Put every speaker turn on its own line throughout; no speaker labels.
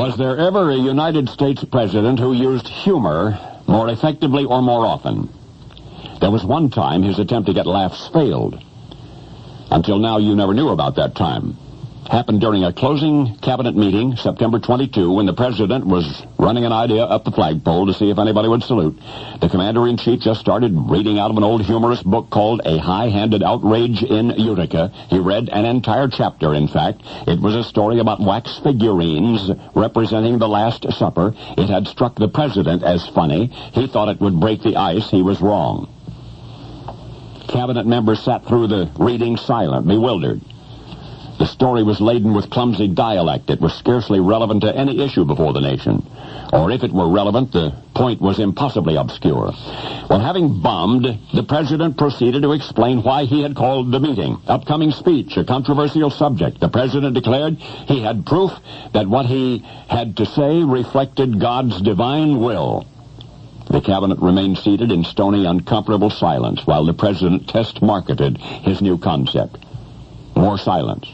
Was there ever a United States president who used humor more effectively or more often? There was one time his attempt to get laughs failed. Until now, you never knew about that time. Happened during a closing cabinet meeting, September 22, when the president was running an idea up the flagpole to see if anybody would salute. The commander-in-chief just started reading out of an old humorous book called A High-Handed Outrage in Utica. He read an entire chapter, in fact. It was a story about wax figurines representing the Last Supper. It had struck the president as funny. He thought it would break the ice. He was wrong. Cabinet members sat through the reading silent, bewildered. The story was laden with clumsy dialect. It was scarcely relevant to any issue before the nation. Or if it were relevant, the point was impossibly obscure. Well, having bombed, the president proceeded to explain why he had called the meeting. Upcoming speech, a controversial subject. The president declared he had proof that what he had to say reflected God's divine will. The cabinet remained seated in stony, uncomfortable silence while the president test-marketed his new concept. More silence.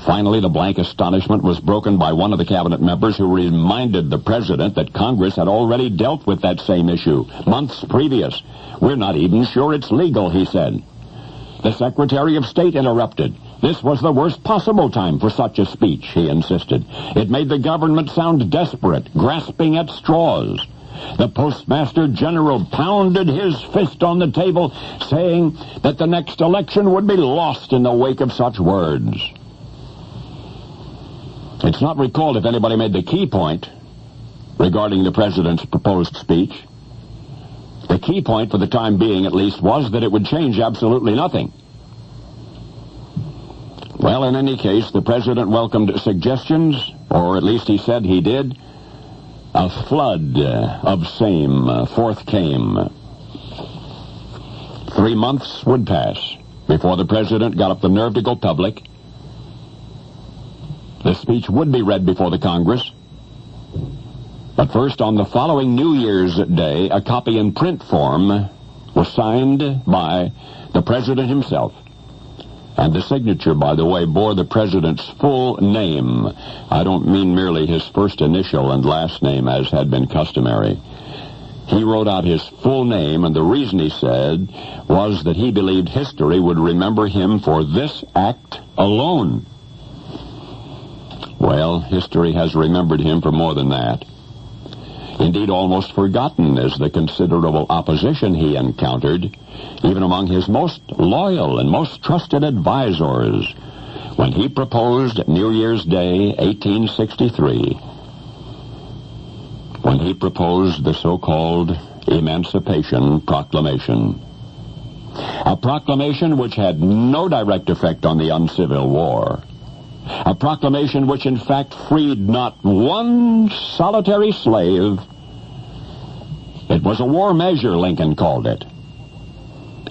Finally, the blank astonishment was broken by one of the cabinet members who reminded the president that Congress had already dealt with that same issue months previous. We're not even sure it's legal, he said. The Secretary of State interrupted. This was the worst possible time for such a speech, he insisted. It made the government sound desperate, grasping at straws. The Postmaster General pounded his fist on the table, saying that the next election would be lost in the wake of such words. It's not recalled if anybody made the key point regarding the president's proposed speech. The key point, for the time being at least, was that it would change absolutely nothing. Well, in any case, the president welcomed suggestions, or at least he said he did. A flood of same forth came. 3 months would pass before the president got up the nerve to go public. The speech would be read before the Congress. But first, on the following New Year's Day, a copy in print form was signed by the president himself. And the signature, by the way, bore the president's full name. I don't mean merely his first initial and last name, as had been customary. He wrote out his full name, and the reason, he said, was that he believed history would remember him for this act alone. Well, history has remembered him for more than that. Indeed, almost forgotten is the considerable opposition he encountered, even among his most loyal and most trusted advisors, when he proposed New Year's Day, 1863, when he proposed the so-called Emancipation Proclamation. A proclamation which had no direct effect on the uncivil war. A proclamation which, in fact, freed not one solitary slave. It was a war measure, Lincoln called it.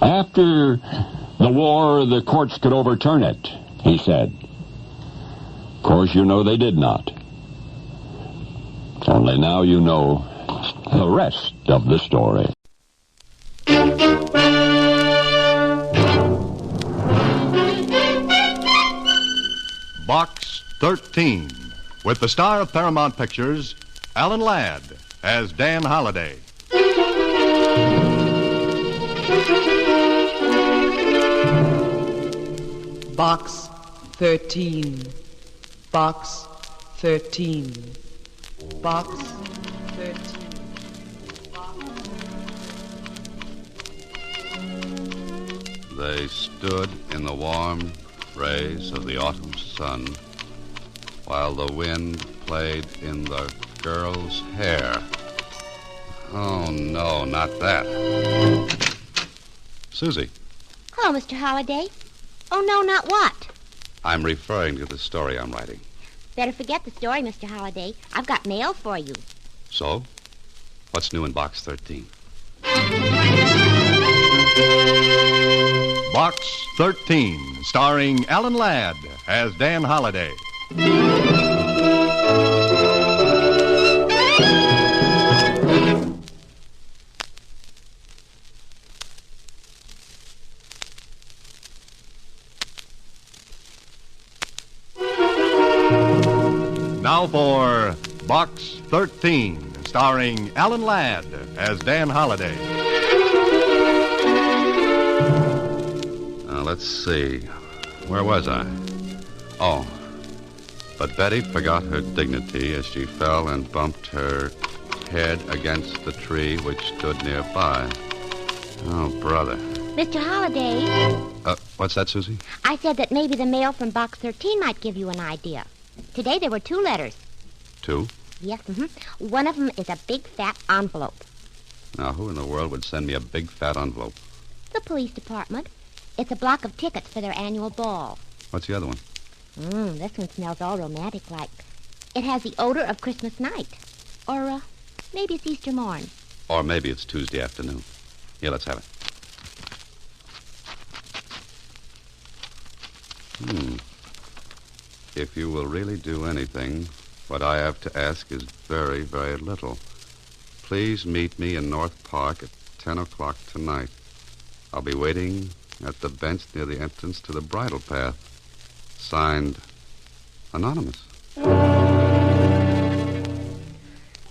After the war, the courts could overturn it, he said. Of course, you know they did not. Only now you know the rest of the story.
Box 13, with the star of Paramount Pictures, Alan Ladd, as Dan Holliday.
Box 13, Box 13, Box 13.
They stood in the warm rays of the autumn sun while the wind played in the girl's hair. Oh, no, not that. Susie.
Hello, Mr. Holliday. Oh, no, not what?
I'm referring to the story I'm writing.
Better forget the story, Mr. Holliday. I've got mail for you.
So? What's new in Box 13?
Box 13, starring Alan Ladd as Dan Holliday. Now for for Box 13, starring Alan Ladd as Dan Holliday.
Let's see. Where was I? Oh. But Betty forgot her dignity as she fell and bumped her head against the tree which stood nearby. Oh, brother.
Mr. Holliday.
What's that, Susie?
I said that maybe the mail from Box 13 might give you an idea. Today there were 2 letters.
2?
Yes, One of them is a big, fat envelope.
Now, who in the world would send me a big, fat envelope?
The police department. It's a block of tickets for their annual ball.
What's the other one?
This one smells all romantic-like. It has the odor of Christmas night. Or, maybe it's Easter morn.
Or maybe it's Tuesday afternoon. Here, let's have it. If you will really do anything, what I have to ask is very, very little. Please meet me in North Park at 10 o'clock tonight. I'll be waiting at the bench near the entrance to the bridle path. Signed, Anonymous.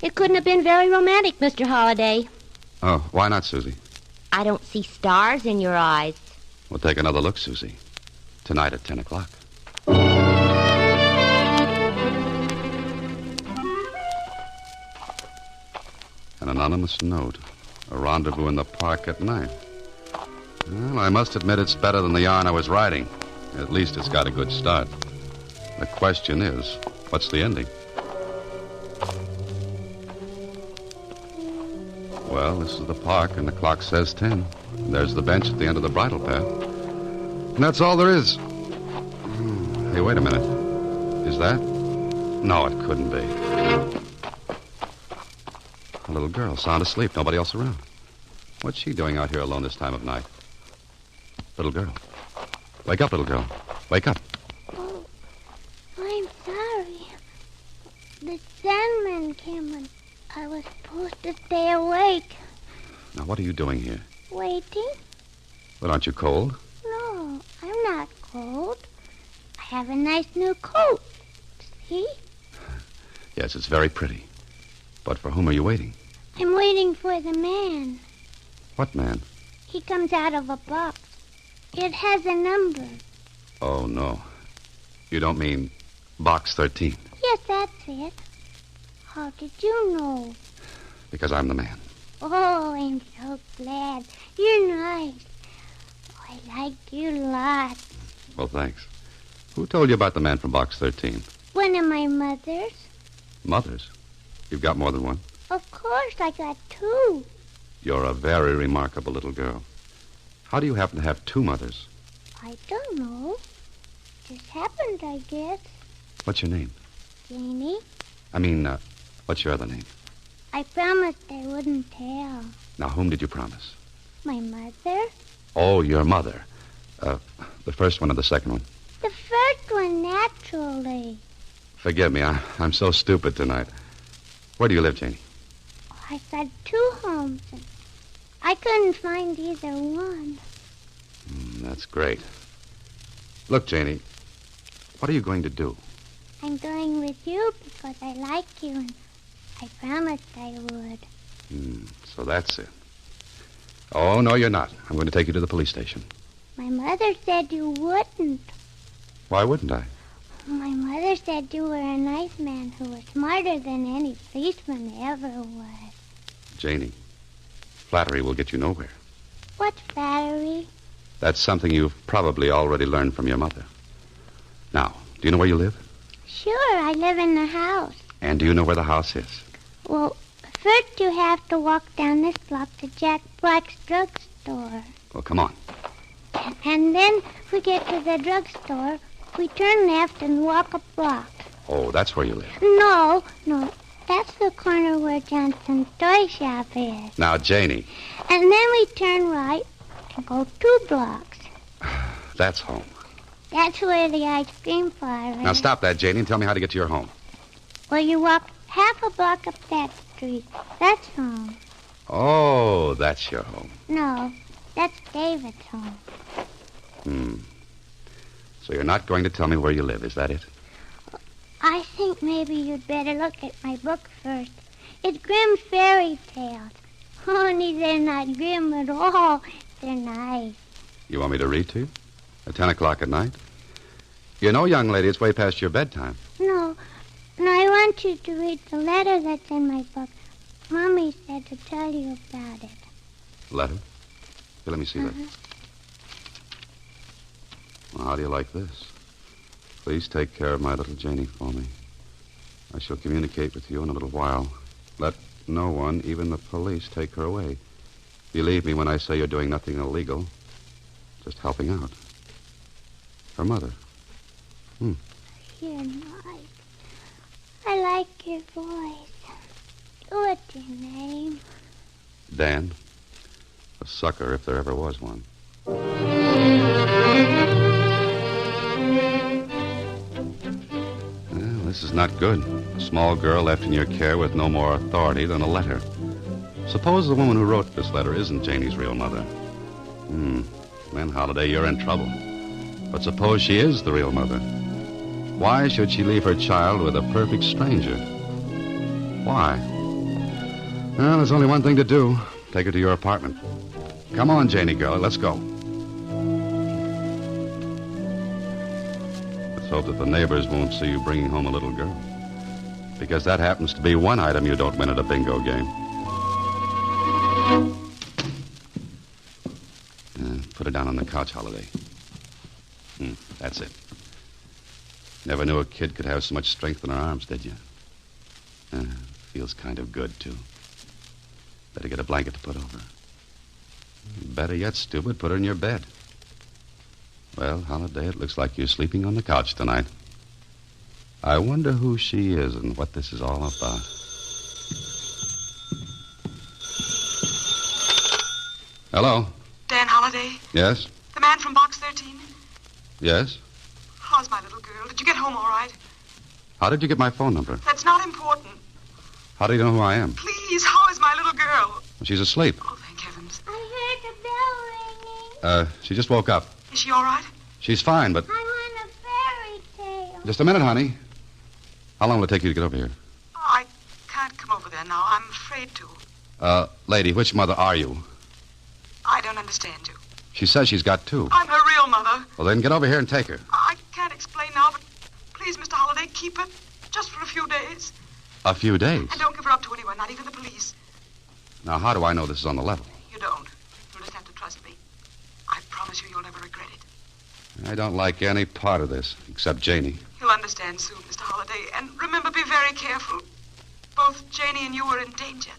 It couldn't have been very romantic, Mr. Holliday.
Oh, why not, Susie?
I don't see stars in your eyes.
We'll take another look, Susie. Tonight at 10 o'clock. An anonymous note. A rendezvous in the park at night. Well, I must admit it's better than the yarn I was writing. At least it's got a good start. The question is, what's the ending? Well, this is the park, and the clock says 10. And there's the bench at the end of the bridle path. And that's all there is. Hey, wait a minute. Is that? No, it couldn't be. A little girl, sound asleep, nobody else around. What's she doing out here alone this time of night? Little girl. Wake up, little girl. Wake up.
Oh, I'm sorry. The Sandman came and I was supposed to stay awake.
Now, what are you doing here?
Waiting?
Well, aren't you cold?
No, I'm not cold. I have a nice new coat. See?
Yes, it's very pretty. But for whom are you waiting?
I'm waiting for the man.
What man?
He comes out of a box. It has a number.
Oh, no. You don't mean Box 13?
Yes, that's it. How did you know?
Because I'm the man.
Oh, I'm so glad. You're nice. Oh, I like you lots.
Well, thanks. Who told you about the man from Box 13?
One of my mothers.
Mothers? You've got more than one?
Of course, I got 2.
You're a very remarkable little girl. How do you happen to have 2 mothers?
I don't know. Just happened, I guess.
What's your name?
Janie,
What's your other name?
I promised I wouldn't tell.
Now, whom did you promise?
My mother?
Oh, your mother. The first one or the second one?
The first one, naturally.
Forgive me, I'm so stupid tonight. Where do you live, Janie?
Oh, I've got 2 homes, and I couldn't find either one.
That's great. Look, Janie, what are you going to do?
I'm going with you because I like you, and I promised I would.
So that's it. Oh, no, you're not. I'm going to take you to the police station.
My mother said you wouldn't.
Why wouldn't I?
My mother said you were a nice man who was smarter than any policeman ever was.
Janie, flattery will get you nowhere.
What's flattery?
That's something you've probably already learned from your mother. Now, do you know where you live?
Sure, I live in the house.
And do you know where the house is?
Well, first you have to walk down this block to Jack Black's drugstore.
Well, come on.
And then we get to the drugstore. We turn left and walk a block.
Oh, that's where you live.
No. That's the corner where Johnson's toy shop is.
Now, Janie.
And then we turn right and go 2 blocks.
That's home.
That's where the ice cream parlor is.
Now, stop that, Janie, and tell me how to get to your home.
Well, you walk half a block up that street. That's home.
Oh, that's your home.
No, that's David's home.
So you're not going to tell me where you live, is that it?
I think maybe you'd better look at my book first. It's Grimm's Fairy Tales. Only they're not grim at all. They're nice.
You want me to read to you? At 10 o'clock at night? You know, young lady, it's way past your bedtime.
No, I want you to read the letter that's in my book. Mommy said to tell you about it.
Letter? Here, let me see that. Well, how do you like this? Please take care of my little Janie for me. I shall communicate with you in a little while. Let no one, even the police, take her away. Believe me when I say you're doing nothing illegal. Just helping out. Her mother.
You're nice. I like your voice. What's your name?
Dan. A sucker, if there ever was one. Well, this is not good. A small girl left in your care with no more authority than a letter. Suppose the woman who wrote this letter isn't Janie's real mother. Then, Holliday, you're in trouble. But suppose she is the real mother. Why should she leave her child with a perfect stranger? Why? Well, there's only one thing to do. Take her to your apartment. Come on, Janie girl, let's go. Let's hope that the neighbors won't see you bringing home a little girl. Because that happens to be one item you don't win at a bingo game. Put her down on the couch, Holiday. That's it. Never knew a kid could have so much strength in her arms, did you? Feels kind of good, too. Better get a blanket to put over her. Better yet, stupid, put her in your bed. Well, Holiday, it looks like you're sleeping on the couch tonight. I wonder who she is and what this is all about. Hello?
Dan Holliday?
Yes?
The man from Box 13?
Yes?
How's my little girl? Did you get home all right?
How did you get my phone number?
That's not important.
How do you know who I am?
Please, how is my little girl?
She's asleep.
Oh, thank heavens.
I heard the bell ringing.
She just woke up.
Is she all right?
She's fine, but...
I want a fairy tale.
Just a minute, honey. How long will it take you to get over here?
I can't come over there now. I'm afraid to.
Lady, which mother are you?
I don't understand you.
She says she's got two.
I'm her real mother.
Well, then get over here and take her.
I can't explain now, but please, Mr. Holliday, keep her just for a few days.
A few days?
And don't give her up to anyone, not even the police.
Now, how do I know this is on the level?
You don't. You'll just have to trust me. I promise you'll never regret it.
I don't like any part of this, except Janie.
You'll understand soon, Mr. Holliday. And remember, be very careful. Both Janie and you are in danger.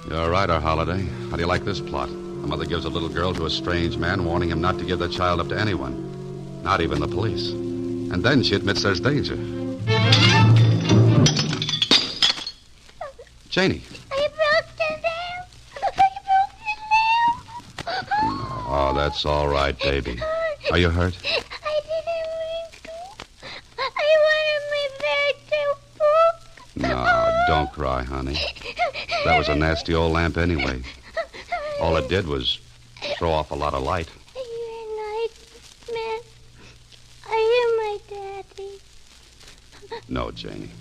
You're right, our Holiday. How do you like this plot? A mother gives a little girl to a strange man, warning him not to give the child up to anyone, not even the police. And then she admits there's danger. Janie.
I broke the lamp.
Oh, that's all right, baby. Are you hurt?
I didn't mean to. I wanted my fairy tale book.
No, don't cry, honey. That was a nasty old lamp anyway. All it did was throw off a lot of light.
You're a nice man. Are you my daddy?
No, Janie.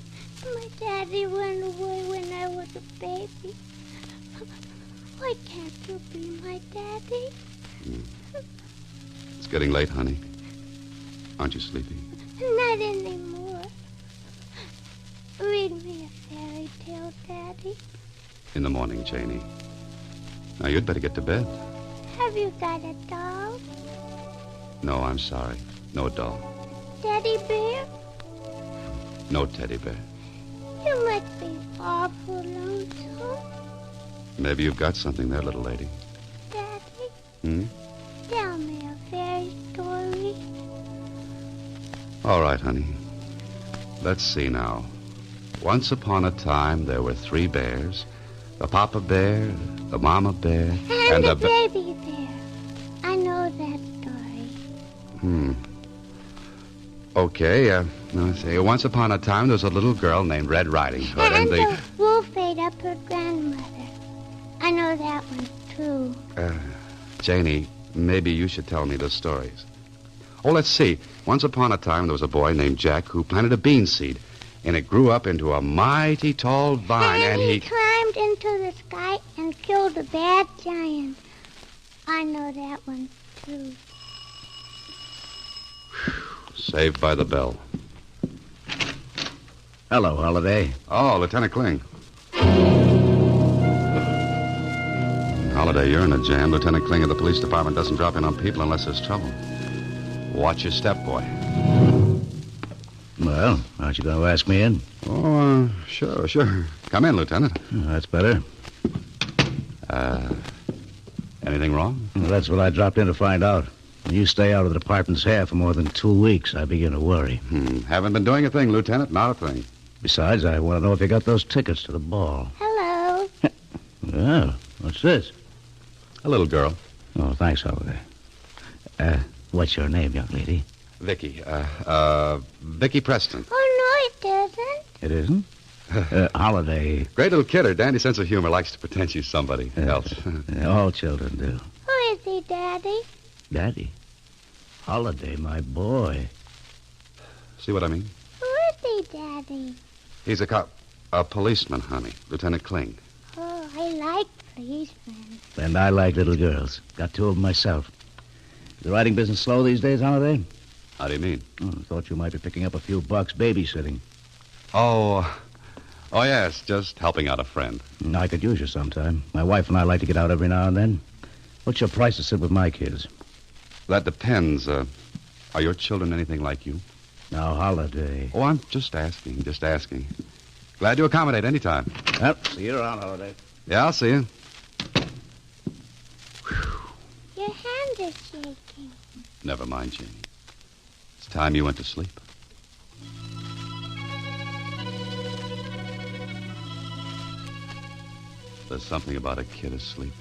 My daddy went away when I was a baby. Why can't you be my daddy?
It's getting late, honey. Aren't you sleepy?
Not anymore. Read me a fairy tale, Daddy.
In the morning, Janie. Now, you'd better get to bed.
Have you got a doll?
No, I'm sorry. No doll.
Teddy bear?
No teddy bear.
You must be awful lonesome.
Maybe you've got something there, little lady.
Daddy? Tell me a fairy story.
All right, honey. Let's see now. Once upon a time, there were 3 bears. The papa bear, the mama bear,
and the baby bear. I know that story.
Okay, let's see. Once upon a time, there was a little girl named Red Riding Hood,
and the wolf ate up her grandmother. I know that one, too.
Janie, maybe you should tell me the stories. Oh, let's see. Once upon a time, there was a boy named Jack who planted a bean seed, and it grew up into a mighty tall vine, and
he climbed into the sky and killed the bad giant. I know that one, too.
Saved by the bell.
Hello, Holiday.
Oh, Lieutenant Kling. Holiday, you're in a jam. Lieutenant Kling of the police department doesn't drop in on people unless there's trouble. Watch your step, boy.
Well, aren't you going to ask me in?
Oh, sure. Come in, Lieutenant.
Oh, that's better.
Anything wrong?
Well, that's what I dropped in to find out. When you stay out of the department's hair for more than 2 weeks, I begin to worry.
Haven't been doing a thing, Lieutenant. Not a thing.
Besides, I want to know if you got those tickets to the ball.
Hello.
Oh, what's this?
A little girl.
Oh, thanks, Holiday. What's your name, young lady?
Vicky. Vicky Preston.
Oh, no, it isn't.
It isn't? Holiday.
Great little kid. Her dandy sense of humor likes to pretend she's somebody else.
All children do.
Who is he, Daddy?
Daddy? Holiday, my boy.
See what I mean?
Who is he, Daddy?
He's a cop. A policeman, honey. Lieutenant Kling.
Oh, I like policemen.
And I like little girls. Got 2 of them myself. Is the writing business slow these days, Holiday?
How do you mean?
I thought you might be picking up a few bucks babysitting.
Oh, yes. Just helping out a friend.
I could use you sometime. My wife and I like to get out every now and then. What's your price to sit with my kids?
That depends. Are your children anything like you?
Now, Holiday.
Oh, I'm just asking. Glad to accommodate any time.
Well, see you around, Holiday.
Yeah, I'll see you.
Your hands are shaking.
Never mind, Janie. It's time you went to sleep. There's something about a kid asleep.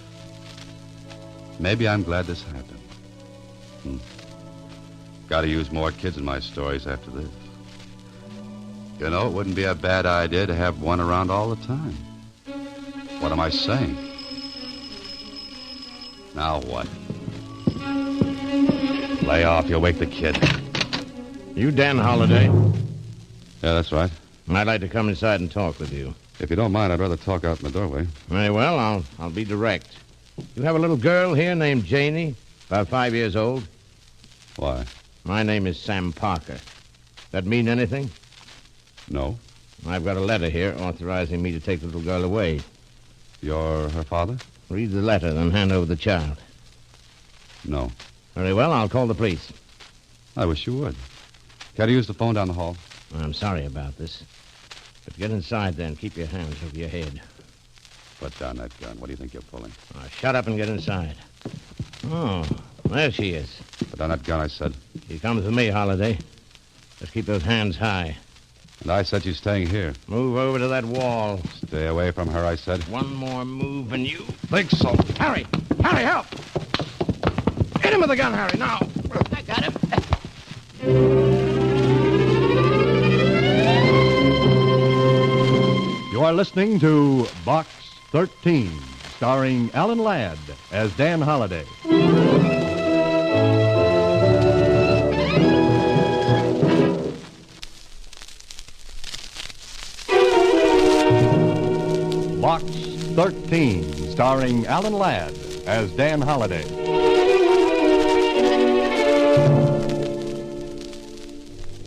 Maybe I'm glad this happened. Got to use more kids in my stories after this. You know, it wouldn't be a bad idea to have one around all the time. What am I saying? Now what? Lay off, you'll wake the kid.
You Dan Holiday?
Yeah, that's right.
I'd like to come inside and talk with you.
If you don't mind, I'd rather talk out in the doorway.
Very well, I'll be direct. You have a little girl here named Janie, about 5 years old.
Why?
My name is Sam Parker. That mean anything?
No.
I've got a letter here authorizing me to take the little girl away.
You're her father?
Read the letter, then hand over the child.
No.
Very well, I'll call the police.
I wish you would. Can I use the phone down the hall?
I'm sorry about this. But get inside, then. Keep your hands over your head.
Put down that gun. What do you think you're pulling?
Shut up and get inside. Oh, there she is.
Put down that gun, I said.
She comes with me, Holiday. Just keep those hands high.
And I said she's staying here.
Move over to that wall.
Stay away from her, I said.
One more move and you...
Think so.
Harry! Harry, help! Hit him with the gun, Harry, now. I got him.
You are listening to Box 13, starring Alan Ladd as Dan Holiday. Box 13, starring Alan Ladd as Dan Holiday.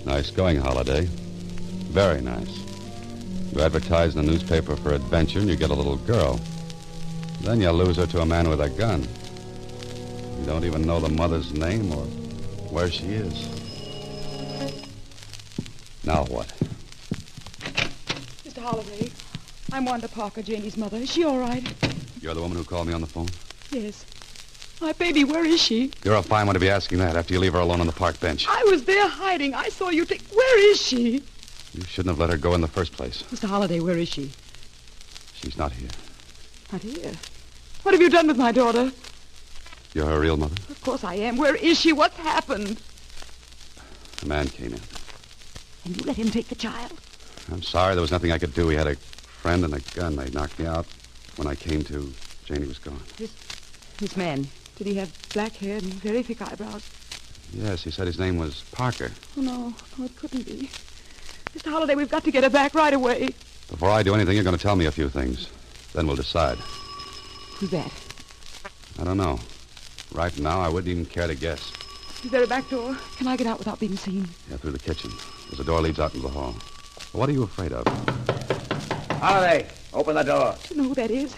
Nice going, Holiday. Very nice. You advertise in the newspaper for adventure, and you get a little girl. Then you lose her to a man with a gun. You don't even know the mother's name or where she is. Now what?
Mr. Holiday, I'm Wanda Parker, Janie's mother. Is she all right?
You're the woman who called me on the phone?
Yes. My baby, where is she?
You're a fine one to be asking that after you leave her alone on the park bench.
I was there hiding. I saw you take... Where is she?
You shouldn't have let her go in the first place.
Mr. Holiday, where is she?
She's not here.
Not here. What have you done with my daughter?
You're her real mother?
Of course I am. Where is she? What's happened?
A man came in.
And you let him take the child?
I'm sorry, there was nothing I could do. He had a friend and a gun. They knocked me out. When I came to, Janie was gone.
This man, did he have black hair and very thick eyebrows?
Yes, he said his name was Parker.
Oh, no, it couldn't be. Mr. Holliday, we've got to get her back right away.
Before I do anything, you're going to tell me a few things. Then we'll decide.
Who's that?
I don't know. Right now, I wouldn't even care to guess.
Is there a back door? Can I get out without being seen?
Yeah, through the kitchen. There's a door leads out into the hall. What are you afraid of?
Holliday, open the door.
Do you know who that is?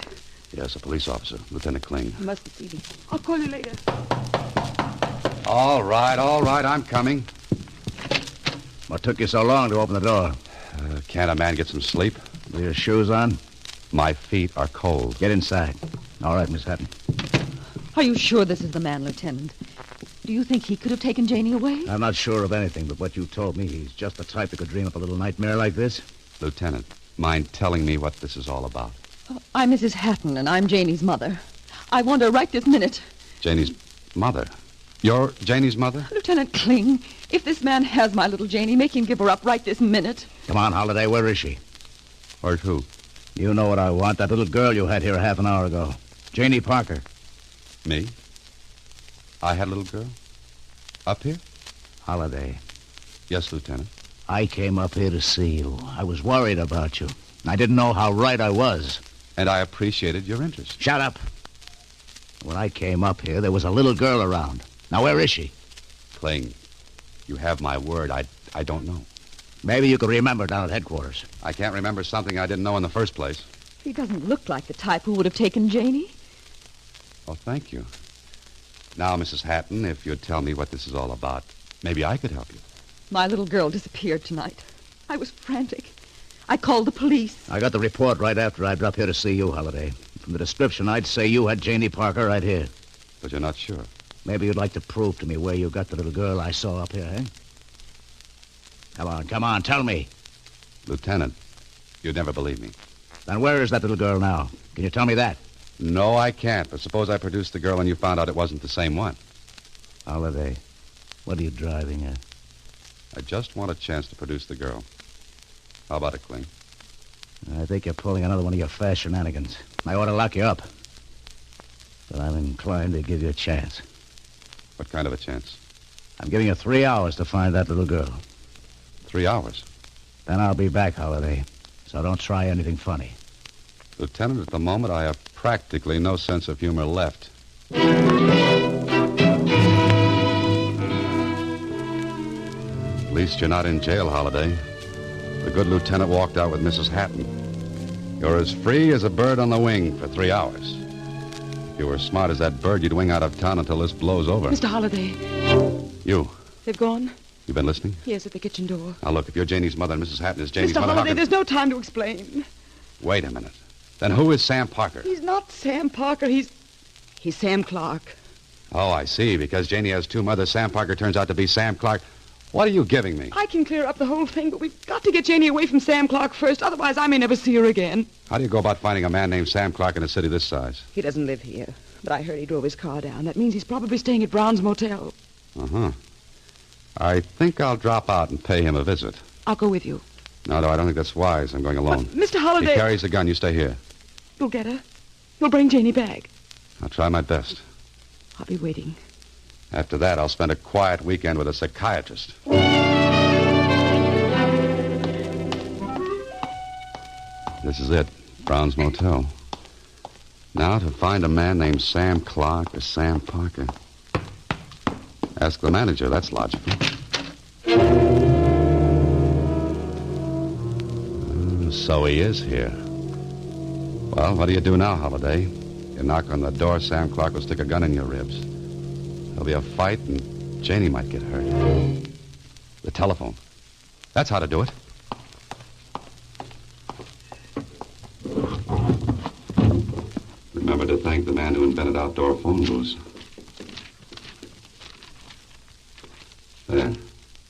Yes, a police officer, Lieutenant Kling.
I mustn't see me. I'll call you later.
All right, I'm coming.
What took you so long to open the door?
Can't a man get some sleep?
With your shoes on?
My feet are cold.
Get inside. All right, Miss Hatton.
Are you sure this is the man, Lieutenant? Do you think he could have taken Janie away?
I'm not sure of anything, but what you told me, he's just the type that could dream up a little nightmare like this.
Lieutenant, mind telling me what this is all about?
I'm Mrs. Hatton, and I'm Janie's mother. I want her right this minute.
Janie's mother? You're Janie's mother?
Lieutenant Kling, if this man has my little Janie, make him give her up right this minute.
Come on, Holliday, where is she?
Or who?
You know what I want, that little girl you had here half an hour ago. Janie Parker.
Me? I had a little girl? Up here?
Holliday.
Yes, Lieutenant.
I came up here to see you. I was worried about you. I didn't know how right I was.
And I appreciated your interest.
Shut up. When I came up here, there was a little girl around. Now, where is she?
Kling, you have my word. I don't know.
Maybe you could remember down at headquarters.
I can't remember something I didn't know in the first place.
He doesn't look like the type who would have taken Janie.
Oh, thank you. Now, Mrs. Hatton, if you'd tell me what this is all about, maybe I could help you.
My little girl disappeared tonight. I was frantic. I called the police.
I got the report right after I dropped here to see you, Holliday. From the description, I'd say you had Janie Parker right here.
But you're not sure.
Maybe you'd like to prove to me where you got the little girl I saw up here, eh? Come on, tell me.
Lieutenant, you'd never believe me.
Then where is that little girl now? Can you tell me that?
No, I can't. But suppose I produced the girl and you found out it wasn't the same one.
Holliday, what are you driving at?
I just want a chance to produce the girl. How about it, Kling?
I think you're pulling another one of your fast shenanigans. I ought to lock you up. But I'm inclined to give you a chance.
What kind of a chance?
I'm giving you 3 hours to find that little girl.
3 hours?
Then I'll be back, Holliday. So don't try anything funny.
Lieutenant, at the moment, I have practically no sense of humor left. At least you're not in jail, Holliday. The good lieutenant walked out with Mrs. Hatton. You're as free as a bird on the wing for 3 hours. If you were as smart as that bird, you'd wing out of town until this blows over.
Mr. Holliday.
You.
They've gone?
You been listening?
Yes, at the kitchen door.
Now, look, if you're Janie's mother and Mrs. Hatton is Janie's
Mr.
mother...
Holliday, there's no time to explain.
Wait a minute. Then who is Sam Parker?
He's not Sam Parker. He's Sam Clark.
Oh, I see. Because Janie has two mothers, Sam Parker turns out to be Sam Clark. What are you giving me?
I can clear up the whole thing, but we've got to get Janie away from Sam Clark first. Otherwise, I may never see her again.
How do you go about finding a man named Sam Clark in a city this size?
He doesn't live here, but I heard he drove his car down. That means he's probably staying at Brown's Motel.
Uh-huh. I think I'll drop out and pay him a visit.
I'll go with you.
No, I don't think that's wise. I'm going alone.
But, Mr. Holliday...
He carries the gun. You stay here.
You'll get her. You'll bring Janie back.
I'll try my best.
I'll be waiting.
After that, I'll spend a quiet weekend with a psychiatrist. This is it. Brown's Motel. Now to find a man named Sam Clark or Sam Parker. Ask the manager. That's logical. So he is here. Well, what do you do now, Holliday? You knock on the door, Sam Clark will stick a gun in your ribs. There'll be a fight, and Janie might get hurt. The telephone. That's how to do it. Remember to thank the man who invented outdoor phone booths.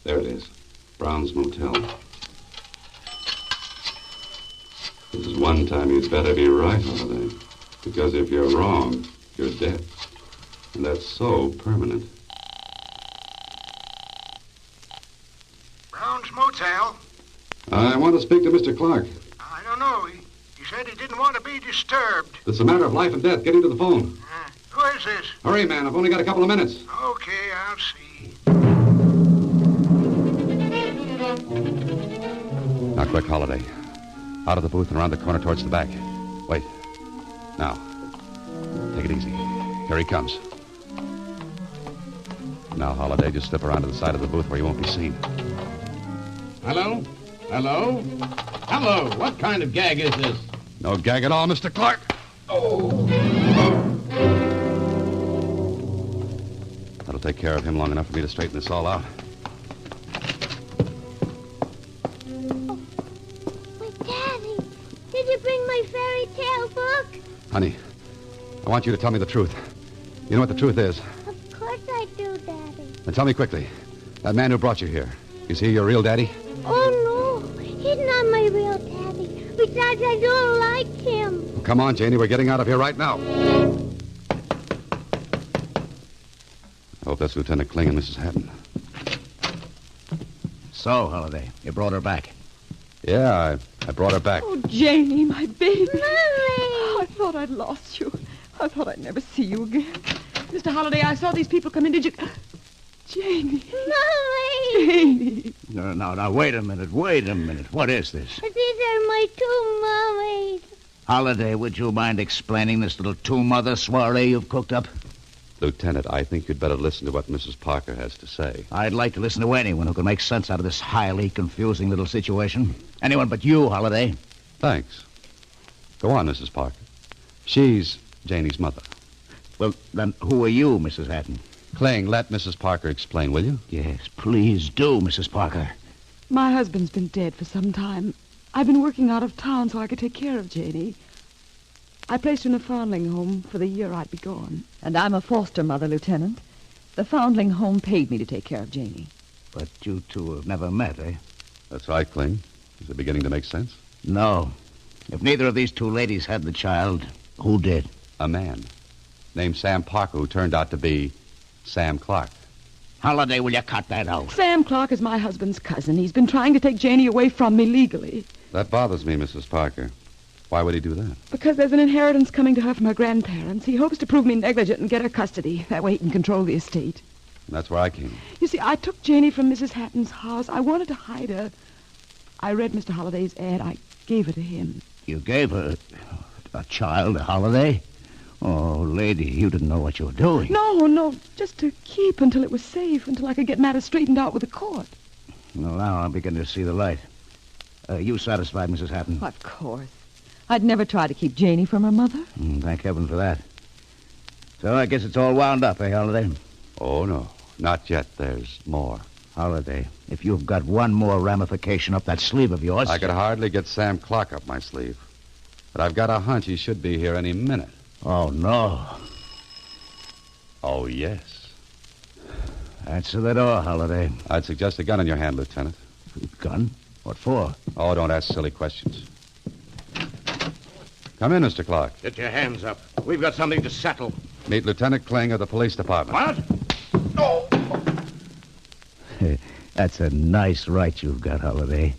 There it is. Brown's Motel. This is one time you'd better be right, Holliday. Because if you're wrong, you're dead. And that's so permanent.
Brown's Motel?
I want to speak to Mr. Clark.
I don't know. He said he didn't want to be disturbed.
It's a matter of life and death. Get into the phone.
Who is this?
Hurry, man. I've only got a couple of minutes.
Okay, I'll see.
Now, quick, Holiday. Out of the booth and around the corner towards the back. Wait. Now. Take it easy. Here he comes. Now, Holiday, just slip around to the side of the booth where you won't be seen.
Hello? Hello? Hello? What kind of gag is this?
No gag at all, Mr. Clark. Oh. That'll take care of him long enough for me to straighten this all out.
Did you bring my fairy tale book?
Honey, I want you to tell me the truth. You know what the truth is?
Of course I do, Daddy.
Then tell me quickly. That man who brought you here, is he your real daddy?
Oh, no. He's not my real daddy. Besides, I don't like him.
Well, come on, Janie. We're getting out of here right now. I hope that's Lieutenant Kling and Mrs. Hatton.
So, Holiday, you brought her back.
Yeah, I brought her back.
Oh, Janie, my baby.
Mommy!
I thought I'd lost you. I thought I'd never see you again. Mr. Holliday, I saw these people come in. Did you... Janie.
Mommy!
Janie.
No, wait a minute. What is this?
These are my two mummies.
Holiday, would you mind explaining this little two-mother soiree you've cooked up?
Lieutenant, I think you'd better listen to what Mrs. Parker has to say.
I'd like to listen to anyone who can make sense out of this highly confusing little situation. Anyone but you, Holiday.
Thanks. Go on, Mrs. Parker. She's Janie's mother.
Well, then who are you, Mrs. Hatton?
Kling, let Mrs. Parker explain, will you?
Yes, please do, Mrs. Parker.
My husband's been dead for some time. I've been working out of town so I could take care of Janie. I placed her in a foundling home for the year I'd be gone.
And I'm a foster mother, Lieutenant. The foundling home paid me to take care of Janie.
But you two have never met, eh?
That's right, Kling. Is it beginning to make sense?
No. If neither of these two ladies had the child, who did?
A man named Sam Parker who turned out to be Sam Clark.
Holiday, will you cut that out?
Sam Clark is my husband's cousin. He's been trying to take Janie away from me legally.
That bothers me, Mrs. Parker. Why would he do that?
Because there's an inheritance coming to her from her grandparents. He hopes to prove me negligent and get her custody. That way he can control the estate.
And that's where I came.
You see, I took Janie from Mrs. Hatton's house. I wanted to hide her. I read Mr. Holliday's ad. I gave her to him.
You gave her a child, a Holiday? Oh, lady, you didn't know what you were doing.
No, just to keep until it was safe, until I could get matters straightened out with the court.
Well, now I'm beginning to see the light. You satisfied, Mrs. Hatton?
Of course. I'd never try to keep Janie from her mother.
Thank heaven for that. So I guess it's all wound up, eh, Holiday?
Oh, no. Not yet. There's more.
Holiday, if you've got one more ramification up that sleeve of yours...
I could hardly get Sam Clark up my sleeve. But I've got a hunch he should be here any minute.
Oh, no.
Oh, yes.
Answer the door, Holiday.
I'd suggest a gun in your hand, Lieutenant.
Gun? What for?
Oh, don't ask silly questions. Come in, Mr. Clark.
Get your hands up. We've got something to settle.
Meet Lieutenant Kling of the police department.
What? Oh!
That's a nice right you've got, Holiday.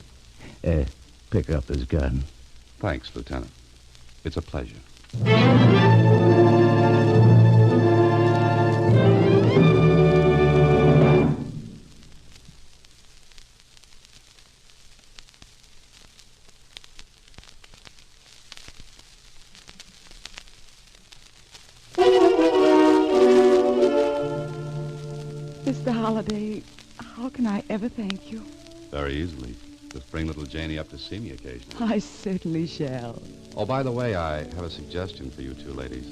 Pick up his gun.
Thanks, Lieutenant. It's a pleasure.
Mr. Holliday, how can I ever thank you?
Very easily. Just bring little Janie up to see me occasionally.
I certainly shall.
Oh, by the way, I have a suggestion for you two ladies.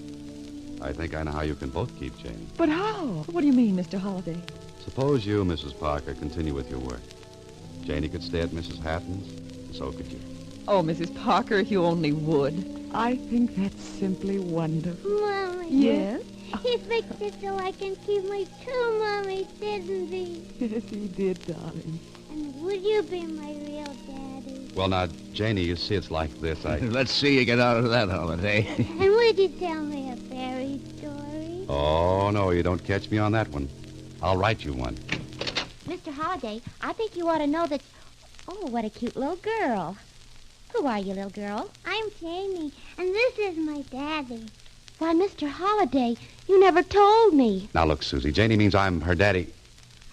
I think I know how you can both keep Janie.
But how?
What do you mean, Mr. Holliday?
Suppose you, Mrs. Parker, continue with your work. Janie could stay at Mrs. Hatton's, and so could you.
Oh, Mrs. Parker, if you only would.
I think that's simply wonderful.
Mommy.
Yes?
He fixed it so I can keep my two mummies, didn't he?
Yes, he did, darling.
And would you be my real daddy?
Well, now, Janie, you see, it's like this.
Let's see you get out of that, Holiday.
And would you tell me a fairy story?
Oh, no, you don't catch me on that one. I'll write you one.
Mr. Holliday, I think you ought to know that... Oh, what a cute little girl. Who are you, little girl?
I'm Janie, and this is my daddy.
Why, Mr. Holliday, you never told me.
Now, look, Susie, Janie means I'm her daddy.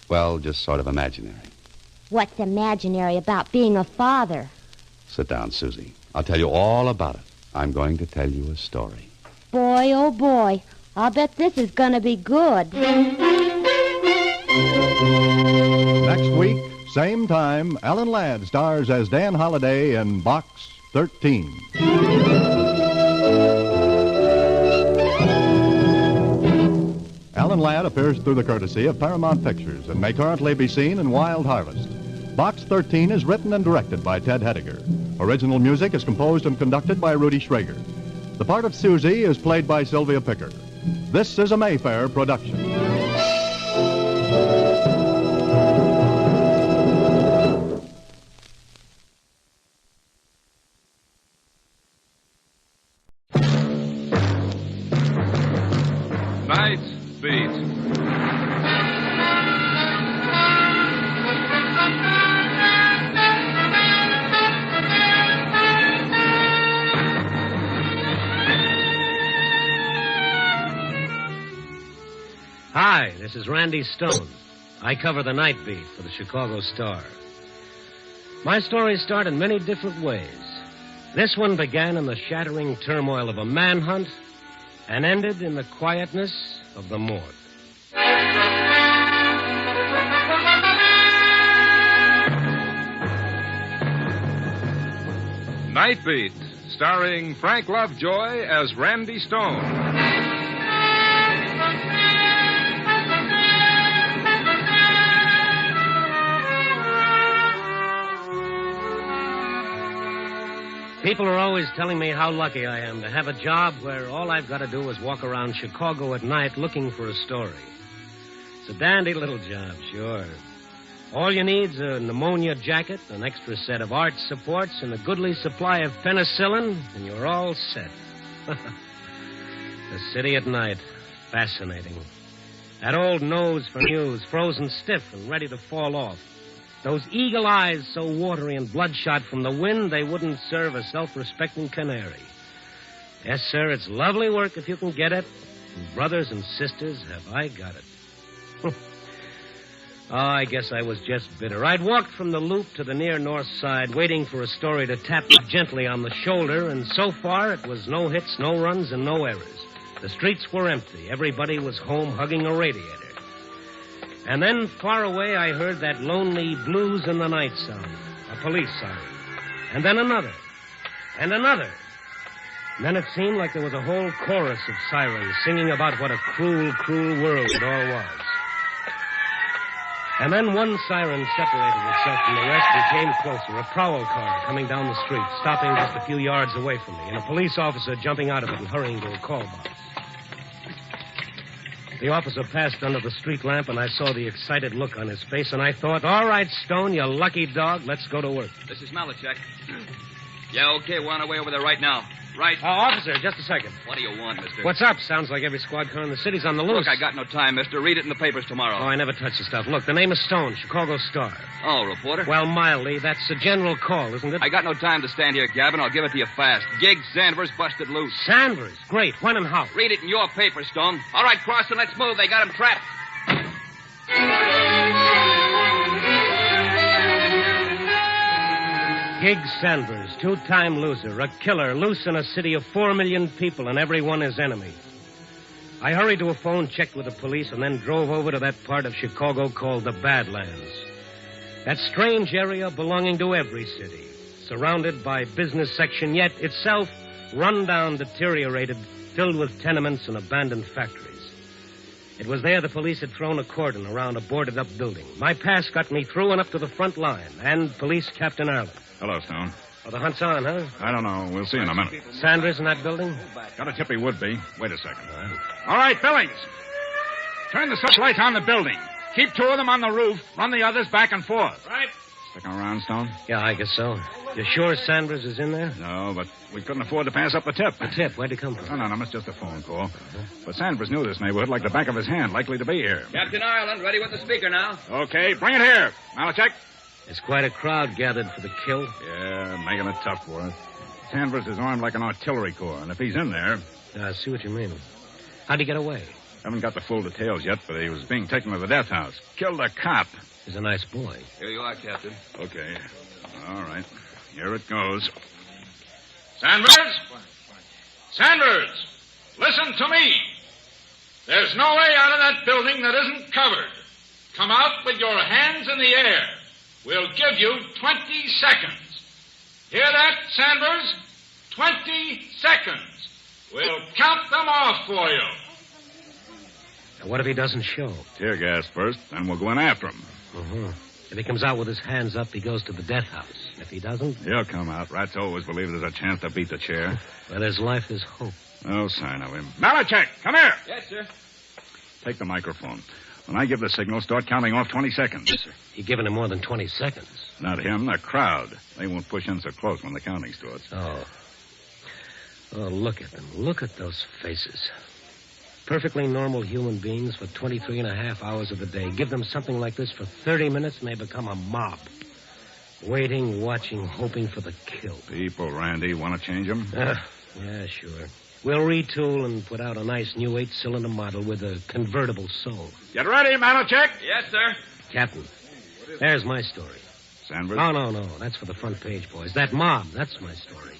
Well, just sort of imaginary.
What's imaginary about being a father?
Sit down, Susie. I'll tell you all about it. I'm going to tell you a story.
Boy, oh boy, I'll bet this is going to be good.
Next week, same time, Alan Ladd stars as Dan Holliday in Box 13. Alan Ladd appears through the courtesy of Paramount Pictures and may currently be seen in Wild Harvest. Box 13 is written and directed by Ted Hediger. Original music is composed and conducted by Rudy Schrager. The part of Susie is played by Sylvia Picker. This is a Mayfair production.
Night Beat.
Hi, this is Randy Stone. I cover the night beat for the Chicago Star. My stories start in many different ways. This one began in the shattering turmoil of a manhunt and ended in the quietness of the morgue.
Night Beat, starring Frank Lovejoy as Randy Stone.
People are always telling me how lucky I am to have a job where all I've got to do is walk around Chicago at night looking for a story. It's a dandy little job, sure. All you need's a pneumonia jacket, an extra set of arch supports, and a goodly supply of penicillin, and you're all set. The city at night. Fascinating. That old nose for news, frozen stiff and ready to fall off. Those eagle eyes so watery and bloodshot from the wind they wouldn't serve a self-respecting canary. Yes, sir, it's lovely work if you can get it. And brothers and sisters, have I got it. Oh, I guess I was just bitter. I'd walked from the Loop to the near north side, waiting for a story to tap me gently on the shoulder, and so far it was no hits, no runs, and no errors. The streets were empty. Everybody was home hugging a radiator. And then, far away, I heard that lonely blues in the night sound, a police siren. And then another, and another. And then it seemed like there was a whole chorus of sirens singing about what a cruel, cruel world it all was. And then one siren separated itself from the rest and came closer, a prowl car coming down the street, stopping just a few yards away from me, and a police officer jumping out of it and hurrying to a call box. The officer passed under the street lamp, and I saw the excited look on his face, and I thought, all right, Stone, you lucky dog, let's go to work.
This is Malachek. Yeah, okay, we're on our way over there right now. Right?
Officer, just a second.
What do you want, mister?
What's up? Sounds like every squad car in the city's on the loose.
Look, I got no time, mister. Read it in the papers tomorrow.
Oh, I never touch the stuff. Look, the name is Stone, Chicago Star.
Oh, reporter?
Well, mildly, that's a general call, isn't it?
I got no time to stand here, Gavin. I'll give it to you fast. Gig Sanders busted loose.
Sanders? Great. When and how?
Read it in your paper, Stone. All right, Crossan, let's move. They got him trapped.
Gig Sanders, two-time loser, a killer, loose in a city of 4 million people, and everyone his enemy. I hurried to a phone, checked with the police, and then drove over to that part of Chicago called the Badlands. That strange area belonging to every city, surrounded by business section, yet itself run down, deteriorated, filled with tenements and abandoned factories. It was there the police had thrown a cordon around a boarded-up building. My pass got me through and up to the front line, and Police Captain Arlen.
Hello, Stone.
Oh, the hunt's on, huh?
I don't know. We'll see in a minute.
Sanders in that building?
Got a tip he would be. Wait a second. All right, Billings. Turn the searchlights on the building. Keep 2 of them on the roof. Run the others back and forth.
Right.
Sticking around, Stone?
Yeah, I guess so. You sure Sanders is in there?
No, but we couldn't afford to pass up the tip.
The tip? Where'd it come from?
No, it's just a phone call. But Sanders knew this neighborhood like the back of his hand, likely to be here.
Captain Ireland, ready with the speaker now.
Okay, bring it here. Malachek.
There's quite a crowd gathered for the kill.
Yeah, making it tough for us. Sanders is armed like an artillery corps, and if he's in there...
I see what you mean. How'd he get away?
Haven't got the full details yet, but he was being taken to the death house. Killed a cop.
He's a nice boy.
Here you are, Captain.
Okay. All right. Here it goes. Sanders! Sanders! Listen to me. There's no way out of that building that isn't covered. Come out with your hands in the air. We'll give you 20 seconds. Hear that, Sanders? 20 seconds. We'll count them off for you.
Now, what if he doesn't show?
Tear gas first, then we'll go in after him.
Uh-huh. If he comes out with his hands up, he goes to the death house. If he doesn't...
He'll come out. Rats always believe there's a chance to beat the chair.
Where there's life, there's hope.
No sign of him. Malachek, come here.
Yes, sir.
Take the microphone. When I give the signal, start counting off 20 seconds.
Yes, sir.
You've given him more than 20 seconds.
Not him, the crowd. They won't push in so close when the counting starts.
Oh, look at them. Look at those faces. Perfectly normal human beings for 23 and a half hours of the day. Give them something like this for 30 minutes and they become a mob. Waiting, watching, hoping for the kill.
People, Randy, want to change them?
Yeah, sure. We'll retool and put out a nice new 8-cylinder model with a convertible soul.
Get ready, Malachek.
Yes, sir.
Captain, there's my story.
Sanders?
Oh, no. That's for the front page, boys. That mob, that's my story.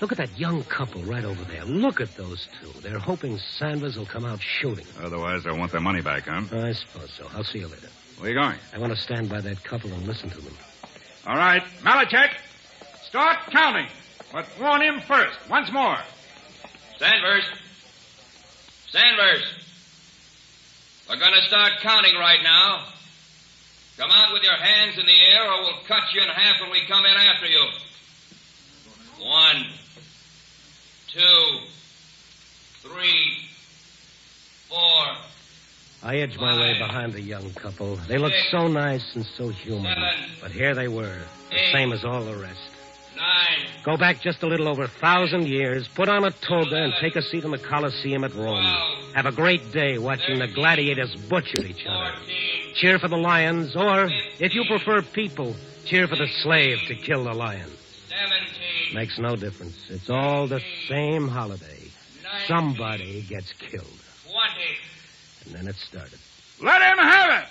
Look at that young couple right over there. Look at those two. They're hoping Sanders will come out shooting.
Otherwise, they'll want their money back, huh?
I suppose so. I'll see you later.
Where are you going?
I want to stand by that couple and listen to them.
All right. Malachek, start counting. But warn him first. Once more.
Sanders. We're going to start counting right now. Come out with your hands in the air or we'll cut you in half when we come in after you. 1, 2, 3, 4.
I edged my way behind the young couple. They looked so nice and so human.
7,
but here they were, the same as all the rest.
9.
Go back just a little over 1,000 years, put on a toga, and take a seat in the Colosseum at Rome.
12,
Have a great day watching the gladiators butcher each other.
14,
Cheer for the lions, or, if you prefer people, cheer for the slave to kill the lion.
17.
Makes no difference. It's all the same holiday.
19,
Somebody gets killed.
20.
And then it started.
Let him have it!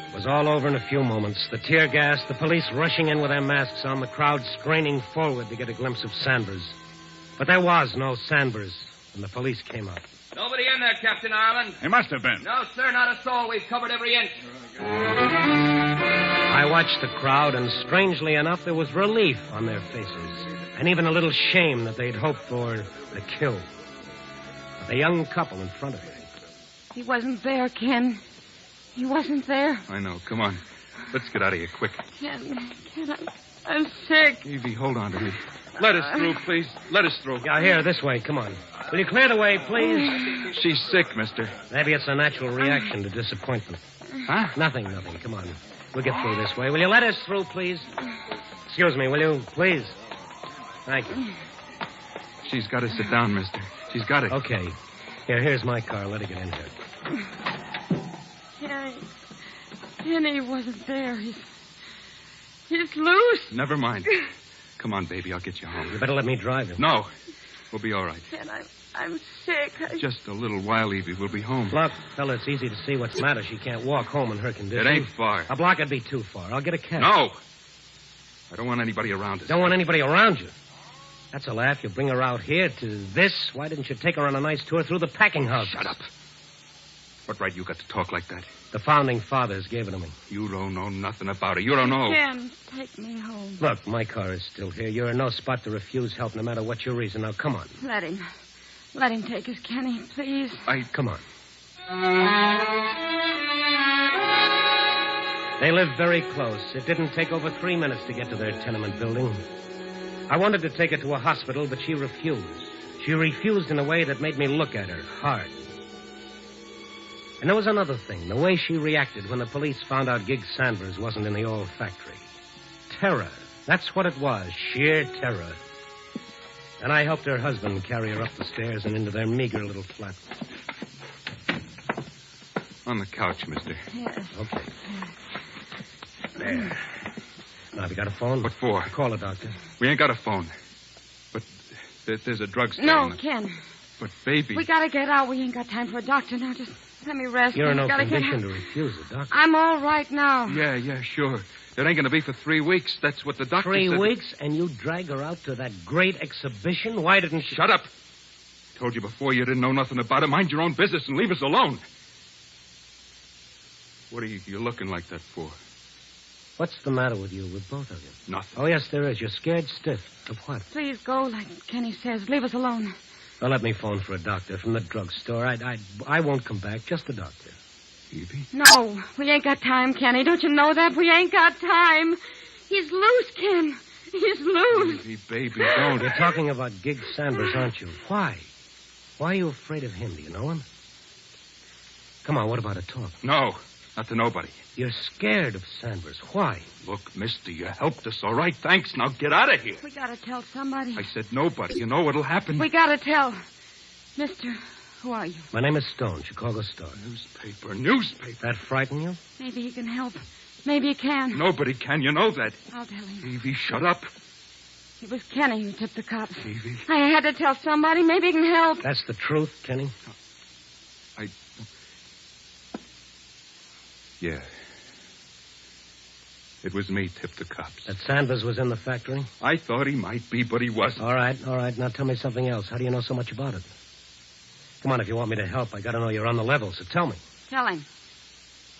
It was all over in a few moments. The tear gas, the police rushing in with their masks on, the crowd straining forward to get a glimpse of Sanders. But there was no Sanders when the police came up.
Nobody in there, Captain Ireland.
He must have been.
No, sir, not a soul. We've covered every inch.
I watched the crowd, and strangely enough, there was relief on their faces, and even a little shame that they'd hoped for the kill. But the young couple in front of me.
He wasn't there, Ken. He wasn't there.
I know. Come on. Let's get out of here quick.
Ken, I'm sick.
Evie, hold on to me. Let us through, please. Let us through.
Yeah, here, this way. Come on. Will you clear the way, please?
She's sick, mister.
Maybe it's a natural reaction to disappointment.
Huh?
Nothing. Come on. We'll get through this way. Will you let us through, please? Excuse me, will you, please? Thank you.
She's got to sit down, mister. She's got it.
Okay. Here's my car. Let her get in here.
Kenny wasn't there. He's loose.
Never mind. Come on, baby. I'll get you home.
You better let me drive him.
No. We'll be all right.
Ken, I'm sick.
Just a little while, Evie. We'll be home.
Look, fella, it's easy to see what's the matter. She can't walk home in her condition.
It ain't far.
A block would be too far. I'll get a cab.
No. I don't want anybody around us.
Don't want anybody around you? That's a laugh. You bring her out here to this. Why didn't you take her on a nice tour through the packing house?
Shut up. What right you got to talk like that?
The founding fathers gave it to me.
You don't know nothing about it. You don't know.
Ken, take me home.
Look, my car is still here. You're in no spot to refuse help, no matter what your reason. Now, come on.
Let him take us, Kenny, please.
Come on. They lived very close. It didn't take over 3 minutes to get to their tenement building. I wanted to take her to a hospital, but she refused. She refused in a way that made me look at her hard. And there was another thing, the way she reacted when the police found out Gig Sanders wasn't in the oil factory. Terror. That's what it was, sheer terror. And I helped her husband carry her up the stairs and into their meager little flat.
On the couch, mister.
Yes.
Okay. There. Now, have you got a phone?
What for?
Call a doctor.
We ain't got a phone. But there's a drugstore.
No, Ken.
But, baby.
We gotta get out. We ain't got time for a doctor now.
Let me rest.
You're in no
Gotta
condition to refuse it, Doctor.
I'm all right now.
Yeah, sure. It ain't going to be for 3 weeks. That's what the doctor said.
3 weeks, and you drag her out to that great exhibition? Why didn't she...
Shut up. I told you before you didn't know nothing about it. Mind your own business and leave us alone. What are you looking like that for?
What's the matter with you, with both of you?
Nothing.
Oh, yes, there is. You're scared stiff. Of what?
Please go, like Kenny says. Leave us alone.
Well, let me phone for a doctor from the drugstore. I won't come back. Just the doctor.
Evie?
No, we ain't got time, Kenny. Don't you know that? We ain't got time. He's loose, Ken. He's loose.
Evie, baby, don't.
You're talking about Gig Sanders, aren't you? Why? Why are you afraid of him? Do you know him? Come on, what about a talk?
No, not to nobody.
You're scared of Sanders. Why?
Look, mister, you helped us, all right? Thanks. Now get out of here.
We gotta tell somebody.
I said nobody. You know what'll happen.
We gotta tell. Mister, who are you?
My name is Stone, Chicago Star.
Newspaper.
That frighten you?
Maybe he can help. Maybe he can.
Nobody can. You know that.
I'll tell him.
Evie, shut up.
It was Kenny who tipped the cops.
Evie.
I had to tell somebody. Maybe he can help.
That's the truth, Kenny?
Yeah. It was me tipped the cops.
That Sanders was in the factory?
I thought he might be, but he wasn't.
All right. Now tell me something else. How do you know so much about it? Come on, if you want me to help, I gotta know you're on the level, so tell me.
Tell him.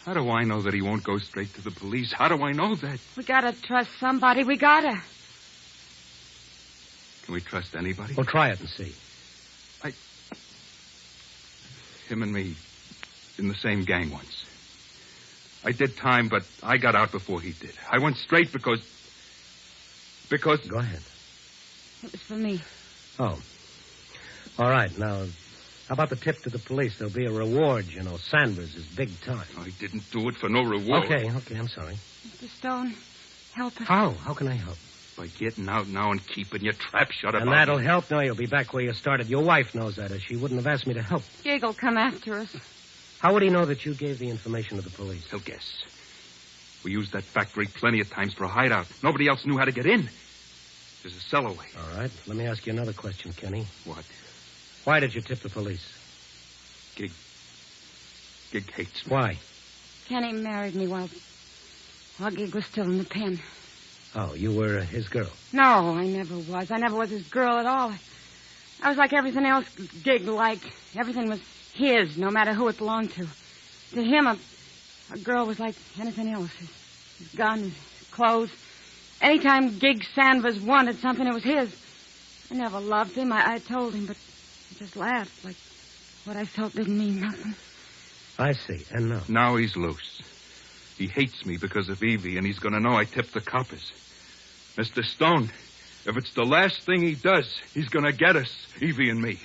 How do I know that he won't go straight to the police? How do I know that?
We gotta trust somebody. We gotta.
Can we trust anybody?
Well, try it and see.
Him and me in the same gang once. I did time, but I got out before he did. I went straight because...
Go ahead.
It was for me.
Oh. All right, now, how about the tip to the police? There'll be a reward, you know. Sanders is big time.
I didn't do it for no reward.
Okay, I'm sorry.
Mr. Stone, help us.
How? How can I help?
By getting out now and keeping your trap shut up.
And that'll help? No, you'll be back where you started. Your wife knows that, or she wouldn't have asked me to help.
Gig will come after us.
How would he know that you gave the information to the police?
He'll guess. We used that factory plenty of times for a hideout. Nobody else knew how to get in. There's a cellar way.
All right. Let me ask you another question, Kenny.
What?
Why did you tip the police?
Gig hates me.
Why?
Kenny married me while Gig was still in the pen.
Oh, you were his girl?
No, I never was. I never was his girl at all. I was like everything else Gig liked. Everything was his, no matter who it belonged to. To him, a girl was like anything else. His gun, his clothes. Anytime Gig Sanders wanted something, it was his. I never loved him. I told him, but he just laughed like what I felt didn't mean nothing.
I see. And now?
Now he's loose. He hates me because of Evie, and he's going to know I tipped the coppers. Mr. Stone, if it's the last thing he does, he's going to get us, Evie and me.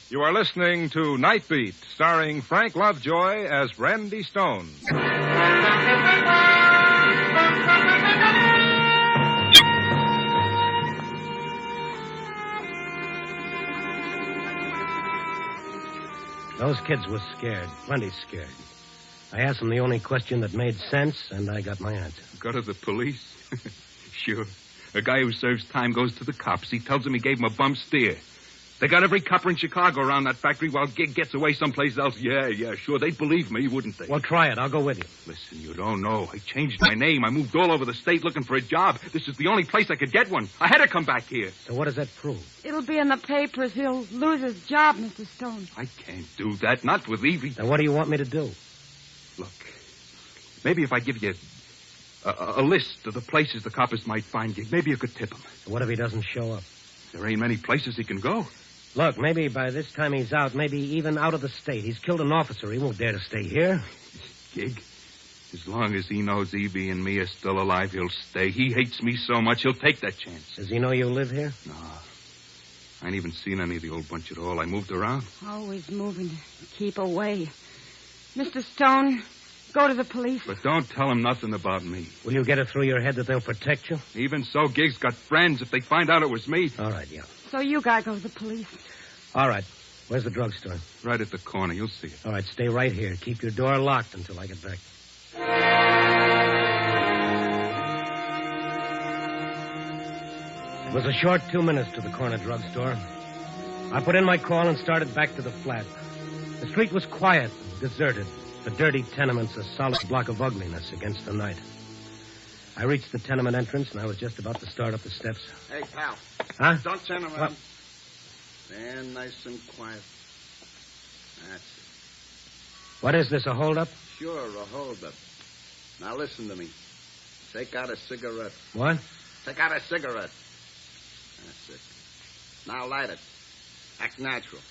You are listening to Night Beat, starring Frank Lovejoy as Randy Stone.
Those kids were scared, plenty scared. I asked them the only question that made sense, and I got my answer.
Go to the police? Sure. A guy who serves time goes to the cops. He tells them he gave them a bum steer. They got every copper in Chicago around that factory while Gig gets away someplace else. Yeah, sure. They'd believe me, wouldn't they?
Well, try it. I'll go with you.
Listen, you don't know. I changed my name. I moved all over the state looking for a job. This is the only place I could get one. I had to come back here.
So what does that prove?
It'll be in the papers. He'll lose his job, Mr. Stone.
I can't do that. Not with Evie.
Then what do you want me to do?
Look, maybe if I give you a list of the places the coppers might find Gig, maybe you could tip him.
So what if he doesn't show up?
There ain't many places he can go.
Look, maybe by this time he's out, maybe even out of the state. He's killed an officer. He won't dare to stay here.
Gig, as long as he knows Evie and me are still alive, he'll stay. He hates me so much, he'll take that chance.
Does he know you live here?
No. I ain't even seen any of the old bunch at all. I moved around.
Always moving to keep away. Mr. Stone, go to the police.
But don't tell him nothing about me.
Will you get it through your head that they'll protect you?
Even so, Gig's got friends. If they find out it was me...
All right, yeah.
So you gotta go to the police.
All right. Where's the drugstore?
Right at the corner. You'll see it.
All right, stay right here. Keep your door locked until I get back. It was a short 2 minutes to the corner drugstore. I put in my call and started back to the flat. The street was quiet, deserted. The dirty tenements a solid block of ugliness against the night. I reached the tenement entrance, and I was just about to start up the steps.
Hey, pal.
Huh?
Don't turn around.
What?
Stand nice and quiet. That's it.
What is this, a holdup?
Sure, a holdup. Now listen to me. Take out a cigarette.
What?
Take out a cigarette. That's it. Now light it. Act natural.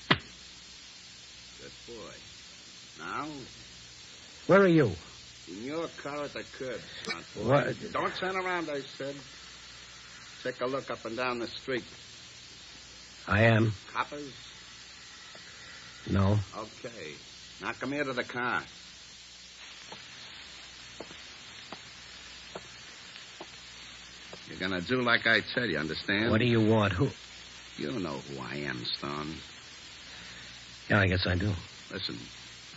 Good boy. Now?
Where are you?
In your car at the curb, son.
What?
Don't turn around, I said. Take a look up and down the street.
I am.
Coppers?
No.
Okay. Now come here to the car. You're gonna do like I tell you, understand?
What do you want? Who?
You know who I am, Stone.
Yeah, I guess I do.
Listen,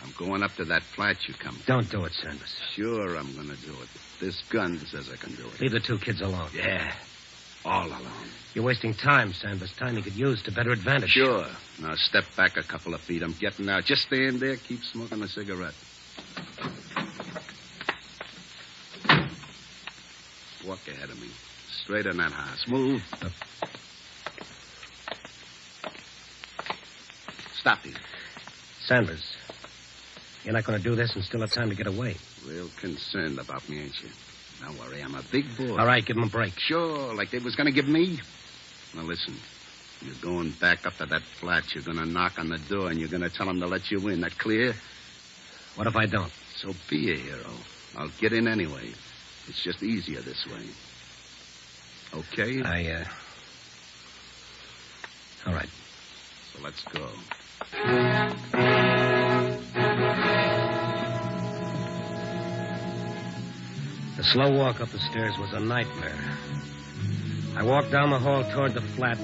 I'm going up to that flat you come to.
Don't do it, Sanders.
Sure, I'm gonna do it. This gun says I can do it.
Leave the 2 kids alone.
Yeah. All alone.
You're wasting time, Sanders. Time you could use to better advantage.
Sure. Now step back a couple of feet. I'm getting out. Just stand there. Keep smoking a cigarette. Walk ahead of me. Straight in that house. Move. Stop here.
Sanders, you're not going to do this and still have time to get away.
Real concerned about me, ain't you? Don't worry, I'm a big boy.
All right, give him a break.
Sure, like they was going to give me. Now, listen. You're going back up to that flat. You're going to knock on the door, and you're going to tell them to let you in. That clear?
What if I don't?
So be a hero. I'll get in anyway. It's just easier this way. Okay?
All right.
So let's go.
The slow walk up the stairs was a nightmare. I walked down the hall toward the flat.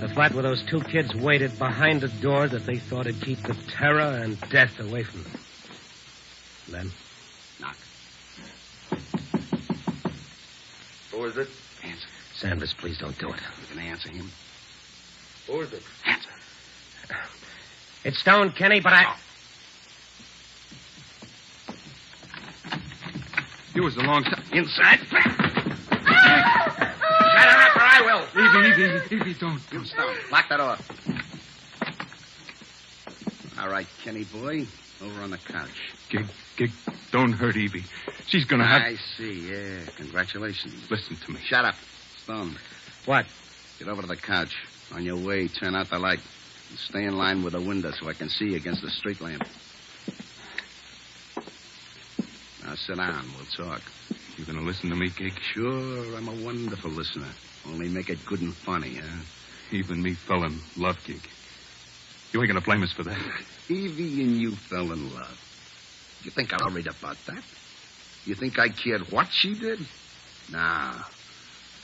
The flat where those 2 kids waited behind a door that they thought would keep the terror and death away from them. Then?
Knock. Who is it? Answer.
Sanders, please don't do it.
You gonna answer him?
Who is it?
Answer.
It's Stone, Kenny, but I...
You was a long time.
Inside.
Shut her up or I will.
Evie, don't.
You Stone. Lock that door. All right, Kenny boy. Over on the couch.
Gig, don't hurt Evie. She's gonna have...
I see, yeah. Congratulations.
Listen to me.
Shut up. Stone.
What?
Get over to the couch. On your way, turn out the light. And stay in line with the window so I can see against the street lamp. Now sit down. We'll talk.
You gonna listen to me, Gig?
Sure, I'm a wonderful listener. Only make it good and funny, huh?
Even me fell in love, Gig. You ain't gonna blame us for that.
Evie and you fell in love. You think I worried about that? You think I cared what she did? Nah.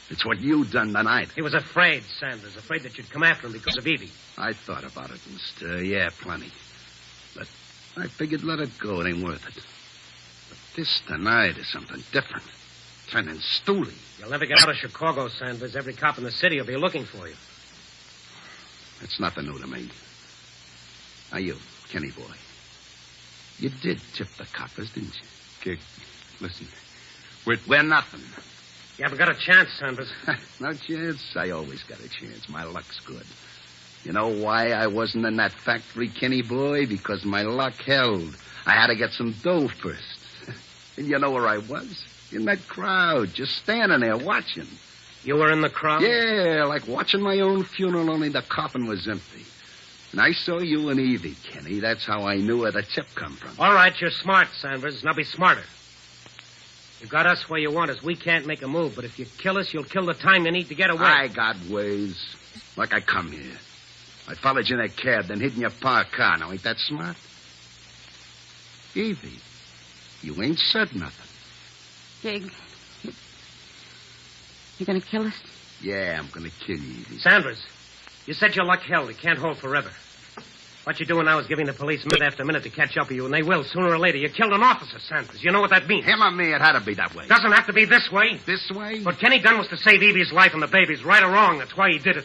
It's what you done tonight.
He was afraid, Sanders. Afraid that you'd come after him because of Evie.
I thought about it, mister. Yeah, plenty. But I figured let it go. It ain't worth it. But this tonight is something different. Turning stooly.
You'll never get out of Chicago, Sanders. Every cop in the city will be looking for you.
It's nothing new to me. Now you, Kenny boy. You did tip the coppers, didn't you?
Gig, listen.
We're nothing.
You haven't got a chance, Sanders.
No chance? I always got a chance. My luck's good. You know why I wasn't in that factory, Kenny boy? Because my luck held. I had to get some dough first. And you know where I was? In that crowd, just standing there watching.
You were in the crowd?
Yeah, like watching my own funeral, only the coffin was empty. And I saw you and Evie, Kenny. That's how I knew where the tip come from.
All right, you're smart, Sanders. Now be smarter. You got us where you want us. We can't make a move, but if you kill us, you'll kill the time you need to get away.
I got ways. Like I come here. I followed you in a cab, then hid in your parked car. Now, ain't that smart? Evie, you ain't said nothing.
Gig, you gonna kill us?
Yeah, I'm gonna kill you, Evie.
Sanders, you said your luck held. It can't hold forever. What you're doing now is giving the police minute after minute to catch up with you, and they will, sooner or later. You killed an officer, Sanders. You know what that means?
Him or me, it had to be that way.
Doesn't have to be this way.
This way?
What Kenny done was to save Evie's life and the baby's, right or wrong. That's why he did it.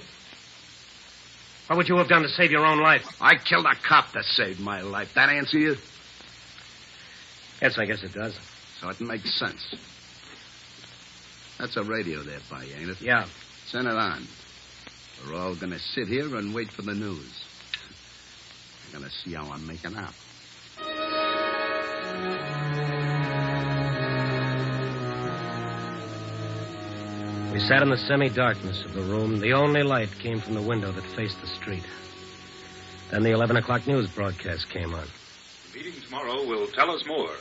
What would you have done to save your own life?
I killed a cop that saved my life. That answer you?
Yes, I guess it does.
So it makes sense. That's a radio there by you, ain't it?
Yeah.
Send it on. We're all going to sit here and wait for the news. We're going to see how I'm making out.
We sat in the semi-darkness of the room. The only light came from the window that faced the street. Then the 11 o'clock news broadcast came on.
The meeting tomorrow will tell us more.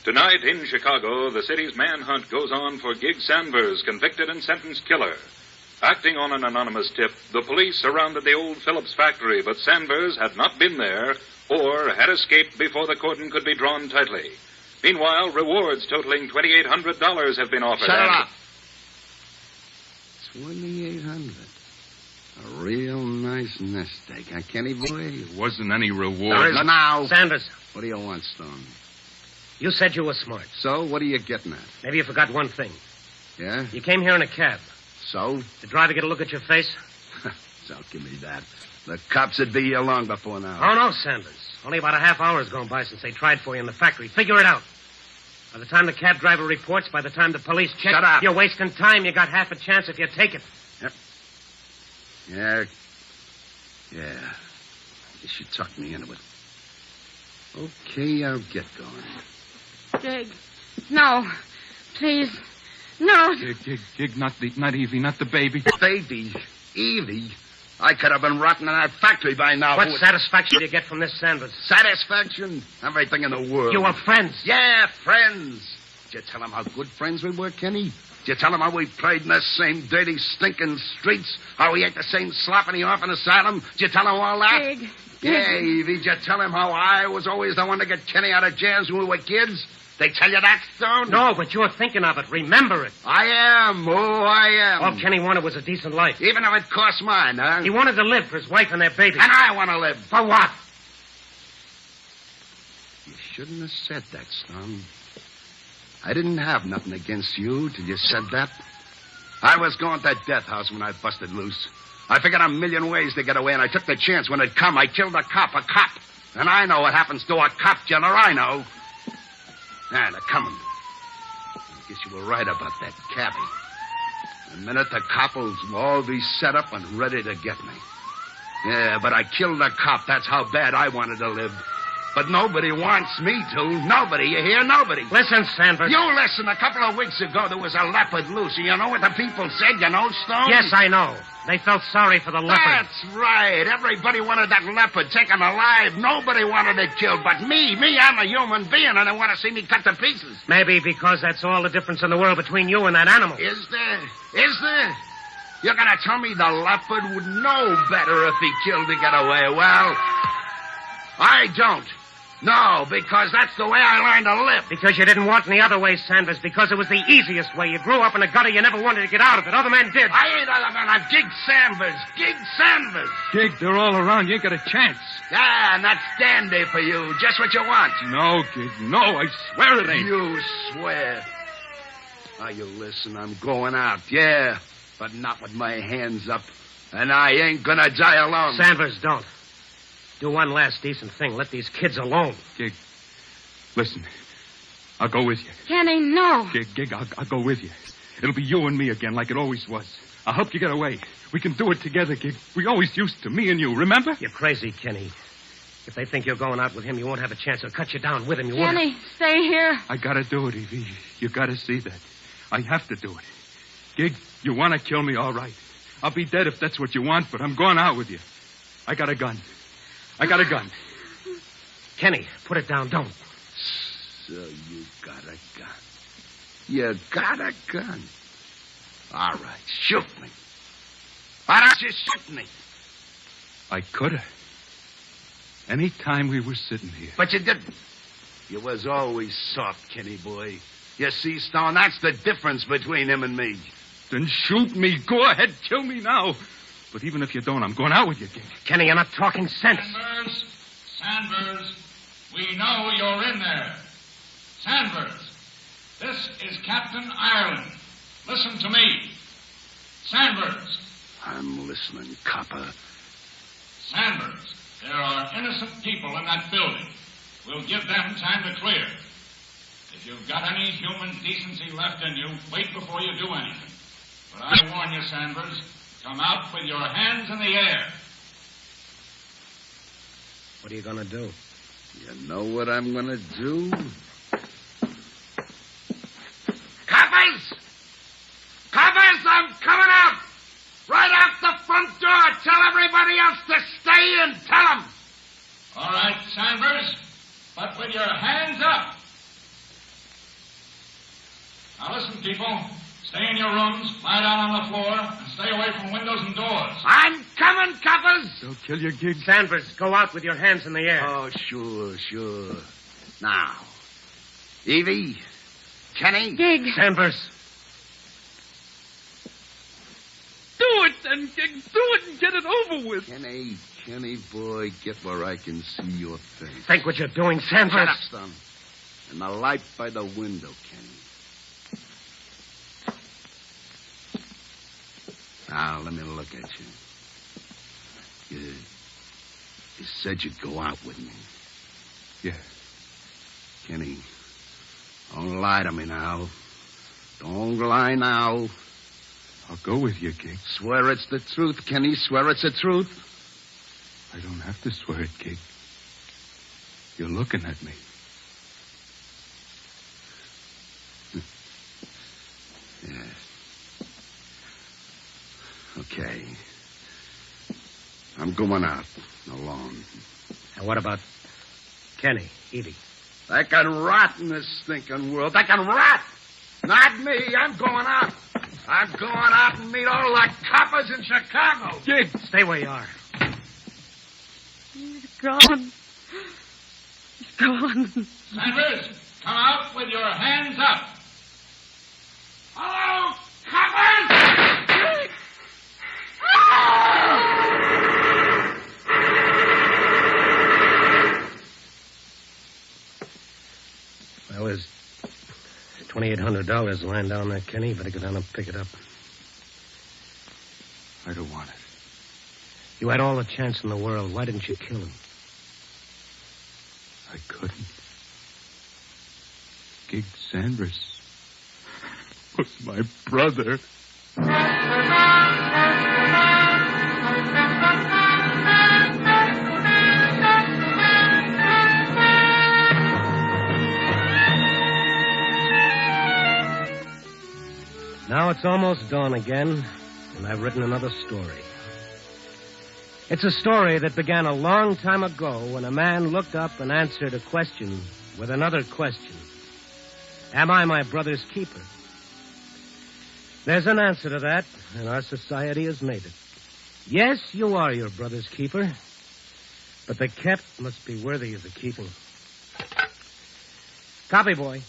Tonight in Chicago, the city's manhunt goes on for Gig Sanders, convicted and sentenced killer. Acting on an anonymous tip, the police surrounded the old Phillips factory, but Sanders had not been there or had escaped before the cordon could be drawn tightly. Meanwhile, rewards totaling $2,800 have been offered.
Shut it up. 2,800. A real nice nest egg, huh, Kenny boy?
It wasn't any reward.
There is now.
Sanders.
What do you want, Stone?
You said you were smart.
So, what are you getting at?
Maybe you forgot one thing.
Yeah?
You came here in a cab.
So?
Did the driver get a look at your face?
Don't give me that. The cops would be here long before now.
Oh, no, Sanders. Only about a half hour has gone by since they tried for you in the factory. Figure it out. By the time the cab driver reports, by the time the police check...
Shut up.
You're wasting time. You got half a chance if you take it.
Yep. Yeah. I guess you talked me into it. Okay, I'll get going.
Gig. No. Please. No.
Gig, not Evie, not the baby.
Baby? Evie? I could have been rotting in that factory by now.
What satisfaction do you get from this, Sanders?
Satisfaction? Everything in the world.
You were friends.
Yeah, friends. Did you tell him how good friends we were, Kenny? Did you tell him how we played in the same dirty, stinking streets? How we ate the same slop in the orphan asylum? Did you tell him all that?
Gig.
Yeah, Evie, did you tell him how I was always the one to get Kenny out of jams when we were kids? They tell you that, Stone?
No, but you're thinking of it. Remember it.
I am. Oh, I am.
All Kenny wanted was a decent life.
Even if it cost mine, huh?
He wanted to live for his wife and their baby.
And I want to live.
For what?
You shouldn't have said that, Stone. I didn't have nothing against you till you said that. I was going to death house when I busted loose. I figured a million ways to get away, and I took the chance when it come. I killed a cop. And I know what happens to a cop killer. I know. Ah, they're coming. I guess you were right about that cabbie. The minute the cop will all be set up and ready to get me. Yeah, but I killed a cop. That's how bad I wanted to live. But nobody wants me to. Nobody. You hear? Nobody.
Listen, Sanders.
You listen. A couple of weeks ago, there was a leopard loose. You know what the people said? You know, Stone?
Yes, I know. They felt sorry for the leopard.
That's right. Everybody wanted that leopard taken alive. Nobody wanted it killed. But me, I'm a human being, and they want to see me cut to pieces.
Maybe because that's all the difference in the world between you and that animal.
Is there? Is there? You're going to tell me the leopard would know better if he killed to get away? Well, I don't. No, because that's the way I learned to live.
Because you didn't want any other way, Sanders. Because it was the easiest way. You grew up in a gutter. You never wanted to get out of it. Other men did.
I ain't other man. I'm Gig Sanders. Gig Sanders.
Gig, they're all around. You ain't got a chance.
Yeah, and that's dandy for you. Just what you want.
No, Gig. No, I swear it ain't.
You swear. Now, you listen. I'm going out. Yeah, but not with my hands up. And I ain't gonna die alone.
Sanders, don't. Do one last decent thing. Let these kids alone.
Gig, listen. I'll go with you.
Kenny, no.
Gig, I'll go with you. It'll be you and me again like it always was. I'll help you get away. We can do it together, Gig. We always used to, me and you, remember?
You're crazy, Kenny. If they think you're going out with him, you won't have a chance. They'll cut you down with him. You won't.
Kenny, stay here.
I gotta do it, Evie. You gotta see that. I have to do it. Gig, you want to kill me, all right. I'll be dead if that's what you want, but I'm going out with you. I got a gun.
Kenny, put it down. Don't.
So you got a gun. You got a gun. All right, shoot me. Why don't you shoot me?
I could have. Any time we were sitting here.
But you didn't. You was always soft, Kenny boy. You see, Stone, that's the difference between him and me.
Then shoot me. Go ahead, kill me now. But even if you don't, I'm going out with you, Gig.
Kenny, you're not talking sense.
Sanders, we know you're in there. Sanders, this is Captain Ireland. Listen to me. Sanders.
I'm listening, copper.
Sanders, there are innocent people in that building. We'll give them time to clear. If you've got any human decency left in you, wait before you do anything. But I warn you, Sanders, come out with your hands in the air.
What are you going to do?
You know what I'm going to do?
Coppers! Coppers, I'm coming out! Right out the front door. Tell everybody else to stay in. Tell them. All right, Sanders, but with your hands up. Now listen, people. Stay in your rooms, lie down on the floor, and stay away from windows and doors. I'm coming, coppers!
Don't kill your Gig.
Sanders, go out with your hands in the air.
Oh, sure. Now, Evie, Kenny.
Gig.
Sanders.
Do it then, Gig. Do it and get it over with.
Kenny, boy, get where I can see your face.
Think what you're doing, Sanders.
Shut up, son. And the light by the window, Kenny. Now, let me look at you. You said you'd go out with me.
Yeah.
Kenny, don't lie to me now. Don't lie now.
I'll go with you, Gig.
Swear it's the truth, Kenny. Swear it's the truth.
I don't have to swear it, Gig. You're looking at me.
Yeah. Okay. I'm going out alone.
And what about Kenny, Evie?
They can rot in this stinking world. They can rot. Not me. I'm going out. I'm going out and meet all the coppers in Chicago.
Gig,
stay where you are.
He's gone. He's gone.
Sanders, come out with your hands up. Hello, coppers!
Well, there's $2,800 lying down there, Kenny. You better go down and pick it up.
I don't want it.
You had all the chance in the world. Why didn't you kill him?
I couldn't. Gig Sanders was my brother.
Now it's almost dawn again, and I've written another story. It's a story that began a long time ago when a man looked up and answered a question with another question. Am I my brother's keeper? There's an answer to that, and our society has made it. Yes, you are your brother's keeper, but the kept must be worthy of the keeping. Copy, boy.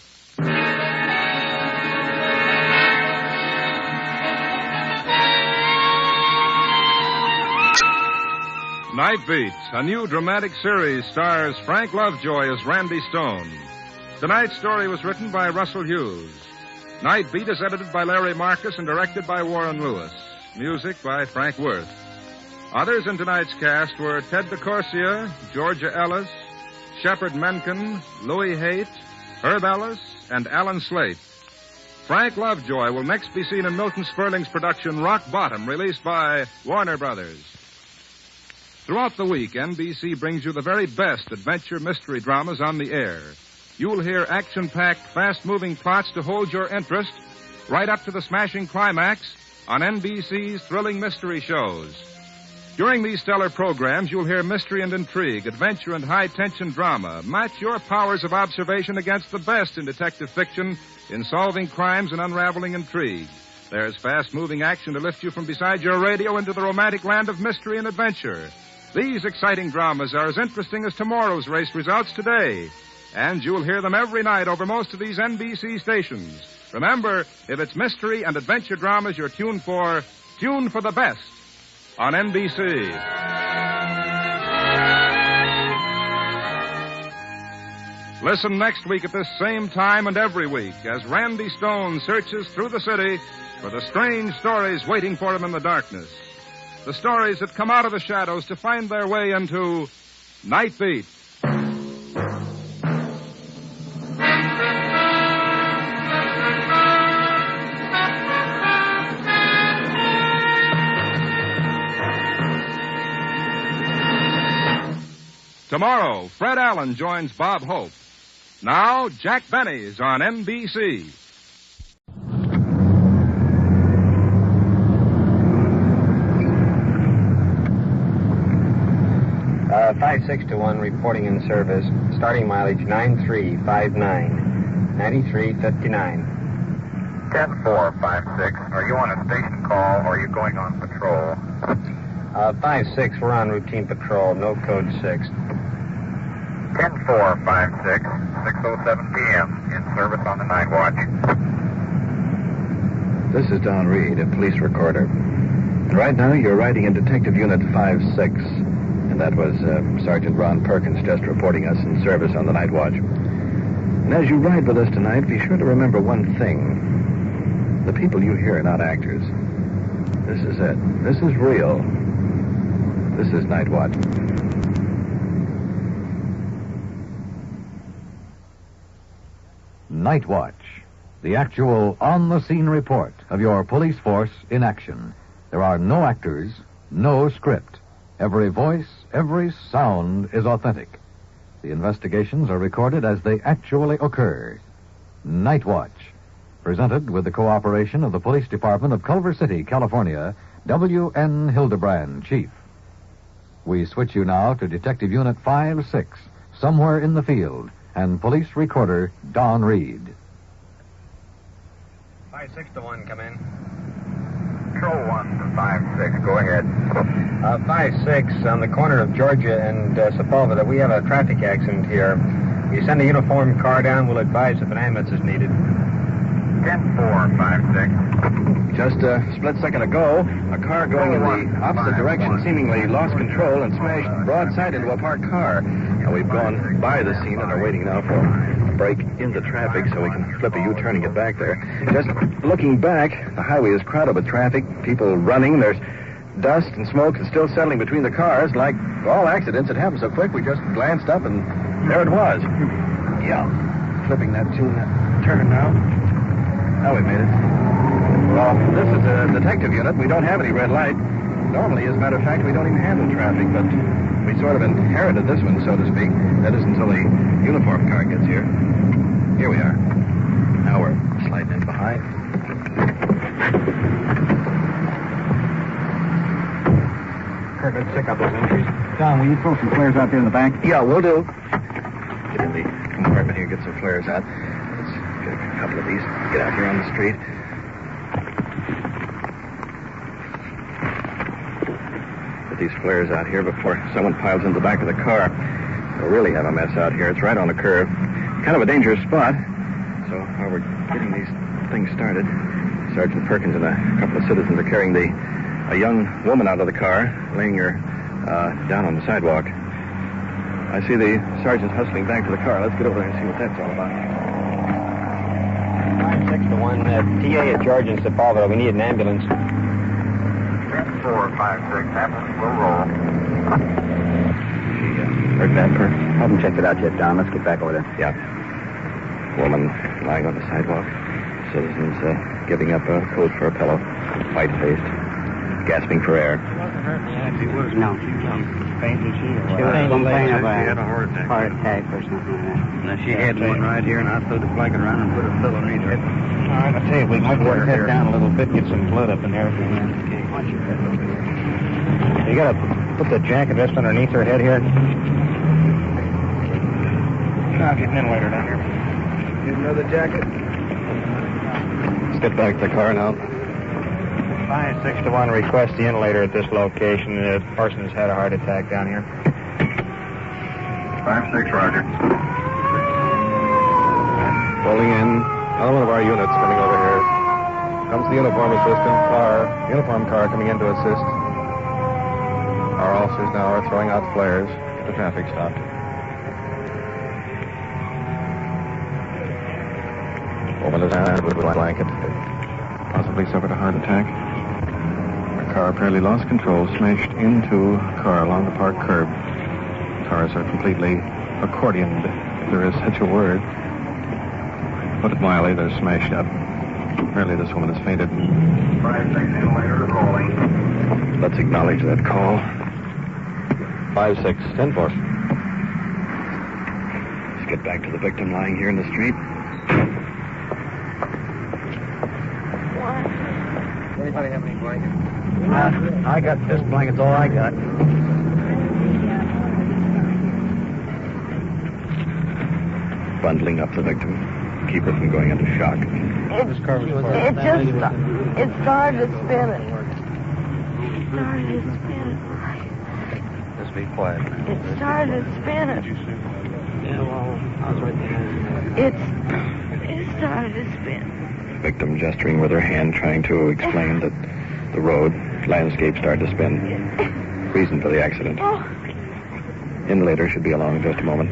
Night Beat, a new dramatic series, stars Frank Lovejoy as Randy Stone. Tonight's story was written by Russell Hughes. Night Beat is edited by Larry Marcus and directed by Warren Lewis. Music by Frank Worth. Others in tonight's cast were Ted DeCorsia, Georgia Ellis, Shepard Menken, Louis Haight, Herb Ellis, and Alan Slate. Frank Lovejoy will next be seen in Milton Sperling's production Rock Bottom, released by Warner Brothers. Throughout the week, NBC brings you the very best adventure mystery dramas on the air. You'll hear action-packed, fast-moving plots to hold your interest right up to the smashing climax on NBC's thrilling mystery shows. During these stellar programs, you'll hear mystery and intrigue, adventure and high-tension drama. Match your powers of observation against the best in detective fiction in solving crimes and unraveling intrigue. There's fast-moving action to lift you from beside your radio into the romantic land of mystery and adventure. These exciting dramas are as interesting as tomorrow's race results today. And you'll hear them every night over most of these NBC stations. Remember, if it's mystery and adventure dramas you're tuned for the best. on NBC. Listen next week at this same time and every week as Randy Stone searches through the city for the strange stories waiting for him in the darkness. The stories that come out of the shadows to find their way into Night Beat. Tomorrow, Fred Allen joins Bob Hope. Now, Jack Benny's on NBC.
Uh, 561 reporting in service. Starting mileage 9359. 9359.
10456. Are you on a station call or are you going on patrol?
56, we're on routine patrol. No code 6.
10456. 6:07 p.m. In service on the night watch.
This is Don Reed, a police recorder. And right now you're riding in Detective Unit 56. And that was Sergeant Ron Perkins just reporting us in service on the night watch. And as you ride with us tonight, be sure to remember one thing. The people you hear are not actors. This is it. This is real. This is Night Watch.
Night Watch, the actual on-the-scene report of your police force in action. There are no actors, no script. Every voice, every sound is authentic. The investigations are recorded as they actually occur. Night Watch, presented with the cooperation of the Police Department of Culver City, California, W.N. Hildebrand, Chief. We switch you now to Detective Unit 56, somewhere in the field, and police recorder Don Reed.
56 to 1, come in.
Control 1 to 56, go ahead.
56 on the corner of Georgia and Sepulveda. We have a traffic accident here. You send a uniformed car down, we'll advise if an ambulance is needed.
10456.
Just a split second ago, a car going in the opposite direction seemingly lost control and smashed broadside into a parked car. Now, we've gone by the scene and are waiting now for a break in the traffic so we can flip a U-turn and get back there. Just looking back, the highway is crowded with traffic, people running. There's dust and smoke is still settling between the cars. Like all accidents, it happened so quick we just glanced up and there it was. Yeah. Flipping that turn now. Now we made it. Well, this is a detective unit. We don't have any red light. Normally, as a matter of fact, we don't even handle traffic, but we sort of inherited this one, so to speak. That is until the uniform car gets here. Here we are. Now we're sliding in behind.
Kirk, let's check out those entries.
Don, will you throw some flares out there in the back? Yeah, we'll do. Get in the compartment here, get some flares out. Let's get a couple of these. Get out here on the street. Get these flares out here before someone piles into the back of the car. We'll really have a mess out here. It's right on the curve. Kind of a dangerous spot. So while we're getting these things started, Sergeant Perkins and a couple of citizens are carrying a young woman out of the car, laying her down on the sidewalk. I see the sergeant hustling back to the car. Let's get over there and see what that's all about.
56 to 1, TA at Georgia and Sepulveda. We need an ambulance.
10456, ambulance will roll.
Heard that, Perk?
Haven't checked it out yet, Don. Let's get back over there.
Yeah. Woman lying on the sidewalk. Citizens giving up a coat for a pillow. White-faced. Gasping for air.
No.
Fainted
She was complaining of
She had a heart attack.
Heart attack or something like that.
Now, she had one right here, and I threw the blanket around and put a pillow underneath her.
All right, I'll tell you, we might work her head down a little bit, get some blood up in there. You gotta put the jacket just underneath her head here. I'll get an inlater down here.
Get another jacket. Let's get back to the car now.
56 to 1, request the inlater at this location. The person has had a heart attack down here.
56, roger.
Rolling in. Another one of our units coming over here. Comes the uniform car coming in to assist. Our officers now are throwing out flares at the traffic stop. Woman is armed with a blanket. Possibly suffered a heart attack. A car apparently lost control, smashed into a car along the park curb. Cars are completely accordioned, if there is such a word. Put it mildly, they're smashed up. Apparently this woman has fainted.
5-6 later calling.
Let's acknowledge that call. 5-6, 10-4. Let's get back to the victim lying here in the street.
Anybody have any blankets?
I got this blanket's all I got. Bundling up the victim. Keep her from going into shock.
It started to spin.
Just be quiet.
It started to spin.
Yeah, well, I was right behind you.
It started to spin.
Victim gesturing with her hand, trying to explain that the road, landscape started to spin. Reason for the accident.
Oh.
In later should be along in just a moment.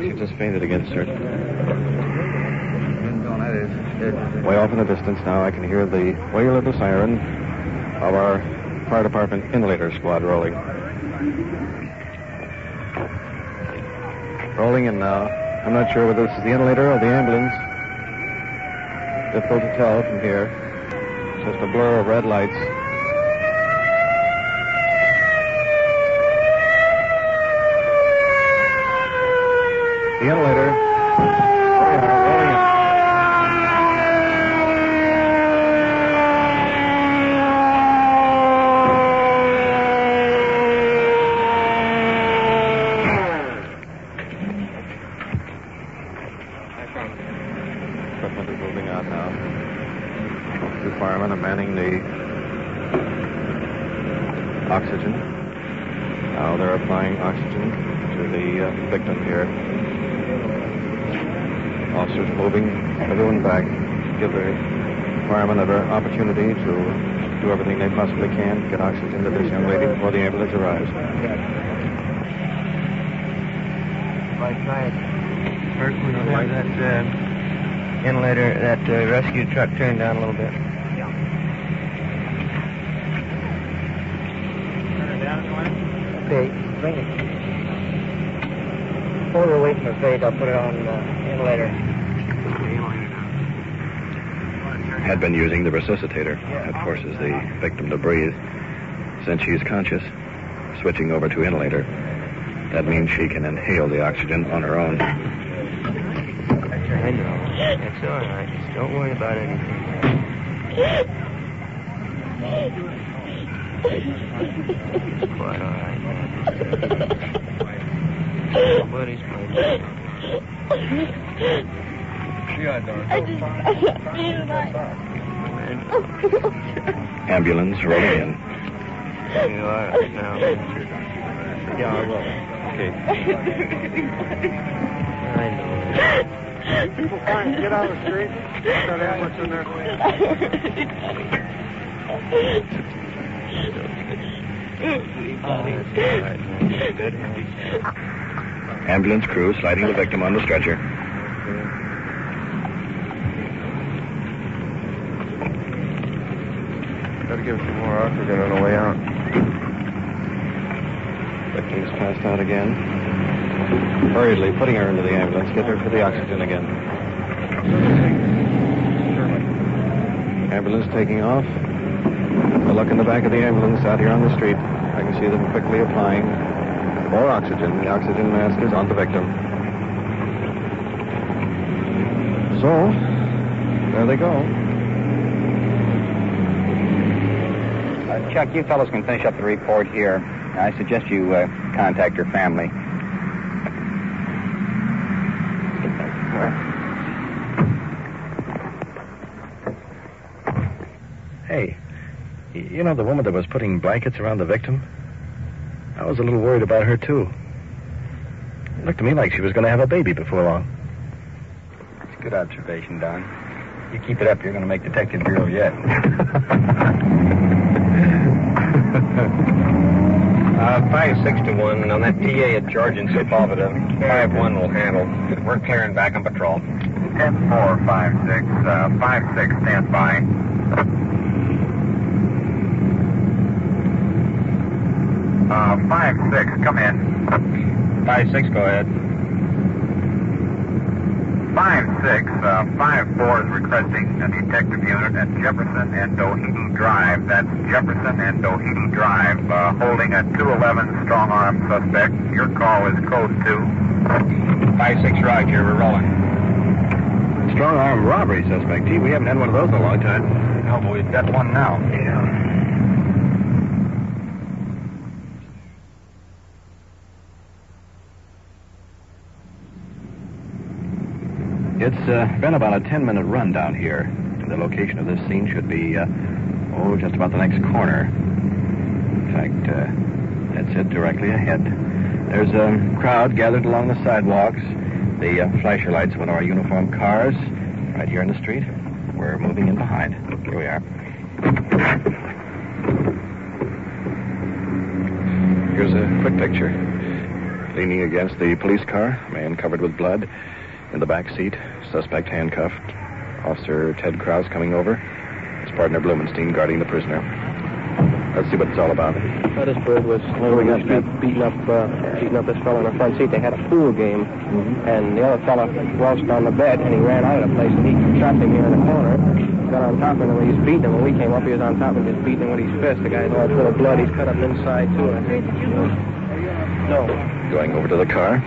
She just fainted again, sir. Way off in the distance now, I can hear the wail of the siren of our fire department inlater squad rolling. Rolling in now. I'm not sure whether this is the inlater or the ambulance. Difficult to tell from here. It's just a blur of red lights. The inlater. Rolling in. Equipment is moving out now. The firemen are manning the oxygen. Now they're applying oxygen to the victim here. Officers moving everyone back, give the firemen an opportunity to do everything they possibly can to get oxygen to this young lady before the ambulance arrives.
Right side. First, we don't have that inlater, that rescue truck turned down a little bit. Turn it down, okay, bring it. Hold her away from her face. I'll put it on inlater.
Had been using the resuscitator. That forces the victim to breathe. Since she is conscious, switching over to inhaler. That means she can inhale the oxygen on her own.
I know. It's all right. Just don't worry about anything. It's quite all right, man. Nobody's playing.
Ambulance rolling in.
You all right now? Yeah, I will. Okay. I know. Get out of the street. Got ambulance in there.
Ambulance crew sliding the victim on the stretcher.
Gotta give some more oxygen on the way out.
Victim's passed out again. Hurriedly putting her into the ambulance. Get her for the oxygen again. Ambulance taking off. A look in the back of the ambulance out here on the street. I can see them quickly applying more oxygen. The oxygen mask is on the victim. So, there they go.
Chuck, you fellows can finish up the report here. I suggest you contact your family.
Hey, you know the woman that was putting blankets around the victim? I was a little worried about her, too. It looked to me like she was going to have a baby before long.
It's a good observation, Don.
You keep it up, you're going to make Detective Bureau yet. 5-6-1 on that TA at Georgia and Sepulveda. 5-1 will handle. We're clearing back on patrol.
10-4, 5-6. 5-6, stand by. Uh, 5-6, come in.
5-6, go ahead.
5-6, 5-4 is requesting a detective unit at Jefferson and Doheny Drive. That's Jefferson and Doheny Drive, holding a 211 strong-arm suspect. Your call is code 2.
5-6, Roger, we're rolling. Strong-arm robbery suspect. Gee, we haven't had one of those in a long time. No, but we've got one now. Yeah. It's been about a 10-minute run down here. The location of this scene should be, just about the next corner. In fact, that's it directly ahead. There's a crowd gathered along the sidewalks. The flasher lights of one of our uniformed cars right here in the street. We're moving in behind. Here we are. Here's a quick picture. Leaning against the police car, a man covered with blood. In the back seat, suspect handcuffed. Officer Ted Krause coming over. His partner Blumenstein guarding the prisoner. Let's see what it's all about.
Petersburg was when we got beating up this fellow in the front seat. They had a pool game, and the other fellow waltzed on the bed, and he ran out of the place, and he trapped him here in the corner. Got on top of him, and he was beating him. When we came up, he was on top of him, just beating him with his fist. The guy's all full of blood. He's cut up inside, too, I think. No.
Going over to the car.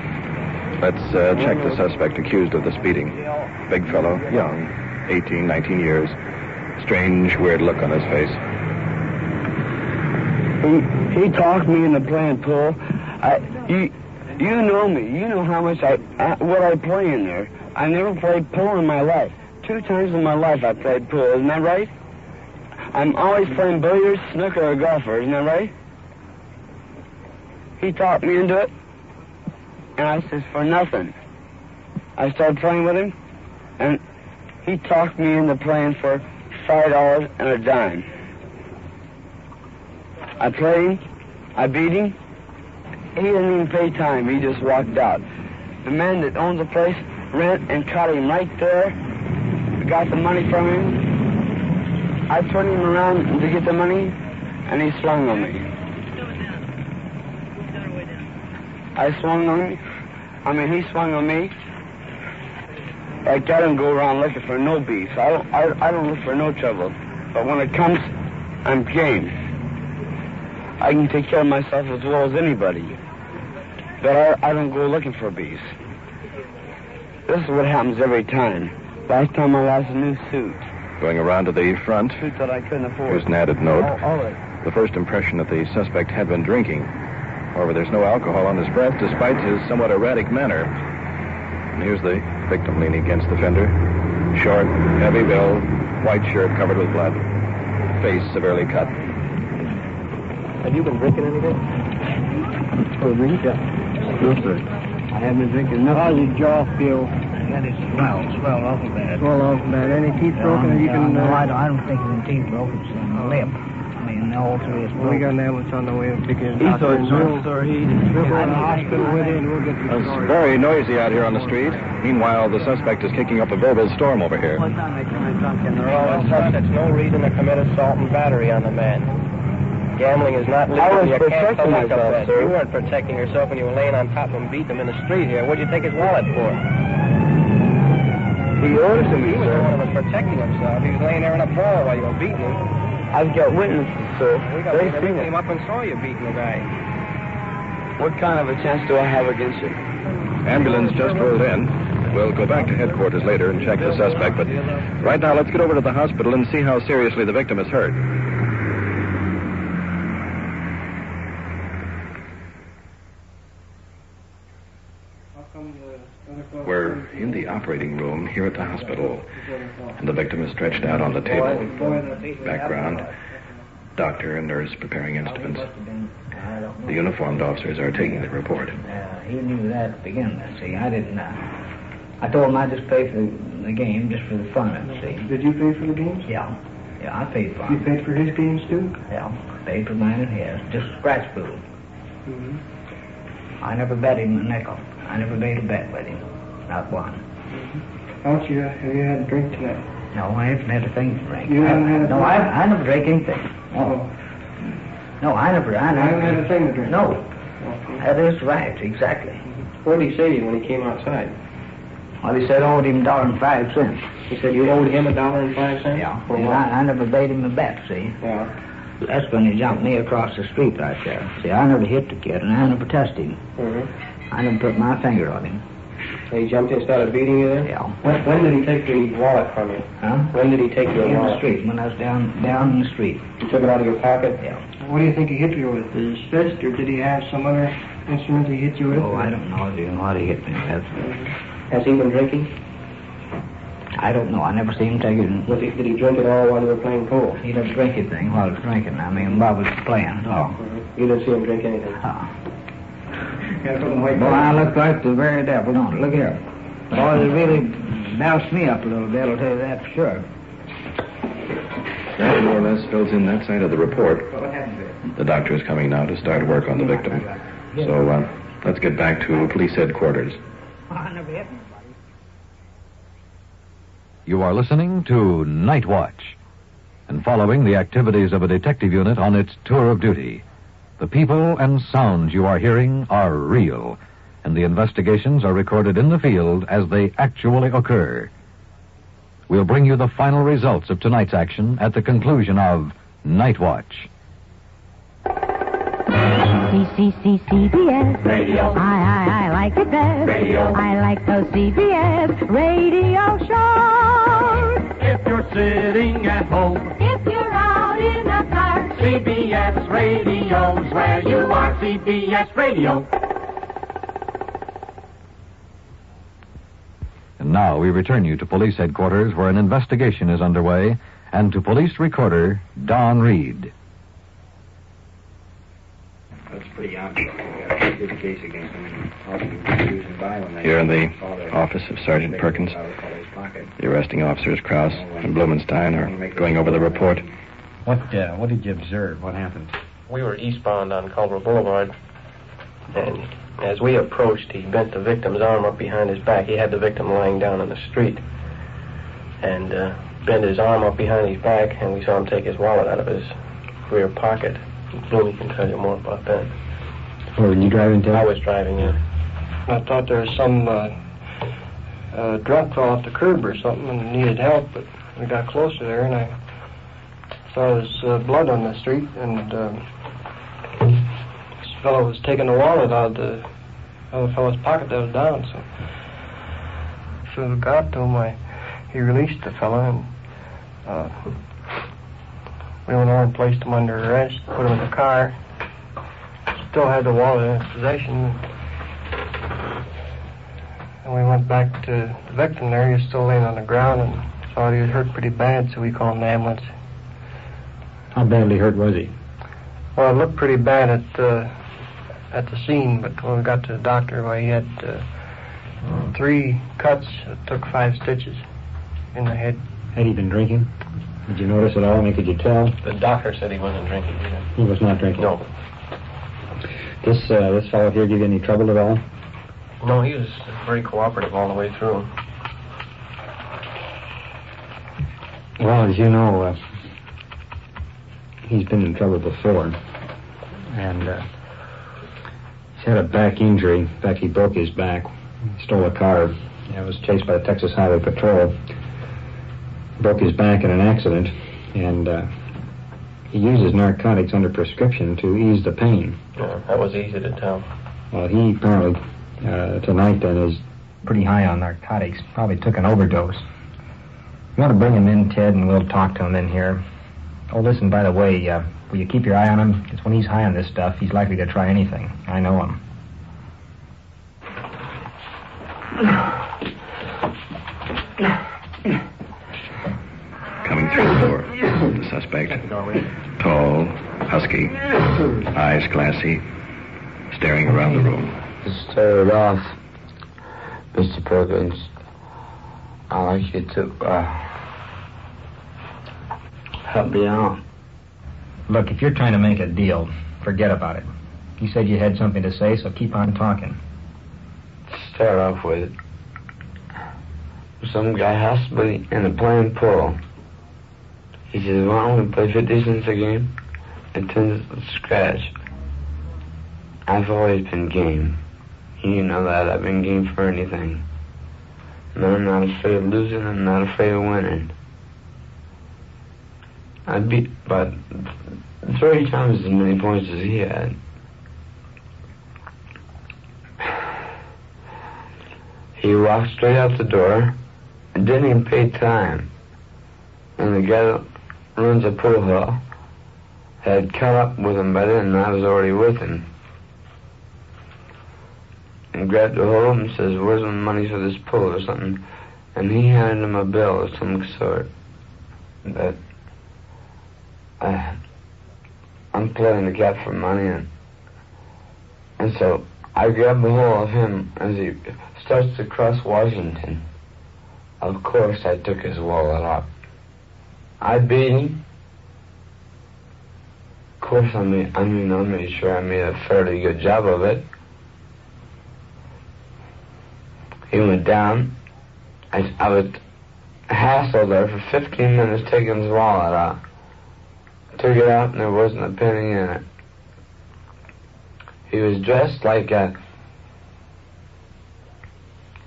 Let's check the suspect accused of this beating. Big fellow, young, 18, 19 years. Strange, weird look on his face.
He talked me into playing pool. You know me. You know how much what I play in there. I never played pool in my life. 2 times in my life I played pool. Isn't that right? I'm always playing billiards, snooker, or golfer. Isn't that right? He talked me into it. And I says, for nothing. I started playing with him, and he talked me into playing for $5 and a dime. I played him. I beat him. He didn't even pay time. He just walked out. The man that owns the place ran and caught him right there. Got the money from him. I turned him around to get the money, and he swung on me. I swung on him. He swung on me. Like I don't go around looking for no beef. I don't look for no trouble. But when it comes, I'm game. I can take care of myself as well as anybody. But I don't go looking for beef. This is what happens every time. Last time I lost a new suit.
Going around to the front.
Suit that I couldn't afford.
Here's an added note.
All right.
The first impression that the suspect had been drinking. However, there's no alcohol on his breath, despite his somewhat erratic manner. And here's the victim leaning against the fender. Short, heavy build, white shirt covered with blood. Face severely cut.
Have you been drinking anything?
Oh, drink? Yeah. No, sir. I haven't been drinking nothing. How's your jaw feel?
That is swelled awful bad.
Swelled awful bad. Any teeth broken?
No, I don't think there's any teeth broken. It's in the lip. All three is broken.
We got an ambulance on the way to pick his doctor. He's in the hospital with him, and we'll get the
It's very noisy out here on the street. Meanwhile, the suspect is kicking up a verbal storm over here.
That's no reason to commit assault and battery on the man. Gambling is not legal.
I was
You can't
protecting
collect
myself,
that.
sir.
You weren't protecting yourself when you were laying on top of him, beating him in the street here. What did you take his wallet for?
He ordered me,
He was
sir.
the one that was protecting himself. He was laying there in a ball while you were beating him.
I've got witnesses, sir.
We got
They
people
seen
that
it.
came up and saw you beating the guy.
What kind of a chance do I have against you?
Ambulance just rolled in. We'll go back to headquarters later and check the suspect, but right now let's get over to the hospital and see how seriously the victim is hurt. We're in the operating room here at the hospital, and the victim is stretched out on the table. Background, doctor and nurse preparing instruments. The uniformed officers are taking the report.
He knew that to begin with. See, I didn't. I told him I'd just pay for the the game just for the fun of it, see.
Did you pay for the games?
Yeah. Yeah, I paid for
You
it.
paid for his games, too?
Yeah, paid for mine and his. Just scratch pool.
Mm-hmm.
I never bet him a nickel. I never made a bet with him. Not one.
Have you had a drink tonight?
No, I haven't had a thing to drink.
You haven't had a
No,
thing?
I never drank anything. No. No, I never.
I haven't had a thing to drink?
No. That is right, exactly.
What did he say to you when he came outside?
Well, he said I owed him $1.05.
He said you owed him $1.05?
Yeah.
For
And
what?
I never made him a bet, see?
Yeah.
That's when he jumped me across the street right there. See, I never hit the kid, and I never touched him.
Mm-hmm.
I never put my finger on him.
He jumped in and started beating you then?
Yeah.
When did he take the wallet from you?
Huh?
When did he take your
In
wallet?
the street, when I was down in the street.
He took it out of your pocket?
Yeah.
What do you think he hit you with? His fist, or did he have some other instrument he hit you with?
Oh, I don't know, dude, what he hit me with.
Has he been drinking?
I don't know. I never seen him take it.
Did he drink at all while you were playing pool?
He didn't drink anything while I was drinking. I mean, while I was playing. Oh.
You didn't see him drink anything?
Well, I look like the very devil, don't it? Look here. Boy, it really doused me up a little bit, I'll tell you that for sure.
That more or less fills in that side of the report.
What happened there?
The doctor is coming now to start work on the victim. So let's get back to police headquarters.
I never hit anybody.
You are listening to Night Watch and following the activities of a detective unit on its tour of duty. The people and sounds you are hearing are real, and the investigations are recorded in the field as they actually occur. We'll bring you the final results of tonight's action at the conclusion of Night Watch.
CBS Radio. I like it best. Radio. I like those CBS radio shows.
If you're sitting at home,
If you're out in a car,
CBS Radio's where you are. CBS Radio.
And now we return you to police headquarters where an investigation is underway, and to police recorder Don Reed.
That's pretty obvious. We got a good case against him.
Here in the office of Sergeant Perkins, the arresting officers, Krause and Blumenstein, are going over the report.
What did you observe? What happened?
We were eastbound on Culver Boulevard, and as we approached, he bent the victim's arm up behind his back. He had the victim lying down in the street, and bent his arm up behind his back, and we saw him take his wallet out of his rear pocket. Bloomy can tell you more about that.
Were you driving to?
I was driving, yeah. I thought there was some drunk fell off the curb or something and needed help, but we got closer there, and I saw his blood on the street, and this fellow was taking the wallet out of the other fellow's pocket that was down, so we got to him, he released the fellow, and we went over and placed him under arrest, put him in the car. Still had the wallet in his possession. And we went back to the victim there. He was still laying on the ground and thought he was hurt pretty bad, so we called an ambulance.
How badly hurt was he?
Well, it looked pretty bad at the scene, but when we got to the doctor, well, he had 3 cuts that took 5 stitches in the head.
Had he been drinking? Did you notice at all? I mean, could you tell?
The doctor said he wasn't drinking either.
He was not drinking?
No.
This fellow here give you any trouble at all?
No, he was very cooperative all the way through.
Well, as you know, he's been in trouble before. And he's had a back injury. In fact, he broke his back. He stole a car. And was chased by the Texas Highway Patrol. Broke his back in an accident. And he uses narcotics under prescription to ease the pain.
Yeah, that was easy to tell.
Well, he apparently, tonight then, is pretty high on narcotics. Probably took an overdose. You want to bring him in, Ted, and we'll talk to him in here. Oh, listen, by the way, will you keep your eye on him? Because when he's high on this stuff, he's likely to try anything. I know him.
Coming through the door, the suspect. Tall, husky, eyes glassy, staring around the room.
Start it off, Mr. Perkins.
I'd like you to help me out.
Look, if you're trying to make a deal, forget about it. You said you had something to say, so keep on talking.
Start off with, some guy has to be in a playing pool. He says, why don't we play 50 cents a game and 10 cents a scratch? I've always been game. You know that. I've been game for anything. And I'm not afraid of losing. I'm not afraid of winning. I beat about 30 times as many points as he had. He walked straight out the door and didn't even pay time. And the guy that runs a pool hall had caught up with him by then, and I was already with him. And grabbed a hold and says, where's the money for this pool or something? And he handed him a bill of some sort that I'm playing the cat for money. And so I grabbed a hold of him as he starts to cross Washington. Of course, I took his wallet up. I beat him. Of course, I made sure I made a fairly good job of it. He went down. I was hassled there for 15 minutes taking his wallet out. Took it out and there wasn't a penny in it. He was dressed like a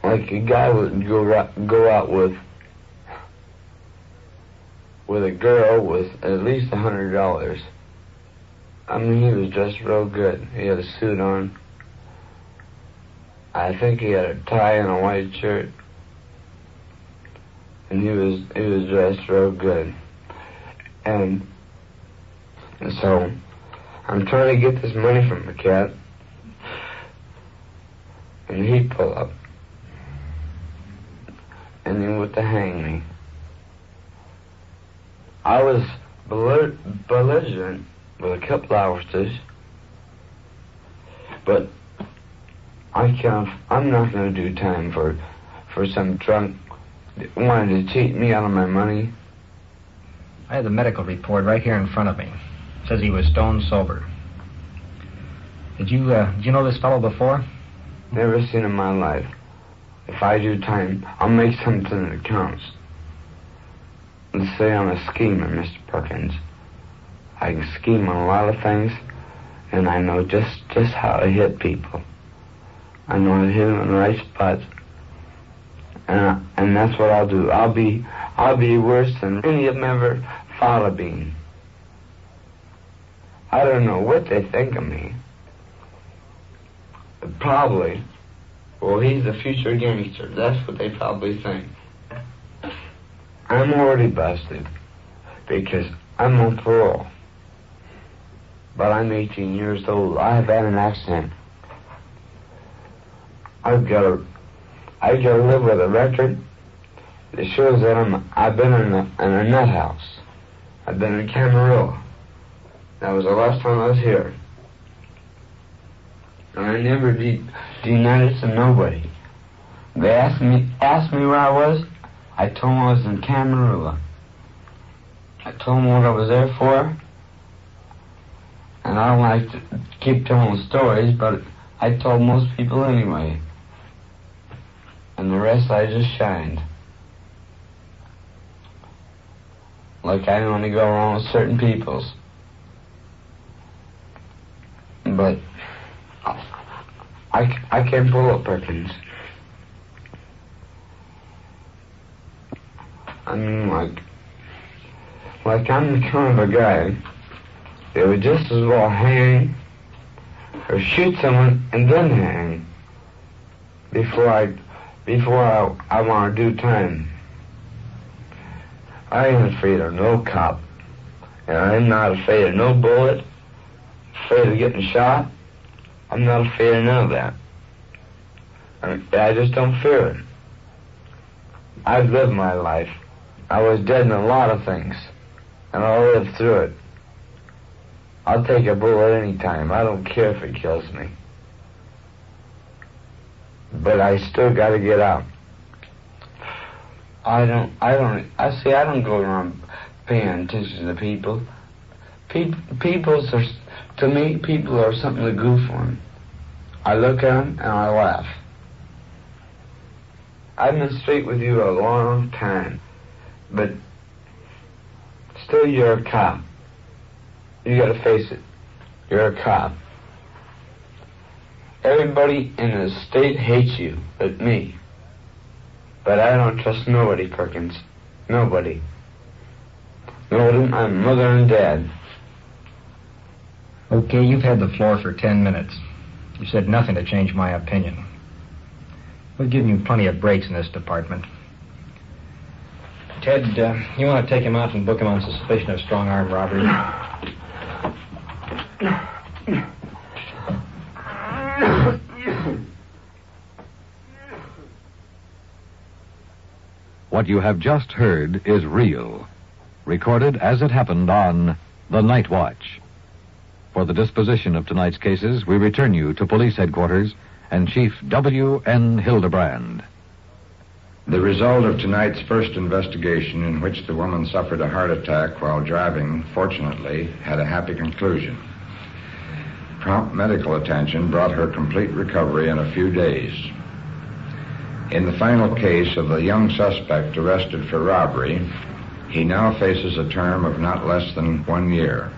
guy would go out with a girl with at least $100. I mean, he was dressed real good. He had a suit on. I think he had a tie and a white shirt. And he was dressed real good. And so I'm trying to get this money from the cat. And he pulled up. And he went to hang me. I was belligerent with a couple of officers. But I'm not going to do time for some drunk that wanted to cheat me out of my money.
I have the medical report right here in front of me. It says he was stone sober. Did you know this fellow before?
Never seen him in my life. If I do time, I'll make something that counts. Let's say I'm a schemer, Mr. Perkins. I can scheme on a lot of things, and I know just how to hit people. I know how to hit them in the right spots, and that's what I'll do. I'll be worse than any of them ever thought of being. I don't know what they think of me. Probably, well, he's a future gangster. That's what they probably think. I'm already busted because I'm on parole. But I'm 18 years old. I have had an accident. I've got to live with a record that shows that I've been in a nut house. I've been in Camarillo. That was the last time I was here. And I never denied it to nobody. They asked me where I was. I told them I was in Camarillo. I told them what I was there for. And I don't like to keep telling stories, but I told most people anyway. And the rest I just shined. Like I only go along with certain peoples. But I can't pull up Perkins. I mean, like I'm the kind of a guy that would just as well hang or shoot someone and then hang before I want to do time. I ain't afraid of no cop, and I'm not afraid of no bullet, afraid of getting shot. I'm not afraid of none of that. I just don't fear it. I've lived my life. I was dead in a lot of things, and I'll live through it. I'll take a bullet any time. I don't care if it kills me. But I still got to get out. I don't go around paying attention to people. To me, people are something to goof on. I look at them and I laugh. I've been straight with you a long time, but still you're a cop. You gotta face it. You're a cop. Everybody in the state hates you but me. But I don't trust nobody, Perkins. Nobody. Nobody, my mother and dad.
Okay, you've had the floor for 10 minutes. You said nothing to change my opinion. We've given you plenty of breaks in this department. Ted, you want to take him out and book him on suspicion of strong-arm robbery?
What you have just heard is real, recorded as it happened on The Night Watch. For the disposition of tonight's cases, we return you to Police Headquarters and Chief W.N. Hildebrand.
The result of tonight's first investigation, in which the woman suffered a heart attack while driving, fortunately, had a happy conclusion. Prompt medical attention brought her complete recovery in a few days. In the final case of the young suspect arrested for robbery, he now faces a term of not less than 1 year.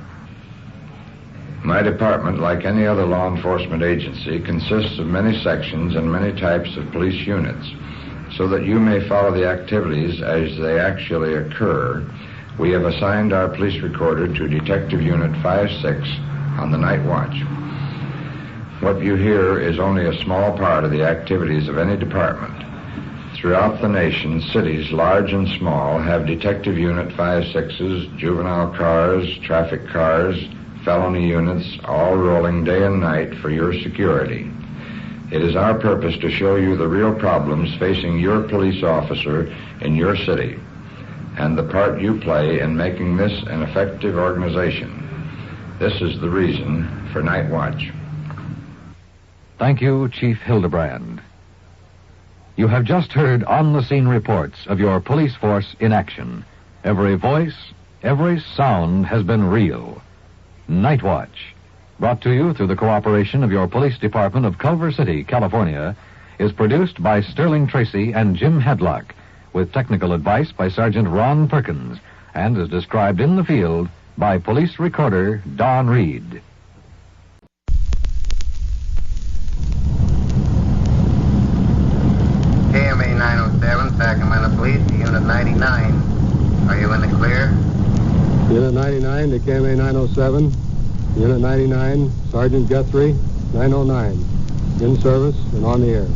My department, like any other law enforcement agency, consists of many sections and many types of police units. So that you may follow the activities as they actually occur, we have assigned our police recorder to Detective Unit 56 on the night watch. What you hear is only a small part of the activities of any department. Throughout the nation, cities large and small have Detective Unit 56s, juvenile cars, traffic cars, felony units, all rolling day and night for your security. It is our purpose to show you the real problems facing your police officer in your city and the part you play in making this an effective organization. This is the reason for Night Watch.
Thank you, Chief Hildebrand. You have just heard on-the-scene reports of your police force in action. Every voice, every sound has been real. Night Watch, brought to you through the cooperation of your police department of Culver City, California, is produced by Sterling Tracy and Jim Hadlock, with technical advice by Sergeant Ron Perkins, and is described in the field by Police Recorder Don Reed.
KMA 907, Sacramento Police, to Unit 99. Are you in the clear?
Unit 99 to KMA 907. Unit 99, Sergeant Guthrie, 909. In service and on the air.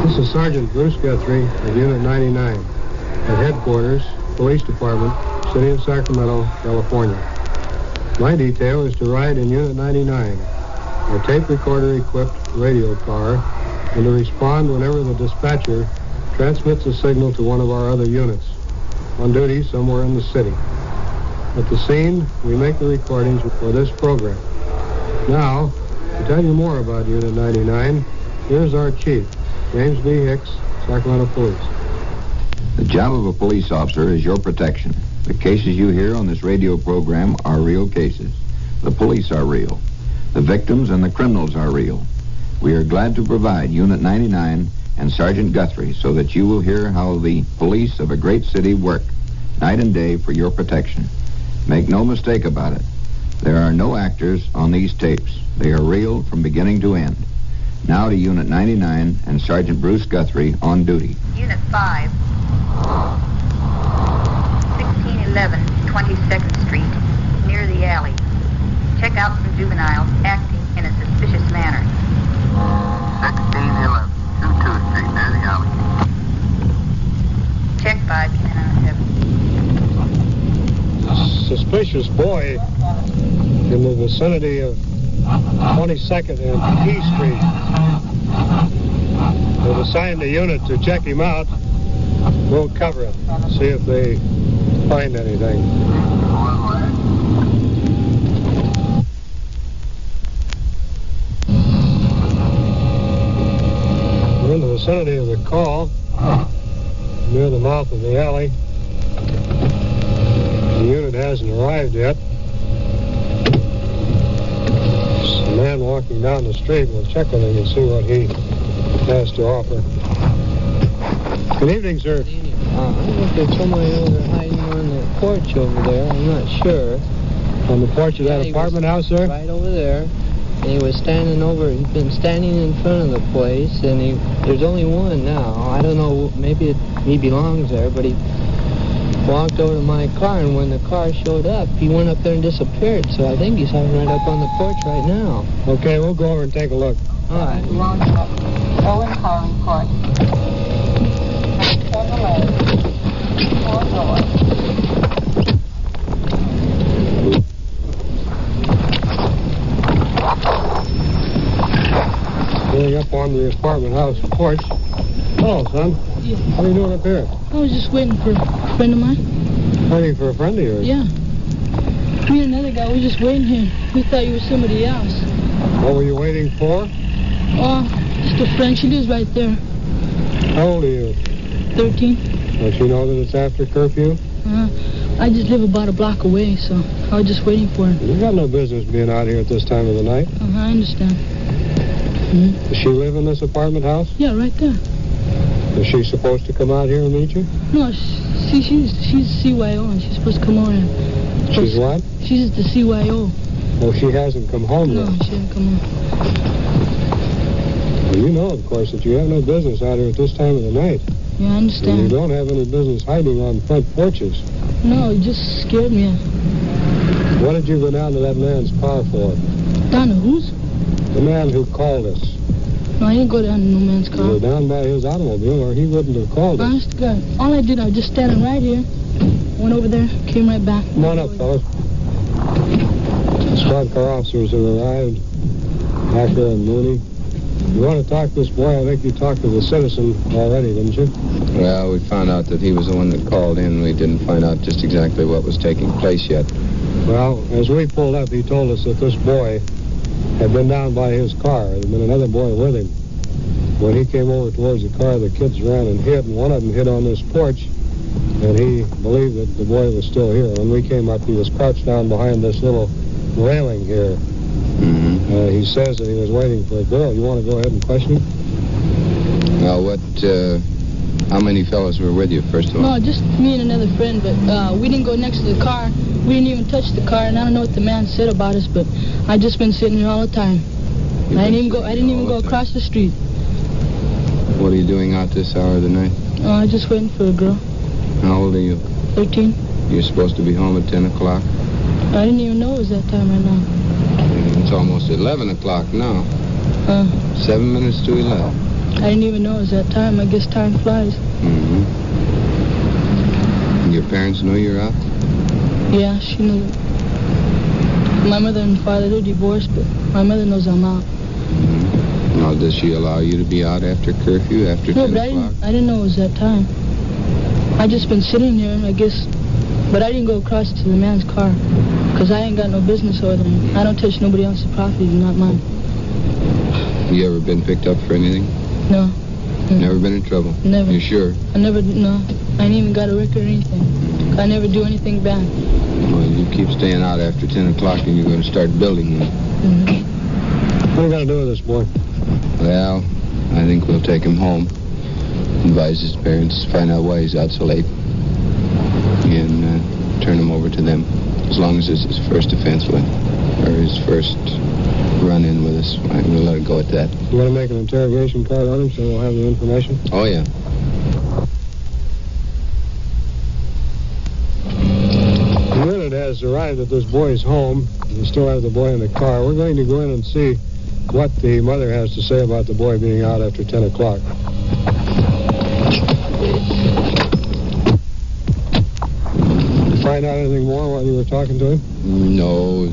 This is Sergeant Bruce Guthrie of Unit 99 at Headquarters, Police Department, City of Sacramento, California. My detail is to ride in Unit 99, a tape recorder-equipped radio car, and to respond whenever the dispatcher transmits a signal to one of our other units on duty somewhere in the city. At the scene, we make the recordings for this program. Now, to tell you more about Unit 99, here's our chief, James B. Hicks, Sacramento Police.
The job of a police officer is your protection. The cases you hear on this radio program are real cases. The police are real. The victims and the criminals are real. We are glad to provide Unit 99 and Sergeant Guthrie so that you will hear how the police of a great city work night and day for your protection. Make no mistake about it. There are no actors on these tapes. They are real from beginning to end. Now to Unit 99 and Sergeant Bruce Guthrie on duty.
Unit 5, 1611 22nd Street, near the alley. Check out some juveniles acting in a suspicious manner.
1611 22nd Street, near the alley.
Check 5,
Suspicious boy in the vicinity of 22nd and E Street. They've assigned a unit to check him out. We'll cover it, see if they find anything. vicinity of the call, near the mouth of the alley. The unit hasn't arrived yet. There's a man walking down the street. We'll check with him and see what he has to offer. Good evening, sir.
I think there's somebody over there hiding on the porch over there. I'm not sure.
On the porch of that apartment house, sir?
Right over there. And he was standing over, he's been standing in front of the place, and there's only one now. I don't know, maybe he belongs there, but he walked over to my car, and when the car showed up, he went up there and disappeared. So I think he's hiding right up on the porch right now.
Okay, we'll go over and take a look.
All right.
Owen car report. 4 doors.
Going up on the apartment house porch. Hello, son.
Yeah.
How are you doing up here?
I was just waiting for a friend of mine.
Waiting for a friend of yours?
Yeah. Me and another guy, we were just waiting here. We thought you were somebody else.
What were you waiting for?
Oh, just a friend. She lives right there.
How old are you?
13.
Don't you know that it's after curfew?
I just live about a block away, so I was just waiting for her.
You got no business being out here at this time of the night.
I understand.
Does she live in this apartment house?
Yeah, right there.
Is she supposed to come out here and meet you?
No, she's CYO, and she's supposed to come over and...
She's what?
She's the CYO.
Oh, she hasn't come home yet?
No, she hasn't come home.
Well, you know, of course, that you have no business out here at this time of the night.
Yeah, I understand.
And you don't have any business hiding on front porches.
No, it just scared me.
What did you go down to that man's car for?
Down to whose?
The man who called us.
No, I didn't go down to no man's car.
You were down by his automobile, or he wouldn't have called us.
Honest to God. All I did, I was just standing right here. Went over there, came right back.
Come on up, fellas. The squad car officers have arrived. Hacker and Mooney. You want to talk to this boy? I think you talked to the citizen already, didn't you?
Well, we found out that he was the one that called in. We didn't find out just exactly what was taking place yet.
Well, as we pulled up, he told us that this boy had been down by his car. There had been another boy with him. When he came over towards the car, the kids ran and hid, and one of them hid on this porch, and he believed that the boy was still here. When we came up, he was crouched down behind this little railing here. He says that he was waiting for a girl. You want to go ahead and question him?
Well, how many fellows were with you, first of all?
No, just me and another friend, but we didn't go next to the car. We didn't even touch the car, and I don't know what the man said about us, but I just been sitting here all the time. I didn't even go across the street.
What are you doing out this hour of the night?
Oh, I was just waiting for a girl.
How old are you?
13.
You're supposed to be home at 10 o'clock?
I didn't even know it was that time right now.
It's almost 11 o'clock now. 7 minutes to 11.
I didn't even know it was that time. I guess time flies.
Your parents know you're out?
Yeah, she knew it. My mother and father, they're divorced, but my mother knows I'm out.
Now, does she allow you to be out after curfew, after 10
but
o'clock?
I didn't know it was that time. I just been sitting here, I guess, but I didn't go across to the man's car, because I ain't got no business over there. I don't touch nobody else's property, not mine.
You ever been picked up for anything?
No.
Never been in trouble?
Never.
You sure?
No. I ain't even got a record or anything. I never do anything bad.
Well, you keep staying out after 10 o'clock and you're going to start building them.
What are we going to do with this boy?
Well, I think we'll take him home. Advise his parents, find out why he's out so late. And turn him over to them. As long as it's his first offense or his first run-in with us, we'll let it go at that.
You want to make an interrogation card on him so we'll have the information?
Oh, yeah.
The unit has arrived at this boy's home. We still have the boy in the car. We're going to go in and see what the mother has to say about the boy being out after 10 o'clock. Did you find out anything more while you were talking to him?
No.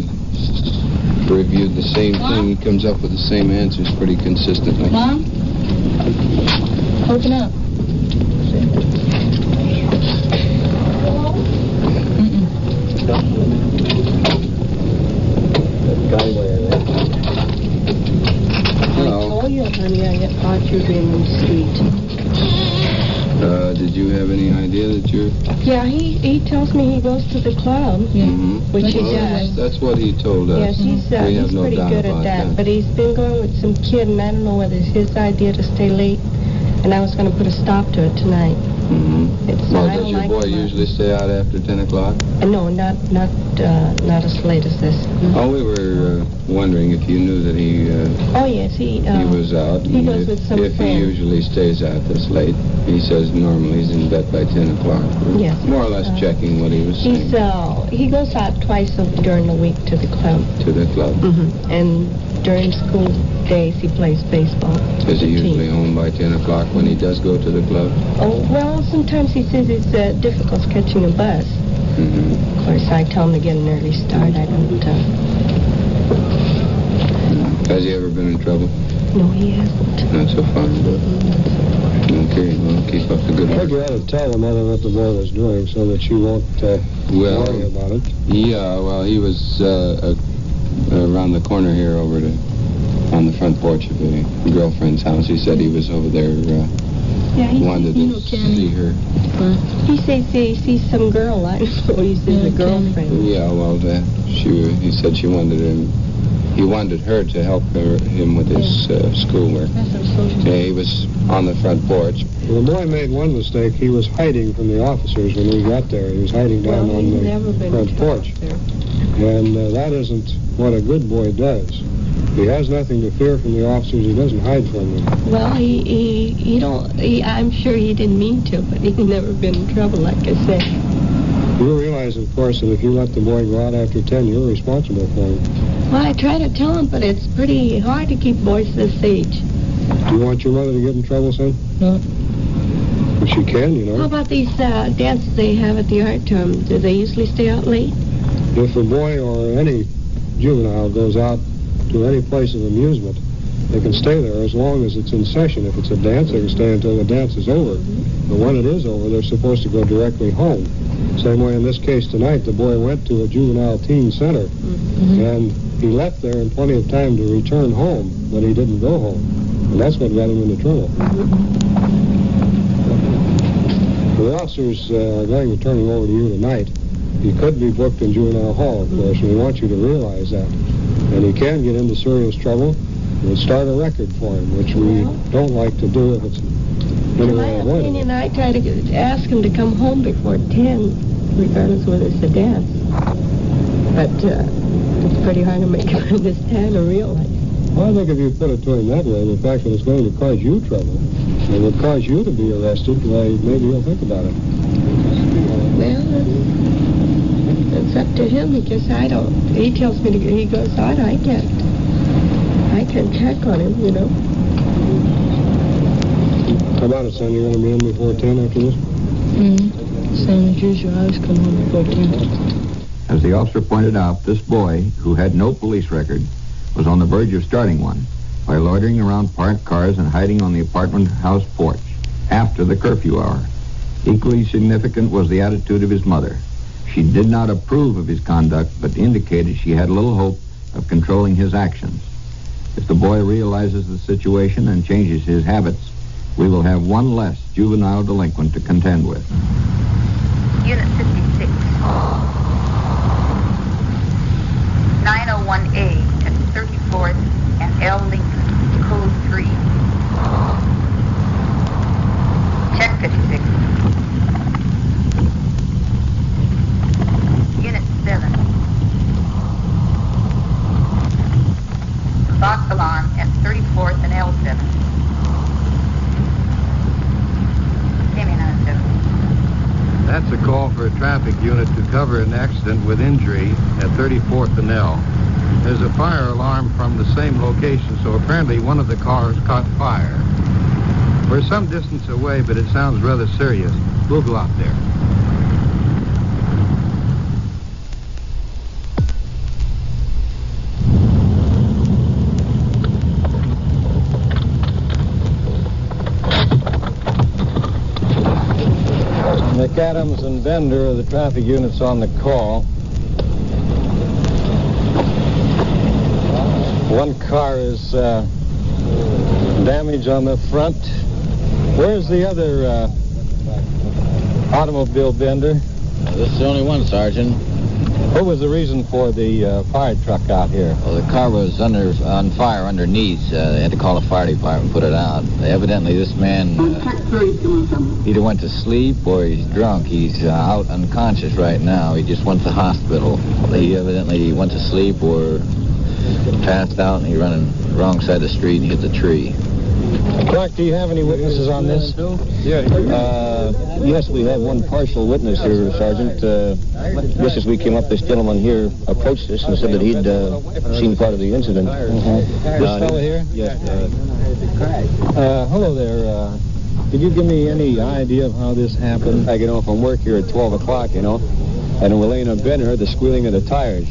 Reviewed the same thing. He comes up with the same answers pretty consistently.
Mom? Open up.
Hello.
I told you honey. I thought you were being sweet.
Did you have any idea that you're...
Yeah, he tells me he goes to the club, which he does.
That's what he told us.
Yes, he's
no
pretty
doubt
good
about
at that. But he's been going with some kid, and I don't know whether it's his idea to stay late. And I was going to put a stop to it tonight.
Well, does your boy usually stay out after 10 o'clock?
No, not as late as this.
Oh, we were wondering if you knew that he...
Oh, yes, he
was out.
He goes with some
If he
friends.
usually stays out this late, he says normally he's in bed by 10 o'clock.
Yes.
More or less checking what he was saying.
He goes out twice during the week to the club.
To the club?
And during school days, he plays baseball.
Is he usually home by 10 o'clock when he does go to the club?
Oh, well, sometimes he says it's difficult catching a bus. Of course, I tell him to get an early start. I don't...
Has he ever been in trouble?
No, he hasn't.
Not so far. Okay, well, keep up the good
I
work.
think you ought to tell the mother what the boy was doing so that she won't worry about it.
Yeah, well, he was around the corner here on the front porch of a girlfriend's house. He said he was over there, wanted to see her.
He says he sees some girl. I don't know. He says a girlfriend.
Yeah, well, he said she wanted him. He wanted her to help him with his schoolwork. Yeah, he was on the front porch.
Well, the boy made one mistake. He was hiding from the officers when we got there. He was hiding down on the front porch. And that isn't what a good boy does. He has nothing to fear from the officers. He doesn't hide from them.
Well, I'm sure he didn't mean to, but he's never been in trouble, like I said.
You realize, of course, that if you let the boy go out after 10, you're responsible for him.
Well, I try to tell him, but it's pretty hard to keep boys this age.
Do you want your mother to get in trouble, son?
No.
Well, she can, you know.
How about these dances they have at the art term? Do they usually stay out late?
If a boy or any juvenile goes out to any place of amusement, they can stay there as long as it's in session. If it's a dance, they can stay until the dance is over. But when it is over, they're supposed to go directly home. Same way in this case tonight, the boy went to a juvenile teen center, and he left there in plenty of time to return home, but he didn't go home. And that's what got him into trouble. The officers are going to turn him over to you tonight. He could be booked in juvenile hall, of course, and we want you to realize that. And he can get into serious trouble. We'll start a record for him, which we don't like to do if it's
in my opinion, I try to ask him to come home before 10, regardless whether it's a dance. But it's pretty hard to make him understand or realize.
Well, I think if you put it to him that way, the fact that it's going to cause you trouble, it would cause you to be arrested, well, maybe he'll think about it.
Well, it's up to him because I don't. He tells me he goes out. I can check on him, you know.
How about it, son? You're going to be in before 10 after this?
Same as usual. I was coming home before 10.
As the officer pointed out, this boy, who had no police record, was on the verge of starting one by loitering around parked cars and hiding on the apartment house porch after the curfew hour. Equally significant was the attitude of his mother. She did not approve of his conduct, but indicated she had little hope of controlling his actions. If the boy realizes the situation and changes his habits, we will have one less juvenile delinquent to contend with.
Unit 56. 901A at 34th and L. Lincoln, code 3. Check 56. Unit 7. Box alarm at 34th and L7. Came in on 7.
That's a call for a traffic unit to cover an accident with injury at 34th and L. There's a fire alarm from the same location, so apparently one of the cars caught fire. We're some distance away, but it sounds rather serious. We'll go out there. McAdams and Bender are the traffic units on the call. One car is Damage on the front. Where's the other automobile, Bender?
This is the only one, Sergeant.
What was the reason for the fire truck out here?
Well, the car was on fire underneath. They had to call the fire department and put it out. Evidently, this man either went to sleep or he's drunk. He's out unconscious right now. He just went to the hospital. He evidently went to sleep or passed out, and he ran on the wrong side of the street and hit the tree.
Clark, do you have any witnesses on this?
Yes, we have one partial witness here, Sergeant. Just as we came up, this gentleman here approached us and said that he'd seen part of the incident.
This fellow here?
Yes.
Hello there. Could you give me any idea of how this happened?
I get home from work here at 12 o'clock, and we're laying in bed and heard the squealing of the tires.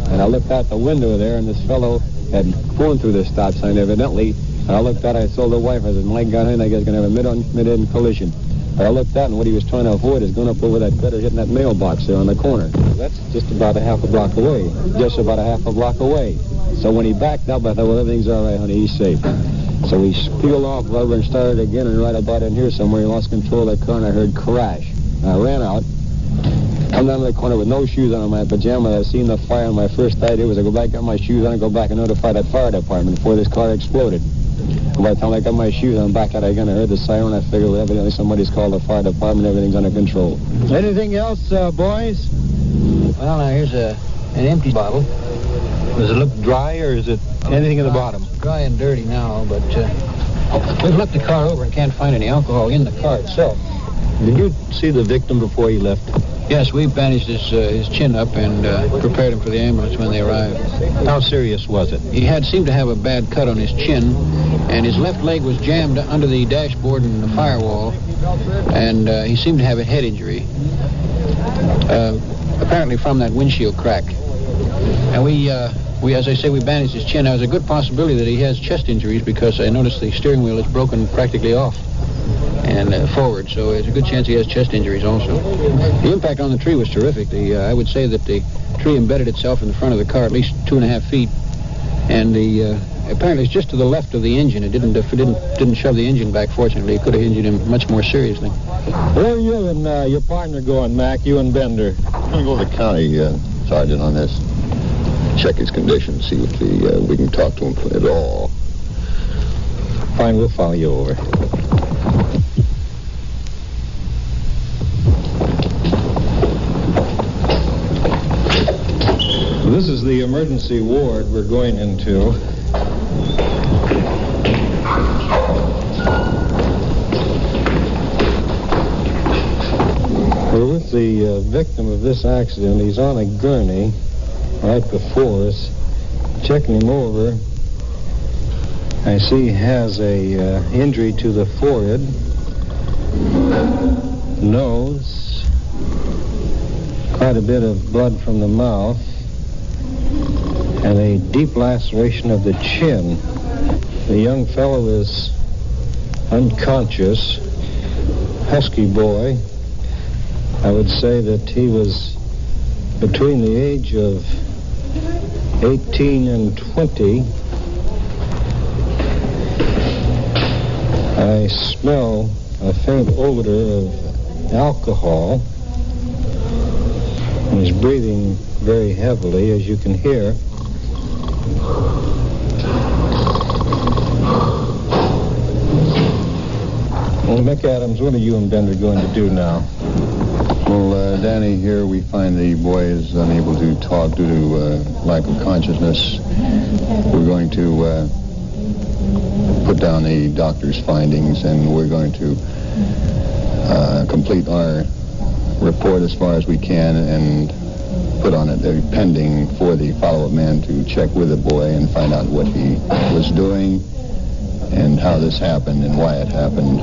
And I looked out the window there, and this fellow had flown through the stop sign, evidently. And I looked out, I told the wife, I said, my God, I guess going to have a mid-end collision. I looked out, and what he was trying to avoid is going up over that gutter, hitting that mailbox there on the corner. That's just about a half a block away. Just about a half a block away. So when he backed up, I thought, well, everything's all right, honey, he's safe. So we peeled off rubber and started again, and right about in here somewhere, he lost control of that car, and I heard crash. And I ran out, come down to the corner with no shoes on in my pajamas. I seen the fire, and my first idea was to go back, get my shoes on, and go back and notify that fire department before this car exploded. And by the time I got my shoes on, back out again, I heard the siren. I figured, well, evidently somebody's called the fire department. Everything's under control.
Anything else, boys?
Well, now, here's an empty bottle.
Does it look dry, or is it anything in the bottom?
It's dry and dirty now, but we've looked the car over and can't find any alcohol in the car itself.
Did you see the victim before he left?
Yes, we bandaged his chin up and prepared him for the ambulance when they arrived.
How serious was it?
He seemed to have a bad cut on his chin, and his left leg was jammed under the dashboard and the firewall, and he seemed to have a head injury, apparently from that windshield crack. And we, as I say, we bandaged his chin. Now, there's a good possibility that he has chest injuries because I noticed the steering wheel is broken practically off and forward, so there's a good chance he has chest injuries also. The impact on the tree was terrific. I would say that the tree embedded itself in the front of the car at least 2.5 feet, and apparently it's just to the left of the engine. It didn't shove the engine back, fortunately. It could have injured him much more seriously.
Where are you and your partner going, Mac, you and Bender?
I'm going to go to the county, Sergeant, on this. Check his condition, see if we can talk to him at all.
Fine, we'll follow you over. This is the emergency ward we're going into. We're with the victim of this accident. He's on a gurney right before us. Checking him over, I see he has a injury to the forehead, nose, quite a bit of blood from the mouth, and a deep laceration of the chin. The young fellow is unconscious, husky boy. I would say that he was between the age of 18 and 20. I smell a faint odor of alcohol. And he's breathing very heavily, as you can hear. Well, McAdams, what are you and Bender going to do now?
Well, Danny, here we find the boy is unable to talk due to lack of consciousness. We're going to put down the doctor's findings, and we're going to complete our report as far as we can and put on it pending for the follow-up man to check with the boy and find out what he was doing and how this happened and why it happened.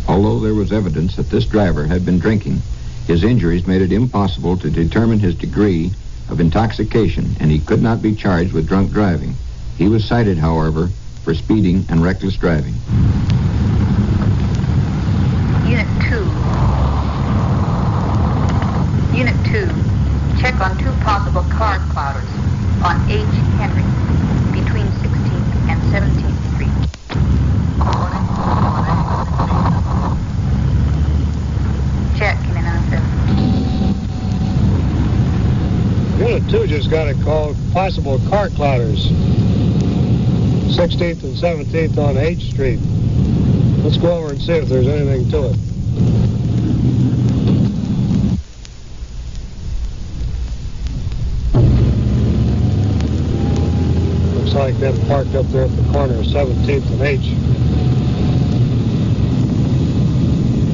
Although there was evidence that this driver had been drinking, his injuries made it impossible to determine his degree of intoxication, and he could not be charged with drunk driving. He was cited, however, for speeding and reckless driving.
Unit 2. Unit 2. Check on 2 possible car clouders on H. Henry between 16th and 17th Street.
2 just got a call, possible car clouders. 16th and 17th on H Street. Let's go over and see if there's anything to it. Looks like they're parked up there at the corner of 17th and H.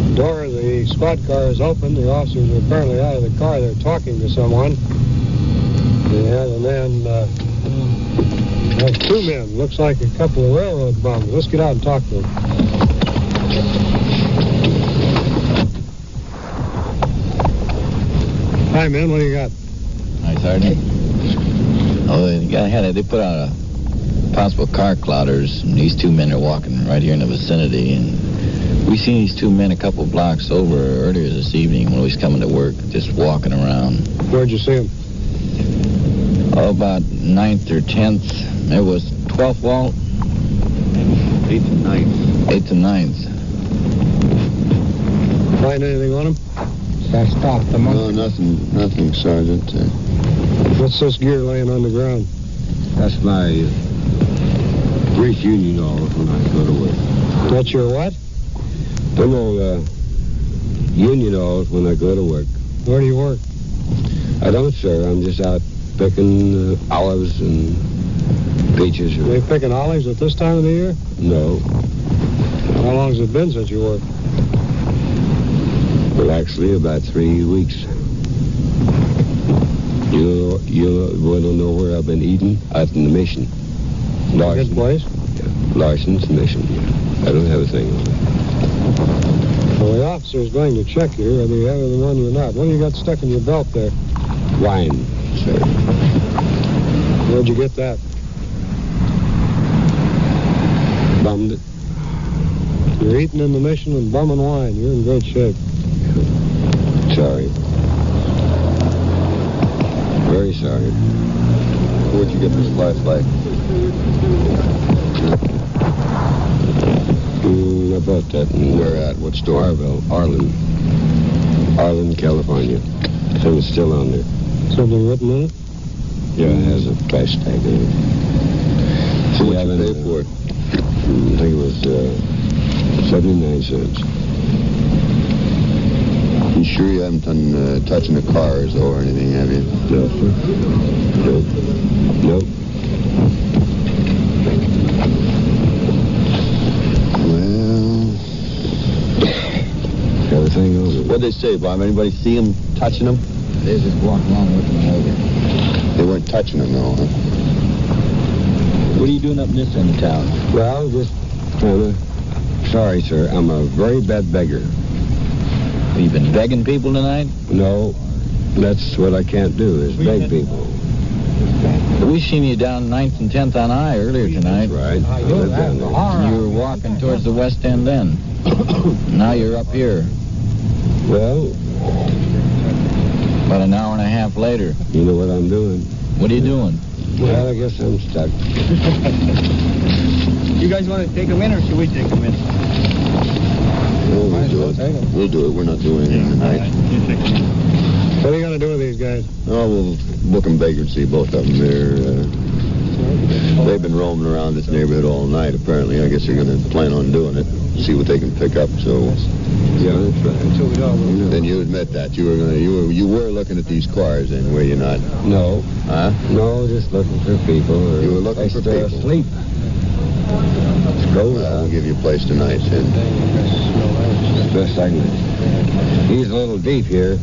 The door of the squad car is open. The officers are apparently out of the car. They're talking to someone. Yeah, and then two men. Looks like a couple of railroad bums. Let's get out and talk to them. Hi, man. What do you got?
Hi, Sergeant. Oh, they put out a possible car clouders, and these 2 men are walking right here in the vicinity, and we seen these 2 men a couple blocks over earlier this evening when we was coming to work, just walking around.
Where'd you see them?
Oh, about 9th or 10th. It was 12th, Walt? 8th and 9th. 8th and 9th.
Find anything on them?
I stopped them.
No, nothing, Sergeant.
What's this gear laying on the ground?
That's my grease union dollars when I go to work.
That's your what?
Them old union dollars when I go to work.
Where do you work?
I don't, sir. I'm just out picking olives and peaches.
Are you picking olives at this time of the year?
No.
How long has it been since you worked?
Well, actually, about 3 weeks. You want to know where I've been eating? Out in the mission.
Larson. Good place?
Yeah. Larson's mission. I don't have a thing on it.
Well, the officer's going to check you whether you have anything on you or not. What do you got stuck in your belt there?
Wine, sir.
Where'd you get that?
Bummed it.
You're eating in the mission and bumming wine. You're in great shape.
Sorry. Very sorry.
Where'd you get this flashlight?
I bought that.
Where at? What store?
Arlen, California. So it's still on there.
Something written on it?
Yeah, it has a price tag on it.
So what you pay for it?
I think it was 79 cents.
You sure you haven't done touching the cars or anything, have you?
No, sir. Nope. Everything over.
What'd they say, Bob? Anybody see them touching them?
They just walked along looking them over.
They weren't touching them, though, huh?
What are you doing up in this end of town?
Well, just kind of... Sorry, sir. I'm a very bad beggar.
Have you been begging people tonight?
No. That's what I can't do, is beg people.
We seen you down 9th and 10th on I earlier tonight.
That's right.
You were walking towards the west end then. Now you're up here.
Well...
About an hour and a half later.
You know what I'm doing.
What are you doing?
Well, I guess I'm stuck.
You guys want to take them in, or should we take them in?
No, we'll do it. We'll do it. We're not doing anything tonight.
What are you going to do with these guys?
Oh, we'll book them vagrancy, both of them. They've been roaming around this neighborhood all night, apparently. I guess they're going to plan on doing it, see what they can pick up, so...
Yeah, that's right.
Then you admit that. You were looking at these cars, then, were you not?
No.
Huh?
No, just looking for people.
You were looking for people?
Asleep. Let's go.
I'll give you a place tonight, then.
Best I can. He's a little deep here.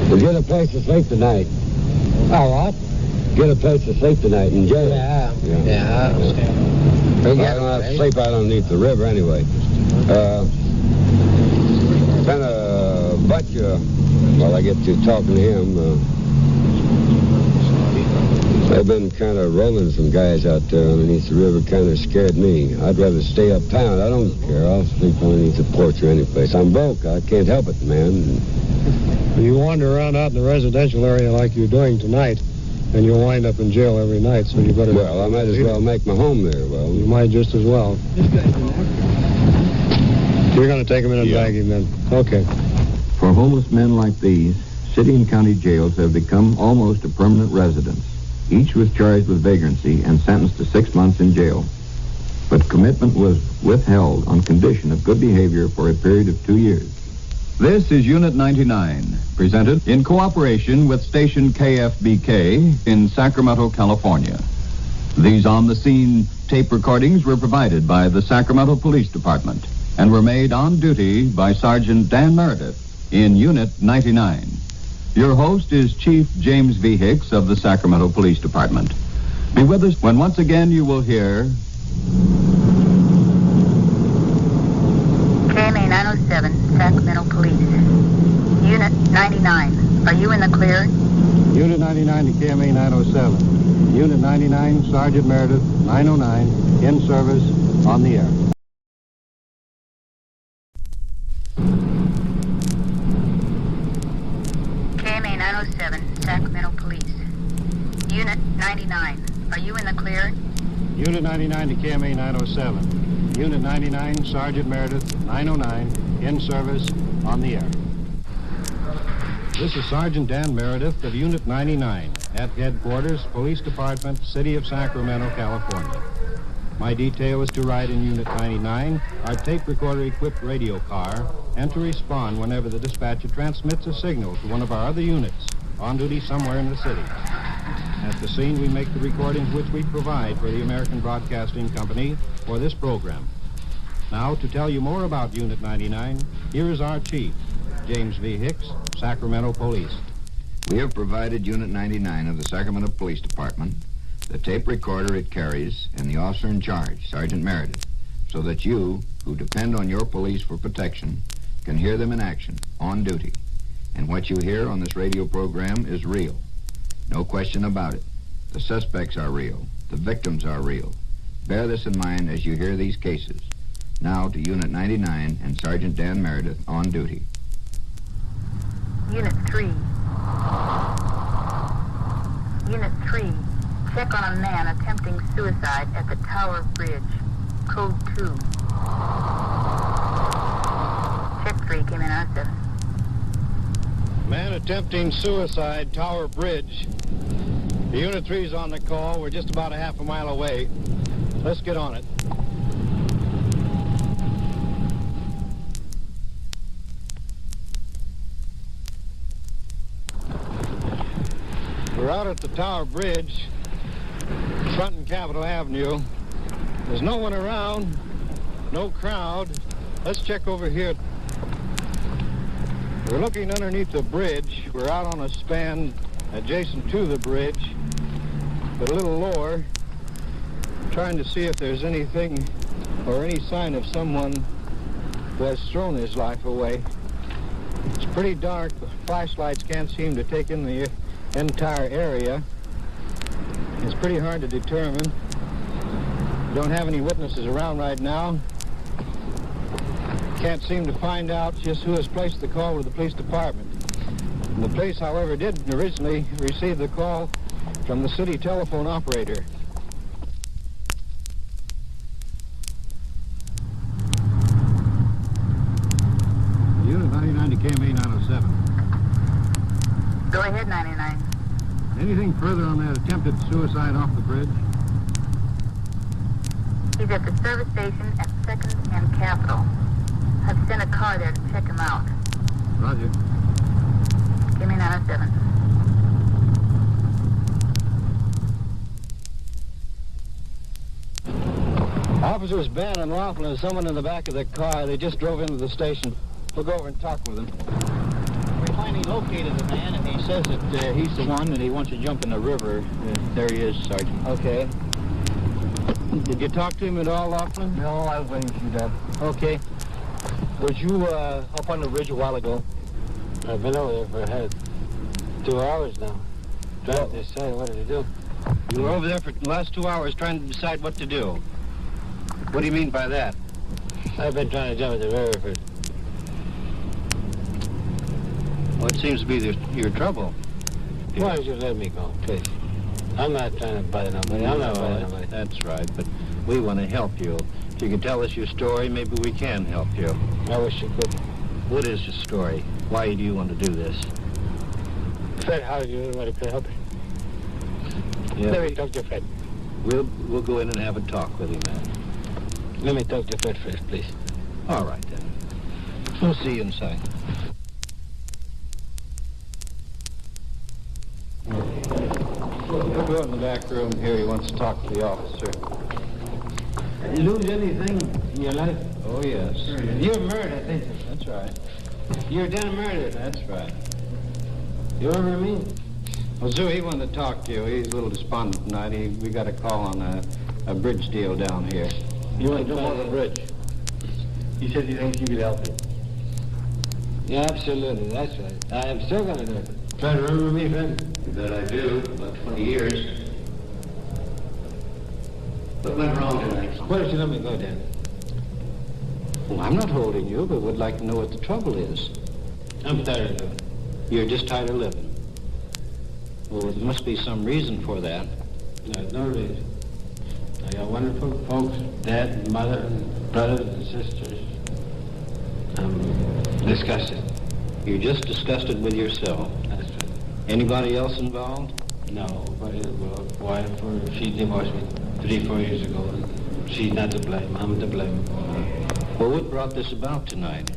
We'll get a place to sleep tonight.
Oh, what?
Get a place to sleep tonight in jail.
Yeah.
I don't have to sleep out underneath the river anyway. Been a bunch of, well, I get to talking to him. They've been kind of rolling some guys out there underneath the river, kind of scared me. I'd rather stay uptown. I don't care. I'll sleep underneath the porch or any place. I'm broke. I can't help it, man.
You wander around out in the residential area like you're doing tonight, and you'll wind up in jail every night, so you better...
Well, I might as well make my home there. Well,
you might just as well. You're going to take him in and bag him then. Okay.
For homeless men like these, city and county jails have become almost a permanent residence. Each was charged with vagrancy and sentenced to 6 months in jail. But commitment was withheld on condition of good behavior for a period of 2 years.
This is Unit 99, presented in cooperation with station KFBK in Sacramento, California. These on-the-scene tape recordings were provided by the Sacramento Police Department and were made on duty by Sergeant Dan Meredith in Unit 99. Your host is Chief James V. Hicks of the Sacramento Police Department. Be with us when once again you will hear...
KMA 907, Sacramento Police. Unit 99. Are you in the clear?
Unit 99 to KMA 907. Unit 99, Sergeant Meredith, 909, in service, on the air.
KMA 907, Sacramento Police. Unit 99. Are you in the clear?
Unit 99 to KMA 907. Unit 99, Sergeant Meredith, 909, in service, on the air. This is Sergeant Dan Meredith of Unit 99 at Headquarters, Police Department, City of Sacramento, California. My detail is to ride in Unit 99, our tape recorder-equipped radio car, and to respond whenever the dispatcher transmits a signal to one of our other units on duty somewhere in the city. At the scene, we make the recordings which we provide for the American Broadcasting Company for this program. Now, to tell you more about Unit 99, here is our chief, James V. Hicks, Sacramento Police.
We have provided Unit 99 of the Sacramento Police Department the tape recorder it carries and the officer in charge, Sergeant Meredith, so that you, who depend on your police for protection, can hear them in action, on duty. And what you hear on this radio program is real. No question about it. The suspects are real. The victims are real. Bear this in mind as you hear these cases. Now to Unit 99 and Sergeant Dan Meredith on duty.
Unit 3. Unit 3. Check on a man attempting suicide at the Tower Bridge. Code 2. Check 3 came in on 7.
Man attempting suicide, Tower Bridge. The Unit 3's on the call. We're just about a half a mile away. Let's get on it. We're out at the Tower Bridge, fronting Capitol Avenue. There's no one around, no crowd. Let's check over here. We're looking underneath the bridge. We're out on a span adjacent to the bridge, but a little lower, trying to see if there's anything or any sign of someone who has thrown his life away. It's pretty dark. The flashlights can't seem to take in the entire area. It's pretty hard to determine. We don't have any witnesses around right now. Can't seem to find out just who has placed the call with the police department. And the police, however, did originally receive the call from the city telephone operator. Unit 99 to KMA 907.
Go ahead, 99.
Anything further on that attempted suicide off the bridge?
He's at the service station at 2nd and Capitol. I've sent a car there to check him out.
Roger.
Give me 907.
Officers Ben and Laughlin and someone in the back of the car. They just drove into the station. We'll go over and talk with them.
We finally located the man, and he says that he's the one that he wants to jump in the river. There he is, Sergeant.
Okay. Did you talk to him at all, Laughlin?
No, I was waiting for you, Dad.
Okay. Was you up on the bridge a while ago?
I've been over there for 2 hours now. Trying to decide what to do.
You were over there for the last 2 hours trying to decide what to do. What do you mean by that?
I've been trying to jump in the river for...
Well, it seems to be your trouble.
Why don't you let me go, please? I'm not trying to bother nobody. I'm not bothering nobody.
That's right, but we want to help you. If you could tell us your story, maybe we can help you.
I wish you could.
What is your story? Why do you want to do this? Fred, how are you? Anybody could help you?
Yeah.
Let me talk to Fred.
We'll go in and have a talk with him, man.
Let me talk to Fred first, please.
All right, then. We'll see you inside.
He'll go in the back room here. He wants to talk to the officer.
Did you lose anything in your life?
Oh, yes.
You were murdered, I think.
That's right.
You were done murdered.
That's right.
You remember me?
Well, Zoo, he wanted to talk to you. He's a little despondent tonight. We got a call on a bridge deal down here.
You want to jump on the bridge?
He said he thinks you could help him.
Yeah, absolutely. That's right. I am still going to do it. Try to remember me, friend?
You bet I do. About 20 years. What went wrong tonight?
Why don't you let me go, Dan?
Well, I'm not holding you, but would like to know what the trouble is.
I'm tired of living.
You're just tired of living. Well, there must be some reason for that.
There's no reason. I got wonderful folks, dad and mother and brothers and sisters. I'm disgusted.
You're just disgusted with yourself.
That's right.
Anybody else involved?
No, but wife, she divorced me 3-4 years ago. And she's not to blame. I'm to blame.
Well, what brought this about tonight?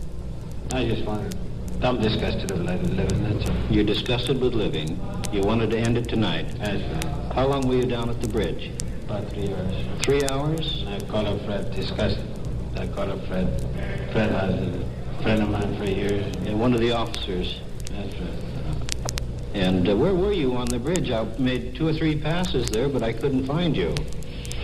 I just wanted. I'm disgusted with living. That's all.
You're disgusted with living. You wanted to end it tonight.
That's right.
How long were you down at the bridge?
About 3 hours.
3 hours?
I called up Fred, disgusted. I called up Fred. Fred was a friend of mine for years.
And one of the officers.
That's right.
And where were you on the bridge? I made 2 or 3 passes there, but I couldn't find you.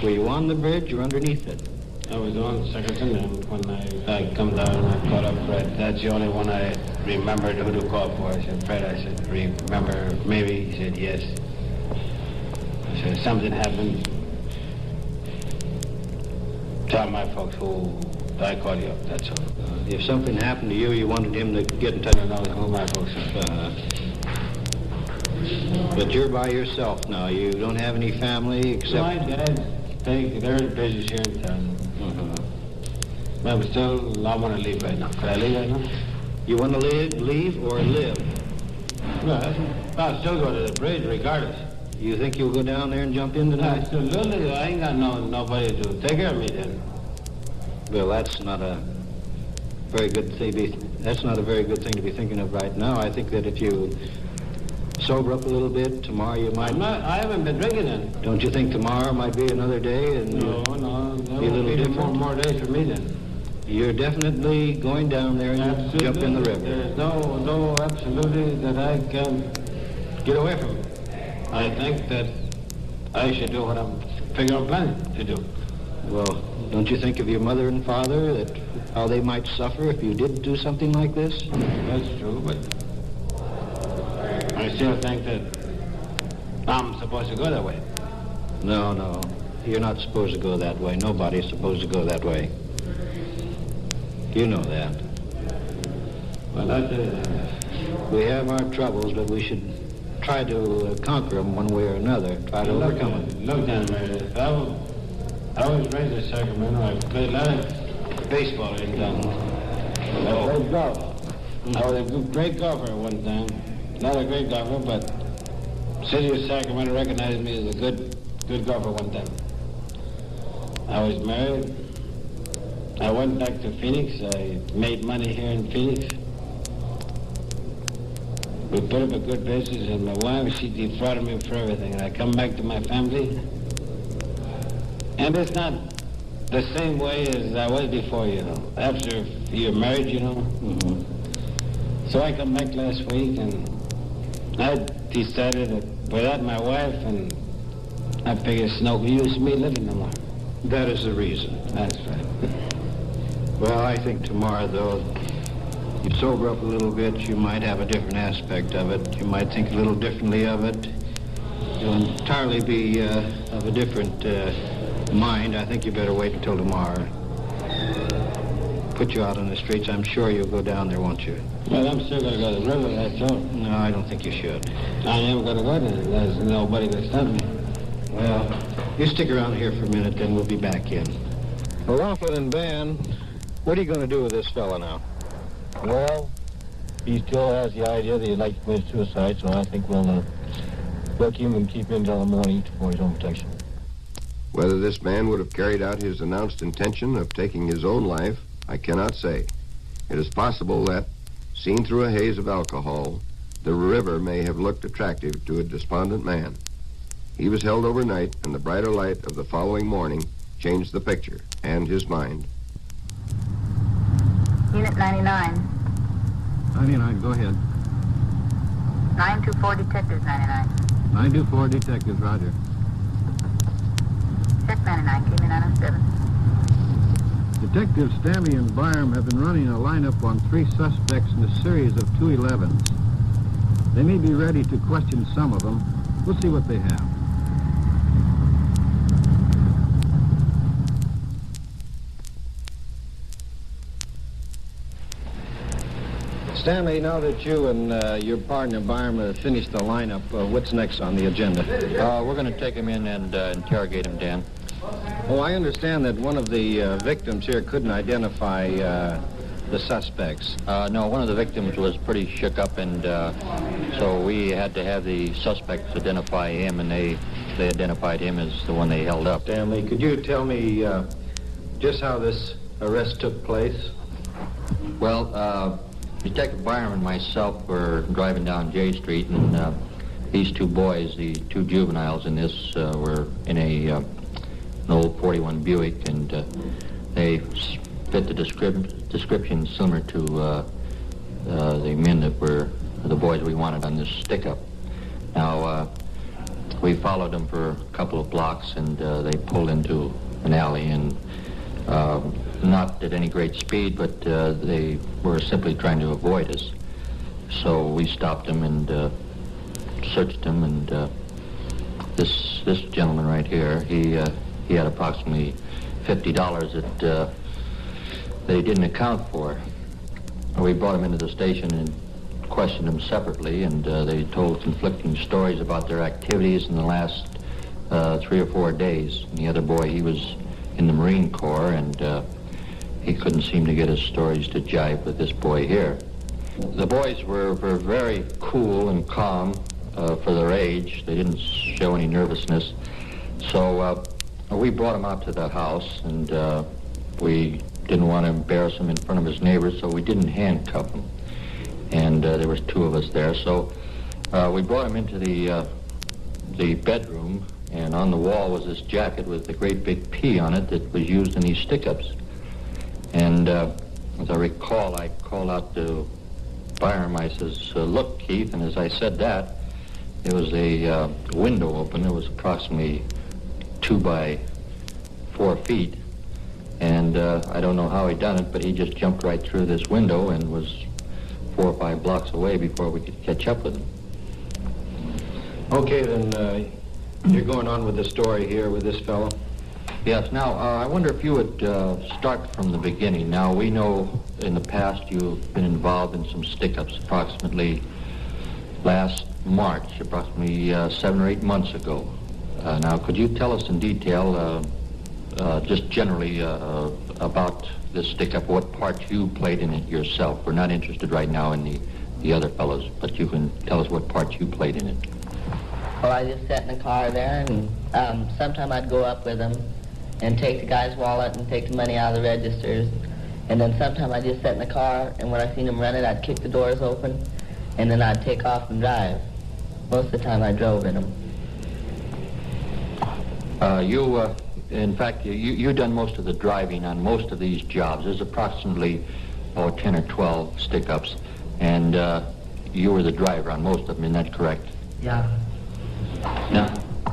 Were you on the bridge or underneath it?
I was on Secretary, and when I come down and I called up Fred. That's the only one I remembered who to call for. I said, Fred, I said, remember maybe? He said, yes. I said, something happened. Tell my folks who I called you up, that's all.
If something happened to you, you wanted him to get in touch with
who my folks are.
But you're by yourself now. You don't have any family except...
My dad, they're in business here in town. But still, I want to leave right now. Could I leave right now?
You want to leave or live?
Well, I'll still go to the bridge regardless.
You think you'll go down there and jump in tonight?
Absolutely. I ain't got nobody to take care of me then.
Well, that's not a very good thing. That's not a very good thing to be thinking of right now. I think that if you sober up a little bit, tomorrow you might...
I haven't been drinking then.
Don't you think tomorrow might be another day and
No.
Be a little different?
More days for me then.
You're definitely going down there and
absolutely.
Jump in the river.
There's no absolutely that I can get away from it. I think that I should do what I'm planning to do.
Well, don't you think of your mother and father, that how they might suffer if you did do something like this?
That's true, but I still think that I'm supposed to go that way.
No. You're not supposed to go that way. Nobody's supposed to go that way. You know that.
Well, that's it.
We have our troubles, but we should try to conquer them one way or another. Try to overcome them.
Look down there. I was raised in Sacramento. I played a lot of baseball in town. I played golf. I was a great golfer at one time. Not a great golfer, but city of Sacramento recognized me as a good golfer one time. I was married. I went back to Phoenix. I made money here in Phoenix. We put up a good business, and my wife, she defrauded me for everything. And I come back to my family, and it's not the same way as I was before, you know. After you're married, you know. So I come back last week, and I decided that without my wife, and I figured it's no use me living no more.
That is the reason.
That's right.
Well, I think tomorrow, though, you sober up a little bit, you might have a different aspect of it. You might think a little differently of it. You'll entirely be of a different mind. I think you better wait until tomorrow. Put you out on the streets. I'm sure you'll go down there, won't you?
Well, I'm still going to go to the river, that's all.
No, I don't think you should.
I am going to go there. There's nobody going to stop me.
Well, you stick around here for a minute, then we'll be back in.
Laughlin and Van, what are you going to do with this fella now?
Well,
he still has the idea that he'd like to commit suicide, so I think we'll book him and keep him until the morning for his own protection.
Whether this man would have carried out his announced intention of taking his own life, I cannot say. It is possible that, seen through a haze of alcohol, the river may have looked attractive to a despondent man. He was held overnight, and the brighter light of the following morning changed the picture and his mind.
Unit 99.
99, go ahead.
924 Detectives 99.
924 Detectives, roger.
Check 99, came in 907.
Detectives Stanley and Byram have been running a lineup on 3 suspects in a series of 211s. They may be ready to question some of them. We'll see what they have.
Stanley, now that you and your partner Byram have finished the lineup, what's next on the agenda?
We're going to take him in and interrogate him, Dan.
Oh, I understand that one of the victims here couldn't identify the suspects.
No, one of the victims was pretty shook up, and so we had to have the suspects identify him, and they identified him as the one they held up.
Stanley, could you tell me just how this arrest took place?
Well, Detective Byram and myself were driving down J Street, and these 2 boys, the 2 juveniles in this, were in an old 41 Buick, and they fit the description similar to the men that were the boys we wanted on this stick-up. Now, we followed them for a couple of blocks, and they pulled into an alley, and not at any great speed, but they were simply trying to avoid us. So we stopped them and searched them, and this gentleman right here, he had approximately $50 that they didn't account for. We brought him into the station and questioned them separately, and they told conflicting stories about their activities in the last 3 or 4 days. And the other boy, he was in the Marine Corps, and he couldn't seem to get his stories to jive with this boy here. The boys were very cool and calm for their age. They didn't show any nervousness. So we brought him out to the house, and we didn't want to embarrass him in front of his neighbors, so we didn't handcuff him. And there was 2 of us there, so we brought him into the bedroom, and on the wall was this jacket with a great big P on it that was used in these stick-ups. And as I recall, I called out to Byram. I says, look, Keith, and as I said that, there was a window open. It was approximately 2 by 4 feet. And I don't know how he done it, but he just jumped right through this window and was 4 or 5 blocks away before we could catch up with him.
Okay, then you're going on with the story here with this fellow?
Yes. Now, I wonder if you would start from the beginning. Now, we know in the past you've been involved in some stick-ups approximately last March, approximately 7 or 8 months ago. Now, could you tell us in detail, just generally, about this stick-up, what part you played in it yourself? We're not interested right now in the other fellows, but you can tell us what part you played in it.
Well, I just sat in the car there, and sometime I'd go up with them and take the guy's wallet and take the money out of the registers. And then sometime I'd just sit in the car, and when I seen him running, I'd kick the doors open, and then I'd take off and drive. Most of the time I drove in them.
In fact, you done most of the driving on most of these jobs. There's approximately 10 or 12 stick-ups, and you were the driver on most of them, isn't that correct?
Yeah.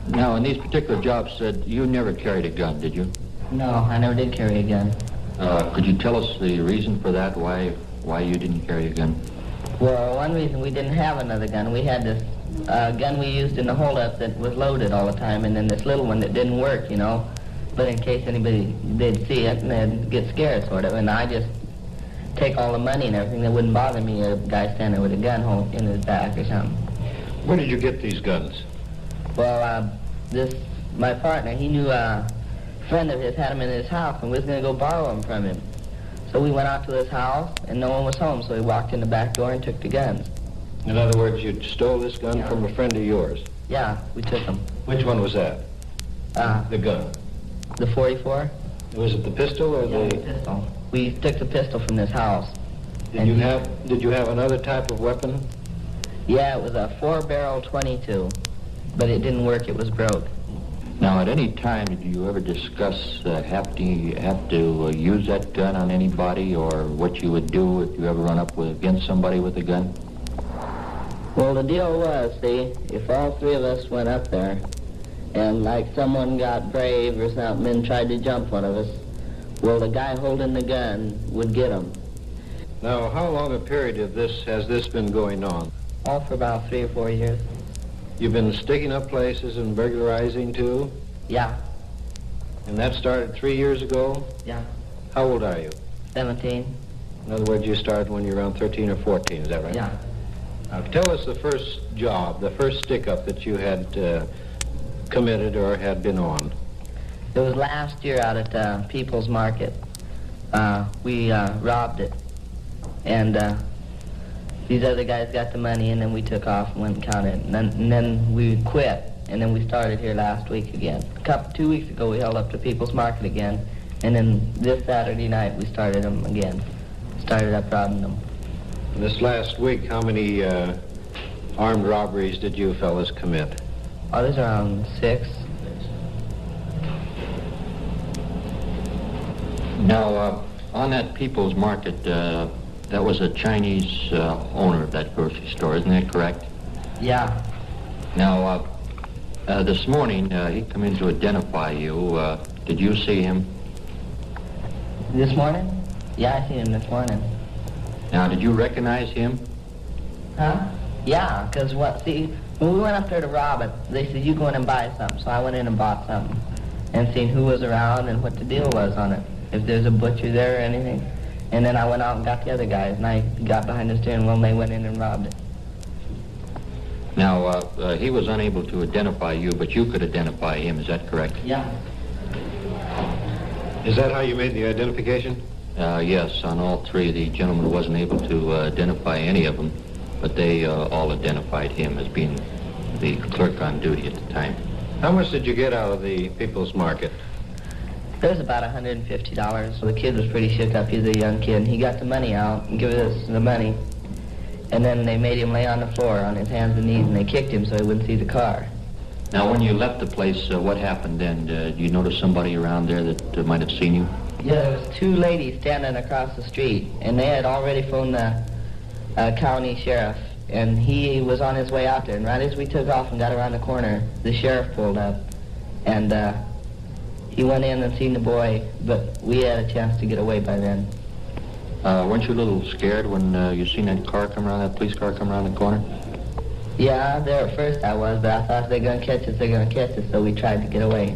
Now, in these particular jobs, you never carried a gun, did you?
No, I never did carry a gun.
Could you tell us the reason for that, why you didn't carry a gun?
Well, one reason we didn't have another gun. We had this gun we used in the holdup that was loaded all the time, and then this little one that didn't work, you know. But in case anybody did see it, and they'd get scared, sort of. And I just take all the money and everything. That wouldn't bother me, a guy standing there with a gun in his back or something.
Where did you get these guns?
Well, my partner, he knew a friend of his had them in his house, and we was going to go borrow them from him. So we went out to his house, and no one was home, so we walked in the back door and took the guns.
In other words, you stole this gun from a friend of yours?
Yeah, we took them.
Which one was that? The gun?
The 44.
Was it the pistol or
the pistol? We took the pistol from his house.
Did you have another type of weapon?
Yeah, it was a 4-barrel 22, but it didn't work. It was broke.
Now, at any time, did you ever discuss have to use that gun on anybody, or what you would do if you ever run up against somebody with a gun?
Well, the deal was, see, if all three of us went up there, and like someone got brave or something and tried to jump one of us, well, the guy holding the gun would get him.
Now, how long a period has this been going on?
All for about 3 or 4 years.
You've been sticking up places and burglarizing, too?
Yeah.
And that started 3 years ago?
Yeah.
How old are you?
17.
In other words, you started when you were around 13 or 14, is that right?
Yeah.
Now, tell us the first job, the first stick-up that you had committed or had been on.
It was last year out at People's Market. We robbed it. And these other guys got the money, and then we took off and went and counted. And then we quit, and then we started here last week again. 2 weeks ago, we held up to People's Market again, and then this Saturday night, we started them again. Started up robbing them.
This last week, how many armed robberies did you fellas commit?
Oh, there's around 6.
Now, on that People's Market, that was a Chinese owner of that grocery store, isn't that correct?
Yeah.
Now, this morning, he come in to identify you. Did you see him?
This morning? Yeah, I seen him this morning.
Now, did you recognize him?
Huh? Yeah, because when we went up there to rob it, they said, you go in and buy something. So I went in and bought something and seen who was around and what the deal was on it, if there's a butcher there or anything. And then I went out and got the other guys, and I got behind the steering wheel, and they went in and robbed it.
Now, he was unable to identify you, but you could identify him, is that correct?
Yeah.
Is that how you made the identification?
Yes, on all 3. The gentleman wasn't able to identify any of them, but they all identified him as being the clerk on duty at the time.
How much did you get out of the People's Market?
It was about $150. So the kid was pretty shook up. He was a young kid. And he got the money out and gave us the money. And then they made him lay on the floor on his hands and knees, and they kicked him so he wouldn't see the car.
Now, when you left the place, what happened then? Did you notice somebody around there that might have seen you?
Yeah, there was 2 ladies standing across the street, and they had already phoned the county sheriff, and he was on his way out there. And right as we took off and got around the corner, the sheriff pulled up, and he went in and seen the boy, but we had a chance to get away by then.
Weren't you a little scared when you seen that car come around, that police car come around the corner?
Yeah, there at first I was, but I thought if they're going to catch us, so we tried to get away,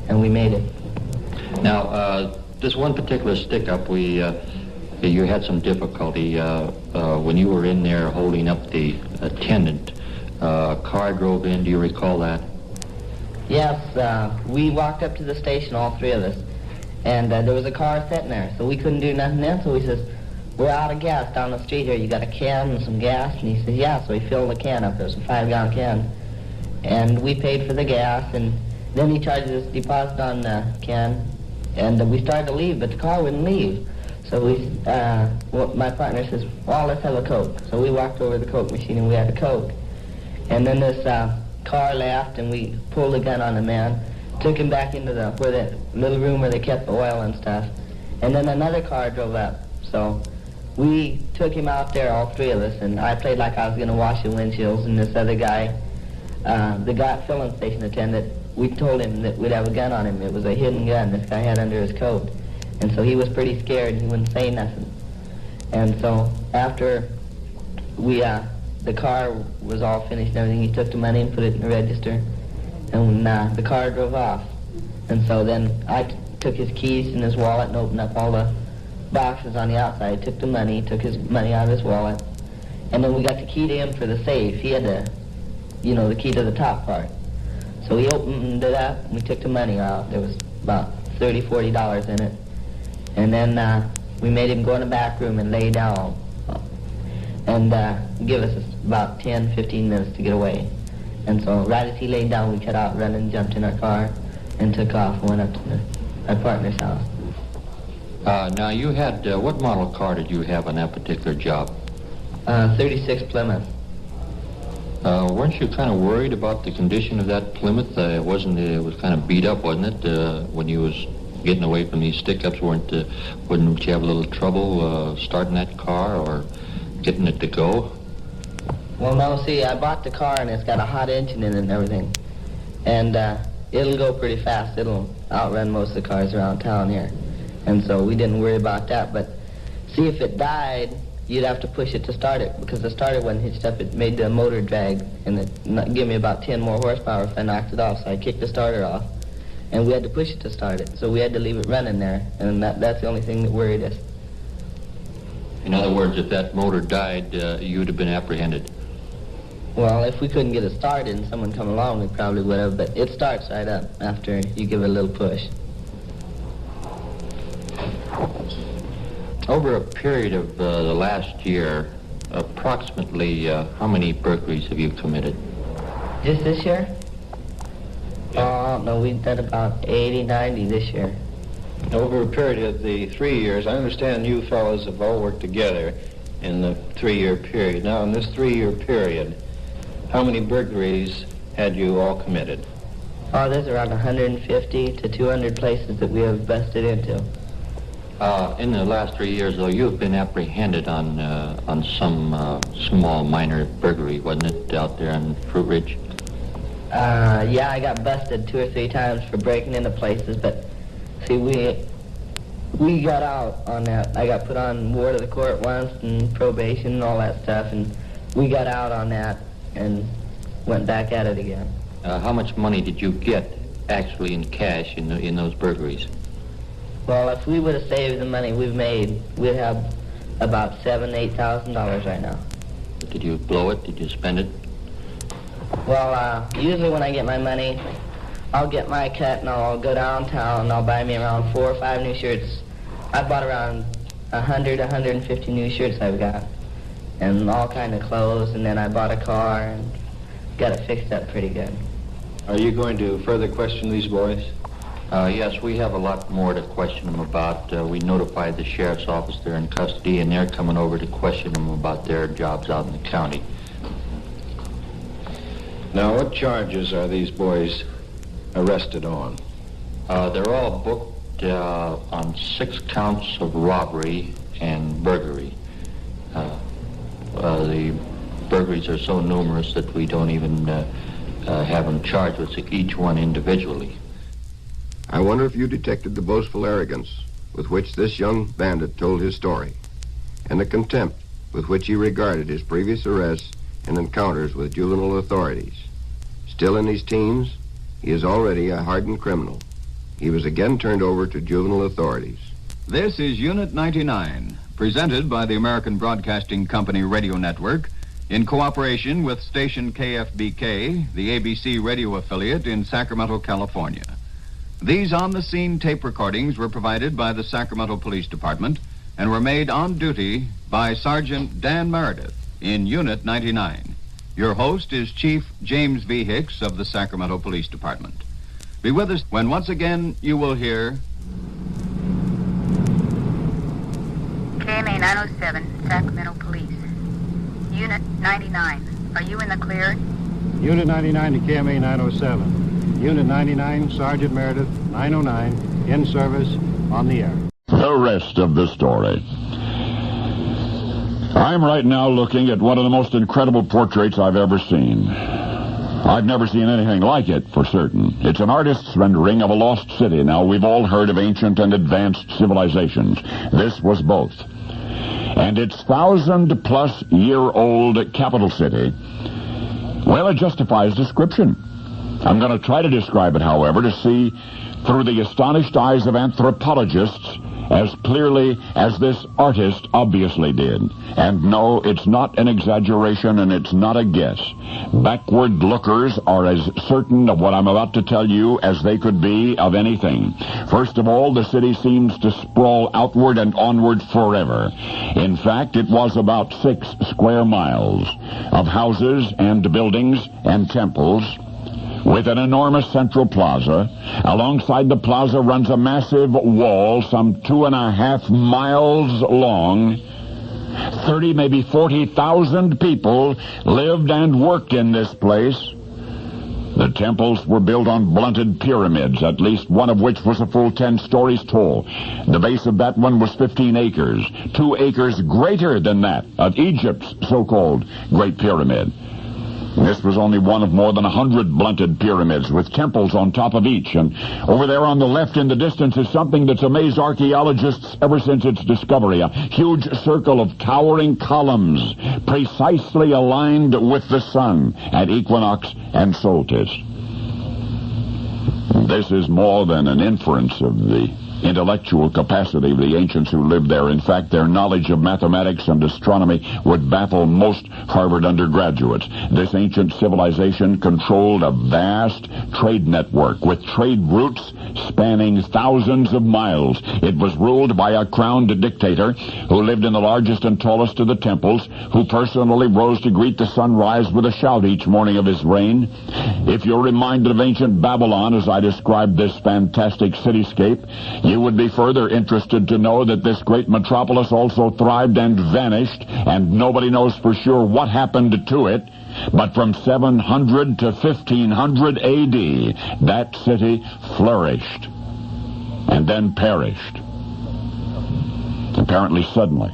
and we made it.
Now, this one particular stick-up, you had some difficulty when you were in there holding up the attendant. A car drove in, do you recall that?
Yes, we walked up to the station, all 3 of us, and there was a car sitting there, so we couldn't do nothing then, so he says, we're out of gas down the street here, you got a can and some gas? And he says, yeah, so he filled the can up, there was a 5-gallon can, and we paid for the gas, and then he charged us deposit on the can, and we started to leave, but the car wouldn't leave. So my partner says, well, let's have a Coke. So we walked over to the Coke machine and we had a Coke. And then this car left and we pulled the gun on the man, took him back into the little room where they kept the oil and stuff. And then another car drove up. So we took him out there, all 3 of us, and I played like I was going to wash the windshields, and this other guy, the filling station attendant, we told him that we'd have a gun on him. It was a hidden gun this guy had under his coat. And so he was pretty scared, and he wouldn't say nothing. And so after the car was all finished and everything, he took the money and put it in the register, and the car drove off. And so then I took his keys and his wallet and opened up all the boxes on the outside, took the money, took his money out of his wallet, and then we got the key to him for the safe. He had the key to the top part. So he opened it up, and we took the money out. There was about $30, $40 in it. And then we made him go in the back room and lay down and give us about 10, 15 minutes to get away. And so right as he laid down, we cut out running, jumped in our car, and took off and went up to our partner's house.
Now, you had, what model car did you have on that particular job?
36 Plymouth.
Weren't you kind of worried about the condition of that Plymouth? It was kind of beat up, wasn't it? When you was getting away from these stick-ups, wouldn't you have a little trouble starting that car or getting it to go?
Well, no, see, I bought the car and it's got a hot engine in it and everything. And it'll go pretty fast. It'll outrun most of the cars around town here. And so we didn't worry about that. But see, if it died, you'd have to push it to start it, because the starter wasn't hitched up. It made the motor drag, and it gave me about 10 more horsepower if I knocked it off. So I kicked the starter off, and we had to push it to start it. So we had to leave it running there, and that's the only thing that worried us.
In other words, if that motor died, you'd have been apprehended.
Well, if we couldn't get it started and someone come along, we probably would have, but it starts right up after you give it a little push.
Over a period of the last year, approximately how many burglaries have you committed?
Just this year? Oh, no, we've done about 80, 90 this year.
Over a period of the 3 years, I understand you fellows have all worked together in the 3-year period. Now, in this 3-year period, how many burglaries had you all committed?
Oh, there's around 150 to 200 places that we have busted into.
In the last 3 years, though, you've been apprehended on some small minor burglary, wasn't it, out there on Fruit Ridge?
Yeah, I got busted 2 or 3 times for breaking into places, but see, we got out on that. I got put on ward of the court once and probation and all that stuff, and we got out on that and went back at it again.
How much money did you get actually in cash in those burglaries?
Well, if we would have saved the money we've made, we'd have about $7,000 to $8,000 right now.
Did you blow it? Did you spend it?
Well, usually when I get my money, I'll get my cut and I'll go downtown and I'll buy me around 4 or 5 new shirts. I bought around 100, 150 new shirts I've got, and all kind of clothes, and then I bought a car and got it fixed up pretty good.
Are you going to further question these boys?
Yes, we have a lot more to question them about. We notified the sheriff's office they're in custody, and they're coming over to question them about their jobs out in the county.
Now, what charges are these boys arrested on?
They're all booked on 6 counts of robbery and burglary. The burglaries are so numerous that we don't even have them charged with each one individually.
I wonder if you detected the boastful arrogance with which this young bandit told his story, and the contempt with which he regarded his previous arrests and encounters with juvenile authorities. Still in his teens, he is already a hardened criminal. He was again turned over to juvenile authorities.
This is Unit 99, presented by the American Broadcasting Company Radio Network in cooperation with station KFBK, the ABC radio affiliate in Sacramento, California. These on-the-scene tape recordings were provided by the Sacramento Police Department and were made on duty by Sergeant Dan Meredith in Unit 99. Your host is Chief James V. Hicks of the Sacramento Police Department. Be with us when once again you will hear...
KMA 907, Sacramento Police. Unit 99, are you in the clear?
Unit 99 to KMA 907. Unit 99, Sergeant Meredith, 909, in service, on the air.
The rest of the story. I'm right now looking at one of the most incredible portraits I've ever seen. I've never seen anything like it, for certain. It's an artist's rendering of a lost city. Now, we've all heard of ancient and advanced civilizations. This was both. And its 1,000-plus-year-old capital city, well, it justifies description. I'm going to try to describe it, however, to see through the astonished eyes of anthropologists as clearly as this artist obviously did. And no, it's not an exaggeration and it's not a guess. Backward lookers are as certain of what I'm about to tell you as they could be of anything. First of all, the city seems to sprawl outward and onward forever. In fact, it was about 6 square miles of houses and buildings and temples, with an enormous central plaza. Alongside the plaza runs a massive wall some 2.5 miles long. 30, maybe 40,000 people lived and worked in this place. The temples were built on blunted pyramids, at least one of which was a full 10 stories tall. The base of that one was 15 acres, 2 acres greater than that of Egypt's so-called Great Pyramid. This was only one of more than 100 blunted pyramids with temples on top of each. And over there on the left in the distance is something that's amazed archaeologists ever since its discovery. A huge circle of towering columns precisely aligned with the sun at equinox and solstice. This is more than an inference of the intellectual capacity of the ancients who lived there. In fact, their knowledge of mathematics and astronomy would baffle most Harvard undergraduates. This ancient civilization controlled a vast trade network with trade routes spanning thousands of miles. It was ruled by a crowned dictator who lived in the largest and tallest of the temples, who personally rose to greet the sunrise with a shout each morning of his reign. If you're reminded of ancient Babylon as I described this fantastic cityscape, you would be further interested to know that this great metropolis also thrived and vanished, and nobody knows for sure what happened to it. But from 700 to 1500 A.D., that city flourished and then perished. Apparently suddenly.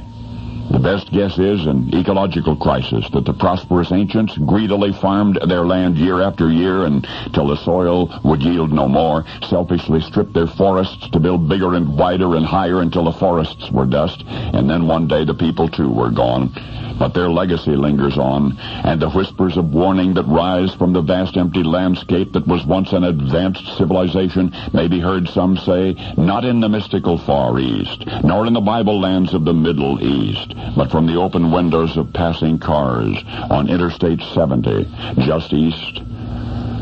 The best guess is an ecological crisis, that the prosperous ancients greedily farmed their land year after year until the soil would yield no more, selfishly stripped their forests to build bigger and wider and higher until the forests were dust, and then one day the people too were gone. But their legacy lingers on, and the whispers of warning that rise from the vast empty landscape that was once an advanced civilization may be heard, some say, not in the mystical Far East, nor in the Bible lands of the Middle East, but from the open windows of passing cars on Interstate 70, just east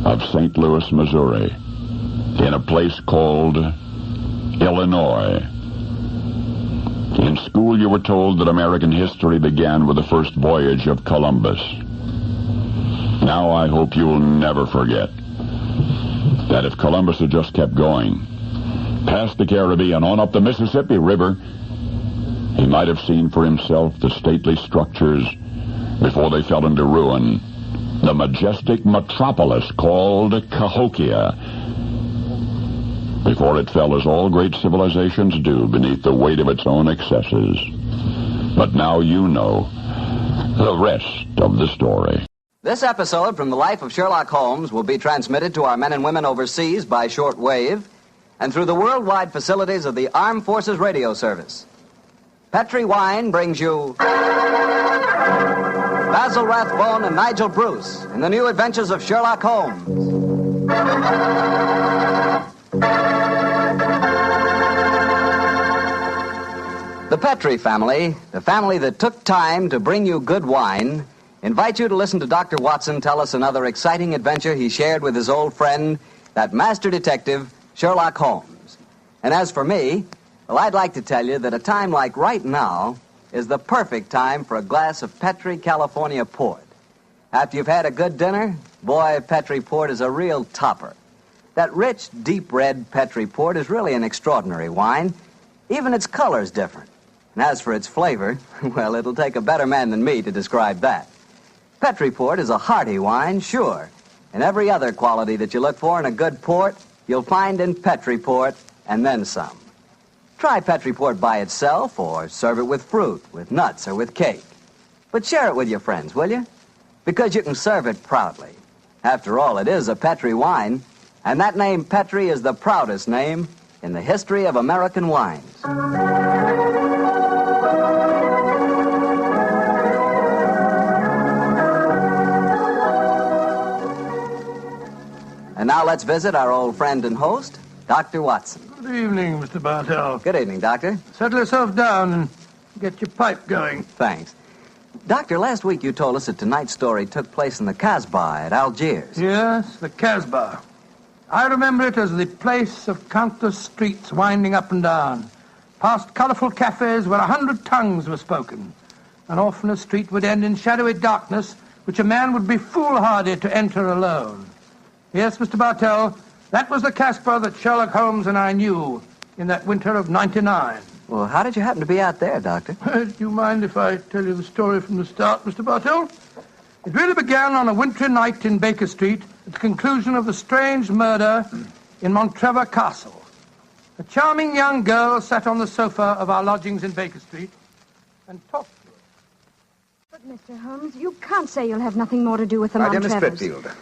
of St. Louis, Missouri, in a place called Illinois. In school, you were told that American history began with the first voyage of Columbus. Now I hope you'll never forget that if Columbus had just kept going, past the Caribbean, on up the Mississippi River, he might have seen for himself the stately structures before they fell into ruin, the majestic metropolis called Cahokia, before it fell as all great civilizations do beneath the weight of its own excesses. But now you know the rest of the story.
This episode from the life of Sherlock Holmes will be transmitted to our men and women overseas by short wave and through the worldwide facilities of the Armed Forces Radio Service. Petri Wine brings you Basil Rathbone and Nigel Bruce in the new adventures of Sherlock Holmes. The Petri family, the family that took time to bring you good wine, invite you to listen to Dr. Watson tell us another exciting adventure he shared with his old friend, that master detective, Sherlock Holmes. And as for me, well, I'd like to tell you that a time like right now is the perfect time for a glass of Petri California Port. After you've had a good dinner, boy, Petri Port is a real topper. That rich, deep red Petri Port is really an extraordinary wine. Even its color's different. And as for its flavor, well, it'll take a better man than me to describe that. Petri Port is a hearty wine, sure. And every other quality that you look for in a good port, you'll find in Petri Port, and then some. Try Petri Port by itself, or serve it with fruit, with nuts, or with cake. But share it with your friends, will you? Because you can serve it proudly. After all, it is a Petri wine, and that name Petri is the proudest name in the history of American wines. And now let's visit our old friend and host, Dr. Watson.
Good evening, Mr. Bartell.
Good evening, Doctor.
Settle yourself down and get your pipe going.
Thanks. Doctor, last week you told us that tonight's story took place in the Casbah at Algiers.
Yes, the Casbah. I remember it as the place of countless streets winding up and down, past colourful cafes where 100 tongues were spoken. And often a street would end in shadowy darkness, which a man would be foolhardy to enter alone. Yes, Mr. Bartell, that was the Casbah that Sherlock Holmes and I knew in that winter of '99.
Well, how did you happen to be out there, Doctor?
Do you mind if I tell you the story from the start, Mr. Bartell? It really began on a wintry night in Baker Street at the conclusion of the strange murder in Montrevor Castle. A charming young girl sat on the sofa of our lodgings in Baker Street and talked to us.
But, Mr. Holmes, you can't say you'll have nothing more to do with the
My dear Miss
Montrevors.
Fretfield,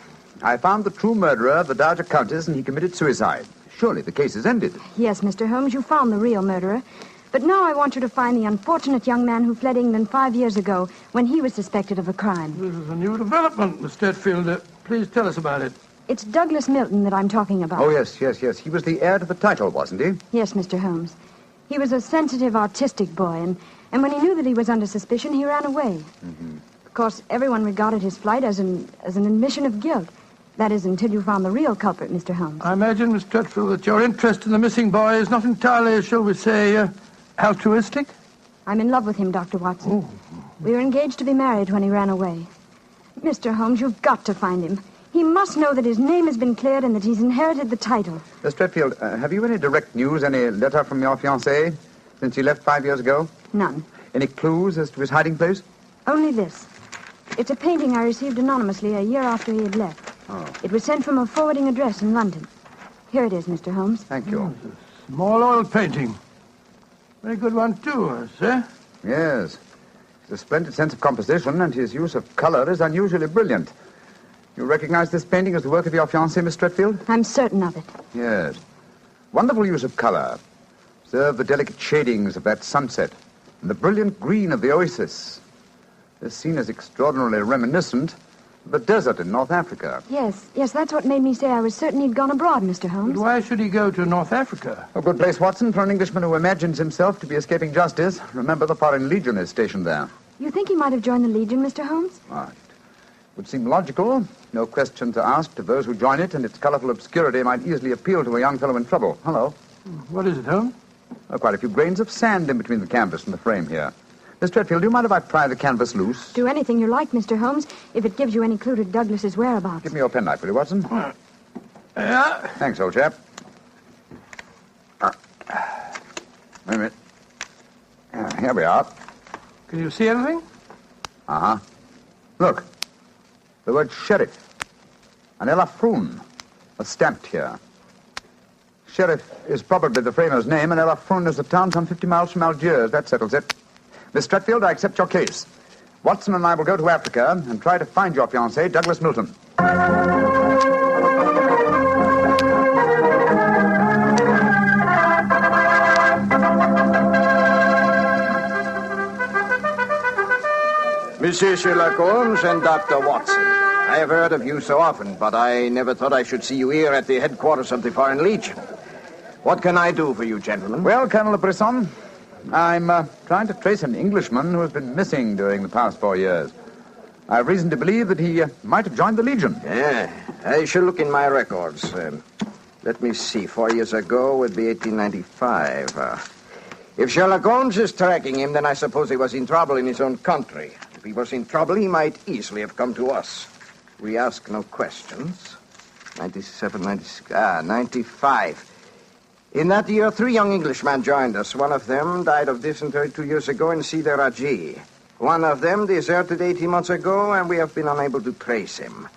I found the true murderer of the Dowager Countess and he committed suicide. Surely the case is ended.
Yes, Mr. Holmes, you found the real murderer. But now I want you to find the unfortunate young man who fled England 5 years ago when he was suspected of a crime.
This is a new development, Miss Fretfield. Please tell us about it.
It's Douglas Milton that I'm talking about.
Oh, yes. He was the heir to the title, wasn't he?
Yes, Mr. Holmes. He was a sensitive, artistic boy, and when he knew that he was under suspicion, he ran away.
Mm-hmm.
Of course, everyone regarded his flight as an admission of guilt. That is, until you found the real culprit, Mr. Holmes.
I imagine, Miss Fretfield, that your interest in the missing boy is not entirely, shall we say, altruistic?
I'm in love with him, Dr. Watson.
Oh.
We were engaged to be married when he ran away. Mr. Holmes, you've got to find him. He must know that his name has been cleared and that he's inherited the title.
Miss Fretfield, have you any direct news, any letter from your fiancé since he left 5 years ago?
None.
Any clues as to his hiding place?
Only this. It's a painting I received anonymously a year after he had left.
Oh.
It was sent from a forwarding address in London. Here it is, Mr. Holmes.
Thank you.
Small oil painting. Very good one, too, sir.
Yes. He's a splendid sense of composition, and his use of color is unusually brilliant. You recognize this painting as the work of your fiancé, Miss Fretfield?
I'm certain of it.
Yes. Wonderful use of color. Observe the delicate shadings of that sunset and the brilliant green of the oasis. This scene is extraordinarily reminiscent of the desert in North Africa.
Yes, that's what made me say I was certain he'd gone abroad, Mr. Holmes.
But why should he go to North Africa?
A good place, Watson, for an Englishman who imagines himself to be escaping justice. Remember, the Foreign Legion is stationed there.
You think he might have joined the Legion, Mr. Holmes?
Right. Would seem logical. No question to ask to those who join it, and its colorful obscurity might easily appeal to a young fellow in trouble. Hello.
What is it, Holmes?
Quite a few grains of sand in between the canvas and the frame here. Miss Fretfield, do you mind if I pry the canvas loose?
Do anything you like, Mr. Holmes, if it gives you any clue to Douglas's whereabouts.
Give me your penknife, will you, Watson?
Yeah.
Thanks, old chap. Wait a minute. Here we are.
Can you see anything?
Uh-huh. Look. The word sheriff. And Ella Froon are stamped here. Sheriff is probably the framer's name, and Ella Froon is a town some 50 miles from Algiers. That settles it. Miss Fretfield, I accept your case. Watson and I will go to Africa and try to find your fiancé, Douglas Milton.
Monsieur Sherlock Holmes and Dr. Watson. I have heard of you so often, but I never thought I should see you here at the headquarters of the Foreign Legion. What can I do for you, gentlemen?
Well, Colonel Brisson, I'm trying to trace an Englishman who has been missing during the past 4 years. I have reason to believe that he might have joined the Legion.
Yeah, I shall look in my records. Let me see, 4 years ago would be 1895. If Sherlock Holmes is tracking him, then I suppose he was in trouble in his own country. If he was in trouble, he might easily have come to us. We ask no questions. 97, 96, 95. In that year, 3 young Englishmen joined us. One of them died of dysentery 2 years ago in Cedar Raji. One of them deserted 18 months ago, and we have been unable to trace him.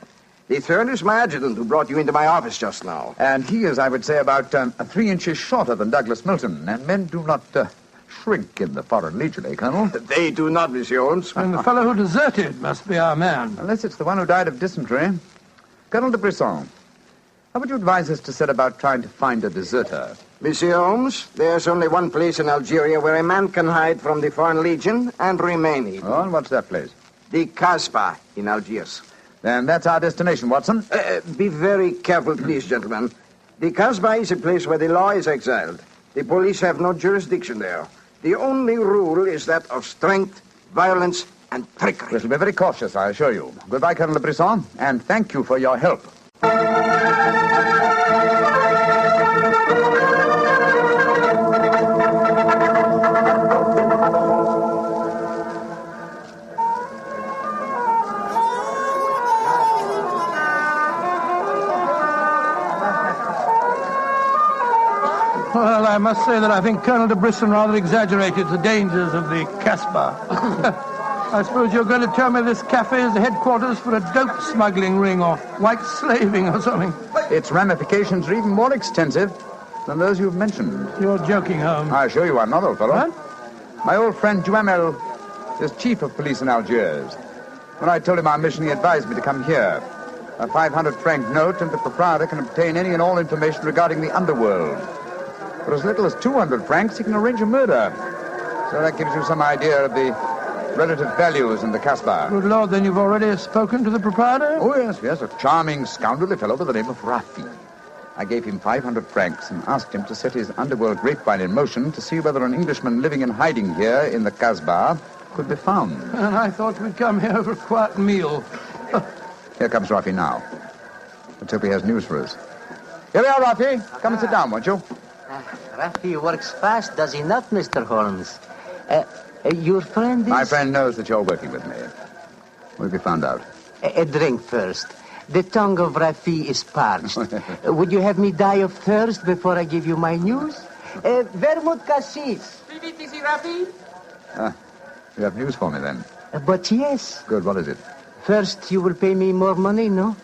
The third is my adjutant who brought you into my office just now.
And he is, I would say, about 3 inches shorter than Douglas Milton. And men do not shrink in the Foreign Legion, eh, Colonel?
They do not, Monsieur Holmes.
And the fellow who deserted must be our man.
Unless it's the one who died of dysentery. Colonel de Brisson, how would you advise us to set about trying to find a deserter?
Monsieur Holmes, there's only one place in Algeria where a man can hide from the Foreign Legion and remain hidden.
Oh, and what's that place?
The Casbah in Algiers.
Then that's our destination, Watson.
Be very careful, please, gentlemen. The Casbah is a place where the law is exiled. The police have no jurisdiction there. The only rule is that of strength, violence, and trickery.
We shall be very cautious, I assure you. Goodbye, Colonel de Brisson, and thank you for your help.
Well, I must say that I think Colonel de Brisson rather exaggerated the dangers of the Casbah. I suppose you're going to tell me this cafe is the headquarters for a dope smuggling ring or white slaving or something.
Its ramifications are even more extensive than those you've mentioned.
You're joking, Holmes.
I assure you I'm not, old fellow.
What?
My old friend Duhamel is chief of police in Algiers. When I told him our mission, he advised me to come here. A 500-franc note, and the proprietor can obtain any and all information regarding the underworld. For as little as 200 francs, he can arrange a murder. So that gives you some idea of the relative values in the Casbah.
Good Lord, then you've already spoken to the proprietor?
Oh, yes, a charming, scoundrelly fellow by the name of Harvey. I gave him 500 francs and asked him to set his underworld grapevine in motion to see whether an Englishman living in hiding here in the Casbah could be found.
And I thought we'd come here for a quiet meal.
Here comes Harvey now. Let's hope he has news for us. Here we are, Harvey. Come and sit down, won't you?
Rafi works fast, does he not, Mr. Holmes? Your friend is...
My friend knows that you're working with me. We'll be found out.
A drink first. The tongue of Rafi is parched. Would you have me die of thirst before I give you my news? Vermouth cassis.
Mr. Rafi?
You have news for me, then?
But yes.
Good, what is it?
First, you will pay me more money, no?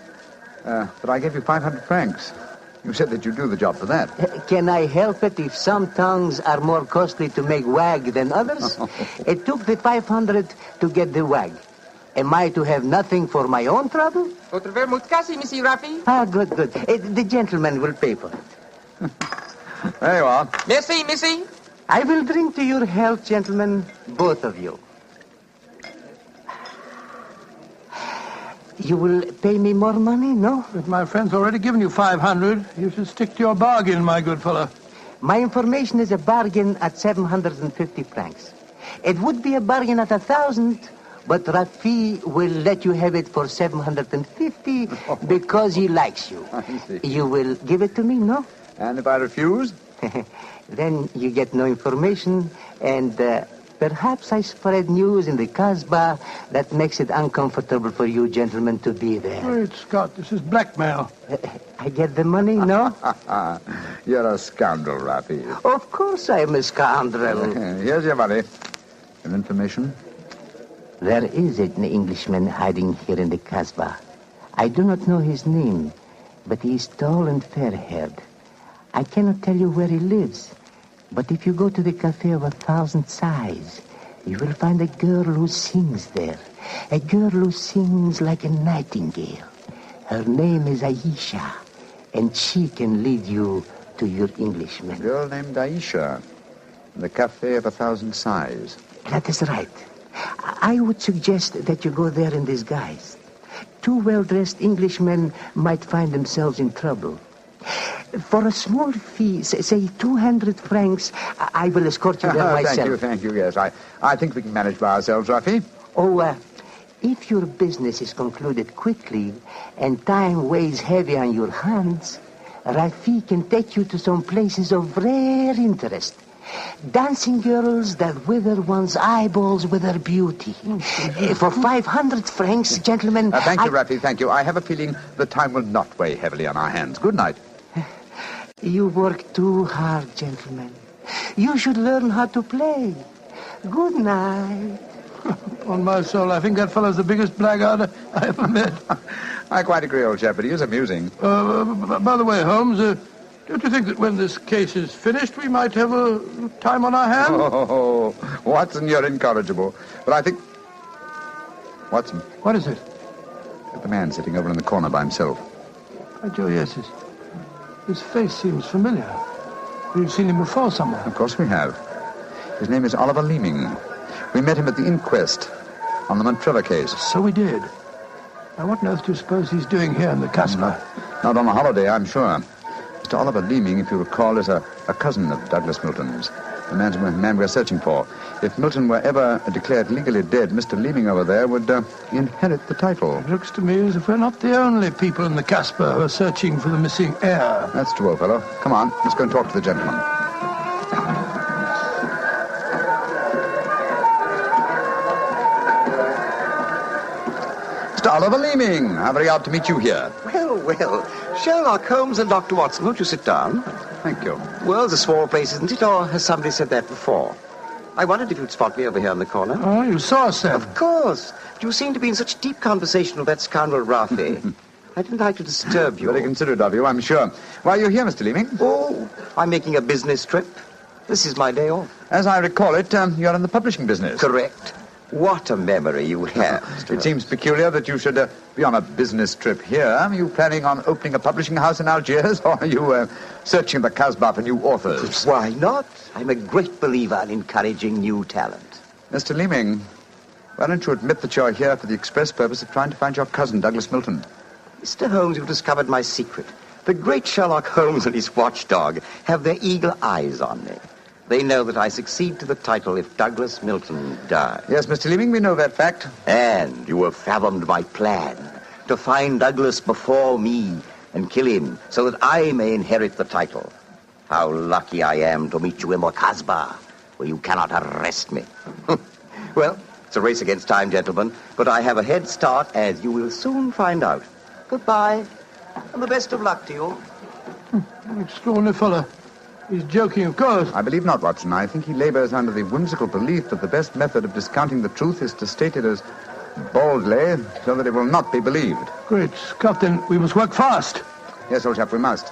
But I gave you 500 francs. You said that you'd do the job for that.
Can I help it if some tongues are more costly to make wag than others? It took the 500 to get the wag. Am I to have nothing for my own trouble?
Votre vermouth cassis, Mr. Rafi?
Ah, good. The gentleman will pay for it.
There you are.
Merci.
I will drink to your health, gentlemen, both of you. You will pay me more money, no?
But my friend's already given you 500. You should stick to your bargain, my good fellow.
My information is a bargain at 750 francs. It would be a bargain at 1,000, but Rafi will let you have it for 750 because he likes you.
I see.
You will give it to me, no?
And if I refuse?
Then you get no information, and perhaps I spread news in the Casbah that makes it uncomfortable for you gentlemen to be there.
Great Scott, this is blackmail.
I get the money, no?
You're a scoundrel, Rafi.
Of course I'm a scoundrel.
Here's your money. And information?
There is an Englishman hiding here in the Casbah. I do not know his name, but he is tall and fair-haired. I cannot tell you where he lives, but if you go to the Cafe of 1,000 Sighs, you will find a girl who sings there. A girl who sings like a nightingale. Her name is Aisha, and she can lead you to your Englishman.
A girl named Aisha, in the Cafe of 1,000 Sighs.
That is right. I would suggest that you go there in disguise. Two well-dressed Englishmen might find themselves in trouble. For a small fee, say 200 francs, I will escort you there myself.
Thank you, yes. I think we can manage by ourselves, Rafi.
Oh, if your business is concluded quickly and time weighs heavy on your hands, Rafi can take you to some places of rare interest. Dancing girls that wither one's eyeballs with their beauty. For 500 francs, gentlemen...
Thank you, Rafi, thank you. I have a feeling the time will not weigh heavily on our hands. Good night.
You work too hard, gentlemen. You should learn how to play. Good night.
On my soul, I think that fellow's the biggest blackguard I ever met.
I quite agree, old chap, but he is amusing.
By the way, Holmes, don't you think that when this case is finished, we might have a time on our hands?
Oh, Watson, you're incorrigible. But I think... Watson.
What is it?
The man sitting over in the corner by himself.
Oh, Joe, yes, his face seems familiar. We've seen him before somewhere.
Of course we have. His name is Oliver Leeming. We met him at the inquest on the Montrella case.
So we did. Now, what on earth do you suppose he's doing here in the Casbah?
Not on a holiday, I'm sure. Mr. Oliver Leeming, if you recall, is a cousin of Douglas Milton's, the man we're searching for. If Milton were ever declared legally dead, Mr. Leeming over there would inherit the title.
It looks to me as if we're not the only people in the Casbah who are searching for the missing heir.
That's true, old fellow. Come on, let's go and talk to the gentleman. Mr. Oliver Leeming, how very odd to meet you here.
Well, Sherlock Holmes and Dr. Watson, won't you sit down?
Thank you.
World's a small place, isn't it? Or has somebody said that before? I wondered if you'd spot me over here in the corner.
Oh, you saw us then?
Of course. You seem to be in such deep conversation with that scoundrel Harvey. I didn't like to disturb you.
Very considerate of you, I'm sure. Why are you here, Mr. Leeming?
Oh, I'm making a business trip. This is my day off.
As I recall it, you're in the publishing business.
Correct. What a memory you have.
It seems peculiar that you should be on a business trip here. Are you planning on opening a publishing house in Algiers, or are you searching the Casbah for new authors?
Why not? I'm a great believer in encouraging new talent.
Mr. Leeming, why don't you admit that you're here for the express purpose of trying to find your cousin, Douglas Milton?
Mr. Holmes, you've discovered my secret. The great Sherlock Holmes and his watchdog have their eagle eyes on me. They know that I succeed to the title if Douglas Milton dies.
Yes, Mr. Leeming, we know that fact.
And you have fathomed my plan to find Douglas before me and kill him so that I may inherit the title. How lucky I am to meet you in the Casbah, where you cannot arrest me. Well, it's a race against time, gentlemen, but I have a head start, as you will soon find out. Goodbye, and the best of luck to you.
Extraordinary fellow. He's joking, of course.
I believe not, Watson. I think he labors under the whimsical belief that the best method of discounting the truth is to state it as boldly so that it will not be believed.
Great Scott, then we must work fast.
Yes, old chap, we must.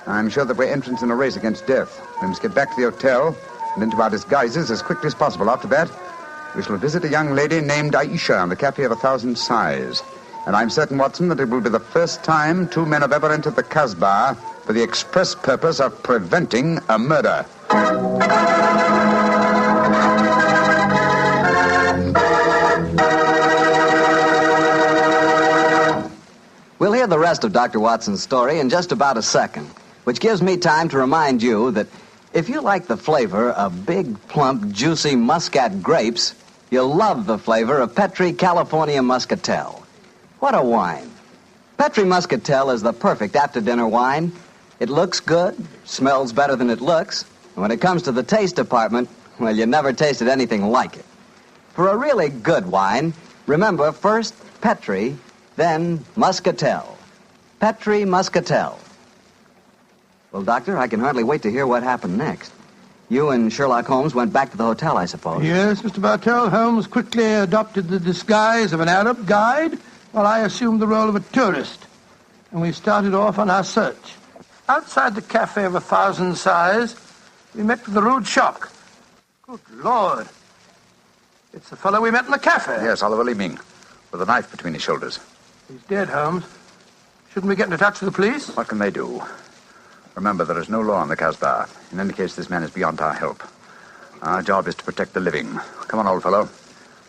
I'm sure that we're entrants in a race against death. We must get back to the hotel and into our disguises as quickly as possible. After that, we shall visit a young lady named Aisha in the Cafe of 1,000 Sighs. And I'm certain, Watson, that it will be the first time two men have ever entered the Casbah for the express purpose of preventing a murder.
We'll hear the rest of Dr. Watson's story in just about a second, which gives me time to remind you that if you like the flavor of big, plump, juicy Muscat grapes, you'll love the flavor of Petri California Muscatel. What a wine. Petri Muscatel is the perfect after-dinner wine. It looks good, smells better than it looks, and when it comes to the taste department, well, you never tasted anything like it. For a really good wine, remember first Petri, then Muscatel. Petri Muscatel. Well, Doctor, I can hardly wait to hear what happened next. You and Sherlock Holmes went back to the hotel, I suppose.
Yes, Mr. Bartell. Holmes quickly adopted the disguise of an Arab guide, while I assumed the role of a tourist. And we started off on our search. Outside the Cafe of 1,000 Sighs, we met with a rude shock. Good Lord. It's the fellow we met in the cafe.
Yes, Oliver Leeming, with a knife between his shoulders.
He's dead, Holmes. Shouldn't we get into touch with the police?
What can they do? Remember, there is no law in the Casbah. In any case, this man is beyond our help. Our job is to protect the living. Come on, old fellow.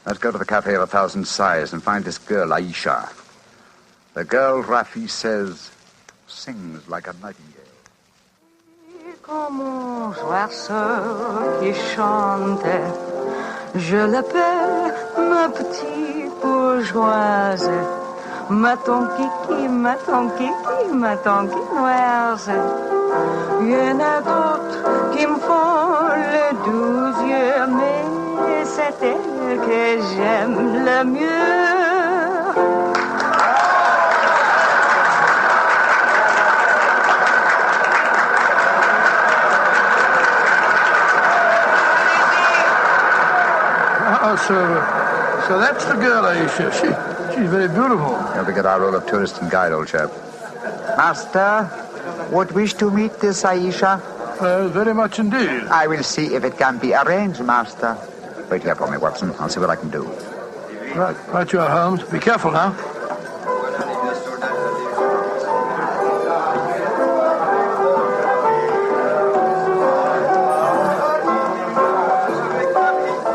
Let's go to the Cafe of 1,000 Sighs and find this girl, Aisha. The girl, Rafi says, sings like a nightingale.
Comme mon oiseau qui chantait, je l'appelle ma petite bourgeoise, ma ton kiki, ma ton kiki, ma ton quinoise. Il y en a d'autres qui me font le doux yeux, mais c'est elle que j'aime le mieux.
So that's the girl, Aisha. She's very beautiful.
You'll be get our role of tourist and guide, old chap.
Master, would wish to meet this Aisha?
Very much indeed.
I will see if it can be arranged, Master.
Wait here for me, Watson. I'll see what I can do.
Right you are, Holmes. Be careful now.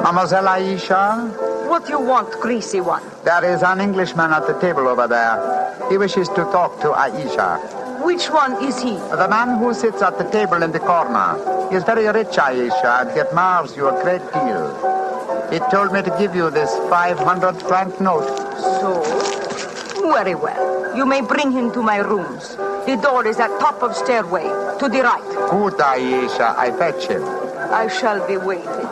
Mademoiselle Aisha?
What do you want, greasy one?
There is an Englishman at the table over there. He wishes to talk to Aisha.
Which one is he?
The man who sits at the table in the corner. He is very rich, Aisha, and he admires you a great deal. He told me to give you this 500-franc note.
So? Very well. You may bring him to my rooms. The door is at top of stairway, to the right.
Good, Aisha. I fetch him.
I shall be waiting.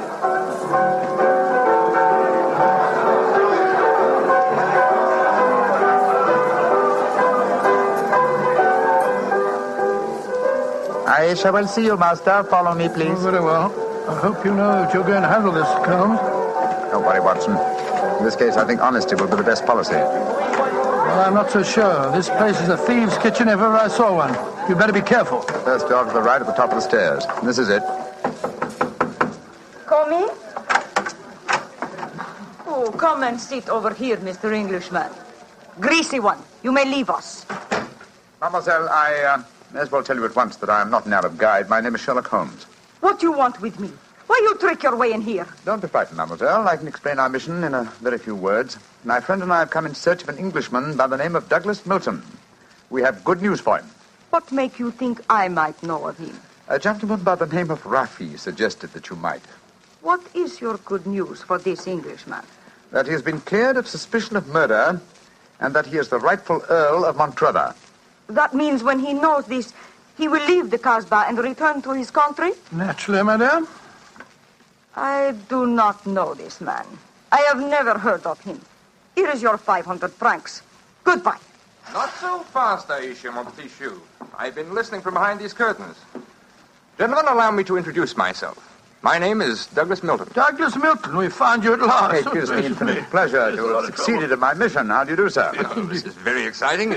Aisha will see you, master. Follow me, please.
Oh, very well. I hope you know that you're going to handle this, Holmes.
Don't worry, Watson. In this case, I think honesty will be the best policy.
Well, I'm not so sure. This place is a thieves' kitchen if ever I saw one. You better be careful.
First door to the right at the top of the stairs. This is it.
Come in. Oh, come and sit over here, Mr. Englishman. Greasy one. You may leave us.
Mademoiselle, I may as well tell you at once that I am not an Arab guide. My name is Sherlock Holmes.
What do you want with me? Why you trick your way in here?
Don't be frightened, mademoiselle. I can explain our mission in a very few words. My friend and I have come in search of an Englishman by the name of Douglas Milton. We have good news for him.
What make you think I might know of him?
A gentleman by the name of Rafi suggested that you might.
What is your good news for this Englishman?
That he has been cleared of suspicion of murder and that he is the rightful Earl of Montrevor.
That means when he knows this, he will leave the Casbah and return to his country?
Naturally, madame.
I do not know this man. I have never heard of him. Here is your 500 francs. Goodbye.
Not so fast, Aisha, mon petit chou. I've been listening from behind these curtains. Gentlemen, allow me to introduce myself. My name is Douglas Milton.
Douglas Milton, we found you at last.
It gives me infinite pleasure to have succeeded in my mission. How do you do, sir?
Oh, this is very exciting.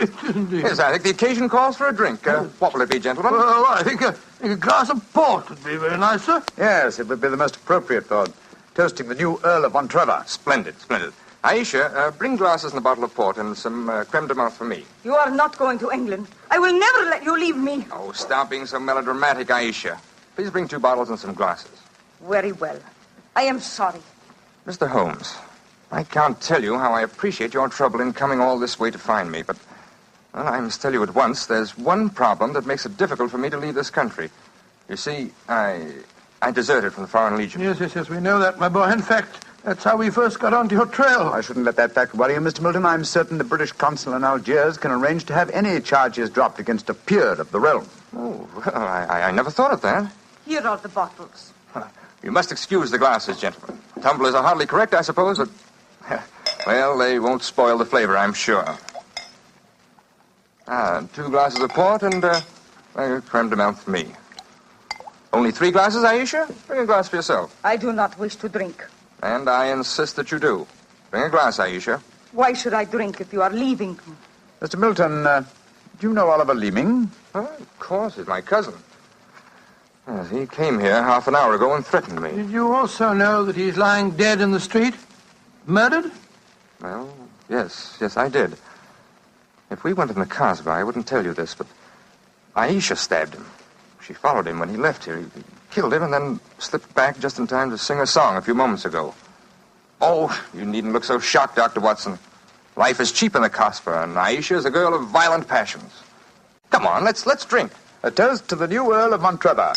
Yes, I think the occasion calls for a drink. What will it be, gentlemen?
Well, I think a glass of port would be very nice, sir.
Yes, it would be the most appropriate for toasting the new Earl of Montrevor.
Splendid, splendid. Aisha, bring glasses and a bottle of port and some creme de menthe for me.
You are not going to England. I will never let you leave me.
Oh, stop being so melodramatic, Aisha. Please bring 2 bottles and some glasses.
Very well. I am sorry.
Mr. Holmes, I can't tell you how I appreciate your trouble in coming all this way to find me, but well, I must tell you at once, there's one problem that makes it difficult for me to leave this country. You see, I deserted from the Foreign Legion.
Yes, we know that, my boy. In fact, that's how we first got onto your trail.
I shouldn't let that fact worry you, Mr. Milton. I'm certain the British consul in Algiers can arrange to have any charges dropped against a peer of the realm.
Oh, well, I never thought of that.
Here are the bottles.
You must excuse the glasses, gentlemen. Tumblers are hardly correct, I suppose, but... well, they won't spoil the flavor, I'm sure. 2 glasses of port and creme de menthe for me. Only 3 glasses, Aisha? Bring a glass for yourself.
I do not wish to drink.
And I insist that you do. Bring a glass, Aisha.
Why should I drink if you are leaving?
Mr. Milton, do you know Oliver Leeming?
Of course, he's my cousin. Yes, he came here half an hour ago and threatened me.
Did you also know that he's lying dead in the street? Murdered?
Well, yes, I did. If we went in the Casbah, I wouldn't tell you this, but Aisha stabbed him. She followed him when he left here. He killed him and then slipped back just in time to sing a song a few moments ago. Oh, you needn't look so shocked, Dr. Watson. Life is cheap in the Casbah, and Aisha is a girl of violent passions. Come on, let's drink.
A toast to the new Earl of Montrevor.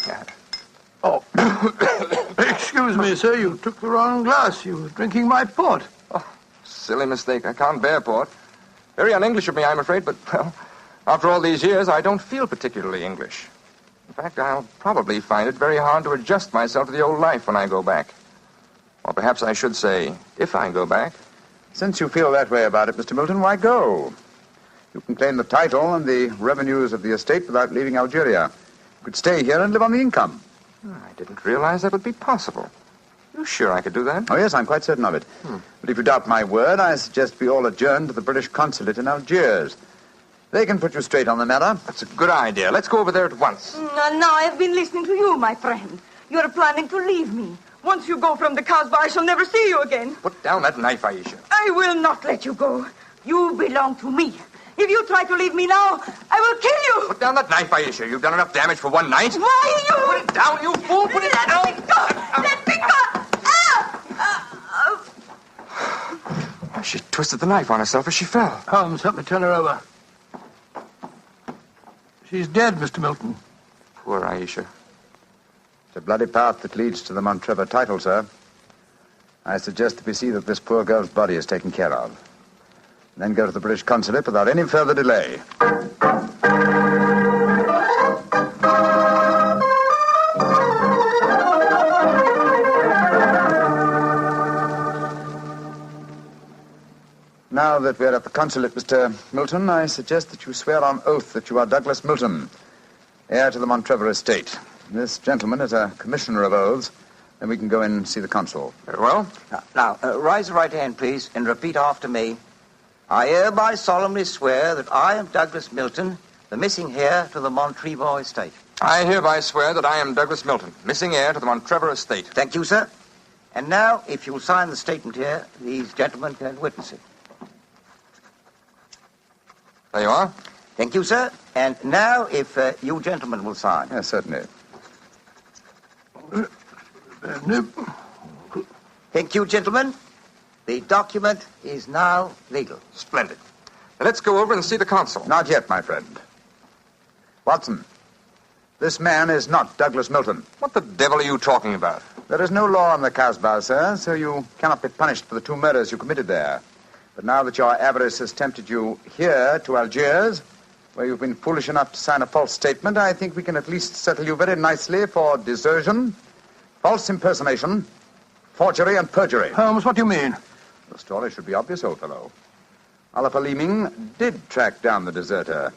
Oh, excuse me, sir. You took the wrong glass. You were drinking my port.
Oh, silly mistake. I can't bear port. Very un-English of me, I'm afraid, but, well, after all these years, I don't feel particularly English. In fact, I'll probably find it very hard to adjust myself to the old life when I go back. Or perhaps I should say, if I go back.
Since you feel that way about it, Mr. Milton, why go? You can claim the title and the revenues of the estate without leaving Algeria. You could stay here and live on the income.
I didn't realize that would be possible. You sure I could do that?
Oh, yes, I'm quite certain of it. But if you doubt my word, I suggest we all adjourn to the British consulate in Algiers. They can put you straight on the matter.
That's a good idea. Let's go over there at once.
No, I have been listening to you, my friend. You're planning to leave me. Once you go from the Casbah, I shall never see you again.
Put down that knife, Aisha.
I will not let you go. You belong to me. If you try to leave me now, I will kill you.
Put down that knife, Aisha. You've done enough damage for one night.
Why you...
Put it down, you fool. Put it down.
Let me go. Let me go.
She twisted the knife on herself as she fell.
Holmes, help me turn her over. She's dead, Mr. Milton.
Poor Aisha.
It's a bloody path that leads to the Montrevor title, sir. I suggest that we see that this poor girl's body is taken care of. And then go to the British consulate without any further delay. Now that we're at the consulate, Mr. Milton, I suggest that you swear on oath that you are Douglas Milton, heir to the Montrevor estate. This gentleman is a commissioner of oaths, then we can go in and see the consul.
Very well.
Now, raise the right hand, please, and repeat after me. I hereby solemnly swear that I am Douglas Milton, the missing heir to the Montrevor estate.
I hereby swear that I am Douglas Milton, missing heir to the Montrevor estate.
Thank you, sir. And now, if you'll sign the statement here, these gentlemen can witness it.
There you are.
Thank you, sir. And now, if you gentlemen will sign.
Yes, certainly.
Thank you, gentlemen. The document is now legal.
Splendid. Now let's go over and see the consul.
Not yet, my friend. Watson, this man is not Douglas Milton.
What the devil are you talking about?
There is no law on the Casbah, sir, so you cannot be punished for the 2 murders you committed there. But now that your avarice has tempted you here to Algiers, where you've been foolish enough to sign a false statement, I think we can at least settle you very nicely for desertion, false impersonation, forgery, and perjury.
Holmes, what do you mean?
The story should be obvious, old fellow. Oliver Leeming did track down the deserter.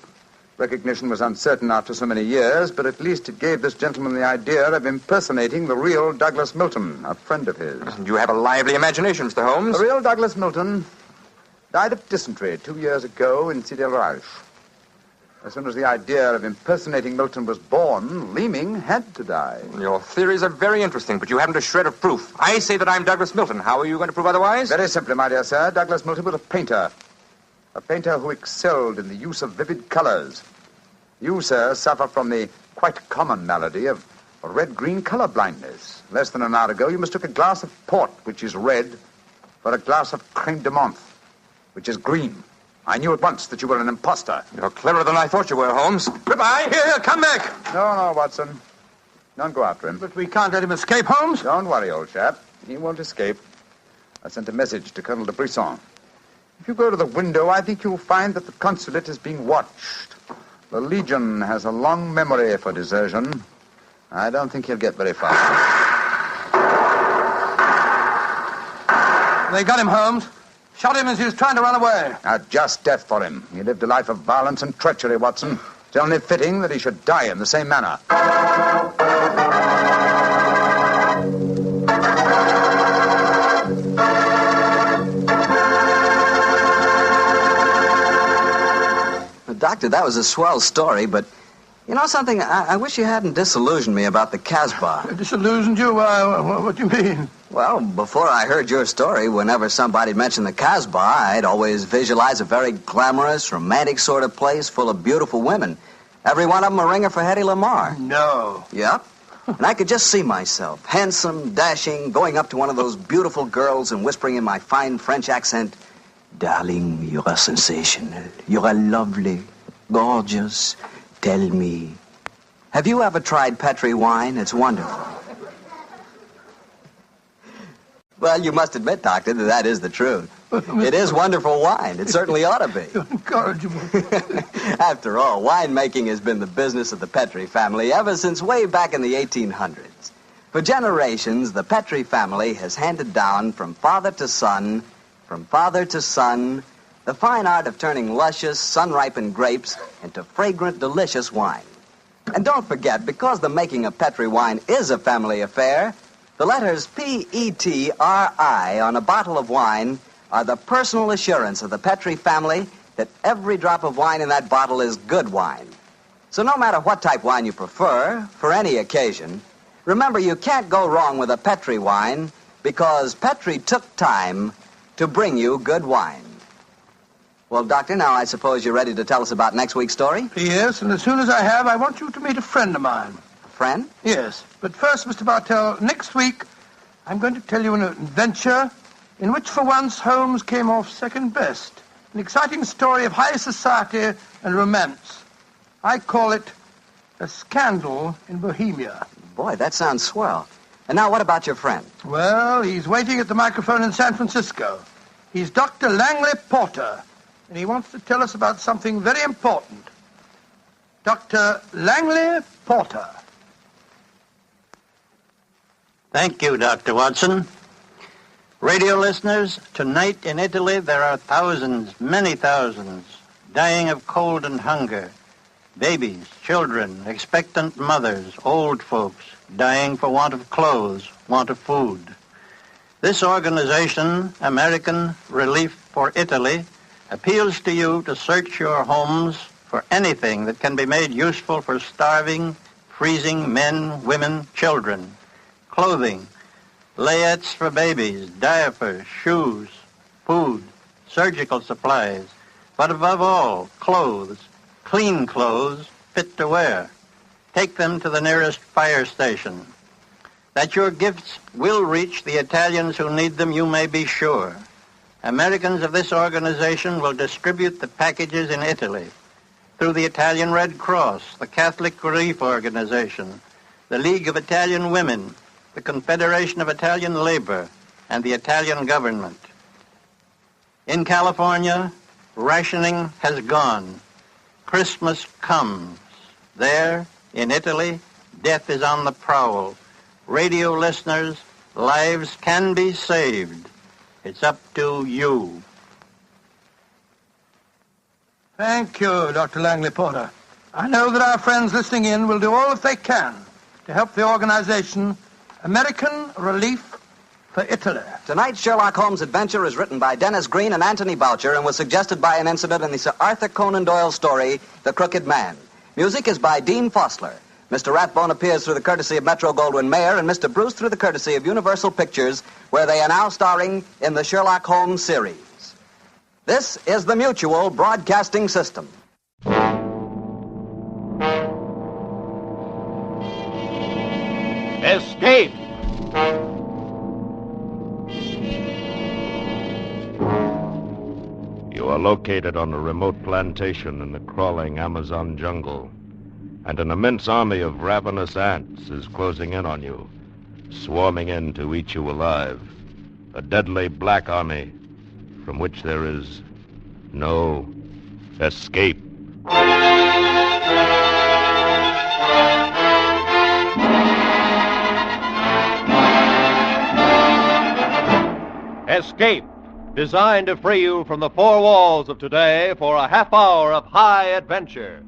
Recognition was uncertain after so many years, but at least it gave this gentleman the idea of impersonating the real Douglas Milton, a friend of his.
You have a lively imagination, Mr. Holmes.
The real Douglas Milton died of dysentery 2 years ago in Sidi El Raj. As soon as the idea of impersonating Milton was born, Leeming had to die.
Your theories are very interesting, but you haven't a shred of proof. I say that I'm Douglas Milton. How are you going to prove otherwise?
Very simply, my dear sir. Douglas Milton was a painter who excelled in the use of vivid colors. You, sir, suffer from the quite common malady of red-green color blindness. Less than an hour ago, you mistook a glass of port, which is red, for a glass of creme de menthe, which is green. I knew at once that you were an imposter.
You're cleverer than I thought you were, Holmes. Goodbye. Here, come back.
No, Watson. Don't go after him.
But we can't let him escape, Holmes.
Don't worry, old chap. He won't escape. I sent a message to Colonel de Brisson. If you go to the window, I think you'll find that the consulate is being watched. The Legion has a long memory for desertion. I don't think he'll get very far.
They got him, Holmes. Shot him as he was trying to run away.
A just death for him. He lived a life of violence and treachery, Watson. It's only fitting that he should die in the same manner.
Doctor, that was a swell story, but you know something? I wish you hadn't disillusioned me about the Casbah.
Disillusioned you? What do you mean?
Well, before I heard your story, whenever somebody mentioned the Casbah, I'd always visualize a very glamorous, romantic sort of place full of beautiful women. Every one of them a ringer for Hedy Lamarr.
No.
Yep. And I could just see myself, handsome, dashing, going up to one of those beautiful girls and whispering in my fine French accent, "Darling, you're a sensational. You're a lovely, gorgeous. Tell me, have you ever tried Petri wine? It's wonderful." Well, you must admit, Doctor, that is the truth. It is wonderful wine. It certainly ought to be.
Incorrigible.
After all, winemaking has been the business of the Petri family ever since way back in the 1800s. For generations, the Petri family has handed down from father to son, the fine art of turning luscious, sun-ripened grapes into fragrant, delicious wine. And don't forget, because the making of Petri wine is a family affair, the letters P-E-T-R-I on a bottle of wine are the personal assurance of the Petri family that every drop of wine in that bottle is good wine. So no matter what type wine you prefer, for any occasion, remember you can't go wrong with a Petri wine because Petri took time to bring you good wine. Well, Doctor, now I suppose you're ready to tell us about next week's story?
Yes, and as soon as I have, I want you to meet a friend of mine.
A friend?
Yes. But first, Mr. Bartell, next week, I'm going to tell you an adventure in which, for once, Holmes came off second best. An exciting story of high society and romance. I call it a scandal in Bohemia.
Boy, that sounds swell. And now what about your friend?
Well, he's waiting at the microphone in San Francisco. He's Dr. Langley Porter, and he wants to tell us about something very important. Dr. Langley Porter.
Thank you, Dr. Watson. Radio listeners, tonight in Italy there are thousands, many thousands, dying of cold and hunger. Babies, children, expectant mothers, old folks, dying for want of clothes, want of food. This organization, American Relief for Italy, appeals to you to search your homes for anything that can be made useful for starving, freezing men, women, children. Clothing, layettes for babies, diapers, shoes, food, surgical supplies, but above all, clothes, clean clothes, fit to wear. Take them to the nearest fire station. That your gifts will reach the Italians who need them, you may be sure. Americans of this organization will distribute the packages in Italy through the Italian Red Cross, the Catholic Relief Organization, the League of Italian Women, the Confederation of Italian Labor, and the Italian government. In California, rationing has gone. Christmas comes. There, in Italy, death is on the prowl. Radio listeners, lives can be saved. It's up to you.
Thank you, Dr. Langley Porter. I know that our friends listening in will do all that they can to help the organization American Relief for Italy.
Tonight's Sherlock Holmes adventure is written by Dennis Green and Anthony Boucher and was suggested by an incident in the Sir Arthur Conan Doyle story, The Crooked Man. Music is by Dean Fossler. Mr. Rathbone appears through the courtesy of Metro-Goldwyn-Mayer and Mr. Bruce through the courtesy of Universal Pictures, where they are now starring in the Sherlock Holmes series. This is the Mutual Broadcasting System.
Escape!
You are located on a remote plantation in the crawling Amazon jungle, and an immense army of ravenous ants is closing in on you, swarming in to eat you alive. A deadly black army from which there is no escape.
Escape, designed to free you from the four walls of today for a half hour of high adventure.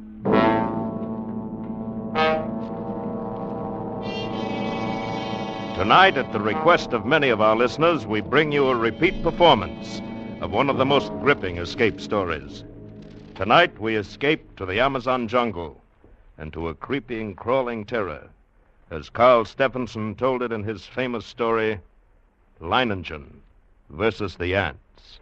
Tonight, at the request of many of our listeners, we bring you a repeat performance of one of the most gripping escape stories. Tonight, we escape to the Amazon jungle and to a creeping, crawling terror, as Carl Stephenson told it in his famous story, Leiningen versus the Ants.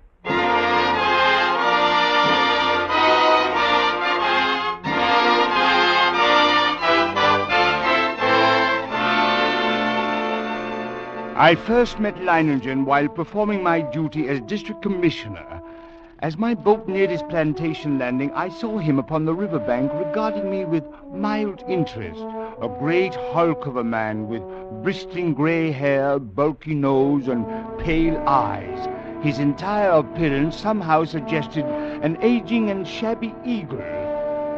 I first met Leiningen while performing my duty as district commissioner. As my boat neared his plantation landing, I saw him upon the riverbank regarding me with mild interest, a great hulk of a man with bristling gray hair, bulky nose, and pale eyes. His entire appearance somehow suggested an aging and shabby eagle.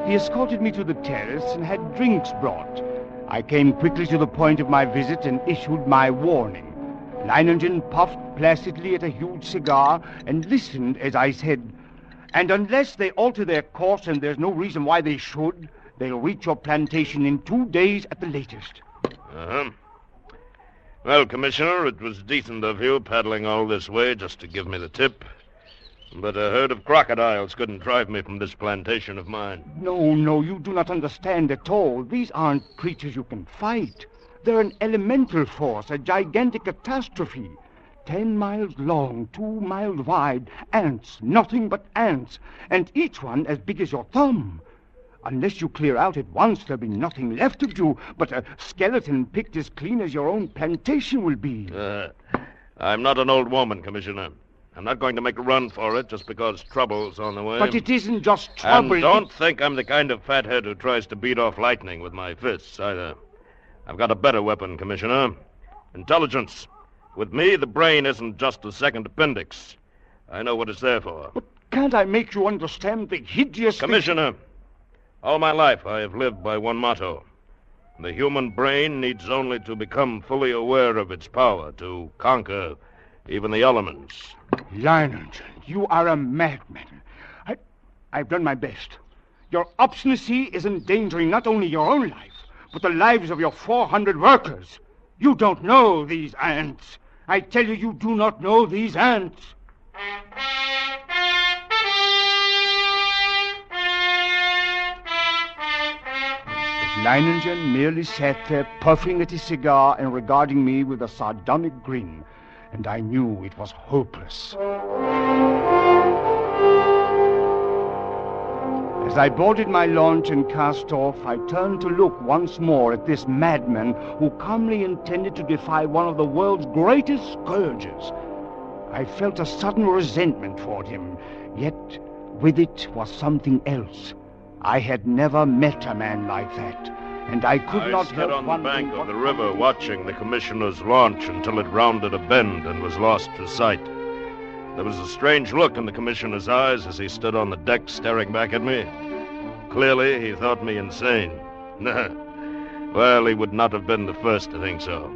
He escorted me to the terrace and had drinks brought. I came quickly to the point of my visit and issued my warning. Leiningen puffed placidly at a huge cigar and listened as I said, "And unless they alter their course, and there's no reason why they should, they'll reach your plantation in 2 days at the latest."
Uh-huh. Well, Commissioner, it was decent of you paddling all this way just to give me the tip. But a herd of crocodiles couldn't drive me from this plantation of mine.
No, you do not understand at all. These aren't creatures you can fight. They're an elemental force, a gigantic catastrophe. 10 miles long, 2 miles wide, ants, nothing but ants, and each one as big as your thumb. Unless you clear out at once, there'll be nothing left of you but a skeleton picked as clean as your own plantation will be.
I'm not an old woman, Commissioner.
I'm not going to make a run for it just because trouble's on the way.
But it isn't just trouble.
And don't think I'm the kind of fathead who tries to beat off lightning with my fists, either. I've got a better weapon, Commissioner. Intelligence. With me, the brain isn't just a second appendix. I know what it's there for.
But can't I make you understand the hideous...
Commissioner, all my life I have lived by one motto. The human brain needs only to become fully aware of its power to conquer even the elements.
Lionel, you are a madman. I've done my best. Your obstinacy is endangering not only your own life, but the lives of your 400 workers. You don't know these ants. I tell you, you do not know these ants. Leiningen merely sat there, puffing at his cigar and regarding me with a sardonic grin, and I knew it was hopeless. As I boarded my launch and cast off, I turned to look once more at this madman who calmly intended to defy one of the world's greatest scourges. I felt a sudden resentment toward him, yet with it was something else. I had never met a man like that, and I could not help
I stood on the bank of the river watching the commissioner's launch until it rounded a bend and was lost to sight. There was a strange look in the commissioner's eyes as he stood on the deck staring back at me. Clearly, he thought me insane. Well, he would not have been the first to think so.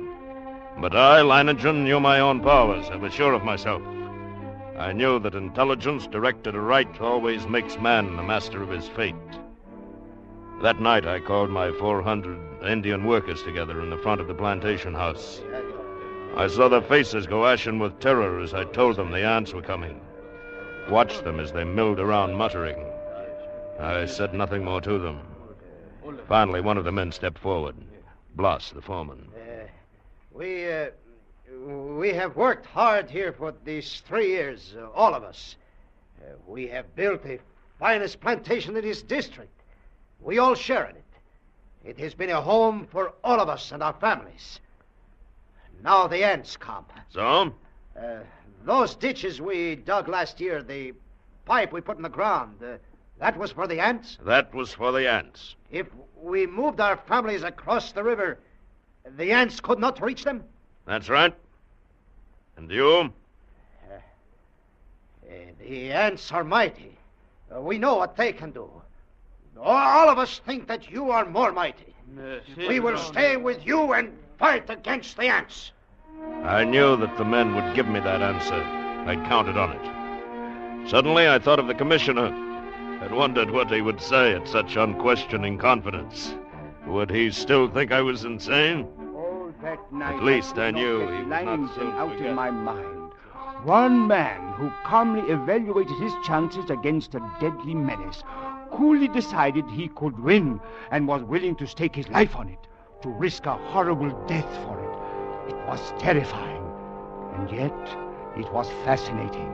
But I, Leiningen, knew my own powers. I was sure of myself. I knew that intelligence directed aright always makes man the master of his fate. That night, I called my 400 Indian workers together in the front of the plantation house. I saw their faces go ashen with terror as I told them the ants were coming. Watched them as they milled around muttering. I said nothing more to them. Finally, one of the men stepped forward. Blas, the foreman.
We have worked hard here for these 3 years, all of us. We have built the finest plantation in this district. We all share in it. It has been a home for all of us and our families. Now the ants come.
So?
Those ditches we dug last year, the pipe we put in the ground, that was for the ants?
That was for the ants.
If we moved our families across the river, the ants could not reach them?
That's right. And you?
The ants are mighty. We know what they can do. All of us think that you are more mighty. We will stay with you and fight against the ants.
I knew that the men would give me that answer. I'd counted on it. Suddenly, I thought of the commissioner. I'd wondered what he would say at such unquestioning confidence. Would he still think I was insane?
Oh, that night.
At least I knew he would not
Leiningen
soon
out
forget.
in my mind. One man who calmly evaluated his chances against a deadly menace, coolly decided he could win and was willing to stake his life on it, to risk a horrible death for it. It was terrifying, and yet it was fascinating.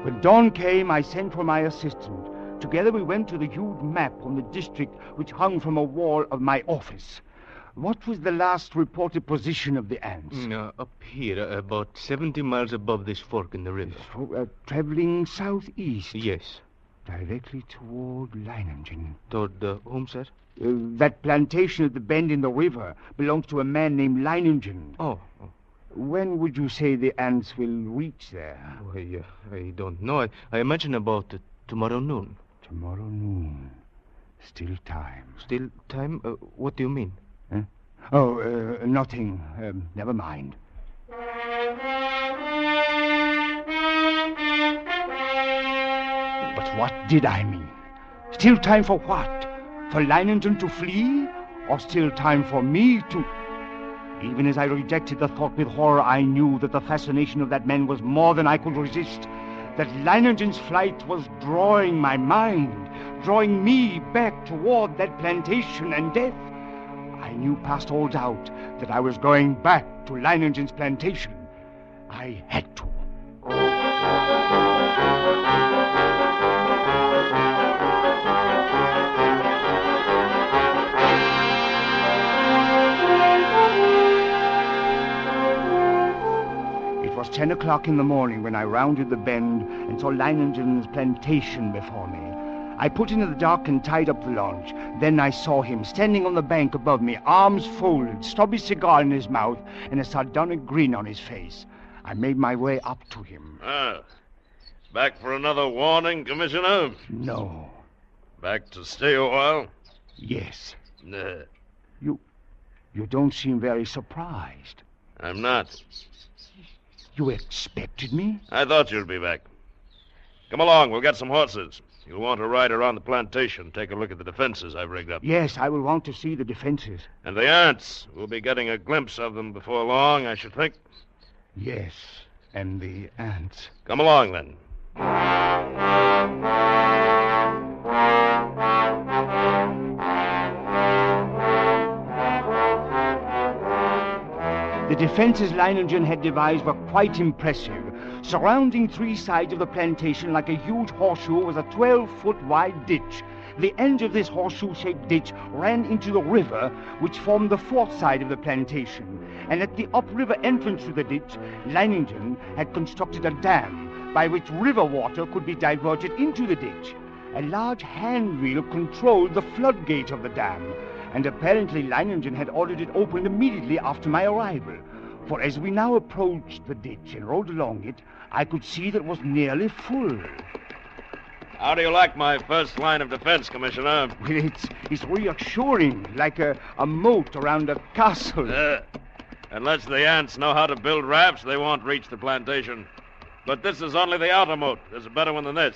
When dawn came, I sent for my assistant. Together we went to the huge map on the district which hung from a wall of my office. What was the last reported position of the ants?
Up here, about 70 miles above this fork in the river.
So, traveling southeast?
Yes.
Directly toward Leiningen.
Toward whom, sir?
That plantation at the bend in the river belongs to a man named Leiningen.
Oh.
When would you say the ants will reach there?
I don't know. I imagine about tomorrow noon.
Tomorrow noon. Still time.
Still time? What do you mean?
Huh? Oh, nothing. Never mind. But what did I mean? Still time for what? For Leiningen to flee? Or still time for me to... Even as I rejected the thought with horror, I knew that the fascination of that man was more than I could resist. That Leiningen's flight was drawing my mind, drawing me back toward that plantation and death. I knew past all doubt that I was going back to Leiningen's plantation. I had to. It was 10 o'clock in the morning when I rounded the bend and saw Leiningen's plantation before me. I put into the dock and tied up the launch. Then I saw him standing on the bank above me, arms folded, stubby cigar in his mouth, and a sardonic grin on his face. I made my way up to him.
Ah, back for another warning, Commissioner?
No.
Back to stay a while?
Yes.
Nah.
You don't seem very surprised.
I'm not.
You expected me?
I thought you'd be back. Come along, we'll get some horses. You'll want to ride around the plantation, take a look at the defenses I've rigged up.
Yes, I will want to see the defenses.
And the ants. We'll be getting a glimpse of them before long, I should think.
Yes, and the ants.
Come along, then.
The defenses Leiningen had devised were quite impressive. Surrounding three sides of the plantation like a huge horseshoe was a 12-foot wide ditch. The end of this horseshoe-shaped ditch ran into the river, which formed the fourth side of the plantation. And at the upriver entrance to the ditch, Leiningen had constructed a dam by which river water could be diverted into the ditch. A large handwheel controlled the floodgate of the dam, and apparently Leiningen had ordered it opened immediately after my arrival. For as we now approached the ditch and rode along it, I could see that it was nearly full.
How do you like my first line of defense, Commissioner?
Well, it's reassuring, like a moat around a castle.
Unless the ants know how to build rafts, they won't reach the plantation. But this is only the outer moat. There's a better one than this.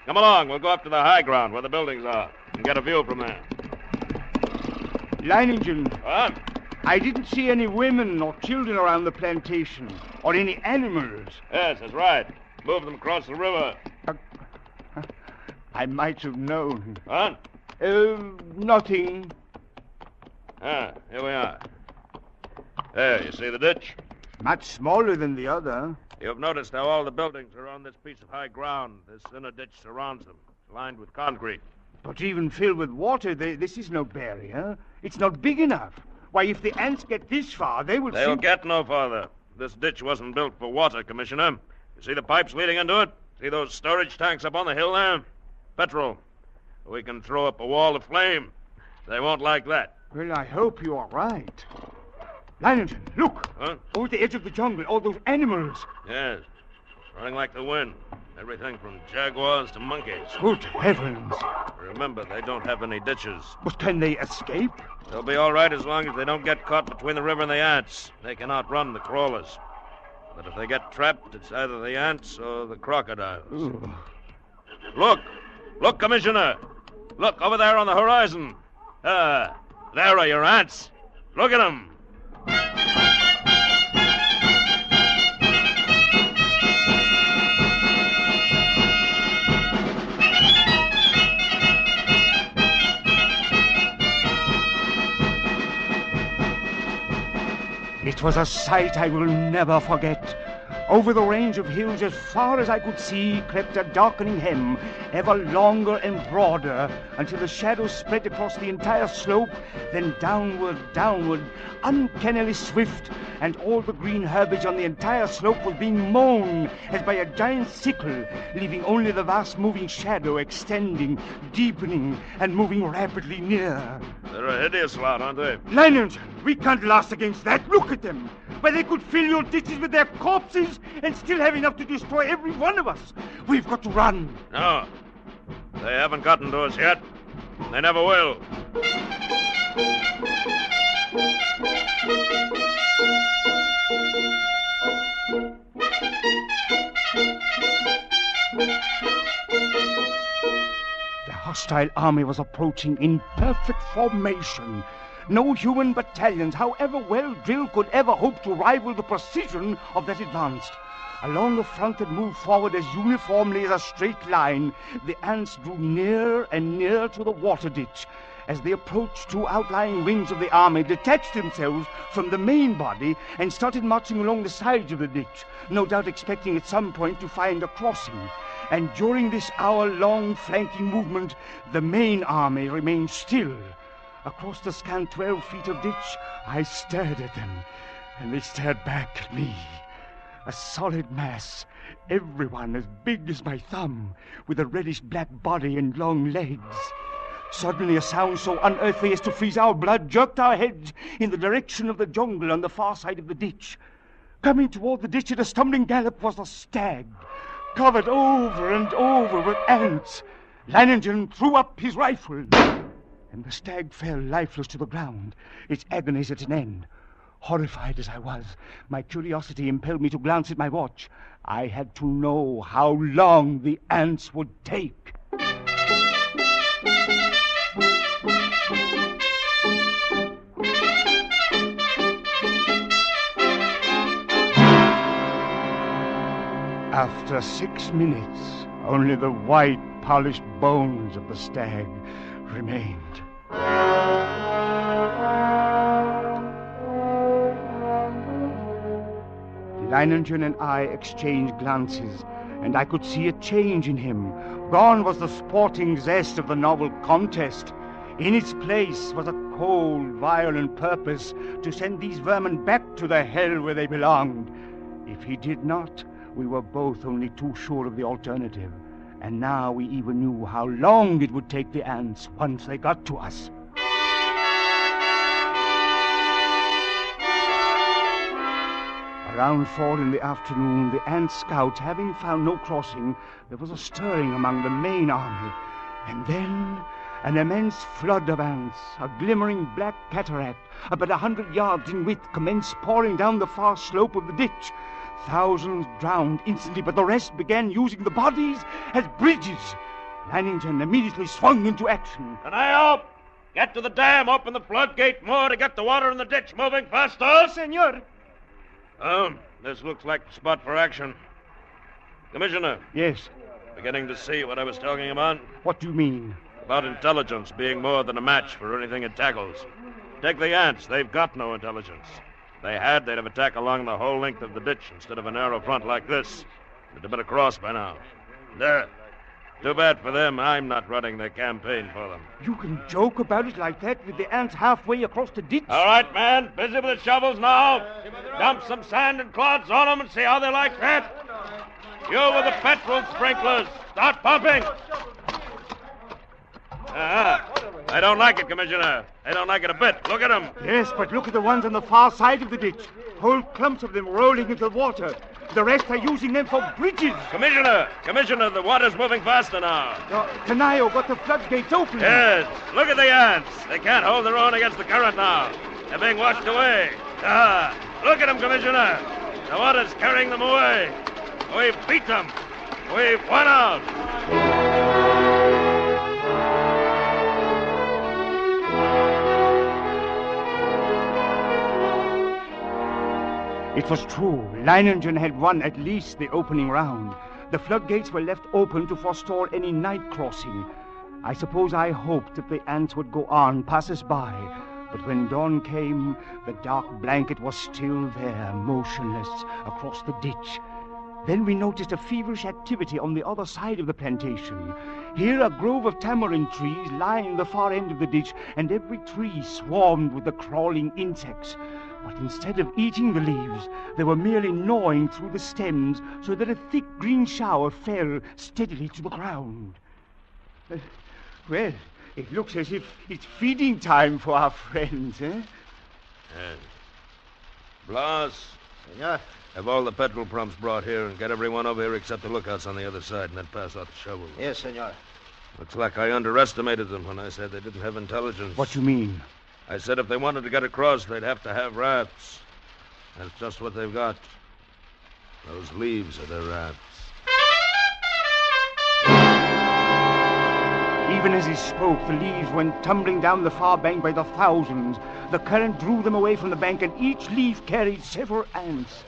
Come along, we'll go up to the high ground where the buildings are and get a view from there.
Leiningen.
What?
I didn't see any women or children around the plantation, or any animals.
Yes, that's right. Move them across the river.
I might have known.
What?
Nothing.
Here we are. There, you see the ditch?
Much smaller than the other.
You've noticed how all the buildings are on this piece of high ground. This inner ditch surrounds them. It's lined with concrete.
But even filled with water, this is no barrier. It's not big enough. Why, if the ants get this far, they will
They'll get no farther. This ditch wasn't built for water, Commissioner. You see the pipes leading into it? See those storage tanks up on the hill there? Petrol. We can throw up a wall of flame. They won't like that.
Well, I hope you are right. Leiningen, look!
Huh?
Over the edge of the jungle, all those animals.
Yes. Running like the wind. Everything from jaguars to monkeys.
Good heavens.
Remember, they don't have any ditches.
But can they escape?
They'll be all right as long as they don't get caught between the river and the ants. They can outrun the crawlers. But if they get trapped, it's either the ants or the crocodiles.
Ooh.
Look! Look, Commissioner! Look, over there on the horizon. There are your ants. Look at them.
It was a sight I will never forget. Over the range of hills as far as I could see crept a darkening hem, ever longer and broader, until the shadows spread across the entire slope, then downward, uncannily swift, and all the green herbage on the entire slope was being mown as by a giant sickle, leaving only the vast moving shadow extending, deepening, and moving rapidly near.
They're a hideous lot, aren't they?
Leiningen, we can't last against that. Look at them. Why, they could fill your ditches with their corpses and still have enough to destroy every one of us. We've got to run.
No. They haven't gotten to us yet. They never will.
The hostile army was approaching in perfect formation. No human battalions, however well drilled, could ever hope to rival the precision of that advance. Along the front that moved forward as uniformly as a straight line, the ants drew nearer and nearer to the water ditch. As they approached, two outlying wings of the army detached themselves from the main body and started marching along the sides of the ditch, no doubt expecting at some point to find a crossing. And during this hour-long flanking movement, the main army remained still. Across the scant 12 feet of ditch, I stared at them, and they stared back at me. A solid mass, everyone as big as my thumb, with a reddish-black body and long legs. Suddenly a sound so unearthly as to freeze our blood jerked our heads in the direction of the jungle on the far side of the ditch. Coming toward the ditch at a stumbling gallop was a stag, covered over and over with ants. Leiningen threw up his rifle, and the stag fell lifeless to the ground, its agonies at an end. Horrified as I was, my curiosity impelled me to glance at my watch. I had to know how long the ants would take. After 6 minutes, only the white, polished bones of the stag remained. Leiningen and I exchanged glances, and I could see a change in him. Gone was the sporting zest of the novel contest. In its place was a cold, violent purpose to send these vermin back to the hell where they belonged. If he did not, we were both only too sure of the alternative. And now we even knew how long it would take the ants once they got to us. Around 4 in the afternoon, the ant scouts having found no crossing, there was a stirring among the main army. And then an immense flood of ants, a glimmering black cataract, about 100 yards in width, commenced pouring down the far slope of the ditch. Thousands drowned instantly, but the rest began using the bodies as bridges. Leiningen immediately swung into action.
Can I help? Get to the dam, open the floodgate more to get the water in the ditch moving faster.
Senor.
This looks like the spot for action. Commissioner.
Yes?
Beginning to see what I was talking about?
What do you mean?
About intelligence being more than a match for anything it tackles. Take the ants. They've got no intelligence. If they had, they'd have attacked along the whole length of the ditch instead of a narrow front like this. They'd have been across by now. There. Too bad for them. I'm not running their campaign for them.
You can joke about it like that with the ants halfway across the ditch?
All right, man. Busy with the shovels now. Dump some sand and clods on them and see how they like that. You with the petrol sprinklers. Start pumping. I don't like it, Commissioner. I don't like it a bit. Look at them.
Yes, but look at the ones on the far side of the ditch. Whole clumps of them rolling into the water. The rest are using them for bridges.
Commissioner, the water's moving faster now.
Canayo got the floodgates open.
Yes. Look at the ants. They can't hold their own against the current now. They're being washed away. Look at them, Commissioner. The water's carrying them away. We've beat them. We've won out.
It was true. Leiningen had won at least the opening round. The floodgates were left open to forestall any night crossing. I suppose I hoped that the ants would go on, pass us by. But when dawn came, the dark blanket was still there, motionless, across the ditch. Then we noticed a feverish activity on the other side of the plantation. Here a grove of tamarind trees lined the far end of the ditch, and every tree swarmed with the crawling insects. But instead of eating the leaves, they were merely gnawing through the stems so that a thick green shower fell steadily to the ground. Well, it looks as if it's feeding time for our friends, eh?
Yes. Blas.
Senor.
Have all the petrol pumps brought here and get everyone over here except the lookouts on the other side and then pass out the shovels.
Yes, senor.
Looks like I underestimated them when I said they didn't have intelligence.
What do you mean?
I said if they wanted to get across, they'd have to have rafts. That's just what they've got. Those leaves are their rafts.
Even as he spoke, the leaves went tumbling down the far bank by the thousands. The current drew them away from the bank, and each leaf carried several ants.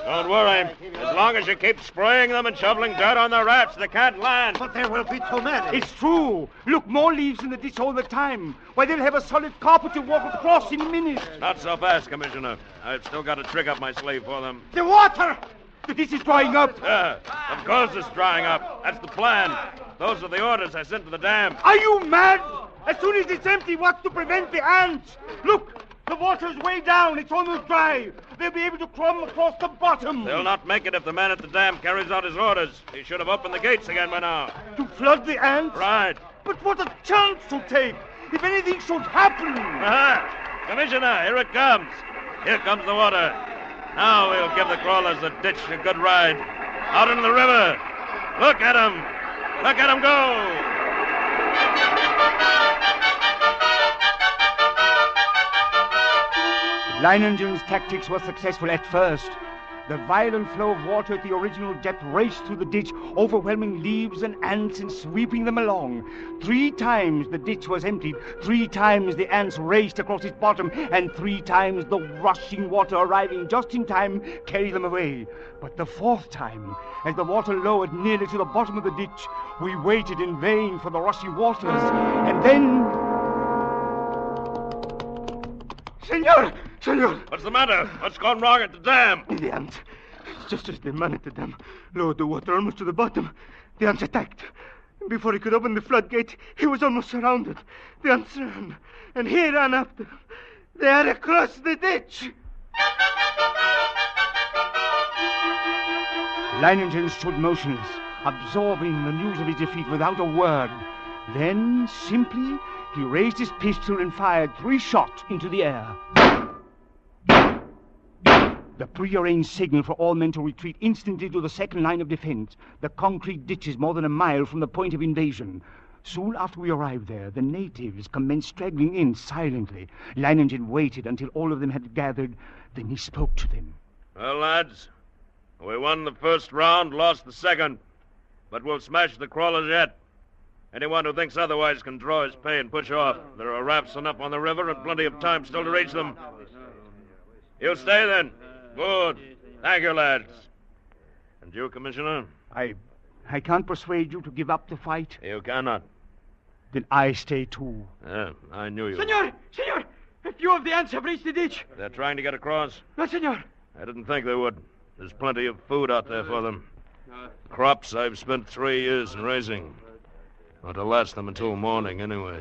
Don't worry. As long as you keep spraying them and shoveling dirt on their rafts, they can't land.
But there will be too many.
It's true. Look, more leaves in the ditch all the time. Why, they'll have a solid carpet to walk across in a minute.
Not so fast, Commissioner. I've still got a trick up my sleeve for them.
The water! The ditch is drying up.
Of course it's drying up. That's the plan. Those are the orders I sent to the dam.
Are you mad? As soon as it's empty, what's to prevent the ants? Look, The water's way down. It's almost dry. They'll be able to climb across the bottom.
They'll not make it if the man at the dam carries out his orders. He should have opened the gates again by now.
To flood the ants?
Right.
But what a chance to take. If anything should happen.
Aha! Commissioner, here it comes. Here comes the water. Now we'll give the crawlers the ditch a good ride. Out into the river. Look at them. Look at them go.
Leinengen's tactics were successful at first. The violent flow of water at the original depth raced through the ditch, overwhelming leaves and ants and sweeping them along. 3 times the ditch was emptied, 3 times the ants raced across its bottom, and 3 times the rushing water, arriving just in time, carried them away. But the 4th time, as the water lowered nearly to the bottom of the ditch, we waited in vain for the rushing waters, and then... Senor!
What's the matter? What's gone wrong at the dam?
The ants. Just as the man at the dam lowered the water almost to the bottom, the ants attacked. Before he could open the floodgate, he was almost surrounded. The ants ran, and he ran after them. They had across the ditch. Leiningen stood motionless, absorbing the news of his defeat without a word. Then, simply, he raised his pistol and fired 3 shots into the air. The prearranged signal for all men to retreat instantly to the second line of defense. The concrete ditch is more than a mile from the point of invasion. Soon after we arrived there, the natives commenced straggling in silently. Leiningen waited until all of them had gathered. Then he spoke to them.
Well, lads, we won the first round, lost the second. But we'll smash the crawlers yet. Anyone who thinks otherwise can draw his pay and push off. There are rafts enough on the river and plenty of time still to reach them. You stay then. Good. Thank you, lads. And you, Commissioner?
I can't persuade you to give up the fight.
You cannot.
Then I stay too.
Yeah, I knew you.
Senor! A few of the ants have reached the ditch.
They're trying to get across?
No, senor.
I didn't think they would. There's plenty of food out there for them. Crops I've spent 3 years in raising. Not to last them until morning, anyway.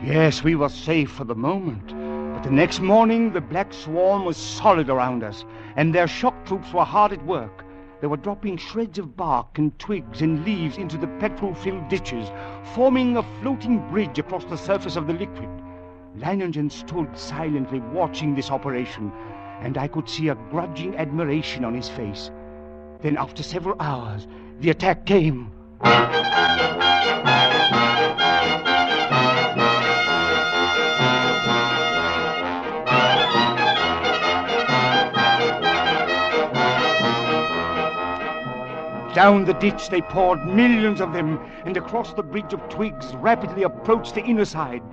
Yes, we were safe for the moment. But the next morning, the black swarm was solid around us, and their shock troops were hard at work. They were dropping shreds of bark and twigs and leaves into the petrol-filled ditches, forming a floating bridge across the surface of the liquid. Leiningen stood silently watching this operation, and I could see a grudging admiration on his face. Then, after several hours, the attack came. Down the ditch they poured, millions of them, and across the bridge of twigs rapidly approached the inner side.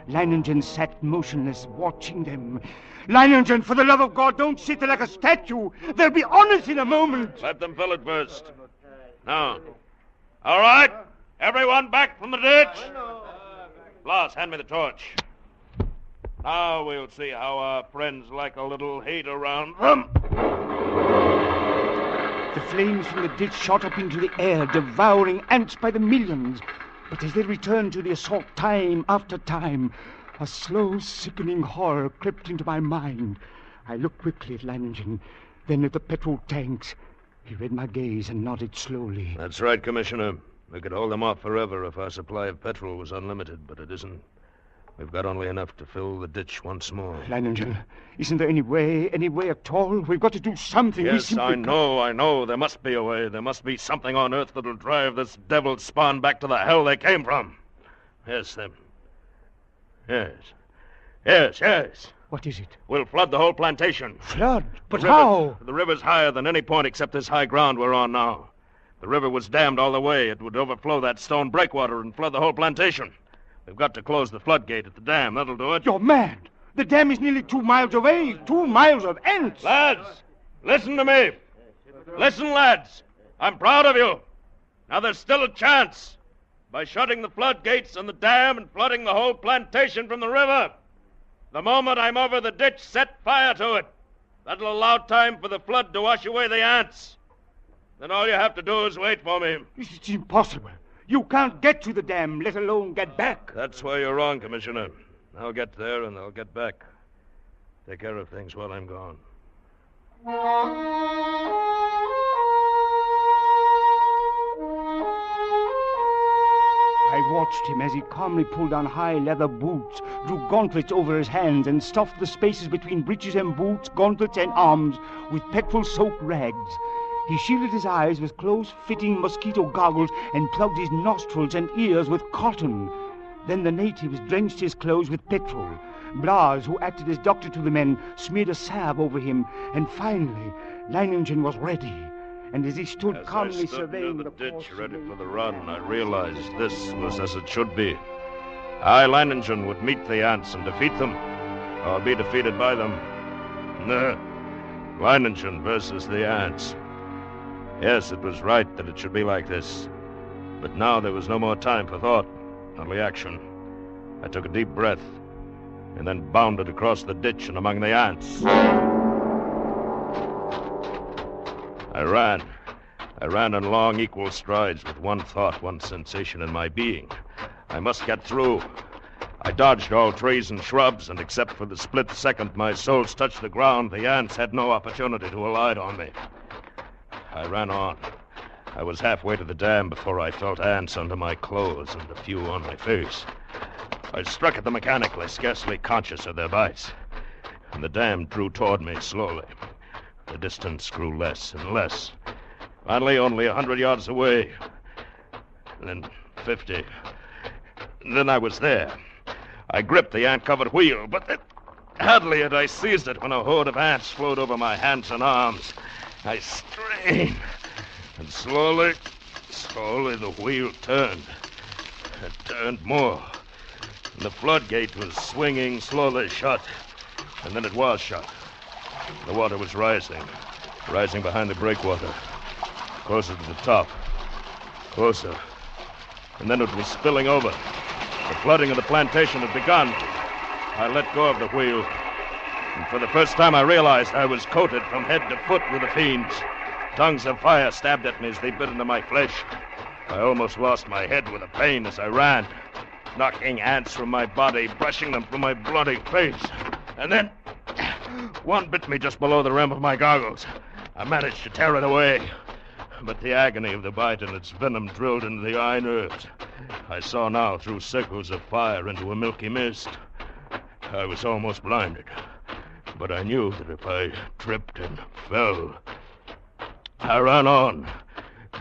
Leiningen sat motionless, watching them. Leiningen, for the love of God, don't sit there like a statue. They'll be on us in a moment.
Let them fill it first. Now. All right. Everyone back from the ditch. Blas, hand me the torch. Now we'll see how our friends like a little heat around them.
The flames from the ditch shot up into the air, devouring ants by the millions. But as they returned to the assault time after time, a slow, sickening horror crept into my mind. I looked quickly at Leiningen, then at the petrol tanks. He read my gaze and nodded slowly.
That's right, Commissioner. We could hold them off forever if our supply of petrol was unlimited, but it isn't. We've got only enough to fill the ditch once more.
Leiningen, isn't there any way at all? We've got to do something.
Yes, I know. There must be a way. There must be something on Earth that'll drive this devil's spawn back to the hell they came from. Yes, them. Yes.
What is it?
We'll flood the whole plantation.
Flood? But how?
The river's higher than any point except this high ground we're on now. The river was dammed all the way. It would overflow that stone breakwater and flood the whole plantation. We've got to close the floodgate at the dam. That'll do it.
You're mad. The dam is nearly 2 miles away. 2 miles of ants.
Lads, listen to me. Listen, lads. I'm proud of you. Now there's still a chance. By shutting the floodgates and the dam and flooding the whole plantation from the river. The moment I'm over the ditch, set fire to it. That'll allow time for the flood to wash away the ants. Then all you have to do is wait for me.
It's impossible. You can't get to the dam, let alone get back.
That's why you're wrong, Commissioner. I'll get there and I'll get back. Take care of things while I'm gone.
I watched him as he calmly pulled on high leather boots, drew gauntlets over his hands, and stuffed the spaces between breeches and boots, gauntlets and arms with petrol-soaked rags. He shielded his eyes with close-fitting mosquito goggles and plugged his nostrils and ears with cotton. Then the natives drenched his clothes with petrol. Blas, who acted as doctor to the men, smeared a salve over him, and finally, Leiningen was ready. And as he stood calmly surveying
the ditch ready for the run, I realized this was as it should be. I, Leiningen, would meet the ants and defeat them, or be defeated by them. No, Leiningen versus the ants. Yes, it was right that it should be like this. But now there was no more time for thought, only action. I took a deep breath, and then bounded across the ditch and among the ants. I ran in long, equal strides with one thought, one sensation in my being. I must get through. I dodged all trees and shrubs, and except for the split second my soles touched the ground, the ants had no opportunity to alight on me. I ran on. I was halfway to the dam before I felt ants under my clothes and a few on my face. I struck at them mechanically, scarcely conscious of their bites, and the dam drew toward me slowly. The distance grew less and less. Finally, only 100 yards away. Then 50. Then I was there. I gripped the ant-covered wheel, but hardly had I seized it when a horde of ants flowed over my hands and arms. I strained, and slowly the wheel turned. It turned more. And the floodgate was swinging slowly shut. And then it was shut. The water was rising behind the breakwater, closer to the top, closer. And then it was spilling over. The flooding of the plantation had begun. I let go of the wheel, and for the first time I realized I was coated from head to foot with the fiends. Tongues of fire stabbed at me as they bit into my flesh. I almost lost my head with the pain as I ran, knocking ants from my body, brushing them from my bloody face. And then one bit me just below the rim of my goggles. I managed to tear it away, but the agony of the bite and its venom drilled into the eye nerves. I saw now through circles of fire into a milky mist. I was almost blinded, but I knew that if I tripped and fell... I ran on,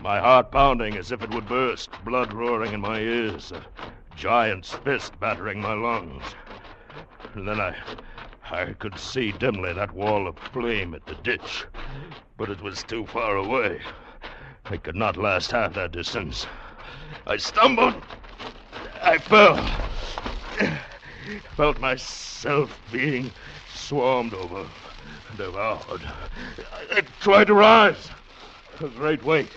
my heart pounding as if it would burst, blood roaring in my ears, a giant's fist battering my lungs. And then I could see dimly that wall of flame at the ditch, but it was too far away. I could not last half that distance. I stumbled. I fell. Felt myself being swarmed over, devoured. I tried to rise. A great weight.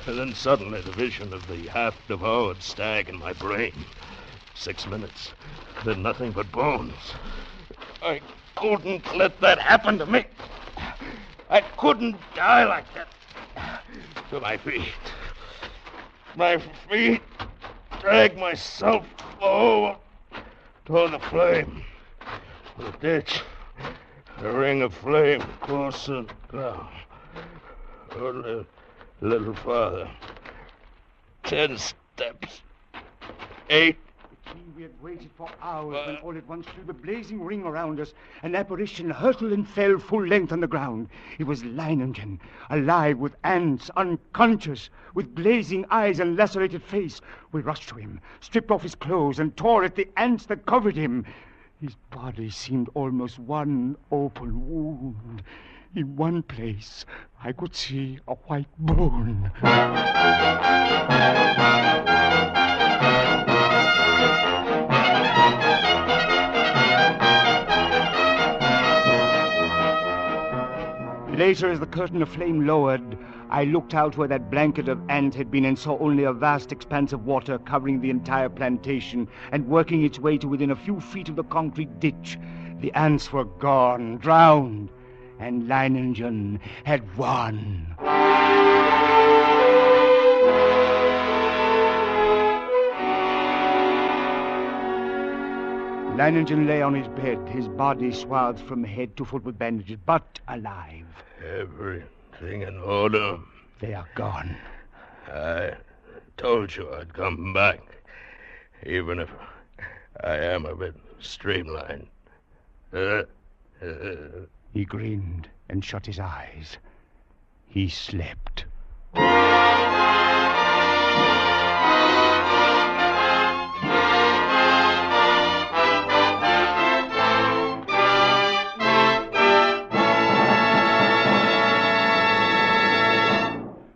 And then suddenly the vision of the half-devoured stag in my brain. 6 minutes. Then nothing but bones. I couldn't let that happen to me. I couldn't die like that. To my feet. My feet dragged myself over toward the flame. The ditch. The ring of flame closer down. Only a little farther. 10 steps. 8.
We had waited for hours when all at once through the blazing ring around us, an apparition hurtled and fell full length on the ground. It was Leiningen, alive with ants, unconscious, with blazing eyes and lacerated face. We rushed to him, stripped off his clothes, and tore at the ants that covered him. His body seemed almost one open wound. In one place, I could see a white bone. Later, as the curtain of flame lowered, I looked out where that blanket of ant had been and saw only a vast expanse of water covering the entire plantation and working its way to within a few feet of the concrete ditch. The ants were gone, drowned, and Leiningen had won. Leiningen lay on his bed, his body swathed from head to foot with bandages, but alive.
Everything in order.
They are gone.
I told you I'd come back, even if I am a bit streamlined.
He grinned and shut his eyes. He slept.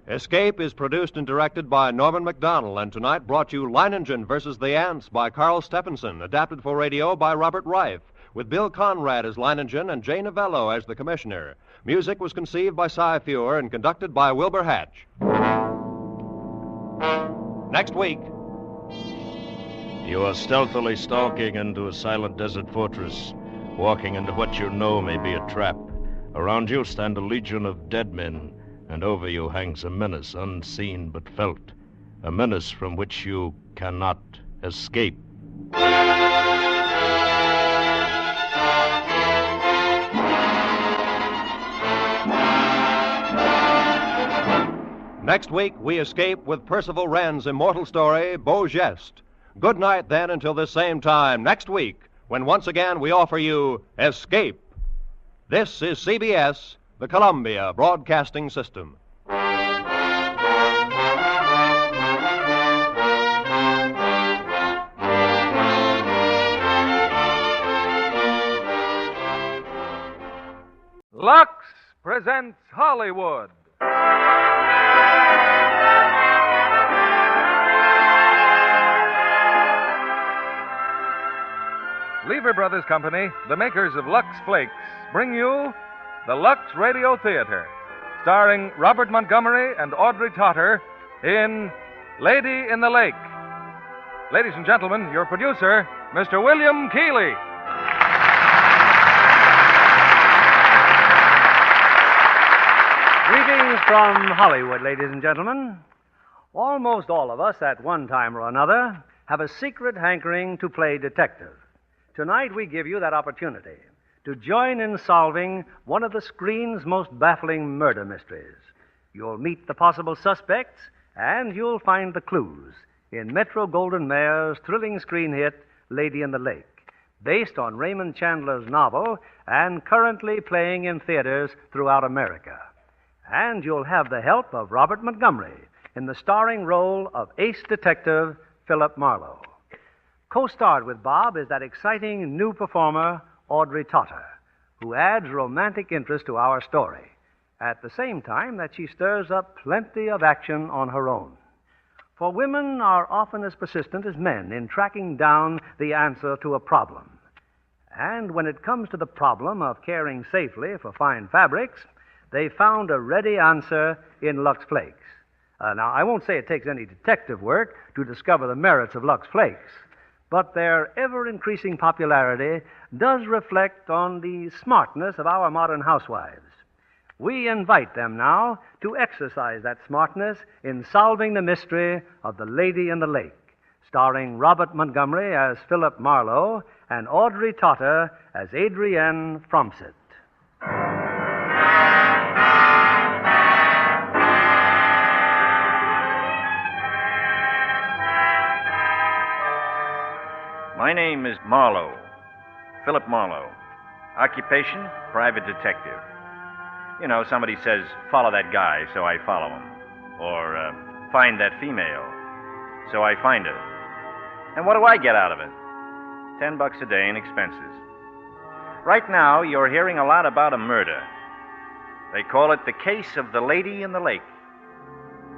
Escape is produced and directed by Norman Macdonnell, and tonight brought you Leiningen versus the Ants by Carl Stephenson, adapted for radio by Robert Reif, with Bill Conrad as Leiningen and Jay Novello as the Commissioner. Music was conceived by Cy Feuer and conducted by Wilbur Hatch. Next week.
You are stealthily stalking into a silent desert fortress, walking into what you know may be a trap. Around you stand a legion of dead men, and over you hangs a menace unseen but felt, a menace from which you cannot escape.
Next week, we escape with Percival Wren's immortal story, Beau Geste. Good night, then, until this same time next week, when once again we offer you Escape. This is CBS, the Columbia Broadcasting System.
Lux presents Hollywood. Lever Brothers Company, the makers of Lux Flakes, bring you the Lux Radio Theater, starring Robert Montgomery and Audrey Totter in Lady in the Lake. Ladies and gentlemen, your producer, Mr. William Keighley.
Greetings from Hollywood, ladies and gentlemen. Almost all of us, at one time or another, have a secret hankering to play detective. Tonight, we give you that opportunity to join in solving one of the screen's most baffling murder mysteries. You'll meet the possible suspects, and you'll find the clues in Metro-Goldwyn-Mayer's thrilling screen hit, Lady in the Lake, based on Raymond Chandler's novel and currently playing in theaters throughout America. And you'll have the help of Robert Montgomery in the starring role of ace detective Philip Marlowe. Co-starred with Bob is that exciting new performer, Audrey Totter, who adds romantic interest to our story, at the same time that she stirs up plenty of action on her own. For women are often as persistent as men in tracking down the answer to a problem. And when it comes to the problem of caring safely for fine fabrics, they found a ready answer in Lux Flakes. Now, I won't say it takes any detective work to discover the merits of Lux Flakes, but their ever-increasing popularity does reflect on the smartness of our modern housewives. We invite them now to exercise that smartness in solving the mystery of the Lady in the Lake, starring Robert Montgomery as Philip Marlowe and Audrey Totter as Adrienne Fromset.
My name is Marlowe, Philip Marlowe. Occupation, private detective. You know, somebody says, follow that guy, so I follow him. Or, find that female, so I find her. And what do I get out of it? $10 a day in expenses. Right now, you're hearing a lot about a murder. They call it The Case of the Lady in the Lake.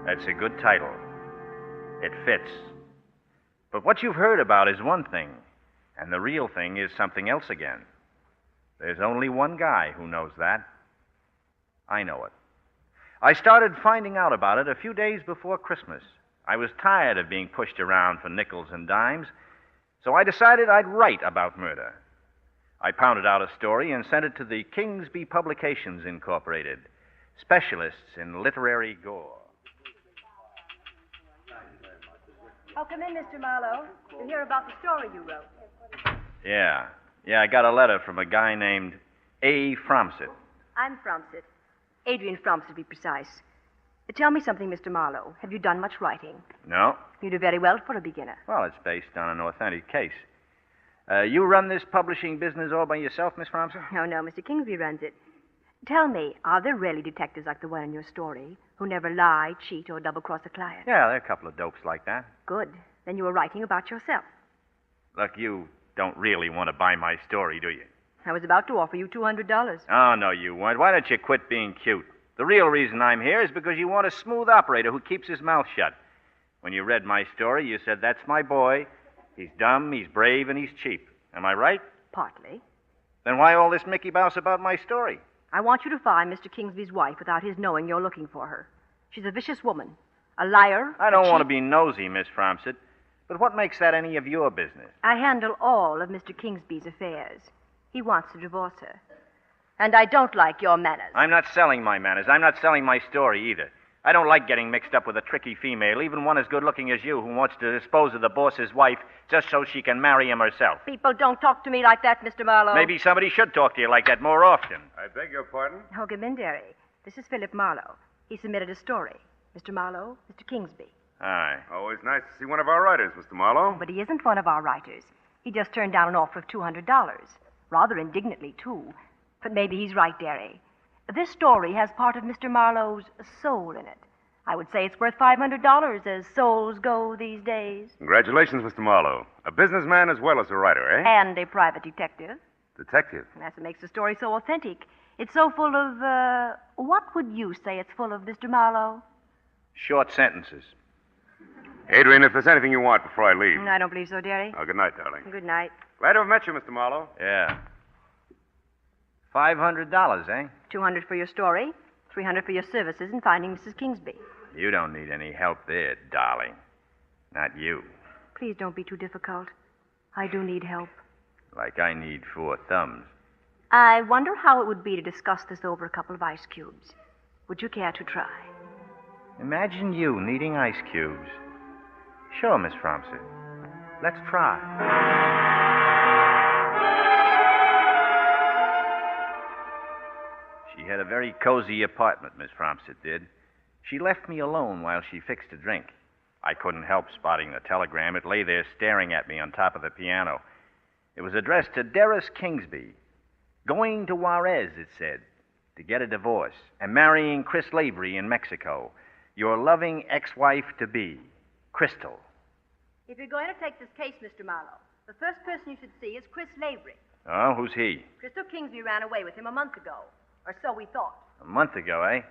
That's a good title. It fits. But what you've heard about is one thing, and the real thing is something else again. There's only one guy who knows that. I know it. I started finding out about it a few days before Christmas. I was tired of being pushed around for nickels and dimes, so I decided I'd write about murder. I pounded out a story and sent it to the Kingsby Publications Incorporated, specialists in literary gore.
Oh, come in, Mr. Marlowe. To hear about the story you wrote.
Yeah. Yeah, I got a letter from a guy named A. Fromsett.
I'm Fromsett. Adrian Fromsett, to be precise. Tell me something, Mr. Marlowe. Have you done much writing?
No.
You do very well for a beginner.
Well, it's based on an authentic case. You run this publishing business all by yourself, Miss Fromsett?
Oh, no, Mr. Kingsby runs it. Tell me, are there really detectives like the one in your story who never lie, cheat, or double-cross a client?
Yeah, there are a couple of dopes like that.
Good. Then you were writing about yourself.
Look, you don't really want to buy my story, do you?
I was about to offer you $200.
Oh, no, you weren't. Why don't you quit being cute? The real reason I'm here is because you want a smooth operator who keeps his mouth shut. When you read my story, you said, that's my boy. He's dumb, he's brave, and he's cheap. Am I right?
Partly.
Then why all this Mickey Mouse about my story?
I want you to find Mr. Kingsby's wife without his knowing you're looking for her. She's a vicious woman, a liar.
I don't want to be nosy, Miss Fromsett, but what makes that any of your business?
I handle all of Mr. Kingsby's affairs. He wants to divorce her. And I don't like your manners.
I'm not selling my manners. I'm not selling my story either. I don't like getting mixed up with a tricky female, even one as good-looking as you, who wants to dispose of the boss's wife just so she can marry him herself.
People don't talk to me like that, Mr. Marlowe.
Maybe somebody should talk to you like that more often.
I beg your pardon?
Oh, Gominderi. This is Philip Marlowe. He submitted a story. Mr. Marlowe, Mr. Kingsby.
Hi.
Always nice to see one of our writers, Mr. Marlowe.
But he isn't one of our writers. He just turned down an offer of $200. Rather indignantly, too. But maybe he's right, Derry. This story has part of Mr. Marlowe's soul in it. I would say it's worth $500 as souls go these days.
Congratulations, Mr. Marlowe. A businessman as well as a writer, eh?
And a private detective.
Detective.
And that's what makes the story so authentic. It's so full of, what would you say it's full of, Mr. Marlowe?
Short sentences.
Adrian, if there's anything you want before I leave.
I don't believe so, Derry.
Oh, good night, darling.
Good night.
Glad to have met you, Mr. Marlowe.
Yeah. $500, eh?
$200 for your story, $300 for your services in finding Mrs. Kingsby.
You don't need any help there, darling. Not you.
Please don't be too difficult. I do need help.
Like I need 4 thumbs.
I wonder how it would be to discuss this over a couple of ice cubes. Would you care to try?
Imagine you needing ice cubes. Sure, Miss Fromsett. Let's try. She had a very cozy apartment, Miss Fromsett did. She left me alone while she fixed a drink. I couldn't help spotting the telegram. It lay there staring at me on top of the piano. It was addressed to Deris Kingsby. Going to Juarez, it said, to get a divorce and marrying Chris Lavery in Mexico. Your loving ex-wife-to-be, Crystal.
If you're going to take this case, Mr. Marlowe, the first person you should see is Chris Lavery.
Oh, who's he?
Crystal Kingsby ran away with him a month ago. Or so we thought.
A month ago, eh?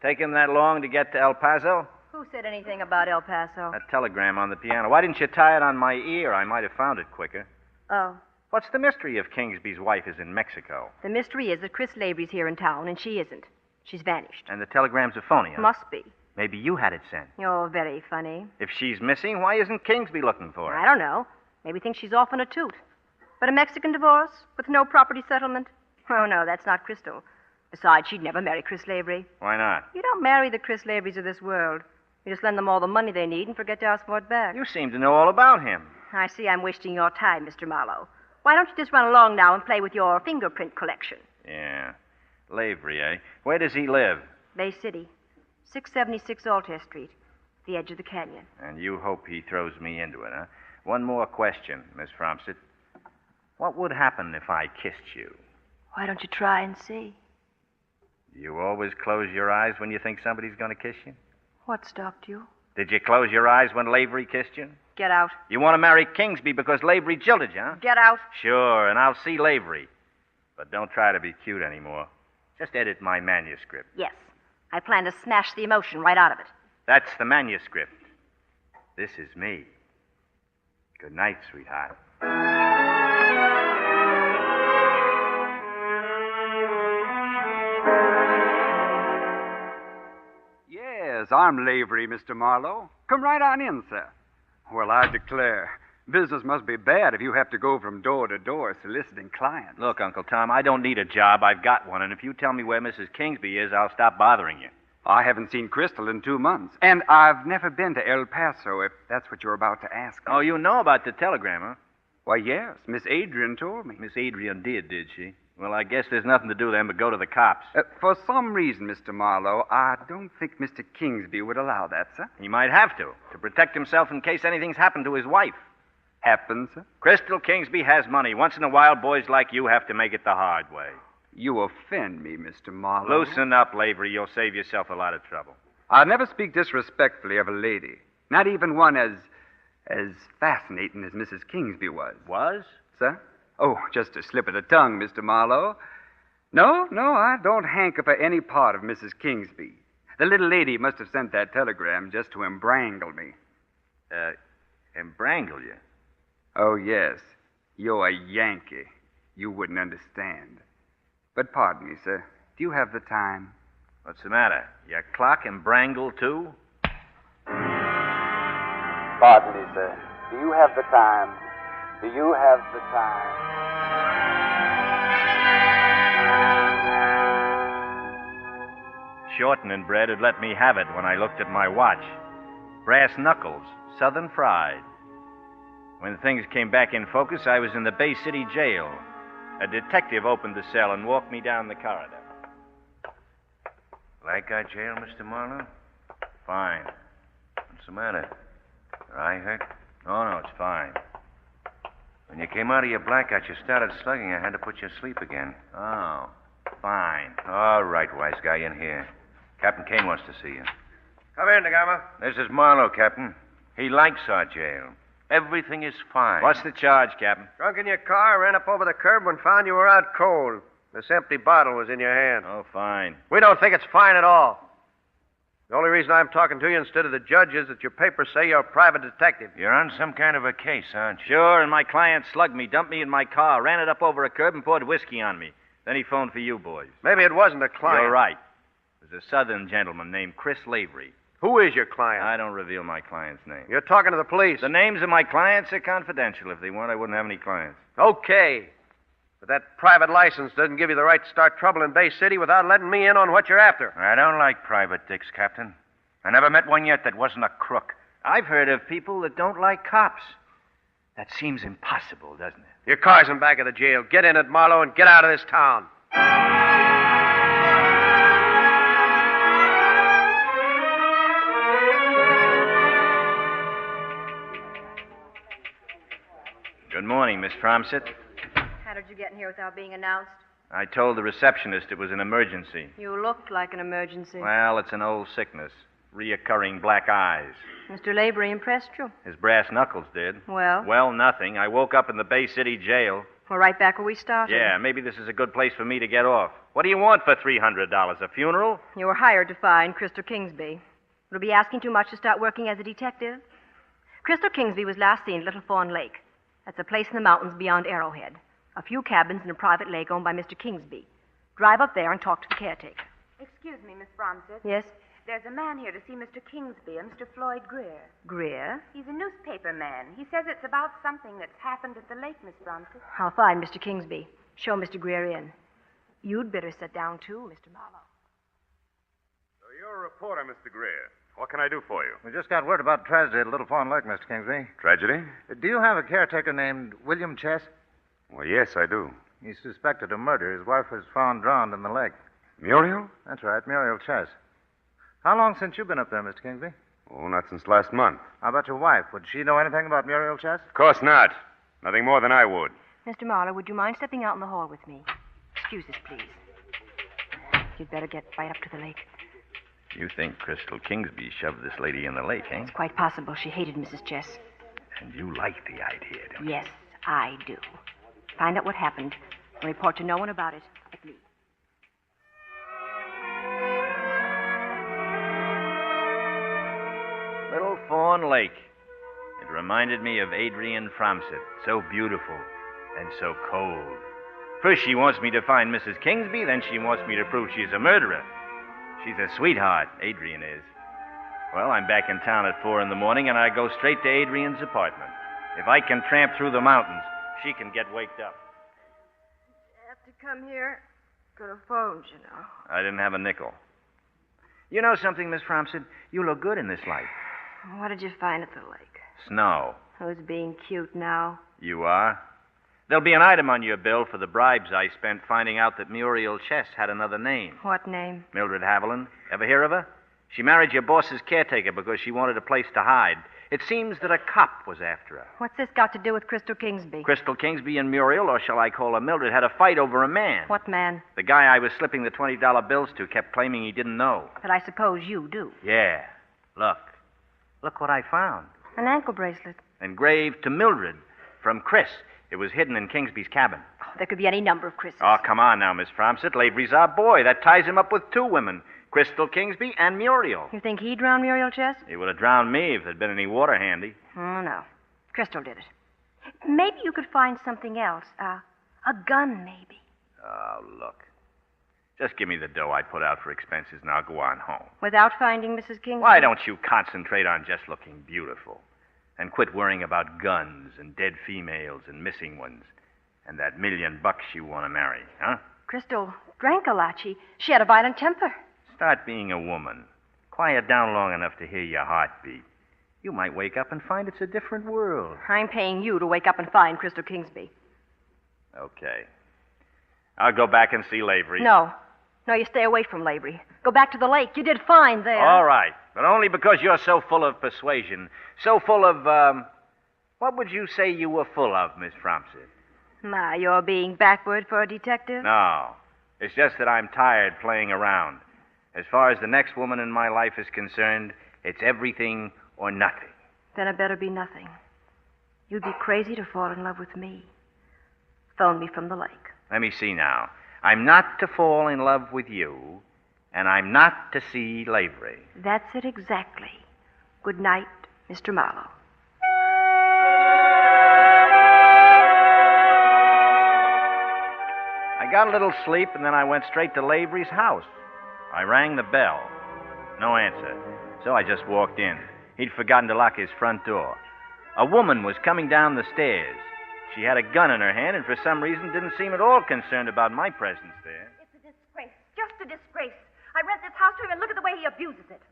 Take him that long to get to El Paso?
Who said anything about El Paso?
That telegram on the piano. Why didn't you tie it on my ear? I might have found it quicker.
Oh.
What's the mystery if Kingsby's wife is in Mexico?
The mystery is that Chris Lavery's here in town, and she isn't. She's vanished.
And the telegram's a phony, huh?
Must be.
Maybe you had it sent.
You're very funny.
If she's missing, why isn't Kingsby looking for her?
I don't know. Maybe thinks she's off on a toot. But a Mexican divorce with no property settlement? Oh, no, that's not Crystal. Besides, she'd never marry Chris Lavery.
Why not?
You don't marry the Chris Laverys of this world. You just lend them all the money they need and forget to ask for it back.
You seem to know all about him.
I see I'm wasting your time, Mr. Marlowe. Why don't you just run along now and play with your fingerprint collection?
Yeah. Lavery, eh? Where does he live?
Bay City. 676 Altair Street. The edge of the canyon.
And you hope he throws me into it, huh? One more question, Miss Fromsett. What would happen if I kissed you?
Why don't you try and see?
You always close your eyes when you think somebody's going to kiss you?
What stopped you?
Did you close your eyes when Lavery kissed you?
Get out.
You want to marry Kingsby because Lavery jilted you, huh?
Get out.
Sure, and I'll see Lavery. But don't try to be cute anymore. Just edit my manuscript.
Yes. I plan to smash the emotion right out of it.
That's the manuscript. This is me. Good night, sweetheart.
Yes, I'm Lavery, Mr. Marlowe. Come right on in, sir. Well, I declare, business must be bad if you have to go from door to door soliciting clients.
Look, Uncle Tom, I don't need a job. I've got one. And if you tell me where Mrs. Kingsby is, I'll stop bothering you.
I haven't seen Crystal in 2 months. And I've never been to El Paso, if that's what you're about to ask me.
Oh, you know about the telegram, huh?
Why, yes. Miss Adrian told me.
Miss Adrian did she? Well, I guess there's nothing to do then but go to the cops.
For some reason, Mr. Marlowe, I don't think Mr. Kingsby would allow that, sir.
He might have to protect himself in case anything's happened to his wife.
Happened, sir?
Crystal Kingsby has money. Once in a while, boys like you have to make it the hard way.
You offend me, Mr. Marlowe.
Loosen up, Lavery. You'll save yourself a lot of trouble.
I'll never speak disrespectfully of a lady. Not even one as fascinating as Mrs. Kingsby was.
Was?
Sir? Oh, just a slip of the tongue, Mr. Marlowe. No, I don't hanker for any part of Mrs. Kingsby. The little lady must have sent that telegram just to embrangle me.
Embrangle you?
Oh, yes. You're a Yankee. You wouldn't understand. But pardon me, sir. Do you have the time?
What's the matter? Your clock embrangled, too?
Pardon me, sir. Do you have the time? Do you have the time?
Shorten and Bread had let me have it when I looked at my watch. Brass knuckles, Southern fried. When things came back in focus, I was in the Bay City jail. A detective opened the cell and walked me down the corridor.
Blackguard jail, Mr. Marlowe?
Fine.
What's the matter? Your eye hurt?
Oh, no, it's fine.
When you came out of your blackout, you started slugging. I had to put you asleep again.
Oh, fine.
All right, wise guy, in here. Captain Kane wants to see you.
Come in, Nagama.
This is Marlowe, Captain. He likes our jail. Everything is fine.
What's the charge, Captain?
Drunk in your car, ran up over the curb and found you were out cold. This empty bottle was in your hand.
Oh, fine.
We don't think it's fine at all. The only reason I'm talking to you instead of the judge is that your papers say you're a private detective.
You're on some kind of a case, aren't you?
Sure, and my client slugged me, dumped me in my car, ran it up over a curb, and poured whiskey on me. Then he phoned for you boys.
Maybe it wasn't a client.
You're right. It was a Southern gentleman named Chris Lavery.
Who is your client?
I don't reveal my client's name.
You're talking to the police.
The names of my clients are confidential. If they weren't, I wouldn't have any clients.
Okay. But that private license doesn't give you the right to start trouble in Bay City without letting me in on what you're after.
I don't like private dicks, Captain. I never met one yet that wasn't a crook.
I've heard of people that don't like cops. That seems impossible, doesn't it?
Your car's in back of the jail. Get in it, Marlowe, and get out of this town.
Good morning, Miss Fromsett.
How did you get in here without being announced?
I told the receptionist it was an emergency.
You looked like an emergency.
Well, it's an old sickness. Reoccurring black eyes.
Mr. Lavery impressed you?
His brass knuckles did.
Well?
Well, nothing. I woke up in the Bay City jail.
We're right back where we started.
Yeah, maybe this is a good place for me to get off. What do you want for $300? A funeral?
You were hired to find Crystal Kingsby. Would it be asking too much to start working as a detective? Crystal Kingsby was last seen at Little Fawn Lake. That's a place in the mountains beyond Arrowhead. A few cabins and a private lake owned by Mr. Kingsby. Drive up there and talk to the caretaker.
Excuse me, Miss Bromsett.
Yes?
There's a man here to see Mr. Kingsby, a Mr. Floyd Greer.
Greer?
He's a newspaper man. He says it's about something that's happened at the lake, Miss Bromsett.
I'll find Mr. Kingsby. Show Mr. Greer in. You'd better sit down, too, Mr. Marlowe.
So you're a reporter, Mr. Greer. What can I do for you?
We just got word about tragedy at Little Fawn Lake, Mr. Kingsby.
Tragedy?
Do you have a caretaker named William Chess?
Well, yes, I do.
He's suspected of murder. His wife was found drowned in the lake.
Muriel?
That's right, Muriel Chess. How long since you've been up there, Mr. Kingsby?
Oh, not since last month.
How about your wife? Would she know anything about Muriel Chess?
Of course not. Nothing more than I would.
Mr. Marlowe, would you mind stepping out in the hall with me? Excuse us, please. You'd better get right up to the lake.
You think Crystal Kingsby shoved this lady in the lake, eh?
It's quite possible she hated Mrs. Chess.
And you like the idea, don't you?
Yes, I do. Find out what happened and report to no one about it but me.
Little Fawn Lake. It reminded me of Adrian Fromsett. So beautiful and so cold. First she wants me to find Mrs. Kingsby, then she wants me to prove she's a murderer. She's a sweetheart, Adrian is. Well, I'm back in town at 4 in the morning, and I go straight to Adrian's apartment. If I can tramp through the mountains, she can get waked up.
You have to come here to the phones, you know.
I didn't have a nickel. You know something, Miss Fromsett? You look good in this light.
What did you find at the lake?
Snow.
Who's being cute now?
You are? There'll be an item on your bill for the bribes I spent finding out that Muriel Chess had another name.
What name?
Mildred Haviland. Ever hear of her? She married your boss's caretaker because she wanted a place to hide. It seems that a cop was after her.
What's this got to do with Crystal Kingsby?
Crystal Kingsby and Muriel, or shall I call her Mildred, had a fight over a man.
What man?
The guy I was slipping the $20 bills to kept claiming he didn't know.
But I suppose you do.
Yeah. Look. Look what I found.
An ankle bracelet.
Engraved to Mildred from Chris. It was hidden in Kingsby's cabin.
Oh, there could be any number of Chris's.
Oh, come on now, Miss Fromsett. Lavery's our boy. That ties him up with two women. Crystal Kingsby and Muriel.
You think he drowned Muriel Chess?
He would have drowned me if there'd been any water handy.
Oh, no. Crystal did it. Maybe you could find something else. A gun, maybe.
Oh, look. Just give me the dough I put out for expenses and I'll go on home.
Without finding Mrs. Kingsby?
Why don't you concentrate on just looking beautiful? And quit worrying about guns and dead females and missing ones and that $1 million you want to marry, huh?
Crystal drank a lot. She had a violent temper.
Start being a woman. Quiet down long enough to hear your heartbeat. You might wake up and find it's a different world.
I'm paying you to wake up and find Crystal Kingsby.
Okay. I'll go back and see Lavery.
No, you stay away from Lavery. Go back to the lake. You did fine there.
All right, but only because you're so full of persuasion. So full of, what would you say you were full of, Miss Fromsett?
My, you're being backward for a detective?
No. It's just that I'm tired playing around. As far as the next woman in my life is concerned, it's everything or nothing.
Then it better be nothing. You'd be crazy to fall in love with me. Phone me from the lake.
Let me see now. I'm not to fall in love with you, and I'm not to see Lavery.
That's it exactly. Good night, Mr. Marlowe.
I got a little sleep, and then I went straight to Lavery's house. I rang the bell. No answer. So I just walked in. He'd forgotten to lock his front door. A woman was coming down the stairs. She had a gun in her hand and for some reason didn't seem at all concerned about my presence there.
It's a disgrace. Just a disgrace. I rent this house to him and look at the way he abuses it.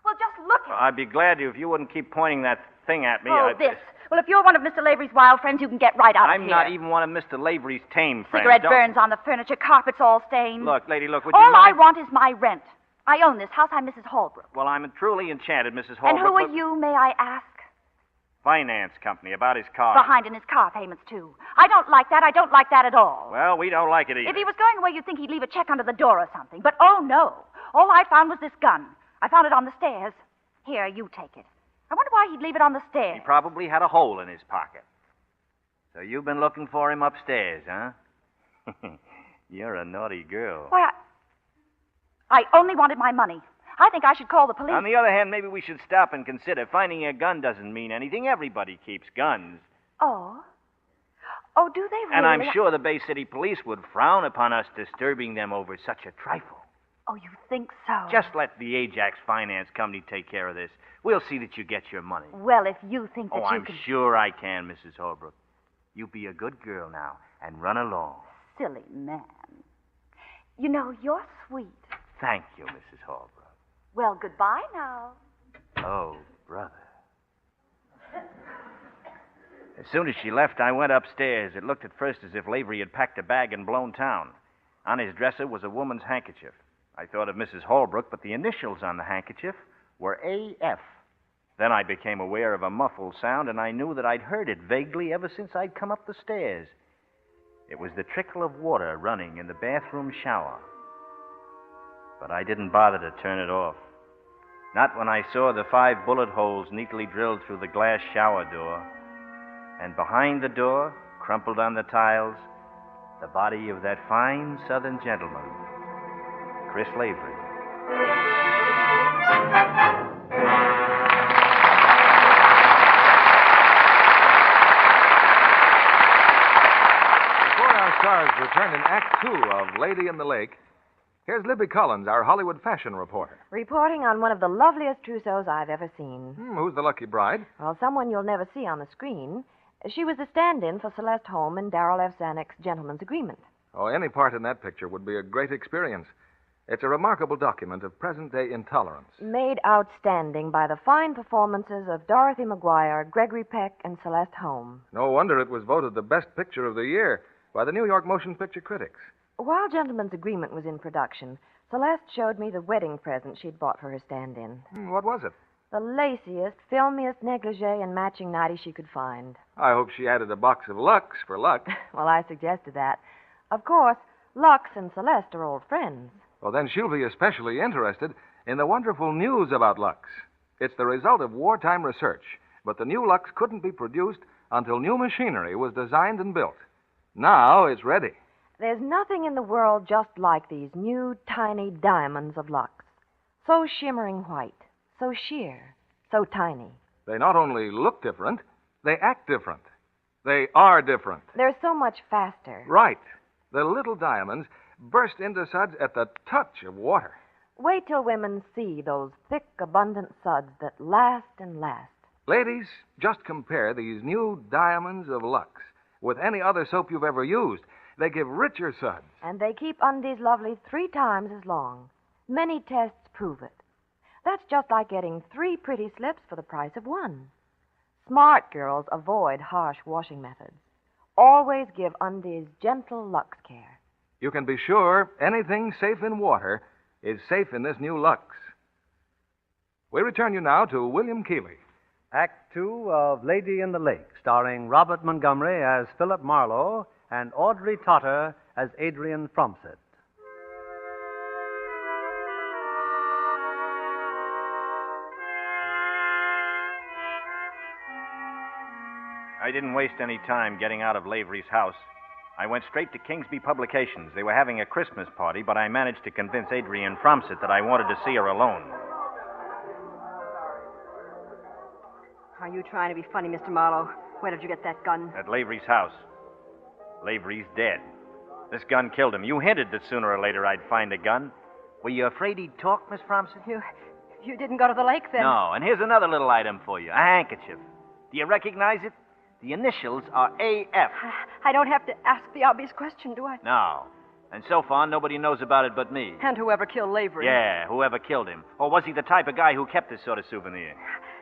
Well, just look at it.
I'd be glad to if you wouldn't keep pointing that thing at me.
This. Well, if you're one of Mr. Lavery's wild friends, you can get right out of here.
I'm not even one of Mr. Lavery's tame friends.
Cigarette burns on the furniture, carpet's all stained.
Look, lady, look, would
all
you mind?
I want is my rent. I own this house. I'm Mrs. Holbrook.
Well, I'm truly enchanted, Mrs. Holbrook.
And who are you, may I ask?
Finance company, about his car.
Behind in his car payments, too. I don't like that. I don't like that at all.
Well, we don't like it either.
If he was going away, you'd think he'd leave a check under the door or something. But, oh, no. All I found was this gun. I found it on the stairs. Here, you take it. I wonder why he'd leave it on the stairs.
He probably had a hole in his pocket. So you've been looking for him upstairs, huh? You're a naughty girl.
Why, I only wanted my money. I think I should call the police.
On the other hand, maybe we should stop and consider. Finding a gun doesn't mean anything. Everybody keeps guns.
Oh? Oh, do they really?
And I'm sure the Bay City Police would frown upon us disturbing them over such a trifle.
Oh, you think so?
Just let the Ajax Finance Company take care of this. We'll see that you get your money.
Well, if you think that
I'm sure I can, Mrs. Holbrook. You be a good girl now and run along.
Silly man. You know, you're sweet.
Thank you, Mrs. Holbrook.
Well, goodbye now.
Oh, brother. As soon as she left, I went upstairs. It looked at first as if Lavery had packed a bag and blown town. On his dresser was a woman's handkerchief. I thought of Mrs. Holbrook, but the initials on the handkerchief were A.F. Then I became aware of a muffled sound, and I knew that I'd heard it vaguely ever since I'd come up the stairs. It was the trickle of water running in the bathroom shower. But I didn't bother to turn it off. Not when I saw the 5 bullet holes neatly drilled through the glass shower door. And behind the door, crumpled on the tiles, the body of that fine Southern gentleman, Chris Lavery.
Stars return in Act 2 of Lady in the Lake. Here's Libby Collins, our Hollywood fashion reporter.
Reporting on one of the loveliest trousseaus I've ever seen.
Who's the lucky bride?
Well, someone you'll never see on the screen. She was the stand-in for Celeste Holm in Darrell F. Zanuck's Gentleman's Agreement.
Oh, any part in that picture would be a great experience. It's a remarkable document of present-day intolerance.
Made outstanding by the fine performances of Dorothy McGuire, Gregory Peck, and Celeste Holmes.
No wonder it was voted the best picture of the year by the New York Motion Picture Critics.
While Gentleman's Agreement was in production, Celeste showed me the wedding present she'd bought for her stand-in.
What was it?
The laciest, filmiest negligee and matching nightie she could find.
I hope she added a box of Lux for luck.
Well, I suggested that. Of course, Lux and Celeste are old friends.
Well, then she'll be especially interested in the wonderful news about Lux. It's the result of wartime research, but the new Lux couldn't be produced until new machinery was designed and built. Now it's ready.
There's nothing in the world just like these new, tiny diamonds of Lux. So shimmering white, so sheer, so tiny.
They not only look different, they act different. They are different.
They're so much faster.
Right. The little diamonds burst into suds at the touch of water.
Wait till women see those thick, abundant suds that last and last.
Ladies, just compare these new diamonds of Lux with any other soap you've ever used. They give richer suds.
And they keep undies lovely 3 times as long. Many tests prove it. That's just like getting 3 pretty slips for the price of 1. Smart girls avoid harsh washing methods. Always give undies gentle Lux care.
You can be sure anything safe in water is safe in this new Lux. We return you now to William Keighley.
Act 2 of Lady in the Lake, starring Robert Montgomery as Philip Marlowe and Audrey Totter as Adrian Fromsett.
I didn't waste any time getting out of Lavery's house. I went straight to Kingsby Publications. They were having a Christmas party, but I managed to convince Adrian Fromsett that I wanted to see her alone.
Are you trying to be funny, Mr. Marlowe? Where did you get that gun?
At Lavery's house. Lavery's dead. This gun killed him. You hinted that sooner or later I'd find a gun. Were you afraid he'd talk, Miss Fromsett?
You didn't go to the lake then?
No, and here's another little item for you. A handkerchief. Do you recognize it? The initials are A.F.
I don't have to ask the obvious question, do I?
No. And so far, nobody knows about it but me.
And whoever killed Lavery.
Yeah, whoever killed him. Or was he the type of guy who kept this sort of souvenir?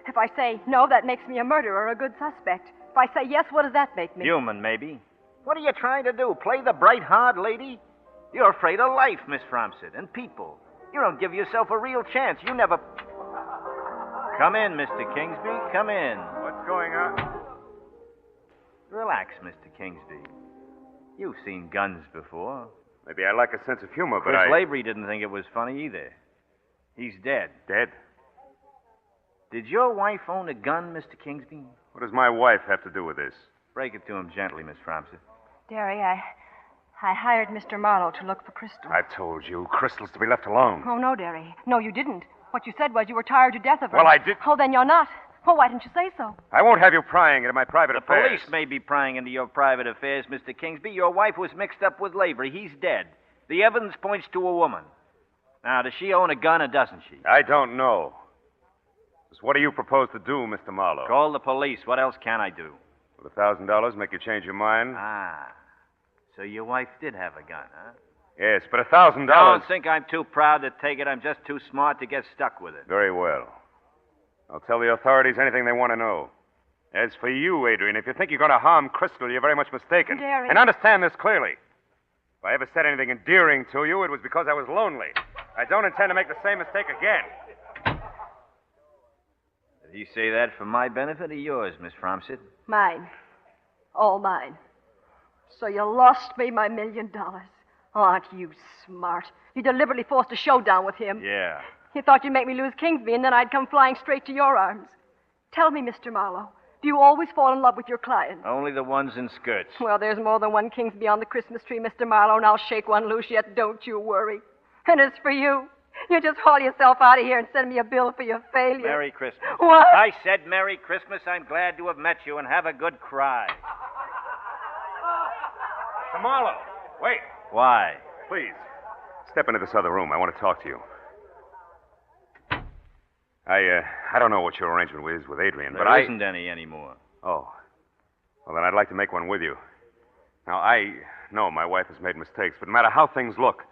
If I say no, that makes me a murderer, a good suspect. If I say yes, what does that make me?
Human, maybe. What are you trying to do? Play the bright, hard lady? You're afraid of life, Miss Fromsett, and people. You don't give yourself a real chance. You never... Come in, Mr. Kingsby. Come in.
What's going on?
Relax, Mr. Kingsby. You've seen guns before.
Maybe I lack a sense of humor, but
Chris Lavery didn't think it was funny either. He's dead.
Dead?
Did your wife own a gun, Mr. Kingsby?
What does my wife have to do with this?
Break it to him gently, Miss Fromsett.
Derry, I hired Mr. Marlowe to look for crystals.
I told you, crystals to be left alone.
Oh, no, Derry. No, you didn't. What you said was you were tired to death of her.
Well, I did...
Oh, then you're not. Oh, why didn't you say so?
I won't have you prying into my private affairs.
The police may be prying into your private affairs, Mr. Kingsby. Your wife was mixed up with Lavery. He's dead. The evidence points to a woman. Now, does she own a gun or doesn't she?
I don't know. Just what do you propose to do, Mr. Marlowe?
Call the police. What else can I do?
Will $1,000 make you change your mind?
Ah. So your wife did have a gun, huh?
Yes, but $1,000...
Don't think I'm too proud to take it. I'm just too smart to get stuck with it.
Very well. I'll tell the authorities anything they want to know. As for you, Adrian, if you think you're going to harm Crystal, you're very much mistaken.
Derry.
And understand this clearly. If I ever said anything endearing to you, it was because I was lonely. I don't intend to make the same mistake again.
Did he say that for my benefit or yours, Miss Fromsett?
Mine. All mine. So you lost me my $1 million. Aren't you smart? You deliberately forced a showdown with him.
Yeah.
You thought you'd make me lose Kingsby, and then I'd come flying straight to your arms. Tell me, Mr. Marlowe, do you always fall in love with your clients?
Only the ones in skirts.
Well, there's more than one Kingsby on the Christmas tree, Mr. Marlowe, and I'll shake one loose yet. Don't you worry. And as for you, you just haul yourself out of here and send me a bill for your failure.
Merry Christmas.
What?
I said Merry Christmas. I'm glad to have met you, and have a good cry.
Mr. Marlowe, wait.
Why?
Please, step into this other room. I want to talk to you. I don't know what your arrangement is with Adrian, but
There isn't any anymore.
Oh. Well, then I'd like to make one with you. Now, I know my wife has made mistakes, but no matter how things look,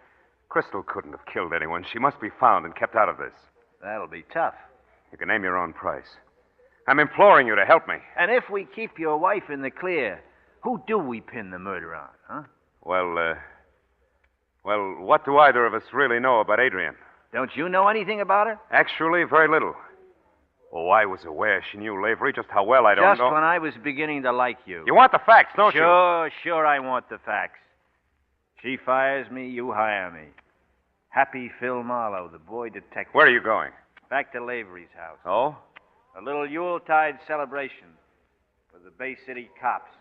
Crystal couldn't have killed anyone. She must be found and kept out of this.
That'll be tough.
You can name your own price. I'm imploring you to help me.
And if we keep your wife in the clear, who do we pin the murder on, huh?
Well, what do either of us really know about Adrian?
Don't you know anything about her?
Actually, very little. Oh, I was aware she knew Lavery. Just how well, I don't know.
Just when I was beginning to like you.
You want the facts, don't you?
Sure, I want the facts. She fires me, you hire me. Happy Phil Marlowe, the boy detective.
Where are you going?
Back to Lavery's house.
Oh?
A little Yuletide celebration for the Bay City cops.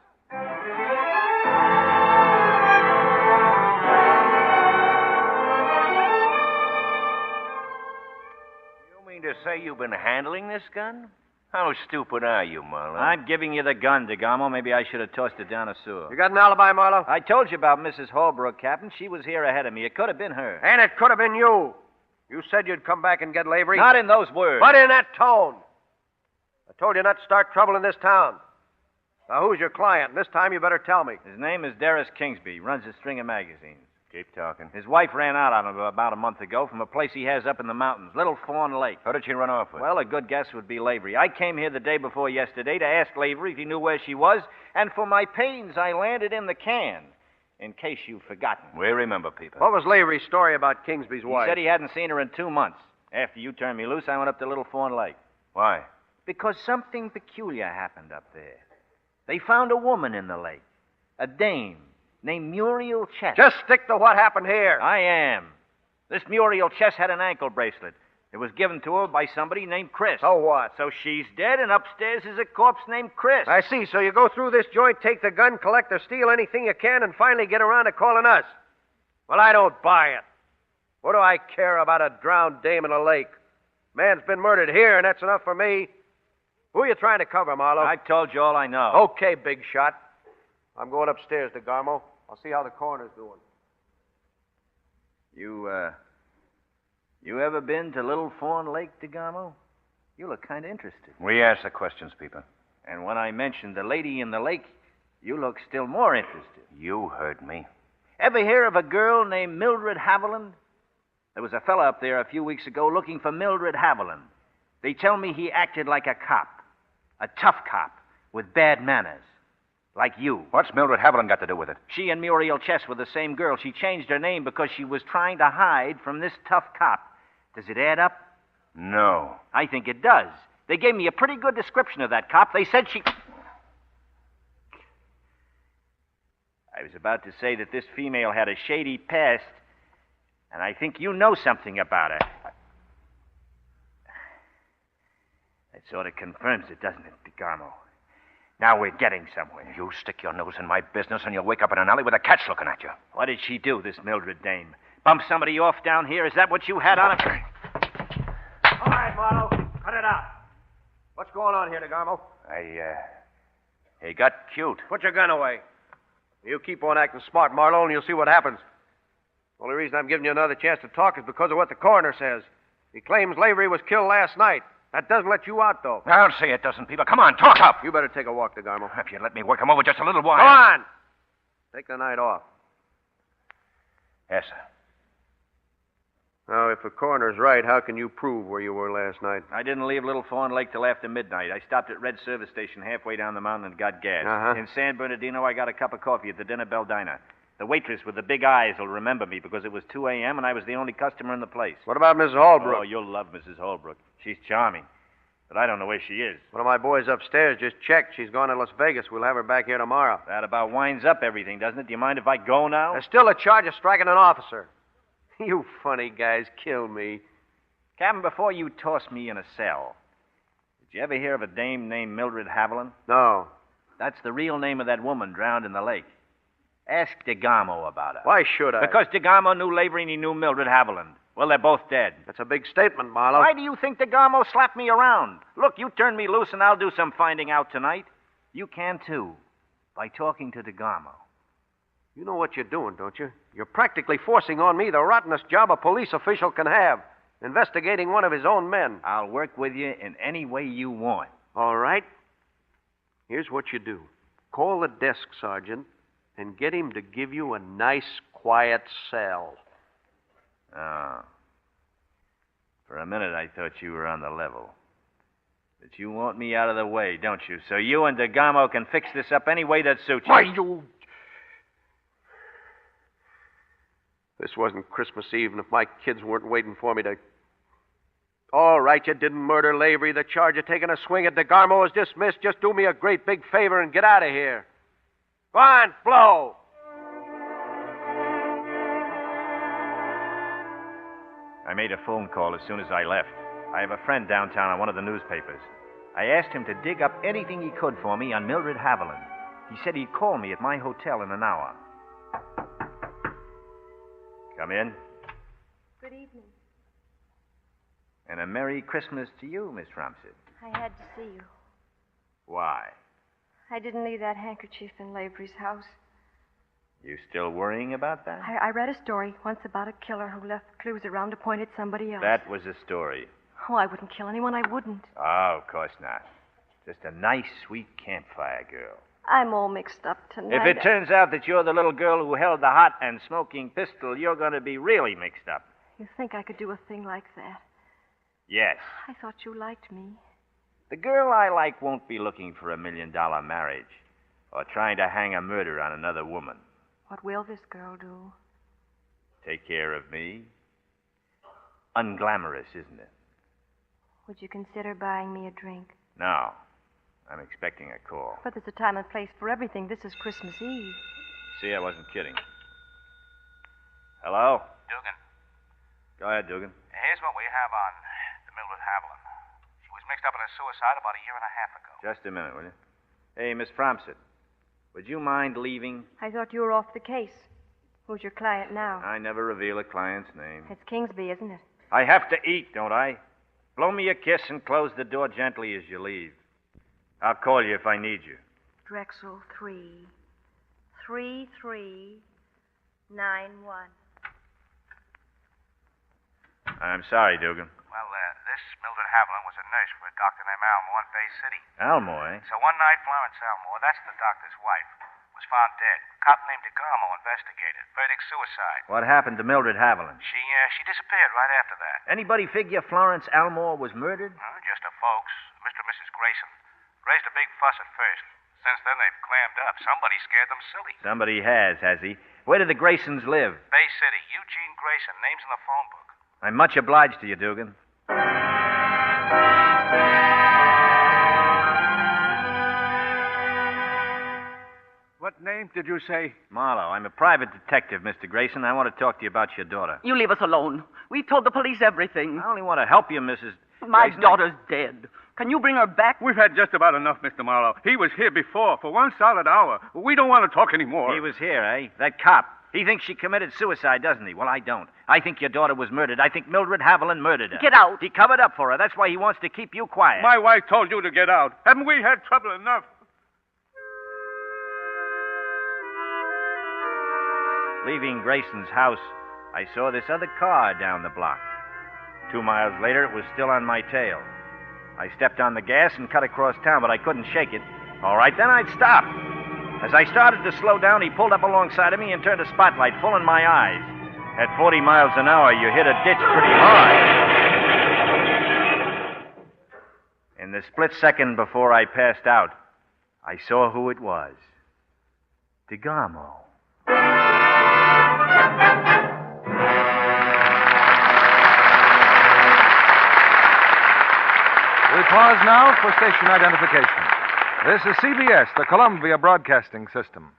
You mean to say you've been handling this gun? How stupid are you, Marlowe?
I'm giving you the gun, DeGamo. Maybe I should have tossed it down a sewer.
You got an alibi, Marlowe?
I told you about Mrs. Holbrook, Captain. She was here ahead of me. It could have been her.
And it could have been you. You said you'd come back and get Lavery.
Not in those words.
But in that tone. I told you not to start trouble in this town. Now, who's your client? This time you better tell me.
His name is Darris Kingsby. He runs a string of magazines.
Keep talking.
His wife ran out on him about a month ago from a place he has up in the mountains, Little Fawn Lake.
Who did she run off with?
Well, a good guess would be Lavery. I came here the day before yesterday to ask Lavery if he knew where she was, and for my pains, I landed in the can, in case you've forgotten.
We remember, people.
What was Lavery's story about Kingsby's wife?
He said he hadn't seen her in 2 months. After you turned me loose, I went up to Little Fawn Lake.
Why?
Because something peculiar happened up there. They found a woman in the lake, a dame named Muriel Chess.
Just stick to what happened here.
I am. This Muriel Chess had an ankle bracelet. It was given to her by somebody named Chris.
So what?
So she's dead, and upstairs is a corpse named Chris.
I see. So you go through this joint, take the gun, collect or steal anything you can, and finally get around to calling us. Well, I don't buy it. What do I care about a drowned dame in a lake? Man's been murdered here, and that's enough for me. Who are you trying to cover, Marlowe?
I've told you all I know.
Okay, big shot. I'm going upstairs, DeGarmo. I'll see how the coroner's doing.
You ever been to Little Fawn Lake, DeGarmo? You look kind of interested.
We ask the questions, people.
And when I mentioned the lady in the lake, you look still more interested.
You heard me.
Ever hear of a girl named Mildred Haviland? There was a fella up there a few weeks ago looking for Mildred Haviland. They tell me he acted like a cop. A tough cop with bad manners. Like you.
What's Mildred Haviland got to do with it?
She and Muriel Chess were the same girl. She changed her name because she was trying to hide from this tough cop. Does it add up?
No.
I think it does. They gave me a pretty good description of that cop. They said she... I was about to say that this female had a shady past, and I think you know something about her. That sort of confirms it, doesn't it, DeGarmo? Now we're getting somewhere.
You stick your nose in my business and you'll wake up in an alley with a catch looking at you.
What did she do, this Mildred dame? Bump somebody off down here? Is that what you had on her?
All right, Marlowe. Cut it out. What's going on here, DeGarmo?
He got cute.
Put your gun away. You keep on acting smart, Marlowe, and you'll see what happens. The only reason I'm giving you another chance to talk is because of what the coroner says. He claims Lavery was killed last night. That doesn't let you out, though.
I'll say it doesn't, people. Come on, talk up.
You better take a walk, DeGarmo.
If you'd let me work him over just a little while.
Come on! Take the night off.
Yes, sir.
Now, if the coroner's right, how can you prove where you were last night?
I didn't leave Little Fawn Lake till after midnight. I stopped at Red Service Station halfway down the mountain and got gas.
Uh-huh.
In San Bernardino, I got a cup of coffee at the Dinner Bell Diner. The waitress with the big eyes will remember me because it was 2 a.m. and I was the only customer in the place.
What about Mrs. Holbrook?
Oh, you'll love Mrs. Holbrook. She's charming. But I don't know where she is.
One of my boys upstairs just checked. She's gone to Las Vegas. We'll have her back here tomorrow.
That about winds up everything, doesn't it? Do you mind if I go now?
There's still a charge of striking an officer. You funny guys kill me.
Captain, before you toss me in a cell, did you ever hear of a dame named Mildred Haviland?
No.
That's the real name of that woman drowned in the lake. Ask DeGarmo about her.
Why should I?
Because DeGarmo knew Lavery and he knew Mildred Haviland. Well, they're both dead.
That's a big statement, Marlowe.
Why do you think DeGarmo slapped me around? Look, you turn me loose and I'll do some finding out tonight. You can, too, by talking to DeGarmo.
You know what you're doing, don't you? You're practically forcing on me the rottenest job a police official can have, investigating one of his own men.
I'll work with you in any way you want.
All right. Here's what you do. Call the desk sergeant and get him to give you a nice, quiet cell.
Oh. For a minute, I thought you were on the level. But you want me out of the way, don't you? So you and DeGamo can fix this up any way that suits you.
Why, you... This wasn't Christmas Eve, and if my kids weren't waiting for me to... All right, you didn't murder Lavery. The charge of taking a swing at DeGarmo is dismissed. Just do me a great big favor and get out of here. Go on, blow!
I made a phone call as soon as I left. I have a friend downtown on one of the newspapers. I asked him to dig up anything he could for me on Mildred Haviland. He said he'd call me at my hotel in an hour. Come in.
Good evening.
And a Merry Christmas to you, Miss Fromsett.
I had to see you.
Why?
I didn't leave that handkerchief in Lavery's house.
You still worrying about that?
I read a story once about a killer who left clues around to point at somebody else.
That was a story.
Oh, I wouldn't kill anyone. I wouldn't.
Oh, of course not. Just a nice, sweet campfire girl.
I'm all mixed up tonight.
If it turns out that you're the little girl who held the hot and smoking pistol, you're going to be really mixed up.
You think I could do a thing like that?
Yes.
I thought you liked me.
The girl I like won't be looking for $1 million marriage or trying to hang a murder on another woman.
What will this girl do?
Take care of me. Unglamorous, isn't it?
Would you consider buying me a drink?
No. I'm expecting a call.
But there's a time and place for everything. This is Christmas Eve.
See, I wasn't kidding. Hello?
Dugan.
Go ahead, Dugan.
Here's what we have on the Mildred Haviland. She was mixed up in a suicide about a year and a half ago.
Just a minute, will you? Hey, Miss Fromsett, would you mind leaving?
I thought you were off the case. Who's your client now?
I never reveal a client's name.
It's Kingsby, isn't it?
I have to eat, don't I? Blow me a kiss and close the door gently as you leave. I'll call you if I need you.
Drexel 3. 3391.
I'm sorry, Dugan.
Well, this Mildred Haviland was a nurse for a doctor named Almore in Bay City.
Almore, eh?
So one night, Florence Almore, that's the doctor's wife, was found dead. Cop named DeGarmo investigated. Verdict suicide.
What happened to Mildred Haviland?
She disappeared right after that.
Anybody figure Florence Almore was murdered?
Just the folks. Mr. and Mrs. Grayson. Raised a big fuss at first. Since then, they've clammed up. Somebody scared them silly.
Somebody has he? Where do the Graysons live?
Bay City. Eugene Grayson. Name's in the phone book.
I'm much obliged to you, Dugan.
What name did you say?
Marlowe. I'm a private detective, Mr. Grayson. I want to talk to you about your daughter.
You leave us alone. We told the police everything.
I only want to help you, Mrs.
My
Grayson.
daughter's dead. Can you bring her back?
We've had just about enough, Mr. Marlowe. He was here before for 1 solid hour. We don't want to talk anymore.
He was here, eh? That cop. He thinks she committed suicide, doesn't he? Well, I don't. I think your daughter was murdered. I think Mildred Haviland murdered her.
Get out.
He covered up for her. That's why he wants to keep you quiet.
My wife told you to get out. Haven't we had trouble enough?
Leaving Grayson's house, I saw this other car down the block. 2 miles later, it was still on my tail. I stepped on the gas and cut across town, but I couldn't shake it. All right, then I'd stop. As I started to slow down, he pulled up alongside of me and turned a spotlight full in my eyes. At 40 miles an hour, you hit a ditch pretty hard. In the split second before I passed out, I saw who it was. DeGarmo.
We pause now for station identification. This is CBS, the Columbia Broadcasting System.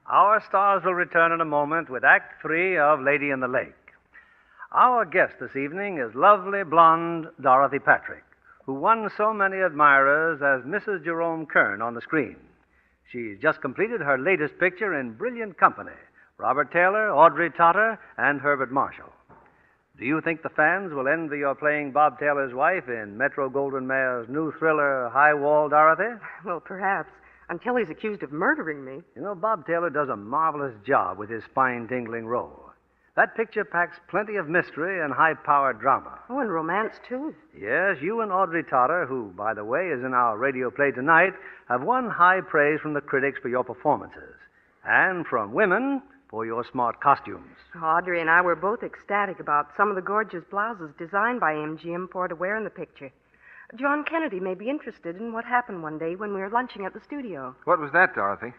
Our stars will return in a moment with Act 3 of Lady in the Lake. Our guest this evening is lovely blonde Dorothy Patrick, who won so many admirers as Mrs. Jerome Kern on the screen. She's just completed her latest picture in brilliant company, Robert Taylor, Audrey Totter, and Herbert Marshall. Do you think the fans will envy your playing Bob Taylor's wife in Metro-Goldwyn-Mayer's new thriller, High Wall, Dorothy?
Well, perhaps.
Until he's accused of murdering me.
You know, Bob Taylor does a marvelous job with his spine-tingling role. That picture packs plenty of mystery and high-powered drama.
Oh, and romance, too.
Yes, you and Audrey Totter, who, by the way, is in our radio play tonight, have won high praise from the critics for your performances. And from women for your smart costumes.
Audrey and I were both ecstatic about some of the gorgeous blouses designed by MGM for her to wear in the picture. John Kennedy may be interested in what happened one day when we were lunching at the studio.
What was that, Dorothy?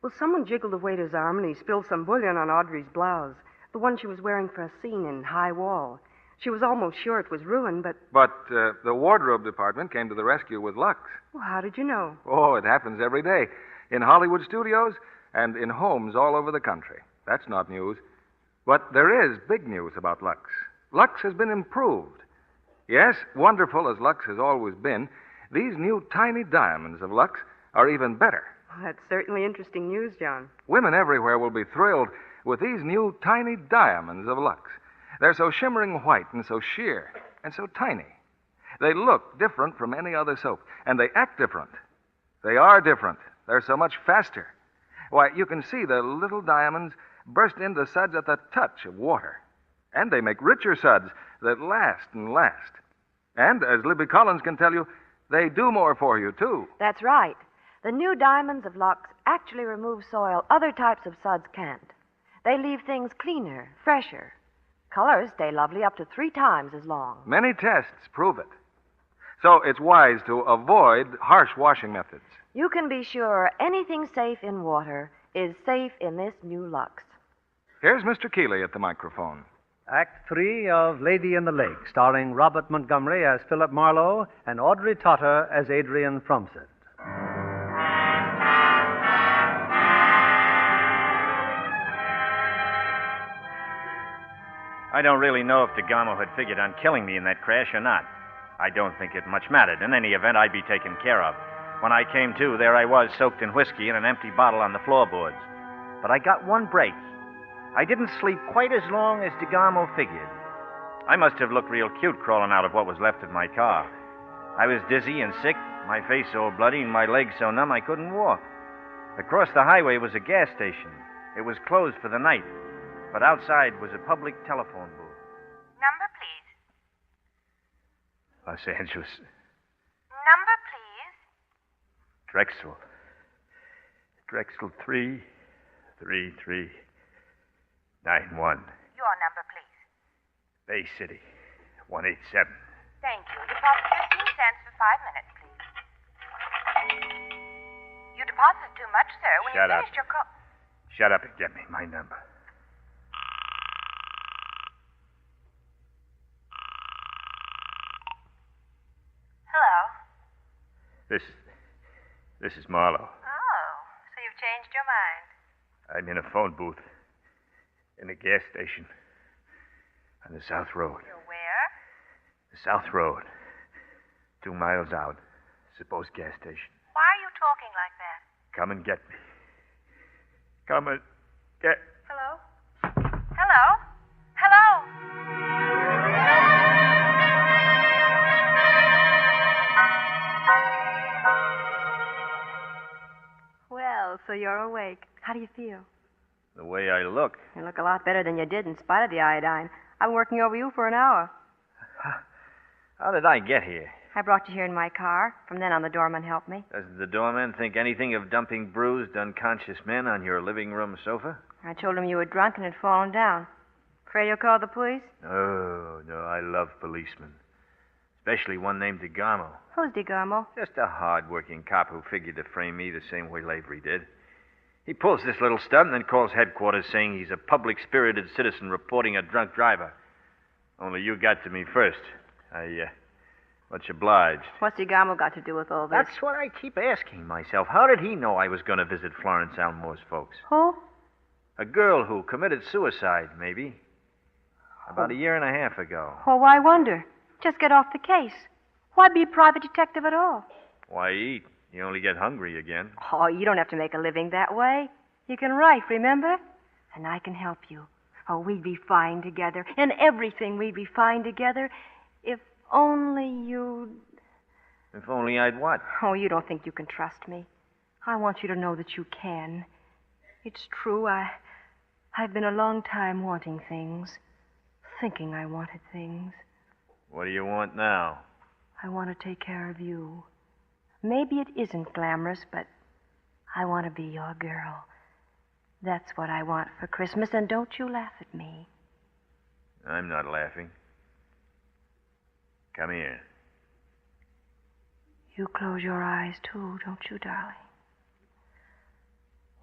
Well, someone jiggled the waiter's arm and he spilled some bouillon on Audrey's blouse, the one she was wearing for a scene in High Wall. She was almost sure it was ruined, but...
But the wardrobe department came to the rescue with Lux.
Well, how did you know?
Oh, it happens every day. In Hollywood studios and in homes all over the country. That's not news. But there is big news about Lux. Lux has been improved. Yes, wonderful as Lux has always been, these new tiny diamonds of Lux are even better.
Well, that's certainly interesting news, John.
Women everywhere will be thrilled with these new tiny diamonds of Lux. They're so shimmering white and so sheer and so tiny. They look different from any other soap, and they act different. They are different. They're so much faster. Why, you can see the little diamonds burst into suds at the touch of water. And they make richer suds that last and last. And, as Libby Collins can tell you, they do more for you, too.
That's right. The new diamonds of Lux actually remove soil other types of suds can't. They leave things cleaner, fresher. Colors stay lovely up to 3 times as long.
Many tests prove it. So it's wise to avoid harsh washing methods.
You can be sure anything safe in water is safe in this new Lux.
Here's Mr. Keeley at the microphone.
Act 3 of Lady in the Lake, starring Robert Montgomery as Philip Marlowe and Audrey Totter as Adrian Fromsett.
I don't really know if DeGamo had figured on killing me in that crash or not. I don't think it much mattered. In any event, I'd be taken care of. When I came to, there I was, soaked in whiskey and an empty bottle on the floorboards. But I got one break. I didn't sleep quite as long as DeGamo figured. I must have looked real cute crawling out of what was left of my car. I was dizzy and sick, my face all bloody and my legs so numb I couldn't walk. Across the highway was a gas station. It was closed for the night, but outside was a public telephone booth.
Number, please.
Los Angeles.
Number, please.
Drexel. Drexel 33391.
Your number, please.
Bay City 187.
Thank you. Deposit 15 cents for 5 minutes, please. You deposited too much, sir. When
Shut
you
up.
finished your call...
Shut up and get me my number.
Hello.
This is Marlowe.
Oh, so you've changed your mind.
I'm in a phone booth in a gas station on the South Road.
You're where?
The South Road. 2 miles out. Supposed gas station.
Why are you talking like that?
Come and get me. Come and get...
Hello? Hello? Hello?
Well, so you're awake. How do you feel?
The way I look.
You look a lot better than you did in spite of the iodine. I've been working over you for an hour.
How did I get here?
I brought you here in my car. From then on, the doorman helped me.
Does the doorman think anything of dumping bruised, unconscious men on your living room sofa?
I told him you were drunk and had fallen down. Afraid you'll call the police?
Oh, no, I love policemen. Especially one named DeGamo.
Who's DeGamo?
Just a hard-working cop who figured to frame me the same way Lavery did. He pulls this little stunt and then calls headquarters saying he's a public-spirited citizen reporting a drunk driver. Only you got to me first. Much obliged.
What's DeGamo got to do with all this?
That's what I keep asking myself. How did he know I was going to visit Florence Elmore's folks?
Who?
A girl who committed suicide, maybe. About a year and a half ago.
Well, why wonder? Just get off the case. Why be a private detective at all?
Why eat? You only get hungry again.
Oh, you don't have to make a living that way. You can write, remember? And I can help you. Oh, we'd be fine together. In everything, we'd be fine together. If only you'd...
If only I'd what?
Oh, you don't think you can trust me. I want you to know that you can. It's true, I've been a long time wanting things, thinking I wanted things.
What do you want now?
I want to take care of you. Maybe it isn't glamorous, but I want to be your girl. That's what I want for Christmas, and don't you laugh at me.
I'm not laughing. Come here.
You close your eyes, too, don't you, darling?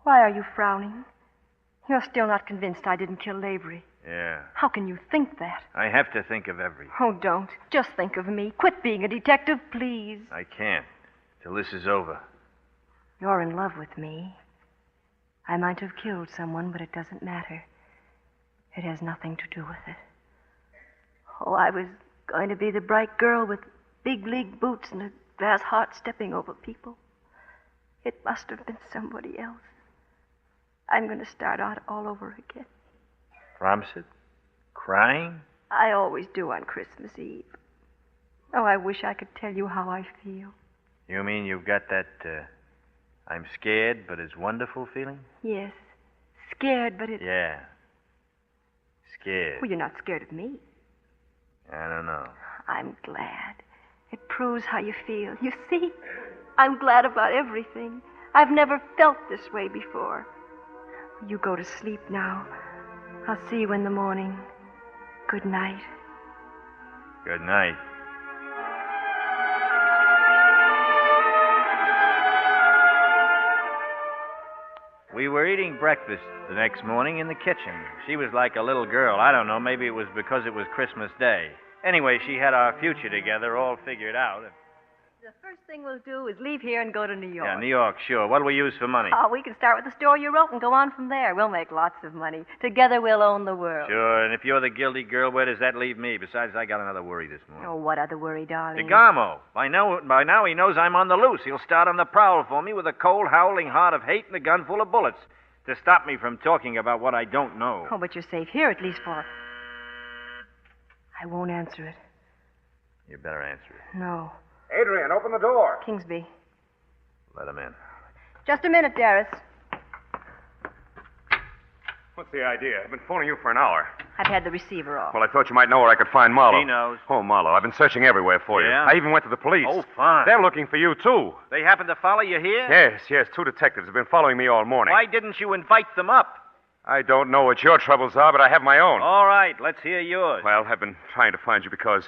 Why are you frowning? You're still not convinced I didn't kill Lavery.
Yeah.
How can you think that?
I have to think of everything.
Oh, don't. Just think of me. Quit being a detective, please.
I can't. Till this is over.
You're in love with me. I might have killed someone, but it doesn't matter. It has nothing to do with it. Oh, I was going to be the bright girl with big league boots and a glass heart stepping over people. It must have been somebody else. I'm going to start out all over again.
Promise it? Crying?
I always do on Christmas Eve. Oh, I wish I could tell you how I feel.
You mean you've got that, I'm scared, but it's wonderful feeling?
Yes. Scared, but it's...
Yeah. Scared.
Well, you're not scared of me.
I don't know.
I'm glad. It proves how you feel. You see, I'm glad about everything. I've never felt this way before. You go to sleep now. I'll see you in the morning. Good night.
Good night. We were eating breakfast the next morning in the kitchen. She was like a little girl. I don't know, maybe it was because it was Christmas Day. Anyway, she had our future together all figured out.
The first thing we'll do is leave here and go to New York.
Yeah, New York, sure. What'll we use for money?
Oh, we can start with the store you wrote and go on from there. We'll make lots of money. Together we'll own the world.
Sure, and if you're the guilty girl, where does that leave me? Besides, I got another worry this morning.
Oh, what other worry, darling?
DeGarmo. By now he knows I'm on the loose. He'll start on the prowl for me with a cold, howling heart of hate and a gun full of bullets to stop me from talking about what I don't know.
Oh, but you're safe here, at least for... I won't answer it.
You better answer it.
No.
Adrian, open the door.
Kingsby.
Let him in.
Just a minute, Darius.
What's the idea? I've been phoning you for an hour.
I've had the receiver off.
Well, I thought you might know where I could find Marlowe.
He knows.
Oh, Marlowe, I've been searching everywhere for you.
Yeah?
I even went to the police.
Oh, fine.
They're looking for you, too.
They happen to follow you here?
Yes. 2 detectives have been following me all morning.
Why didn't you invite them up?
I don't know what your troubles are, but I have my own.
All right, let's hear yours.
Well, I've been trying to find you because,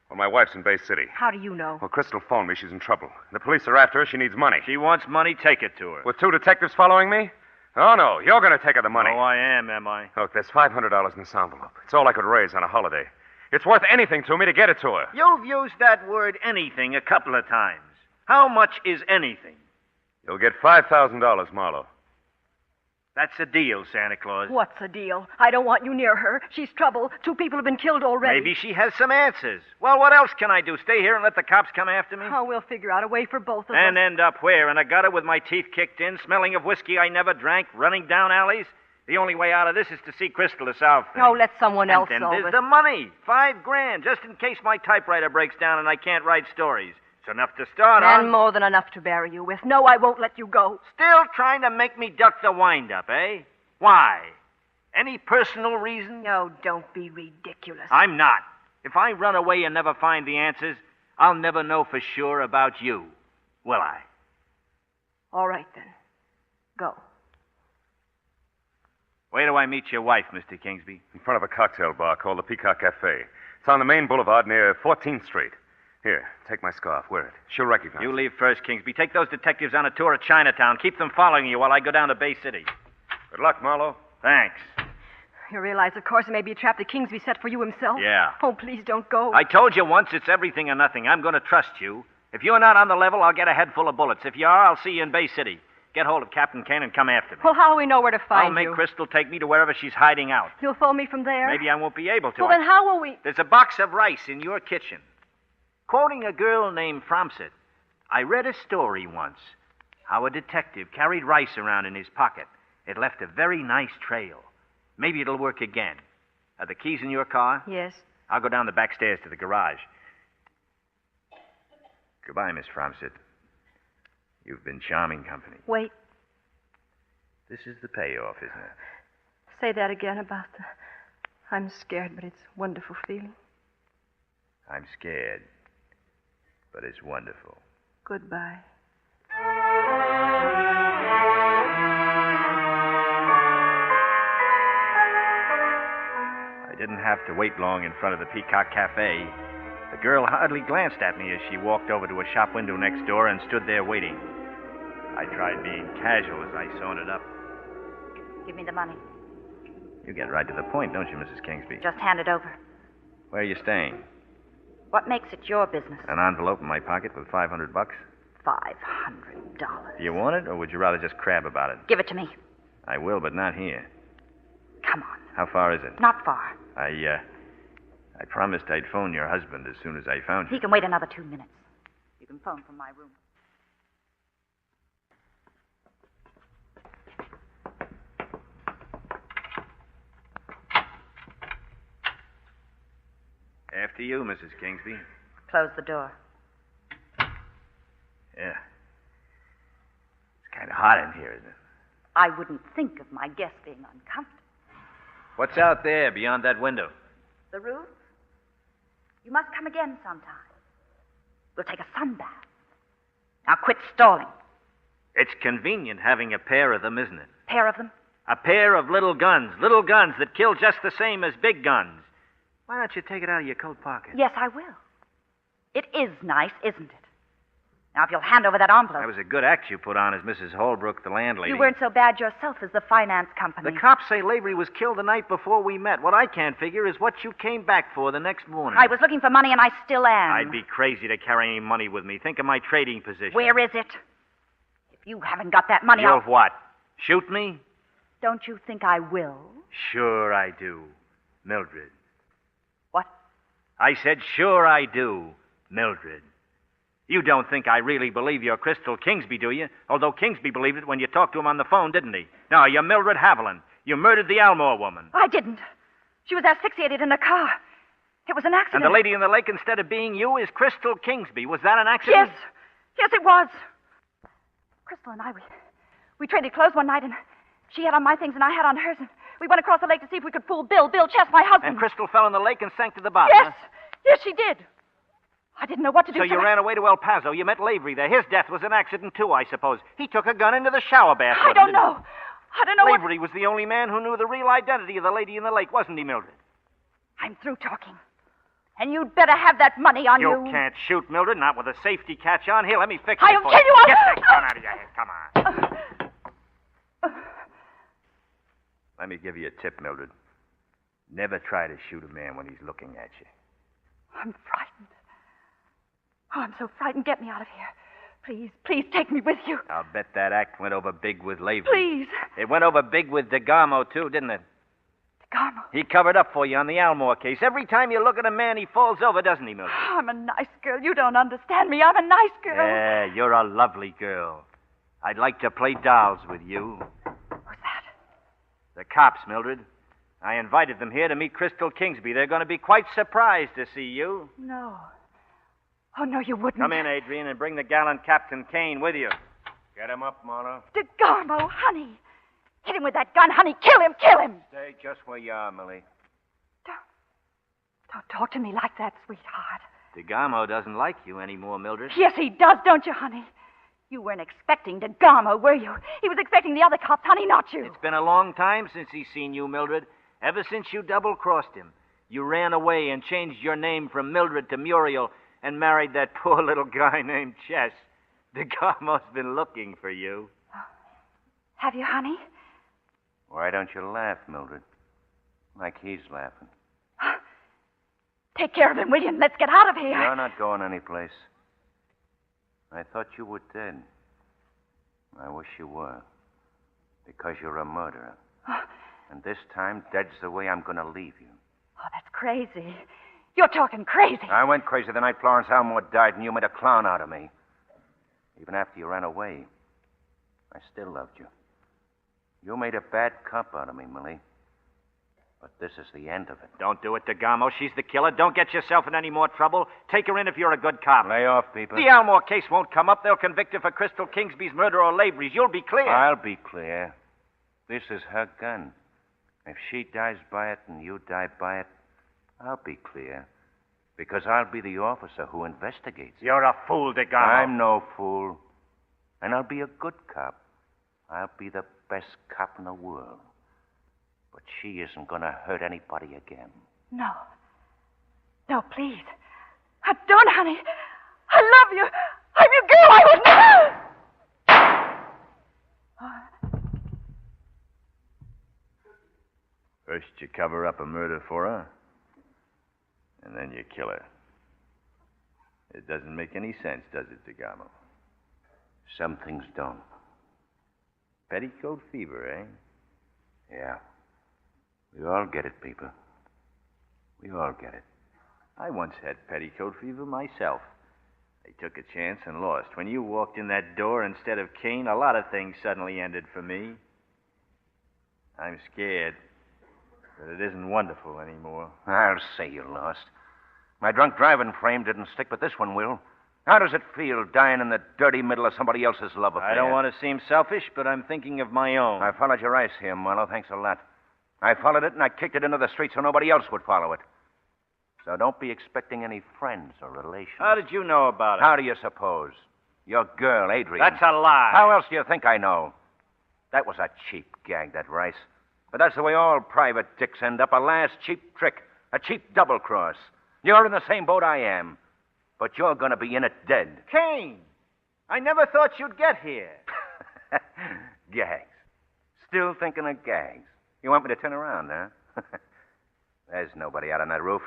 well, my wife's in Bay City.
How do you know?
Well, Crystal phoned me. She's in trouble. The police are after her. She needs money.
She wants money, take it to her.
With 2 detectives following me? Oh, no. You're going to take her the money.
Oh, I am I?
Look, there's $500 in this envelope. It's all I could raise on a holiday. It's worth anything to me to get it to her.
You've used that word anything a couple of times. How much is anything?
You'll get $5,000, Marlowe.
That's a deal, Santa Claus.
What's the deal? I don't want you near her. She's trouble. 2 people have been killed already.
Maybe she has some answers. Well, what else can I do? Stay here and let the cops come after me?
Oh, we'll figure out a way for both of us.
And end up where? In a gutter with my teeth kicked in, smelling of whiskey I never drank, running down alleys? The only way out of this is to see Crystal herself.
Oh, let someone else
And then
solve
there's
it.
the money. $5,000, just in case my typewriter breaks down and I can't write stories. It's enough to start on.
And more than enough to bury you with. No, I won't let you go.
Still trying to make me duck the wind-up, eh? Why? Any personal reason?
No, don't be ridiculous.
I'm not. If I run away and never find the answers, I'll never know for sure about you, will I?
All right, then. Go.
Where do I meet your wife, Mr. Kingsby?
In front of a cocktail bar called the Peacock Cafe. It's on the main boulevard near 14th Street. Here, take my scarf. Wear it. She'll recognize
You
it.
leave first, Kingsby. Take those detectives on a tour of Chinatown. Keep them following you while I go down to Bay City.
Good luck, Marlowe.
Thanks.
You realize, of course, it may be a trap that Kingsby set for you himself?
Yeah.
Oh, please don't go.
I told you once it's everything or nothing. I'm going to trust you. If you're not on the level, I'll get a head full of bullets. If you are, I'll see you in Bay City. Get hold of Captain Kane and come after me.
Well, how do we know where to find
I'll make
you?
Crystal take me to wherever she's hiding out.
You'll phone me from there?
Maybe I won't be able to.
Well, then how will we...
There's a box of rice in your kitchen. Quoting a girl named Fromset, I read a story once how a detective carried rice around in his pocket. It left a very nice trail. Maybe it'll work again. Are the keys in your car?
Yes.
I'll go down the back stairs to the garage. Goodbye, Miss Fromset. You've been charming company.
Wait,
This is the payoff, isn't it?
say that again about the... I'm scared, but it's a wonderful feeling.
I'm scared, but it's wonderful.
Goodbye.
I didn't have to wait long in front of the Peacock Cafe. The girl hardly glanced at me as she walked over to a shop window next door and stood there waiting. I tried being casual as I sauntered up.
Give me the money.
You get right to the point, don't you, Mrs. Kingsby?
Just hand it over.
Where are you staying?
What makes it your business?
An envelope in my pocket with $500.
$500.
Do you want it, or would you rather just crab about it?
Give it to me.
I will, but not here.
Come on.
How far is it?
Not far.
I promised I'd phone your husband as soon as I found you.
He can wait another 2 minutes. You can phone from my room.
After you, Mrs. Kingsby.
Close the door.
Yeah. It's kind of hot in here, isn't it?
I wouldn't think of my guest being uncomfortable.
What's out there beyond that window?
The roof? You must come again sometime. We'll take a sunbath. Now quit stalling.
It's convenient having a pair of them, isn't it?
Pair of them?
A pair of little guns that kill just the same as big guns. Why don't you take it out of your coat pocket?
Yes, I will. It is nice, isn't it? Now, if you'll hand over that envelope.
That was a good act you put on as Mrs. Holbrook, the landlady.
You weren't so bad yourself as the finance company.
The cops say Lavery was killed the night before we met. What I can't figure is what you came back for the next morning.
I was looking for money, and I still am.
I'd be crazy to carry any money with me. Think of my trading position.
Where is it? If you haven't got that money,
You'll what? Shoot me?
Don't you think I will?
Sure I do, Mildred.
What?
I said, sure I do, Mildred. You don't think I really believe you're Crystal Kingsby, do you? Although Kingsby believed it when you talked to him on the phone, didn't he? No, you're Mildred Haviland. You murdered the Almore woman.
I didn't. She was asphyxiated in a car. It was an accident.
And the lady in the lake, instead of being you, is Crystal Kingsby. Was that an accident?
Yes. Yes, it was. Crystal and I, we traded clothes one night, and she had on my things and I had on hers, and we went across the lake to see if we could fool Bill Chess, my husband.
And Crystal fell in the lake and sank to the bottom,
Yes.
huh?
Yes, she did. I didn't know what to do.
So you ran away to El Paso. You met Lavery there. His death was an accident, too, I suppose. He took a gun into the shower bath.
I don't know. I don't know
Lavery was the only man who knew the real identity of the lady in the lake, wasn't he, Mildred?
I'm through talking. And you'd better have that money on you.
You can't shoot, Mildred, not with a safety catch on. Here, let me fix it
I'll
for
kill you.
Get that gun out of your head. Come on. Let me give you a tip, Mildred. Never try to shoot a man when he's looking at you.
I'm frightened. Oh, I'm so frightened. Get me out of here. Please, please take me with you.
I'll bet that act went over big with Lavery.
Please.
It went over big with DeGarmo, too, didn't it?
DeGarmo?
He covered up for you on the Almore case. Every time you look at a man, he falls over, doesn't he, Mildred?
I'm a nice girl. You don't understand me. I'm a nice girl.
Yeah, you're a lovely girl. I'd like to play dolls with you.
Who's that?
The cops, Mildred. I invited them here to meet Crystal Kingsby. They're going to be quite surprised to see you.
No. Oh, no, you wouldn't.
Come in, Adrian, and bring the gallant Captain Kane with you. Get him up, Marla.
DeGarmo, honey. Hit him with that gun, honey. Kill him, kill him.
Stay just where you are, Millie.
Don't talk to me like that, sweetheart.
DeGarmo doesn't like you anymore, Mildred.
Yes, he does, don't you, honey? You weren't expecting DeGarmo, were you? He was expecting the other cops, honey, not you.
It's been a long time since he's seen you, Mildred. Ever since you double-crossed him. You ran away and changed your name from Mildred to Muriel and married that poor little guy named Chess. DeGarmo's been looking for you.
Have you, honey?
Why don't you laugh, Mildred? Like he's laughing.
Take care of him, will you? And let's get out of here.
You're not going anyplace. I thought you were dead. I wish you were. Because you're a murderer. And this time, dead's the way I'm going to leave you.
Oh, that's crazy. You're talking crazy.
I went crazy the night Florence Almore died, and you made a clown out of me. Even after you ran away, I still loved you. You made a bad cop out of me, Millie. But this is the end of it. Don't do it, DeGamo. She's the killer. Don't get yourself in any more trouble. Take her in if you're a good cop.
Lay off, people.
The Almore case won't come up. They'll convict her for Crystal Kingsby's murder or Lavery's. You'll be clear.
I'll be clear. This is her gun. If she dies by it and you die by it, I'll be clear. Because I'll be the officer who investigates.
You're a fool, DeGamo.
I'm no fool. And I'll be a good cop. I'll be the best cop in the world. But she isn't going to hurt anybody again.
No. No, please. Don't, honey. I love you. I'm your girl. I would never.
First you cover up a murder for her, and then you kill her. It doesn't make any sense, does it, DeGamo?
Some things don't.
Petticoat fever, eh?
Yeah. We all get it, people. We all get it.
I once had petticoat fever myself. I took a chance and lost. When you walked in that door instead of Kane, a lot of things suddenly ended for me. I'm scared, but it isn't wonderful anymore.
I'll say you lost. My drunk driving frame didn't stick, but this one will. How does it feel dying in the dirty middle of somebody else's love affair?
I don't want to seem selfish, but I'm thinking of my own.
I followed your ice here, Marlowe. Thanks a lot. I followed it and I kicked it into the street so nobody else would follow it. So don't be expecting any friends or relations.
How did you know about it?
How do you suppose? Your girl, Adrian.
That's a lie.
How else do you think I know? That was a cheap gag, that Rice. But that's the way all private dicks end up. A last cheap trick. A cheap double cross. You're in the same boat I am. But you're going to be in it dead.
Kane! I never thought you'd get here.
Gags. Still thinking of gags. You want me to turn around, huh? There's nobody out on that roof.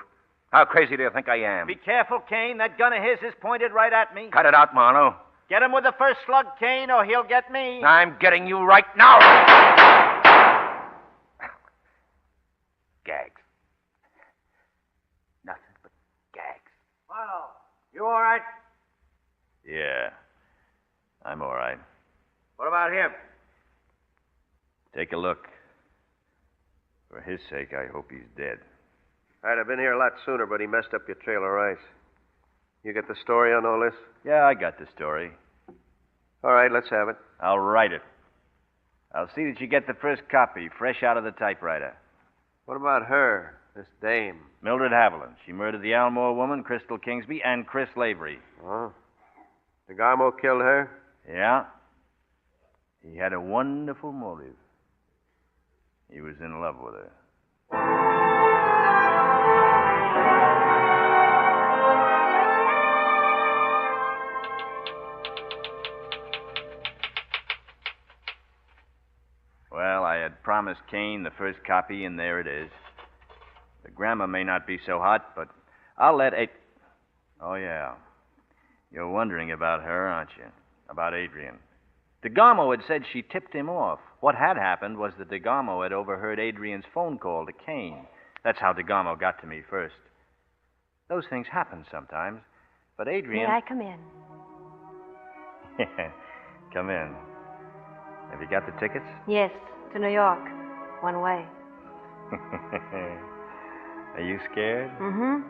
How crazy do you think I am?
Be careful, Kane. That gun of his is pointed right at me.
Cut it out, Marlowe.
Get him with the first slug, Kane, or he'll get me.
I'm getting you right now. Gags. Nothing but gags.
Marlowe, you all right?
Yeah, I'm all right.
What about him?
Take a look. For his sake, I hope he's dead.
I'd have been here a lot sooner, but he messed up your trail of rice. You get the story on all this?
Yeah, I got the story.
All right, let's have it.
I'll write it. I'll see that you get the first copy, fresh out of the typewriter.
What about her, this dame?
Mildred Haviland. She murdered the Almore woman, Crystal Kingsby, and Chris Lavery.
Oh? DeGamo killed her?
Yeah. He had a wonderful motive. He was in love with her. Well, I had promised Kane the first copy, and there it is. The grammar may not be so hot, but I'll let Oh, yeah. You're wondering about her, aren't you? About Adrian. DeGamo had said she tipped him off. What had happened was that DeGamo had overheard Adrian's phone call to Kane. That's how DeGamo got to me first. Those things happen sometimes, but Adrian...
May I come in?
Come in. Have you got the tickets?
Yes, to New York. One way.
Are you scared?
Mm-hmm.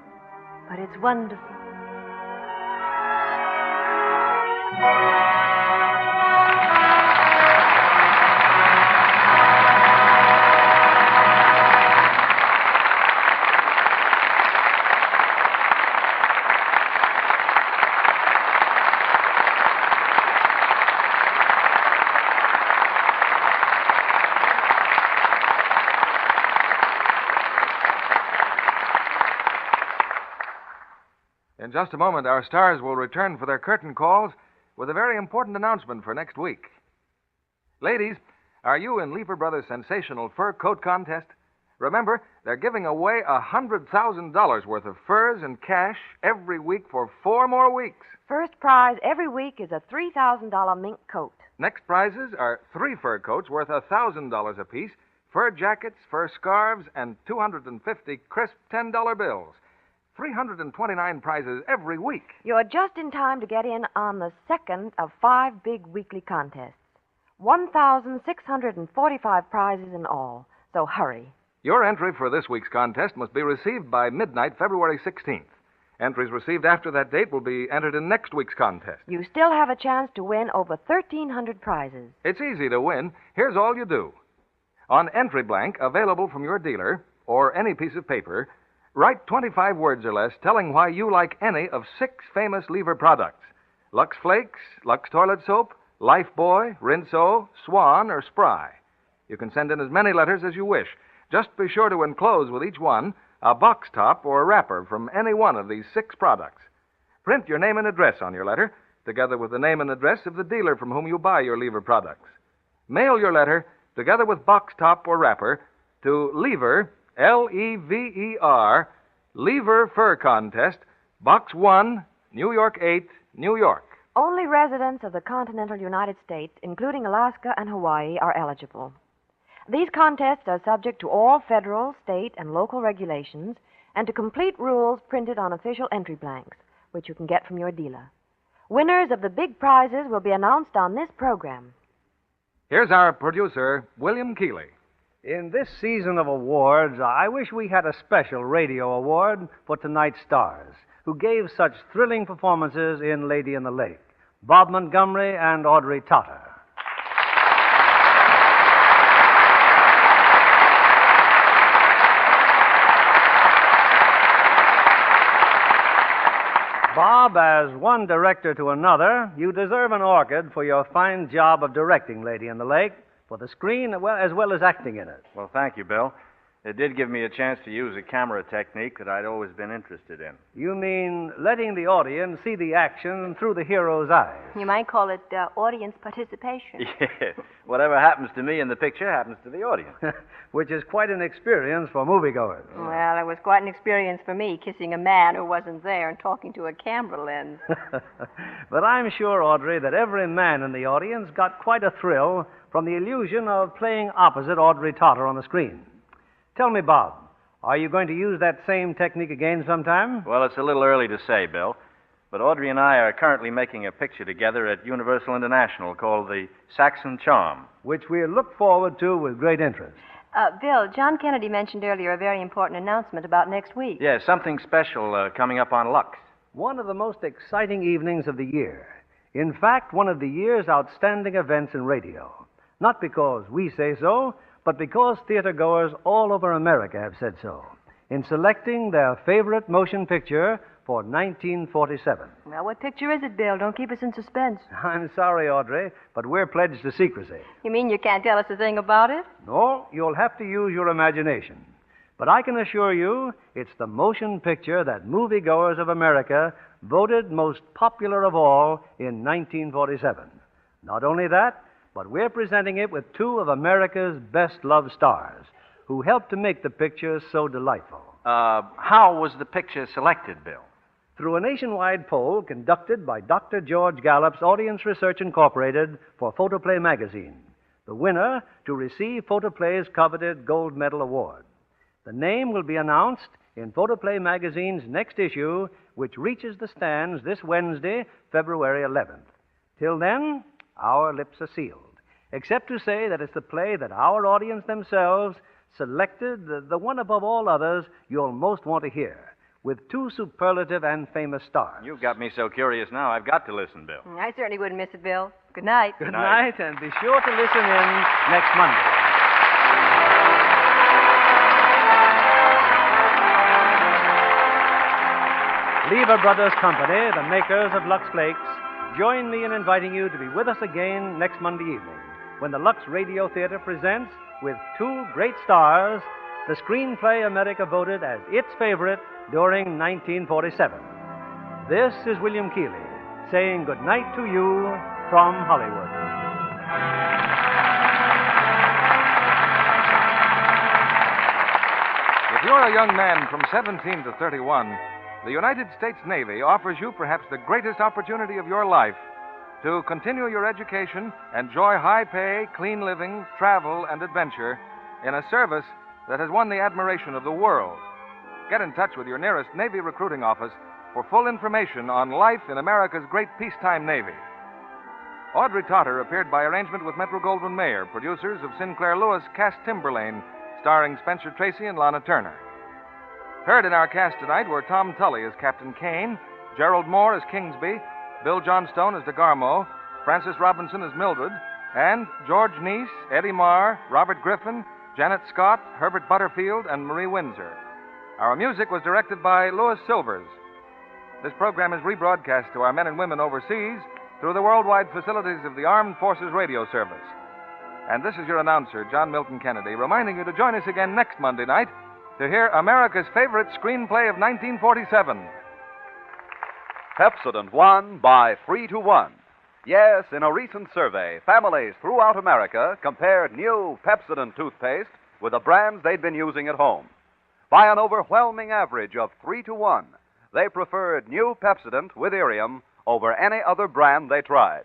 But it's wonderful.
In just a moment, our stars will return for their curtain calls with a very important announcement for next week. Ladies, are you in Lever Brothers' sensational fur coat contest? Remember, they're giving away $100,000 worth of furs and cash every week for 4 more weeks.
First prize every week is a $3,000 mink coat.
Next prizes are 3 fur coats worth $1,000 apiece, fur jackets, fur scarves, and 250 crisp $10 bills. 329 prizes every week.
You're just in time to get in on the second of 5 big weekly contests. 1,645 prizes in all. So hurry.
Your entry for this week's contest must be received by midnight, February 16th. Entries received after that date will be entered in next week's contest.
You still have a chance to win over 1,300 prizes.
It's easy to win. Here's all you do. On entry blank, available from your dealer, or any piece of paper, write 25 words or less telling why you like any of 6 famous Lever products: Lux Flakes, Lux Toilet Soap, Lifebuoy, Rinso, Swan, or Spry. You can send in as many letters as you wish. Just be sure to enclose with each one a box top or wrapper from any one of these 6 products. Print your name and address on your letter, together with the name and address of the dealer from whom you buy your Lever products. Mail your letter, together with box top or wrapper, to Lever, Lever, Lever Fur Contest, Box 1, New York 8, New York.
Only residents of the continental United States, including Alaska and Hawaii, are eligible. These contests are subject to all federal, state, and local regulations and to complete rules printed on official entry blanks, which you can get from your dealer. Winners of the big prizes will be announced on this program.
Here's our producer, William Keeley.
In this season of awards, I wish we had a special radio award for tonight's stars, who gave such thrilling performances in Lady in the Lake: Bob Montgomery and Audrey Totter. Bob, as one director to another, you deserve an orchid for your fine job of directing Lady in the Lake, for the screen as well as acting in it.
Well, thank you, Bill. It did give me a chance to use a camera technique that I'd always been interested in.
You mean letting the audience see the action through the hero's eyes?
You might call it audience participation.
Yeah. Whatever happens to me in the picture happens to the audience.
Which is quite an experience for moviegoers.
Well, it was quite an experience for me, kissing a man who wasn't there and talking to a camera lens.
But I'm sure, Audrey, that every man in the audience got quite a thrill from the illusion of playing opposite Audrey Totter on the screen. Tell me, Bob, are you going to use that same technique again sometime?
Well, it's a little early to say, Bill. But Audrey and I are currently making a picture together at Universal International called The Saxon Charm,
which we look forward to with great interest.
Bill, John Kennedy mentioned earlier a very important announcement about next week.
Yes, something special coming up on Lux.
One of the most exciting evenings of the year. In fact, one of the year's outstanding events in radio. Not because we say so, but because theatergoers all over America have said so, in selecting their favorite motion picture for 1947.
Well, what picture is it, Bill? Don't keep us in suspense.
I'm sorry, Audrey, but we're pledged to secrecy.
You mean you can't tell us a thing about it?
No, you'll have to use your imagination. But I can assure you it's the motion picture that moviegoers of America voted most popular of all in 1947. Not only that, but we're presenting it with 2 of America's best-loved stars who helped to make the picture so delightful.
How was the picture selected, Bill?
Through a nationwide poll conducted by Dr. George Gallup's Audience Research Incorporated for Photoplay magazine, the winner to receive Photoplay's coveted Gold Medal Award. The name will be announced in Photoplay magazine's next issue, which reaches the stands this Wednesday, February 11th. Till then, our lips are sealed, except to say that it's the play that our audience themselves selected, the one above all others you'll most want to hear, with 2 superlative and famous stars.
You've got me so curious now, I've got to listen, Bill.
I certainly wouldn't miss it, Bill. Good night.
Good night, and be sure to listen in next Monday. Lever Brothers Company, the makers of Lux Flakes, join me in inviting you to be with us again next Monday evening when the Lux Radio Theater presents, with 2 great stars, the screenplay America voted as its favorite during 1947. This is William Keeley saying good night to you from Hollywood.
If you're a young man from 17 to 31, the United States Navy offers you perhaps the greatest opportunity of your life to continue your education, enjoy high pay, clean living, travel, and adventure in a service that has won the admiration of the world. Get in touch with your nearest Navy recruiting office for full information on life in America's great peacetime Navy. Audrey Totter appeared by arrangement with Metro-Goldwyn-Mayer, producers of Sinclair Lewis' Cass Timberlane, starring Spencer Tracy and Lana Turner. Heard in our cast tonight were Tom Tully as Captain Kane, Gerald Moore as Kingsby, Bill Johnstone as DeGarmo, Francis Robinson as Mildred, and George Neese, Eddie Marr, Robert Griffin, Janet Scott, Herbert Butterfield, and Marie Windsor. Our music was directed by Louis Silvers. This program is rebroadcast to our men and women overseas through the worldwide facilities of the Armed Forces Radio Service. And this is your announcer, John Milton Kennedy, reminding you to join us again next Monday night to hear America's favorite screenplay of 1947.
Pepsodent won by 3-1. Yes, in a recent survey, families throughout America compared new Pepsodent toothpaste with the brands they'd been using at home. By an overwhelming average of 3-1, they preferred new Pepsodent with Irium over any other brand they tried.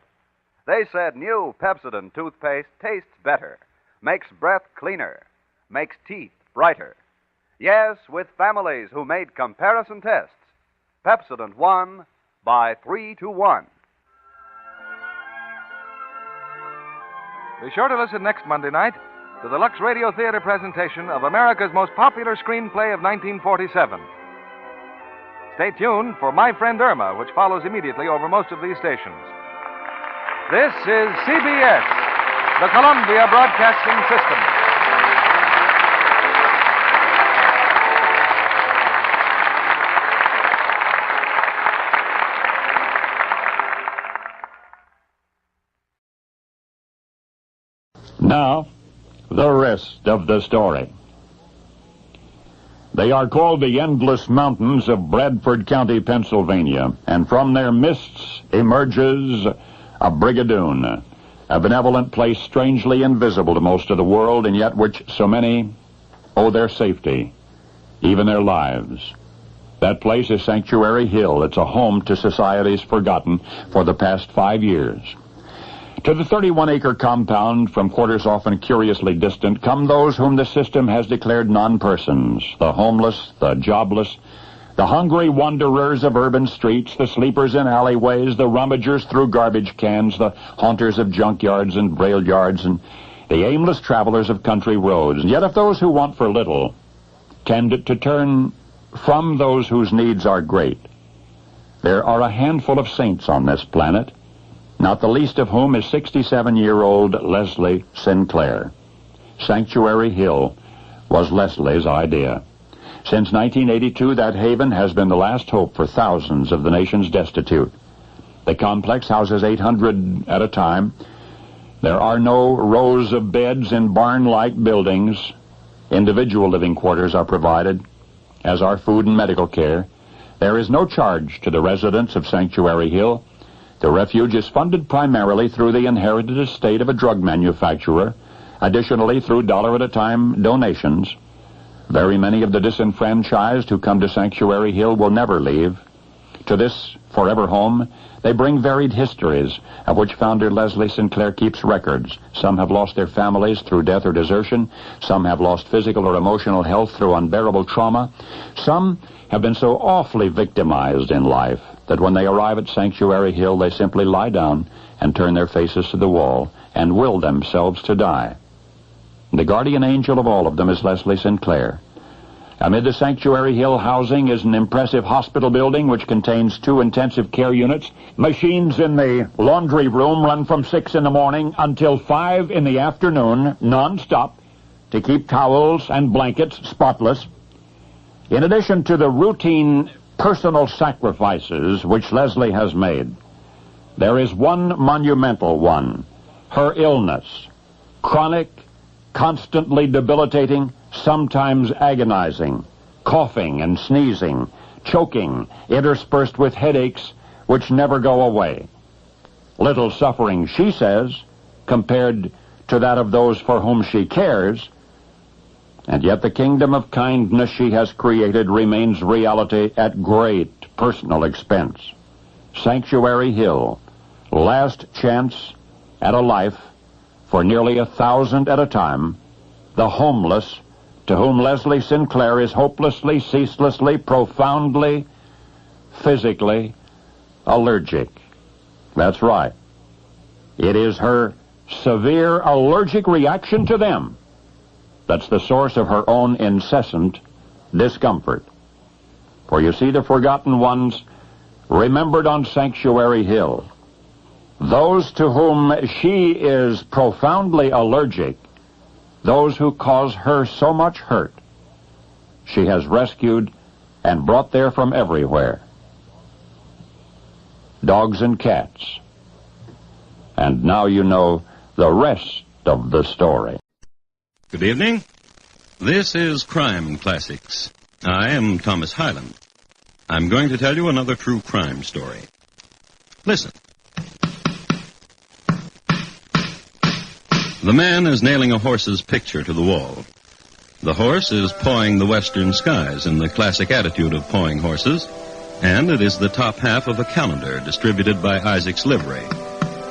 They said new Pepsodent toothpaste tastes better, makes breath cleaner, makes teeth brighter. Yes, with families who made comparison tests, Pepsodent won by 3-1.
Be sure to listen next Monday night to the Lux Radio Theater presentation of America's most popular screenplay of 1947. Stay tuned for My Friend Irma, which follows immediately over most of these stations. This is CBS, the Columbia Broadcasting System.
Now, the rest of the story. They are called the Endless Mountains of Bradford County, Pennsylvania, and from their mists emerges a Brigadoon, a benevolent place strangely invisible to most of the world, and yet which so many owe their safety, even their lives. That place is Sanctuary Hill. It's a home to societies forgotten for the past 5 years. To the 31-acre compound, from quarters often curiously distant, come those whom the system has declared non-persons, the homeless, the jobless, the hungry wanderers of urban streets, the sleepers in alleyways, the rummagers through garbage cans, the haunters of junkyards and rail yards, and the aimless travelers of country roads. And yet if those who want for little tend to turn from those whose needs are great, there are a handful of saints on this planet, not the least of whom is 67-year-old Leslie Sinclair. Sanctuary Hill was Leslie's idea. Since 1982, that haven has been the last hope for thousands of the nation's destitute. The complex houses 800 at a time. There are no rows of beds in barn-like buildings. Individual living quarters are provided, as are food and medical care. There is no charge to the residents of Sanctuary Hill. The refuge is funded primarily through the inherited estate of a drug manufacturer, additionally through dollar-at-a-time donations. Very many of the disenfranchised who come to Sanctuary Hill will never leave. To this forever home, they bring varied histories, of which founder Leslie Sinclair keeps records. Some have lost their families through death or desertion. Some have lost physical or emotional health through unbearable trauma. Some have been so awfully victimized in life that when they arrive at Sanctuary Hill, they simply lie down and turn their faces to the wall and will themselves to die. The guardian angel of all of them is Leslie Sinclair. Amid the Sanctuary Hill housing is an impressive hospital building which contains 2 intensive care units. Machines in the laundry room run from 6 in the morning until 5 in the afternoon, non-stop, to keep towels and blankets spotless. In addition to the routine personal sacrifices which Leslie has made, there is one monumental one: her illness. Chronic, constantly debilitating, sometimes agonizing, coughing and sneezing, choking, interspersed with headaches which never go away. Little suffering, she says, compared to that of those for whom she cares, and yet the kingdom of kindness she has created remains reality at great personal expense. Sanctuary Hill, last chance at a life for nearly 1,000 at a time, the homeless, to whom Leslie Sinclair is hopelessly, ceaselessly, profoundly, physically allergic. That's right. It is her severe allergic reaction to them that's the source of her own incessant discomfort. For you see, the forgotten ones, remembered on Sanctuary Hill, those to whom she is profoundly allergic, those who cause her so much hurt, she has rescued and brought there from everywhere. Dogs and cats. And now you know the rest of the story.
Good evening. This is Crime Classics. I am Thomas Hyland. I'm going to tell you another true crime story. Listen. The man is nailing a horse's picture to the wall. The horse is pawing the western skies in the classic attitude of pawing horses, and it is the top half of a calendar distributed by Isaac's Livery.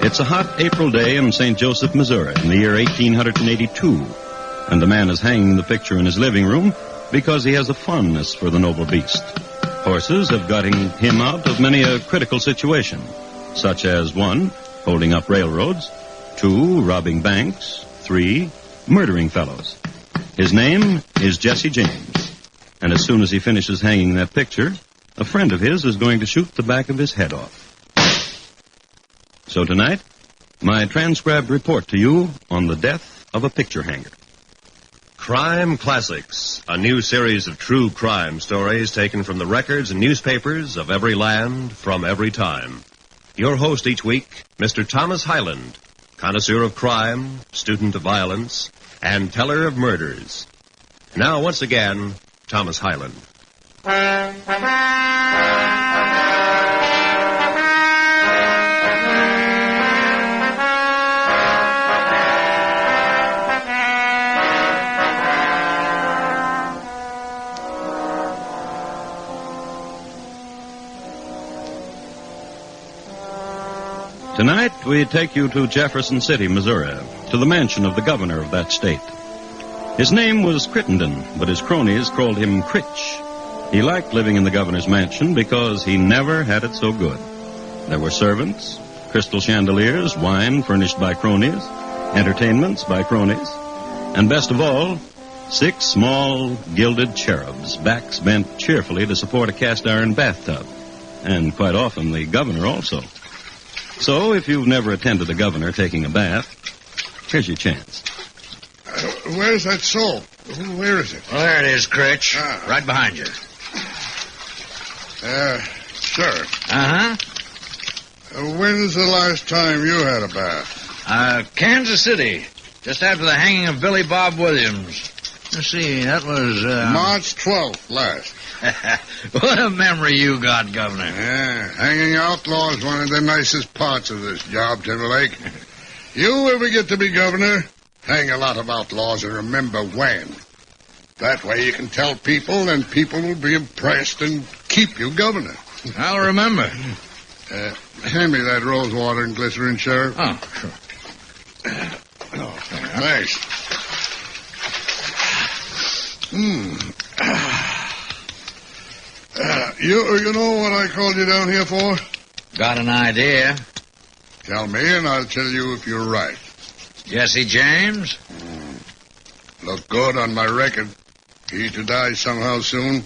It's a hot April day in St. Joseph, Missouri, in the year 1882, and the man is hanging the picture in his living room because he has a fondness for the noble beast. Horses have gotten him out of many a critical situation, such as 1, holding up railroads, 2, robbing banks, 3, murdering fellows. His name is Jesse James, and as soon as he finishes hanging that picture, a friend of his is going to shoot the back of his head off. So tonight, my transcribed report to you on the death of a picture hanger.
Crime Classics, a new series of true crime stories taken from the records and newspapers of every land from every time. Your host each week, Mr. Thomas Hyland, connoisseur of crime, student of violence, and teller of murders. Now, once again, Thomas Hyland.
Tonight, we take you to Jefferson City, Missouri, to the mansion of the governor of that state. His name was Crittenden, but his cronies called him Critch. He liked living in the governor's mansion because he never had it so good. There were servants, crystal chandeliers, wine furnished by cronies, entertainments by cronies, and best of all, 6 small gilded cherubs, backs bent cheerfully to support a cast-iron bathtub, and quite often the governor also. So, if you've never attended the governor taking a bath, here's your chance.
Where's that soap? Where is it?
Well, there it is, Critch. Right behind you.
Sir.
Uh-huh.
When's the last time you had a bath?
Kansas City. Just after the hanging of Billy Bob Williams. Let's see, that was,
March 12th last.
What a memory you got, Governor.
Yeah, hanging outlaws is one of the nicest parts of this job, Timberlake. You ever get to be governor, hang a lot of outlaws and remember when. That way you can tell people, and people will be impressed and keep you governor.
I'll remember.
Hand me that rose water and glycerin, Sheriff.
Oh, sure.
Thanks. You know what I called you down here for?
Got an idea.
Tell me, and I'll tell you if you're right.
Jesse James?
Look good on my record. He to die somehow soon.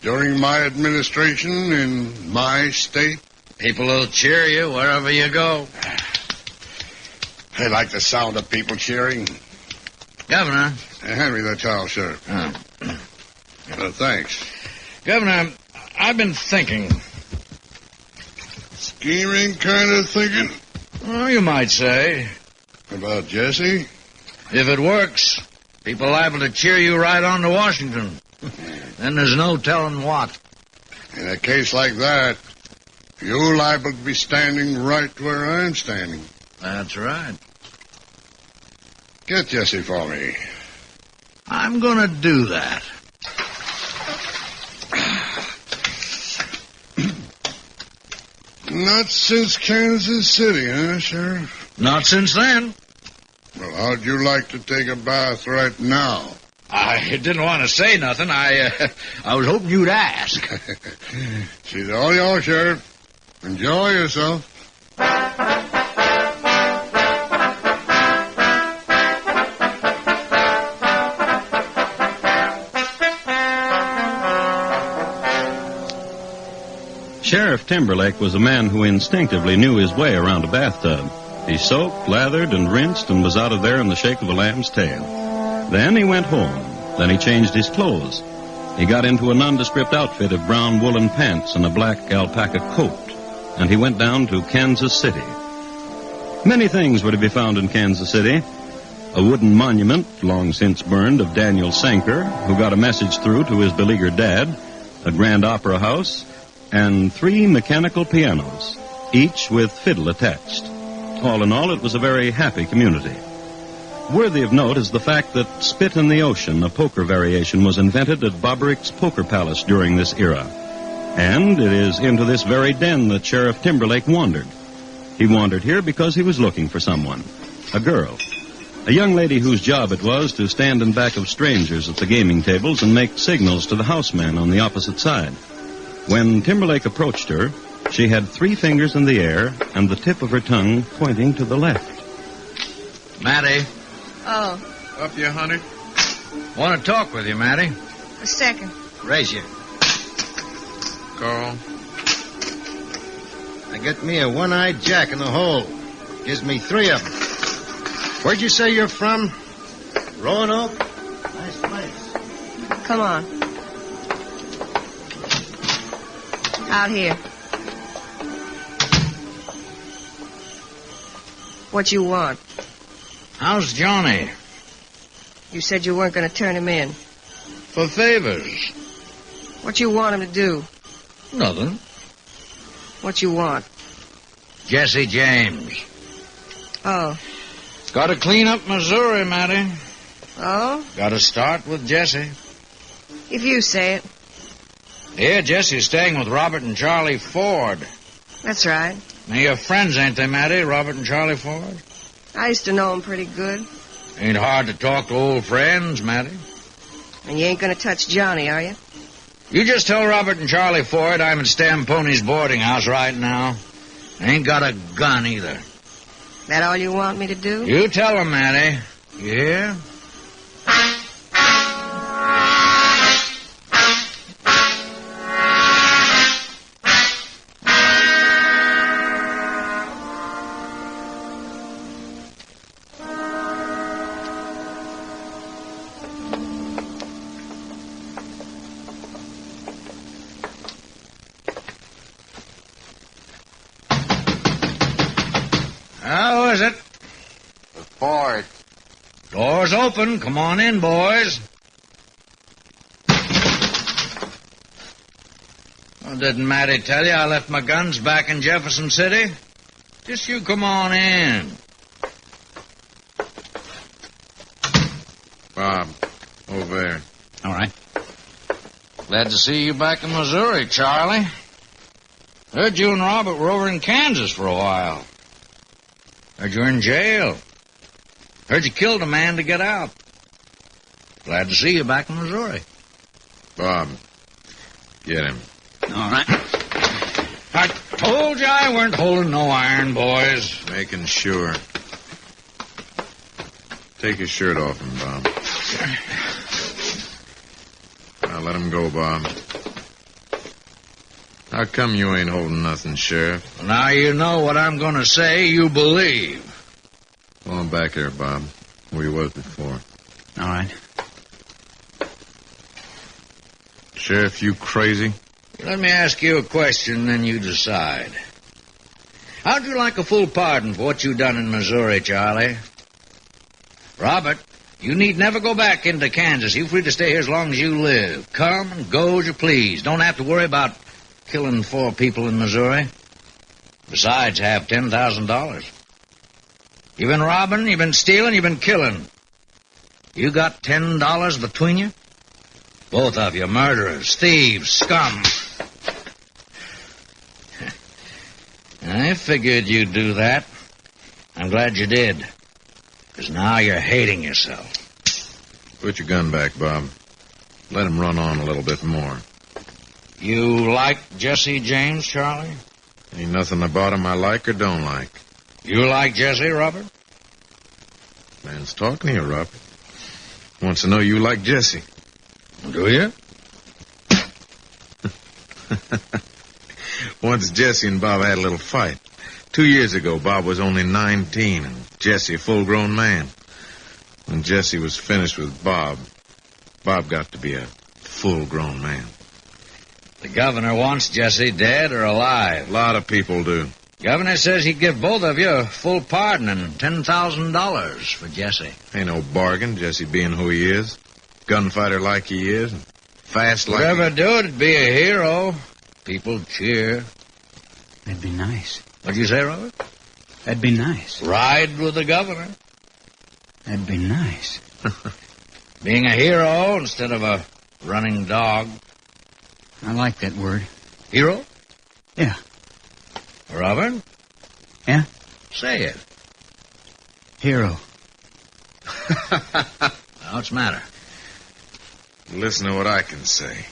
During my administration in my state.
People will cheer you wherever you go.
I like the sound of people cheering.
Governor.
Hand me that towel, Sheriff. Thanks.
Governor, I've been thinking.
Scheming kind of thinking?
Well, you might say.
About Jesse?
If it works, people liable to cheer you right on to Washington. Then there's no telling what.
In a case like that, you're liable to be standing right where I'm standing.
That's right.
Get Jesse for me.
I'm going to do that.
Not since Kansas City, huh, Sheriff?
Not since then.
Well, how'd you like to take a bath right now?
I didn't want to say nothing. I was hoping you'd ask.
She's all yours, Sheriff. Enjoy yourself.
Sheriff Timberlake was a man who instinctively knew his way around a bathtub. He soaked, lathered, and rinsed, and was out of there in the shake of a lamb's tail. Then he went home. Then he changed his clothes. He got into a nondescript outfit of brown woolen pants and a black alpaca coat, and he went down to Kansas City. Many things were to be found in Kansas City. A wooden monument, long since burned, of Daniel Sanker, who got a message through to his beleaguered dad, a grand opera house, and 3 mechanical pianos, each with fiddle attached. All in all, it was a very happy community. Worthy of note is the fact that Spit in the Ocean, a poker variation, was invented at Bobbrick's Poker Palace during this era. And it is into this very den that Sheriff Timberlake wandered. He wandered here because he was looking for someone, a girl, a young lady whose job it was to stand in back of strangers at the gaming tables and make signals to the houseman on the opposite side. When Timberlake approached her, she had 3 fingers in the air and the tip of her tongue pointing to the left.
Matty.
Oh.
Up here, Hunter? Want to talk with you, Matty.
A second.
Raise you.
Carl. I get me a one-eyed jack in the hole. Gives me 3 of them. Where'd you say you're from? Roanoke? Nice place.
Come on. Out here. What you want?
How's Johnny?
You said you weren't going to turn him in.
For favors.
What you want him to do?
Nothing.
What you want?
Jesse James.
Oh.
Got to clean up Missouri, Matty.
Oh?
Got to start with Jesse.
If you say it.
Yeah, Jesse's staying with Robert and Charlie Ford.
That's right.
Now, your friends, ain't they, Matty? Robert and Charlie Ford?
I used to know him pretty good.
Ain't hard to talk to old friends, Matty.
And you ain't going to touch Johnny, are you?
You just tell Robert and Charlie Ford I'm at Stampone's boarding house right now. Ain't got a gun either.
That all you want me to do?
You tell them, Matty. You hear? How is it?
The Ford.
Door's open. Come on in, boys. Well, didn't Matty tell you I left my guns back in Jefferson City? Just you come on in.
Bob, over there.
All right. Glad to see you back in Missouri, Charlie. Heard you and Robert were over in Kansas for a while. Heard you're in jail. Heard you killed a man to get out. Glad to see you back in Missouri.
Bob, get him.
All right. I told you I weren't holding no iron, boys.
Making sure. Take his shirt off him, Bob. Now let him go, Bob. How come you ain't holding nothing, Sheriff?
Now you know what I'm going to say, you believe.
Go on back here, Bob, where you was before.
All right.
Sheriff, you crazy?
Let me ask you a question, then you decide. How'd you like a full pardon for what you done in Missouri, Charlie? Robert, you need never go back into Kansas. You're free to stay here as long as you live. Come and go as you please. Don't have to worry about killing 4 people in Missouri. Besides, have $10,000. You've been robbing, you've been stealing, you've been killing. You got $10 between you? Both of you murderers, thieves, scum. I figured you'd do that. I'm glad you did. Because now you're hating yourself.
Put your gun back, Bob. Let him run on a little bit more.
You like Jesse James, Charlie?
Ain't nothing about him I like or don't like.
You like Jesse, Robert?
Man's talking to you, Robert. Wants to know you like Jesse.
Do you?
Once Jesse and Bob had a little fight. 2 years ago, Bob was only 19 and Jesse a full-grown man. When Jesse was finished with Bob, Bob got to be a full-grown man.
The governor wants Jesse dead or alive.
A lot of people do.
Governor says he'd give both of you a full pardon and $10,000 for Jesse.
Ain't no bargain, Jesse being who he is. Gunfighter like he is, and fast like
Whatever do, it'd be a hero. People cheer.
That'd be nice.
What'd you say, Robert?
That'd be nice.
Ride with the governor.
That'd be nice.
Being a hero instead of a running dog.
I like that word.
Hero?
Yeah.
Robert?
Yeah?
Say it.
Hero.
What's the matter?
Listen to what I can say.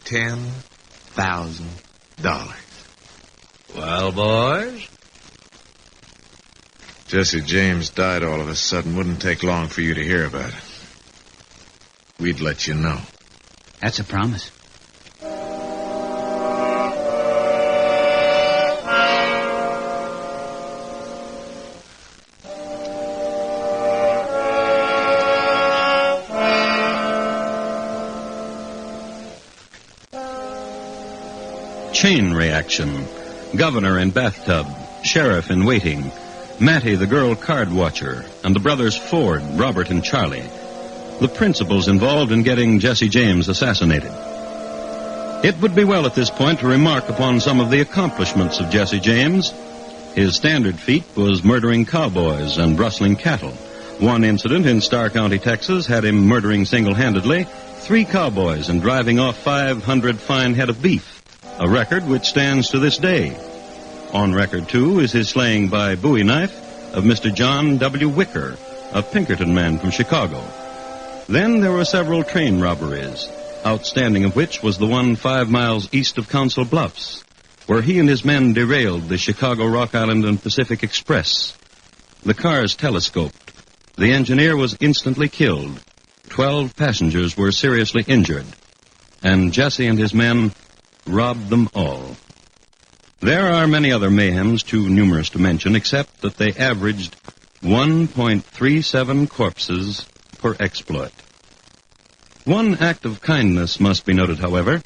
$10,000.
Well, boys?
Jesse James died all of a sudden. Wouldn't take long for you to hear about it. We'd let you know.
That's a promise.
Chain reaction. Governor in bathtub. Sheriff in waiting. Mattie, the girl card watcher. And the brothers Ford, Robert, and Charlie. The principals involved in getting Jesse James assassinated. It would be well at this point to remark upon some of the accomplishments of Jesse James. His standard feat was murdering cowboys and rustling cattle. One incident in Starr County, Texas, had him murdering single-handedly 3 cowboys and driving off 500 fine head of beef, a record which stands to this day. On record, too, is his slaying by bowie knife of Mr. John W. Wicker, a Pinkerton man from Chicago. Then there were several train robberies, outstanding of which was the one 5 miles east of Council Bluffs, where he and his men derailed the Chicago, Rock Island, and Pacific Express. The cars telescoped. The engineer was instantly killed. 12 passengers were seriously injured. And Jesse and his men robbed them all. There are many other mayhems too numerous to mention, except that they averaged 1.37 corpses per exploit. One act of kindness must be noted, however.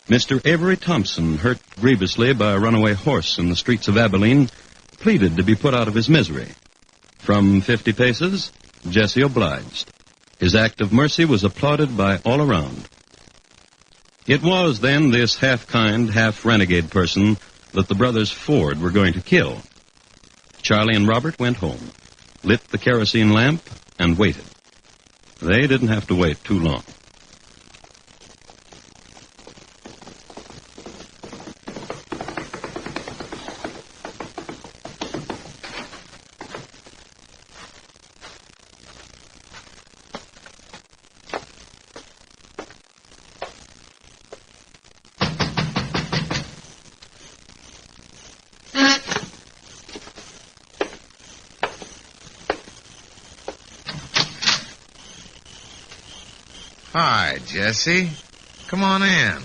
Mr. Avery Thompson, hurt grievously by a runaway horse in the streets of Abilene, pleaded to be put out of his misery. From 50 paces, Jesse obliged. His act of mercy was applauded by all around. It was then this half-kind, half-renegade person that the brothers Ford were going to kill. Charlie and Robert went home, lit the kerosene lamp, and waited. They didn't have to wait too long.
Hi, Jesse. Come on in.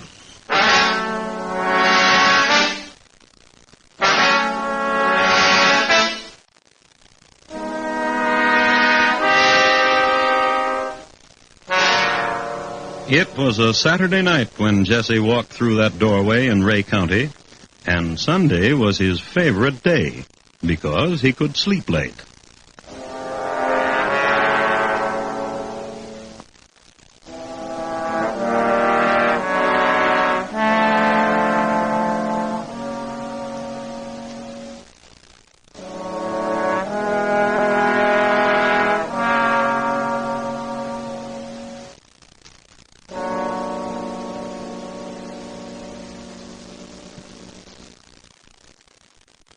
It was a Saturday night when Jesse walked through that doorway in Ray County, and Sunday was his favorite day because he could sleep late.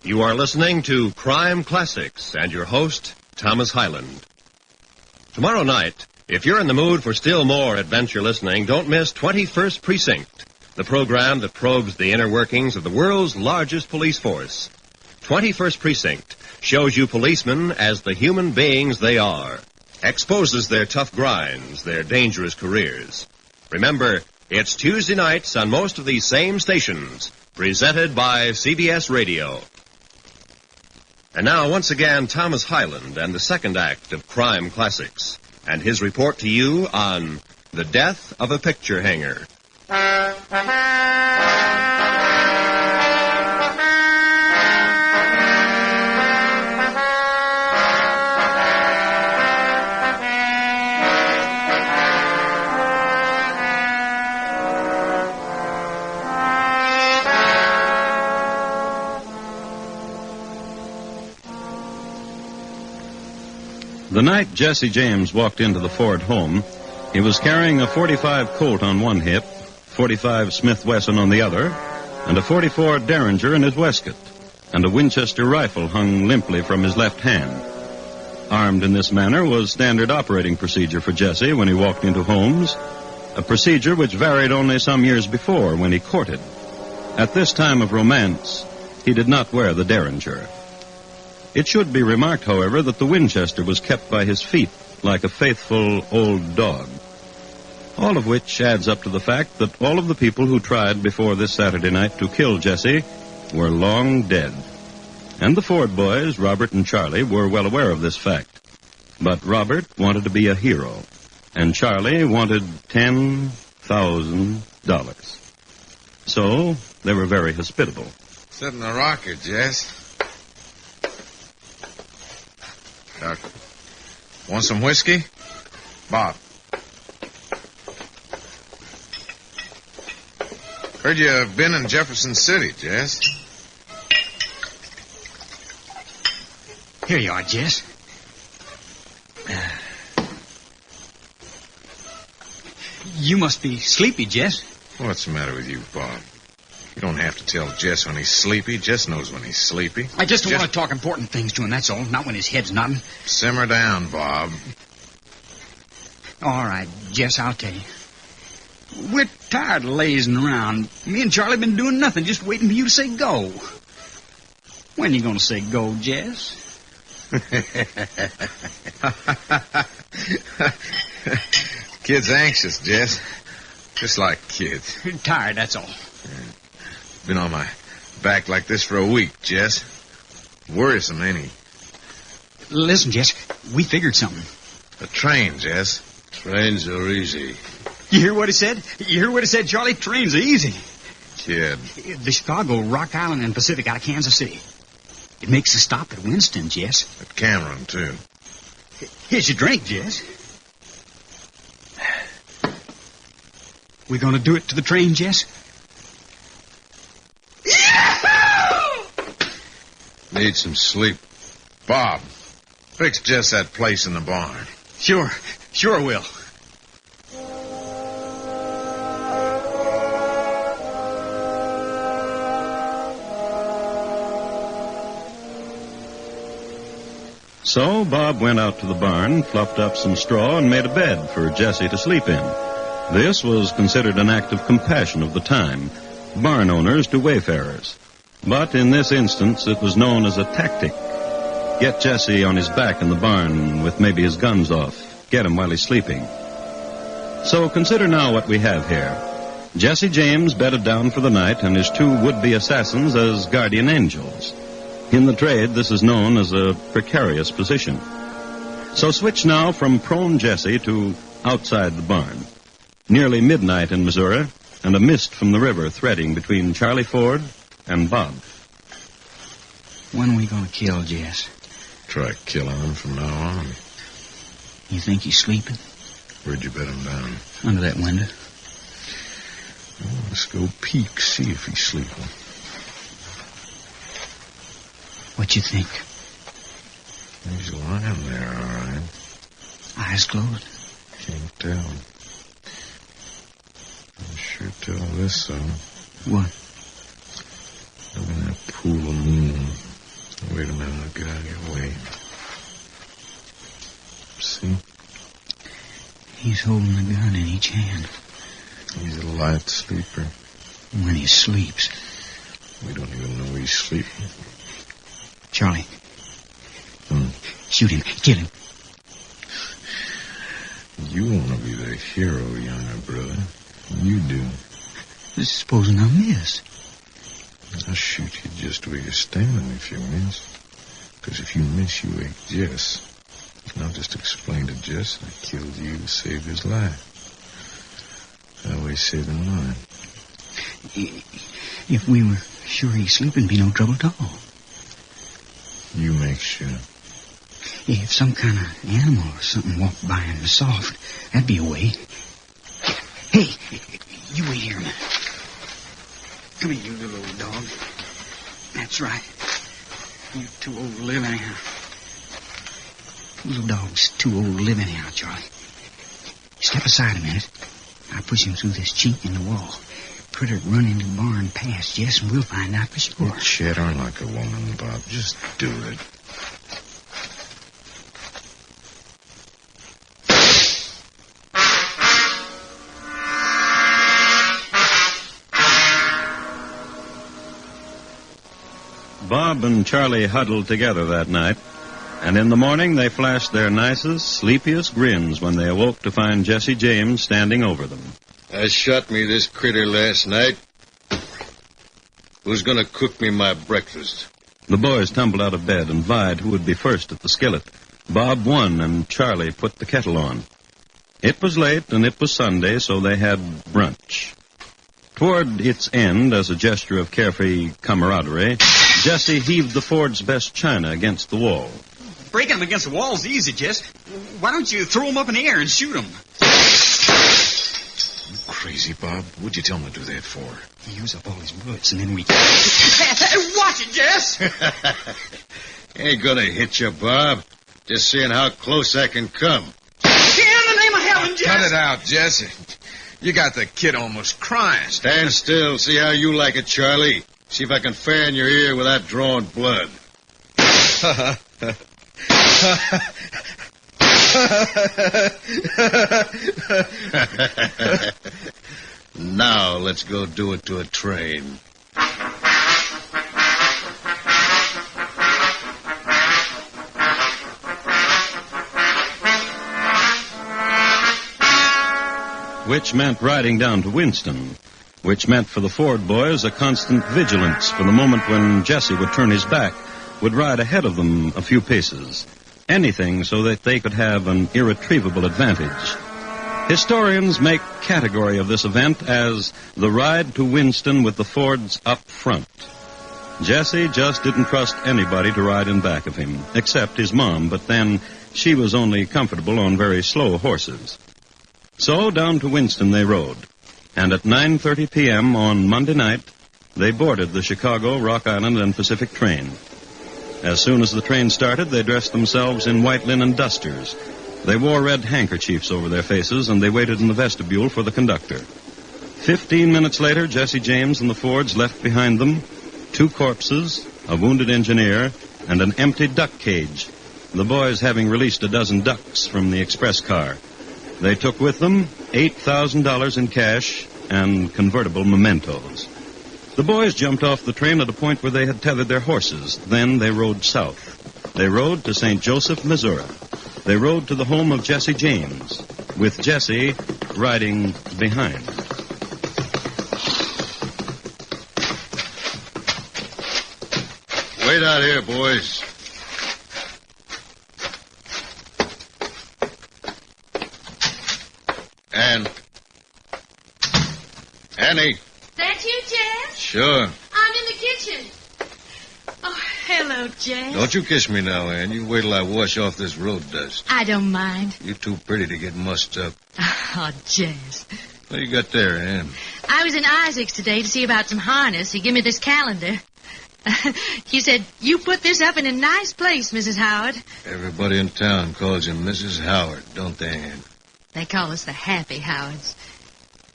You are listening to Crime Classics and your host, Thomas Hyland. Tomorrow night, if you're in the mood for still more adventure listening, don't miss 21st Precinct, the program that probes the inner workings of the world's largest police force. 21st Precinct shows you policemen as the human beings they are, exposes their tough grinds, their dangerous careers. Remember, it's Tuesday nights on most of these same stations, Presented by CBS Radio. And now, once again, Thomas Hyland and the second act of Crime Classics, and his report to you on The Death of a Picture Hanger.
The night Jesse James walked into the Ford home, he was carrying a .45 Colt on one hip, .45 Smith Wesson on the other, and a .44 Derringer in his waistcoat, and a Winchester rifle hung limply from his left hand. Armed in this manner was standard operating procedure for Jesse when he walked into homes, a procedure which varied only some years before when he courted. At this time of romance, he did not wear the Derringer. It should be remarked, however, that the Winchester was kept by his feet like a faithful old dog. All of which adds up to the fact that all of the people who tried before this Saturday night to kill Jesse were long dead. And the Ford boys, Robert and Charlie, were well aware of this fact. But Robert wanted to be a hero, and Charlie wanted $10,000. So they were very hospitable.
Sit in the rocker, Jess. Want some whiskey? Bob. Heard you've been in Jefferson City, Jess.
Here you are, Jess. You must be sleepy, Jess.
What's the matter with you, Bob? You don't have to tell Jess when he's sleepy. Jess knows when he's sleepy.
I just don't want to talk important things to him, that's all. Not when his head's nodding.
Simmer down, Bob.
All right, Jess, I'll tell you. We're tired of lazing around. Me and Charlie been doing nothing, just waiting for you to say go. When are you going to say go, Jess?
Kid's anxious, Jess. Just like kids.
Tired, that's all.
Been on my back like this for a week, Jess. Worrisome, ain't he?
Listen, Jess, we figured something.
A train, Jess. Trains are easy.
You hear what he said? You hear what he said, Charlie? Trains are easy.
Kid.
The Chicago, Rock Island, and Pacific out of Kansas City. It makes a stop at Winston, Jess.
At Cameron, too.
Here's your drink, Jess. We gonna do it to the train, Jess?
Need some sleep. Bob, fix Jess that place in the barn.
Sure will.
So Bob went out to the barn, fluffed up some straw, and made a bed for Jesse to sleep in. This was considered an act of compassion of the time, barn owners to wayfarers. But in this instance, it was known as a tactic. Get Jesse on his back in the barn with maybe his guns off. Get him while he's sleeping. So consider now what we have here. Jesse James bedded down for the night and his two would-be assassins as guardian angels. In the trade, this is known as a precarious position. So switch now from prone Jesse to outside the barn. Nearly midnight in Missouri, and a mist from the river threading between Charlie Ford and Bob.
When are we going to kill Jess?
Try killing him from now on.
You think he's sleeping?
Where'd you bet him down?
Under that window.
Well, let's go peek, see if he's sleeping.
What you think?
He's lying there, all right.
Eyes closed?
Can't tell. I sure tell this, so.
What?
Look at that pool of moon. Wait a minute, I'll get out of your way. See?
He's holding a gun in each hand.
He's a light sleeper.
When he sleeps.
We don't even know he's sleeping.
Charlie. Shoot him. Kill him.
You want to be the hero, younger brother. You do.
Supposing I miss.
I'll shoot you just where you're standing if you miss. Because if you miss, you wake Jess. And I'll just explain to Jess I killed you to save his life. That way saving mine.
If we were sure he's sleeping, be no trouble at all.
You make sure.
If some kind of animal or something walked by in the soft, that'd be a way. Hey, you wait here a minute. Come here, you little old dog. That's right. You're too old to live anyhow. Little dog's too old to live anyhow, Charlie. Step aside a minute. I'll push him through this chink in the wall. Critter run into the barn past Jess, and we'll find out for sure.
You chatter like a woman, Bob. Just do it.
Bob and Charlie huddled together that night, and in the morning they flashed their nicest, sleepiest grins when they awoke to find Jesse James standing over them.
I shot me this critter last night. Who's gonna cook me my breakfast?
The boys tumbled out of bed and vied who would be first at the skillet. Bob won, and Charlie put the kettle on. It was late, and it was Sunday, so they had brunch. Toward its end, as a gesture of carefree camaraderie, Jesse heaved the Ford's best china against the wall.
Breaking them against the wall's easy, Jess. Why don't you throw them up in the air and shoot them?
You crazy, Bob? What'd you tell him to do that for?
He used up all his bullets, and then we... Watch it, Jess!
Ain't gonna hit you, Bob. Just seeing how close I can come.
In the name of heaven, Jess!
Cut it out, Jesse. You got the kid almost crying.
Stand still. See how you like it, Charlie. See if I can fan your ear without drawing blood. Now let's go do it to a train.
Which meant riding down to Winston, which meant for the Ford boys a constant vigilance for the moment when Jesse would turn his back, would ride ahead of them a few paces. Anything so that they could have an irretrievable advantage. Historians make category of this event as the ride to Winston with the Fords up front. Jesse just didn't trust anybody to ride in back of him, except his mom, but then she was only comfortable on very slow horses. So down to Winston they rode, and at 9:30 p.m. on Monday night, they boarded the Chicago, Rock Island, and Pacific train. As soon as the train started, they dressed themselves in white linen dusters. They wore red handkerchiefs over their faces, and they waited in the vestibule for the conductor. 15 minutes later, Jesse James and the Fords left behind them 2 corpses, a wounded engineer, and an empty duck cage, the boys having released a dozen ducks from the express car. They took with them $8,000 in cash and convertible mementos. The boys jumped off the train at a point where they had tethered their horses. Then they rode south. They rode to St. Joseph, Missouri. They rode to the home of Jesse James, with Jesse riding behind.
Wait out here, boys. Annie.
That you, Jess?
Sure.
I'm in the kitchen. Oh, hello, Jess.
Don't you kiss me now, Ann. You wait till I wash off this road dust.
I don't mind.
You're too pretty to get mussed up.
Oh, Jess.
What you got there, Ann?
I was in Isaac's today to see about some harness. He gave me this calendar. He said, you put this up in a nice place, Mrs. Howard.
Everybody in town calls you Mrs. Howard, don't they, Ann?
They call us the Happy Howards.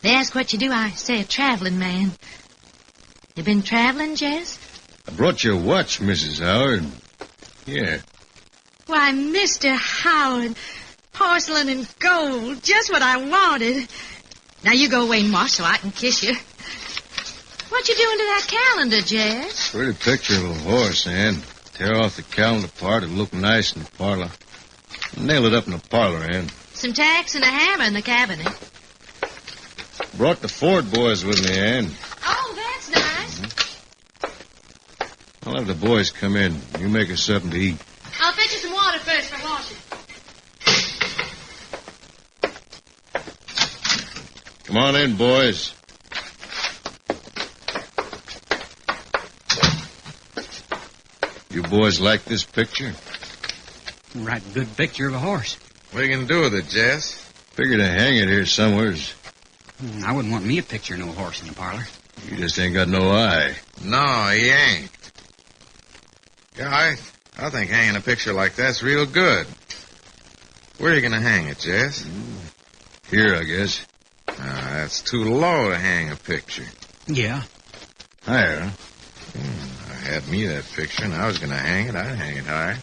They ask what you do. I say a traveling man. You been traveling, Jess?
I brought you a watch, Mrs. Howard. Yeah.
Why, Mr. Howard, porcelain and gold, just what I wanted. Now you go away and wash so I can kiss you. What you doing to that calendar, Jess?
Pretty picture of a horse, Ann. Tear off the calendar part, it'll look nice in the parlor. Nail it up in the parlor, Ann.
Some tacks and a hammer in the cabinet.
Brought the Ford boys with me, Ann.
Oh, that's nice.
I'll have the boys come in. You make us something to eat.
I'll fetch you some water first for washing.
Come on in, boys. You boys like this picture?
Right good picture of a horse.
What are you going to do with it, Jess? Figure to hang it here somewheres.
I wouldn't want me a picture of no horse in the parlor.
You just ain't got no eye. No, he ain't. Yeah, I think hanging a picture like that's real good. Where are you going to hang it, Jess? Here, I guess. That's too low to hang a picture.
Yeah.
Higher, huh? I had me that picture, and I was going to hang it. I'd hang it higher.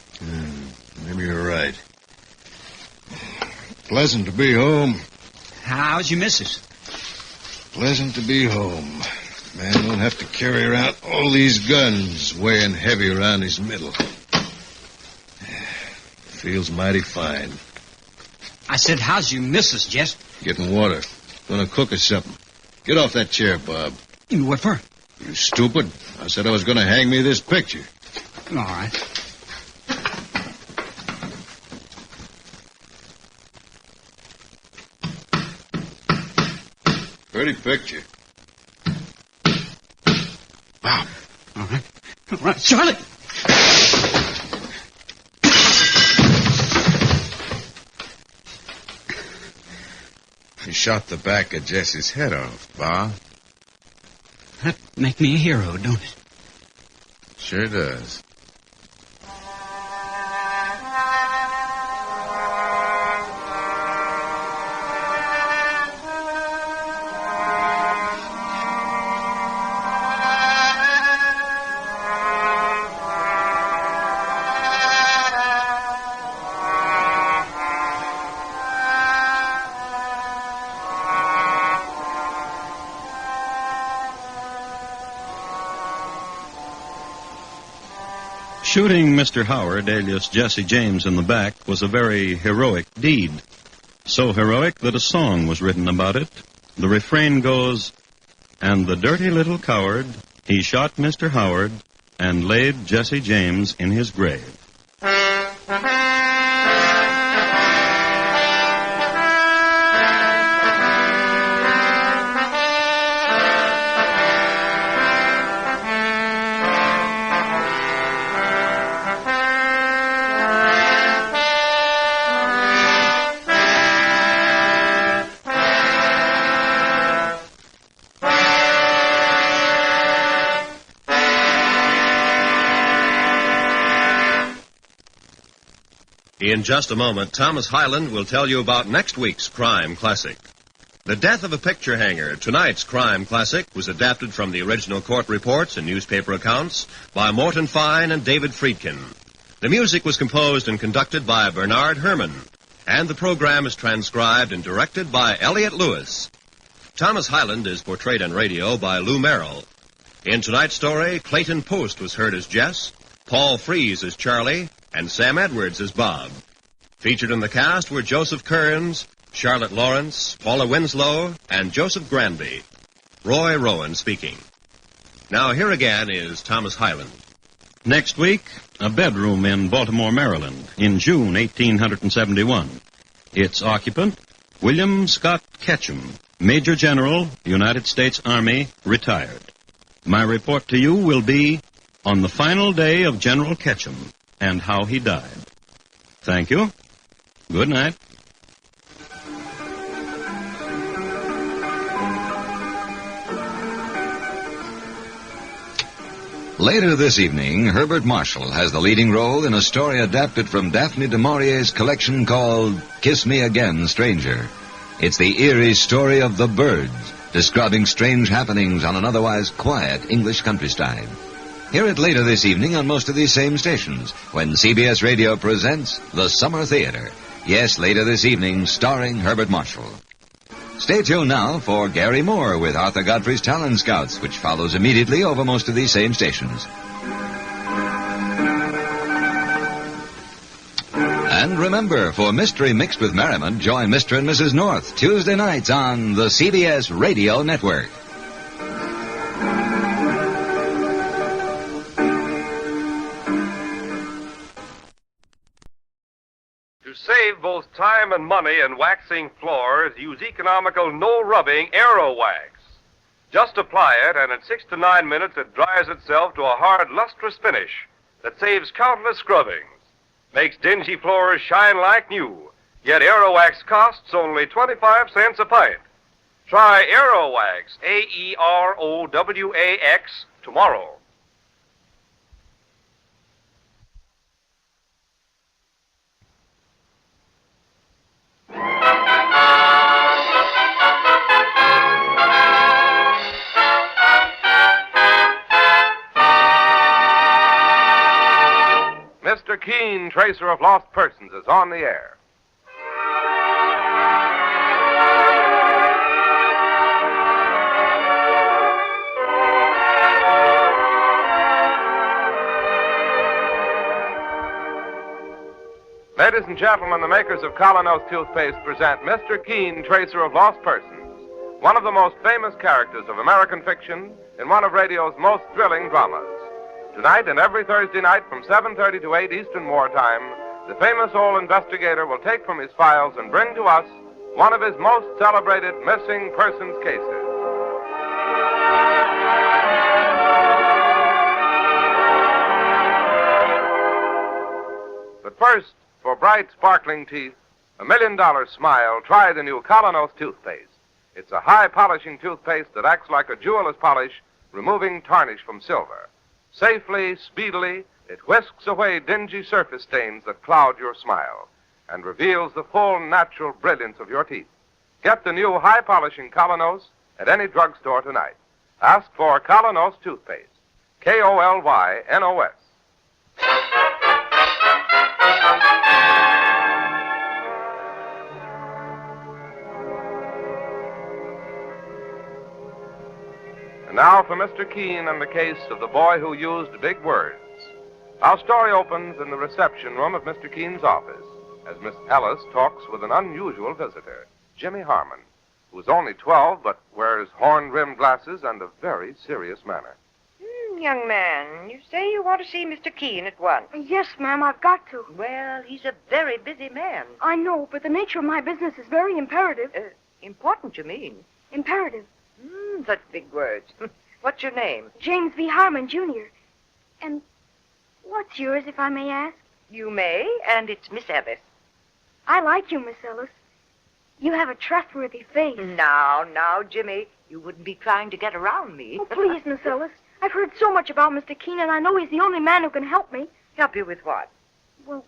Maybe you're right. Pleasant to be home.
How's your missus?
Pleasant to be home. Man don't have to carry around all these guns weighing heavy around his middle. Feels mighty fine.
I said, how's your missus, Jess?
Getting water. Gonna cook us something. Get off that chair, Bob.
What for?
You stupid. I said I was gonna hang me this picture.
All right.
Pretty picture.
Wow. All right. All right, Charlie.
You shot the back of Jesse's head off, Bob.
That make me a hero, don't it?
Sure does.
Shooting Mr. Howard, alias Jesse James, in the back was a very heroic deed. So heroic that a song was written about it. The refrain goes, "And the dirty little coward, he shot Mr. Howard and laid Jesse James in his grave."
In just a moment, Thomas Hyland will tell you about next week's crime classic. The Death of a Picture Hanger, tonight's crime classic, was adapted from the original court reports and newspaper accounts by Morton Fine and David Friedkin. The music was composed and conducted by Bernard Herrmann, and the program is transcribed and directed by Elliott Lewis. Thomas Hyland is portrayed on radio by Lou Merrill. In tonight's story, Clayton Post was heard as Jess, Paul Freese as Charlie, and Sam Edwards as Bob. Featured in the cast were Joseph Kearns, Charlotte Lawrence, Paula Winslow, and Joseph Granby. Roy Rowan speaking. Now here again is Thomas Hyland.
Next week, a bedroom in Baltimore, Maryland, in June 1871. Its occupant, William Scott Ketchum, Major General, United States Army, retired. My report to you will be on the final day of General Ketchum and how he died. Thank you. Good night.
Later this evening, Herbert Marshall has the leading role in a story adapted from Daphne du Maurier's collection called Kiss Me Again, Stranger. It's the eerie story of the birds, describing strange happenings on an otherwise quiet English countryside. Hear it later this evening on most of these same stations when CBS Radio presents The Summer Theater. Yes, later this evening, starring Herbert Marshall. Stay tuned now for Gary Moore with Arthur Godfrey's Talent Scouts, which follows immediately over most of these same stations. And remember, for Mystery Mixed with Merriment, join Mr. and Mrs. North Tuesday nights on the CBS Radio Network.
save both time and money in waxing floors, use economical, no-rubbing Aero Wax. Just apply it, and in 6 to 9 minutes it dries itself to a hard, lustrous finish that saves countless scrubbings, makes dingy floors shine like new. Yet Aero Wax costs only 25 cents a pint. Try Aero Wax, AEROWAX, tomorrow. Mr. Keen, Tracer of Lost Persons, is on the air. Ladies and gentlemen, the makers of Colonos toothpaste present Mr. Keen, Tracer of Lost Persons, one of the most famous characters of American fiction in one of radio's most thrilling dramas. Tonight and every Thursday night from 7:30 to 8 Eastern Wartime, the famous old investigator will take from his files and bring to us one of his most celebrated missing persons cases. But first, for bright, sparkling teeth, a $1 million smile, try the new Colonos toothpaste. It's a high-polishing toothpaste that acts like a jeweler's polish, removing tarnish from silver. Safely, speedily, it whisks away dingy surface stains that cloud your smile and reveals the full, natural brilliance of your teeth. Get the new high-polishing Colonos at any drugstore tonight. Ask for Colonos toothpaste. K-O-L-Y-N-O-S. And now for Mr. Keen and the case of the boy who used big words. Our story opens in the reception room of Mr. Keen's office as Miss Ellis talks with an unusual visitor, Jimmy Harmon, who is only 12 but wears horn-rimmed glasses and a very serious manner.
Young man, you say you want to see Mr. Keen at once.
Yes, ma'am, I've got to.
Well, he's a very busy man.
I know, but the nature of my business is very imperative.
Important, you mean?
Imperative.
Such big words. What's your name?
James V. Harmon, Jr. And what's yours, if I may ask?
You may, and it's Miss Ellis.
I like you, Miss Ellis. You have a trustworthy face.
Now, Jimmy, you wouldn't be trying to get around me.
Oh, please, Miss Ellis. I've heard so much about Mr. Keen, and I know he's the only man who can help me.
Help you with what?
Well,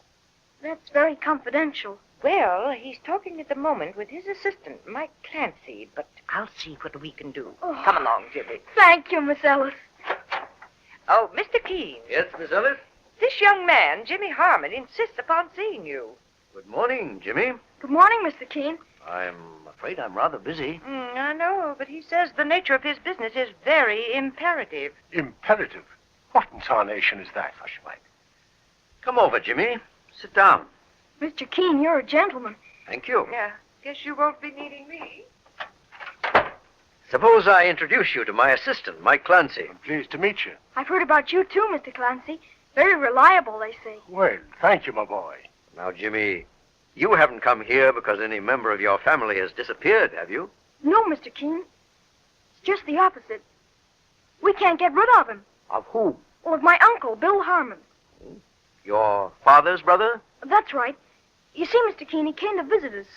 that's very confidential.
Well, he's talking at the moment with his assistant, Mike Clancy, but I'll see what we can do.
Oh.
Come along, Jimmy.
Thank you, Miss Ellis.
Oh, Mr. Keen.
Yes, Miss Ellis?
This young man, Jimmy Harmon, insists upon seeing you.
Good morning, Jimmy.
Good morning, Mr. Keen.
I'm afraid I'm rather busy.
I know, but he says the nature of his business is very imperative.
Imperative? What in tarnation is that? Hush, Mike. Come over, Jimmy. Sit down.
Mr. Keen, you're a gentleman.
Thank you.
Yeah, guess you won't be needing me.
Suppose I introduce you to my assistant, Mike Clancy. I'm pleased to meet you.
I've heard about you, too, Mr. Clancy. Very reliable, they say.
Well, thank you, my boy. Now, Jimmy, you haven't come here because any member of your family has disappeared, have you?
No, Mr. Keen. It's just the opposite. We can't get rid of him.
Of whom?
Well, of my uncle, Bill Harmon.
Your father's brother?
That's right. You see, Mr. Keen, he came to visit us,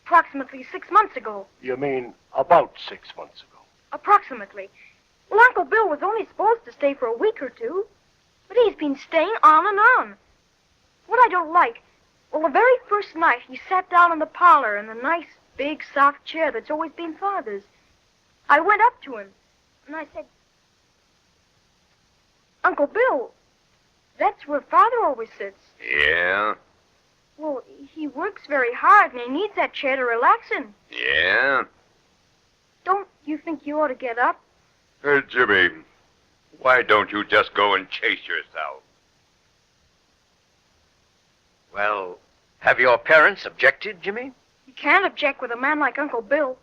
approximately 6 months ago.
You mean about 6 months ago?
Approximately. Well, Uncle Bill was only supposed to stay for a week or two, but he's been staying on and on. What I don't like, well, the very first night he sat down in the parlor in the nice, big, soft chair that's always been Father's. I went up to him, and I said, Uncle Bill, that's where Father always sits.
Yeah?
Well, he works very hard, and he needs that chair to relax in.
Yeah?
Don't you think you ought to get up?
Jimmy, why don't you just go and chase yourself?
Well, have your parents objected, Jimmy?
You can't object with a man like Uncle Bill.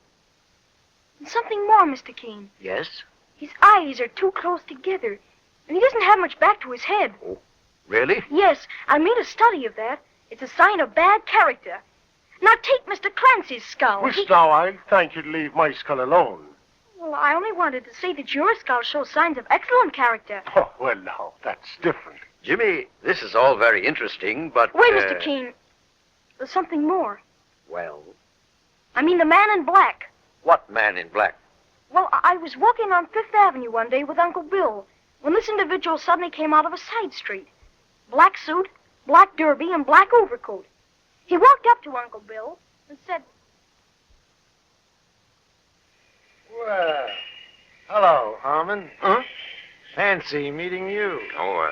And something more, Mr. Keen.
Yes?
His eyes are too close together, and he doesn't have much back to his head.
Oh, really?
Yes, I made a study of that. It's a sign of bad character. Now take Mr. Clancy's skull.
Miss, now, I thank you to leave my skull alone.
Well, I only wanted to say that your skull shows signs of excellent character.
Oh, well, now, that's different.
Jimmy, this is all very interesting, but...
Wait, Mr. Keene. There's something more.
Well,
I mean the man in black.
what man in black?
Well, I was walking on Fifth Avenue one day with Uncle Bill when this individual suddenly came out of a side street. Black suit, black derby, and black overcoat. He walked up to Uncle Bill and said,
Well, hello, Harmon. Huh? Fancy meeting you.
Oh,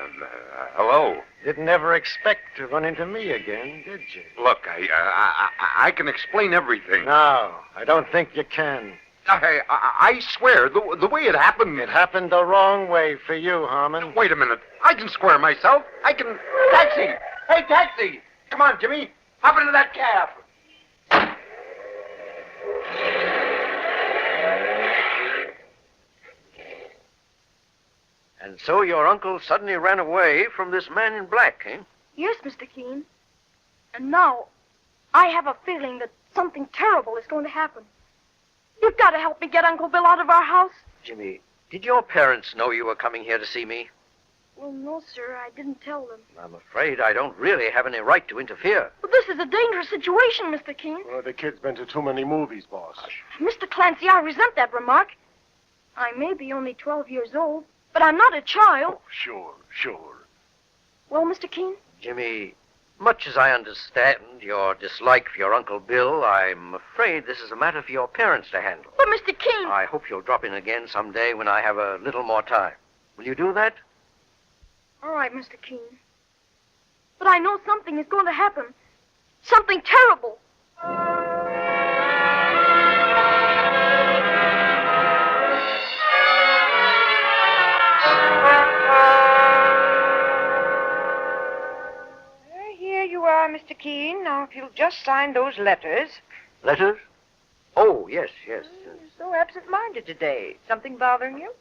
hello.
Didn't ever expect to run into me again, did you?
Look, I can explain everything.
No, I don't think you can.
I swear, the way it happened...
It happened the wrong way for you, Harmon.
Wait a minute. I can square myself. I can... Taxi! Hey, taxi! Come on, Jimmy. Hop into that cab.
And so your uncle suddenly ran away from this man in black, eh?
Yes, Mr. Keene. And now, I have a feeling that something terrible is going to happen. You've got to help me get Uncle Bill out of our house.
Jimmy, did your parents know you were coming here to see me?
Well, no, sir, I didn't tell them.
I'm afraid I don't really have any right to interfere.
But this is a dangerous situation, Mr. Keene.
Well, the kid's been to too many movies, boss.
Mr. Clancy, I resent that remark. I may be only 12 years old, but I'm not a child.
Oh, sure.
Well, Mr. Keene?
Jimmy, much as I understand your dislike for your Uncle Bill, I'm afraid this is a matter for your parents to handle.
But, Mr. Keene...
I hope you'll drop in again someday when I have a little more time. Will you do that?
All right, Mr. Keene. But I know something is going to happen. Something terrible.
Here you are, Mr. Keene. Now, if you'll just sign those letters.
Letters? Oh, yes.
You're so absent-minded today. Something bothering you?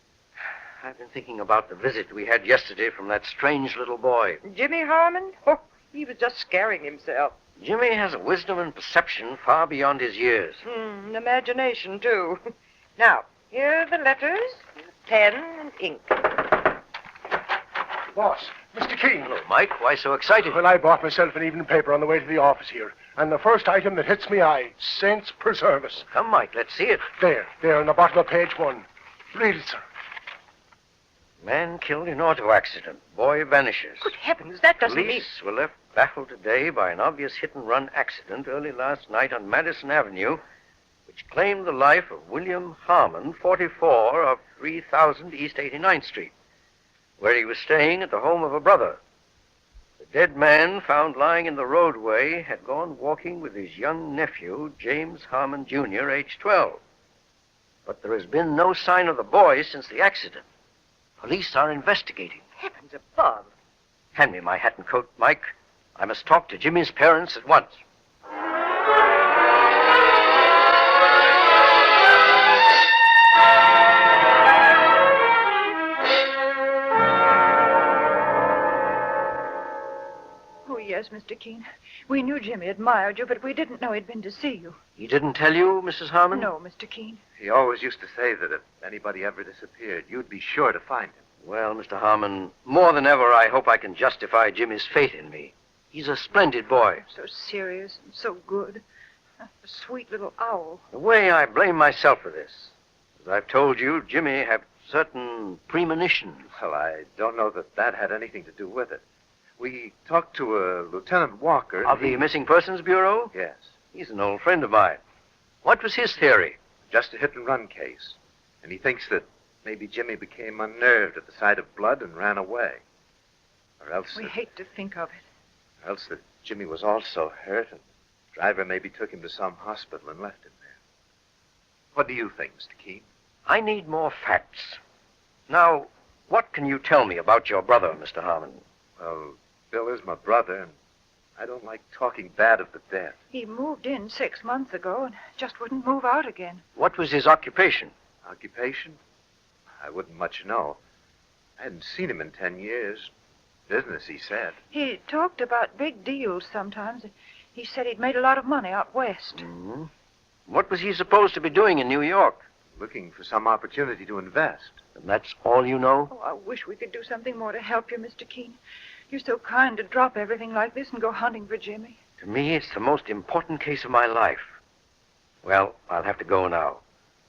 I've been thinking about the visit we had yesterday from that strange little boy.
Jimmy Harmon? Oh, he was just scaring himself.
Jimmy has a wisdom and perception far beyond his years.
An imagination, too. Now, here are the letters, pen and ink.
Boss, Mr. Keene.
Hello, Mike. Why so excited?
Well, I bought myself an evening paper on the way to the office here. And the first item that hits me eye, saints preserve us.
Come, Mike, let's see it.
There, on the bottom of page 1. Read it, sir.
Man killed in auto accident. Boy vanishes.
Good heavens, that doesn't mean...
Police were left baffled today by an obvious hit-and-run accident early last night on Madison Avenue, which claimed the life of William Harmon, 44, of 3000 East 89th Street, where he was staying at the home of a brother. The dead man, found lying in the roadway, had gone walking with his young nephew, James Harmon, Jr., age 12. But there has been no sign of the boy since the accident. Police are investigating.
Heavens above.
Hand me my hat and coat, Mike. I must talk to Jimmy's parents at once.
Oh, yes, Mr. Keene. We knew Jimmy admired you, but we didn't know he'd been to see you.
He didn't tell you, Mrs. Harmon?
No, Mr. Keene.
He always used to say that if anybody ever disappeared, you'd be sure to find him.
Well, Mr. Harmon, more than ever, I hope I can justify Jimmy's faith in me. He's a splendid boy.
So serious and so good. A sweet little owl.
The way I blame myself for this, as I've told you, Jimmy had certain premonitions.
Well, I don't know that had anything to do with it. We talked to Lieutenant Walker.
Of the Missing Persons Bureau?
Yes.
He's an old friend of mine. What was his theory?
Just a hit-and-run case. And he thinks that maybe Jimmy became unnerved at the sight of blood and ran away. Or else
We hate to think of it.
Or else that Jimmy was also hurt and the driver maybe took him to some hospital and left him there. What do you think, Mr. Keene?
I need more facts. Now, what can you tell me about your brother, Mr. Harmon?
Well, Bill is my brother, and I don't like talking bad of the dead.
He moved in 6 months ago and just wouldn't move out again.
What was his occupation?
Occupation? I wouldn't much know. I hadn't seen him in 10 years. Business, he said.
He talked about big deals sometimes. He said he'd made a lot of money out west.
Mm-hmm. What was he supposed to be doing in New York?
Looking for some opportunity to invest.
And that's all you know?
Oh, I wish we could do something more to help you, Mr. Keene. You're so kind to drop everything like this and go hunting for Jimmy.
To me, it's the most important case of my life. Well, I'll have to go now.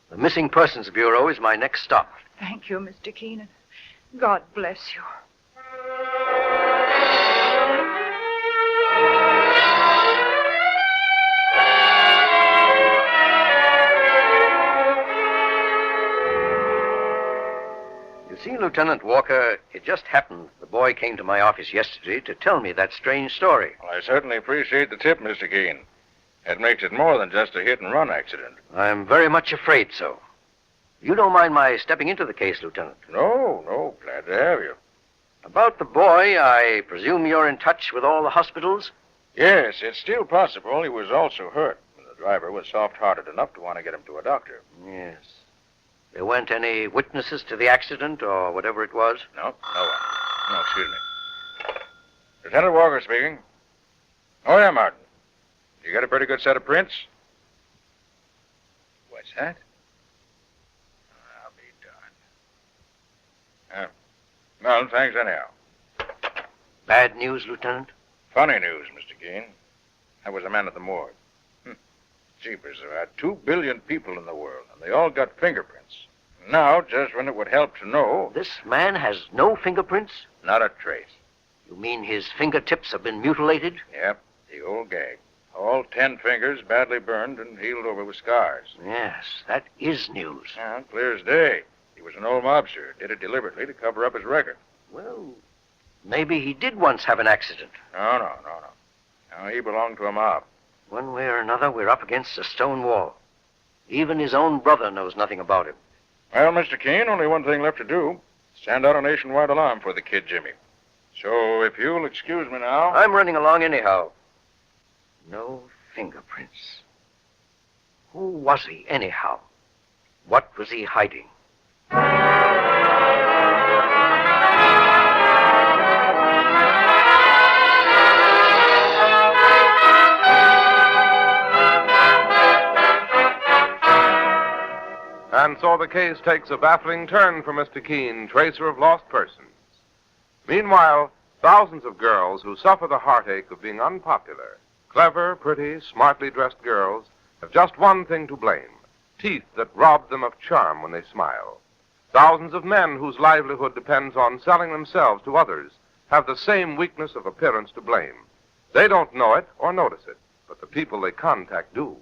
The Missing Persons Bureau is my next stop.
Thank you, Mr. Keene. God bless you.
You see, Lieutenant Walker, it just happened the boy came to my office yesterday to tell me that strange story.
Well, I certainly appreciate the tip, Mr. Keene. It makes it more than just a hit-and-run accident.
I'm very much afraid so. You don't mind my stepping into the case, Lieutenant?
No, glad to have you.
About the boy, I presume you're in touch with all the hospitals?
Yes, it's still possible he was also hurt. The driver was soft-hearted enough to want to get him to a doctor.
Yes. There weren't any witnesses to the accident or whatever it was?
No one. No, excuse me. Lieutenant Walker speaking. Oh, yeah, Martin. You got a pretty good set of prints? What's that? I'll be darned. Well, thanks anyhow.
Bad news, Lieutenant?
Funny news, Mr. Keene. I was a man at the morgue. Jeepers, there are 2 billion people in the world, and they all got fingerprints. Now, just when it would help to know...
This man has no fingerprints?
Not a trace.
You mean his fingertips have been mutilated?
Yep, the old gag. All 10 fingers badly burned and healed over with scars.
Yes, that is news.
Yeah, clear as day. He was an old mobster, did it deliberately to cover up his record.
Well, maybe he did once have an accident.
No. No, he belonged to a mob.
One way or another, we're up against a stone wall. Even his own brother knows nothing about him.
Well, Mr. Keene, only one thing left to do. Send out a nationwide alarm for the kid Jimmy. So if you'll excuse me now...
I'm running along anyhow. No fingerprints. Who was he, anyhow? What was he hiding?
And so the case takes a baffling turn for Mr. Keene, tracer of lost persons. Meanwhile, thousands of girls who suffer the heartache of being unpopular, clever, pretty, smartly dressed girls, have just one thing to blame: teeth that rob them of charm when they smile. Thousands of men whose livelihood depends on selling themselves to others have the same weakness of appearance to blame. They don't know it or notice it, but the people they contact do.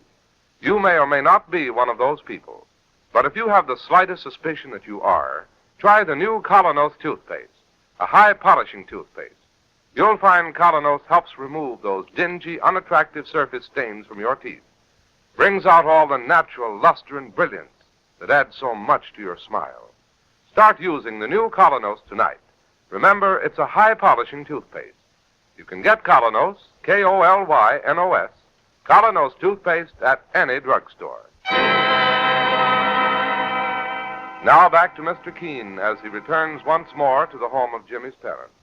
You may or may not be one of those people. But if you have the slightest suspicion that you are, try the new Colonos toothpaste, a high-polishing toothpaste. You'll find Colonos helps remove those dingy, unattractive surface stains from your teeth, brings out all the natural luster and brilliance that add so much to your smile. Start using the new Colonos tonight. Remember, it's a high-polishing toothpaste. You can get Colonos, K-O-L-Y-N-O-S, Colonos toothpaste at any drugstore. Now back to Mr. Keene as he returns once more to the home of Jimmy's parents.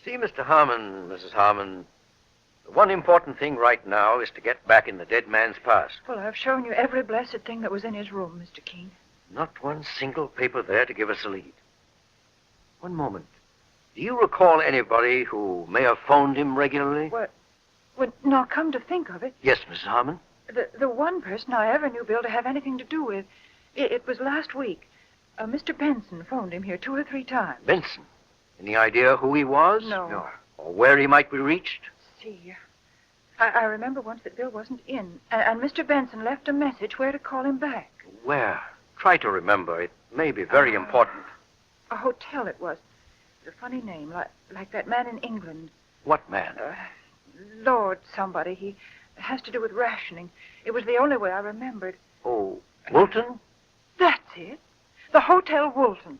See, Mr. Harmon, Mrs. Harmon, the one important thing right now is to get back in the dead man's past.
Well, I've shown you every blessed thing that was in his room, Mr. Keene.
Not one single paper there to give us a lead. One moment. Do you recall anybody who may have phoned him regularly?
Well, now, come to think of it,
Yes, Mrs. Harmon.
the one person I ever knew, Bill, to have anything to do with, it was last week. Mr. Benson phoned him here 2 or 3 times.
Benson. Any idea who he was?
No.
Or where he might be reached?
See, I remember once that Bill wasn't in, and Mr. Benson left a message where to call him back.
Where? Try to remember. It may be very important.
A hotel it was. It's a funny name, like that man in England.
What man?
Lord somebody. He has to do with rationing. It was the only way I remembered.
Oh, Woolton?
That's it. The Hotel Woolton.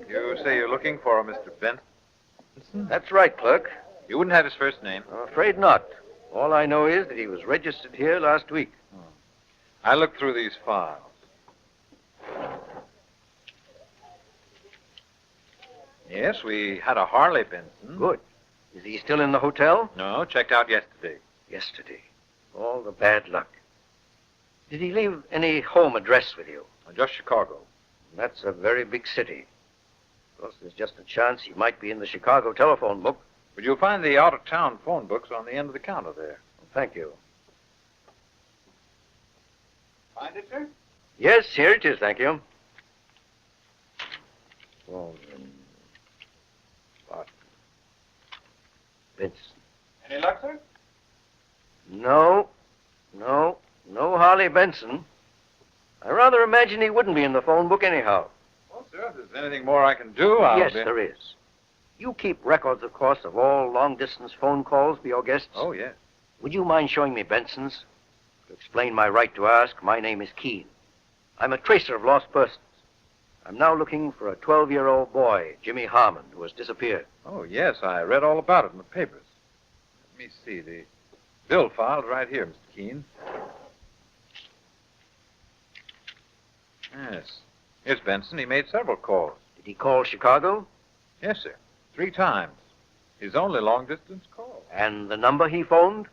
You say you're looking for a Mr. Benson?
That's right, clerk.
You wouldn't have his first name?
Afraid not. All I know is that he was registered here last week.
I looked through these files. Yes, we had a Harley Benson.
Good. Is he still in the hotel?
No, checked out yesterday.
Yesterday. All the bad luck. Did he leave any home address with you?
Just Chicago.
That's a very big city. Of course, there's just a chance he might be in the Chicago telephone book.
But you'll find the out-of-town phone books on the end of the counter there.
Thank you.
Find it, sir?
Yes, here it is, thank you. Waldron. Barton. Benson.
Any luck, sir?
No Harley Benson. I rather imagine he wouldn't be in the phone book anyhow.
Well, sir, if there's anything more I can do, I'll
Yes, there is. You keep records, of course, of all long-distance phone calls for your guests?
Oh, yes.
Would you mind showing me Benson's? To explain my right to ask, my name is Keene. I'm a tracer of lost persons. I'm now looking for a 12-year-old boy, Jimmy Harmon, who has disappeared.
Oh, yes, I read all about it in the papers. Let me see, the bill file's right here, Mr. Keene. Yes. Here's Benson. He made several calls.
Did he call Chicago?
Yes, sir. 3 times. His only long-distance call.
And the number he phoned?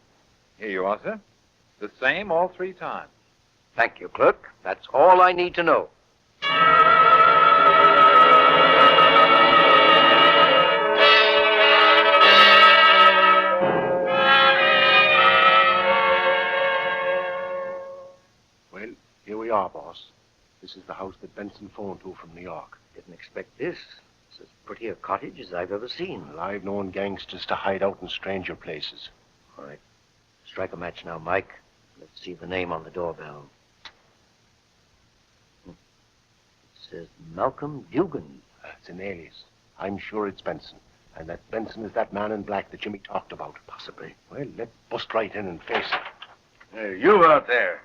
Here you are, sir. The same all 3 times.
Thank you, clerk. That's all I need to know.
Well, here we are, boss. This is the house that Benson phoned to from New York.
Didn't expect this. It's as pretty a cottage as I've ever seen.
Well, I've known gangsters to hide out in stranger places.
All right. Strike a match now, Mike. Let's see the name on the doorbell. It says Malcolm Dugan.
It's an alias. I'm sure it's Benson. And that Benson is that man in black that Jimmy talked about.
Possibly.
Well, let's bust right in and face it.
Hey, you out there.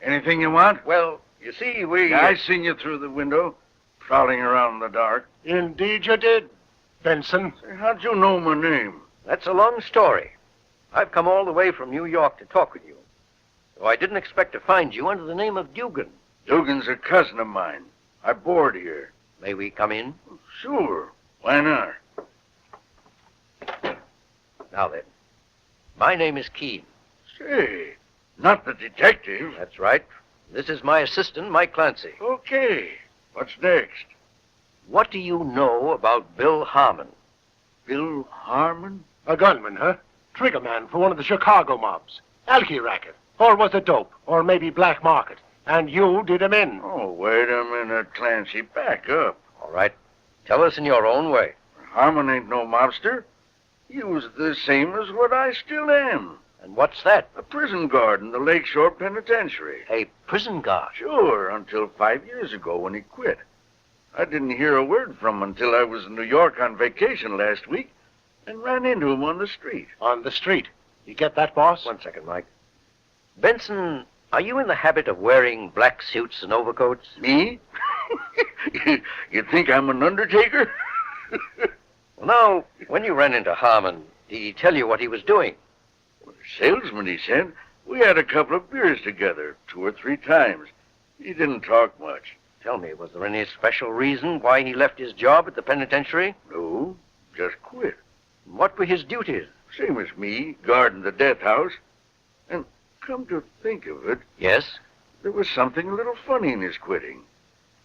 Anything you want?
Well, you see, we...
I seen you through the window, prowling around in the dark.
Indeed you did, Benson.
Say, how'd you know my name?
That's a long story. I've come all the way from New York to talk with you. So I didn't expect to find you under the name of Dugan.
Dugan's a cousin of mine. I board here.
May we come in?
Sure. Why not?
Now then, my name is Keene.
Say, not the detective.
That's right. This is my assistant, Mike Clancy.
Okay. What's next?
What do you know about Bill Harmon?
Bill Harmon?
A gunman, huh? Trigger man for one of the Chicago mobs. Alky racket. Or was it dope? Or maybe black market. And you did him in.
Oh, wait a minute, Clancy. Back up.
All right. Tell us in your own way.
Harmon ain't no mobster. He was the same as what I still am.
And what's that?
A prison guard in the Lakeshore Penitentiary.
A prison guard?
Sure, until 5 years ago when he quit. I didn't hear a word from him until I was in New York on vacation last week and ran into him on the street.
On the street? You get that, boss?
1 second, Mike. Benson, are you in the habit of wearing black suits and overcoats?
Me? You think I'm an undertaker?
Well, now, when you ran into Harmon, did he tell you what he was doing?
Well, the salesman, he said. We had a couple of beers together, 2 or 3 times. He didn't talk much.
Tell me, was there any special reason why he left his job at the penitentiary?
No, just quit.
What were his duties?
Same as me, guarding the death house. And come to think of it...
Yes?
There was something a little funny in his quitting.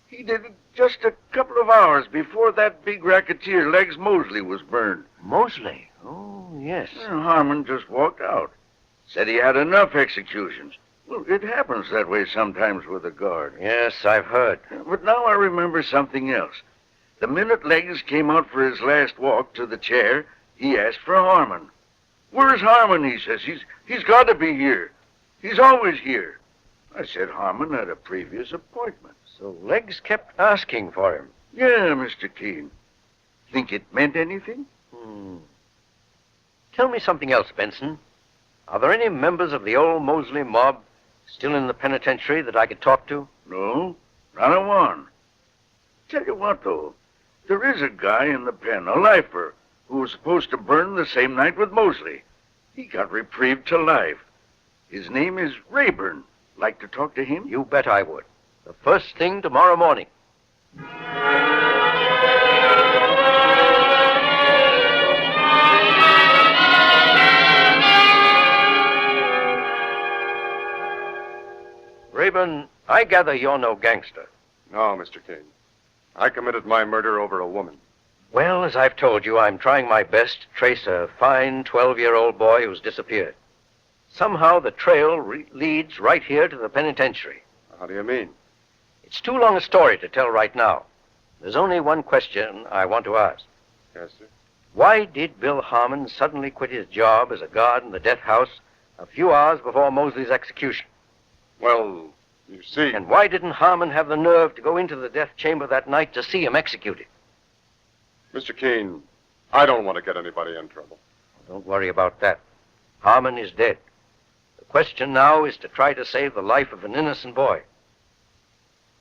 He did it just a couple of hours before that big racketeer, Legs Mosley, was burned.
Mosley? Oh, yes.
And Harmon just walked out. Said he had enough executions. Well, it happens that way sometimes with a guard.
Yes, I've heard.
But now I remember something else. The minute Legs came out for his last walk to the chair, he asked for Harmon. Where's Harmon, he says. He's got to be here. He's always here. I said Harmon had a previous appointment.
So Legs kept asking for him?
Yeah, Mr. Keene. Think it meant anything?
Tell me something else, Benson. Are there any members of the old Mosley mob still in the penitentiary that I could talk to?
No, not a one. Tell you what, though. There is a guy in the pen, a lifer, who was supposed to burn the same night with Mosley. He got reprieved to life. His name is Rayburn. Like to talk to him?
You bet I would. The first thing tomorrow morning. Rayburn, I gather you're no gangster.
No, Mr. King. I committed my murder over a woman.
Well, as I've told you, I'm trying my best to trace a fine 12-year-old boy who's disappeared. Somehow the trail leads right here to the penitentiary.
How do you mean?
It's too long a story to tell right now. There's only one question I want to ask.
Yes, sir.
Why did Bill Harmon suddenly quit his job as a guard in the death house a few hours before Mosley's execution?
Well, you see...
And why didn't Harmon have the nerve to go into the death chamber that night to see him executed?
Mr. Keene, I don't want to get anybody in trouble.
Don't worry about that. Harmon is dead. The question now is to try to save the life of an innocent boy.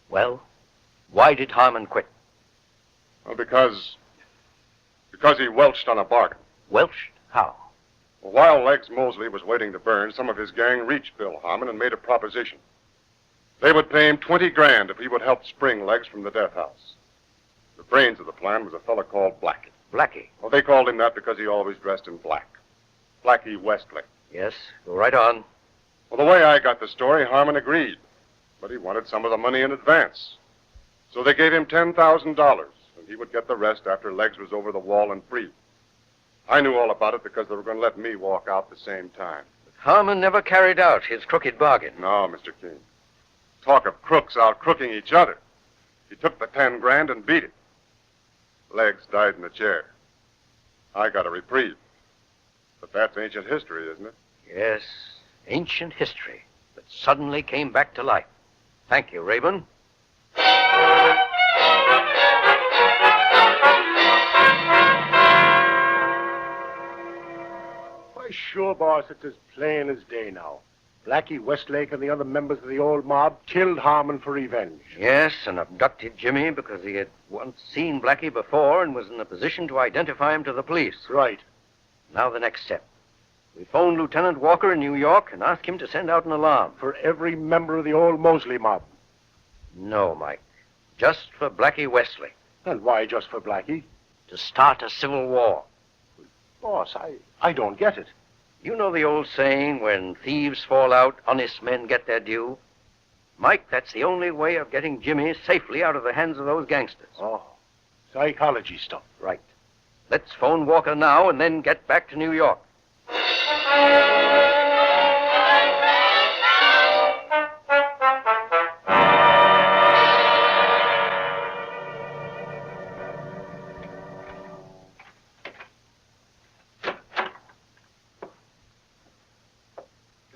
Well, why did Harmon quit?
Well, because he welched on a bargain.
Welched? How?
Well, while Legs Mosley was waiting to burn, some of his gang reached Bill Harmon and made a proposition. They would pay him $20,000 if he would help spring Legs from the death house. The brains of the plan was a fellow called Blackie.
Blackie?
Well, they called him that because he always dressed in black. Blackie Westley.
Yes, go right on.
Well, the way I got the story, Harmon agreed. But he wanted some of the money in advance. So they gave him $10,000, and he would get the rest after Legs was over the wall and free. I knew all about it because they were going to let me walk out the same time.
Harmon never carried out his crooked bargain.
No, Mr. King. Talk of crooks out-crooking each other. He took the $10,000 and beat it. Legs died in the chair. I got a reprieve. But that's ancient history, isn't it?
Yes, ancient history that suddenly came back to life. Thank you, Rayburn.
Why, sure, boss, it's as plain as day now. Blackie Westlake and the other members of the old mob killed Harmon for revenge.
Yes, and abducted Jimmy because he had once seen Blackie before and was in a position to identify him to the police.
Right.
Now the next step. We phoned Lieutenant Walker in New York and asked him to send out an alarm.
For every member of the old Mosley mob.
No, Mike. Just for Blackie Westley.
And why just for Blackie?
To start a civil war.
Boss, I don't get it.
You know the old saying, when thieves fall out, honest men get their due? Mike, that's the only way of getting Jimmy safely out of the hands of those gangsters.
Oh, psychology stuff.
Right. Let's phone Walker now and then get back to New York.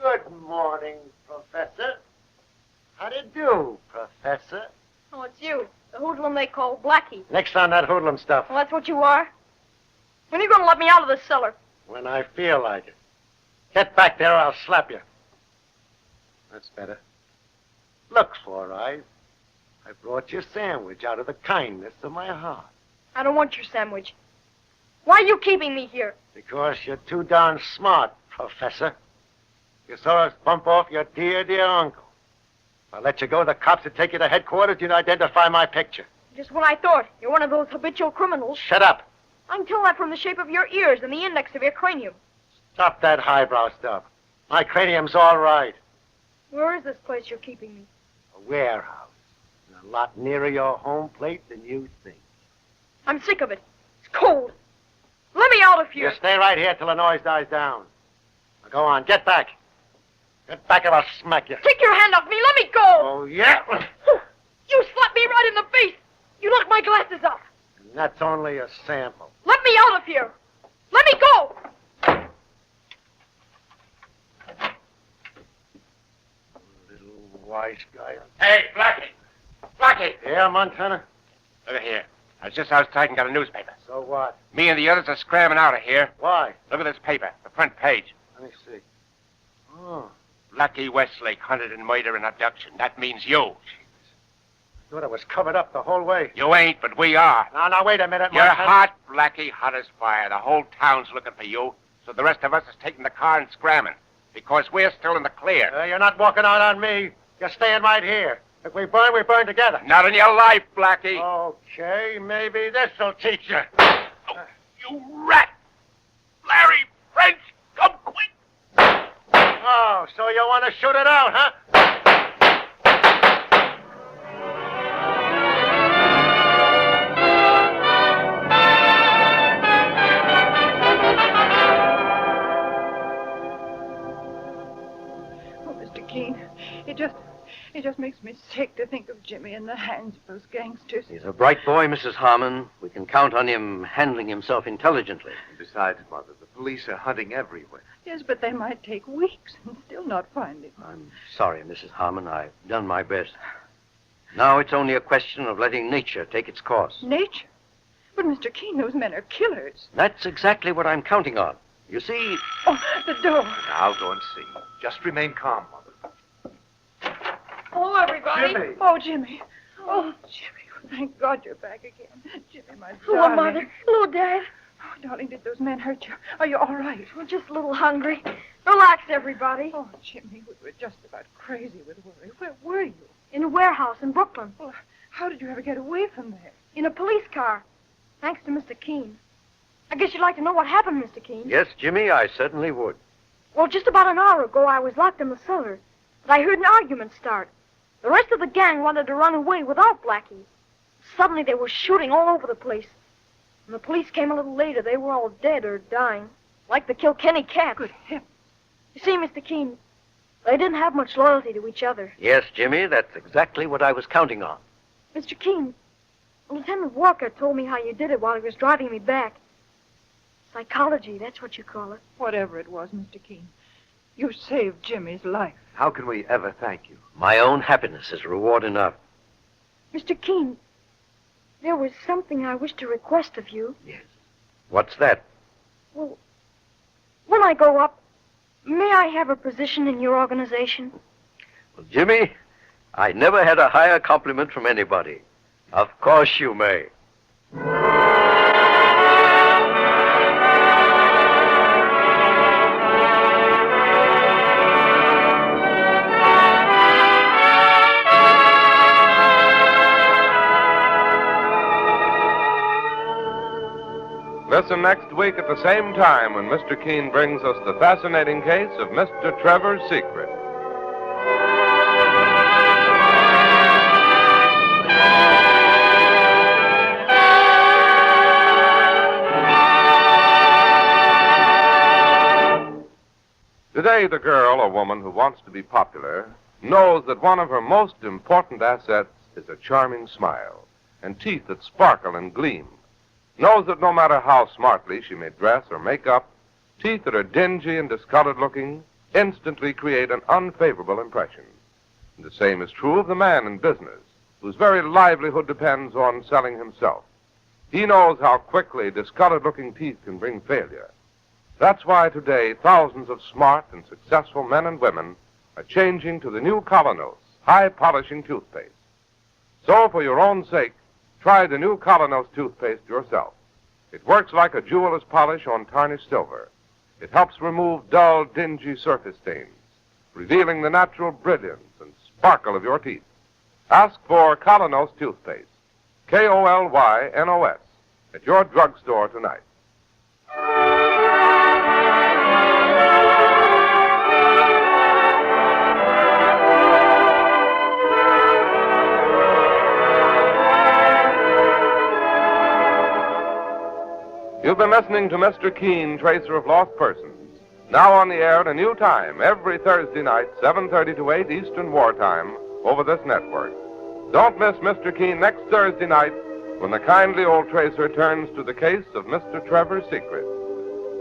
Good morning, Professor. How do you do, Professor?
Oh, it's you. The hoodlum they call Blackie.
Next on that hoodlum stuff.
Well, that's what you are. When are you going to let me out of this cellar?
When I feel like it. Get back there or I'll slap you. That's better. Looks all right. I brought you a sandwich out of the kindness of my heart.
I don't want your sandwich. Why are you keeping me here?
Because you're too darn smart, Professor. You saw us bump off your dear, dear uncle. If I let you go, the cops would take you to headquarters. You'd identify my picture.
Just what I thought. You're one of those habitual criminals.
Shut up.
I can tell that from the shape of your ears and the index of your cranium.
Stop that highbrow stuff. My cranium's all right.
Where is this place you're keeping me?
A warehouse. And a lot nearer your home plate than you think.
I'm sick of it. It's cold. Let me out of here.
You stay right here till the noise dies down. Now go on, get back. Get back or I'll smack you.
Take your hand off me. Let me go.
Oh, yeah?
You slapped me right in the face. You knocked my glasses off.
And that's only a sample.
Let me out of here. Let me go.
Little wise guy.
Hey, Blackie! Blackie!
Yeah, Montana?
Look here. I was just outside and got a newspaper.
So what?
Me and the others are scrambling out of here.
Why?
Look at this paper, the front page.
Let me see. Oh.
Blackie Westlake hunted in murder and abduction. That means you.
I thought it was covered up the whole way.
You ain't, but we are.
Now, wait a minute,
You're
Montana.
hot, Blackie, hot as fire. The whole town's looking for you. So the rest of us is taking the car and scramming. Because we're still in the clear.
You're not walking out on me. You're staying right here. If we burn together.
Not in your life, Blackie.
Okay, maybe this'll teach you.
You rat! Larry, French, come quick!
Oh, so you want to shoot it out, huh?
Oh, Mr. Keene, it just makes me sick to think of Jimmy in the hands of those gangsters.
He's a bright boy, Mrs. Harmon. We can count on him handling himself intelligently.
Besides, Mother, the police are hunting everywhere.
Yes, but they might take weeks and still not find him.
I'm sorry, Mrs. Harmon. I've done my best. Now it's only a question of letting nature take its course.
Nature? But, Mr. Keene, those men are killers.
That's exactly what I'm counting on. You see...
Oh, the door.
I'll go and see. Just remain calm, Mother.
Hello, everybody.
Jimmy.
Oh, Jimmy. Oh, Jimmy. Thank God you're back again. Jimmy, my
Hello,
darling.
Mother. Hello, Dad.
Oh, darling, did those men hurt you? Are you all right?
We're just a little hungry. Relax, everybody.
Oh, Jimmy, we were just about crazy with worry. Where were you?
In a warehouse in Brooklyn.
Well, how did you ever get away from there?
In a police car. Thanks to Mr. Keene. I guess you'd like to know what happened, Mr. Keene.
Yes, Jimmy, I certainly would.
Well, just about an hour ago, I was locked in the cellar. But I heard an argument start. The rest of the gang wanted to run away without Blackie. Suddenly, they were shooting all over the place. When the police came a little later, they were all dead or dying. Like the Kilkenny cats.
Good heavens.
You see, Mr. Keene, they didn't have much loyalty to each other.
Yes, Jimmy, that's exactly what I was counting on.
Mr. Keene, Lieutenant Walker told me how you did it while he was driving me back. Psychology, that's what you call it.
Whatever it was, Mr. Keene, you saved Jimmy's life.
How can we ever thank you?
My own happiness is reward enough.
Mr. Keene, there was something I wish to request of you.
Yes. What's that?
Well, when I go up, may I have a position in your organization?
Well, Jimmy, I never had a higher compliment from anybody. Of course you may.
Listen next week at the same time when Mr. Keene brings us the fascinating case of Mr. Trevor's Secret. Today, the girl or woman who wants to be popular knows that one of her most important assets is a charming smile and teeth that sparkle and gleam. Knows that no matter how smartly she may dress or make up, teeth that are dingy and discolored looking instantly create an unfavorable impression. And the same is true of the man in business, whose very livelihood depends on selling himself. He knows how quickly discolored looking teeth can bring failure. That's why today thousands of smart and successful men and women are changing to the new Colonos, high-polishing toothpaste. So, for your own sake, try the new Colonos toothpaste yourself. It works like a jeweler's polish on tarnished silver. It helps remove dull, dingy surface stains, revealing the natural brilliance and sparkle of your teeth. Ask for Colonos toothpaste, K-O-L-Y-N-O-S, at your drugstore tonight. You've been listening to Mr. Keene, Tracer of Lost Persons. Now on the air at a new time, every Thursday night, 7:30 to 8 Eastern Wartime, over this network. Don't miss Mr. Keene next Thursday night when the kindly old Tracer turns to the case of Mr. Trevor's Secret.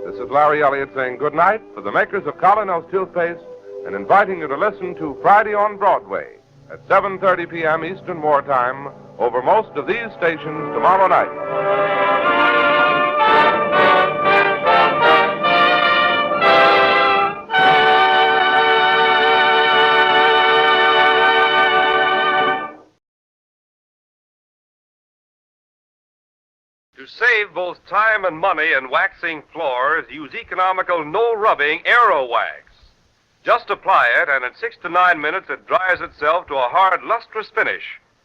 This is Larry Elliott saying good night for the makers of Colonos toothpaste and inviting you to listen to Friday on Broadway at 7:30 p.m. Eastern Wartime over most of these stations tomorrow night. To save both time and money in waxing floors, use economical no-rubbing Aero Wax. Just apply it, and in 6 to 9 minutes it dries itself to a hard, lustrous finish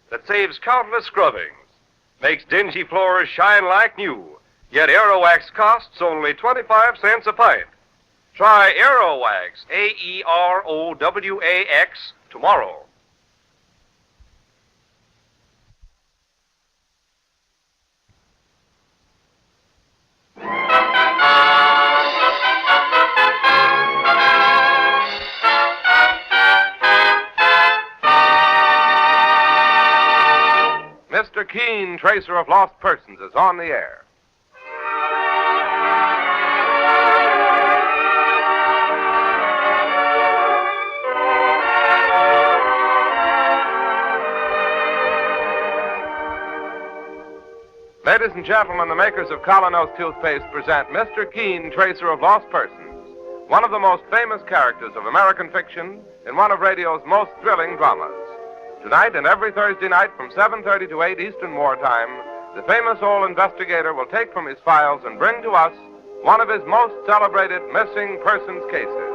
that saves countless scrubbings. Makes dingy floors shine like new, yet Aero Wax costs only 25 cents a pint. Try Aero Wax, AEROWAX, tomorrow. Mr. Keene, Tracer of Lost Persons, is on the air. Ladies and gentlemen, the makers of Colonos toothpaste present Mr. Keene, Tracer of Lost Persons, one of the most famous characters of American fiction in one of radio's most thrilling dramas. Tonight and every Thursday night from 7:30 to 8 Eastern Wartime, the famous old investigator will take from his files and bring to us one of his most celebrated missing persons cases.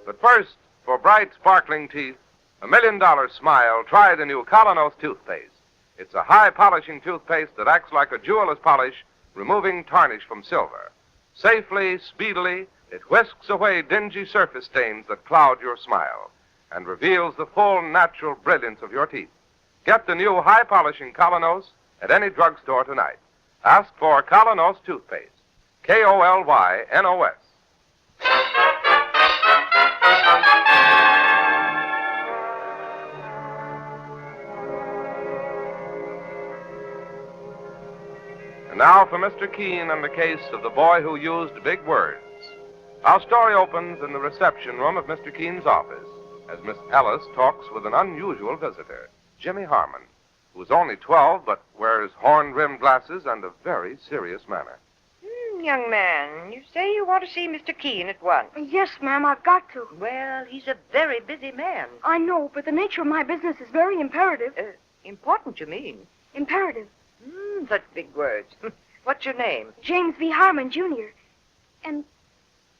But first, for bright, sparkling teeth, a $1 million smile, try the new Colonos toothpaste. It's a high-polishing toothpaste that acts like a jeweler's polish, removing tarnish from silver. Safely, speedily, it whisks away dingy surface stains that cloud your smile and reveals the full, natural brilliance of your teeth. Get the new high-polishing Colonos at any drugstore tonight. Ask for Colonos toothpaste. K-O-L-Y-N-O-S. And now for Mr. Keene and the case of the boy who used big words. Our story opens in the reception room of Mr. Keene's office as Miss Ellis talks with an unusual visitor, Jimmy Harmon, who is only 12 but wears horn-rimmed glasses and a very serious manner.
Young man, you say you want to see Mr. Keene at once.
Yes, ma'am, I've got to.
Well, he's a very busy man.
I know, but the nature of my business is very imperative.
Important, you mean?
Imperative.
Such big words. What's your name?
James V. Harmon, Jr. And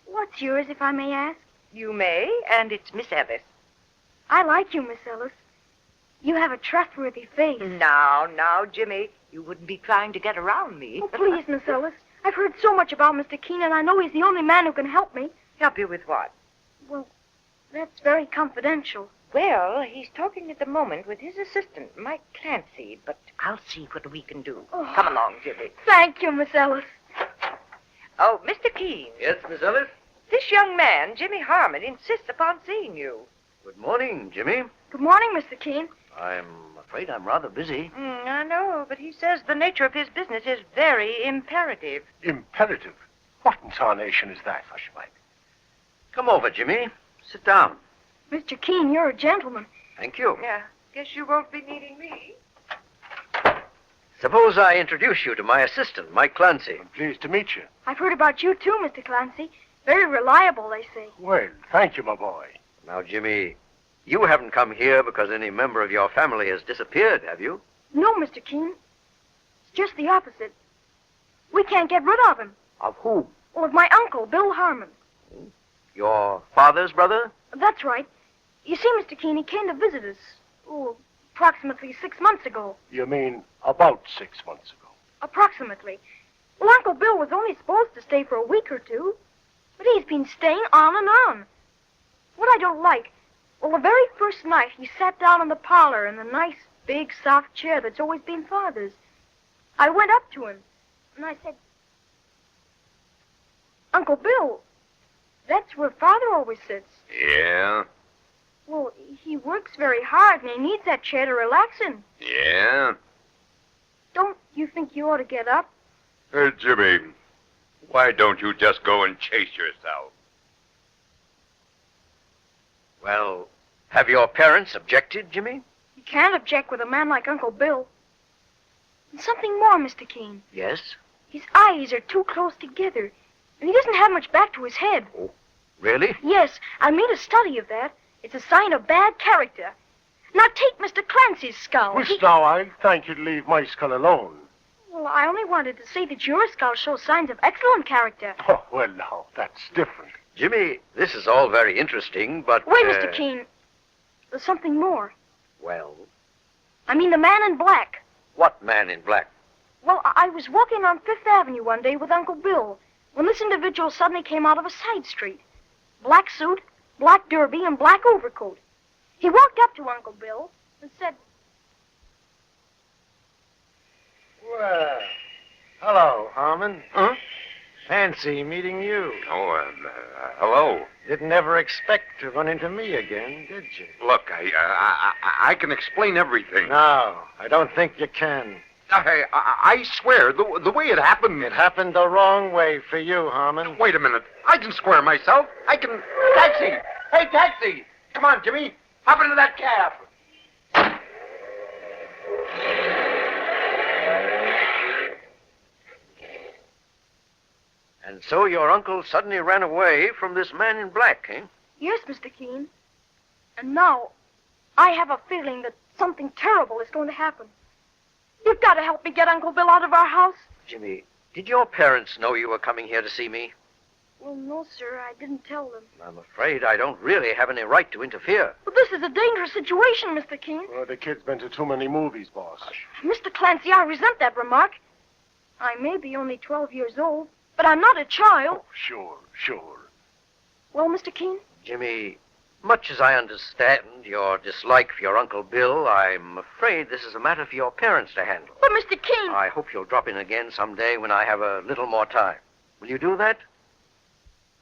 what's yours, if I may ask?
You may, and it's Miss Ellis.
I like you, Miss Ellis. You have a trustworthy face.
Now, Jimmy, you wouldn't be trying to get around me.
Oh, please, Miss Ellis. I've heard so much about Mr. Keene, and I know he's the only man who can help me.
Help you with what?
Well, that's very confidential.
Well, he's talking at the moment with his assistant, Mike Clancy, but I'll see what we can do.
Oh.
Come along, Jimmy.
Thank you, Miss Ellis.
Oh, Mr. Keene.
Yes, Miss Ellis?
This young man, Jimmy Harmon, insists upon seeing you.
Good morning, Jimmy.
Good morning, Mr. Keene.
I'm afraid I'm rather busy.
I know, but he says the nature of his business is very imperative.
Imperative? What in tarnation is that?
Hush, Mike. Come over, Jimmy. Sit down.
Mr. Keene, you're a gentleman.
Thank you.
Yeah, guess you won't be needing me.
Suppose I introduce you to my assistant, Mike Clancy.
I'm pleased to meet you.
I've heard about you, too, Mr. Clancy. Very reliable, they say.
Well, thank you, my boy.
Now, Jimmy, you haven't come here because any member of your family has disappeared, have you?
No, Mr. Keene. It's just the opposite. We can't get rid of him.
Of whom?
Well, of my uncle, Bill Harmon.
Your father's brother?
That's right. You see, Mr. Keene, he came to visit us, approximately 6 months ago.
You mean about 6 months ago?
Approximately. Well, Uncle Bill was only supposed to stay for a week or two, but he's been staying on and on. What I don't like, well, the very first night he sat down in the parlor in the nice, big, soft chair that's always been Father's. I went up to him, and I said, Uncle Bill, that's where Father always sits.
Yeah?
Well, he works very hard, and he needs that chair to relax in.
Yeah?
Don't you think you ought to get up?
Jimmy, why don't you just go and chase yourself?
Well, have your parents objected, Jimmy?
You can't object with a man like Uncle Bill. And something more, Mr. Keene.
Yes?
His eyes are too close together, and he doesn't have much back to his head.
Oh, really?
Yes, I made a study of that. It's a sign of bad character. Now take Mr. Clancy's skull.
Miss, now, I thank you to leave my skull alone.
Well, I only wanted to say that your skull shows signs of excellent character.
Oh, well, now, that's different.
Jimmy, this is all very interesting, but...
Wait, Mr. Keene. There's something more.
Well,
I mean the man in black.
what man in black?
Well, I was walking on Fifth Avenue one day with Uncle Bill when this individual suddenly came out of a side street. Black suit, black derby, and black overcoat. He walked up to Uncle Bill and said,
Well, hello, Harmon. Huh? Fancy meeting you.
Oh, hello.
Didn't ever expect to run into me again, did you?
Look, I can explain everything.
No, I don't think you can.
I swear, the way it happened...
It happened the wrong way for you, Harmon.
Wait a minute. I can square myself. I can...
Taxi! Hey, taxi! Come on, Jimmy. Hop into that cab.
And so your uncle suddenly ran away from this man in black, eh?
Yes, Mr. Keene. And now, I have a feeling that something terrible is going to happen. You've got to help me get Uncle Bill out of our house.
Jimmy, did your parents know you were coming here to see me?
Well, no, sir, I didn't tell them.
I'm afraid I don't really have any right to interfere.
But this is a dangerous situation, Mr. Keene.
Well, the kid's been to too many movies, boss.
Mr. Clancy, I resent that remark. I may be only 12 years old, but I'm not a child.
Oh, sure.
Well, Mr. Keene?
Jimmy, much as I understand your dislike for your Uncle Bill, I'm afraid this is a matter for your parents to handle.
But, Mr. Keene...
I hope you'll drop in again someday when I have a little more time. Will you do that?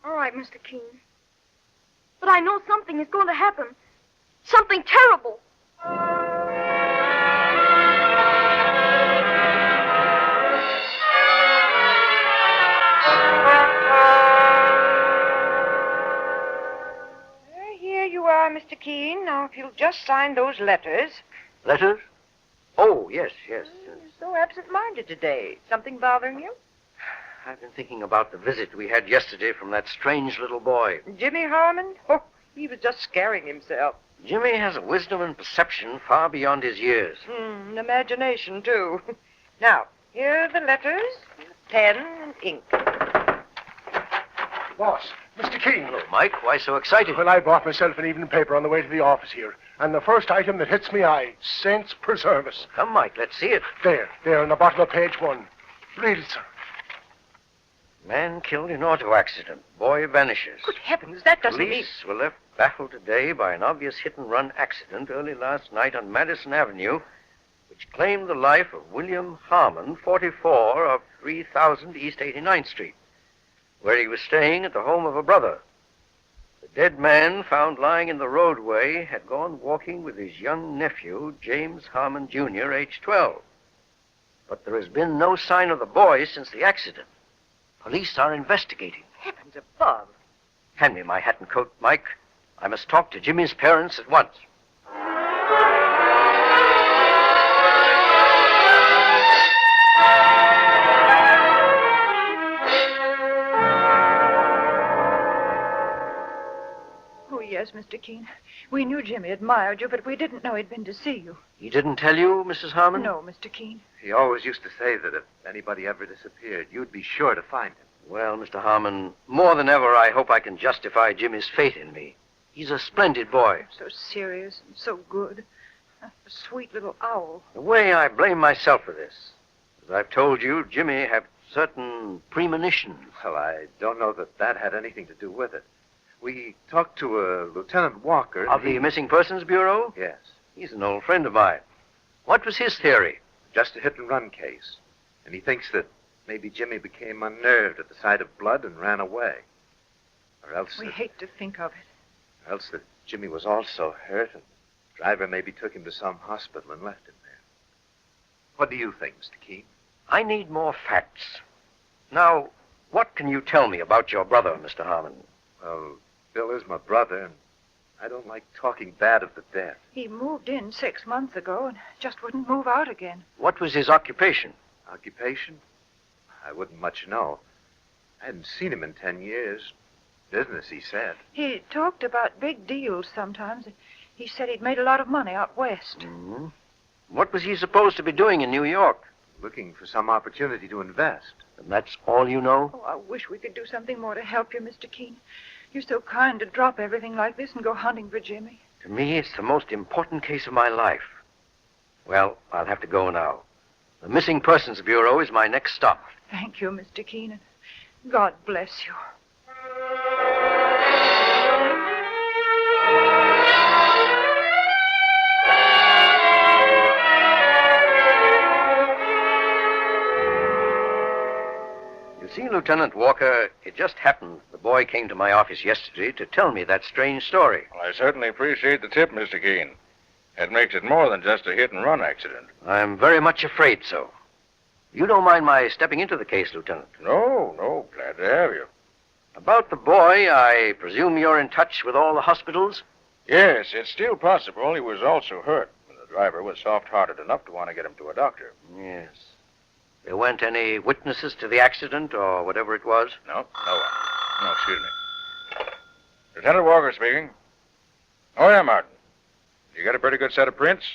All right, Mr. Keene. But I know something is going to happen. Something terrible.
Here you are, Mr. Keene. Now, if you'll just sign those letters.
Letters? Oh, yes.
You're so absent-minded today. Something bothering you?
I've been thinking about the visit we had yesterday from that strange little boy.
Jimmy Harmon? Oh, he was just scaring himself.
Jimmy has a wisdom and perception far beyond his years.
An imagination, too. Now, here are the letters, pen and ink.
Boss, Mr. Keene.
Hello, Mike. Why so excited?
Well, I bought myself an evening paper on the way to the office here. And the first item that hits me eye, saints preserve us.
Come, Mike, let's see it.
There, on the bottom of page 1. Read it, sir.
Man killed in auto accident. Boy vanishes.
Good heavens, that doesn't mean...
Police were left baffled today by an obvious hit-and-run accident early last night on Madison Avenue, which claimed the life of William Harmon, 44, of 3000 East 89th Street, where he was staying at the home of a brother. The dead man, found lying in the roadway, had gone walking with his young nephew, James Harmon, Jr., age 12. But there has been no sign of the boy since the accident. Police are investigating.
Heavens above.
Hand me my hat and coat, Mike. I must talk to Jimmy's parents at once.
Oh, yes, Mr. Keene. We knew Jimmy admired you, but we didn't know he'd been to see you.
He didn't tell you, Mrs. Harmon?
No, Mr. Keene.
He always used to say that if anybody ever disappeared, you'd be sure to find him.
Well, Mr. Harmon, more than ever, I hope I can justify Jimmy's faith in me. He's a splendid boy.
So serious and so good. A sweet little owl.
The way I blame myself for this. As I've told you, Jimmy had certain premonitions.
Well, I don't know that had anything to do with it. We talked to Lieutenant Walker.
Of the Missing Persons Bureau?
Yes.
He's an old friend of mine. What was his theory?
Just a hit-and-run case. And he thinks that maybe Jimmy became unnerved at the sight of blood and ran away. Or else
We hate to think of it.
Or else that Jimmy was also hurt and the driver maybe took him to some hospital and left him there. What do you think, Mr. Keene?
I need more facts. Now, what can you tell me about your brother, Mr. Harmon?
Well, Bill is my brother, and I don't like talking bad of the dead.
He moved in 6 months ago and just wouldn't move out again.
What was his occupation?
Occupation? I wouldn't much know. I hadn't seen him in 10 years. business, he said.
He talked about big deals sometimes. He said he'd made a lot of money out west.
Mm-hmm. What was he supposed to be doing in New York?
Looking for some opportunity to invest.
And that's all you know?
Oh, I wish we could do something more to help you, Mr. Keene. You're so kind to drop everything like this and go hunting for Jimmy.
To me, it's the most important case of my life. Well, I'll have to go now. The Missing Persons Bureau is my next stop.
Thank you, Mr. Keene. God bless you.
You see, Lieutenant Walker, it just happened the boy came to my office yesterday to tell me that strange story.
Well, I certainly appreciate the tip, Mr. Keene. It makes it more than just a hit-and-run accident.
I'm very much afraid so. You don't mind my stepping into the case, Lieutenant?
No, glad to have you.
About the boy, I presume you're in touch with all the hospitals?
Yes, it's still possible he was also hurt. The driver was soft-hearted enough to want to get him to a doctor.
Yes. There weren't any witnesses to the accident or whatever it was?
No one. No, excuse me. Lieutenant Walker speaking. Oh, yeah, Martin. You got a pretty good set of prints?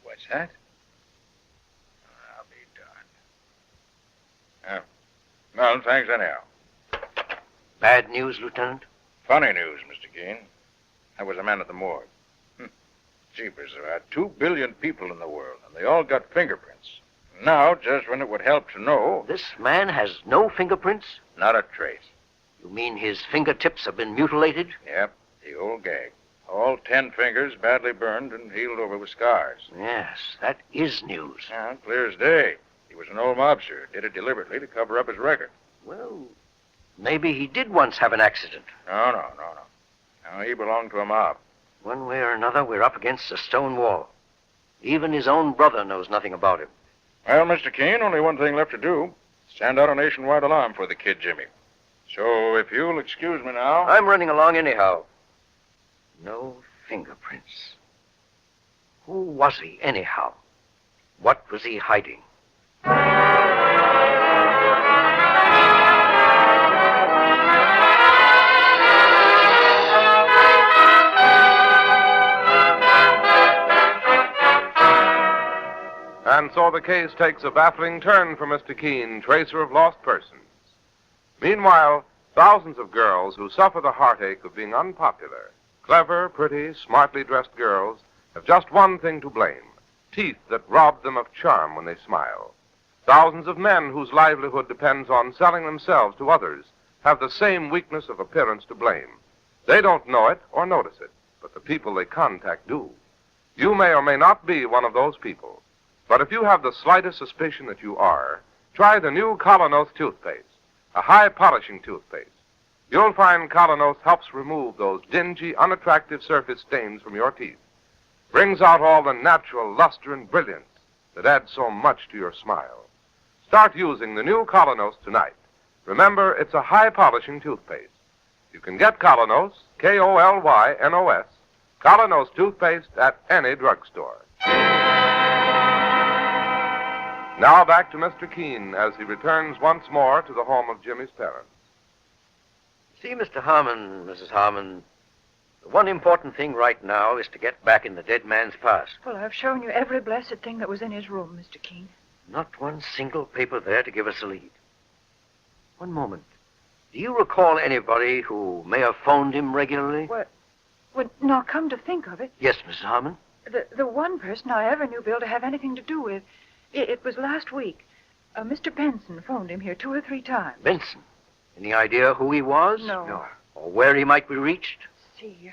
What's that? I'll be darned. Yeah. Well, thanks anyhow.
Bad news, Lieutenant?
Funny news, Mr. Keene. I was a man at the morgue. Jeepers, there are 2 billion people in the world, and they all got fingerprints. Now, just when it would help to know...
This man has no fingerprints?
Not a trace.
You mean his fingertips have been mutilated?
Yep, the old gag. All 10 fingers badly burned and healed over with scars.
Yes, that is news.
Yeah, clear as day. He was an old mobster. Did it deliberately to cover up his record.
Well, maybe he did once have an accident.
No. No, he belonged to a mob.
One way or another, we're up against a stone wall. Even his own brother knows nothing about him.
Well, Mr. Keene, only one thing left to do. Send out a nationwide alarm for the kid Jimmy. So if you'll excuse me now...
I'm running along anyhow. No fingerprints. Who was he, anyhow? What was he hiding?
And so the case takes a baffling turn for Mr. Keene, tracer of lost persons. Meanwhile, thousands of girls who suffer the heartache of being unpopular, clever, pretty, smartly dressed girls, have just one thing to blame: teeth that rob them of charm when they smile. Thousands of men whose livelihood depends on selling themselves to others have the same weakness of appearance to blame. They don't know it or notice it, but the people they contact do. You may or may not be one of those people. But if you have the slightest suspicion that you are, try the new Colonos toothpaste, a high-polishing toothpaste. You'll find Colonos helps remove those dingy, unattractive surface stains from your teeth, brings out all the natural luster and brilliance that adds so much to your smile. Start using the new Colonos tonight. Remember, it's a high-polishing toothpaste. You can get Colonos, K-O-L-Y-N-O-S, Colonos toothpaste at any drugstore. Now back to Mr. Keene as he returns once more to the home of Jimmy's parents.
See, Mr. Harmon, Mrs. Harmon, the one important thing right now is to get back in the dead man's past.
Well, I've shown you every blessed thing that was in his room, Mr. Keene.
Not one single paper there to give us a lead. One moment. Do you recall anybody who may have phoned him regularly?
What? Well, now, come to think of it,
Yes, Mrs. Harmon.
the one person I ever knew Bill to have anything to do with, it was last week. Mr. Benson phoned him here 2 or 3 times.
Benson. Any idea who he was?
No.
Or where he might be reached?
See,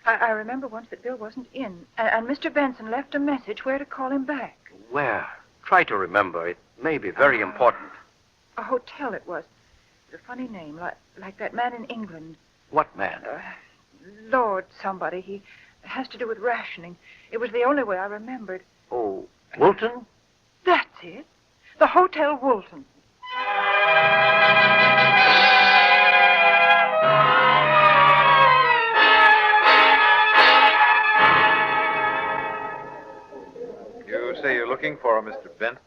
I remember once that Bill wasn't in, and Mr. Benson left a message where to call him back.
Where? Try to remember. It may be very important.
A hotel it was. It's a funny name, like that man in England.
What man?
Lord somebody. He has to do with rationing. It was the only way I remembered.
Oh, Wilton?
That's it. The Hotel Woolton.
You say you're looking for a Mr. Benson?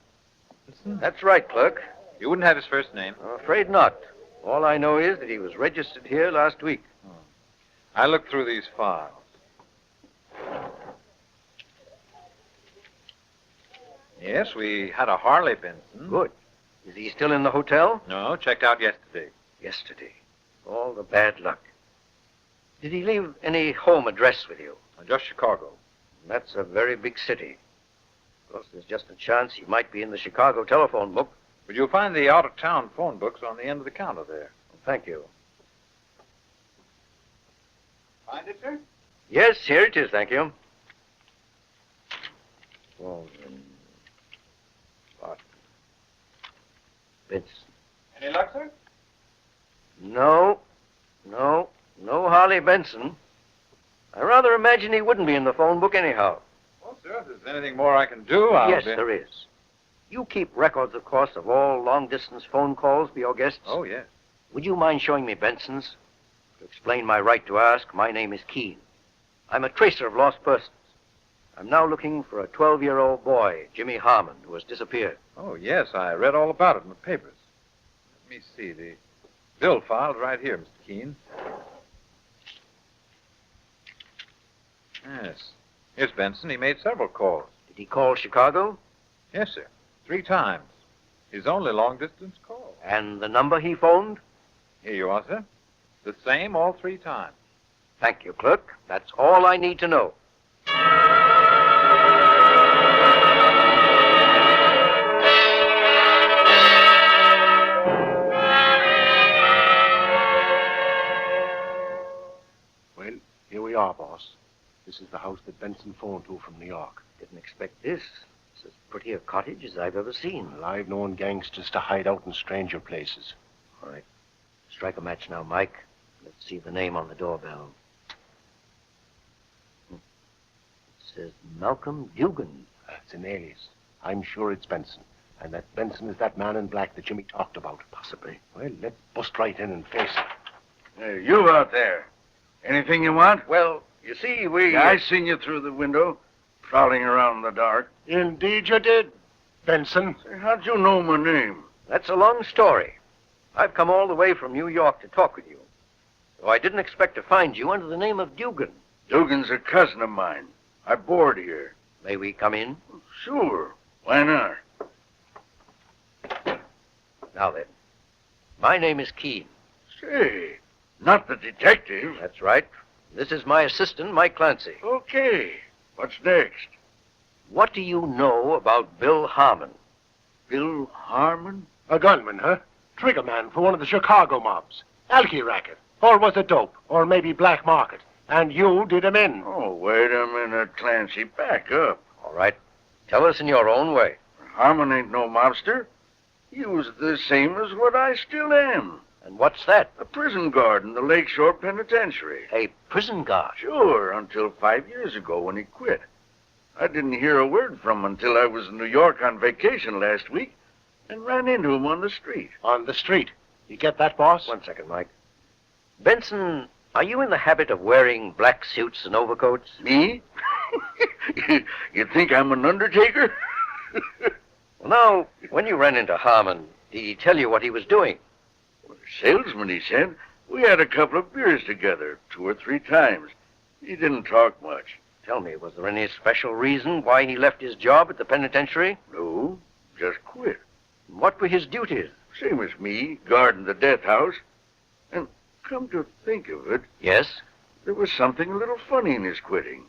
That's right, clerk.
You wouldn't have his first name?
I'm afraid not. All I know is that he was registered here last week.
I looked through these files. Yes, we had a Harley Benson.
Good. Is he still in the hotel?
No, checked out yesterday.
Yesterday. All the bad luck. Did he leave any home address with you?
Just Chicago.
That's a very big city. Of course, there's just a chance he might be in the Chicago telephone book.
But you'll find the out-of-town phone books on the end of the counter there.
Thank you.
Find it, sir?
Yes, here it is, thank you. Waldron. Barton. Benson.
Any luck, sir?
No Harley Benson. I rather imagine he wouldn't be in the phone book anyhow.
Well, sir, if there's anything more I can do, I'll
Yes, there is. You keep records, of course, of all long-distance phone calls for your guests?
Oh, yes.
Would you mind showing me Benson's? To explain my right to ask, my name is Keene. I'm a tracer of lost persons. I'm now looking for a 12-year-old boy, Jimmy Harmon, who has disappeared.
Oh, yes, I read all about it in the papers. Let me see, the bill file's right here, Mr. Keene. Yes. Here's Benson. He made several calls.
Did he call Chicago?
Yes, sir. 3 times. His only long-distance call.
And the number he phoned?
Here you are, sir. The same all 3 times.
Thank you, clerk. That's all I need to know.
Well, here we are, boss. This is the house that Benson phoned to from New York.
Didn't expect this. It's as pretty a cottage as I've ever seen.
Well, I've known gangsters to hide out in stranger places.
All right. Strike a match now, Mike. Let's see the name on the doorbell. It says Malcolm Dugan.
It's an alias. I'm sure it's Benson. And that Benson is that man in black that Jimmy talked about.
Possibly.
Well, let's bust right in and face it.
Hey, you out there. Anything you want?
Well, you see, we...
Yeah, I seen you through the window, prowling around in the dark.
Indeed you did, Benson.
Say, how'd you know my name?
That's a long story. I've come all the way from New York to talk with you. So I didn't expect to find you under the name of Dugan.
Dugan's a cousin of mine. I board here.
May we come in?
Sure. Why not?
Now then, my name is Keene.
Say, not the detective.
That's right. This is my assistant, Mike Clancy.
Okay. What's next?
What do you know about Bill Harmon?
Bill Harmon?
A gunman, huh? Trigger man for one of the Chicago mobs. Alky racket. Or was it dope? Or maybe black market. And you did him in.
Oh, wait a minute, Clancy. Back up.
All right. Tell us in your own way.
Harmon ain't no mobster. He was the same as what I still am.
And what's that?
A prison guard in the Lakeshore Penitentiary.
A prison guard?
Sure, until 5 years ago when he quit. I didn't hear a word from him until I was in New York on vacation last week and ran into him on the street.
On the street? You get that, boss?
1 second, Mike. Benson, are you in the habit of wearing black suits and overcoats?
Me? You think I'm an undertaker?
Well, now, when you ran into Harmon, did he tell you what he was doing?
Salesman, he said. We had a couple of beers together, 2 or 3 times. He didn't talk much.
Tell me, was there any special reason why he left his job at the penitentiary?
No, just quit.
What were his duties?
Same as me, guarding the death house. And come to think of it...
Yes?
There was something a little funny in his quitting.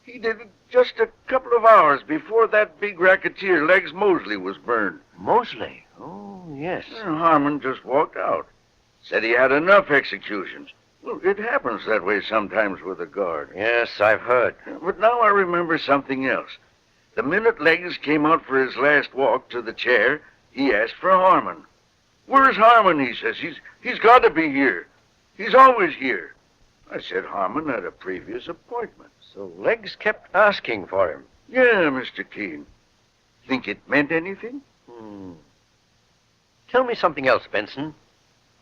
He did it just a couple of hours before that big racketeer, Legs Mosley, was burned.
Mosley? Oh, yes.
Harmon just walked out. Said he had enough executions. Well, it happens that way sometimes with a guard.
Yes, I've heard.
But now I remember something else. The minute Legs came out for his last walk to the chair, he asked for Harmon. Where's Harmon, he says. He's got to be here. He's always here. I said Harmon had a previous appointment.
So Legs kept asking for him?
Yeah, Mr. Keene. Think it meant anything?
Tell me something else, Benson.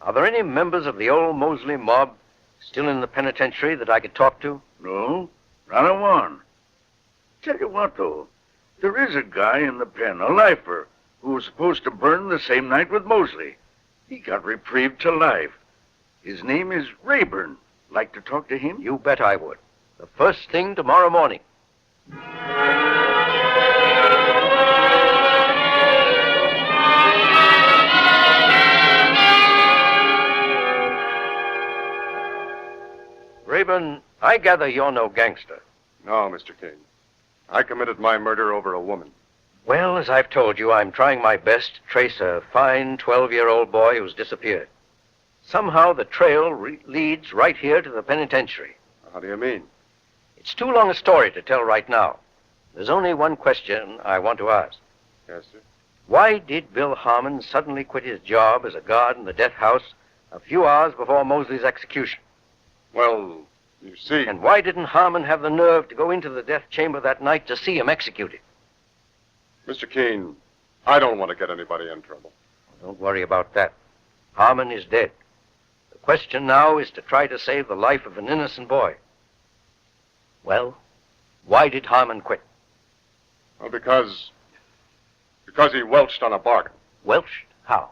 Are there any members of the old Mosley mob still in the penitentiary that I could talk to?
No, not a one. Tell you what, though. There is a guy in the pen, a lifer, who was supposed to burn the same night with Mosley. He got reprieved to life. His name is Rayburn. Like to talk to him?
You bet I would. The first thing tomorrow morning. Rayburn, I gather you're no gangster.
No, Mr. King. I committed my murder over a woman.
Well, as I've told you, I'm trying my best to trace a fine 12-year-old boy who's disappeared. Somehow the trail leads right here to the penitentiary.
How do you mean?
It's too long a story to tell right now. There's only one question I want to ask.
Yes, sir.
Why did Bill Harmon suddenly quit his job as a guard in the death house a few hours before Mosley's execution?
Well, you see...
And why didn't Harmon have the nerve to go into the death chamber that night to see him executed?
Mr. Keene, I don't want to get anybody in trouble.
Don't worry about that. Harmon is dead. The question now is to try to save the life of an innocent boy. Well, why did Harmon quit?
Well, because he welched on a bargain.
Welched? How?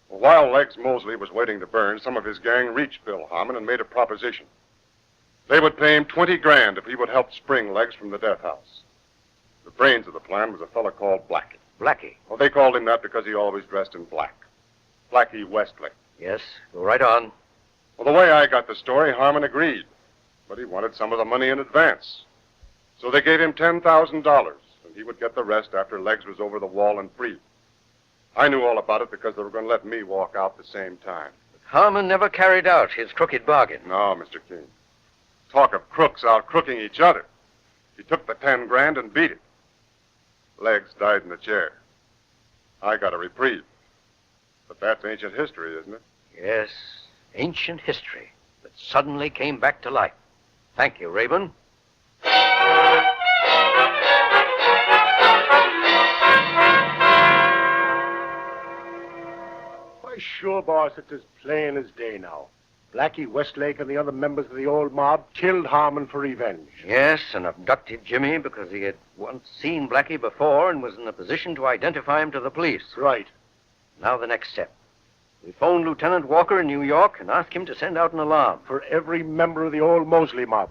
Well, while Legs Mosley was waiting to burn, some of his gang reached Bill Harmon and made a proposition. They would pay him $20,000 if he would help spring Legs from the death house. The brains of the plan was a fellow called Blackie.
Blackie?
Well, they called him that because he always dressed in black. Blackie Westlake.
Yes, go right on.
Well, the way I got the story, Harmon agreed. But he wanted some of the money in advance. So they gave him $10,000, and he would get the rest after Legs was over the wall and free. I knew all about it because they were going to let me walk out the same time.
Harmon never carried out his crooked bargain.
No, Mr. King. Talk of crooks out crooking each other. He took the $10,000 and beat it. Legs died in the chair. I got a reprieve. But that's ancient history, isn't it?
Yes, ancient history that suddenly came back to life. Thank you, Rayburn.
Why, sure, boss, it's as plain as day now. Blackie Westlake and the other members of the old mob killed Harmon for revenge.
Yes, and abducted Jimmy because he had once seen Blackie before and was in a position to identify him to the police.
Right.
Now the next step. We phoned Lieutenant Walker in New York and asked him to send out an alarm.
For every member of the old Mosley mob.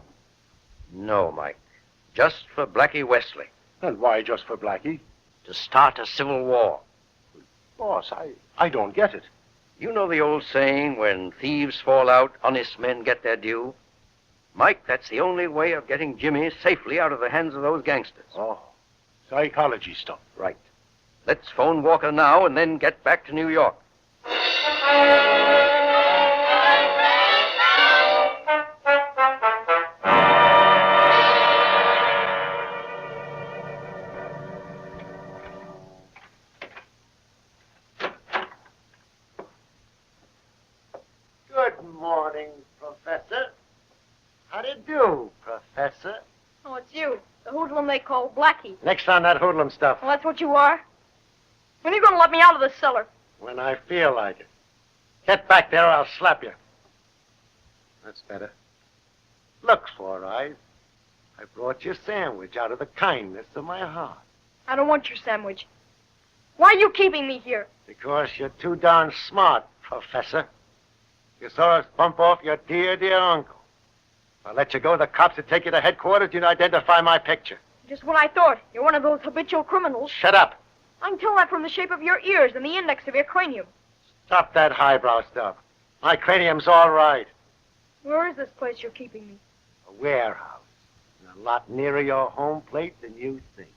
No, Mike. Just for Blackie Westlake.
And why just for Blackie?
To start a civil war.
Boss, I don't get it.
You know the old saying, when thieves fall out, honest men get their due? Mike, that's the only way of getting Jimmy safely out of the hands of those gangsters.
Oh, psychology stuff.
Right. Let's phone Walker now and then get back to New York.
Good morning, Professor. How do you do, Professor?
Oh, it's you. The hoodlum they call Blackie.
Next on that hoodlum stuff.
Well, that's what you are. When are you going to let me out of the cellar?
When I feel like it. Get back there or I'll slap you. That's better. Looks all right. I brought you a sandwich out of the kindness of my heart.
I don't want your sandwich. Why are you keeping me here?
Because you're too darn smart, Professor. You saw us bump off your dear, dear uncle. If I let you go, the cops would take you to headquarters. You'd identify my picture.
Just when I thought. You're one of those habitual criminals.
Shut up.
I can tell that from the shape of your ears and the index of your cranium.
Stop that highbrow stuff. My cranium's all right.
Where is this place you're keeping me?
A warehouse. And a lot nearer your home plate than you think.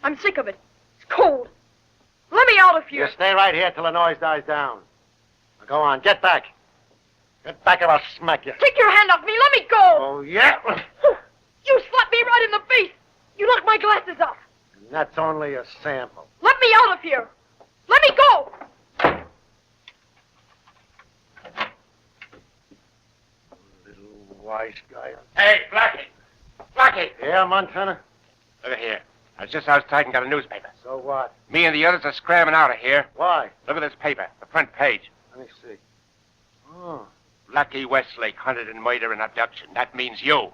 I'm sick of it. It's cold. Let me out of here.
You stay right here till the noise dies down. Now go on, get back. Get back or I'll smack you.
Take your hand off me. Let me go.
Oh, yeah?
You slapped me right in the face. You knocked my glasses off.
And that's only a sample.
Let me out of here. Let me go.
Little wise guy.
Hey, Blackie! Blackie!
Yeah, Montana?
Look at here. I was just outside and got a newspaper.
So what?
Me and the others are scrambling out of here.
Why?
Look at this paper, the front page.
Let me see. Oh.
Blackie Westlake hunted in murder and abduction. That means you.
I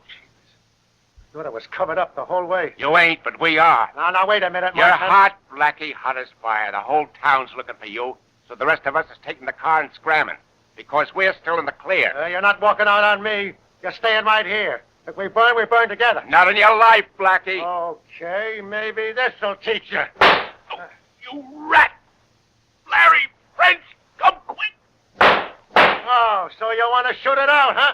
thought it was covered up the whole way.
You ain't, but we are.
Now, wait a minute,
You're
Montana.
hot, Blackie, hot as fire. The whole town's looking for you. So the rest of us is taking the car and scramming. Because we're still in the clear.
You're not walking out on me. You're staying right here. If we burn together.
Not in your life, Blackie.
Okay, maybe this'll teach you.
You rat! Larry, French, come quick!
Oh, so you want to shoot it out, huh?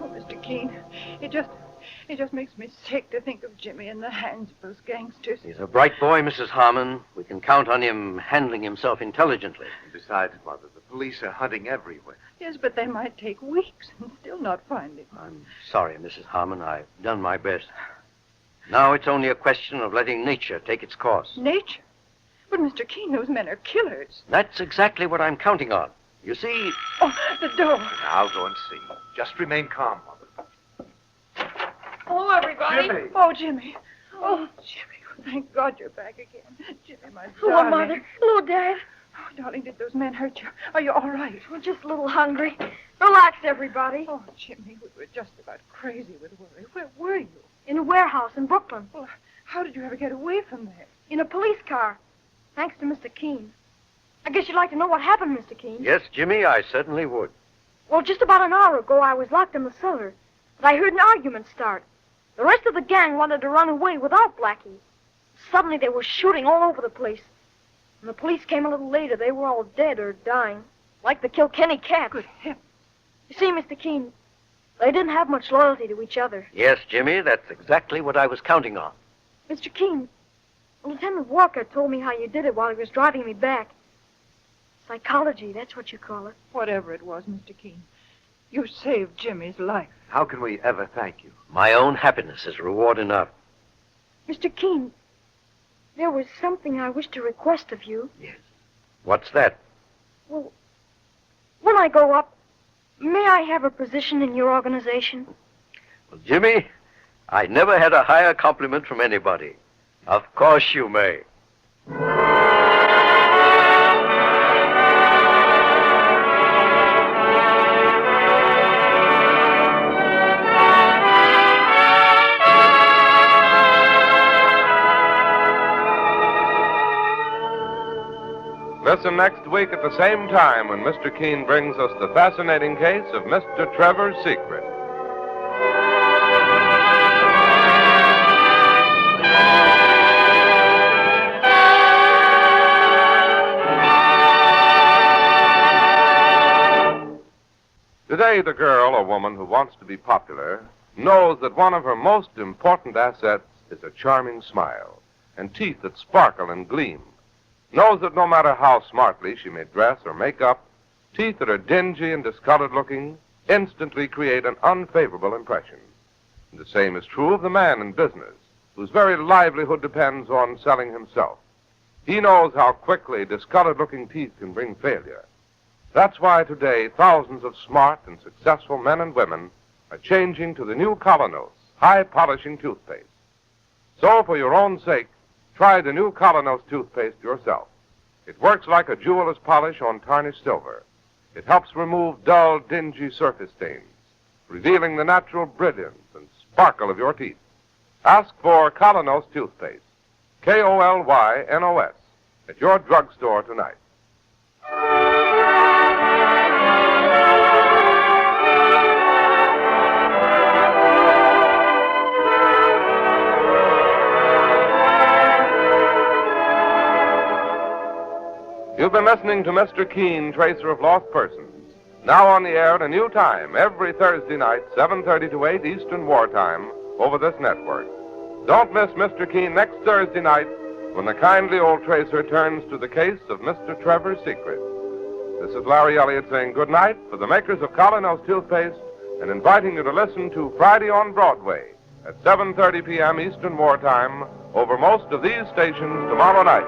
Oh, Mr. Keene, it just makes me sick to think of Jimmy in the hands of those gangsters.
He's a bright boy, Mrs. Harmon. We can count on him handling himself intelligently.
Besides, Mother, the police are hunting everywhere.
Yes, but they might take weeks and still not find him.
I'm sorry, Mrs. Harmon. I've done my best. Now it's only a question of letting nature take its course.
Nature? But, Mr. Keene, those men are killers.
That's exactly what I'm counting on. You see...
Oh, the door.
I'll go and see. Just remain calm, Mother.
Oh, everybody.
Jimmy.
Oh, Jimmy. Oh, Jimmy. Thank God you're back again. Jimmy, my darling.
Hello, Mother. Hello, Dad.
Oh, darling, did those men hurt you? Are you all right?
We're just a little hungry. Relax, everybody.
Oh, Jimmy, we were just about crazy with worry. Where were you?
In a warehouse in Brooklyn.
Well, how did you ever get away from there?
In a police car. Thanks to Mr. Keene. I guess you'd like to know what happened, Mr. Keene.
Yes, Jimmy, I certainly would.
Well, just about an hour ago, I was locked in the cellar. But I heard an argument start. The rest of the gang wanted to run away without Blackie. Suddenly, they were shooting all over the place. When the police came a little later, they were all dead or dying. Like the Kilkenny cats.
Good heavens.
You see, Mr. Keene, they didn't have much loyalty to each other.
Yes, Jimmy, that's exactly what I was counting on.
Mr. Keene, Lieutenant Walker told me how you did it while he was driving me back. Psychology, that's what you call it.
Whatever it was, Mr. Keene, you saved Jimmy's life.
How can we ever thank you?
My own happiness is reward enough.
Mr. Keene, there was something I wish to request of you.
Yes. What's that?
Well, when I go up, may I have a position in your organization?
Well, Jimmy, I never had a higher compliment from anybody. Of course you may.
Listen next week at the same time when Mr. Keene brings us the fascinating case of Mr. Trevor's Secret. Today, the girl or woman who wants to be popular knows that one of her most important assets is a charming smile and teeth that sparkle and gleam. Knows that no matter how smartly she may dress or make up, teeth that are dingy and discolored looking instantly create an unfavorable impression. And the same is true of the man in business, whose very livelihood depends on selling himself. He knows how quickly discolored looking teeth can bring failure. That's why today thousands of smart and successful men and women are changing to the new Colonos, high-polishing toothpaste. So, for your own sake, try the new Colonos toothpaste yourself. It works like a jeweler's polish on tarnished silver. It helps remove dull, dingy surface stains, revealing the natural brilliance and sparkle of your teeth. Ask for Colonos toothpaste, K-O-L-Y-N-O-S, at your drugstore tonight. You've been listening to Mr. Keene, Tracer of Lost Persons. Now on the air at a new time, every Thursday night, 7:30 to 8 Eastern Wartime, over this network. Don't miss Mr. Keene next Thursday night when the kindly old tracer turns to the case of Mr. Trevor's Secret. This is Larry Elliott saying good night for the makers of Colonos toothpaste and inviting you to listen to Friday on Broadway at 7:30 p.m. Eastern Wartime over most of these stations tomorrow night.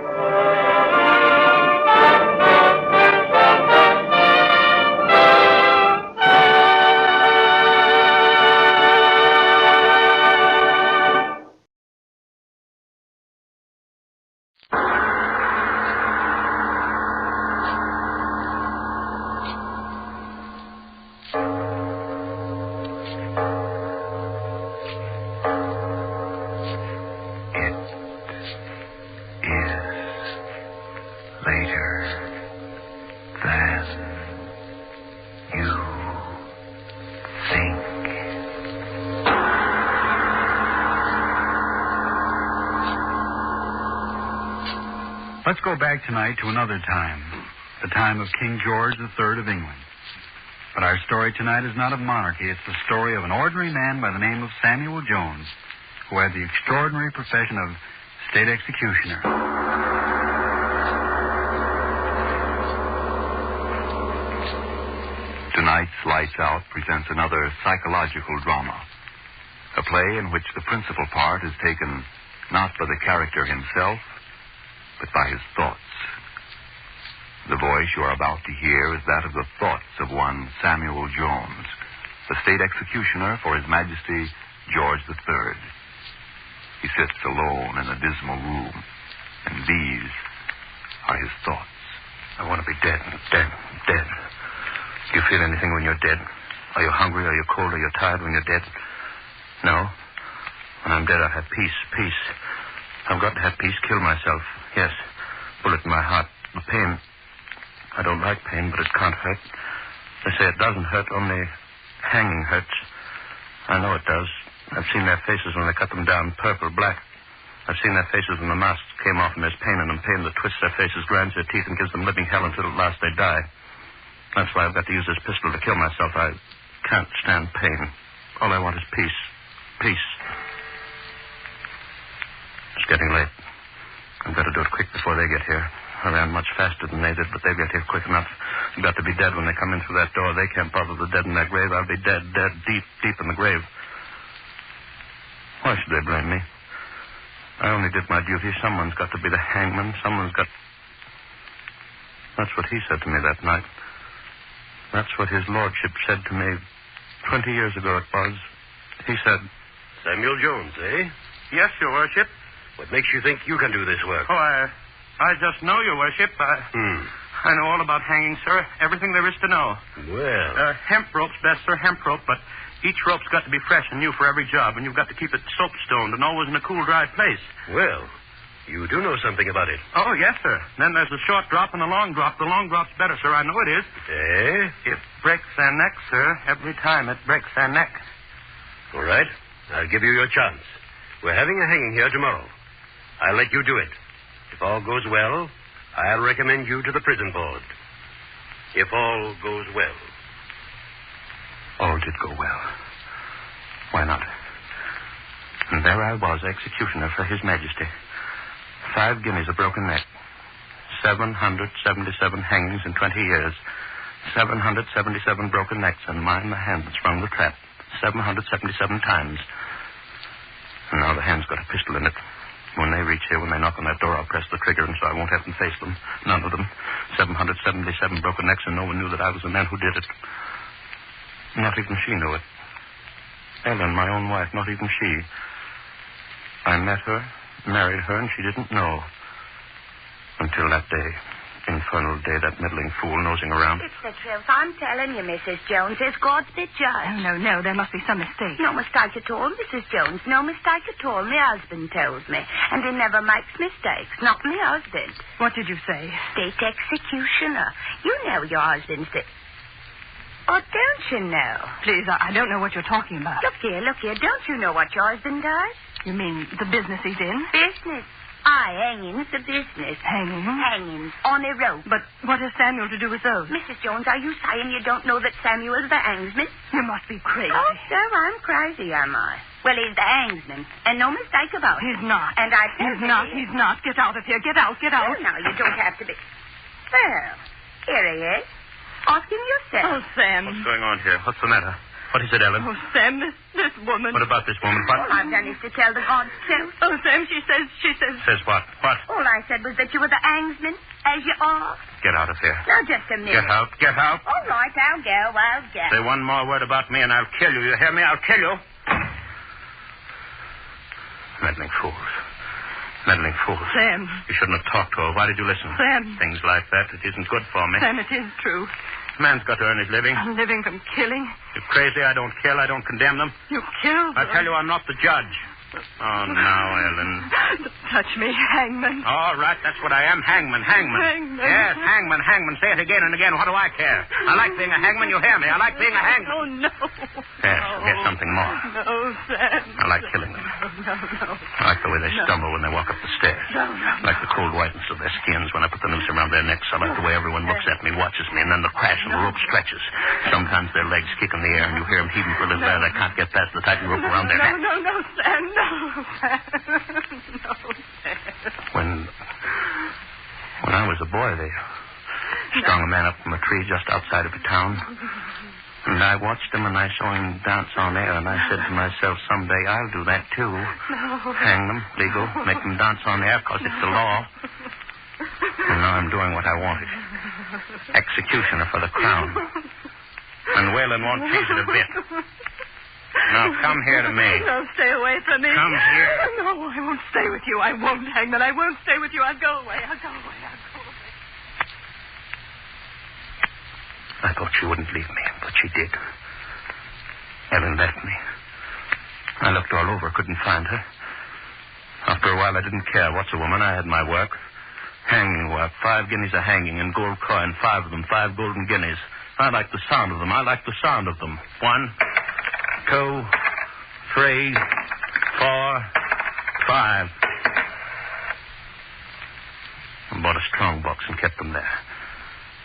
Let's go back tonight to another time, the time of King George III of England. But our story tonight is not of monarchy. It's the story of an ordinary man by the name of Samuel Jones, who had the extraordinary profession of state executioner.
Tonight's Lights Out presents another psychological drama, a play in which the principal part is taken not by the character himself, but by his thoughts. The voice you are about to hear is that of the thoughts of one Samuel Jones, the state executioner for His Majesty George III. He sits alone in a dismal room, and these are his thoughts.
I want to be dead. Do you feel anything when you're dead? Are you hungry? Are you cold? Are you tired when you're dead? No? When I'm dead, I have peace. I've got to have peace. Kill myself. Yes. Bullet in my heart. The pain. I don't like pain, but it can't hurt. They say it doesn't hurt, only hanging hurts. I know it does. I've seen their faces when they cut them down, purple, black. I've seen their faces when the masks came off and there's pain in them, pain that twists their faces, grinds their teeth, and gives them living hell until at last they die. That's why I've got to use this pistol to kill myself. I can't stand pain. All I want is peace. Peace. It's getting late. I've got to do it quick before they get here. I ran much faster than they did, but they'll get here quick enough. I've got to be dead when they come in through that door. They can't bother the dead in their grave. I'll be dead, deep in the grave. Why should they blame me? I only did my duty. Someone's got to be the hangman. Someone's got... That's what he said to me that night. That's what his lordship said to me 20 years ago it was. He said...
Samuel Jones, eh?
Yes, your worship.
What makes you think you can do this work?
Oh, I just know, your worship. I know all about hanging, sir. Everything there is to know.
Well...
hemp rope's best, sir, hemp rope, but each rope's got to be fresh and new for every job, and you've got to keep it soap-stoned and always in a cool, dry place.
Well, you do know something about it.
Oh, yes, sir. Then there's the short drop and the long drop. The long drop's better, sir. I know it is.
Eh?
It breaks their neck, sir. Every time it breaks their neck.
All right. I'll give you your chance. We're having a hanging here tomorrow. I'll let you do it. If all goes well, I'll recommend you to the prison board. If all goes well.
All did go well. Why not? And there I was, executioner for His Majesty. 5 guineas a broken neck. 777 hangings in 20 years. 777 broken necks, and mine the hand that sprung the trap. 777 times. And now the hand's got a pistol in it. When they reach here, when they knock on that door, I'll press the trigger, and so I won't have to face them. None of them. 777 broken necks, and no one knew that I was the man who did it. Not even she knew it. Ellen, my own wife, not even she. I met her, married her, and she didn't know. Until that day. Infernal day, that meddling fool nosing around.
It's the truth. I'm telling you, Mrs. Jones. There's God's the judge.
Oh, no. There must be some mistake.
No mistake at all, Mrs. Jones. No mistake at all. My husband tells me. And he never makes mistakes. Not my husband.
What did you say?
State executioner. You know your husband's the... Oh, don't you know?
Please, I don't know what you're talking about.
Look here. Don't you know what your husband does?
You mean the business he's in?
Business. Hanging's the business.
Hanging?
Hangings on a rope.
But what has Samuel to do with those?
Mrs. Jones, are you saying you don't know that Samuel's the hangsman?
You must be crazy.
Oh, sir, I'm crazy, am I? Well, he's the hangsman, and no mistake about it.
He's not.
And I tell
He's not. Get out of here. Get out.
Oh, no, you don't have to be. Well, here he is. Ask him yourself.
Oh, Sam.
What's going on here? What's the matter? What is it, Ellen?
Oh, Sam, this woman.
What about this woman?
All I've done is to tell the God's truth.
Oh, Sam, she says...
Says what? What?
All I said was that you were the hangsman, as you are.
Get out of here.
Now, just a minute.
Get out.
All right, I'll go.
Say one more word about me and I'll kill you. You hear me? I'll kill you. Meddling fools.
Sam.
You shouldn't have talked to her. Why did you listen?
Sam.
Things like that, it isn't good for me.
Sam, it is true.
Man's got to earn his living.
Living from killing?
You're crazy. I don't kill. I don't condemn them.
You killed them.
I tell you, I'm not the judge. Oh, now, Ellen.
Don't touch me, hangman.
All right, that's what I am, hangman. Yes, hangman. Say it again and again. What do I care? I like being a hangman. You hear me? I like being a hangman.
Oh, no.
Yes, something more.
No, Sam.
I like killing them.
No.
I like the way they stumble when they walk up the stairs.
No.
I like the cold whiteness of their skins when I put the noose around their necks. I like the way everyone looks at me, watches me, and then the crash and the rope stretches. Sometimes their legs kick in the air, and you hear them heaving for a little air. They can't get past the tightened rope around their necks.
No, Sam. No, Sam.
When I was a boy, they strung a man up from a tree just outside of a town. And I watched him and I saw him dance on air, and I said to myself, someday I'll do that too.
No.
Hang them, legal, make them dance on air, because it's the law. And now I'm doing what I wanted. Executioner for the crown. And Whalen won't change it a bit. Now come here to me.
No, stay away from me.
Come here.
No, I won't stay with you. I won't, Hangman. I won't stay with you. I'll go away.
I thought she wouldn't leave me, but she did. Ellen left me. I looked all over, couldn't find her. After a while, I didn't care. What's a woman? I had my work. Hanging work. 5 guineas a hanging and gold coin. 5 of them. 5 golden guineas. I like the sound of them. 1, 2, 3, 4, 5. I bought a strong box and kept them there.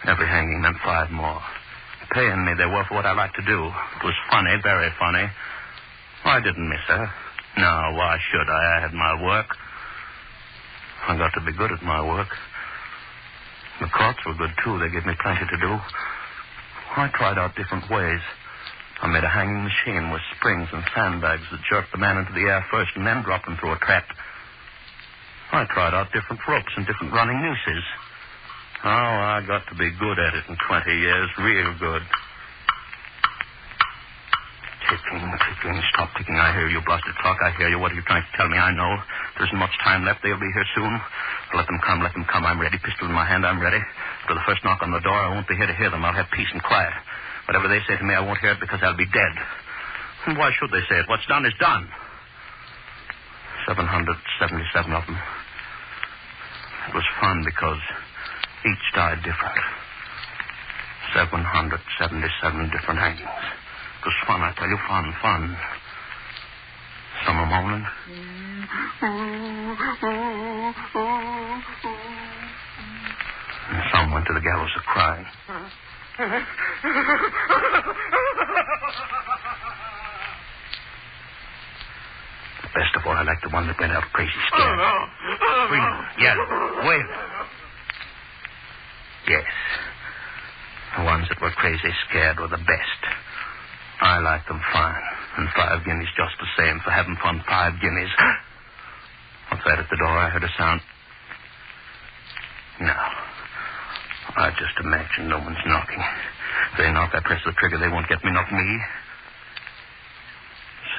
Every hanging meant 5 more. Paying me they were for what I liked to do. It was funny, very funny. I didn't miss her. No, why should I? I had my work. I got to be good at my work. The courts were good, too. They gave me plenty to do. I tried out different ways. I made a hanging machine with springs and sandbags that jerked the man into the air first and then dropped him through a trap. I tried out different ropes and different running nooses. Oh, I got to be good at it in 20 years, real good. Ticking, stop ticking. I hear you, blasted clock. I hear you. What are you trying to tell me? I know. There isn't much time left. They'll be here soon. Let them come. I'm ready. Pistol in my hand, I'm ready. After the first knock on the door, I won't be here to hear them. I'll have peace and quiet. Whatever they say to me, I won't hear it because I'll be dead. And why should they say it? What's done is done. 777 of them. It was fun because each died different. 777 different hangings. It was fun, I tell you, fun. Some are moaning. And some went to the gallows a crying. Best of all, I like the one that went out crazy scared. Screaming, yelling, wailing. Yes. The ones that were crazy scared were the best. I like them fine. And 5 guineas just the same for having fun. 5 guineas. What's that at the door? I heard a sound. No. I just imagine no one's knocking. If they knock, I press the trigger. They won't get me, not me.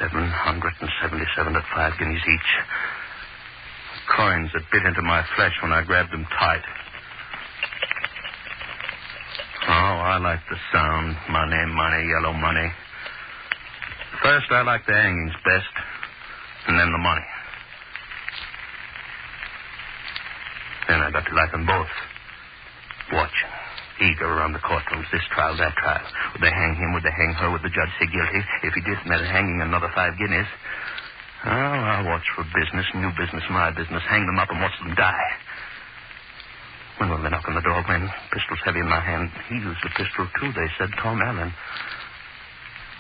777 at 5 guineas each. Coins that bit into my flesh when I grabbed them tight. Oh, I like the sound. Money, yellow money. First, I like the hangings best, and then the money. Then I got to like them both. Watching, eager around the courtrooms, this trial, that trial. Would they hang him? Would they hang her? Would the judge say guilty? If he did, meant hanging another 5 guineas. Oh, I'll watch for business, new business, my business. Hang them up and watch them die. When will they knock on the door? When? Pistol's heavy in my hand. He used a pistol, too, they said. Tom Allen.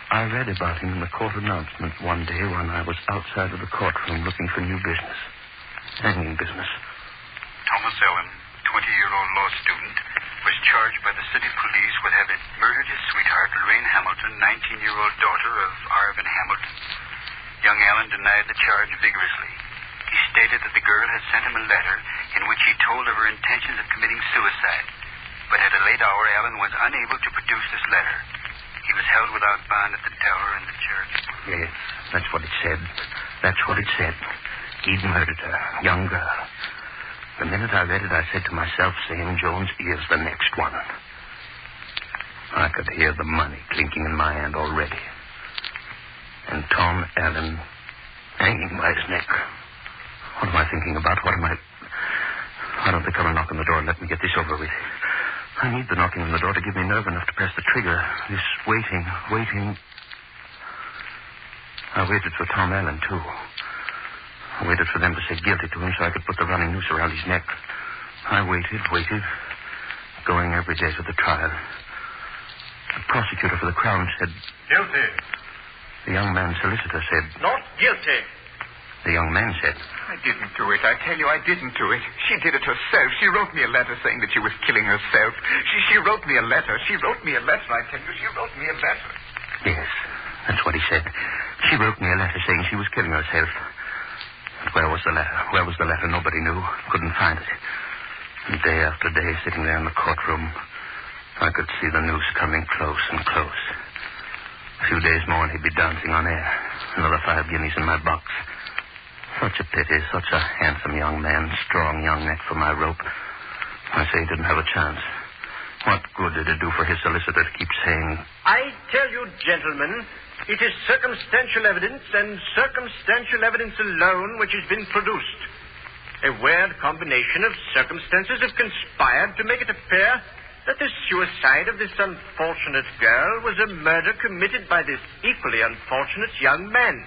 I read about him in the court announcement one day when I was outside of the courtroom looking for new business. Hanging business.
Thomas Allen, 20-year-old law student, was charged by the city police with having murdered his sweetheart, Lorraine Hamilton, 19-year-old daughter of Arvin Hamilton. Young Allen denied the charge vigorously. He stated that the girl had sent him a letter in which he told of her intentions of committing suicide. But at a late hour, Allen was unable to produce this letter. He was held without bond at the tower in the church.
Yes, that's what it said. That's what it said. He'd murdered her, young girl. The minute I read it, I said to myself, Sam Jones is the next one. I could hear the money clinking in my hand already. And Tom Allen hanging by his neck. What am I thinking about? I don't think I'll knock on the door and let me get this over with. I need the knocking on the door to give me nerve enough to press the trigger. This waiting. I waited for Tom Allen, too. I waited for them to say guilty to him so I could put the running noose around his neck. I waited, going every day to the trial. The prosecutor for the Crown said...
Guilty.
The young man's solicitor said...
Not guilty.
The young man said...
I didn't do it. I tell you, I didn't do it. She did it herself. She wrote me a letter saying that she was killing herself. She wrote me a letter. She wrote me a letter, I tell you. She wrote me a letter.
Yes, that's what he said. She wrote me a letter saying she was killing herself. But where was the letter? Where was the letter? Nobody knew. Couldn't find it. And day after day, sitting there in the courtroom, I could see the noose coming close and close. A few days more and he'd be dancing on air. Another 5 guineas in my box. Such a pity, such a handsome young man, strong young neck for my rope. I say he didn't have a chance. What good did it do for his solicitor to keep saying...
I tell you, gentlemen, it is circumstantial evidence and circumstantial evidence alone which has been produced. A weird combination of circumstances have conspired to make it appear that the suicide of this unfortunate girl was a murder committed by this equally unfortunate young man.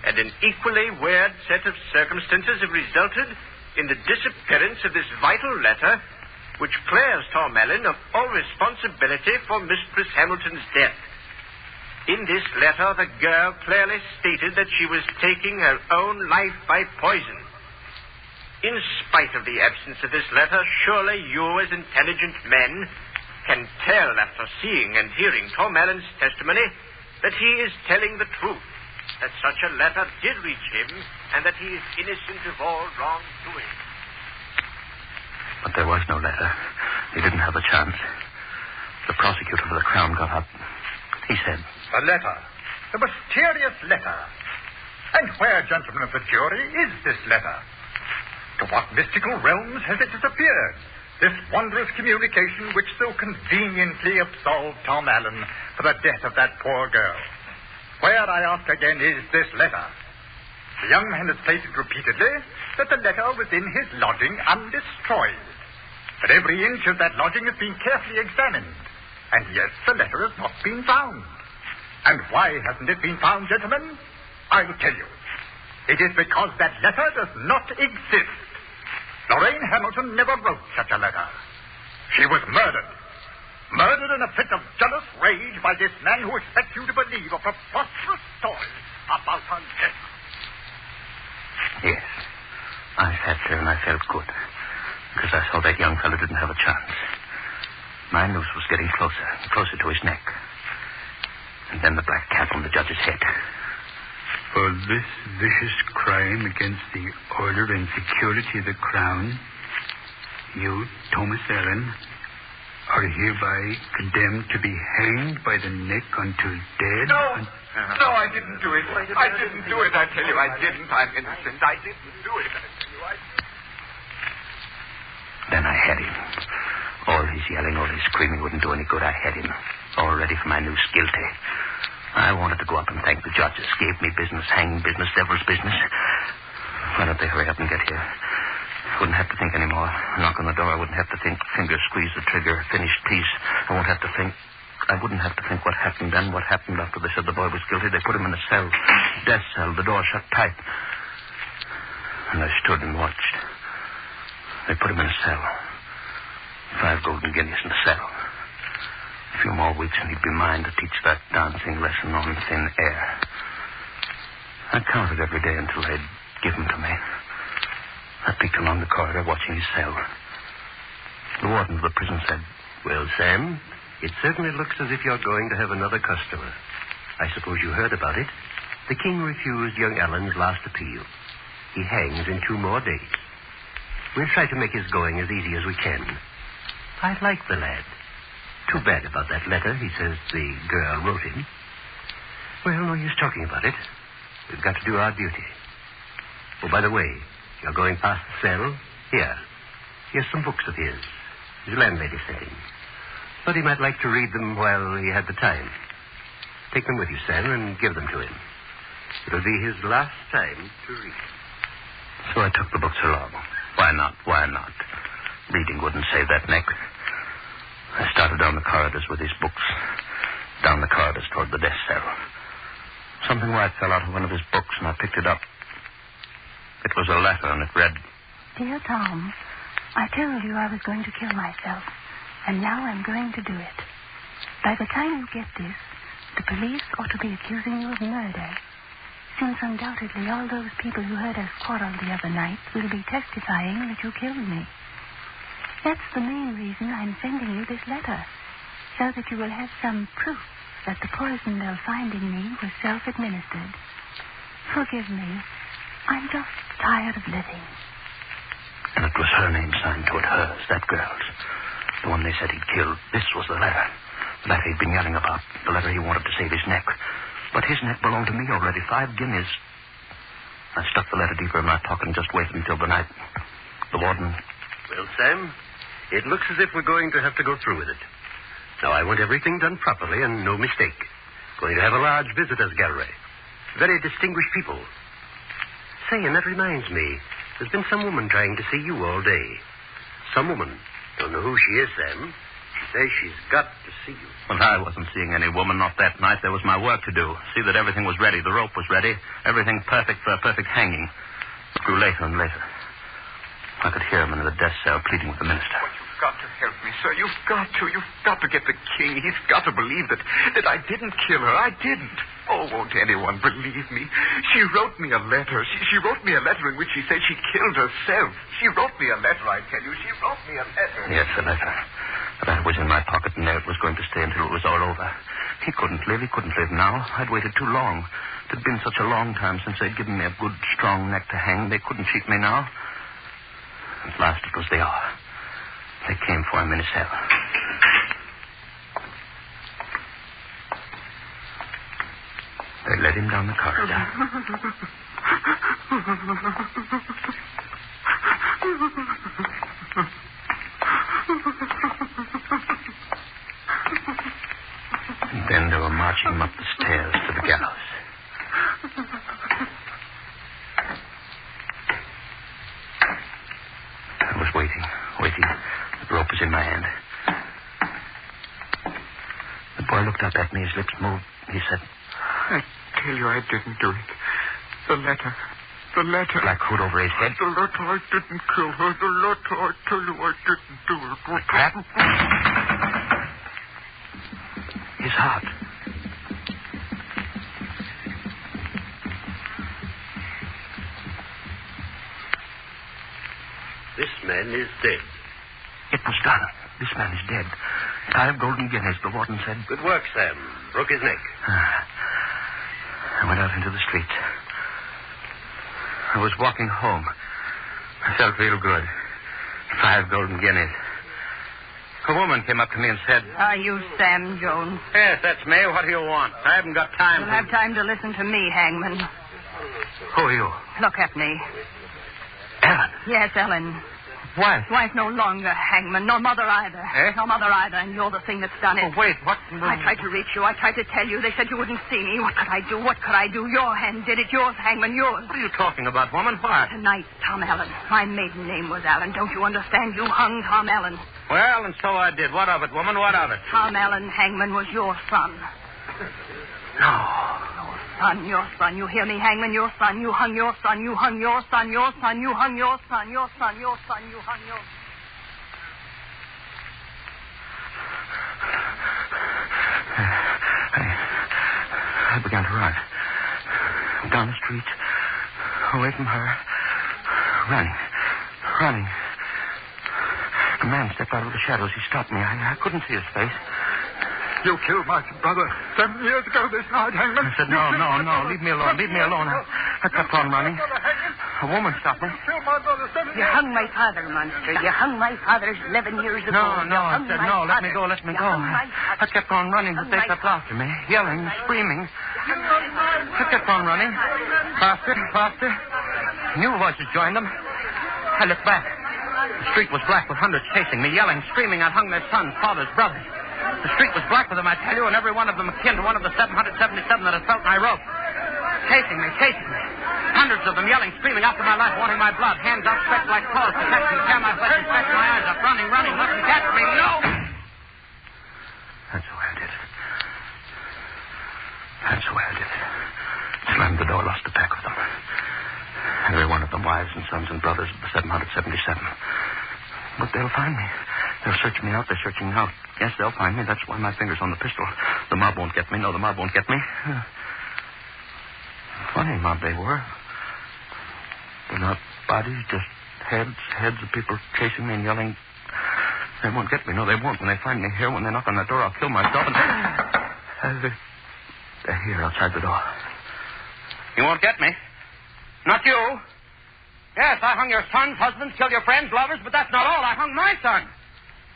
And an equally weird set of circumstances have resulted in the disappearance of this vital letter which clears Tom Allen of all responsibility for Mistress Hamilton's death. In this letter, the girl clearly stated that she was taking her own life by poison. In spite of the absence of this letter, surely you as intelligent men can tell after seeing and hearing Tom Allen's testimony that he is telling the truth, that such a letter did reach him, and that he is innocent of all wrongdoing.
But there was no letter. He didn't have a chance. The prosecutor for the Crown got up. He said...
The letter. The mysterious letter. And where, gentlemen of the jury, is this letter? To what mystical realms has it disappeared? This wondrous communication which so conveniently absolved Tom Allen for the death of that poor girl. Where, I ask again, is this letter? The young man has stated repeatedly that the letter was in his lodging undestroyed. But every inch of that lodging has been carefully examined. And yet the letter has not been found. And why hasn't it been found, gentlemen? I'll tell you. It is because that letter does not exist. Lorraine Hamilton never wrote such a letter. She was murdered. Murdered in a fit of jealous rage by this man who expects you to believe a preposterous story about her death.
Yes. I sat there and I felt good. Because I saw that young fellow didn't have a chance. My noose was getting closer and closer to his neck. And then the black cap on the judge's head.
For this vicious crime against the order and security of the Crown, you, Thomas Allen, are hereby condemned to be hanged by the neck until dead.
No! No, I didn't do it. I didn't do it, I tell you. I didn't. I'm innocent. I didn't do it. I tell you, I didn't.
Then I had him. All his yelling, all his screaming wouldn't do any good. I had him. All ready for my noose, guilty. I wanted to go up and thank the judges. Gave me business, hanging business, devil's business. Why don't they hurry up and get here? I wouldn't have to think anymore. Knock on the door. I wouldn't have to think. Finger squeeze the trigger. Finished piece. I wouldn't have to think what happened then, what happened after they said the boy was guilty. They put him in a cell. Death cell. The door shut tight. And I stood and watched. They put him in a cell. 5 golden guineas in the cell. A few more weeks and he'd be mine to teach that dancing lesson on thin air. I counted every day until they'd give him to me. I peeked along the corridor watching his cell. The warden of the prison said,
Well, Sam, it certainly looks as if you're going to have another customer. I suppose you heard about it. The king refused young Allen's last appeal. He hangs in 2 more days. We'll try to make his going as easy as we can. I like the lad. Too bad about that letter he says the girl wrote him. Well, no use talking about it. We've got to do our duty. Oh, by the way, you're going past the cell? Here's some books of his. His landlady sent him. But he might like to read them while he had the time. Take them with you, Sam, and give them to him. It'll be his last time to read.
So I took the books along. Why not? Reading wouldn't save that neck. I started down the corridors with his books. Down the corridors toward the death cell. Something white fell out of one of his books, and I picked it up. It was a letter, and it read,
Dear Tom, I told you I was going to kill myself, and now I'm going to do it. By the time you get this, the police ought to be accusing you of murder, since undoubtedly all those people who heard us quarrel the other night will be testifying that you killed me. That's the main reason I'm sending you this letter, so that you will have some proof that the poison they'll find in me was self-administered. Forgive me. I'm just tired of living.
and it was her name signed to it, hers, that girl's. The one they said he'd killed. This was the letter. The letter he'd been yelling about. The letter he wanted to save his neck. But his neck belonged to me already. 5 guineas. I stuck the letter deeper in my pocket and just waited until the night. The warden...
Well, Sam, it looks as if we're going to have to go through with it. Now, I want everything done properly and no mistake. Going to have a large visitors' gallery. Very distinguished people. Say, and that reminds me, there's been some woman trying to see you all day. Some woman. Don't know who she is, Sam. She says she's got to see you.
Well, I wasn't seeing any woman, not that night. There was my work to do. See that everything was ready. The rope was ready. Everything perfect for a perfect hanging. It grew later and later. I could hear him in the death cell pleading with the minister.
You've got to help me, sir. You've got to. You've got to get the king. He's got to believe that I didn't kill her. I didn't. Oh, won't anyone believe me? She wrote me a letter. She wrote me a letter in which she said she killed herself. She wrote me a letter, I tell you. She wrote me a letter.
Yes, a letter. The letter was in my pocket, and there it was going to stay until it was all over. He couldn't live. He couldn't live now. I'd waited too long. It had been such a long time since they'd given me a good, strong neck to hang. They couldn't cheat me now. At last it was the hour. They came for him in his cell. They led him down the corridor. And then they were marching him up the stairs to the gallows. I was waiting. The rope was in my hand. The boy looked up at me. His lips moved. He said,
I tell you I didn't do it. The letter.
Black hood over his head.
The letter, I didn't kill her. The letter, I tell you I didn't do it.
The trap. His heart.
This man is dead.
It was done. This man is dead. 5 golden guineas, the warden said.
Good work, Sam. Broke his neck.
I went out into the street. I was walking home. I felt real good. 5 golden guineas. A woman came up to me and said...
Are you Sam Jones?
Yes, that's me. What do you want? I haven't got time
You'll have time to listen to me, Hangman.
Who are you?
Look at me.
Ellen.
Yes, Ellen.
Wife?
Wife no longer, Hangman. Nor mother either.
Eh?
No mother either, and you're the thing that's done it.
Oh, wait, what?
I tried to reach you. I tried to tell you. They said you wouldn't see me. What could I do? Your hand did it. Yours, Hangman, yours.
What are you talking about, woman? What?
Tonight, Tom Allen. My maiden name was Allen. Don't you understand? You hung Tom Allen.
Well, and so I did. What of it, woman? What of it?
Tom Allen, Hangman, was your son.
No.
Your son. You hear me, Hangman? Your son. You hung your son. You hung your son. Your son. You hung your son. Your son. Your son. You hung your son.
I began to run. Down the street. Away from her. Running. A man stepped out of the shadows. He stopped me. I couldn't see his face.
You killed my brother 7 years ago this night, Hangman.
I said, no. Leave me alone. I kept on running. A woman stopped me.
You killed my brother 7 years
You hung my father, monster. You hung my father 11 years ago.
No. I said, no. Let me go. I kept on running, but they kept after me, yelling, screaming. I kept on running. Faster. New voices joined them. I looked back. The street was black with hundreds chasing me, yelling, screaming. I'd hung their sons, fathers, brothers. The street was black with them, I tell you, and every one of them akin to one of the 777 that had felt my rope. Chasing me. Hundreds of them yelling, screaming after my life, wanting my blood. Hands outstretched like claws to catch me, tear my flesh and stretch my eyes up. Running, mustn't catch me, no! That's the way I did it. opened the door, lost a pack of them. Every one of them wives and sons and brothers of the 777. But they'll find me. They'll search me out. They're searching me out. Yes, they'll find me. That's why my finger's on the pistol. The mob won't get me. No, the mob won't get me. Funny mob they were. They're not bodies, just heads of people chasing me and yelling. They won't get me. No, they won't. When they find me here, when they knock on that door, I'll kill myself. And they're here outside the door. You won't get me. Not you. Yes, I hung your sons, husbands, killed your friends, lovers, but that's not all. I hung my son.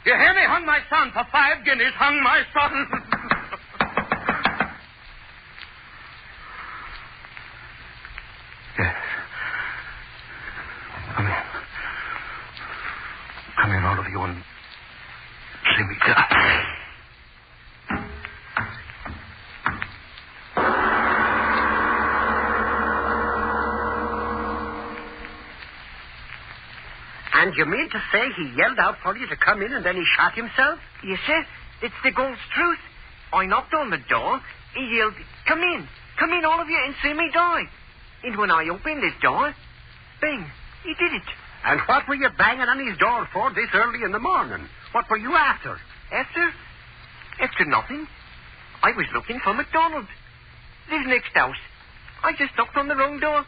You hear me? Hung my son for 5 guineas. Hung my son. Yes. Come in. Come in, all of you, and see me die.
And you mean to say he yelled out for you to come in and then he shot himself?
Yes, sir. It's the God's truth. I knocked on the door. He yelled, come in, all of you, and see me die. And when I opened his door, bang, he did it.
And what were you banging on his door for this early in the morning? What were you after?
After nothing. I was looking for MacDonald. Lives next house. I just knocked on the wrong door.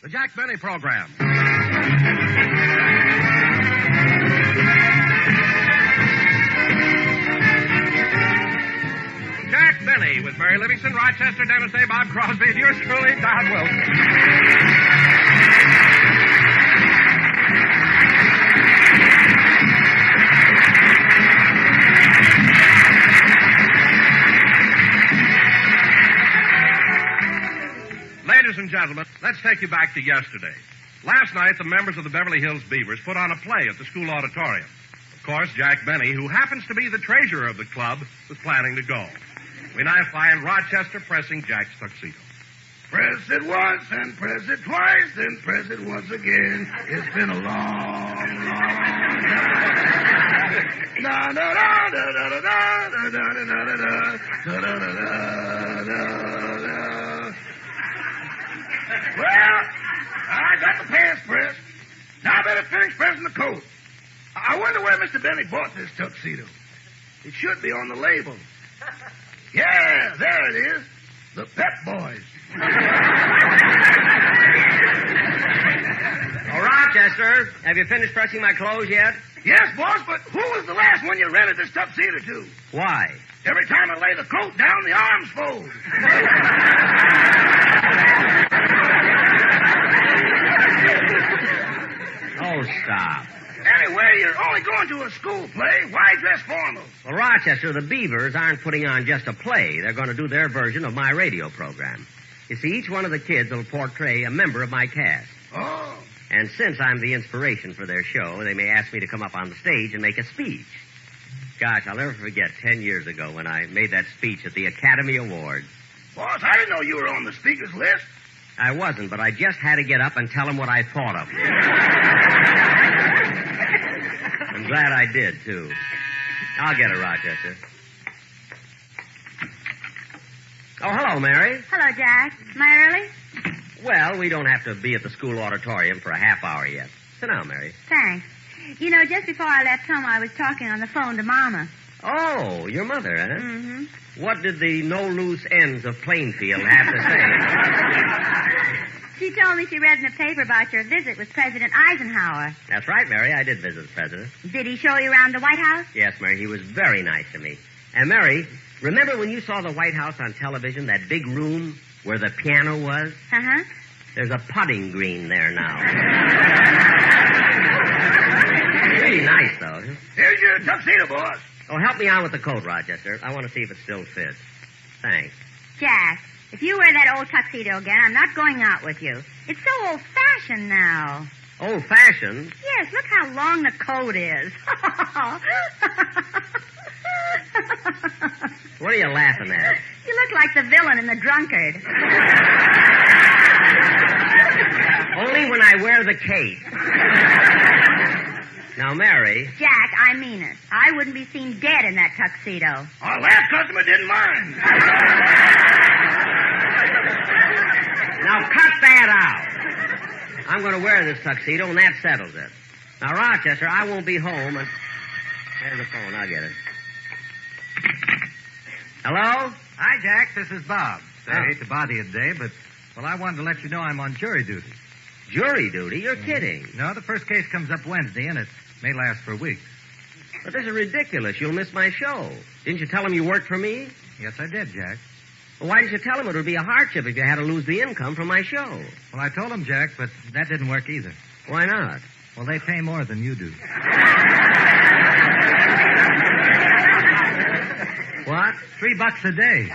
The Jack Benny Program. Jack Benny with Mary Livingston, Rochester, Dennis Day, Bob Crosby, and yours truly, Don Wilson. Ladies and gentlemen, let's take you back to yesterday. Last night, the members of the Beverly Hills Beavers put on a play at the school auditorium. Of course, Jack Benny, who happens to be the treasurer of the club, was planning to go. We now find Rochester pressing Jack's tuxedo.
Press it once and press it twice and press it once again. It's been a long, long time. Da da da da da da da da da da da da da da. Well, I got the pants pressed. Now I better finish pressing the coat. I wonder where Mr. Benny bought this tuxedo. It should be on the label. Yeah, there it is. The Pep Boys.
Oh, Rochester, have you finished pressing my clothes yet?
Yes, boss, but who was the last one you rented this tuxedo to?
Why?
Every time I lay the coat down, the arms fold.
Oh, stop.
Anyway, you're only going to a school play. Why dress formal?
Well, Rochester, the Beavers aren't putting on just a play. They're going to do their version of my radio program. You see, each one of the kids will portray a member of my cast.
Oh.
And since I'm the inspiration for their show, they may ask me to come up on the stage and make a speech. Gosh, I'll never forget 10 years ago when I made that speech at the Academy Awards.
Boss, I didn't know you were on the speaker's list.
I wasn't, but I just had to get up and tell them what I thought of them. I'm glad I did, too. I'll get it, Rochester. Oh, hello, Mary.
Hello, Jack. Am I early?
Well, we don't have to be at the school auditorium for a half hour yet. Sit down, Mary.
Thanks. You know, just before I left home, I was talking on the phone to Mama.
Oh, your mother, eh?
Mm-hmm.
What did the no loose ends of Plainfield have to say?
She told me she read in the paper about your visit with President Eisenhower.
That's right, Mary. I did visit the president.
Did he show you around the White House?
Yes, Mary. He was very nice to me. And, Mary, remember when you saw the White House on television, that big room where the piano was?
Uh-huh.
There's a putting green there now. Pretty nice, though.
Here's your tuxedo, boss.
Oh, help me on with the coat, Rochester. I want to see if it still fits. Thanks.
Jack, if you wear that old tuxedo again, I'm not going out with you. It's so old-fashioned now.
Old-fashioned?
Yes, look how long the coat is.
What are you laughing at?
You look like the villain in The Drunkard.
Only when I wear the cape. Now, Mary.
Jack, I mean it. I wouldn't be seen dead in that tuxedo.
Our last customer didn't mind.
Now cut that out. I'm going to wear this tuxedo, and that settles it. Now, Rochester, I won't be home. And there's the phone. I'll get it. Hello?
Hi, Jack. This is Bob. I
Oh.
hate to bother you today, but, well, I wanted to let you know I'm on jury duty.
Jury duty? You're kidding.
No, the first case comes up Wednesday, and it may last for weeks.
But this is ridiculous. You'll miss my show. Didn't you tell him you worked for me?
Yes, I did, Jack.
Well, why didn't you tell him it would be a hardship if you had to lose the income from my show?
Well, I told him, Jack, but that didn't work either.
Why not?
Well, they pay more than you do.
What?
$3 a day.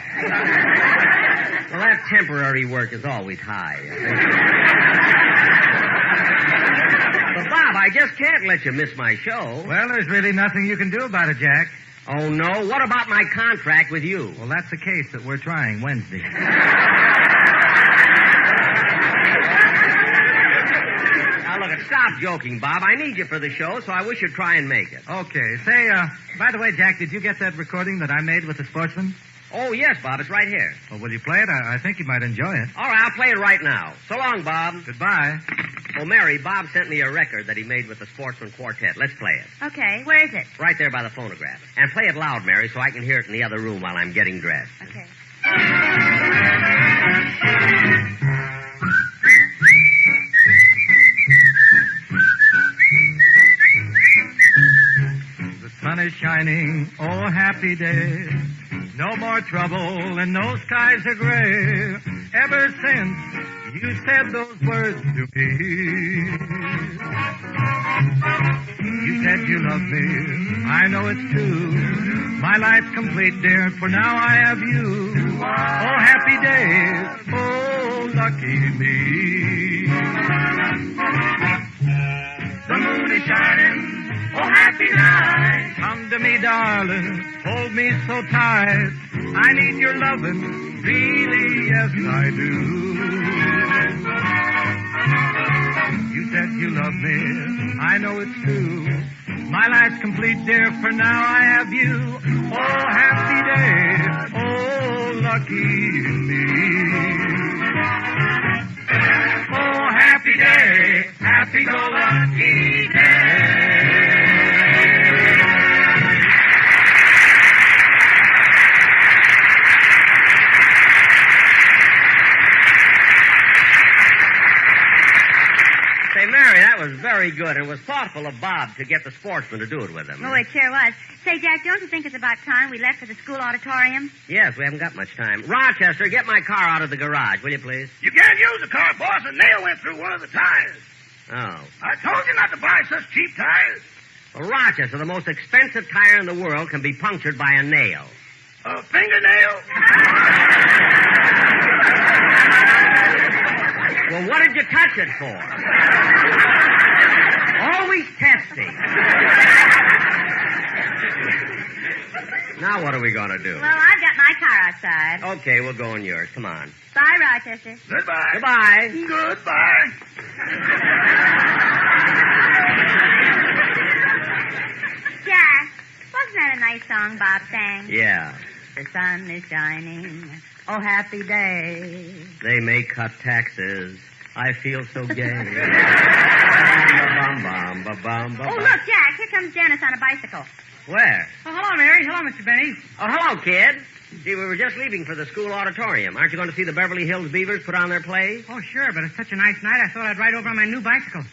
Well, that temporary work is always high. But, Bob, I just can't let you miss my show.
Well, there's really nothing you can do about it, Jack.
Oh, no? What about my contract with you?
Well, that's the case that we're trying Wednesday.
Now, look, stop joking, Bob. I need you for the show, so I wish you'd try and make it.
Okay. Say, by the way, Jack, did you get that recording that I made with the sportsman?
Oh, yes, Bob. It's right here.
Well, will you play it? I think you might enjoy it.
All right, I'll play it right now. So long, Bob.
Goodbye.
Oh, Mary, Bob sent me a record that he made with the Sportsman Quartet. Let's play it.
Okay, where is it?
Right there by the phonograph. And play it loud, Mary, so I can hear it in the other room while I'm getting dressed.
Okay.
The sun is shining, oh happy day. No more trouble and no skies are gray. Ever since you said those words to me. You said you love me, I know it's true. My life's complete, dear, for now I have you. Oh happy days, oh lucky me. The moon is shining, oh happy night. Come to me, darling, hold me so tight. I need your loving, really, yes I do. You said you love me, I know it's true. My life's complete, dear, for now I have you. Oh happy day, oh lucky me. Oh happy day, happy-go-lucky day.
Say, Mary, that was very good. It was thoughtful of Bob to get the sportsman to do it with him.
Oh, it sure was. Say, Jack, don't you think it's about time we left for the school auditorium?
Yes, we haven't got much time. Rochester, get my car out of the garage, will you, please?
You can't use the car, boss. A nail went through one of the tires.
Oh.
I told you not to buy such cheap tires.
Well, Rochester, the most expensive tire in the world can be punctured by a nail.
A fingernail?
Well, what did you touch it for? Always testing. Now what are we going to do?
Well, I've got my car outside.
Okay, we'll go in yours. Come on.
Bye, Rochester.
Goodbye.
Goodbye.
Goodbye.
Jack, wasn't that a nice song Bob sang?
Yeah.
The sun is shining. Oh, happy day.
They may cut taxes. I feel so gay.
Oh, look, Jack, here comes Janice on a bicycle.
Where?
Oh, hello, Mary. Hello, Mr. Benny.
Oh, hello, kid. Gee, we were just leaving for the school auditorium. Aren't you going to see the Beverly Hills Beavers put on their play?
Oh, sure, but it's such a nice night, I thought I'd ride over on my new bicycle.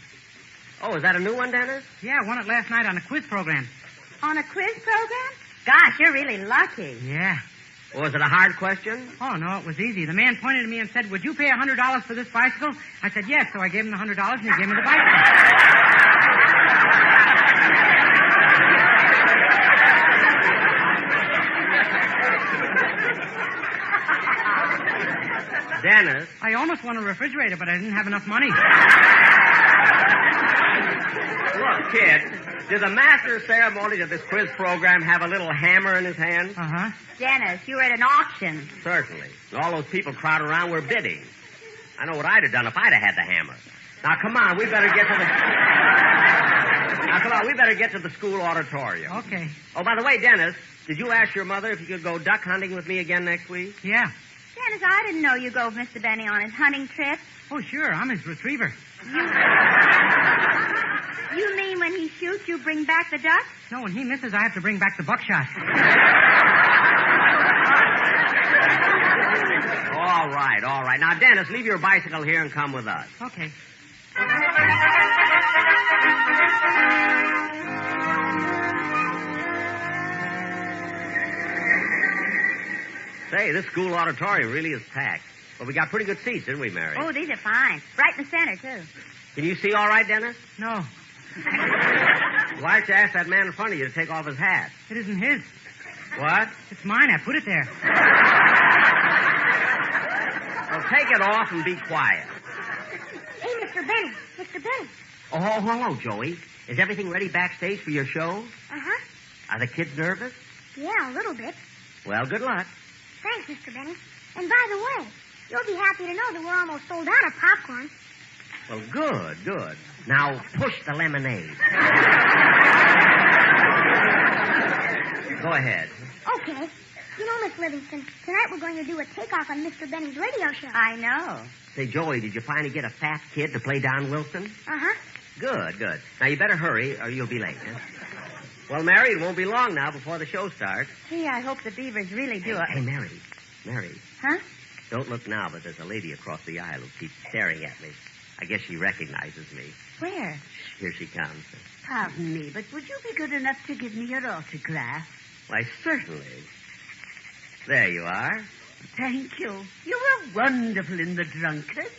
Oh, is that a new one, Dennis?
Yeah, I won it last night on a quiz program.
On a quiz program? Gosh, you're really lucky.
Yeah.
Was it a hard question?
Oh, no, it was easy. The man pointed to me and said, would you pay $100 for this bicycle? I said, yes, so I gave him the $100 and he gave me the bicycle.
Dennis?
I almost won a refrigerator, but I didn't have enough money.
Look, kid, did the master of ceremonies of this quiz program have a little hammer in his hand?
Uh-huh.
Dennis, you were at an auction.
Certainly. All those people crowded around were bidding. I know what I'd have done if I'd have had the hammer. Now, come on, we better get to the... Now, come on, we better get to the school auditorium.
Okay.
Oh, by the way, Dennis, did you ask your mother if you could go duck hunting with me again next week?
Yeah.
Dennis, I didn't know you go with Mr. Benny on his hunting trip.
Oh, sure. I'm his retriever.
You mean when he shoots, you bring back the ducks?
No, when he misses, I have to bring back the buckshot.
All right, all right. Now, Dennis, leave your bicycle here and come with us.
Okay.
Say, this school auditorium really is packed. Well, we got pretty good seats, didn't we, Mary?
Oh, these are fine. Right in the center, too.
Can you see all right, Dennis?
No.
Why don't you ask that man in front of you to take off his hat?
It isn't his.
What?
It's mine. I put it there.
Well, take it off and be quiet.
Hey, Mr. Benny. Mr. Benny.
Oh, hello, Joey. Is everything ready backstage for your show?
Uh-huh.
Are the kids nervous?
Yeah, a little bit.
Well, good luck.
Thanks, Mr. Benny. And by the way, you'll be happy to know that we're almost sold out of popcorn.
Well, good, good. Now, push the lemonade. Go ahead.
Okay. You know, Miss Livingston, tonight we're going to do a takeoff on Mr. Benny's radio show. I know.
Say, Joey, did you finally get a fat kid to play Don Wilson?
Uh-huh.
Good, good. Now, you better hurry or you'll be late. Huh? Well, Mary, it won't be long now before the show starts.
Gee, I hope the Beavers really do it.
Hey, Mary. Mary.
Huh?
Don't look now, but there's a lady across the aisle who keeps staring at me. I guess she recognizes me.
Where?
Here she comes.
Pardon me, but would you be good enough to give me your autograph?
Why, certainly. There you are.
Thank you. You were wonderful in the Dragnet.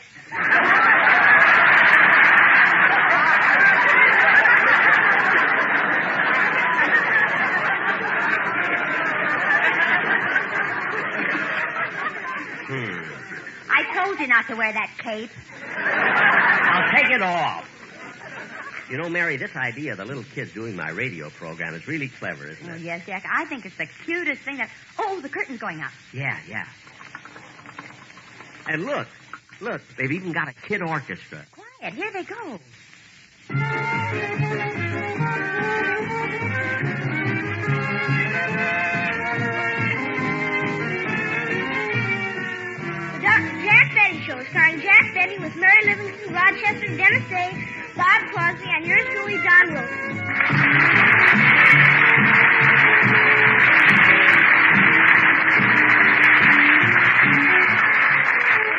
I told you not to wear that cape.
I'll take it off. You know, Mary, this idea of the little kids doing my radio program is really clever, isn't it?
Oh, yes, Jack. I think it's the cutest thing that... Oh, the curtain's going up.
Yeah, yeah. And look, they've even got a kid orchestra.
Quiet, here they go. The Dr. Jack Benny Show, starring Jack Benny with Mary Livingston, Rochester, Dennis Day, Bob Crosby, and yours truly, Don Wilson.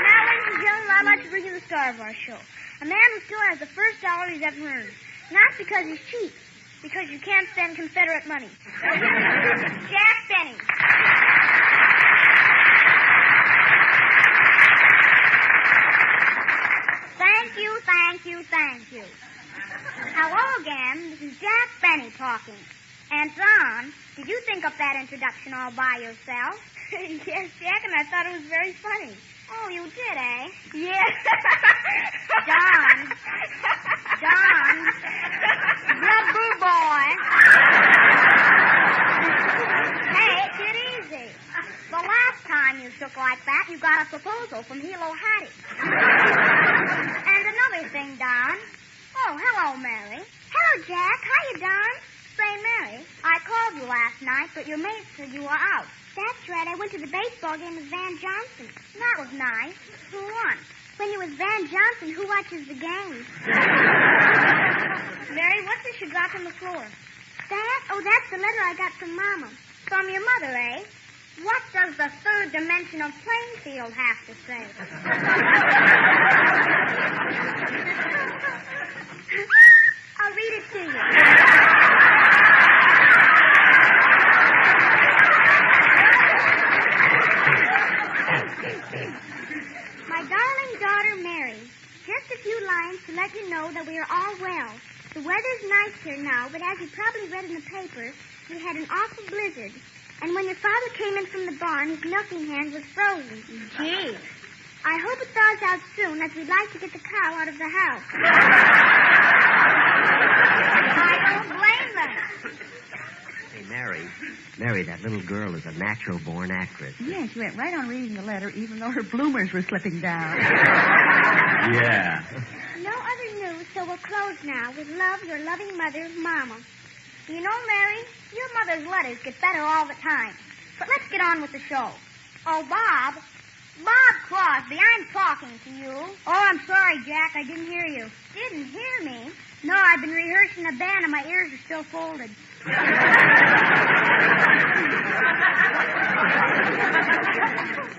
Now, ladies and gentlemen, I'd like to bring you the star of our show. A man who still has the first dollar he's ever earned. Not because he's cheap, because you can't spend Confederate money. Jack Benny. Thank you, thank you, thank you. Hello again. This is Jack Benny talking. And Don, did you think up that introduction all by yourself? Yes, Jack, and I thought it was very funny. Oh, you did, eh? Yeah. Don. Rubber boy. Hey, get easy. The last time you shook like that, you got a proposal from Hilo Hattie. And another thing, Don. Oh, hello, Mary. Hello, Jack. Hiya, Don. Say, Mary, I called you last night, but your mate said you were out. That's right. I went to the baseball game with Van Johnson. That was nice. Who won? When you was Van Johnson, who watches the game? Mary, what's this you dropped on the floor? That? Oh, that's the letter I got from Mama. From your mother, eh? What does the third dimension of Plainfield have to say? I'll read it to you. My darling daughter, Mary, just a few lines to let you know that we are all well. The weather's nice here now, but as you probably read in the paper, we had an awful blizzard. And when your father came in from the barn, his milking hand was frozen. Gee. I hope it thaws out soon, as we'd like to get the cow out of the house. I don't blame them.
Hey, Mary, that little girl is a natural-born actress.
Yeah, she went right on reading the letter, even though her bloomers were slipping down.
Yeah.
No other news So we're closed now. With love, your loving mother, Mama. You know, Mary, your mother's letters get better all the time. But let's get on with the show. Oh, Bob. Bob Crosby, I'm talking to you. Oh, I'm sorry, Jack. I didn't hear you. Didn't hear me? No, I've been rehearsing a band and my ears are still folded.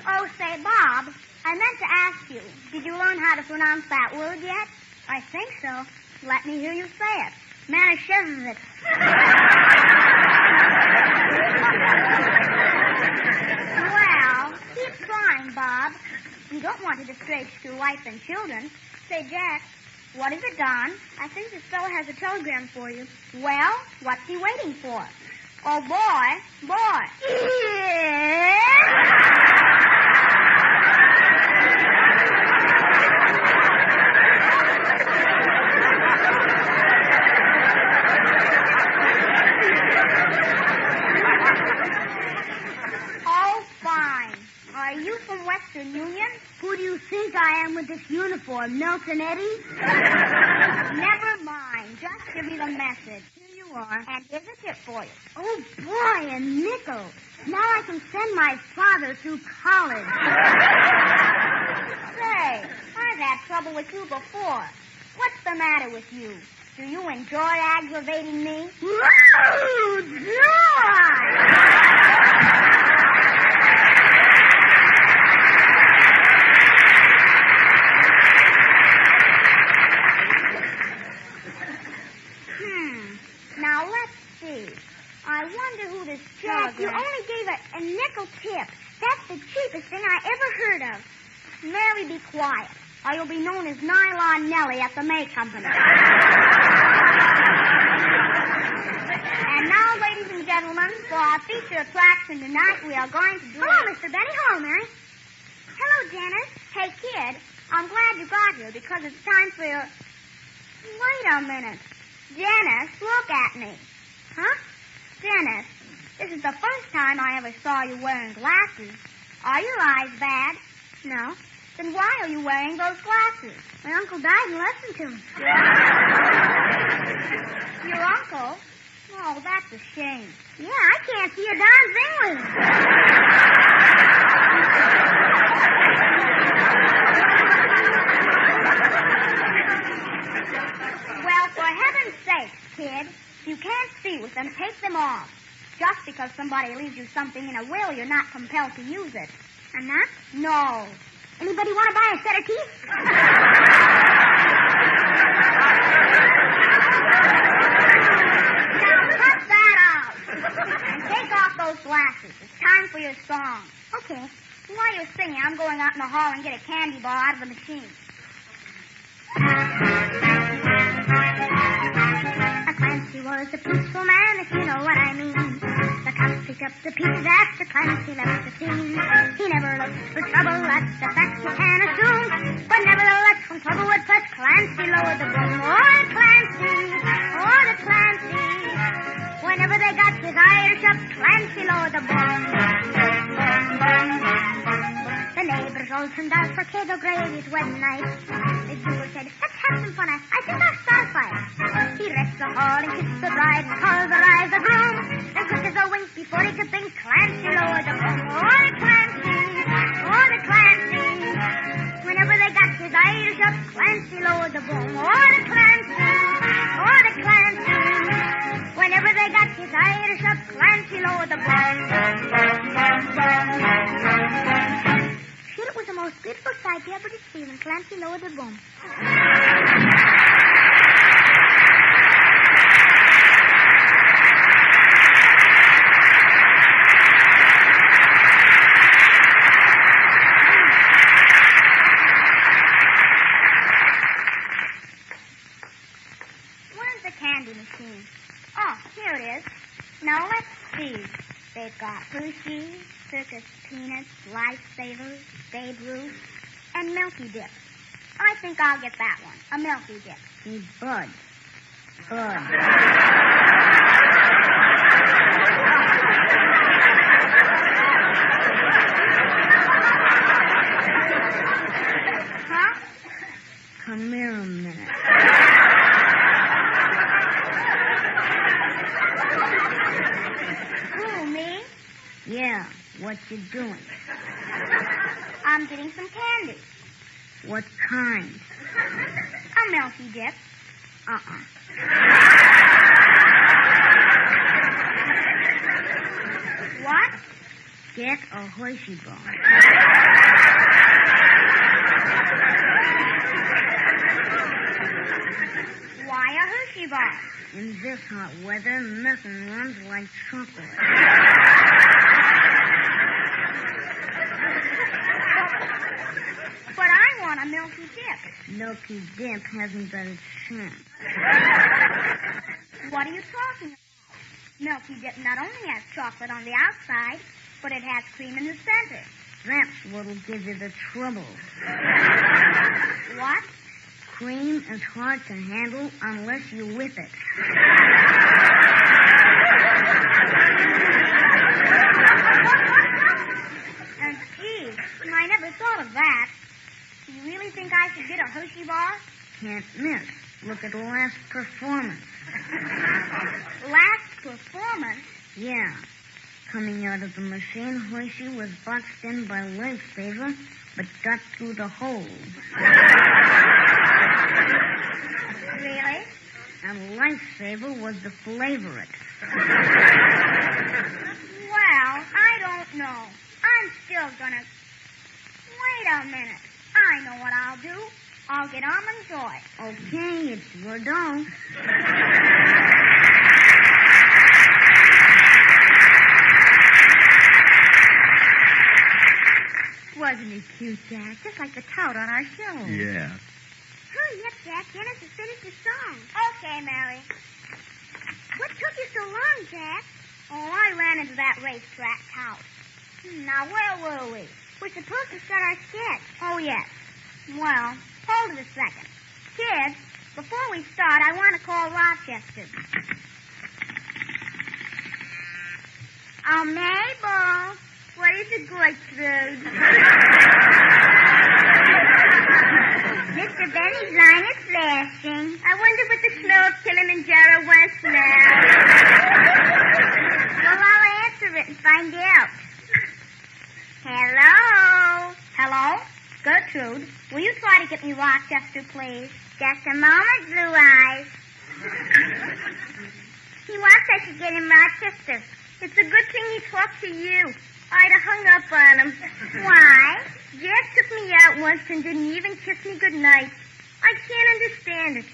Oh, say, Bob, I meant to ask you, did you learn how to pronounce that word yet? I think so. Let me hear you say it. Manischewitz. Well, keep trying, Bob. You don't want to disgrace your wife and children. Say, Jack, what is it, Don? I think this fellow has a telegram for you. Well, what's he waiting for? Oh, boy. Oh, fine. Are you from Western Union? Who do you think I am with this uniform, Nelson Eddy? Never mind. Just give me the message. Here you are. And here's a tip for you. Oh, boy, a nickel. Now I can send my father through college. Say, I've had trouble with you before. What's the matter with you? Do you enjoy aggravating me? Oh, Now, let's see. I wonder who this Jack, you only gave a nickel tip. That's the cheapest thing I ever heard of. Mary, be quiet, or you'll be known as Nylon Nellie at the May Company. And now, ladies and gentlemen, for our feature attraction tonight, we are going to do... Hello, Mr. Benny. Hello, Mary. Hello, Dennis. Hey, kid, I'm glad you got here because it's time for your... Wait a minute. Dennis, look at me. Huh? Dennis, this is the first time I ever saw you wearing glasses. Are your eyes bad? No. Then why are you wearing those glasses? My uncle died and left them to me. Your uncle? Oh, that's a shame. Yeah, I can't see a darn thing with them. Well, for heaven's sake, kid, if you can't see with them, take them off. Just because somebody leaves you something in a will, you're not compelled to use it. I'm not? No. Anybody want to buy a set of teeth? Now, cut that out. And take off those glasses. It's time for your song. Okay. While you're singing, I'm going out in the hall and get a candy bar out of the machine. Clancy was a peaceful man, if you know what I mean. The cops picked up the pieces after Clancy left the scene. He never looked for trouble, that's the fact you can assume. But nevertheless, when trouble would press, Clancy lowered the boom. Oh, the Clancy, oh, the Clancy. Whenever they got his Irish up, Clancy lowered the boom. The neighbors all turned out for Kegel Grady's wedding night. The jeweler said, let's have some fun. I think I'll start a fight. He wrecked the hall and kissed the bride and called the bride the groom. And quick as a wink before he could think, Clancy lowered the boom. Oh, the Clancy, oh, the Clancy. Whenever they got his Irish up, Clancy lowered the boom. Oh, the Clancy, oh, the Clancy. Whenever they got his Irish up, Clancy lowered the boom. Sure, it was the most beautiful sight you ever did see when Clancy lowered the boom. Where's the candy machine? Oh, here it is. Now, let's see. They've got Hershey, Circus Peanuts, Lifesavers, Babe Ruth, and Milky Dip. I think I'll get that one, a Milky Dip. Bud. Huh? Come here a minute. Yeah, what you doing? I'm getting some candy. What kind? A Milky Dip. What? Get a Hershey bar. Why a Hershey bar? In this hot weather, nothing runs like chocolate. But I want a Milky Dip. Milky Dip hasn't got a chance. What are you talking about? Milky Dip not only has chocolate on the outside, but it has cream in the center. That's what'll give you the trouble. What? Cream is hard to handle unless you whip it. And gee, I never thought of that. Do you really think I should get a Hershey bar? Can't miss. Look at the last performance. Last performance? Yeah. Coming out of the machine, Hershey was boxed in by Lifesaver, but got through the hole. Really? And Lifesaver was the flavorite. Well, I don't know. I'm still gonna... Wait a minute. I know what I'll do. I'll get Almond Joy. Okay, it's your dough. Wasn't he cute, Jack? Just like the tout on our show.
Yeah.
Hurry up, Jack. Dennis has finished the song. Okay, Mary. What took you so long, Jack? Oh, I ran into that racetrack tout. Now, where were we? We're supposed to start our sketch. Oh, yes. Well, hold it a second. Kids, before we start, I want to call Rochester. Oh, Mabel. What is it, Gertrude? Mr. Benny's line is flashing. I wonder what the snow of Kilimanjaro wants now. Well, I'll answer it and find out. Hello? Hello? Gertrude, will you try to get me Rochester, please? Just a moment, Blue Eyes. He wants us to get him Rochester. It's a good thing he talked to you. I'd have hung up on him. Why? Jack took me out once and didn't even kiss me goodnight. I can't understand it.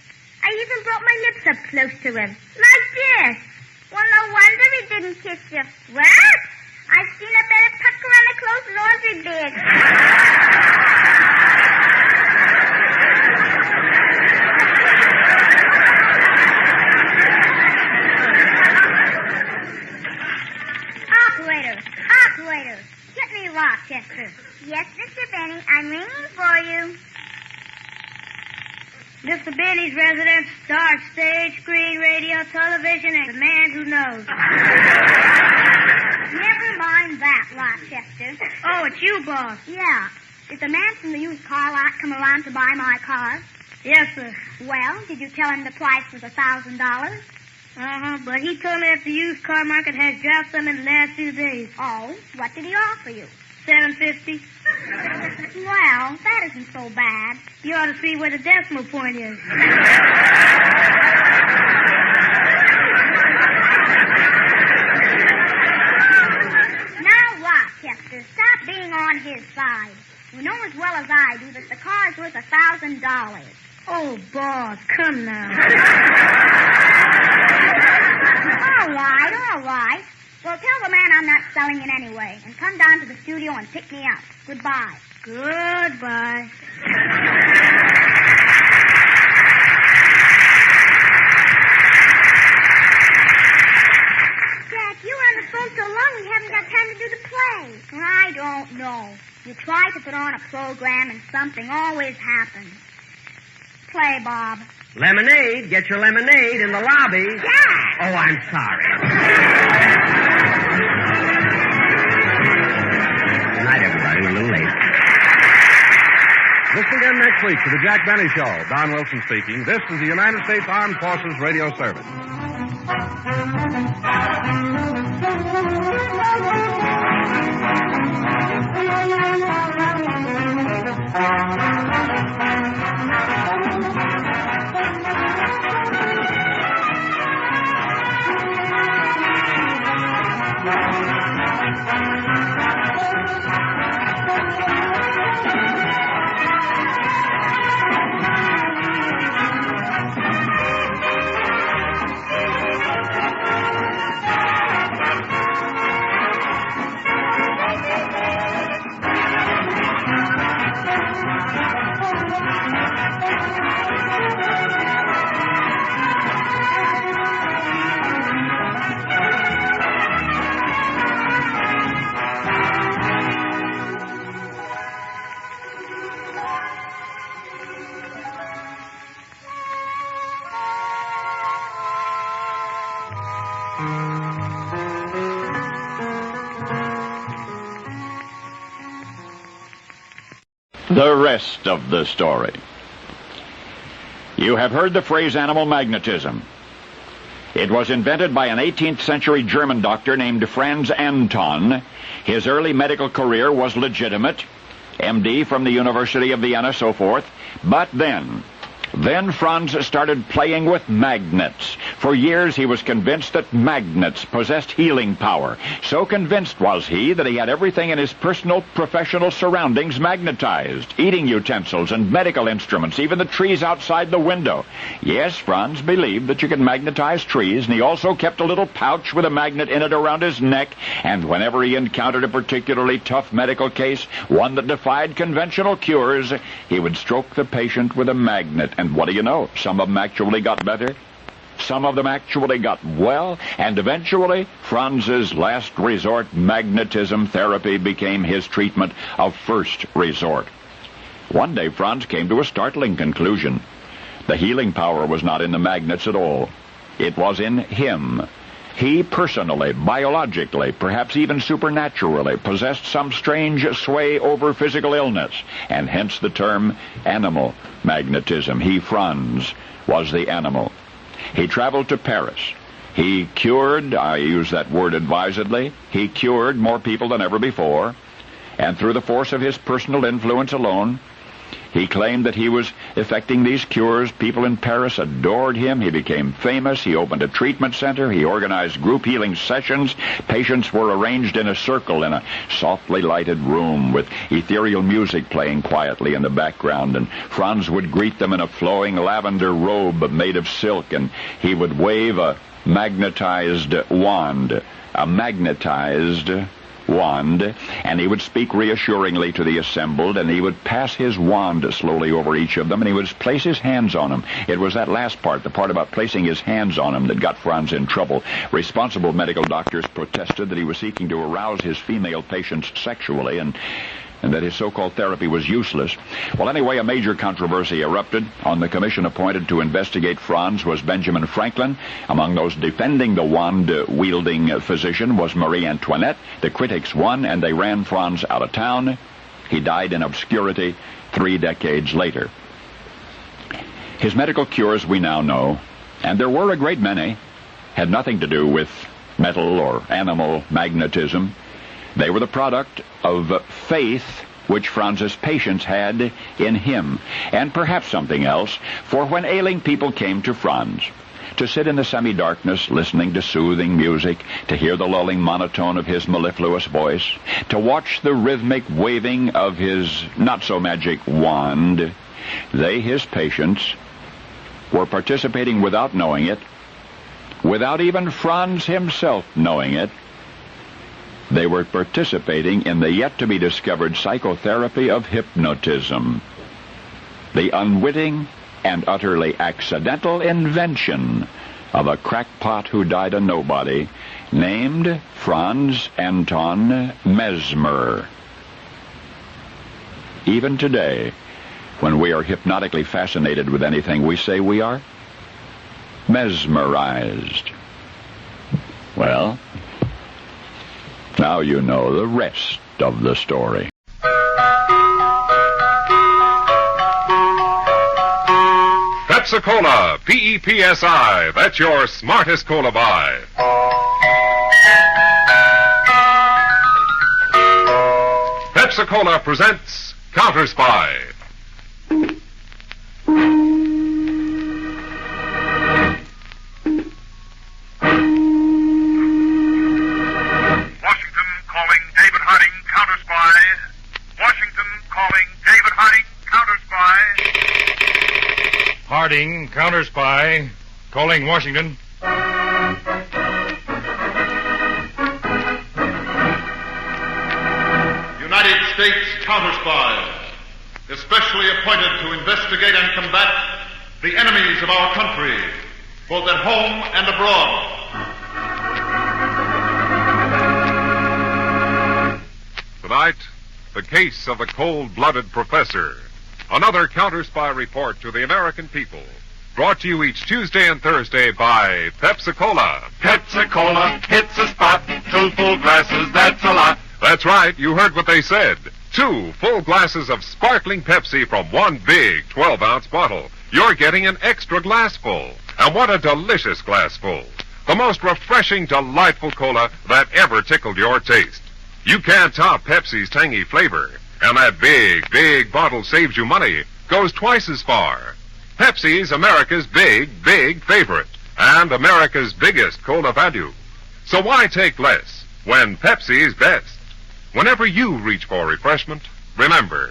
I even brought my lips up close to him. Like this. Well, no wonder he didn't kiss you. What? I've seen a better pucker on a closed laundry bed. Operator, get me Rochester. Yes, Mr. Benny, I'm ringing for you. Mr. Benny's residence, star, stage, screen, radio, television, and the man who knows. Never mind that, Rochester. Oh, it's you, boss. Yeah. Did the man from the used car lot come around to buy my car? Yes, sir. Well, did you tell him the price was $1,000? But he told me that the used car market has dropped some in the last few days. Oh? What did he offer you? $750. Well, that isn't so bad. You ought to see where the decimal point is. Now, Rochester, stop being on his side. You know as well as I do that the car's worth $1,000. Oh, boss, come now. All right. Well, tell the man I'm not selling it anyway, and come down to the studio and pick me up. Goodbye. Goodbye. Jack, you were on the phone so long we haven't got time to do the play. I don't know. You try to put on a program and something always happens. Play, Bob.
Lemonade. Get your lemonade in the lobby.
Jack!
Oh, I'm sorry. Good night, everybody. We're a little late.
Listen again next week to the Jack Benny Show. Don Wilson speaking. This is the United States Armed Forces Radio Service.
The rest of the story. You have heard the phrase animal magnetism. It was invented by an 18th century German doctor named Franz Anton. His early medical career was legitimate, MD from the University of Vienna, so forth. But then Franz started playing with magnets. For years he was convinced that magnets possessed healing power. So convinced was he that he had everything in his personal, professional surroundings magnetized. Eating utensils and medical instruments, even the trees outside the window. Yes, Franz believed that you could magnetize trees, and he also kept a little pouch with a magnet in it around his neck. And whenever he encountered a particularly tough medical case, one that defied conventional cures, he would stroke the patient with a magnet. And what do you know? Some of them actually got better. Some of them actually got well, and eventually, Franz's last resort magnetism therapy became his treatment of first resort. One day, Franz came to a startling conclusion. The healing power was not in the magnets at all. It was in him. He personally, biologically, perhaps even supernaturally, possessed some strange sway over physical illness, and hence the term animal magnetism. He, Franz, was the animal. He traveled to Paris. He cured, I use that word advisedly, he cured more people than ever before, and through the force of his personal influence alone, he claimed that he was effecting these cures. People in Paris adored him. He became famous. He opened a treatment center. He organized group healing sessions. Patients were arranged in a circle in a softly lighted room with ethereal music playing quietly in the background, and Franz would greet them in a flowing lavender robe made of silk, and he would wave a magnetized wand, and he would speak reassuringly to the assembled, and he would pass his wand slowly over each of them, and he would place his hands on them. It was that last part, the part about placing his hands on them, that got Franz in trouble. Responsible medical doctors protested that he was seeking to arouse his female patients sexually, and that his so-called therapy was useless. Well, anyway, a major controversy erupted. On the commission appointed to investigate Franz was Benjamin Franklin. Among those defending the wand-wielding physician was Marie Antoinette. The critics won, and they ran Franz out of town. He died in obscurity 3 decades later. His medical cures, we now know, and there were a great many, had nothing to do with metal or animal magnetism. They were the product of faith which Franz's patients had in him, and perhaps something else, for when ailing people came to Franz, to sit in the semi-darkness listening to soothing music, to hear the lulling monotone of his mellifluous voice, to watch the rhythmic waving of his not-so-magic wand, they, his patients, were participating without knowing it, without even Franz himself knowing it. They were participating in the yet-to-be-discovered psychotherapy of hypnotism, the unwitting and utterly accidental invention of a crackpot who died a nobody, named Franz Anton Mesmer. Even today, when we are hypnotically fascinated with anything, we say we are mesmerized. Well, now you know the rest of the story.
Pepsi-Cola, P-E-P-S-I. That's your smartest cola buy. Pepsi-Cola presents Counterspy.
Starting Counterspy. Calling Washington.
United States Counterspy, especially appointed to investigate and combat the enemies of our country, both at home and abroad.
Tonight, the case of the cold-blooded professor. Another Counterspy report to the American people. Brought to you each Tuesday and Thursday by Pepsi-Cola.
Pepsi-Cola hits a spot. 2 full glasses, that's a lot.
That's right, you heard what they said. 2 full glasses of sparkling Pepsi from 1 big 12-ounce bottle. You're getting an extra glassful. And what a delicious glassful. The most refreshing, delightful cola that ever tickled your taste. You can't top Pepsi's tangy flavor. And that big, big bottle saves you money. Goes twice as far. Pepsi's America's big, big favorite. And America's biggest cola value. So why take less when Pepsi's best? Whenever you reach for refreshment, remember,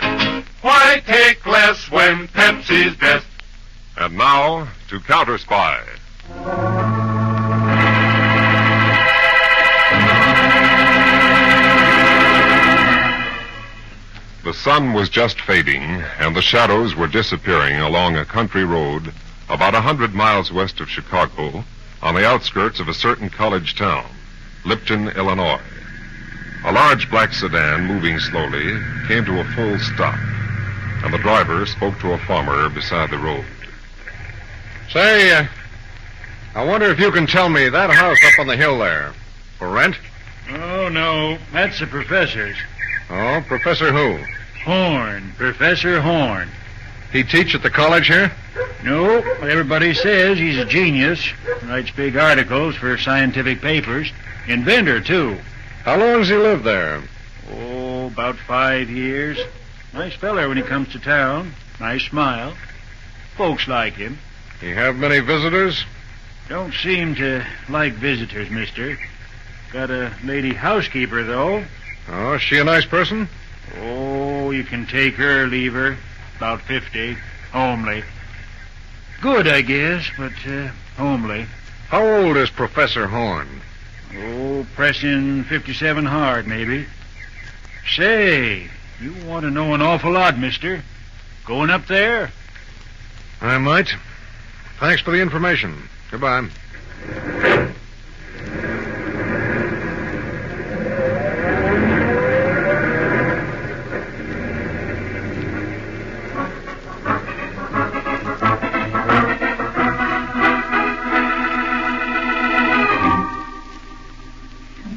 Why take less when Pepsi's best?
And now, to Counterspy. The sun was just fading, and the shadows were disappearing along a country road about 100 miles west of Chicago, on the outskirts of a certain college town, Lipton, Illinois. A large black sedan, moving slowly, came to a full stop, and the driver spoke to a farmer beside the road.
Say, I wonder if you can tell me that house up on the hill there, for rent?
Oh, no, that's the professor's.
Oh, Professor who?
Horn, Professor Horn.
He teach at the college here?
No, but everybody says he's a genius. Writes big articles for scientific papers. Inventor, too.
How long has he lived there?
Oh, about 5 years. Nice feller when he comes to town. Nice smile. Folks like him.
He have many visitors?
Don't seem to like visitors, mister. Got a lady housekeeper, though.
Oh, is she a nice person?
Oh, you can take her or leave her. About 50. Homely. Good, I guess, but homely.
How old is Professor Horn?
Oh, pressing 57 hard, maybe. Say, you want to know an awful lot, mister. Going up there?
I might. Thanks for the information. Goodbye.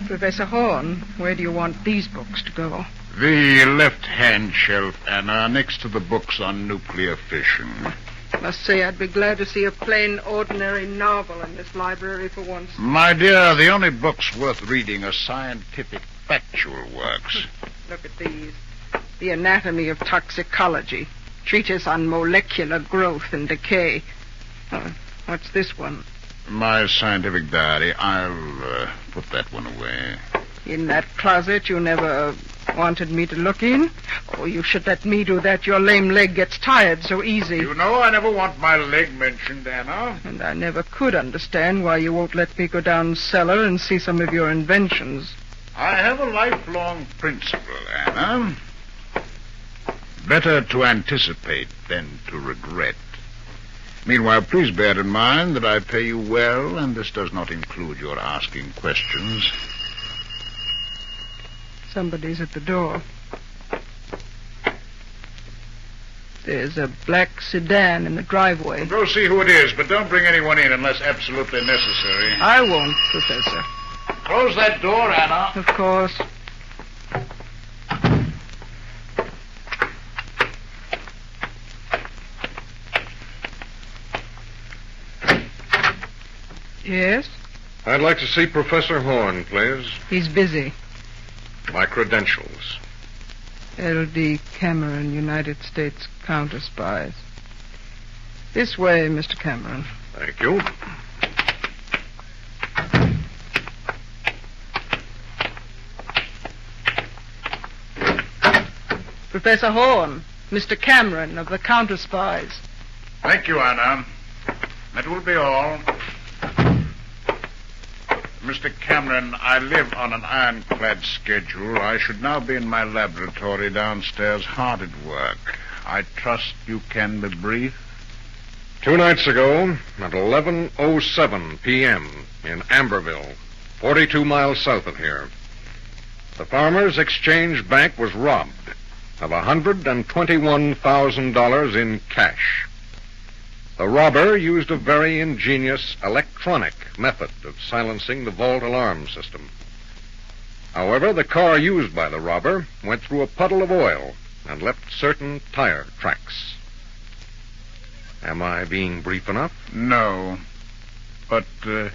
Professor Horn, where do you want these books to go?
The left-hand shelf, Anna, next to the books on nuclear fission.
Must say I'd be glad to see a plain, ordinary novel in this library for once.
My dear, the only books worth reading are scientific, factual works.
Look at these. The Anatomy of Toxicology. Treatise on Molecular Growth and Decay. What's this one?
My scientific diary. I'll put that one away.
In that closet you never wanted me to look in? Oh, you should let me do that. Your lame leg gets tired so easy.
You know I never want my leg mentioned, Anna.
And I never could understand why you won't let me go down cellar and see some of your inventions.
I have a lifelong principle, Anna. Better to anticipate than to regret. Meanwhile, please bear in mind that I pay you well, and this does not include your asking questions.
Somebody's at the door. There's a black sedan in the driveway.
Go see who it is, but don't bring anyone in unless absolutely necessary.
I won't, Professor.
Close that door, Anna.
Of course. Yes?
I'd like to see Professor Horn, please.
He's busy.
My credentials.
L.D. Cameron, United States Counterspies. This way, Mr. Cameron.
Thank you.
Professor Horn, Mr. Cameron of the Counterspies.
Thank you, Anna. That will be all. Mr. Cameron, I live on an ironclad schedule. I should now be in my laboratory downstairs, hard at work. I trust you can be brief.
2 nights ago, at 11:07 p.m. in Amberville, 42 miles south of here, the Farmers Exchange Bank was robbed of $121,000 in cash. The robber used a very ingenious electronic method of silencing the vault alarm system. However, the car used by the robber went through a puddle of oil and left certain tire tracks. Am I being brief enough?
No. But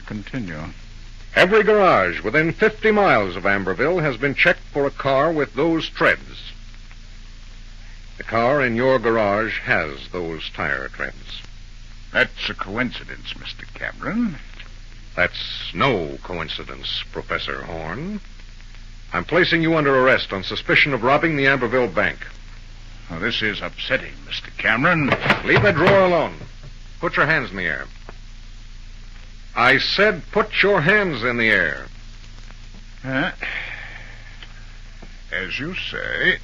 continue.
Every garage within 50 miles of Amberville has been checked for a car with those treads. The car in your garage has those tire treads.
That's a coincidence, Mr. Cameron.
That's no coincidence, Professor Horn. I'm placing you under arrest on suspicion of robbing the Amberville Bank.
Oh, this is upsetting, Mr. Cameron.
Leave that drawer alone. Put your hands in the air. I said put your hands in the air.
As you say.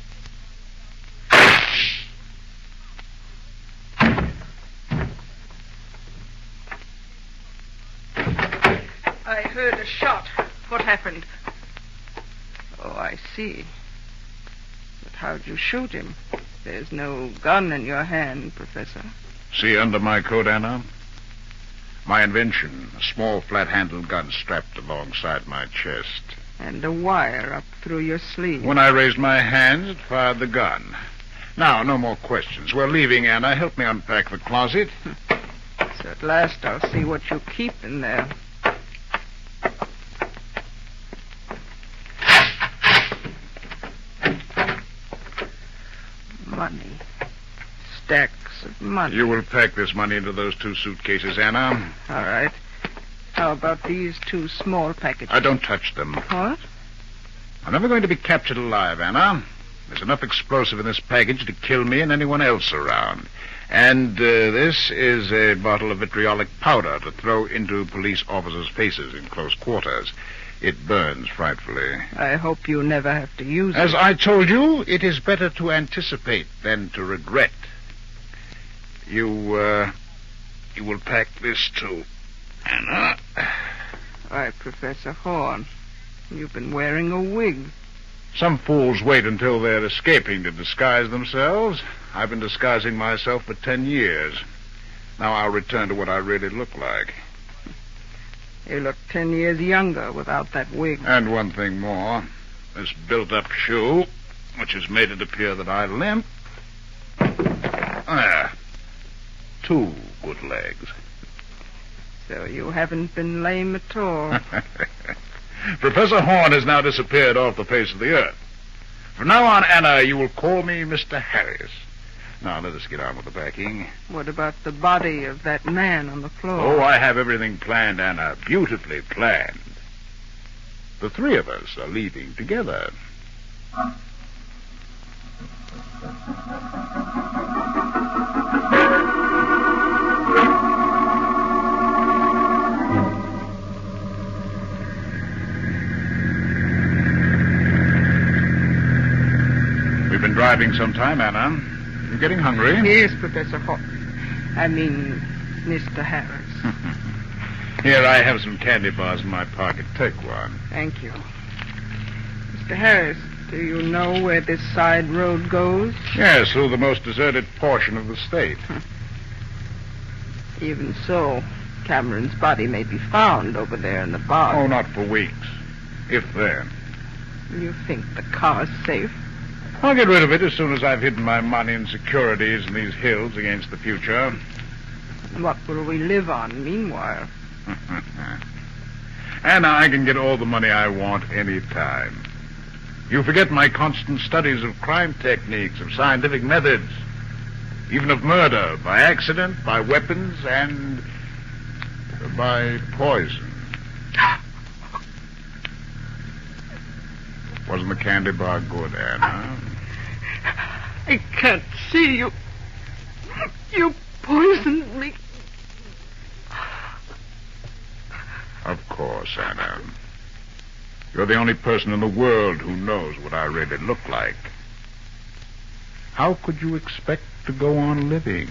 I heard a shot. What happened? Oh, I see. But how'd you shoot him? There's no gun in your hand, Professor.
See under my coat, Anna? My invention, a small flat-handled gun strapped alongside my chest.
And a wire up through your sleeve.
When I raised my hands, it fired the gun. Now, no more questions. We're leaving, Anna. Help me unpack the closet.
So at last I'll see what you keep in there. Money. Stacks of money.
You will pack this money into those 2 suitcases, Anna.
All right. How about these 2 small packages?
I don't touch them.
What?
I'm never going to be captured alive, Anna. There's enough explosive in this package to kill me and anyone else around. And this is a bottle of vitriolic powder to throw into police officers' faces in close quarters. It burns frightfully.
I hope you never have to use it.
As I told you, it is better to anticipate than to regret. You will pack this too, Anna.
Why, Professor Horn, you've been wearing a wig.
Some fools wait until they're escaping to disguise themselves. I've been disguising myself for 10 years. Now I'll return to what I really look like.
You look 10 years younger without that wig.
And one thing more. This built-up shoe, which has made it appear that I limp. There. 2 good legs.
So you haven't been lame at all.
Professor Horn has now disappeared off the face of the earth. From now on, Anna, you will call me Mr. Harris. Now, let us get on with the packing.
What about the body of that man on the floor?
Oh, I have everything planned, Anna. Beautifully planned. The 3 of us are leaving together. We've been driving some time, Anna. You getting hungry?
Yes, Professor Mr. Harris.
Here, I have some candy bars in my pocket. Take one.
Thank you. Mr. Harris, do you know where this side road goes?
Yes, through the most deserted portion of the state.
Even so, Cameron's body may be found over there in the barn.
Oh, not for weeks. If then.
You think the car's safe?
I'll get rid of it as soon as I've hidden my money and securities in these hills against the future.
What will we live on meanwhile?
Anna, I can get all the money I want any time. You forget my constant studies of crime techniques, of scientific methods, even of murder, by accident, by weapons, and by poison. Wasn't the candy bar good, Anna?
I can't see you. You poisoned me.
Of course, Anna. You're the only person in the world who knows what I really look like. How could you expect to go on living?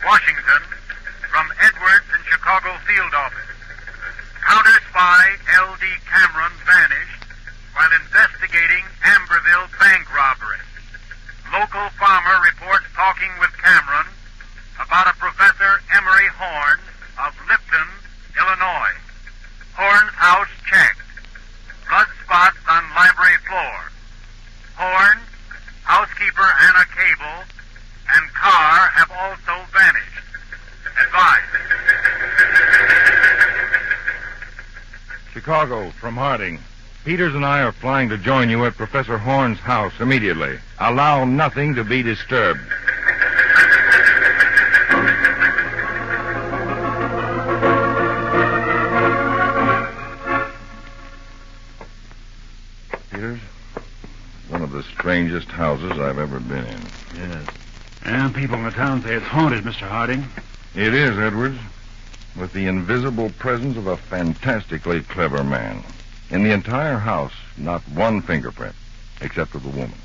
Washington, from Edwards and Chicago field office. Counterspy L.D. Cameron vanished while investigating Amberville bank robbery. Local farmer reports talking with Cameron about a Professor Emery Horn of Lipton, Illinois. Horn's house checked. Blood spots on library floor. Horn, housekeeper Anna Cable, and car have also vanished. Advised.
Chicago, from Harding. Peters and I are flying to join you at Professor Horn's house immediately. Allow nothing to be disturbed. Peters, one of the strangest houses I've ever been in.
Yes. And people in the town say it's haunted, Mr. Harding.
It is, Edwards, with the invisible presence of a fantastically clever man. In the entire house, not one fingerprint, except of the woman.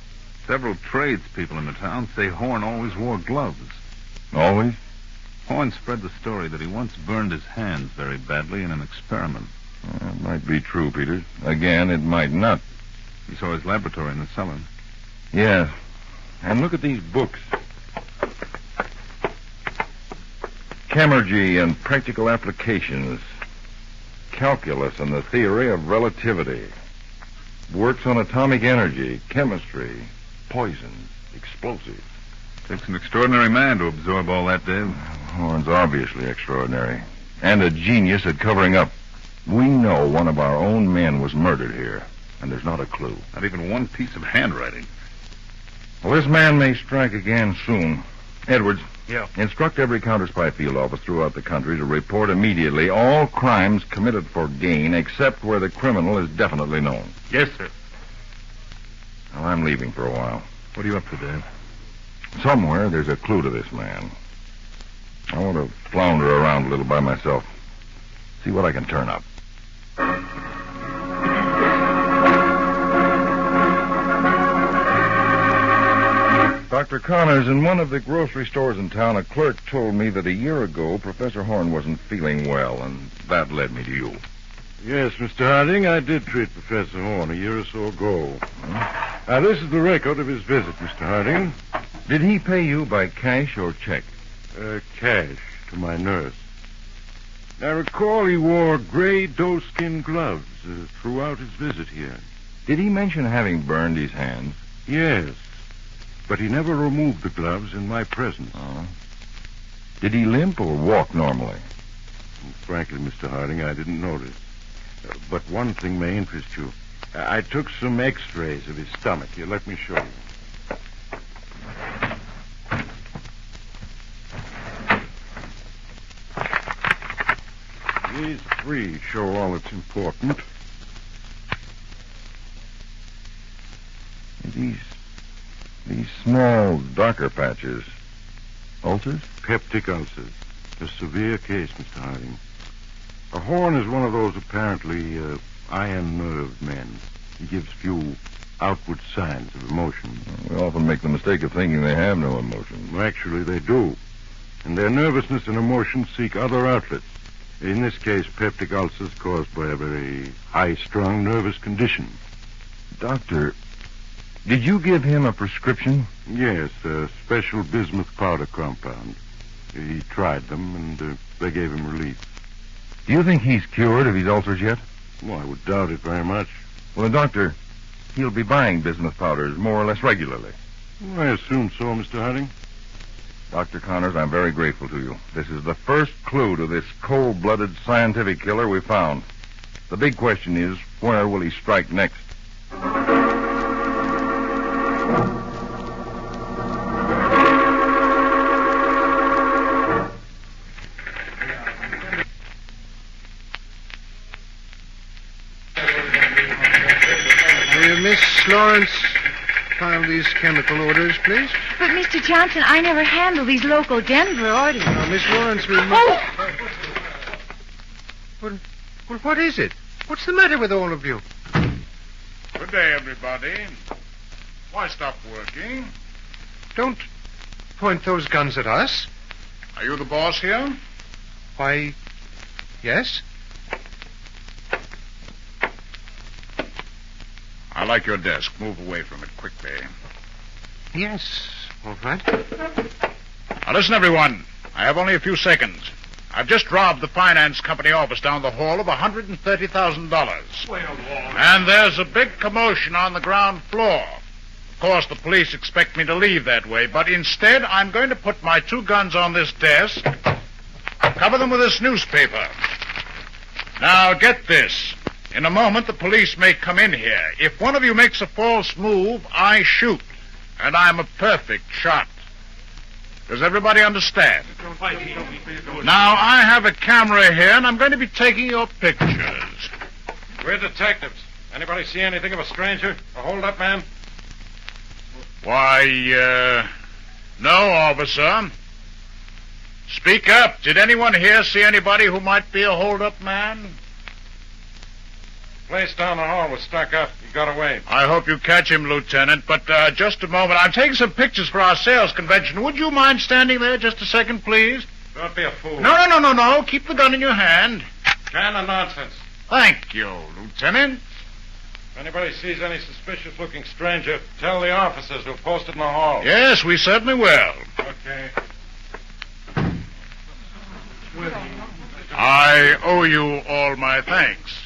Several tradespeople in the town say Horn always wore gloves.
Always?
Horn spread the story that he once burned his hands very badly in an experiment.
It might be true, Peters. Again, it might not.
You saw his laboratory in the cellar.
Yes. And look at these books. Chemurgy and practical applications. Calculus and the theory of relativity. Works on atomic energy, chemistry, poisons, explosives.
Takes an extraordinary man to absorb all that, Dave.
Horn's obviously extraordinary. And a genius at covering up. We know one of our own men was murdered here, and there's not a clue.
Not even one piece of handwriting.
Well, this man may strike again soon. Edwards.
Yeah.
Instruct every counterspy field office throughout the country to report immediately all crimes committed for gain, except where the criminal is definitely known.
Yes, sir.
Well, I'm leaving for a while.
What are you up to, Dave?
Somewhere there's a clue to this man. I want to flounder around a little by myself. See what I can turn up. Dr. Connors, in one of the grocery stores in town, a clerk told me that a year ago Professor Horn wasn't feeling well, and that led me to you.
Yes, Mr. Harding, I did treat Professor Horn a year or so ago. This is the record of his visit, Mr. Harding.
Did he pay you by cash or check?
Cash, to my nurse. I recall he wore gray doeskin gloves throughout his visit here.
Did he mention having burned his hands?
Yes, but he never removed the gloves in my presence.
Oh. Did he limp or walk normally?
Frankly, Mr. Harding, I didn't notice. But one thing may interest you. I took some x-rays of his stomach. Here, let me show you. These three show all that's important.
These small, darker patches. Ulcers?
Peptic ulcers. A severe case, Mr. Harding. A Horn is one of those apparently iron-nerved men. He gives few outward signs of emotion.
We often make the mistake of thinking they have no emotion.
Well, actually, they do. And their nervousness and emotion seek other outlets. In this case, peptic ulcers caused by a very high-strung nervous condition.
Doctor, did you give him a prescription?
Yes, a special bismuth powder compound. He tried them, and they gave him relief.
Do you think he's cured of his ulcers yet?
Well, I would doubt it very much.
Well, doctor, he'll be buying bismuth powders more or less regularly.
Well, I assume so, Mr. Harding.
Dr. Connors, I'm very grateful to you. This is the first clue to this cold-blooded scientific killer we found. The big question is, where will he strike next?
Miss Lawrence, file these chemical orders, please.
But, Mr. Johnson, I never handle these local Denver orders.
Miss Lawrence, Well, what is it? What's the matter with all of you?
Good day, everybody. Why stop working?
Don't point those guns at us.
Are you the boss here?
Why, yes.
I like your desk. Move away from it quickly.
Yes, all right.
Now listen, everyone. I have only a few seconds. I've just robbed the finance company office down the hall of $130,000. And there's a big commotion on the ground floor. Of course, the police expect me to leave that way, but instead I'm going to put my 2 guns on this desk, cover them with this newspaper. Now, get this. In a moment, the police may come in here. If one of you makes a false move, I shoot. And I'm a perfect shot. Does everybody understand? Now, I have a camera here, and I'm going to be taking your pictures.
We're detectives. Anybody see anything of a stranger? A hold-up man?
Why, no, officer. Speak up. Did anyone here see anybody who might be a hold-up man?
Place down the hall was stuck up. He got away.
I hope you catch him, Lieutenant, but just a moment. I'm taking some pictures for our sales convention. Would you mind standing there just a second, please?
Don't be a fool.
No. Keep the gun in your hand.
Kind of nonsense.
Thank you, Lieutenant.
If anybody sees any suspicious-looking stranger, tell the officers who posted in the hall.
Yes, we certainly will.
Okay.
I owe you all my thanks.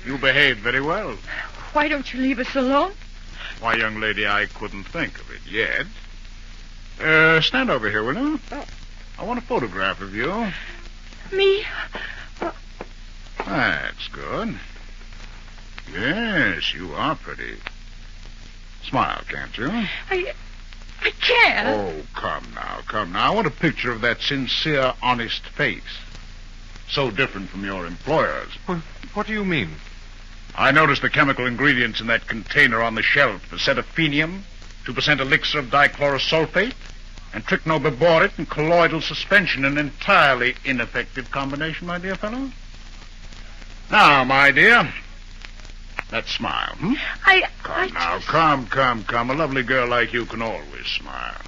You behaved very well.
Why don't you leave us alone?
Why, young lady, I couldn't think of it yet. Stand over here, will you? I want a photograph of you.
Me?
That's good. Yes, you are pretty. Smile, can't you?
I can't.
Oh, come now. I want a picture of that sincere, honest face. So different from your employer's.
What do you mean?
I noticed the chemical ingredients in that container on the shelf. Acetophenium, 2% elixir of dichlorosulfate, and trichnobiborate and colloidal suspension. An entirely ineffective combination, my dear fellow. Now, my dear, let's smile. Come. A lovely girl like you can always smile.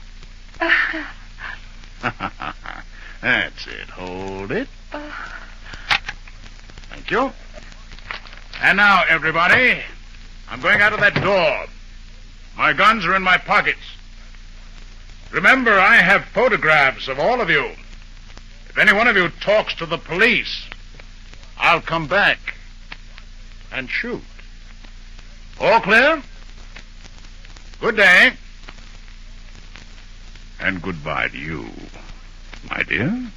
That's it. Hold it. Thank you. And now, everybody, I'm going out of that door. My guns are in my pockets. Remember, I have photographs of all of you. If any one of you talks to the police, I'll come back and shoot. All clear? Good day. And goodbye to you, my dear.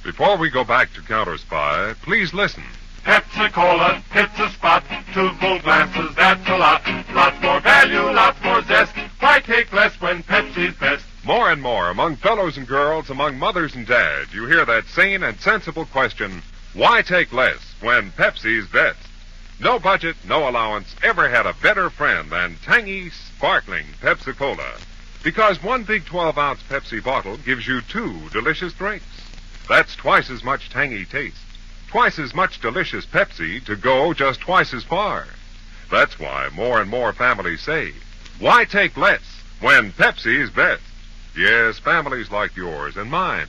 Before we go back to Counterspy, please listen.
Pepsi-Cola hits a spot. 2 full glasses, that's a lot. Lots more value, lots more zest. Why take less when Pepsi's best?
More and more, among fellows and girls, among mothers and dads, you hear that sane and sensible question, why take less when Pepsi's best? No budget, no allowance ever had a better friend than tangy, sparkling Pepsi-Cola. Because one big 12-ounce Pepsi bottle gives you 2 delicious drinks. That's twice as much tangy taste, twice as much delicious Pepsi to go just twice as far. That's why more and more families say, why take less when Pepsi's best? Yes, families like yours and mine,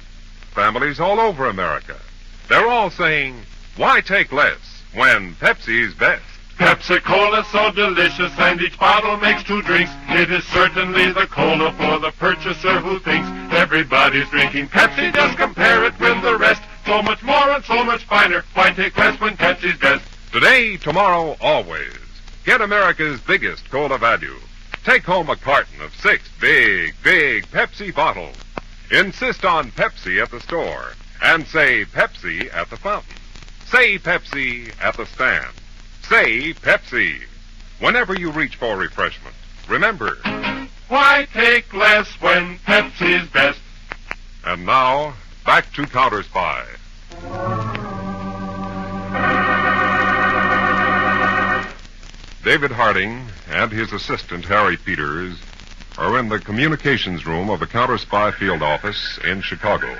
families all over America. They're all saying, why take less when Pepsi's best?
Pepsi-Cola so delicious, and each bottle makes 2 drinks. It is certainly the cola for the purchaser who thinks everybody's drinking Pepsi. Just compare it with the rest. So much more and so much finer. Why take less when Pepsi's best?
Today, tomorrow, always. Get America's biggest cola value. Take home a carton of 6 big Pepsi bottles. Insist on Pepsi at the store. And say Pepsi at the fountain. Say Pepsi at the stand. Say Pepsi. Whenever you reach for refreshment, remember,
why take less when Pepsi's best?
And now, back to Counterspy. David Harding and his assistant, Harry Peters, are in the communications room of the Counterspy field office in Chicago.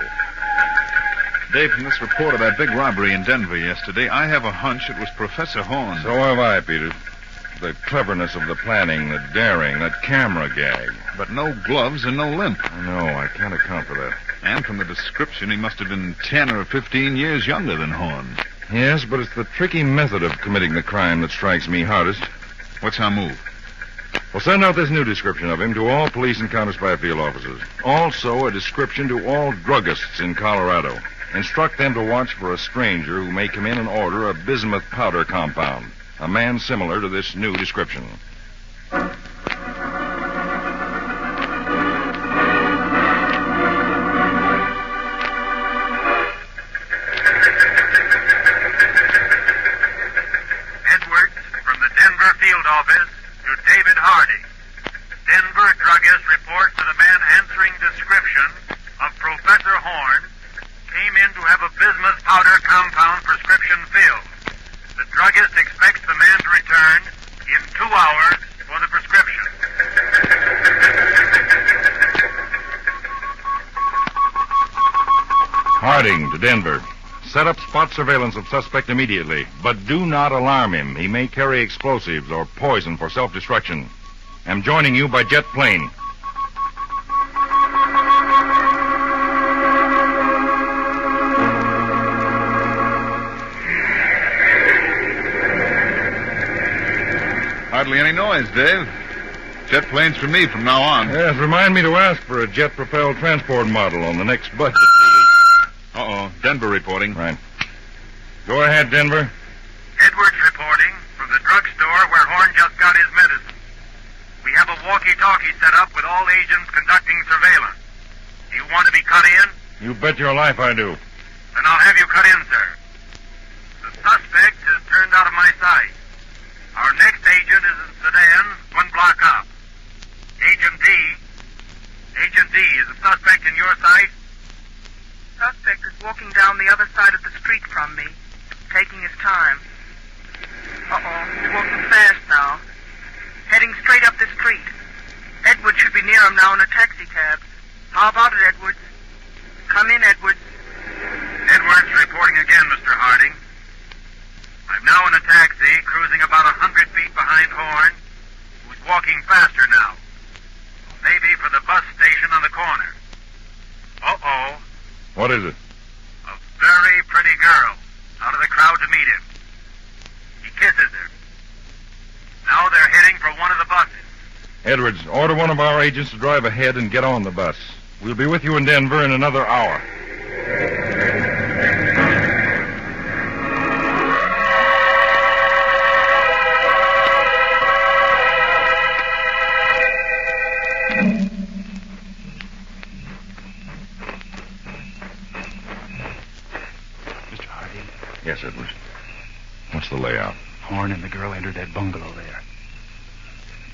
Dave, from this report of that big robbery in Denver yesterday, I have a hunch it was Professor Holmes.
So have I, Peters. The cleverness of the planning, the daring, that camera gag.
But no gloves and no limp.
I know. I can't account for that.
And from the description, he must have been 10 or 15 years younger than Holmes.
Yes, but it's the tricky method of committing the crime that strikes me hardest.
What's our move?
We'll send out this new description of him to all police and Counterspy field officers. Also, a description to all druggists in Colorado. Instruct them to watch for a stranger who may come in and order a bismuth powder compound. A man similar to this new description.
Edwards, from the Denver field office to David Harding. Denver druggist reports that a man answering description of Professor Horn came in to have a bismuth powder compound prescription filled. The druggist expects the man to return in 2 hours for the prescription.
Harding to Denver. Set up spot surveillance of suspect immediately, but do not alarm him. He may carry explosives or poison for self-destruction. I'm joining you by jet plane.
Hardly any noise, Dave. Jet planes for me from now on.
Yes, remind me to ask for a jet-propelled transport model on the next budget.
Uh-oh. Denver reporting.
Right. Go ahead, Denver.
Edwards reporting from the drugstore where Horn just got his medicine. We have a walkie-talkie set up with all agents conducting surveillance. Do you want to be cut in?
You bet your life I do.
Then I'll have you cut in, sir. The suspect has turned out of my sight. Our next agent is in Sedan, 1 block up. Agent D, is the suspect in your sight?
Suspect is walking down the other side of the street from me, taking his time. Uh-oh, he's walking fast now. Heading straight up the street. Edwards should be near him now in a taxi cab. How about it, Edwards? Come in, Edwards.
Edwards reporting again, Mr. Harding. I'm now in a taxi, cruising about 100 feet behind Horn, who's walking faster now. Maybe for the bus station on the corner. Uh-oh.
What is it?
A very pretty girl, out of the crowd to meet him. He kisses her. Now they're heading for one of the buses.
Edwards, order one of our agents to drive ahead and get on the bus. We'll be with you in Denver in another hour. Yes, Edwards. What's the layout?
Horn and the girl entered that bungalow there.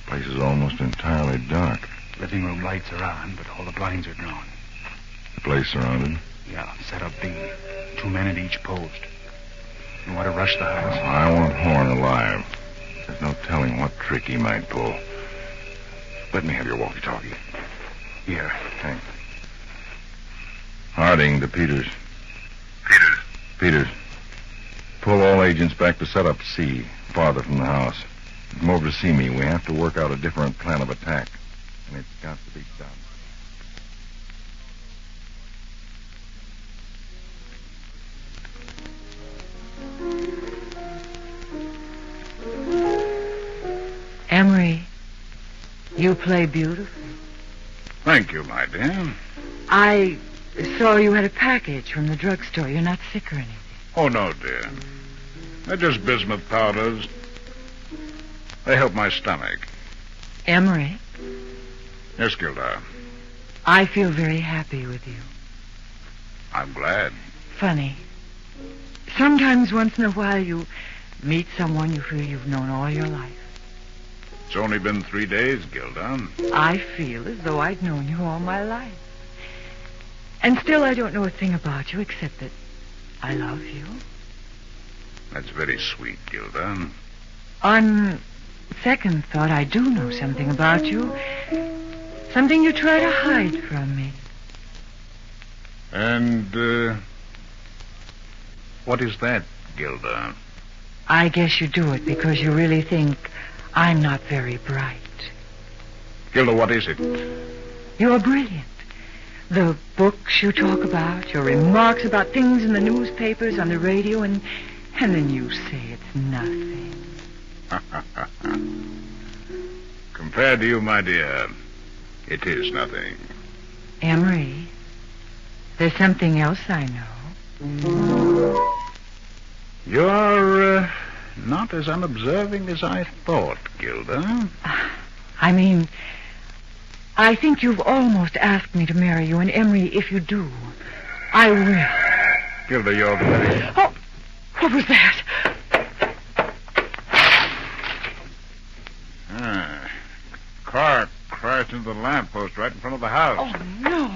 The place is almost entirely dark.
Living room lights are on, but all the blinds are drawn.
The place surrounded?
Yeah, set up B. 2 men at each post. You want to rush the house?
I want Horn alive. There's no telling what trick he might pull. Let me have your walkie-talkie.
Here.
Thanks. Harding to Peters. Peters. Pull all agents back to set up C, farther from the house. Come over to see me. We have to work out a different plan of attack. And it's got to be
done. Emery, you play beautifully.
Thank you, my dear.
I saw you had a package from the drugstore. You're not sick or anything.
Oh, no, dear. They're just bismuth powders.
They help my stomach.
Emery,
Yes, Gilda.
I feel very happy with you.
I'm glad.
Funny. Sometimes once in a while you meet someone you feel you've known all your life.
It's only been 3 days, Gilda.
I feel as though I'd known you all my life. And still I don't know a thing about you except that I love you.
That's very sweet, Gilda.
On second thought, I do know something about you. Something you try to hide from me.
And, what is that, Gilda?
I guess you do it because you really think I'm not very bright.
Gilda, what is it?
You're brilliant. The books you talk about, your remarks about things in the newspapers, on the radio, and then you say it's nothing.
Compared to you, my dear, it is nothing.
Emery, there's something else I know.
You're not as unobserving as I thought, Gilda.
I mean, I think you've almost asked me to marry you, and Emery, if you do, I will.
Gilda, you're very...
Oh, what was that?
Car crashed into the lamppost right in front of the house.
Oh, no.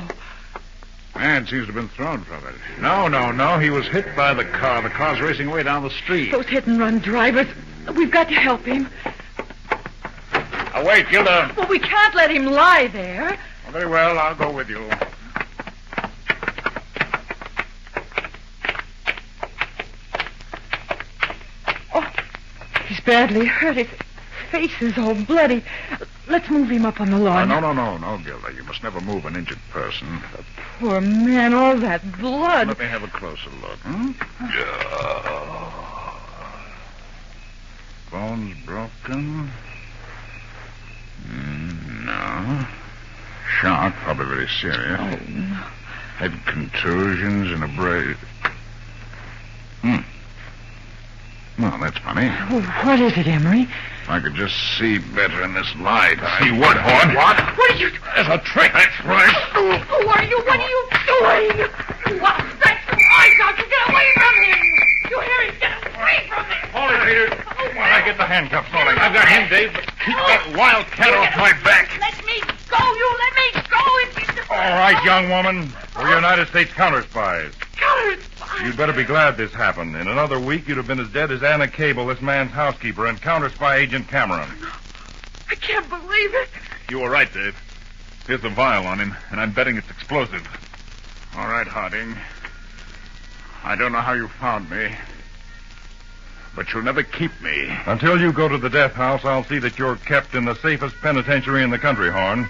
Man seems to have been thrown from it. No. He was hit by the car. The car's racing away down the street.
Those hit-and-run drivers. We've got to help him.
Now, wait, Gilda.
Well, we can't let him lie there.
Well, very well. I'll go with you.
Oh, he's badly hurt. His face is all bloody. Let's move him up on the lawn.
No, Gilda. You must never move an injured person.
Poor man, all that blood.
Let me have a closer look. Bones broken. No. Shock, probably very serious.
Oh, no.
Head contusions and a brace. Well, that's funny.
What is it, Emery?
If I could just see better in this light.
See what, Horn?
What?
What are you...
There's a trick. That's right.
What are you doing? What? That's right, Doctor. Get away from him. You hear him? Get away from him.
Hold it, Peter. While I get the handcuffs on him. I've got him, Dave. But keep that wildcat off my back.
Let me go. You let me go.
All right, young woman. We're United States counterspies.
Counterspies?
You'd better be glad this happened. In another week, you'd have been as dead as Anna Cable, this man's housekeeper, and counterspy agent Cameron.
I can't believe it.
You were right, Dave. Here's the vial on him, and I'm betting it's explosive.
All right, Harding. I don't know how you found me, but you'll never keep me.
Until you go to the death house, I'll see that you're kept in the safest penitentiary in the country, Horn.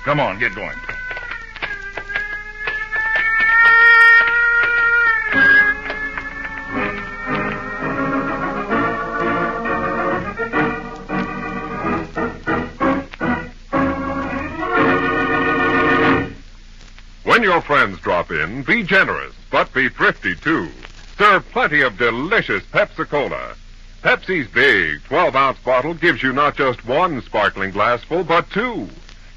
Come on, get going.
When your friends drop in, be generous, but be thrifty, too. Serve plenty of delicious Pepsi-Cola. Pepsi's big 12-ounce bottle gives you not just one sparkling glassful, but two.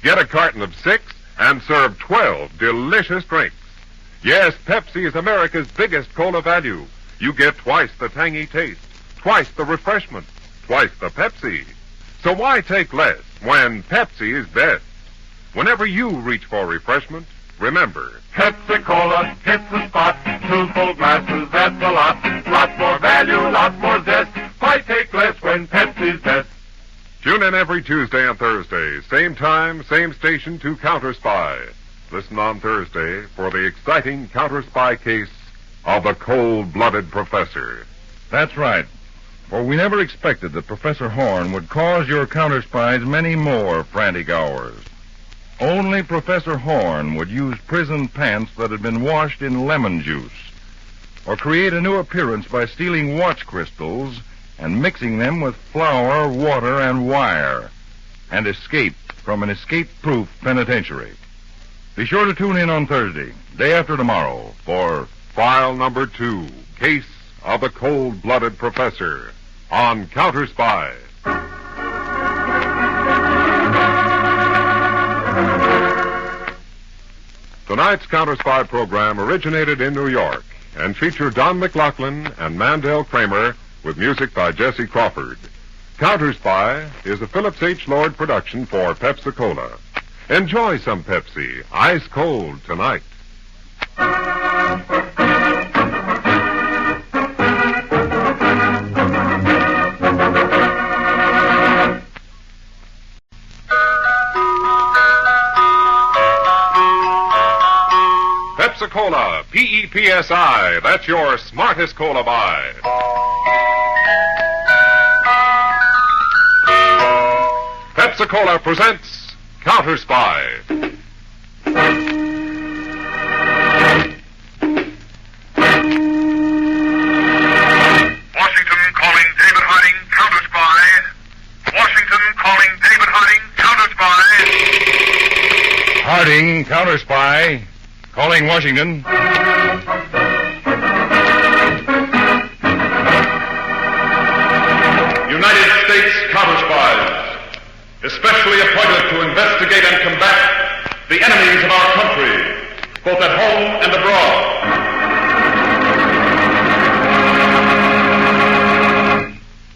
Get a carton of 6 and serve 12 delicious drinks. Yes, Pepsi is America's biggest cola value. You get twice the tangy taste, twice the refreshment, twice the Pepsi. So why take less when Pepsi is best? Whenever you reach for refreshment, remember,
Pepsi-Cola hits the spot. 2 full glasses, that's a lot. Lots more value, lots more zest. Why take less when Pepsi's best?
tune in every Tuesday and Thursday, same time, same station to Counterspy. Listen on Thursday for the exciting Counterspy case of the cold-blooded professor.
That's right. For we never expected that Professor Horn would cause your counterspies many more frantic hours. Only Professor Horn would use prison pants that had been washed in lemon juice, or create a new appearance by stealing watch crystals and mixing them with flour, water, and wire, and escape from an escape-proof penitentiary. Be sure to tune in on Thursday, day after tomorrow, for
File number 2, Case of the Cold-Blooded Professor, on Counterspy. Tonight's Counterspy program originated in New York and featured Don McLaughlin and Mandel Kramer with music by Jesse Crawford. Counterspy is a Phillips H. Lord production for Pepsi-Cola. Enjoy some Pepsi, ice cold tonight. Pepsi-Cola, P-E-P-S-I, that's your smartest cola buy. Pepsi-Cola presents Counterspy.
Washington calling David Harding, Counterspy. Washington calling David Harding, Counterspy.
Harding, Counterspy. Calling Washington.
United States Counterspies, especially appointed to investigate and combat the enemies of our country, both at home and abroad.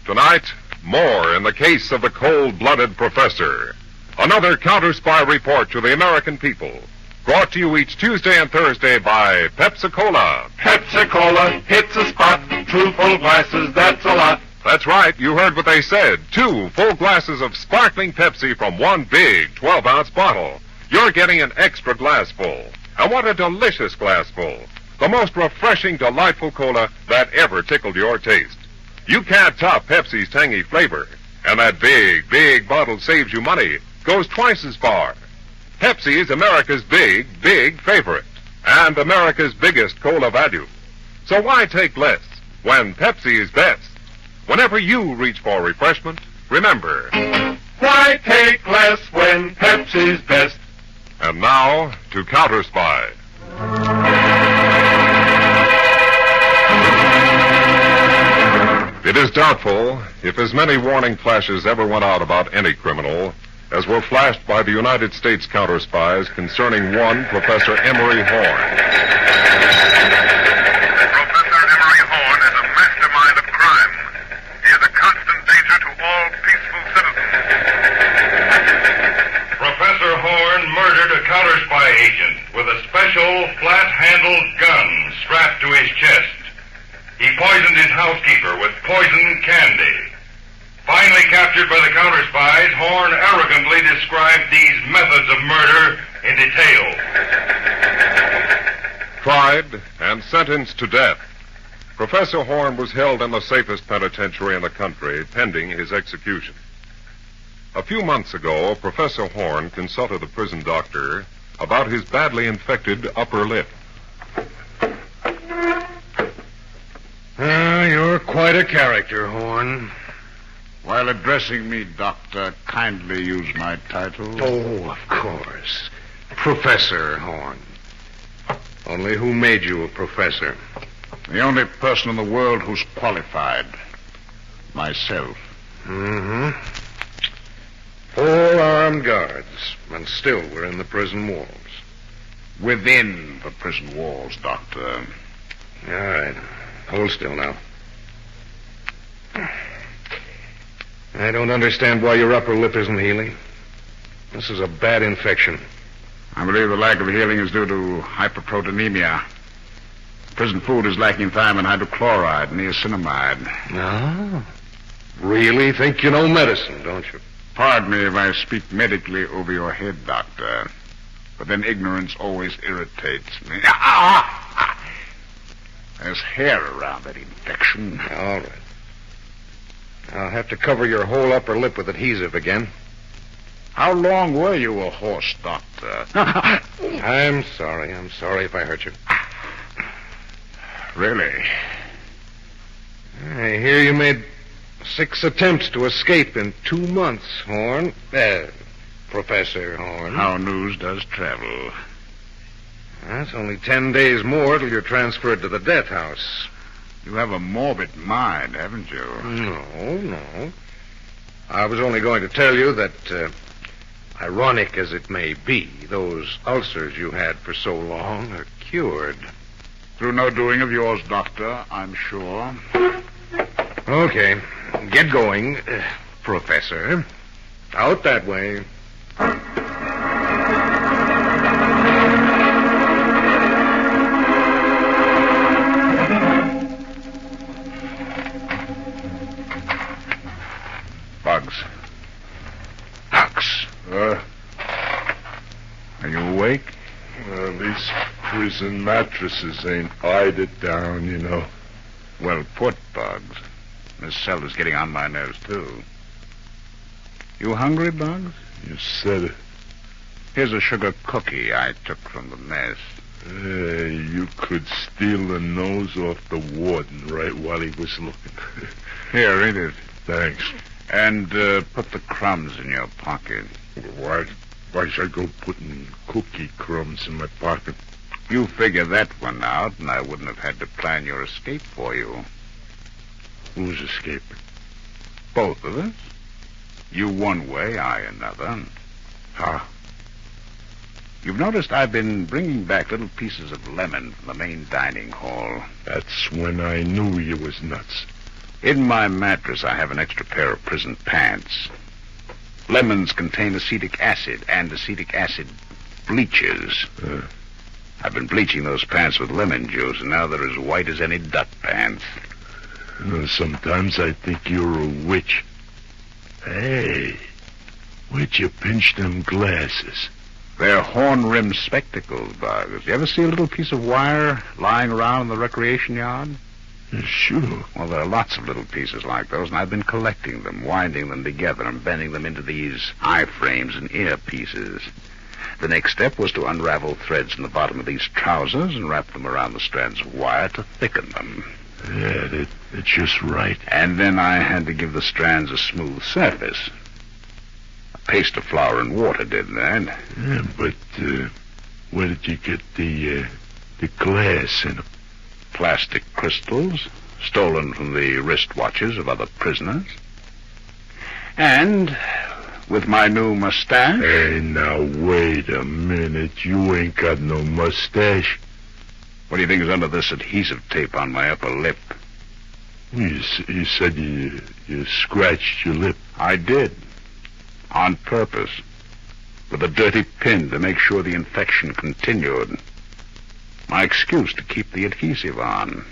Tonight, more in the case of the cold-blooded professor. Another Counterspy report to the American people. Brought to you each Tuesday and Thursday by Pepsi-Cola.
Pepsi-Cola hits a spot. 2 full glasses, that's a lot.
That's right, you heard what they said. 2 full glasses of sparkling Pepsi from one big 12-ounce bottle. You're getting an extra glass full. And what a delicious glass full. The most refreshing, delightful cola that ever tickled your taste. You can't top Pepsi's tangy flavor. And that big, big bottle saves you money. Goes twice as far. Pepsi is America's big, big favorite. And America's biggest cola value. So why take less when Pepsi is best? Whenever you reach for refreshment, remember,
why take less when Pepsi's best?
And now, to Counterspy. It is doubtful if as many warning flashes ever went out about any criminal as were flashed by the United States counterspies concerning one Professor Emery Horn.
Professor Emery Horn is a mastermind of crime. He is a constant danger to all peaceful citizens.
Professor Horn murdered a counterspy agent with a special flat-handled gun strapped to his chest. He poisoned his housekeeper with poison candy. Finally captured by the counterspies, Horn arrogantly described these methods of murder in detail.
Tried and sentenced to death, Professor Horn was held in the safest penitentiary in the country, pending his execution. A few months ago, Professor Horn consulted the prison doctor about his badly infected upper lip.
You're quite a character, Horn.
While addressing me, Doctor, kindly use my title.
Oh, of course. Professor Horn. Only who made you a professor?
The only person in the world who's qualified. Myself.
Mm-hmm. 4 armed guards, and still we're in the prison walls.
Within the prison walls, Doctor.
All right. Hold still now. I don't understand why your upper lip isn't healing. This is a bad infection.
I believe the lack of healing is due to hyperproteinemia. Prison food is lacking thiamine hydrochloride, niacinamide.
No? Really think you know medicine, don't you?
Pardon me if I speak medically over your head, Doctor. But then ignorance always irritates me. There's hair around that infection.
All right. I'll have to cover your whole upper lip with adhesive again.
How long were you a horse, Doctor?
I'm sorry if I hurt you.
Really?
I hear you made 6 attempts to escape in 2 months, Horn. Professor Horn.
How news does travel.
That's only 10 days more till you're transferred to the death house.
You have a morbid mind, haven't you?
No. I was only going to tell you that Ironic as it may be, those ulcers you had for so long are cured.
Through no doing of yours, Doctor, I'm sure.
Okay. Get going, Professor. Out that way.
Bugs. Lux. Are you awake?
These prison mattresses ain't eyed it down, you know.
Well put, Bugs. This cell is getting on my nerves, too. You hungry, Bugs?
You said it.
Here's a sugar cookie I took from the mess.
You could steal the nose off the warden right while he was looking.
Here, eat it.
Thanks.
And put the crumbs in your pocket.
Why should I go putting cookie crumbs in my pocket?
You figure that one out, and I wouldn't have had to plan your escape for you.
Who's escaping?
Both of us. You one way, I another.
How?
You've noticed I've been bringing back little pieces of lemon from the main dining hall.
That's when I knew you was nuts.
In my mattress, I have an extra pair of prison pants. Lemons contain acetic acid, and acetic acid bleaches. I've been bleaching those pants with lemon juice, and now they're as white as any duck pants.
Sometimes I think you're a witch. Hey, where'd you pinch them glasses?
They're horn-rimmed spectacles, Bugs. You ever see a little piece of wire lying around in the recreation yard?
Sure.
Well, there are lots of little pieces like those, and I've been collecting them, winding them together, and bending them into these eye frames and ear pieces. The next step was to unravel threads in the bottom of these trousers and wrap them around the strands of wire to thicken them.
Yeah, that's just right.
And then I had to give the strands a smooth surface. A paste of flour and water did that.
Yeah, but where did you get the glass in them?
Plastic crystals, stolen from the wristwatches of other prisoners. And with my new mustache...
Hey, now, wait a minute. You ain't got no mustache.
What do you think is under this adhesive tape on my upper lip?
You said you scratched your lip.
I did. On purpose. With a dirty pin to make sure the infection continued. My excuse to keep the adhesive on.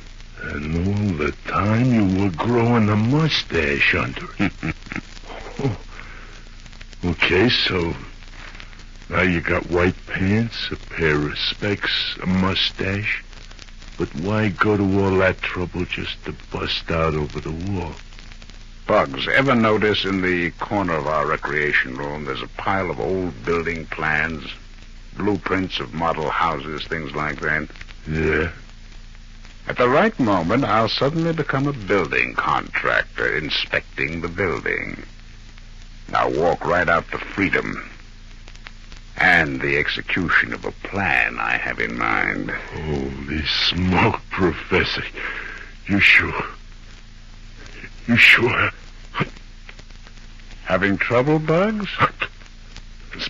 And all the time you were growing a mustache under it. Okay, so now you got white pants, a pair of specs, a mustache. But why go to all that trouble just to bust out over the wall?
Bugs, ever notice in the corner of our recreation room there's a pile of old building plans? Blueprints of model houses, things like that.
Yeah.
At the right moment, I'll suddenly become a building contractor, inspecting the building. Now walk right out to freedom. And the execution of a plan I have in mind.
Holy smoke, Professor. You sure? You sure?
Having trouble, Bugs?
It's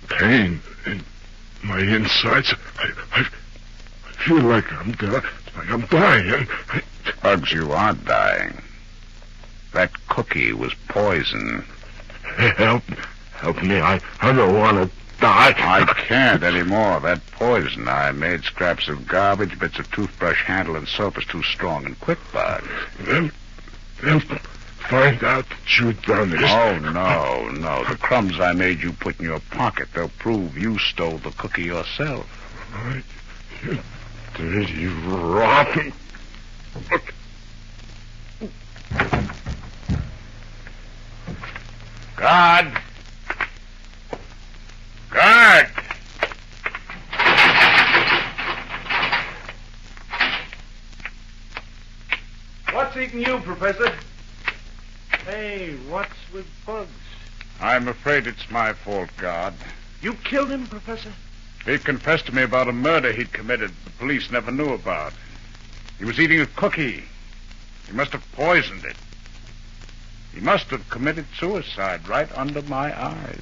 pain in my insides. I feel like I'm dying.
Bugs, you are dying. That cookie was poison.
Help me. I don't want to die.
I can't anymore. That poison I made scraps of garbage, bits of toothbrush handle, and soap is too strong and quick, Bugs.
They'll find out that you done this.
Oh, no. The crumbs I made you put in your pocket, they'll prove you stole the cookie yourself.
You dirty, rotten...
Guard! Guard!
What's eating you, Professor? Hey, what's with Bugs?
I'm afraid it's my fault, Guard.
You killed him, Professor?
He confessed to me about a murder he'd committed the police never knew about. He was eating a cookie. He must have poisoned it. He must have committed suicide right under my eyes.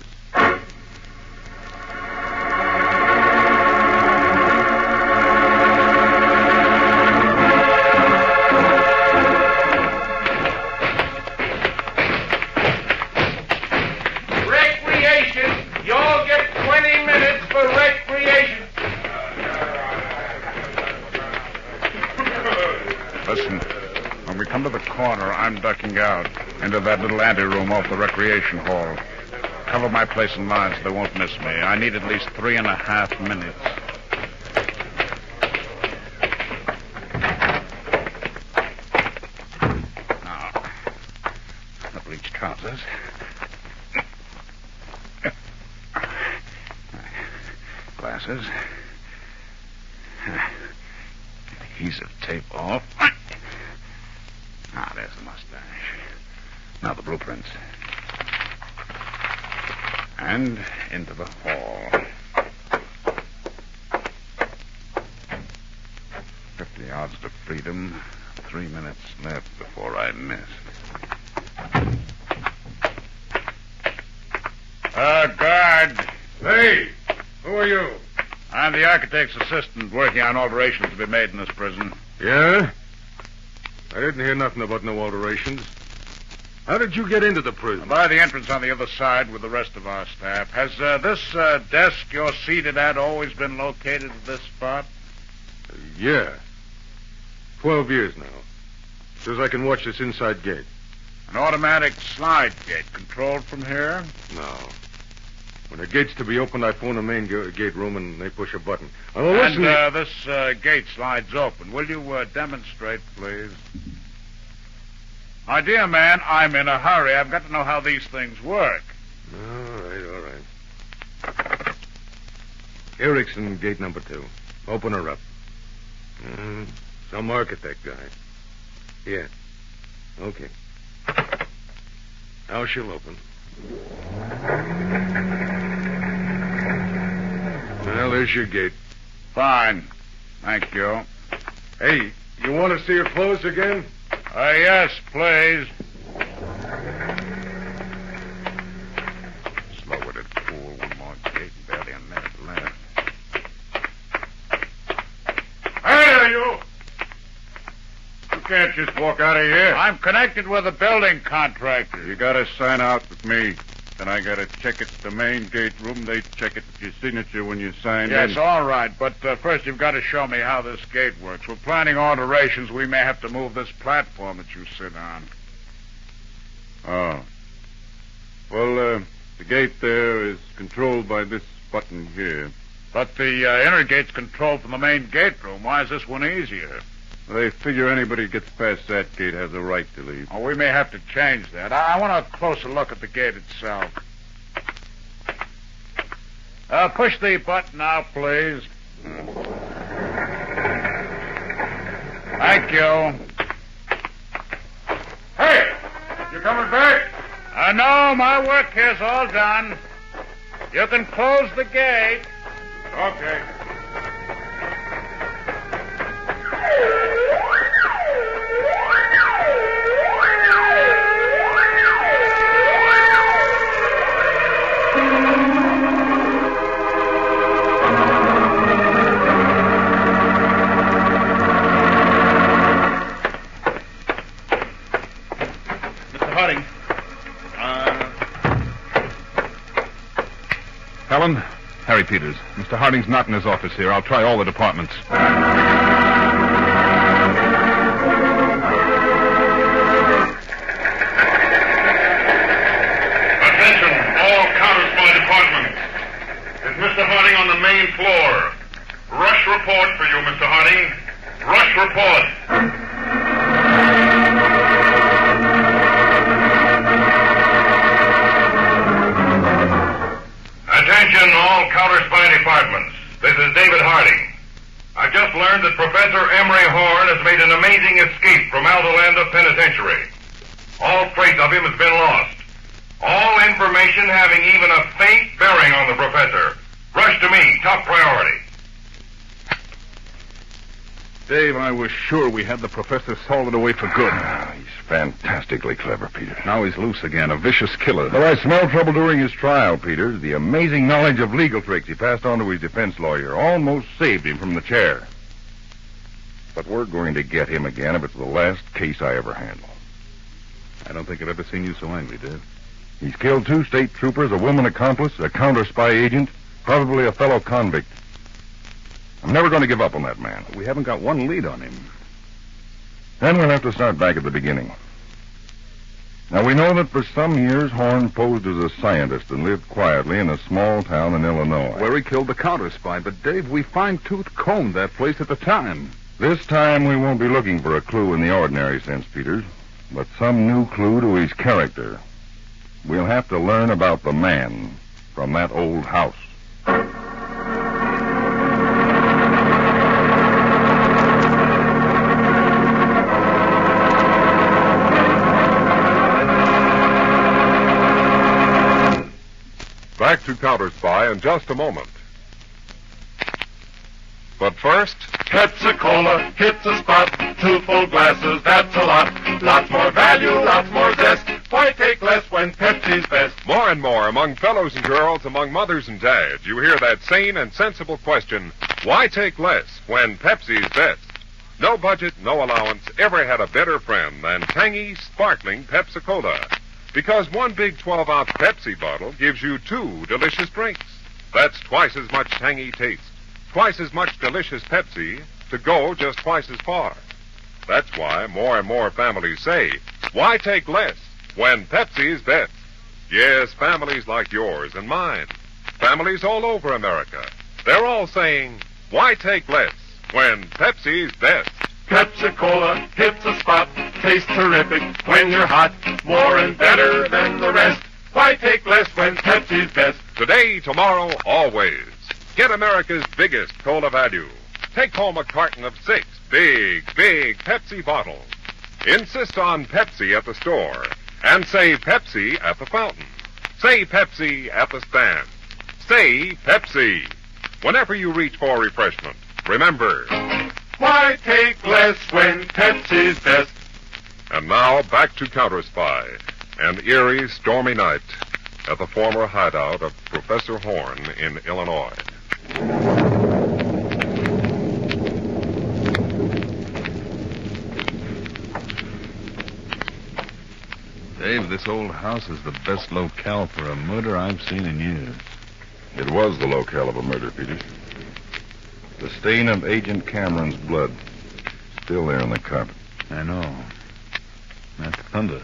I'm ducking out into that little anteroom off the recreation hall. Cover my place in line so they won't miss me. I need at least 3.5 minutes. Now, the bleached trousers. Glasses. Adhesive tape off. Ah, there's the mustache. Now the blueprints. And into the hall. 50 yards to freedom. 3 minutes left before I miss. Guard.
Hey, who are you?
I'm the architect's assistant working on alterations to be made in this prison.
Yeah? I didn't hear nothing about no alterations. How did you get into the prison?
By the entrance on the other side with the rest of our staff. Has this desk you're seated at always been located at this spot?
Yeah. 12 years now. Says I can watch this inside gate.
An automatic slide gate controlled from here?
No. When the gate's to be opened, I phone the main gate room and they push a button. Oh,
And
listen.
this gate slides open. Will you demonstrate, please? My dear man, I'm in a hurry. I've got to know how these things work.
All right. Erickson, gate number 2. Open her up. Some architect guy. Yeah. Okay. Now she'll open. Well, there's your gate.
Fine. Thank you.
Hey, you want to see her closed again?
Yes, please. Slow with it, fool. One more gate, barely a minute left. Hey there, you!
You can't just walk out of here.
I'm connected with a building contractor.
You gotta sign out with me. Then I gotta check it to the main gate room. They check it with your signature when you sign in.
Yes, all right. But first you've got to show me how this gate works. We're planning alterations. We may have to move this platform that you sit on.
Oh. Well, the gate there is controlled by this button here.
But the inner gate's controlled from the main gate room. Why is this one easier?
They figure anybody who gets past that gate has a right to leave.
Oh, we may have to change that. I want a closer look at the gate itself. Push the button out, please. Thank you.
Hey! You coming back?
No, my work here's all done. You can close the gate.
Okay.
Harding. Helen, Harry Peters. Mr. Harding's not in his office here. I'll try all the departments.
Attention, all Counterspy departments. Is Mr. Harding on the main floor? Rush report for you, Mr. Harding. Rush report. Attention, all Counterspy departments. This is David Harding. I've just learned that Professor Emery Horn has made an amazing escape from Aldolanda Penitentiary. All trace of him has been lost. All information having even a faint bearing on the professor. Rush to me, top priority.
Dave, I was sure we had the professor salted away for good.
He's fantastically clever, Peter.
Now he's loose again, a vicious killer.
Well, I smelled trouble during his trial, Peter. The amazing knowledge of legal tricks he passed on to his defense lawyer almost saved him from the chair. But we're going to get him again if it's the last case I ever handle.
I don't think I've ever seen you so angry, Dave.
He's killed 2 state troopers, a woman accomplice, a counter-spy agent, probably a fellow convict. I'm never going to give up on that man.
We haven't got one lead on him.
Then we'll have to start back at the beginning. Now, we know that for some years Horn posed as a scientist and lived quietly in a small town in Illinois.
Where he killed the Counterspy. But, Dave, we fine-tooth combed that place at the time.
This time we won't be looking for a clue in the ordinary sense, Peters, but some new clue to his character. We'll have to learn about the man from that old house.
Back to Counterspy in just a moment. But first,
Pepsi-Cola hits a spot. 2 full glasses, that's a lot. Lots more value, lots more zest. Why take less when Pepsi's best?
more and more among fellows and girls, among mothers and dads, you hear that sane and sensible question, why take less when Pepsi's best? No budget, no allowance ever had a better friend than tangy, sparkling Pepsi-Cola. Because one big 12-ounce Pepsi bottle gives you 2 delicious drinks. That's twice as much tangy taste, twice as much delicious Pepsi, to go just twice as far. That's why more and more families say, why take less when Pepsi's best? Yes, families like yours and mine, families all over America, they're all saying, why take less when Pepsi's best?
Pepsi-Cola hits a spot. Tastes terrific when you're hot. More and better than the rest. Why take less when Pepsi's best?
Today, tomorrow, always. Get America's biggest cola value. Take home a carton of 6 big Pepsi bottles. Insist on Pepsi at the store. And say Pepsi at the fountain. Say Pepsi at the stand. Say Pepsi. Whenever you reach for refreshment, remember,
why take less when Pepsi's best?
And now, back to Counterspy. An eerie, stormy night at the former hideout of Professor Horn in Illinois.
Dave, this old house is the best locale for a murder I've seen in years.
It was the locale of a murder, Peters. The stain of Agent Cameron's blood still there on the carpet.
I know. That thunder.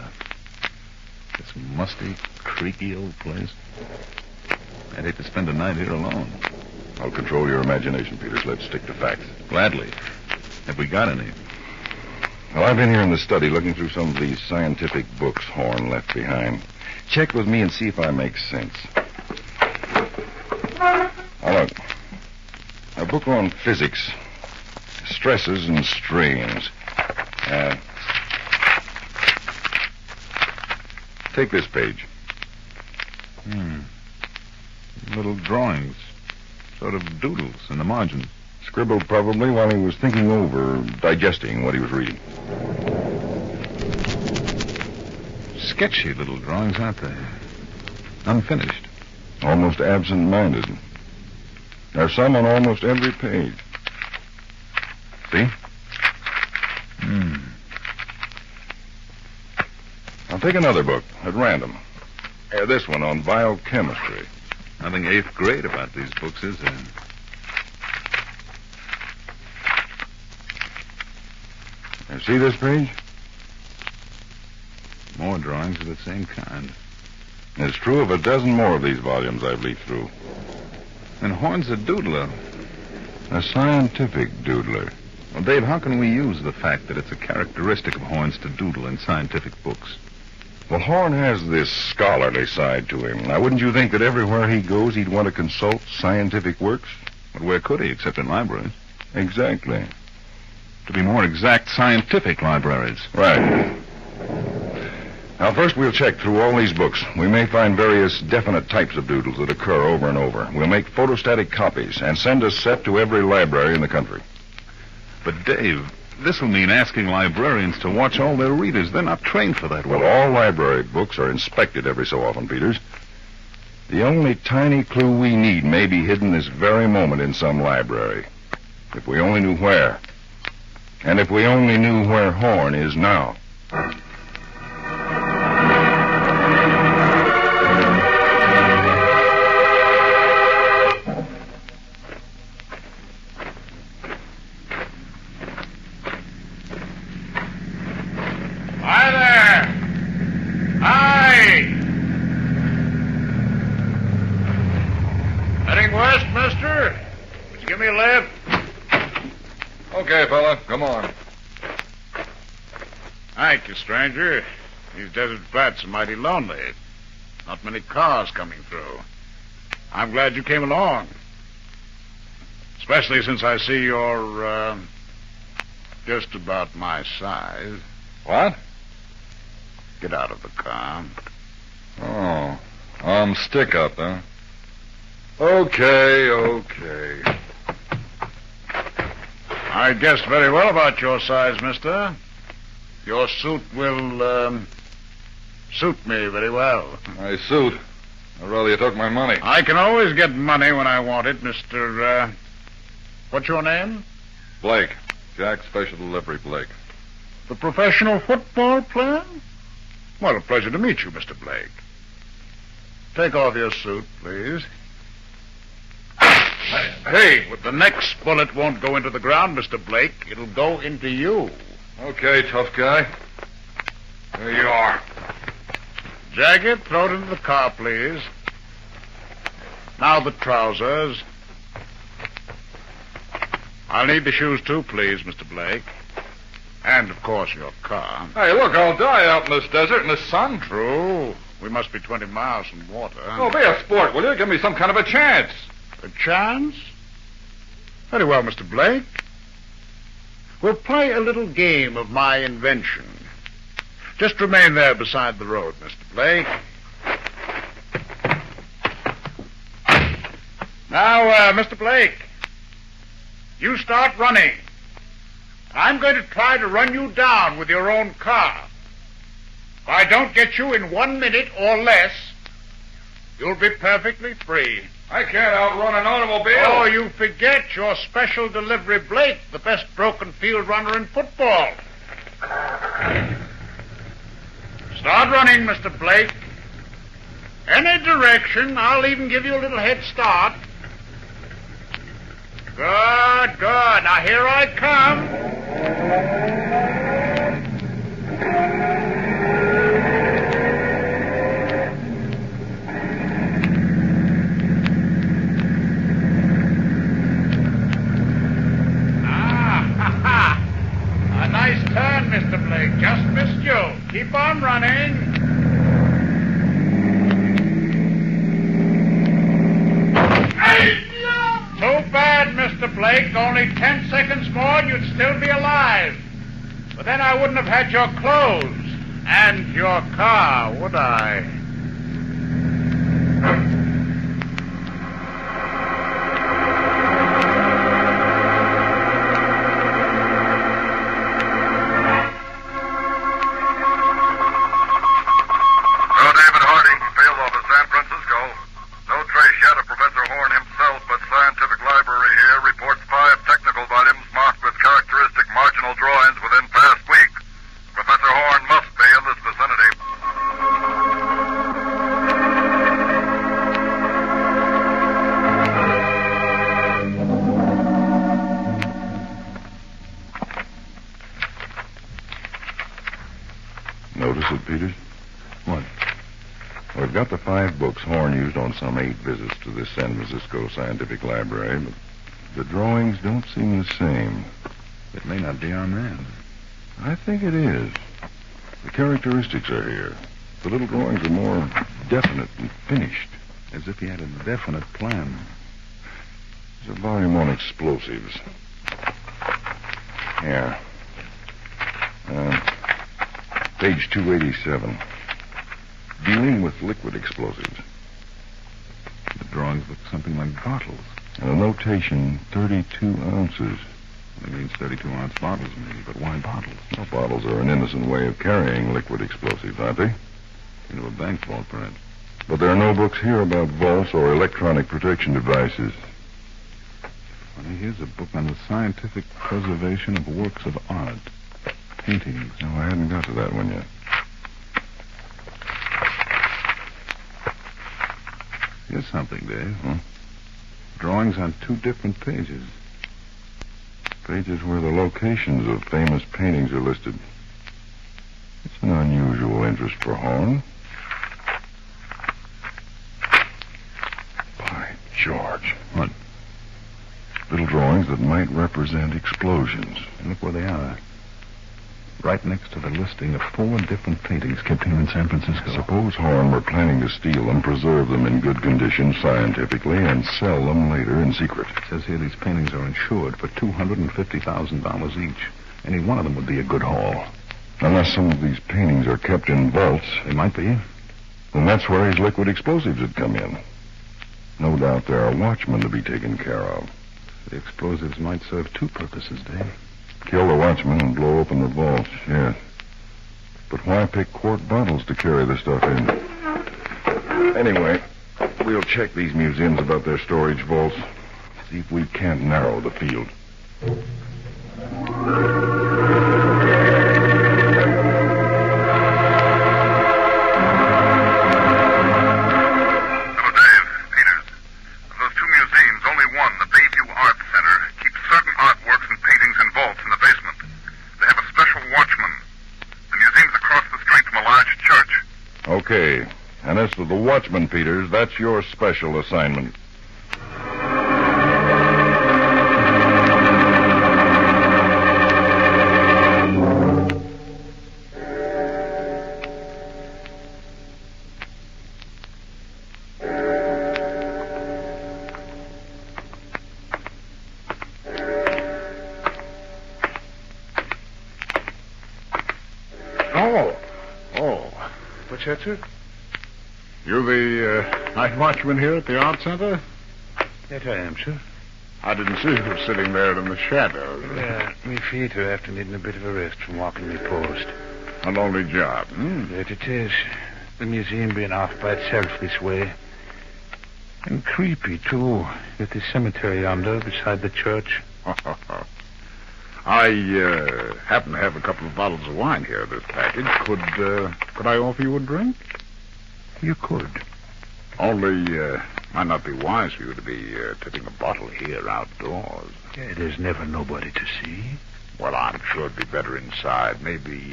This musty, creaky old place. I'd hate to spend a night here alone.
I'll control your imagination, Peters. Let's stick to facts.
Gladly. Have we got any?
Well, I've been here in the study looking through some of these scientific books Horn left behind. Check with me and see if I make sense. Now, look. A book on physics. Stresses and strains. Take this page.
Little drawings. Sort of doodles in the margins.
Scribbled probably while he was thinking over, digesting what he was reading.
Sketchy little drawings, aren't they? Unfinished.
Almost absent-minded. There's some on almost every page. See? I'll take another book at random. This one on biochemistry.
Nothing 8th grade about these books, is there?
You see this page?
More drawings of the same kind.
It's true of a dozen more of these volumes I've leafed through.
And Horn's a doodler.
A scientific doodler.
Well, Dave, how can we use the fact that it's a characteristic of Horn's to doodle in scientific books?
Well, Horn has this scholarly side to him. Now, wouldn't you think that everywhere he goes he'd want to consult scientific works?
But where could he, except in libraries?
Exactly.
To be more exact, scientific libraries.
Right. Now, first we'll check through all these books. We may find various definite types of doodles that occur over and over. We'll make photostatic copies and send a set to every library in the country.
But, Dave, this will mean asking librarians to watch all their readers. They're not trained for that work.
Well, all library books are inspected every so often, Peters. The only tiny clue we need may be hidden this very moment in some library. If we only knew where. And if we only knew where Horn is now.
Hi
Okay, fella. Come on.
Thank you, stranger. These desert flats are mighty lonely. Not many cars coming through. I'm glad you came along. Especially since I see you're, just about my size.
What?
Get out of the car.
Oh, stick up, huh? Okay.
I guessed very well about your size, mister. Your suit will, suit me very well.
My suit? I'd rather you took my money.
I can always get money when I want it, Mr. What's your name?
Blake. Jack Special Delivery Blake.
The professional football player? Well, a pleasure to meet you, Mr. Blake. Take off your suit, please. Hey, the next bullet won't go into the ground, Mr. Blake. It'll go into you.
Okay, tough guy. There you are.
Jacket, throw it into the car, please. Now the trousers. I'll need the shoes, too, please, Mr. Blake. And, of course, your car.
Hey, look, I'll die out in this desert in the sun.
True. We must be 20 miles from water.
Oh, be a sport, will you? Give me some kind of a chance.
A chance? Very well, Mr. Blake. We'll play a little game of my invention. Just remain there beside the road, Mr. Blake. Now, Mr. Blake, you start running. I'm going to try to run you down with your own car. If I don't get you in 1 minute or less, you'll be perfectly free.
I can't outrun an automobile.
Oh, you forget you're Special Delivery Blake, the best broken field runner in football. Start running, Mr. Blake. Any direction. I'll even give you a little head start. Good. Now, here I come. A nice turn, Mr. Blake. Just missed you. Keep on running. Too bad, Mr. Blake. Only 10 seconds more and you'd still be alive. But then I wouldn't have had your clothes and your car, would I?
Notice it, Peters? What? We've got the 5 books Horn used on some 8 visits to this San Francisco Scientific Library, but the drawings don't seem the same.
It may not be on them.
I think it is. The characteristics are here. The little drawings are more definite and finished.
As if he had a definite plan.
There's a volume on explosives. Here. Page 287. Dealing with liquid explosives.
The drawings look something like bottles.
And a notation, 32 ounces.
That means 32-ounce bottles, maybe, but why bottles?
Well, bottles are an innocent way of carrying liquid explosives, aren't they?
Into a bank vault, perhaps.
But there are no books here about vaults or electronic protection devices.
Funny, here's a book on the scientific preservation of works of art. Paintings.
No, I hadn't got to that one yet.
Here's something, Dave. Drawings on 2 different pages.
Pages where the locations of famous paintings are listed. It's an unusual interest for Horn. By George.
What?
Little drawing
drawings that might represent explosions.
And look where they are. Right next to the listing of 4 different paintings kept here in San Francisco.
Suppose Horn were planning to steal them, preserve them in good condition scientifically, and sell them later in secret.
It says here these paintings are insured for $250,000 each. Any one of them would be a good haul.
Unless some of these paintings are kept in vaults.
They might be.
Then that's where his liquid explosives would come in. No doubt there are watchmen to be taken care of.
The explosives might serve 2 purposes, Dave.
Kill the watchman and blow open the vaults, yes. But why pick quart bottles to carry the stuff in? Anyway, we'll check these museums about their storage vaults. See if we can't narrow the field. Okay. And as to the watchman, Peters, that's your special assignment.
What's that, sir? You the night watchman here at the Art Center?
That I am, sir.
I didn't see you sitting there in the shadows.
Me feet are after needing a bit of a rest from walking me post.
A lonely job,
That it is. The museum being off by itself this way. And creepy, too, with the cemetery yonder beside the church.
I happen to have a couple of bottles of wine here in this package. Could I offer you a drink?
You could.
Only, might not be wise for you to be tipping a bottle here outdoors.
Yeah, there's never nobody to see.
Well, I'm sure it'd be better inside. Maybe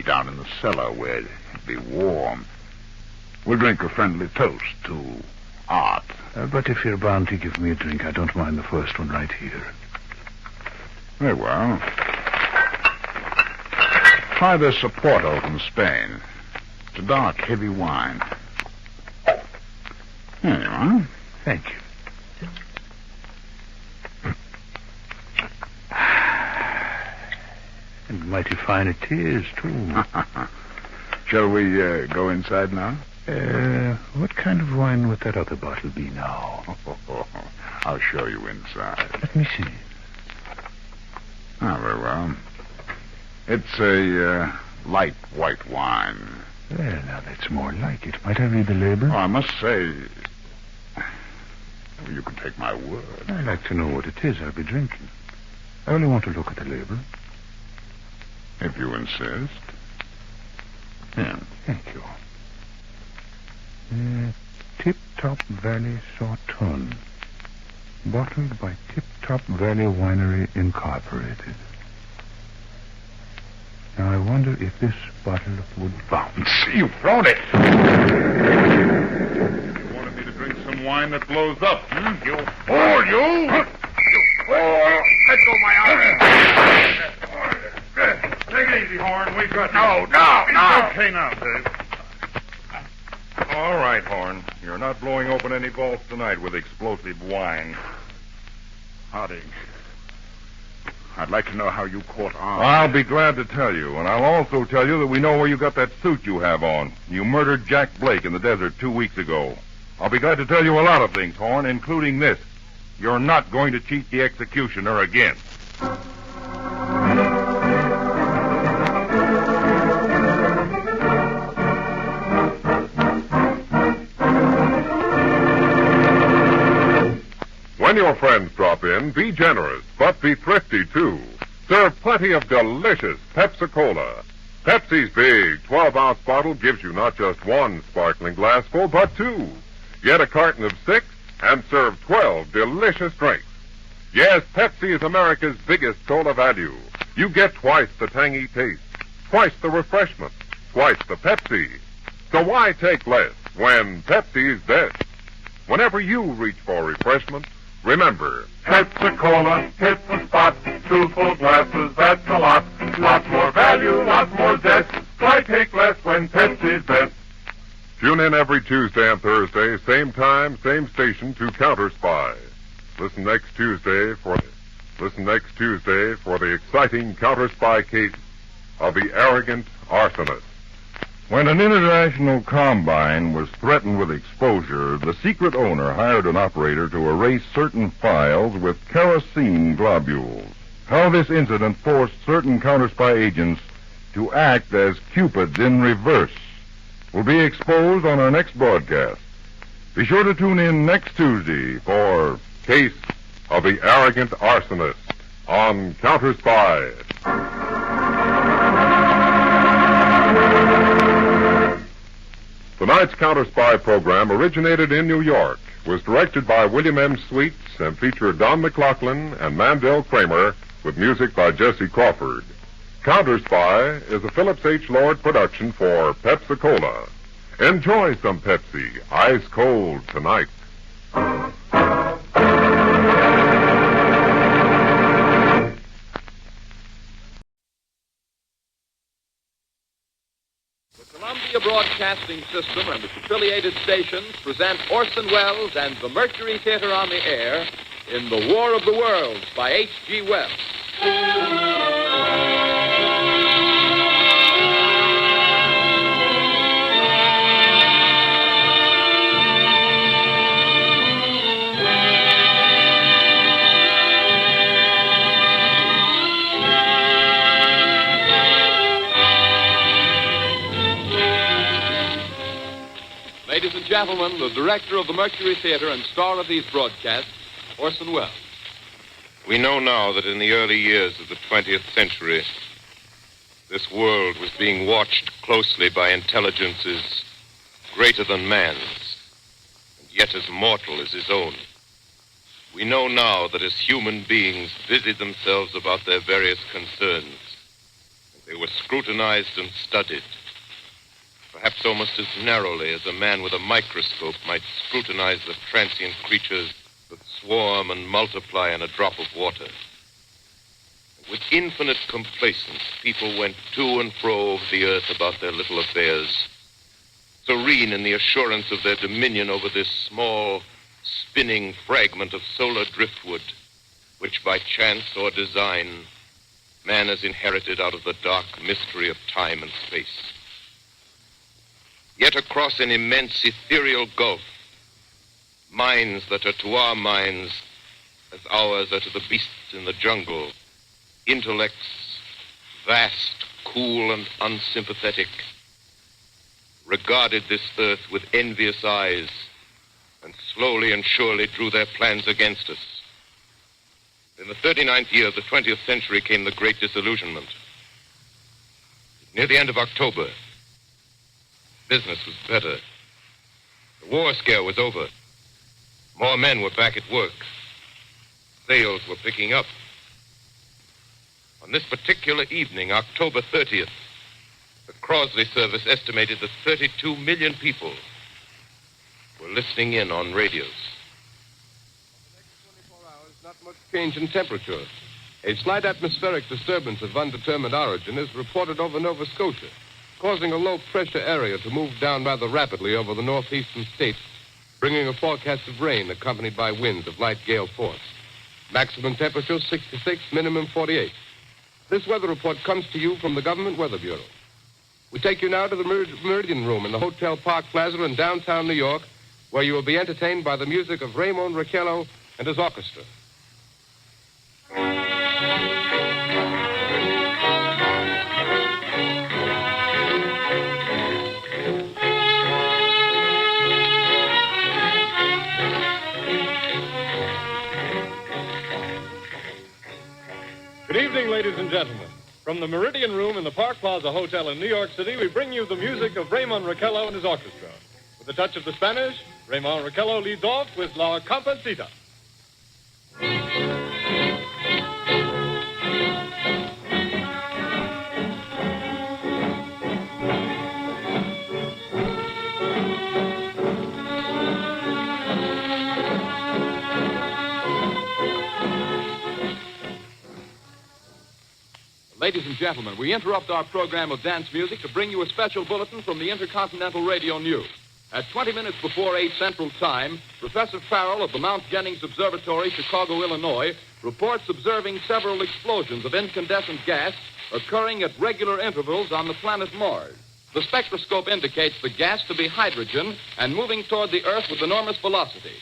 down in the cellar where it'd be warm. We'll drink a friendly toast to art.
But if you're bound to give me a drink, I don't mind the first one right here.
Very well. Try this Oporto from Spain. It's a dark, heavy wine. Here you are.
Thank you. And mighty fine it is, too.
Shall we go inside now?
What kind of wine would that other bottle be now?
I'll show you inside.
Let me see.
Ah, very well. It's a light white wine.
Well, now that's more like it. Might I read the label?
Oh, I must say, you can take my word.
I'd like to know what it is I'll be drinking. I only want to look at the label.
If you insist.
Yeah. Thank you. Tip Top Valley Sauterne. Bottled by Tip Top Valley Winery Incorporated. Now, I wonder if this bottle would bounce.
You've thrown it. You wanted me to drink some wine that blows up, You fool, you! You fool! Let go my arm. Take it easy, Horn. We've got No. It's okay now, Dave.
All right, Horn. You're not blowing open any vaults tonight with explosive wine.
Howdy. I'd like to know how you caught on.
I'll be glad to tell you, and I'll also tell you that we know where you got that suit you have on. You murdered Jack Blake in the desert 2 weeks ago. I'll be glad to tell you a lot of things, Horn, including this. You're not going to cheat the executioner again.
When your friends drop in, be generous, but be thrifty, too. Serve plenty of delicious Pepsi-Cola. Pepsi's big 12-ounce bottle gives you not just one sparkling glassful, but 2. Get a carton of 6 and serve 12 delicious drinks. Yes, Pepsi is America's biggest cola value. You get twice the tangy taste, twice the refreshment, twice the Pepsi. So why take less when Pepsi is best? Whenever you reach for refreshment, Remember,
Pepsi-Cola hits the spot. 2 full glasses, that's a lot. Lots more value, lots more zest. Why take less when Pepsi's best?
tune in every Tuesday and Thursday, same time, same station, to Counterspy. Listen next Tuesday for the exciting Counterspy case of the arrogant arsonist.
When an international combine was threatened with exposure, the secret owner hired an operator to erase certain files with kerosene globules. How this incident forced certain counterspy agents to act as Cupids in reverse will be exposed on our next broadcast. Be sure to tune in next Tuesday for
Case of the Arrogant Arsonist on Counterspy. Tonight's Counterspy program originated in New York, was directed by William M. Sweets, and featured Don McLaughlin and Mandel Kramer, with music by Jesse Crawford. Counterspy is a Phillips H. Lord production for Pepsi-Cola. Enjoy some Pepsi, ice cold tonight.
Columbia Broadcasting System and its affiliated stations present Orson Welles and the Mercury Theater on the air in The War of the Worlds by H.G. Wells. Ladies and gentlemen, the director of the Mercury Theater and star of these broadcasts, Orson Welles.
We know now that in the early years of the 20th century, this world was being watched closely by intelligences greater than man's, and yet as mortal as his own. We know now that as human beings busied themselves about their various concerns, they were scrutinized and studied, perhaps almost as narrowly as a man with a microscope might scrutinize the transient creatures that swarm and multiply in a drop of water. And with infinite complacence, people went to and fro over the earth about their little affairs, serene in the assurance of their dominion over this small, spinning fragment of solar driftwood, which by chance or design, man has inherited out of the dark mystery of time and space. Yet across an immense ethereal gulf, minds that are to our minds as ours are to the beasts in the jungle, intellects vast, cool, and unsympathetic, regarded this earth with envious eyes and slowly and surely drew their plans against us. In the 39th year of the 20th century came the Great Disillusionment. Near the end of October, business was better. The war scare was over. More men were back at work. Sales were picking up. On this particular evening, October 30th, the Crosley service estimated that 32 million people were listening in on radios.
Not much change in temperature. A slight atmospheric disturbance of undetermined origin is reported over Nova Scotia, causing a low-pressure area to move down rather rapidly over the northeastern states, bringing a forecast of rain accompanied by winds of light gale force. Maximum temperature 66, minimum 48. This weather report comes to you from the Government Weather Bureau. We take you now to the Meridian Room in the Hotel Park Plaza in downtown New York, where you will be entertained by the music of Raymond Raquello and his orchestra.
Good evening, ladies and gentlemen. From the Meridian Room in the Park Plaza Hotel in New York City, we bring you the music of Raymond Raquello and his orchestra. With a touch of the Spanish, Raymond Raquello leads off with La Comparsita.
Ladies and gentlemen, we interrupt our program of dance music to bring you a special bulletin from the Intercontinental Radio News. At 20 minutes before 8 Central Time, Professor Farrell of the Mount Jennings Observatory, Chicago, Illinois, reports observing several explosions of incandescent gas occurring at regular intervals on the planet Mars. The spectroscope indicates the gas to be hydrogen and moving toward the Earth with enormous velocity.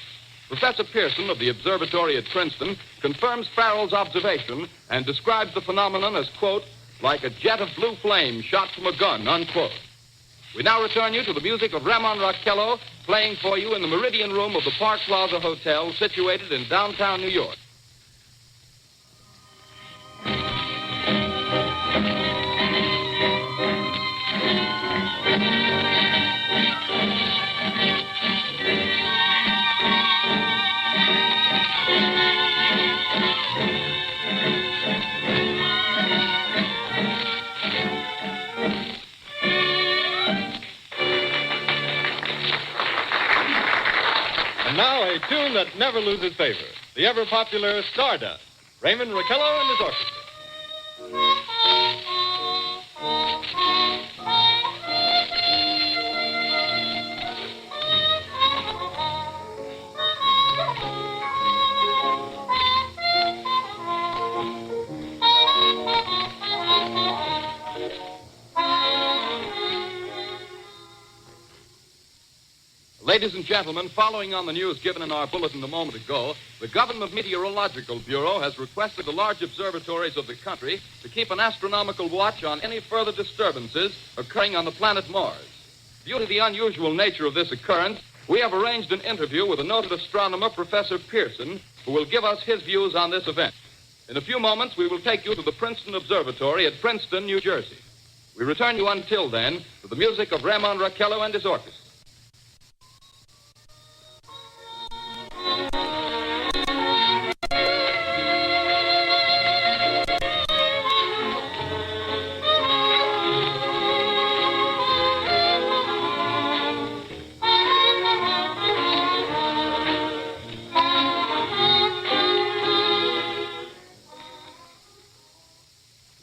Professor Pearson of the observatory at Princeton confirms Farrell's observation and describes the phenomenon as, quote, like a jet of blue flame shot from a gun, unquote. We now return you to the music of Ramon Raquello, playing for you in the Meridian Room of the Park Plaza Hotel, situated in downtown New York.
And now a tune that never loses favor, the ever-popular Stardust, Raymond Raquello and his orchestra.
Ladies and gentlemen, following on the news given in our bulletin a moment ago, the Government Meteorological Bureau has requested the large observatories of the country to keep an astronomical watch on any further disturbances occurring on the planet Mars. Due to the unusual nature of this occurrence, we have arranged an interview with a noted astronomer, Professor Pearson, who will give us his views on this event. In a few moments, we will take you to the Princeton Observatory at Princeton, New Jersey. We return you until then to the music of Ramon Raquello and his orchestra.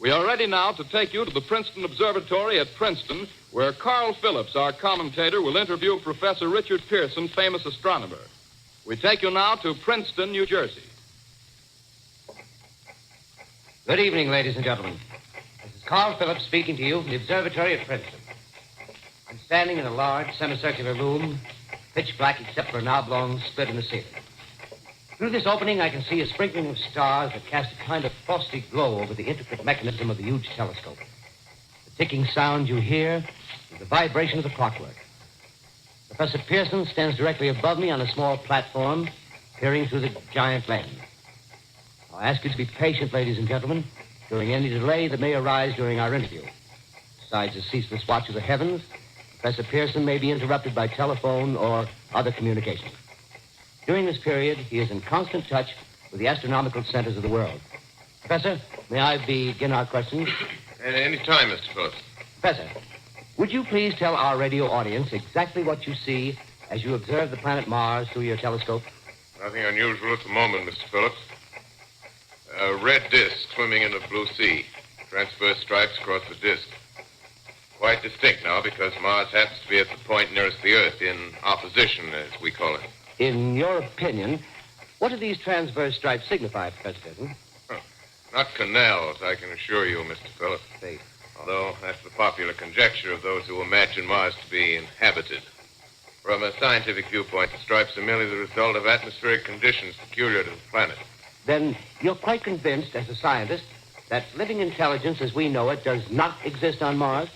We are ready now to take you to the Princeton Observatory at Princeton, where Carl Phillips, our commentator, will interview Professor Richard Pearson, famous astronomer. We take you now to Princeton, New Jersey.
Good evening, ladies and gentlemen. This is Carl Phillips speaking to you from the observatory at Princeton. I'm standing in a large semicircular room, pitch black except for an oblong split in the ceiling. Through this opening, I can see a sprinkling of stars that cast a kind of frosty glow over the intricate mechanism of the huge telescope. The ticking sound you hear is the vibration of the clockwork. Professor Pearson stands directly above me on a small platform, peering through the giant lens. I ask you to be patient, ladies and gentlemen, during any delay that may arise during our interview. Besides the ceaseless watch of the heavens, Professor Pearson may be interrupted by telephone or other communications. During this period, he is in constant touch with the astronomical centers of the world. Professor, may I begin our questions?
At any time, Mr. Phillips.
Professor, would you please tell our radio audience exactly what you see as you observe the planet Mars through your telescope?
Nothing unusual at the moment, Mr. Phillips. A red disk swimming in the blue sea. Transverse stripes across the disk. Quite distinct now because Mars happens to be at the point nearest the Earth, in opposition, as we call it.
In your opinion, what do these transverse stripes signify, Professor Pearson?
Not canals, I can assure you, Mr. Phillips. Although that's the popular conjecture of those who imagine Mars to be inhabited. From a scientific viewpoint, the stripes are merely the result of atmospheric conditions peculiar to the planet.
Then you're quite convinced, as a scientist, that living intelligence as we know it does not exist on Mars?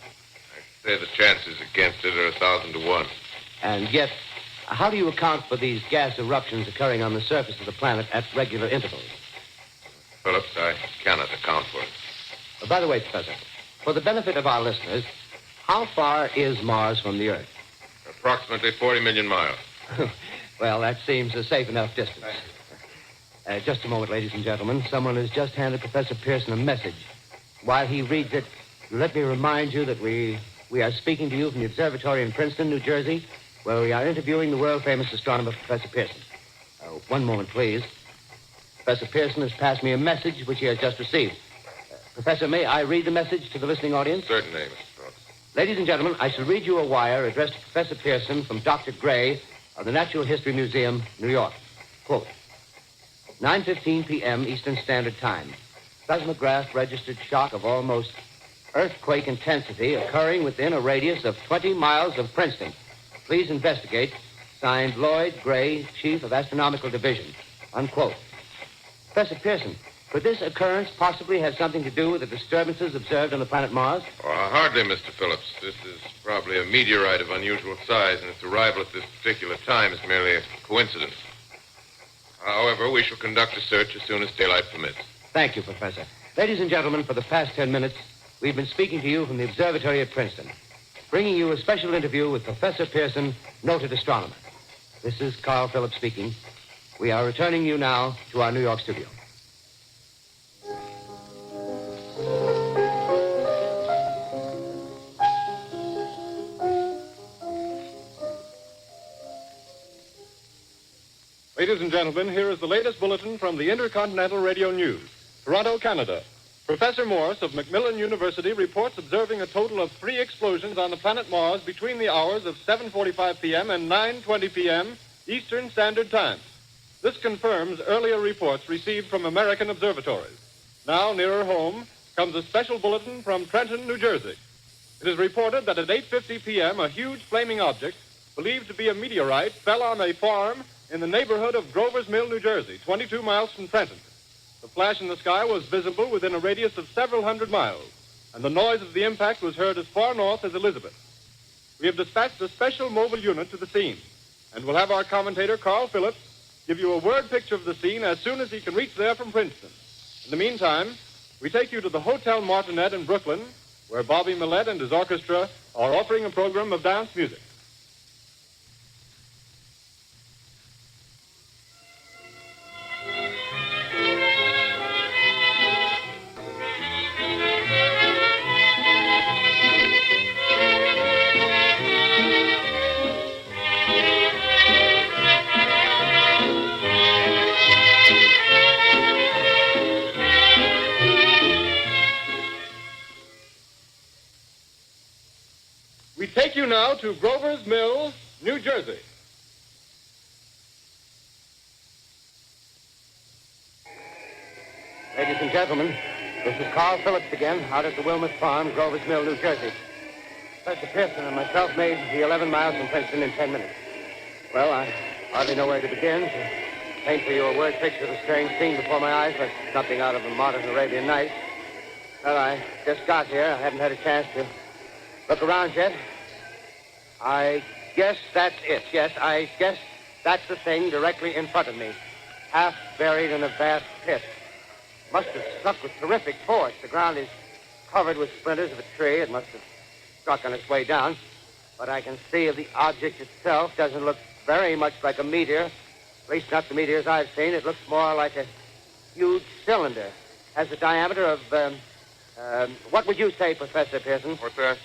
I'd say the chances against it are 1,000 to 1.
And yet, how do you account for these gas eruptions occurring on the surface of the planet at regular intervals?
Phillips, I cannot account for it.
By the way, Professor, for the benefit of our listeners, how far is Mars from the Earth?
Approximately 40 million miles.
Well, that seems a safe enough distance. Just a moment, ladies and gentlemen. Someone has just handed Professor Pearson a message. While he reads it, let me remind you that we are speaking to you from the observatory in Princeton, New Jersey, where we are interviewing the world-famous astronomer, Professor Pearson. One moment, please. Professor Pearson has passed me a message which he has just received. Professor, may I read the message to the listening audience?
Certainly, Mr. Phillips.
Ladies and gentlemen, I shall read you a wire addressed to Professor Pearson from Dr. Gray of the Natural History Museum, New York. Quote, 9:15 p.m. Eastern Standard Time. Seismograph registered shock of almost earthquake intensity occurring within a radius of 20 miles of Princeton. Please investigate. Signed, Lloyd Gray, Chief of Astronomical Division. Unquote. Professor Pearson, could this occurrence possibly have something to do with the disturbances observed on the planet Mars?
Hardly, Mr. Phillips. This is probably a meteorite of unusual size, and its arrival at this particular time is merely a coincidence. However, we shall conduct a search as soon as daylight permits.
Thank you, Professor. Ladies and gentlemen, for the past 10 minutes, we've been speaking to you from the observatory at Princeton, bringing you a special interview with Professor Pearson, noted astronomer. This is Carl Phillips speaking. We are returning you now to our New York studio.
Ladies and gentlemen, here is the latest bulletin from the Intercontinental Radio News. Toronto, Canada. Professor Morse of Macmillan University reports observing a total of 3 explosions on the planet Mars between the hours of 7:45 p.m. and 9:20 p.m. Eastern Standard Time. This confirms earlier reports received from American observatories. Now, nearer home, comes a special bulletin from Trenton, New Jersey. It is reported that at 8:50 p.m., a huge flaming object, believed to be a meteorite, fell on a farm in the neighborhood of Grover's Mill, New Jersey, 22 miles from Trenton. The flash in the sky was visible within a radius of several hundred miles, and the noise of the impact was heard as far north as Elizabeth. We have dispatched a special mobile unit to the scene, and we'll have our commentator, Carl Phillips, give you a word picture of the scene as soon as he can reach there from Princeton. In the meantime, we take you to the Hotel Martinet in Brooklyn, where Bobby Millett and his orchestra are offering a program of dance music. We take you now to Grover's Mill, New Jersey.
Ladies and gentlemen, this is Carl Phillips again, out at the Wilmot Farm, Grover's Mill, New Jersey. Professor Pearson and myself made the 11 miles from Princeton in 10 minutes. Well, I hardly know where to begin. To paint for you a word picture of the strange scene before my eyes, but something out of a modern Arabian Night. Well, I just got here. I haven't had a chance to look around yet. I guess that's it. Yes, I guess that's the thing directly in front of me, half buried in a vast pit. Must have struck with terrific force. The ground is covered with splinters of a tree. It must have struck on its way down. But I can see the object itself doesn't look very much like a meteor. At least not the meteors I've seen. It looks more like a huge cylinder. Has a diameter of, what would you say, Professor Pearson?
What's that?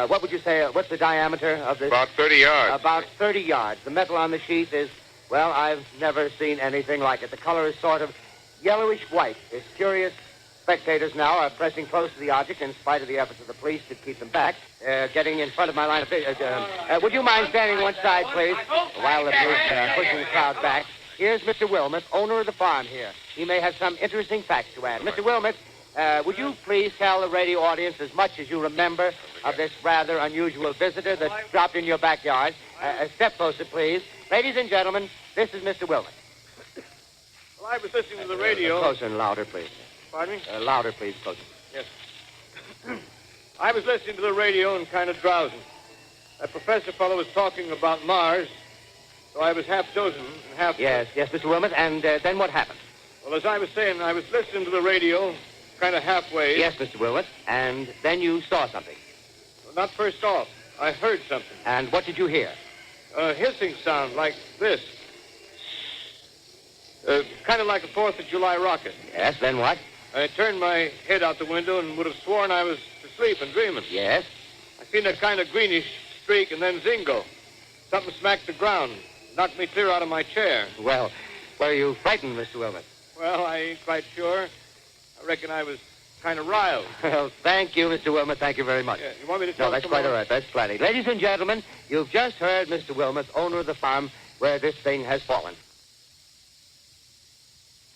What would you say, what's the diameter of this?
About 30 yards.
About 30 yards. The metal on the sheath is, well, I've never seen anything like it. The color is sort of yellowish white. Its curious spectators now are pressing close to the object in spite of the efforts of the police to keep them back. Getting in front of my line of vision. Would you mind standing one side, please, while the police are pushing the crowd back? Here's Mr. Wilmot, owner of the farm here. He may have some interesting facts to add. Mr. Wilmot, would you please tell the radio audience as much as you remember of this rather unusual visitor that dropped in your backyard? Step closer, please. Ladies and gentlemen, this is Mr. Wilmot.
Well, I was listening to the radio.
Closer and louder, please.
Pardon me?
Louder, please, closer.
Yes. I was listening to the radio and kind of drowsing. That professor fellow was talking about Mars, so I was half dozing and half...
Yes, Mr. Wilmot, and then what happened?
Well, as I was saying, I was listening to the radio, kind of halfway.
Yes, Mr. Wilmot, and then you saw something.
Well, not first off. I heard something.
And what did you hear?
A hissing sound like this. Kind of like a 4th of July rocket.
Yes, then what?
I turned my head out the window and would have sworn I was asleep and dreaming.
Yes?
I seen a kind of greenish streak and then zingo. Something smacked the ground, knocked me clear out of my chair.
Well, were you frightened, Mr. Wilmot?
Well, I ain't quite sure. I reckon I was kind of riled.
Well, thank you, Mr. Wilmot. Thank you very much.
Yeah, you want me to tell
No, that's
some
quite
more?
all right. That's plenty. Ladies and gentlemen, you've just heard Mr. Wilmot, owner of the farm where this thing has fallen.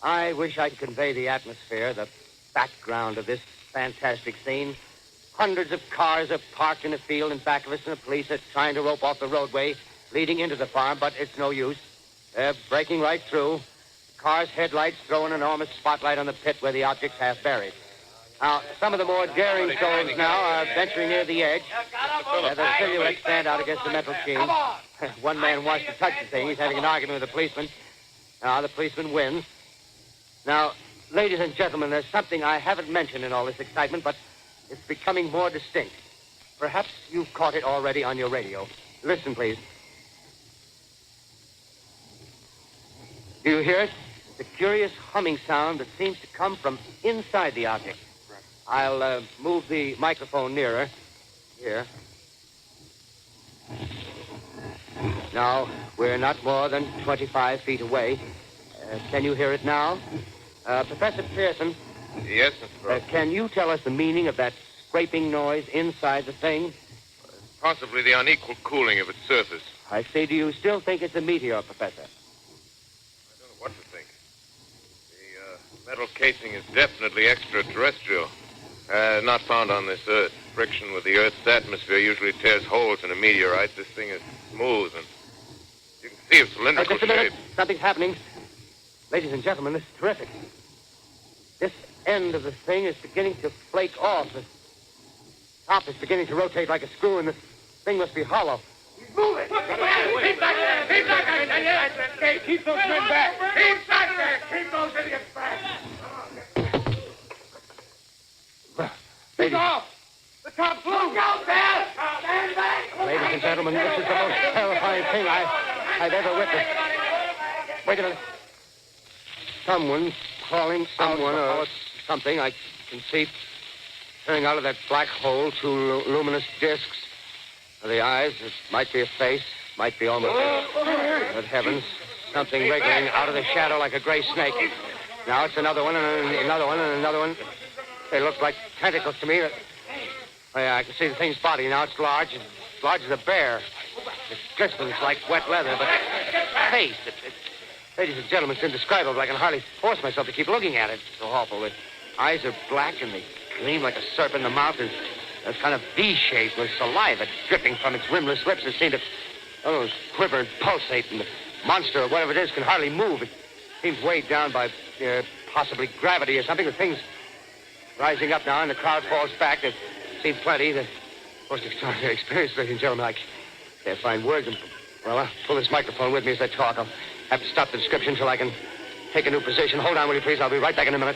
I wish I could convey the atmosphere, the background of this fantastic scene. Hundreds of cars are parked in a field in back of us, and the police are trying to rope off the roadway leading into the farm, but it's no use. They're breaking right through. The car's headlights throw an enormous spotlight on the pit where the object's half buried. Now, some of the more daring souls now are venturing near the edge. The silhouettes stand out against the metal sheen. One man wants to touch the thing. He's having an argument with the policeman. Now, the policeman wins. Now, ladies and gentlemen, there's something I haven't mentioned in all this excitement, but it's becoming more distinct. Perhaps you've caught it already on your radio. Listen, please. Do you hear it? It's a curious humming sound that seems to come from inside the object. I'll move the microphone nearer. Here. Now, we're not more than 25 feet away. Can you hear it now? Professor Pearson.
Yes, Mr. Brooks.
Can you tell us the meaning of that scraping noise inside the thing?
Possibly the unequal cooling of its surface.
I say, do you still think it's a meteor, Professor?
I don't know what to think. The metal casing is definitely extraterrestrial. Not found on this Earth. Friction with the Earth's atmosphere usually tears holes in a meteorite. This thing is smooth, and you can see its cylindrical
Just a minute.
shape.
Something's happening. Ladies and gentlemen, this is terrific. This end of the thing is beginning to flake off. The top is beginning to rotate like a screw, and this thing must be hollow.
He's moving. Keep back there. Keep back there. Keep those men back. Keep back there. Keep those idiots back. He's off. The top blew. Look out there. Stand back.
Ladies and gentlemen, this is the most terrifying thing I've ever witnessed. Wait a minute. Someone calling someone or something. I can see coming out of that black hole two luminous discs. The eyes, it might be a face, might be almost... Good heavens, something wriggling out of the shadow like a gray snake. Now it's another one, and another one, and another one. They look like tentacles to me. Oh, yeah, I can see the thing's body now. It's large as a bear. It glistens like wet leather, but face, ladies and gentlemen, it's indescribable. I can hardly force myself to keep looking at it. It's so awful. The eyes are black, and they gleam like a serpent. The mouth is a kind of V-shape with saliva dripping from its rimless lips that seem to quiver and pulsate. And the monster, or whatever it is, can hardly move. It seems weighed down by possibly gravity or something. The thing's rising up now, and the crowd falls back. They've seen plenty. The most extraordinary experience, ladies and gentlemen. I can't find words. Well, I'll pull this microphone with me as I talk. I'll have to stop the description until I can take a new position. Hold on, will you, please? I'll be right back in a minute.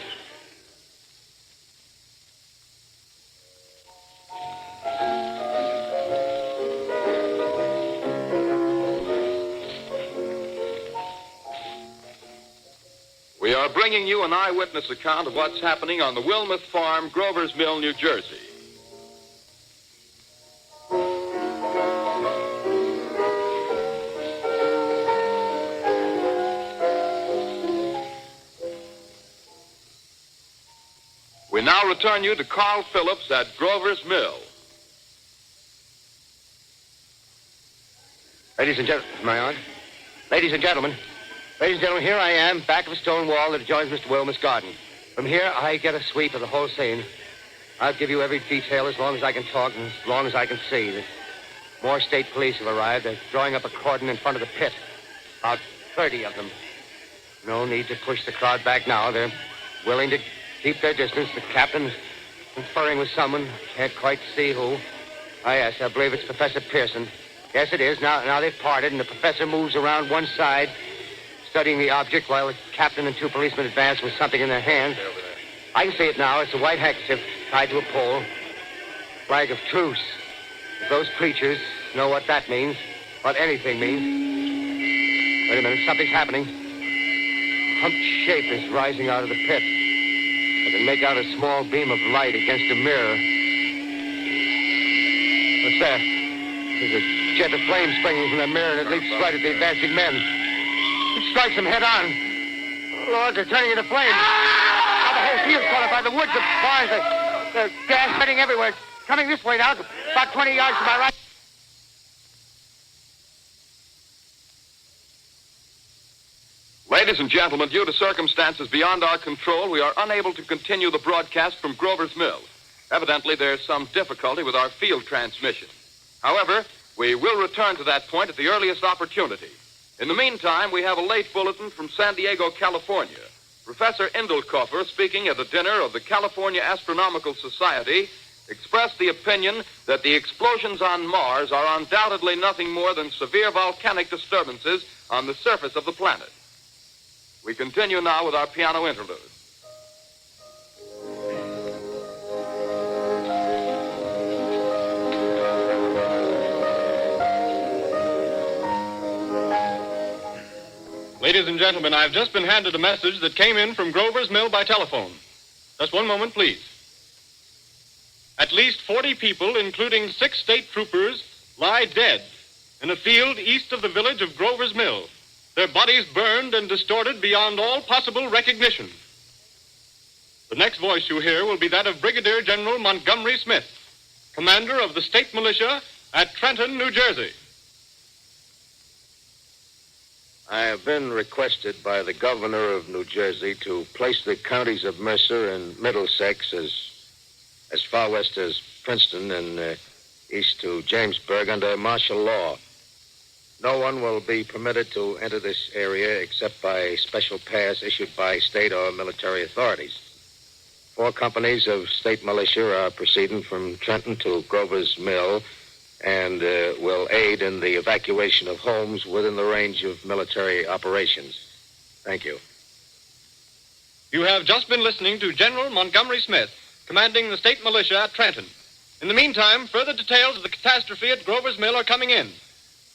We are bringing you an eyewitness account of what's happening on the Wilmuth Farm, Grover's Mill, New Jersey. We now return you to Carl Phillips at Grover's Mill.
Ladies and gentlemen, am I on? Ladies and gentlemen, here I am, back of a stone wall that adjoins Mr. Wilmot's garden. From here, I get a sweep of the whole scene. I'll give you every detail as long as I can talk and as long as I can see. The more state police have arrived. They're drawing up a cordon in front of the pit. About 30 of them. No need to push the crowd back now. They're willing to keep their distance. The captain's conferring with someone. Can't quite see who. Oh, yes, I believe it's Professor Pearson. Yes, it is. Now they've parted, and the professor moves around one side, studying the object while the captain and two policemen advance with something in their hands. I can see it now. It's a white handkerchief tied to a pole. Flag of truce. If those creatures know what that means, what anything means. Wait a minute. Something's happening. A humped shape is rising out of the pit. I can make out a small beam of light against a mirror. What's that? There's a jet of flame springing from the mirror, and it leaps right at the advancing men. It strikes them head on. Oh, Lord, they're turning into flames. Now the whole
field's caught up by the woods, the barns, the gas spreading everywhere. It's coming this way now, about 20 yards to my right.
Ladies and gentlemen, due to circumstances beyond our control, we are unable to continue the broadcast from Grover's Mill. Evidently, there's some difficulty with our field transmission. However, we will return to that point at the earliest opportunity. In the meantime, we have a late bulletin from San Diego, California. Professor Indelkoffer, speaking at a dinner of the California Astronomical Society, expressed the opinion that the explosions on Mars are undoubtedly nothing more than severe volcanic disturbances on the surface of the planet. We continue now with our piano interlude.
Ladies and gentlemen, I've just been handed a message that came in from Grover's Mill by telephone. Just one moment, please. At least 40 people, including 6 state troopers, lie dead in a field east of the village of Grover's Mill. Their bodies burned and distorted beyond all possible recognition. The next voice you hear will be that of Brigadier General Montgomery Smith, commander of the state militia at Trenton, New Jersey.
I have been requested by the governor of New Jersey to place the counties of Mercer and Middlesex as far west as Princeton and east to Jamesburg under martial law. No one will be permitted to enter this area except by a special pass issued by state or military authorities. 4 companies of state militia are proceeding from Trenton to Grover's Mill and will aid in the evacuation of Holmes within the range of military operations. Thank you.
You have just been listening to General Montgomery Smith, commanding the state militia at Trenton. In the meantime, further details of the catastrophe at Grover's Mill are coming in.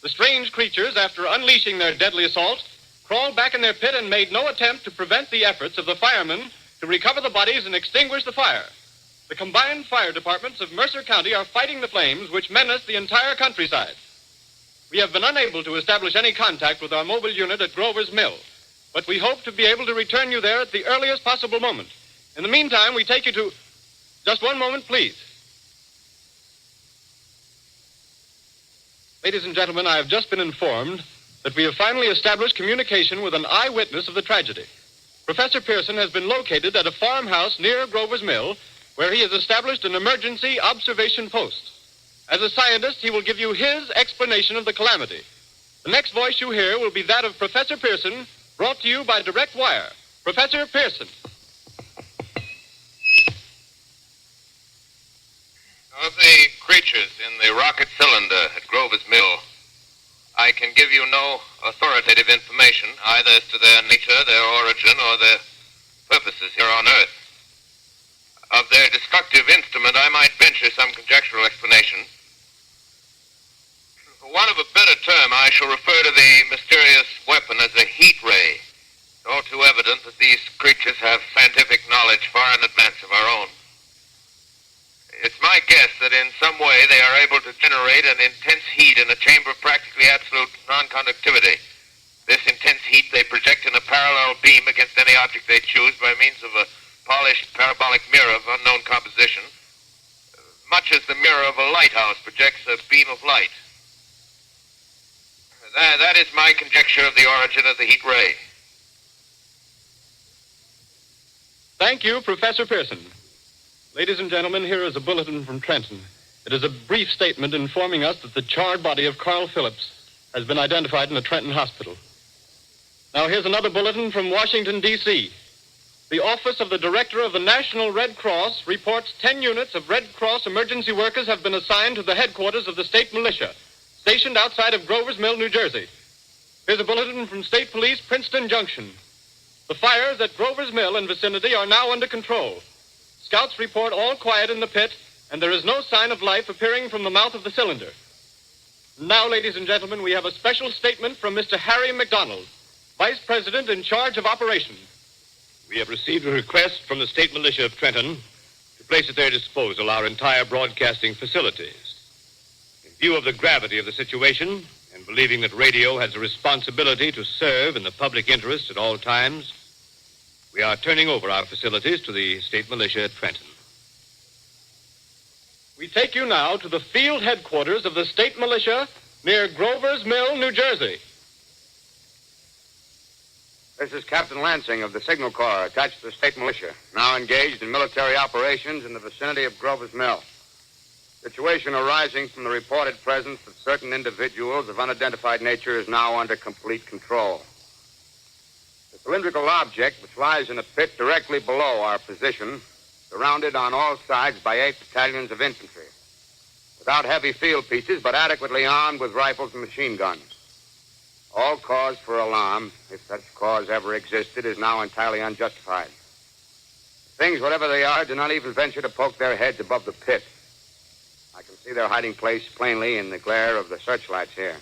The strange creatures, after unleashing their deadly assault, crawled back in their pit and made no attempt to prevent the efforts of the firemen to recover the bodies and extinguish the fire. The combined fire departments of Mercer County are fighting the flames which menace the entire countryside. We have been unable to establish any contact with our mobile unit at Grover's Mill, but we hope to be able to return you there at the earliest possible moment. In the meantime, we take you to... Just one moment, please. Ladies and gentlemen, I have just been informed that we have finally established communication with an eyewitness of the tragedy. Professor Pearson has been located at a farmhouse near Grover's Mill, where he has established an emergency observation post. As a scientist, he will give you his explanation of the calamity. The next voice you hear will be that of Professor Pearson, brought to you by direct wire. Professor Pearson.
Of the creatures in the rocket cylinder at Grover's Mill, I can give you no authoritative information, either as to their nature, their origin, or their purposes here on Earth. Of their destructive instrument, I might venture some conjectural explanation. For want of a better term, I shall refer to the mysterious weapon as a heat ray. It's all too evident that these creatures have scientific knowledge far in advance of our own. It's my guess that in some way they are able to generate an intense heat in a chamber of practically absolute non-conductivity. This intense heat they project in a parallel beam against any object they choose by means of a polished parabolic mirror of unknown composition, much as the mirror of a lighthouse projects a beam of light. That is my conjecture of the origin of the heat ray.
Thank you, Professor Pearson. Ladies and gentlemen, here is a bulletin from Trenton. It is a brief statement informing us that the charred body of Carl Phillips has been identified in a Trenton hospital. Now, here's another bulletin from Washington, D.C. The Office of the Director of the National Red Cross reports 10 units of Red Cross emergency workers have been assigned to the headquarters of the state militia, stationed outside of Grover's Mill, New Jersey. Here's a bulletin from State Police, Princeton Junction. The fires at Grover's Mill and vicinity are now under control. Scouts report all quiet in the pit, and there is no sign of life appearing from the mouth of the cylinder. Now, ladies and gentlemen, we have a special statement from Mr. Harry McDonald, Vice President in charge of operations.
We have received a request from the state militia of Trenton to place at their disposal our entire broadcasting facilities. In view of the gravity of the situation, and believing that radio has a responsibility to serve in the public interest at all times, We are turning over our facilities to the state militia at Trenton.
We take you now to the field headquarters of the state militia near Grover's Mill, New Jersey.
This is Captain Lansing of the Signal Corps, attached to the state militia, now engaged in military operations in the vicinity of Grover's Mill. Situation arising from the reported presence of certain individuals of unidentified nature is now under complete control. The cylindrical object, which lies in a pit directly below our position, surrounded on all sides by 8 battalions of infantry, without heavy field pieces, but adequately armed with rifles and machine guns. All cause for alarm, if such cause ever existed, is now entirely unjustified. Things, whatever they are, do not even venture to poke their heads above the pit. I can see their hiding place plainly in the glare of the searchlights here.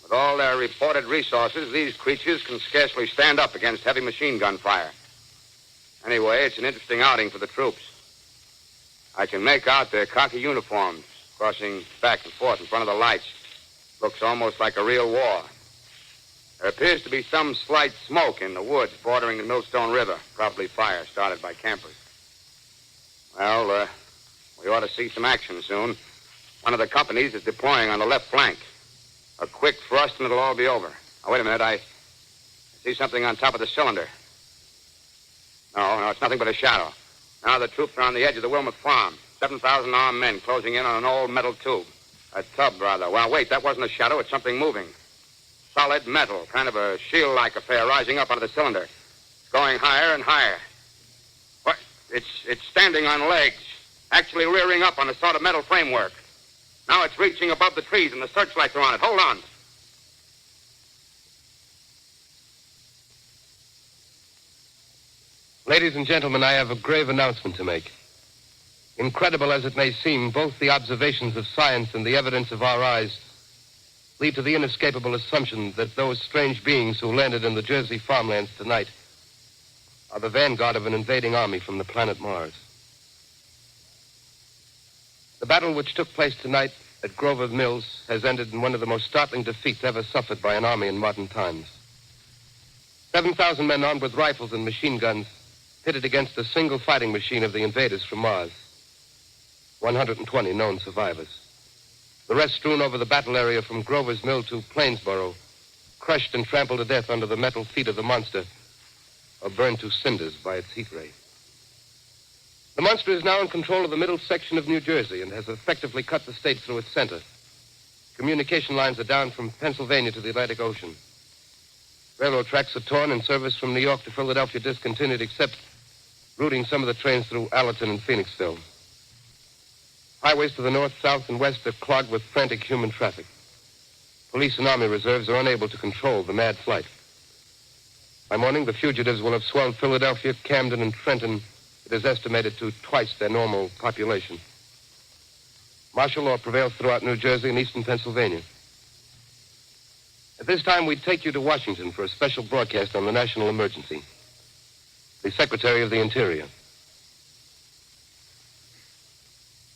With all their reported resources, these creatures can scarcely stand up against heavy machine gun fire. Anyway, it's an interesting outing for the troops. I can make out their khaki uniforms crossing back and forth in front of the lights. Looks almost like a real war. There appears to be some slight smoke in the woods bordering the Millstone River, probably fire started by campers. Well, we ought to see some action soon. One of the companies is deploying on the left flank. A quick thrust and it'll all be over. Now, wait a minute. I see something on top of the cylinder. No, it's nothing but a shadow. Now the troops are on the edge of the Wilmot Farm. 7,000 armed men closing in on an old metal tube. A tub, rather. Well, wait, that wasn't a shadow. It's something moving. Solid metal, kind of a shield-like affair rising up out of the cylinder. It's going higher and higher. What? It's standing on legs, actually rearing up on a sort of metal framework. Now it's reaching above the trees and the searchlights are on it. Hold on.
Ladies and gentlemen, I have a grave announcement to make. Incredible as it may seem, both the observations of science and the evidence of our eyes lead to the inescapable assumption that those strange beings who landed in the Jersey farmlands tonight are the vanguard of an invading army from the planet Mars. The battle which took place tonight at Grover Mills has ended in one of the most startling defeats ever suffered by an army in modern times. 7,000 men armed with rifles and machine guns pitted against a single fighting machine of the invaders from Mars. 120 known survivors. The rest strewn over the battle area from Grover's Mill to Plainsboro, crushed and trampled to death under the metal feet of the monster, or burned to cinders by its heat ray. The monster is now in control of the middle section of New Jersey and has effectively cut the state through its center. Communication lines are down from Pennsylvania to the Atlantic Ocean. Railroad tracks are torn and service from New York to Philadelphia discontinued, except routing some of the trains through Allerton and Phoenixville. Highways to the north, south, and west are clogged with frantic human traffic. Police and army reserves are unable to control the mad flight. By morning, the fugitives will have swelled Philadelphia, Camden, and Trenton, it is estimated, to twice their normal population. Martial law prevails throughout New Jersey and eastern Pennsylvania. At this time, we take you to Washington for a special broadcast on the national emergency. The Secretary of the Interior.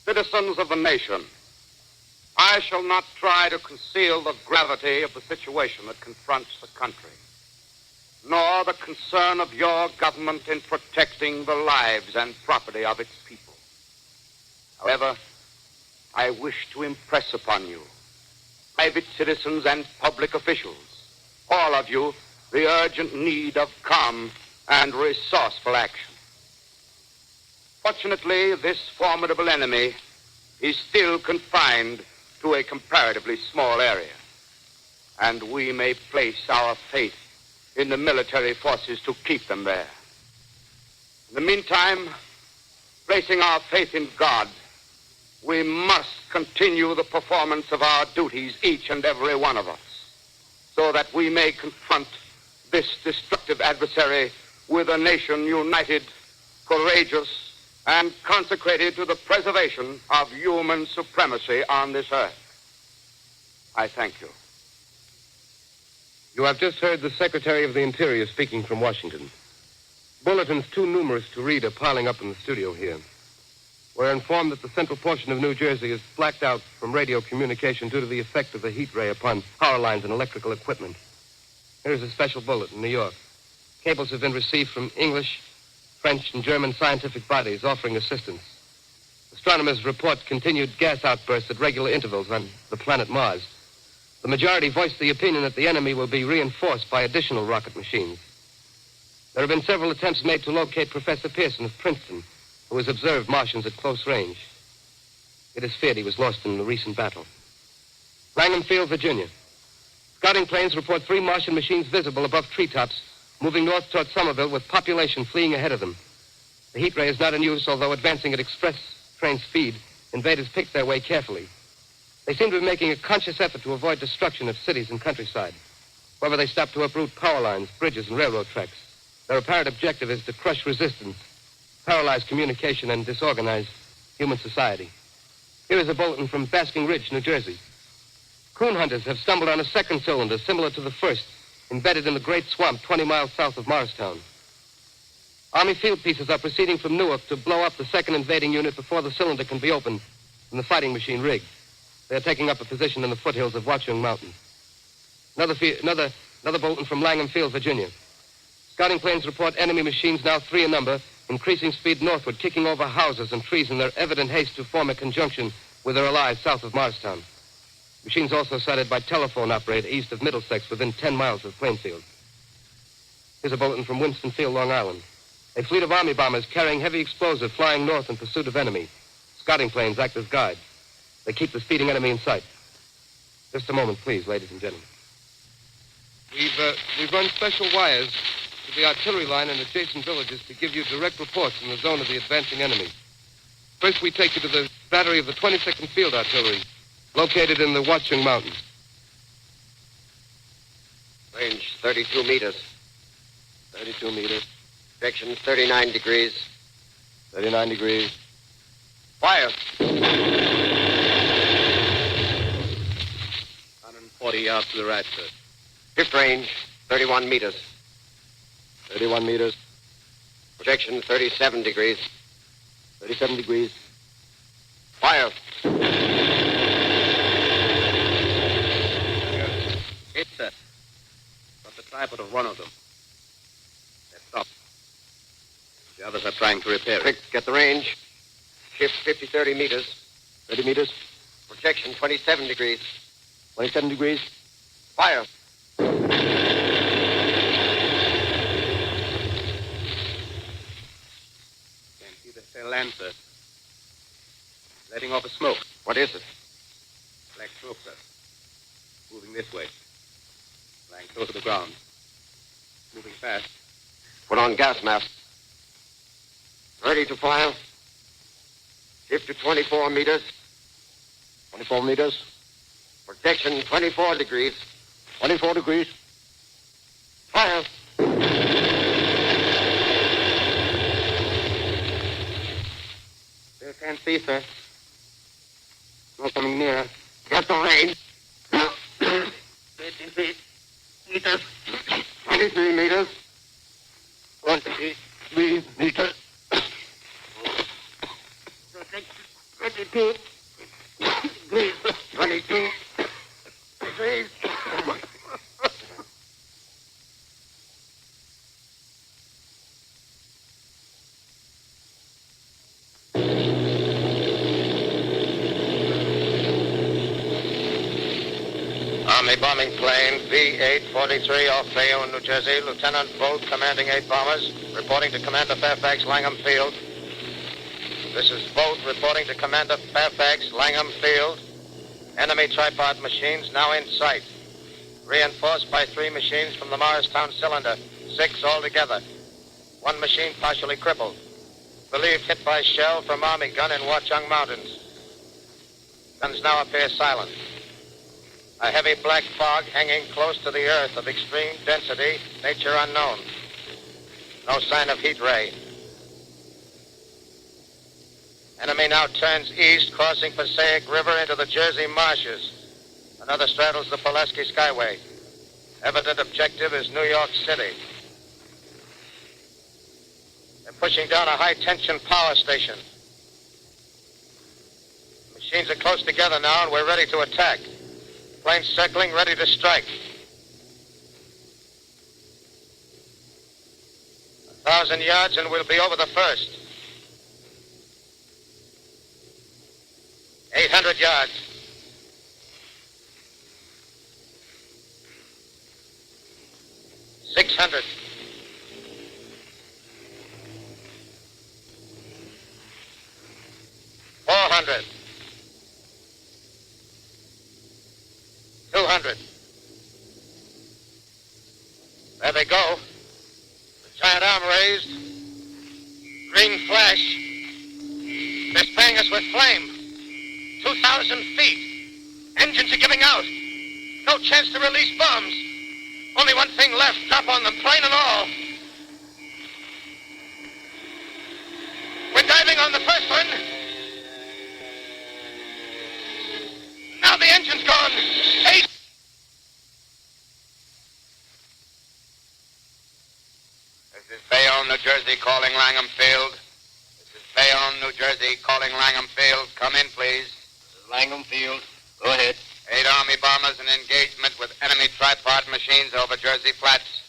Citizens of the nation, I shall not try to conceal the gravity of the situation that confronts the country, nor the concern of your government in protecting the lives and property of its people. However, I wish to impress upon you, private citizens and public officials, all of you, the urgent need of calm and resourceful action. Fortunately, this formidable enemy is still confined to a comparatively small area, and we may place our faith in the military forces to keep them there. In the meantime, placing our faith in God, we must continue the performance of our duties, each and every one of us, so that we may confront this destructive adversary with a nation united, courageous, and consecrated to the preservation of human supremacy on this earth. I thank you.
You have just heard the Secretary of the Interior speaking from Washington. Bulletins too numerous to read are piling up in the studio here. We're informed that the central portion of New Jersey is blacked out from radio communication due to the effect of the heat ray upon power lines and electrical equipment. Here's a special bulletin, New York.
Cables have been received from English, French, and German scientific bodies offering assistance. Astronomers report continued gas outbursts at regular intervals on the planet Mars. The majority voiced the opinion that the enemy will be reinforced by additional rocket machines. There have been several attempts made to locate Professor Pearson of Princeton, who has observed Martians at close range. It is feared he was lost in the recent battle. Langham Field, Virginia. Scouting planes report 3 Martian machines visible above treetops, moving north toward Somerville with population fleeing ahead of them. The heat ray is not in use, although advancing at express train speed, invaders pick their way carefully. They seem to be making a conscious effort to avoid destruction of cities and countryside. However, they stop to uproot power lines, bridges, and railroad tracks. Their apparent objective is to crush resistance, paralyze communication, and disorganize human society. Here is a bulletin from Basking Ridge, New Jersey. Coon hunters have stumbled on a second cylinder similar to the first, embedded in the great swamp 20 miles south of Morristown. Army field pieces are proceeding from Newark to blow up the second invading unit before the cylinder can be opened and the fighting machine rigged. They are taking up a position in the foothills of Watchung Mountain. Another bulletin from Langham Field, Virginia. Scouting planes report enemy machines, now 3 in number, increasing speed northward, kicking over houses and trees in their evident haste to form a conjunction with their allies south of Morristown. Machines also sighted by telephone operator east of Middlesex within 10 miles of Plainfield. Here's a bulletin from Winstonfield, Long Island. A fleet of Army bombers carrying heavy explosive flying north in pursuit of enemy. Scouting planes act as guides. They keep the speeding enemy in sight. Just a moment, please, ladies and gentlemen. We've run special wires to the artillery line and adjacent villages to give you direct reports in the zone of the advancing enemy. First, we take you to the battery of the 22nd Field Artillery, located in the Watchung Mountains.
Range 32 meters.
32 meters.
Direction 39 degrees.
39 degrees.
Fire.
140 yards to the right, sir.
Fifth range, 31 meters.
31 meters.
Projection 37 degrees.
37 degrees.
Fire.
Hit, sir. Got the tripod of one of them. They're stopped. The others are trying to repair it.
Quick, get the range. Shift 30 meters.
30 meters.
Projection 27 degrees.
27 degrees.
Fire.
Can't see the tail land, sir. Letting off a smoke.
What is it?
Black smoke, sir. Moving this way. Lying close to the ground. Moving fast.
Put on gas mask. Ready to fire. Shift to 24 meters.
24 meters.
Projection 24 degrees.
24 degrees.
Fire.
Still can't see, sir. No coming nearer.
Get the range.
23 meters.
23 meters.
23 meters.
22 degrees. 22 degrees.
Army bombing plane V-843 off Bayonne, New Jersey. Lieutenant Bolt, commanding 8 bombers, reporting to Commander Fairfax, Langham Field. This is Bolt reporting to Commander Fairfax, Langham Field. Enemy tripod machines now in sight. Reinforced by 3 machines from the Morristown cylinder. 6 altogether. 1 machine partially crippled. Believed hit by shell from Army gun in Watchung Mountains. Guns now appear silent. A heavy black fog hanging close to the earth of extreme density, nature unknown. No sign of heat ray. Enemy now turns east, crossing Passaic River into the Jersey marshes. Another straddles the Pulaski Skyway. Evident objective is New York City. They're pushing down a high-tension power station. Machines are close together now, and we're ready to attack. Planes circling, ready to strike.
1,000 yards and we'll be over the first. 800 yards. 600. 400. 200. There they go. The giant arm raised. Green flash. They're spraying us with flame. 2,000 feet. Engines are giving out. No chance to release bombs. Only one thing left. Drop on them, plane and all. We're diving on the first one. Now the engine's gone. 8.
This is Bayonne, New Jersey, calling Langham Field. This is Bayonne, New Jersey, calling Langham Field. Come in, please.
This is Langham Field. Go ahead.
8 Army bombers in engagement with enemy tripod machines over Jersey Flats.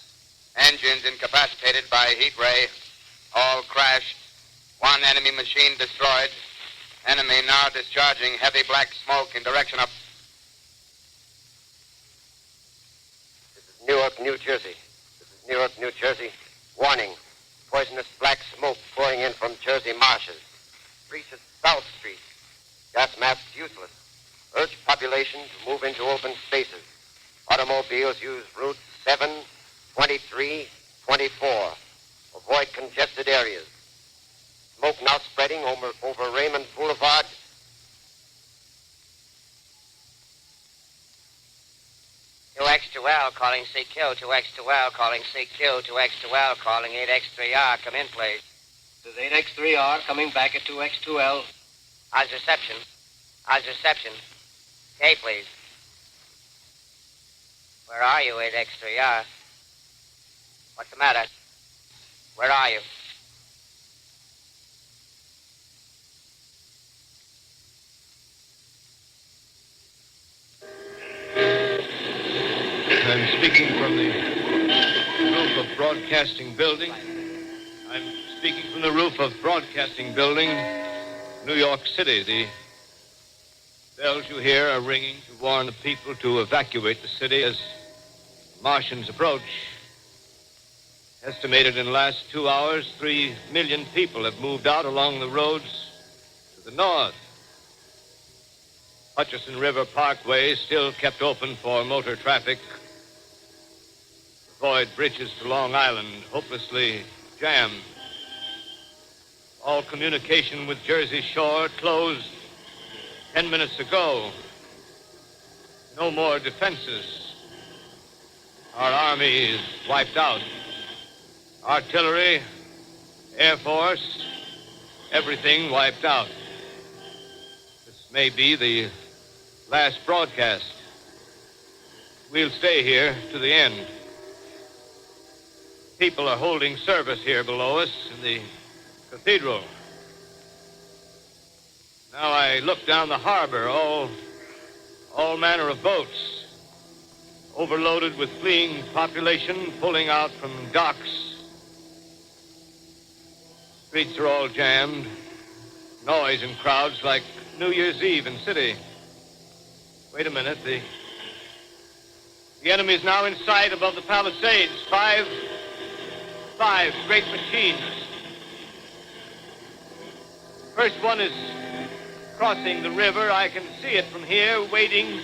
Engines incapacitated by heat ray. All crashed. 1 enemy machine destroyed. Enemy now discharging heavy black smoke in direction of...
This is Newark, New Jersey. This is Newark, New Jersey. Warning. Poisonous black smoke pouring in from Jersey marshes. Reaches South Street. Gas masks useless. Urge population to move into open spaces. Automobiles use routes 7, 23, 24. Avoid congested areas. Smoke now spreading over Raymond Boulevard.
X2L calling CQ, 2X2L calling CQ, 2X2L calling 8X3R. Come in, please.
This is 8X3R coming back at 2X2L.
How's reception? How's reception? K, please. Where are you, 8X3R? What's the matter? Where are you?
I'm speaking from the roof of Broadcasting Building. I'm speaking from the roof of Broadcasting Building, New York City. The bells you hear are ringing to warn the people to evacuate the city as Martians approach. Estimated in the last 2 hours, 3 million people have moved out along the roads to the north. Hutchison River Parkway is still kept open for motor traffic. Avoid bridges to Long Island, hopelessly jammed. All communication with Jersey Shore closed 10 minutes ago. No more defenses. Our army is wiped out. Artillery, Air Force, everything wiped out. This may be the last broadcast. We'll stay here to the end. People are holding service here below us in the cathedral. Now I look down the harbor, all manner of boats, overloaded with fleeing population pulling out from docks. Streets are all jammed. Noise and crowds like New Year's Eve in city. Wait a minute, the enemy is now in sight above the Palisades. Five great machines. First one is crossing the river. I can see it from here, wading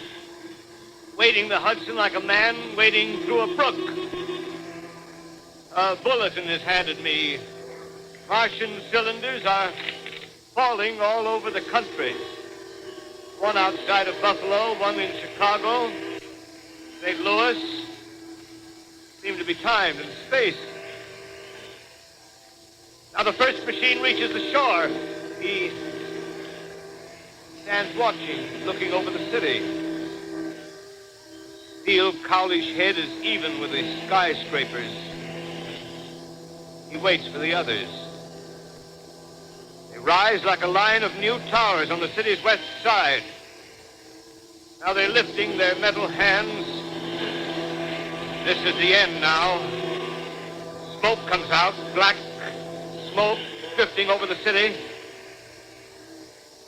the Hudson like a man wading through a brook. A bulletin is handed me. Martian cylinders are falling all over the country. One outside of Buffalo, one in Chicago, St. Louis. Seem to be timed in space. Now the first machine reaches the shore. He stands watching, looking over the city. Steel cowlish head is even with the skyscrapers. He waits for the others. They rise like a line of new towers on the city's west side. Now they're lifting their metal hands. This is the end now.
Smoke comes out, black smoke drifting over the city.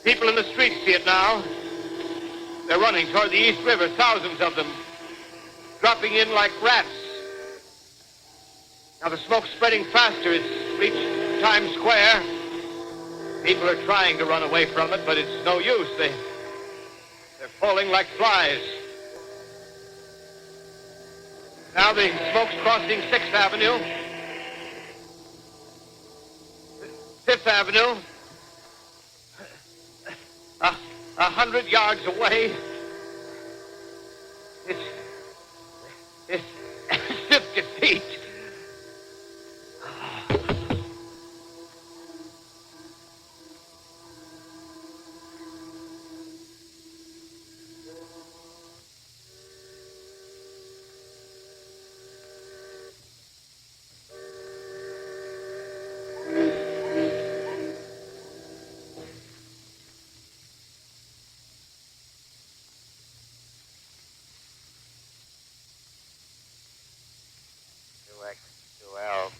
People in the streets see it now. They're running toward the East River, thousands of them, dropping in like rats. Now the smoke's spreading faster. It's reached Times Square. People are trying to run away from it, but it's no use. They're falling like flies. Now the smoke's crossing 6th Avenue, 5th Avenue, 100 yards away. It's 50 feet.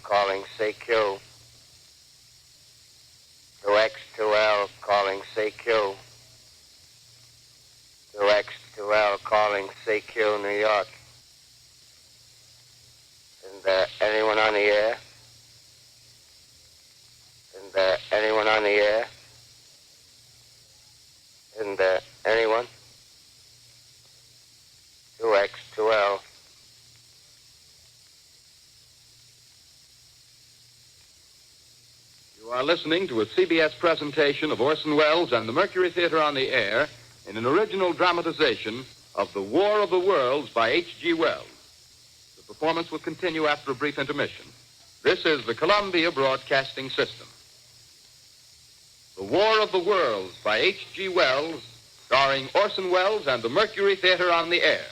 Calling CQ. 2X2L calling CQ. 2X2L calling CQ, New York. Isn't there anyone on the air? Isn't there anyone on the air? Isn't there anyone? 2X2L.
You are listening to a CBS presentation of Orson Welles and the Mercury Theater on the Air in an original dramatization of The War of the Worlds by H.G. Wells. The performance will continue after a brief intermission. This is the Columbia Broadcasting System. The War of the Worlds by H.G. Wells, starring Orson Welles and the Mercury Theater on the Air.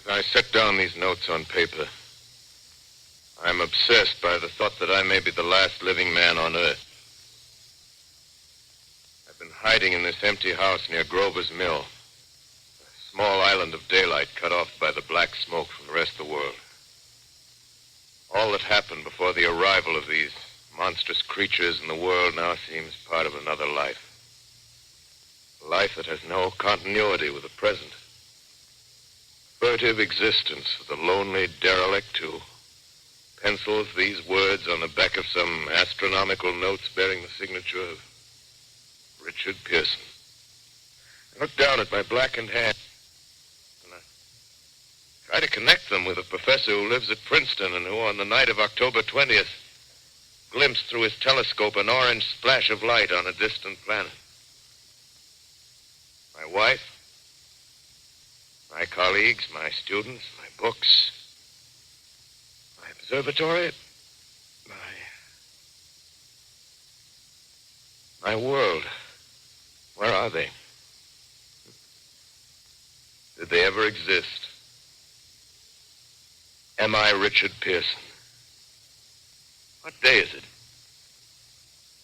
I set down these notes on paper. I'm obsessed by the thought that I may be the last living man on Earth. I've been hiding in this empty house near Grover's Mill, a small island of daylight cut off by the black smoke from the rest of the world. All that happened before the arrival of these monstrous creatures in the world now seems part of another life. A life that has no continuity with the present. Furtive existence of the lonely derelict who pencils these words on the back of some astronomical notes bearing the signature of Richard Pearson. I look down at my blackened hand and I try to connect them with a professor who lives at Princeton and who on the night of October 20th glimpsed through his telescope an orange splash of light on a distant planet. My wife, my colleagues, my students, my books, my observatory, my world. Where are they? Did they ever exist? Am I Richard Pearson? What day is it?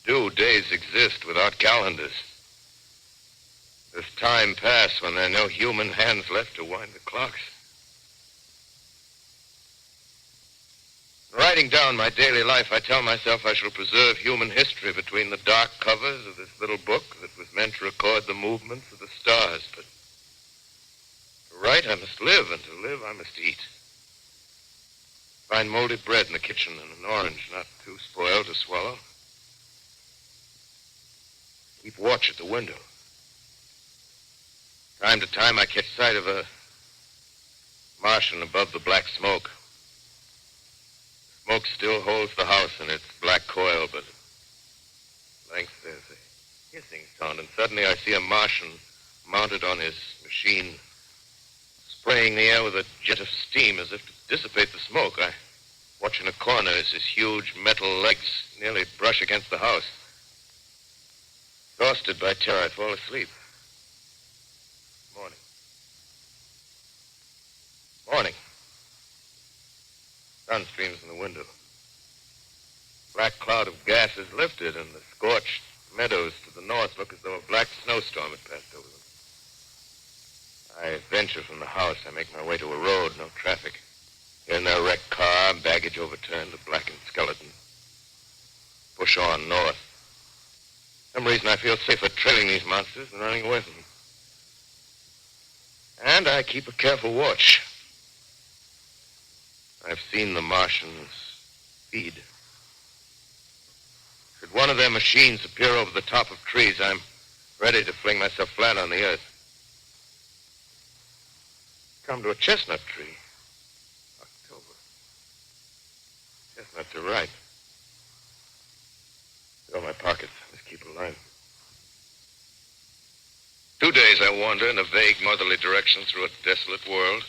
Do days exist without calendars? Does time pass when there are no human hands left to wind the clocks? Writing down my daily life, I tell myself I shall preserve human history between the dark covers of this little book that was meant to record the movements of the stars. But to write, I must live, and to live, I must eat. Find moldy bread in the kitchen and an orange not too spoiled to swallow. Keep watch at the window. Time to time, I catch sight of a Martian above the black smoke. The smoke still holds the house in its black coil, but at length there's a hissing sound, and suddenly I see a Martian mounted on his machine, spraying the air with a jet of steam as if to dissipate the smoke. I watch in a corner as his huge metal legs nearly brush against the house.
Exhausted by terror, I fall asleep. Morning. Morning. Sun streams in the window. Black cloud of gas is lifted, and the scorched meadows to the north look as though a black snowstorm had passed over them. I venture from the house. I make my way to a road, no traffic. Here and there, a wrecked car, baggage overturned, a blackened skeleton. Push on north. For some reason I feel safer trailing these monsters than running away from them. And I keep a careful watch. I've seen the Martians feed. Should one of their machines appear over the top of trees, I'm ready to fling myself flat on the earth. Come to a chestnut tree. October. Chestnuts are ripe. Fill my pockets. Let's keep alive.
2 days I wander in a vague northerly direction through a desolate world.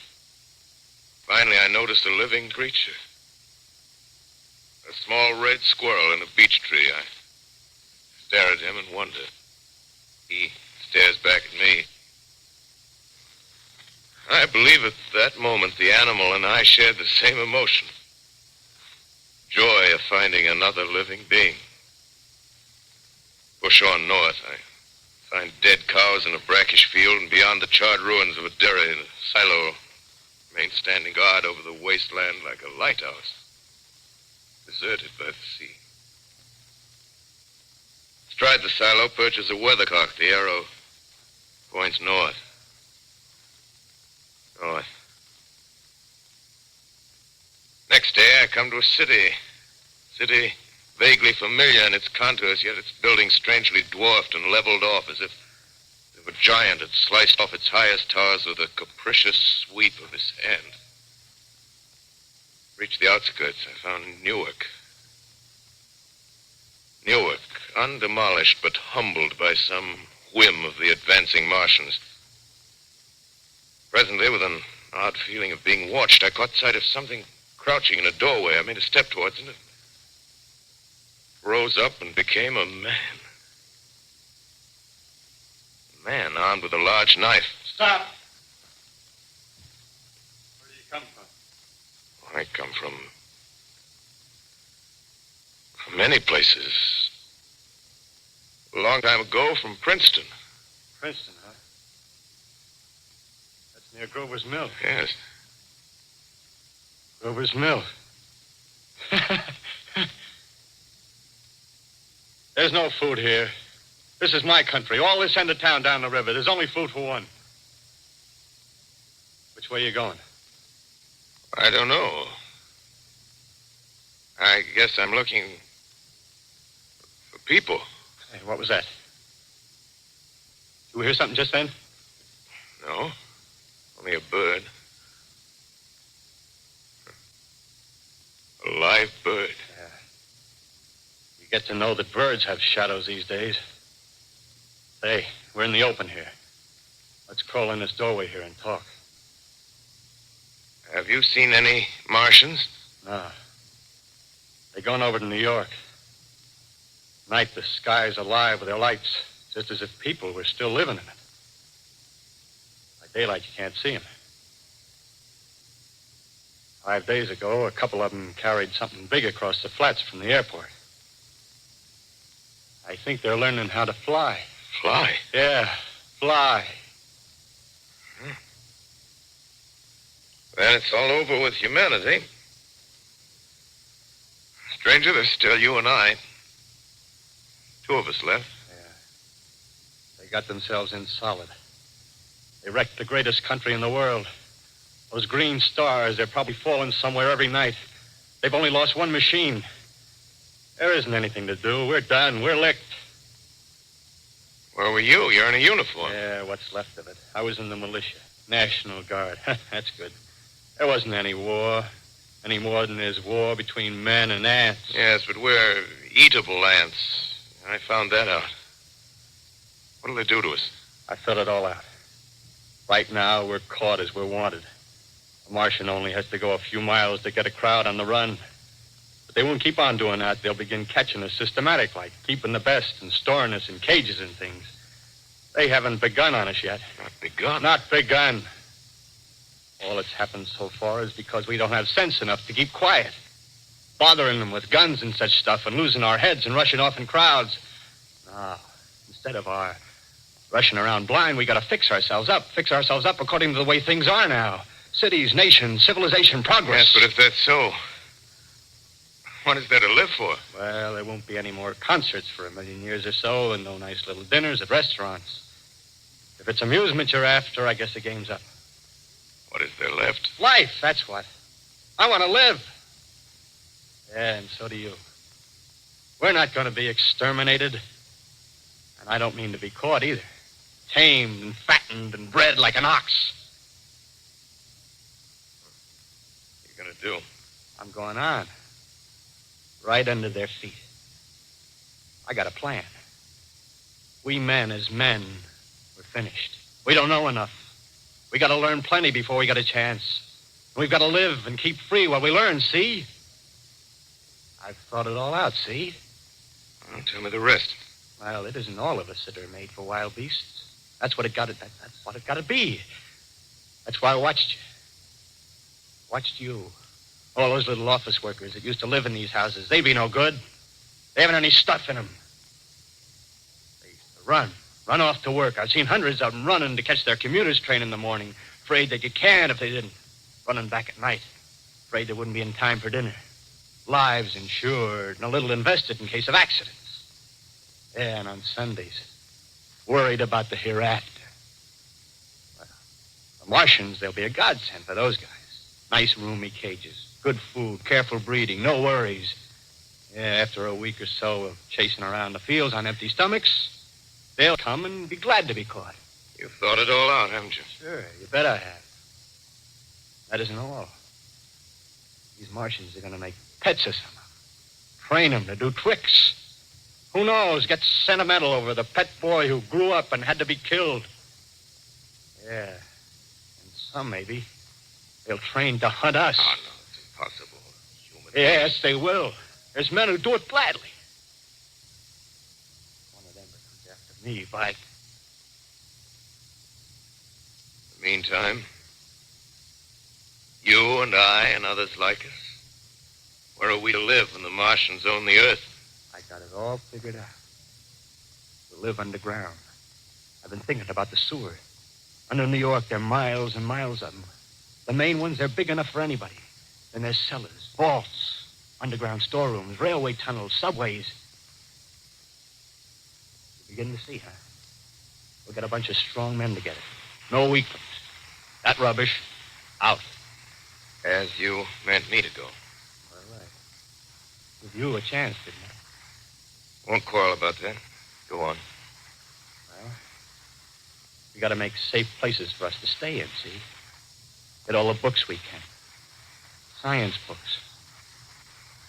Finally, I noticed a living creature. A small red squirrel in a beech tree. I stare at him and wonder. He stares back at me. I believe at that moment the animal and I shared the same emotion. Joy of finding another living being. Push on north. I find dead cows in a brackish field, and beyond the charred ruins of a dairy, a silo remains standing guard over the wasteland like a lighthouse, deserted by the sea. Astride the silo perches a weathercock. The arrow points north. North. Next day, I come to a city. City vaguely familiar in its contours, yet its buildings strangely dwarfed and leveled off as if a giant had sliced off its highest towers with a capricious sweep of his hand. Reached the outskirts, I found Newark. Newark, undemolished but humbled by some whim of the advancing Martians. Presently, with an odd feeling of being watched, I caught sight of something crouching in a doorway. I made a step towards it and it rose up and became a man. A man armed with a large knife.
Stop! Where do you come from?
I come from many places. A long time ago from Princeton.
Princeton, huh? That's near Grover's Mill.
Yes.
Grover's Mill. There's no food here. This is my country. All this end of town down the river. There's only food for one. Which way are you going?
I don't know. I guess I'm looking for people.
Hey, what was that? Did you hear something just then?
No. Only a bird. A live bird.
Yeah. You get to know that birds have shadows these days. Hey, we're in the open here. Let's crawl in this doorway here and talk.
Have you seen any Martians?
No. They're going over to New York. Night, the sky's alive with their lights, just as if people were still living in it. By daylight, you can't see them. 5 days ago, a couple of them carried something big across the flats from the airport. I think they're learning how to fly.
Fly?
Yeah, fly.
Then it's all over with humanity. Stranger, there's still you and I. 2 of us left.
Yeah. They got themselves in solid. They wrecked the greatest country in the world. Those green stars, they're probably falling somewhere every night. They've only lost one machine. There isn't anything to do. We're done. We're licked.
Where were you? You're in a uniform.
Yeah, what's left of it. I was in the militia. National Guard. That's good. There wasn't any war. Any more than there's war between men and ants.
Yes, but we're eatable ants. I found that out. What'll they do to us?
I thought it all out. Right now, we're caught as we're wanted. A Martian only has to go a few miles to get a crowd on the run.
But they won't keep on doing that. They'll begin catching us systematic, like keeping the best and storing us in cages and things. They haven't begun on us yet.
Not begun?
Not begun. All that's happened so far is because we don't have sense enough to keep quiet. Bothering them with guns and such stuff and losing our heads and rushing off in crowds. No, instead of our rushing around blind, we got to fix ourselves up according to the way things are now. Cities, nations, civilization, progress.
Yes, but if that's so, what is there to live for?
Well, there won't be any more concerts for 1,000,000 years or so, and no nice little dinners at restaurants. If it's amusement you're after, I guess the game's up.
What is there left?
Life, that's what. I want to live. Yeah, and so do you. We're not going to be exterminated. And I don't mean to be caught either. Tamed and fattened and bred like an ox.
What are you going to do?
I'm going on. Right under their feet. I got a plan. We men as men, we're finished. We don't know enough. We got to learn plenty before we got a chance. We've got to live and keep free while we learn, see? I've thought it all out, see?
Well, tell me the rest.
Well, it isn't all of us that are made for wild beasts. That's what it got to. That's what it got to be. That's why I watched you. Watched you. All those little office workers that used to live in these houses. They be no good. They haven't any stuff in them. They used to run off to work. I've seen hundreds of them running to catch their commuter's train in the morning, afraid they'd get canned if they didn't. Running back at night, afraid they wouldn't be in time for dinner. Lives insured and a little invested in case of accidents. Yeah, and on Sundays, worried about the hereafter. Well, the Martians, they'll be a godsend for those guys. Nice, roomy cages, good food, careful breeding, no worries. Yeah, after a week or so of chasing around the fields on empty stomachs, they'll come and be glad to be caught.
You've thought it all out, haven't you?
Sure, you bet I have. That isn't all. These Martians are going to make pets of some of them. Train them to do tricks. Who knows, get sentimental over the pet boy who grew up and had to be killed. Yeah, and some maybe, they'll train to hunt us.
Oh, no, it's impossible. Human
Yes, they will. There's men who do it gladly. One of them comes after me, by...
In the meantime, you and I and others like us, where are we to live when the Martians own the Earth?
I got it all figured out. We'll live underground. I've been thinking about the sewer. Under New York, there are miles and miles of them. The main ones, they're big enough for anybody. Then there's cellars, vaults, underground storerooms, railway tunnels, subways. You're beginning to see, huh? We'll get a bunch of strong men together. No weaklings. That rubbish, out.
As you meant me to go.
All right. Give you a chance, didn't I?
Won't quarrel about that. Go on.
Well, we got to make safe places for us to stay in, see? Get all the books we can. Science books.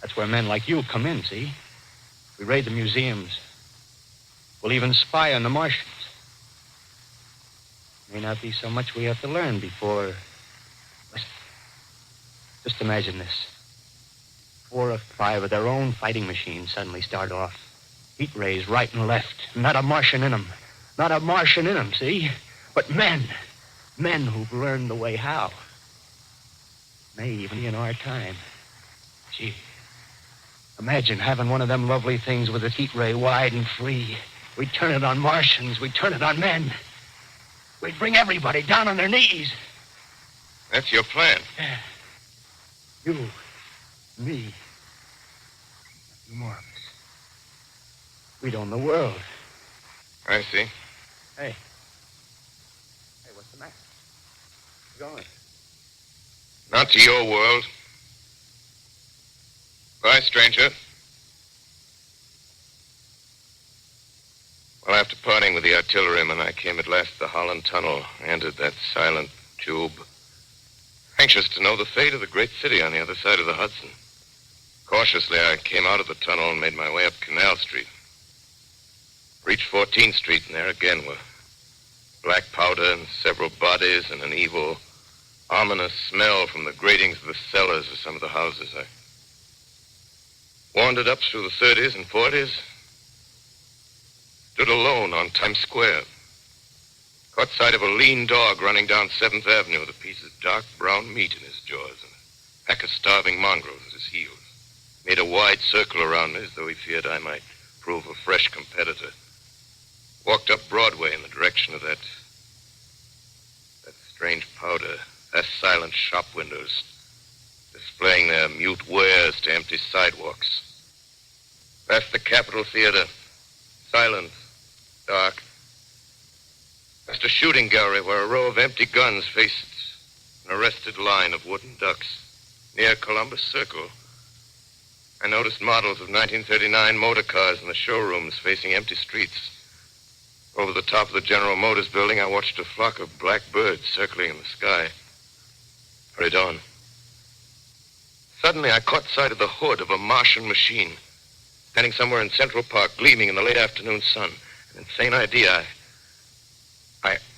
That's where men like you come in, see? We raid the museums. We'll even spy on the Martians. May not be so much we have to learn before... Listen. Just imagine this. 4 or 5 of their own fighting machines suddenly start off. Heat rays right and left. Not a Martian in them. Not a Martian in them, see? But men. Men who've learned the way how. May even be in our time. Gee. Imagine having one of them lovely things with its heat ray wide and free. We'd turn it on Martians. We'd turn it on men. We'd bring everybody down on their knees.
That's your plan.
Yeah. You. Me. A few more of us. We'd own the world.
I see.
Hey. Hey, what's the matter? Where you going?
Not to your world. Bye, stranger. Well, after parting with the artilleryman, I came at last to the Holland Tunnel, entered that silent tube, anxious to know the fate of the great city on the other side of the Hudson. Cautiously, I came out of the tunnel and made my way up Canal Street. Reached 14th Street, and there again were black powder and several bodies and an evil, ominous smell from the gratings of the cellars of some of the houses. Wandered up through the 30s and 40s. Stood alone on Times Square. Caught sight of a lean dog running down 7th Avenue with a piece of dark brown meat in his jaws and a pack of starving mongrels at his heels. Made a wide circle around me as though he feared I might prove a fresh competitor. Walked up Broadway in the direction of that strange powder, past silent shop windows, displaying their mute wares to empty sidewalks. Past the Capitol Theater, silent, dark. Past a shooting gallery where a row of empty guns faced an arrested line of wooden ducks. Near Columbus Circle, I noticed models of 1939 motor cars in the showrooms facing empty streets. Over the top of the General Motors building, I watched a flock of black birds circling in the sky. Hurried on. Suddenly, I caught sight of the hood of a Martian machine, standing somewhere in Central Park, gleaming in the late afternoon sun. An insane idea.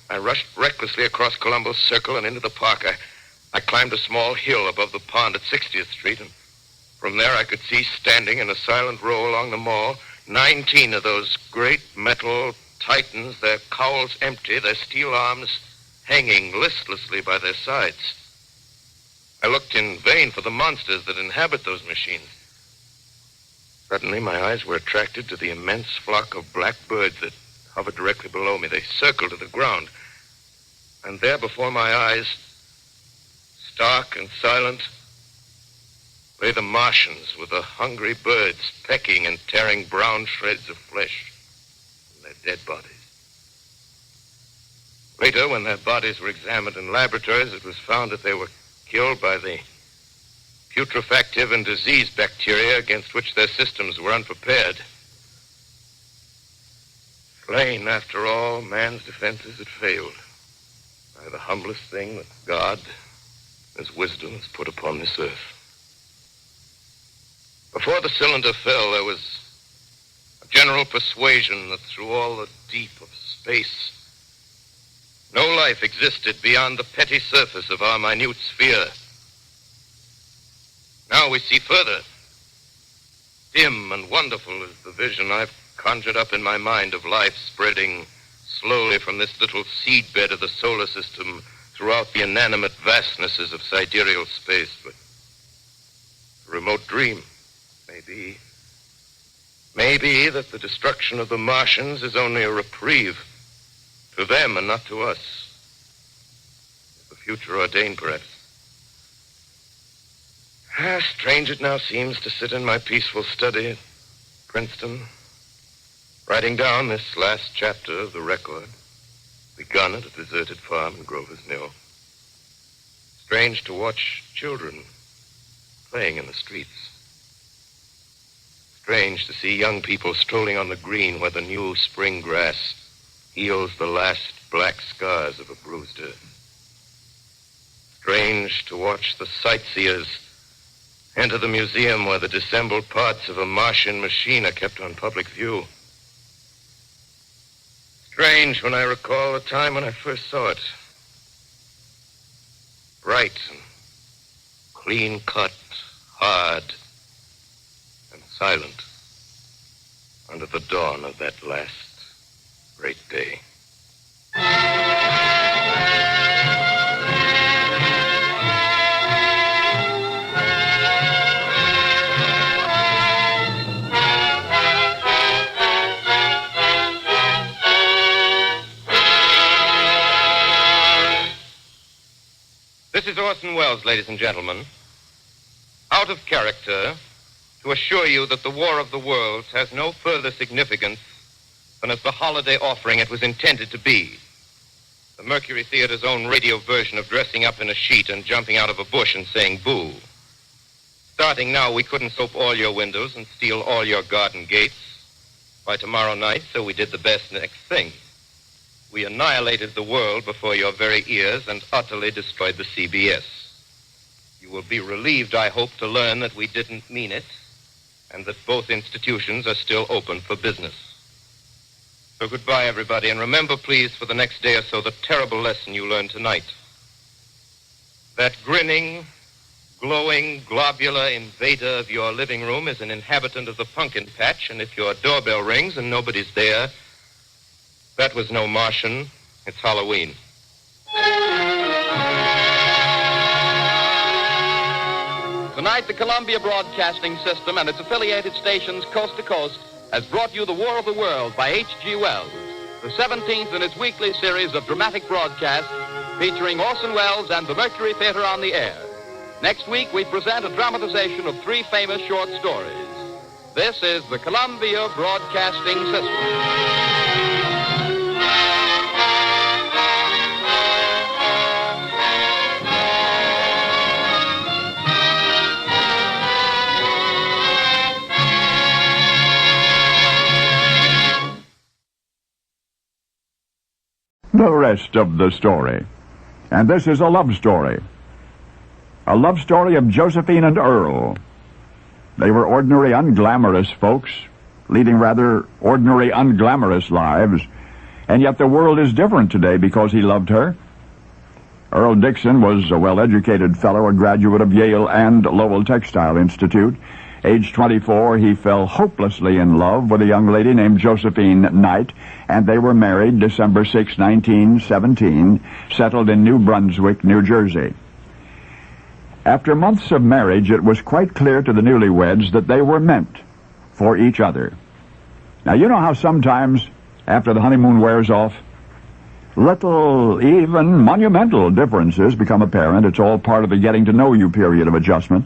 I rushed recklessly across Columbus Circle and into the park. I climbed a small hill above the pond at 60th Street, and from there I could see standing in a silent row along the mall 19 of those great metal Titans, their cowls empty, their steel arms hanging listlessly by their sides. I looked in vain for the monsters that inhabit those machines. Suddenly, my eyes were attracted to the immense flock of black birds that hovered directly below me. They circled to the ground. And there before my eyes, stark and silent, lay the Martians with the hungry birds pecking and tearing brown shreds of flesh from their dead bodies. Later, when their bodies were examined in laboratories, it was found that they were killed by the putrefactive and disease bacteria against which their systems were unprepared. Slain, after all, man's defenses had failed by the humblest thing that God, His wisdom, has put upon this earth. Before the cylinder fell, there was a general persuasion that through all the deep of space, no life existed beyond the petty surface of our minute sphere. Now we see further. Dim and wonderful is the vision I've conjured up in my mind of life spreading slowly from this little seedbed of the solar system throughout the inanimate vastnesses of sidereal space. But a remote dream, maybe. Maybe that the destruction of the Martians is only a reprieve to them and not to us. The future ordained, perhaps. Strange it now seems to sit in my peaceful study at Princeton, writing down this last chapter of the record, begun at a deserted farm in Grover's Mill. Strange to watch children playing in the streets. Strange to see young people strolling on the green where the new spring grass heals the last black scars of a bruised earth. Strange to watch the sightseers enter the museum where the dissembled parts of a Martian machine are kept on public view. Strange when I recall the time when I first saw it. Bright and clean cut, hard and silent under the dawn of that last great day. This is Orson Welles, ladies and gentlemen. Out of character, to assure you that the War of the Worlds has no further significance than as the holiday offering it was intended to be. The Mercury Theater's own radio version of dressing up in a sheet and jumping out of a bush and saying boo. Starting now, we couldn't soap all your windows and steal all your garden gates. By tomorrow night, so we did the best next thing. We annihilated the world before your very ears and utterly destroyed the CBS. You will be relieved, I hope, to learn that we didn't mean it and that both institutions are still open for business. So goodbye, everybody, and remember, please, for the next day or so, the terrible lesson you learned tonight. That grinning, glowing, globular invader of your living room is an inhabitant of the pumpkin patch, and if your doorbell rings and nobody's there, that was no Martian. It's Halloween.
Tonight, the Columbia Broadcasting System and its affiliated stations coast to coast has brought you The War of the World by H.G. Wells, the 17th in its weekly series of dramatic broadcasts featuring Orson Welles and the Mercury Theater on the air. Next week, we present a dramatization of 3 famous short stories. This is the Columbia Broadcasting System.
The rest of the story. And this is a love story. A love story of Josephine and Earl. They were ordinary, unglamorous folks, leading rather ordinary, unglamorous lives, and yet the world is different today because he loved her. Earl Dixon was a well-educated fellow, a graduate of Yale and Lowell Textile Institute. Age 24, he fell hopelessly in love with a young lady named Josephine Knight, and they were married December 6, 1917, settled in New Brunswick, New Jersey. After months of marriage, it was quite clear to the newlyweds that they were meant for each other. Now, you know how sometimes, after the honeymoon wears off, little, even monumental differences become apparent. It's all part of the getting-to-know-you period of adjustment.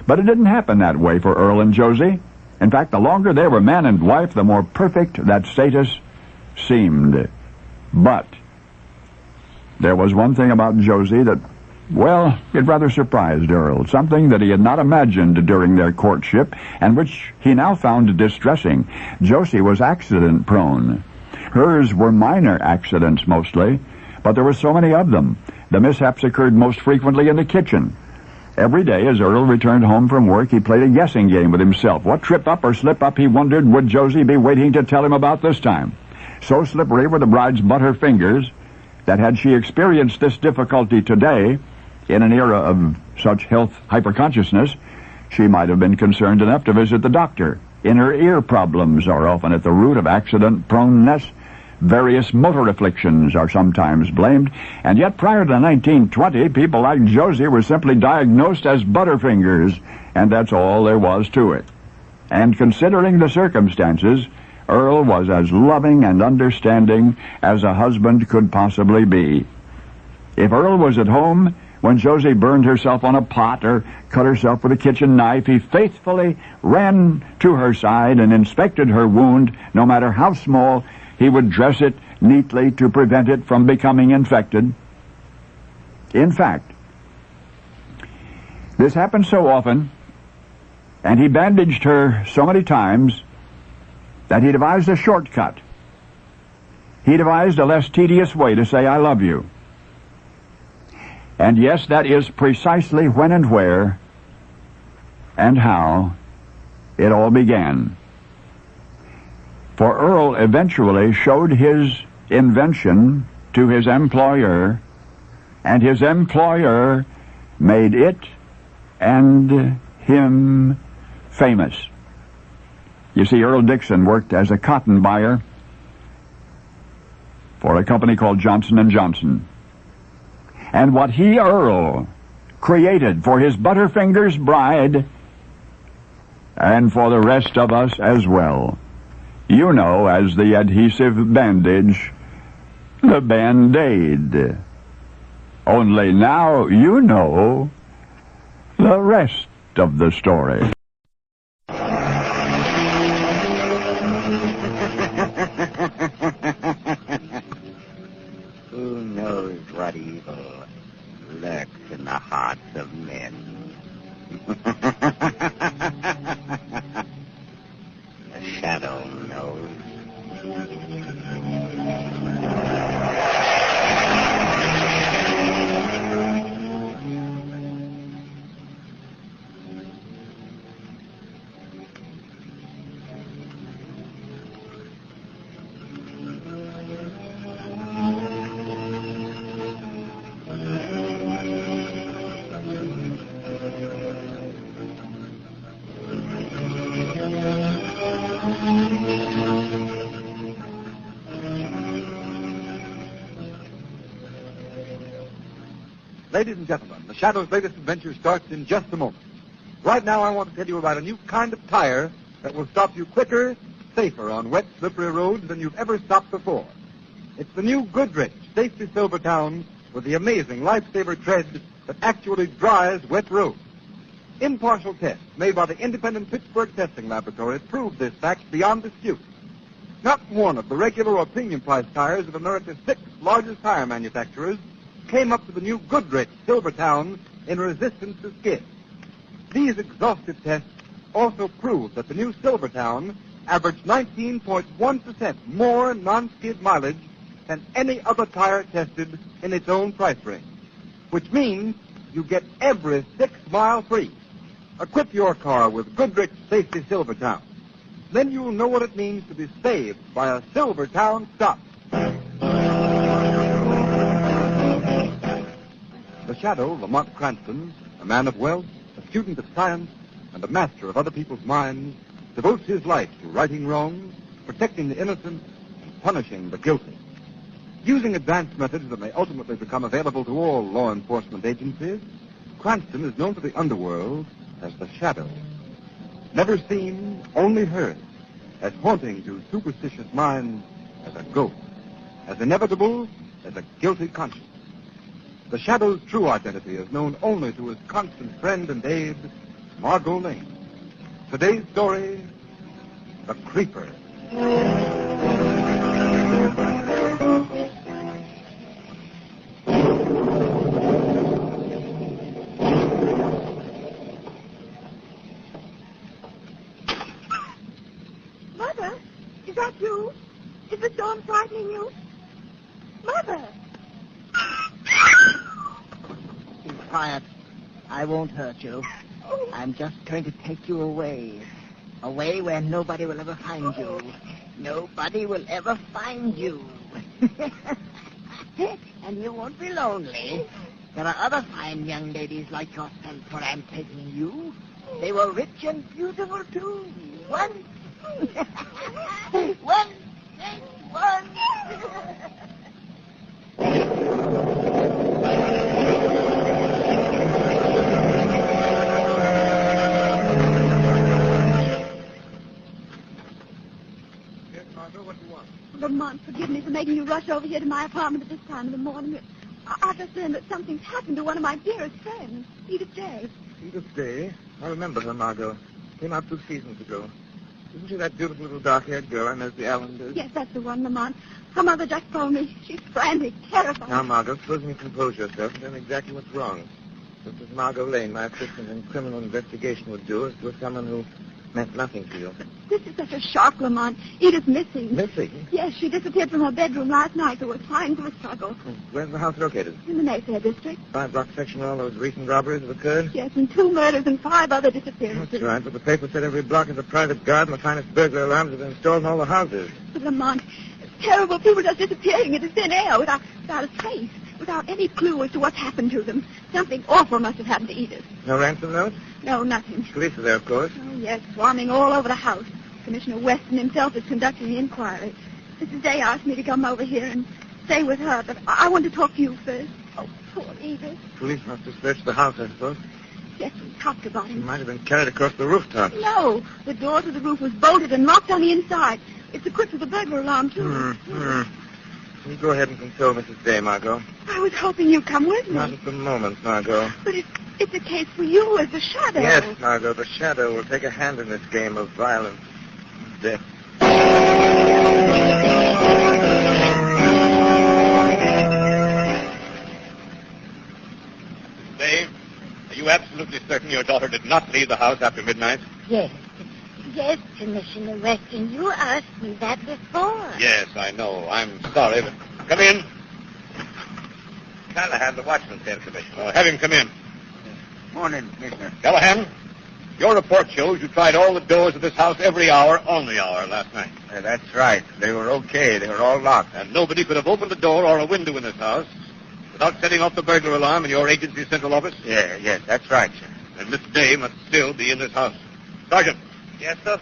But it didn't happen that way for Earl and Josie. In fact, the longer they were man and wife, the more perfect that status seemed. But there was one thing about Josie that, well, it rather surprised Earl, something that he had not imagined during their courtship, and which he now found distressing. Josie was accident-prone. Hers were minor accidents mostly, but there were so many of them. The mishaps occurred most frequently in the kitchen. Every day, as Earl returned home from work, he played a guessing game with himself. What trip up or slip up, he wondered, would Josie be waiting to tell him about this time? So slippery were the bride's butter fingers that had she experienced this difficulty today, in an era of such health hyperconsciousness, she might have been concerned enough to visit the doctor. Inner ear problems are often at the root of accident-proneness. Various motor afflictions are sometimes blamed, and yet prior to 1920, people like Josie were simply diagnosed as butterfingers, and that's all there was to it. And considering the circumstances, Earl was as loving and understanding as a husband could possibly be. If Earl was at home when Josie burned herself on a pot or cut herself with a kitchen knife, he faithfully ran to her side and inspected her wound, no matter how small. He would dress it neatly to prevent it from becoming infected. In fact, this happened so often, and he bandaged her so many times, that he devised a shortcut. He devised a less tedious way to say, "I love you." And yes, that is precisely when and where and how it all began. For Earl eventually showed his invention to his employer, and his employer made it and him famous. You see, Earl Dixon worked as a cotton buyer for a company called Johnson & Johnson. And what he, Earl, created for his Butterfingers bride, and for the rest of us as well, you know as the adhesive bandage, the Band-Aid. Only now you know the rest of the story.
Who knows what evil lurks in the hearts of men? The shadow knows.
Ladies and gentlemen, the Shadow's latest adventure starts in just a moment. Right now, I want to tell you about a new kind of tire that will stop you quicker, safer on wet, slippery roads than you've ever stopped before. It's the new Goodrich Safety Silvertown with the amazing lifesaver tread that actually dries wet roads. Impartial tests made by the independent Pittsburgh testing laboratory prove this fact beyond dispute. Not one of the regular or premium price tires of America's 6 largest tire manufacturers came up to the new Goodrich Silvertown in resistance to skid. These exhaustive tests also prove that the new Silvertown averaged 19.1% more non-skid mileage than any other tire tested in its own price range, which means you get every 6 mile free. Equip your car with Goodrich Safety Silvertown. Then you'll know what it means to be saved by a Silvertown stop. The Shadow, Lamont Cranston, a man of wealth, a student of science, and a master of other people's minds, devotes his life to righting wrongs, protecting the innocent, and punishing the guilty. Using advanced methods that may ultimately become available to all law enforcement agencies, Cranston is known to the underworld as the Shadow. Never seen, only heard, as haunting to superstitious minds as a ghost, as inevitable as a guilty conscience. The Shadow's true identity is known only to his constant friend and aide, Margot Lane. Today's story, The Creeper.
Mother, is that you? Is the storm frightening you? Mother!
Be quiet. I won't hurt you. I'm just going to take you away. Away where nobody will ever find you. Nobody will ever find you. And you won't be lonely. There are other fine young ladies like yourself where I'm taking you. They were rich and beautiful, too. One. One.
Lamont, forgive me for making you rush over here to my apartment at this time of the morning. I just learned that something's happened to one of my dearest friends, Edith Day.
Edith Day? I remember her, Margot. Came out 2 seasons ago. Isn't she that beautiful little dark-haired girl I know as the Allanders?
Yes, that's the one, Lamont. Her mother just phoned me. She's frantic, terrified.
Now, Margot, suppose you compose yourself and tell me exactly what's wrong. Just as Margot Lane, my assistant in criminal investigation, would do if it was someone who meant nothing to you.
This is such a shock, Lamont. Edith's missing.
Missing?
Yes, she disappeared from her bedroom last night. There was signs of a struggle.
Where's the house located?
In the Mayfair district.
5-block section where all those recent robberies have occurred?
Yes, and 2 murders and 5 other disappearances.
That's right, but the paper said every block is a private garden. The finest burglar alarms have been installed in all the houses.
But, Lamont, it's terrible. People just disappearing into thin air without a trace, without any clue as to what's happened to them. Something awful must have happened to Edith.
No ransom note?
No, nothing.
Police are there, of course.
Oh, yes, swarming all over the house. Commissioner Weston himself is conducting the inquiry. Mrs. Day asked me to come over here and stay with her, but I want to talk to you first. Oh, poor Edith.
Police must have searched the house, I suppose.
Yes, we talked about
She
him.
might have been carried across the rooftop.
No, the door to the roof was bolted and locked on the inside. It's equipped with a burglar alarm, too.
You go ahead and console Mrs. Day, Margot.
I was hoping you'd come with me.
Not at the moment, Margot.
But it's a case for you as the Shadow.
Yes, Margot, the Shadow will take a hand in this game of violence and death.
Dave, are you absolutely certain your daughter did not leave the house after midnight?
Yes. Yes, Commissioner Weston, you asked me that before.
Yes, I know. I'm sorry, but... Come in. Callahan, the watchman said, Commissioner. Have him come in.
Morning, Commissioner.
Callahan, your report shows you tried all the doors of this house every hour on the hour last night.
That's right. They were okay. They were all locked.
And nobody could have opened a door or a window in this house without setting off the burglar alarm in your agency's central office?
Yes, that's right, sir.
And Miss Day must still be in this house. Sergeant.
Yes, sir?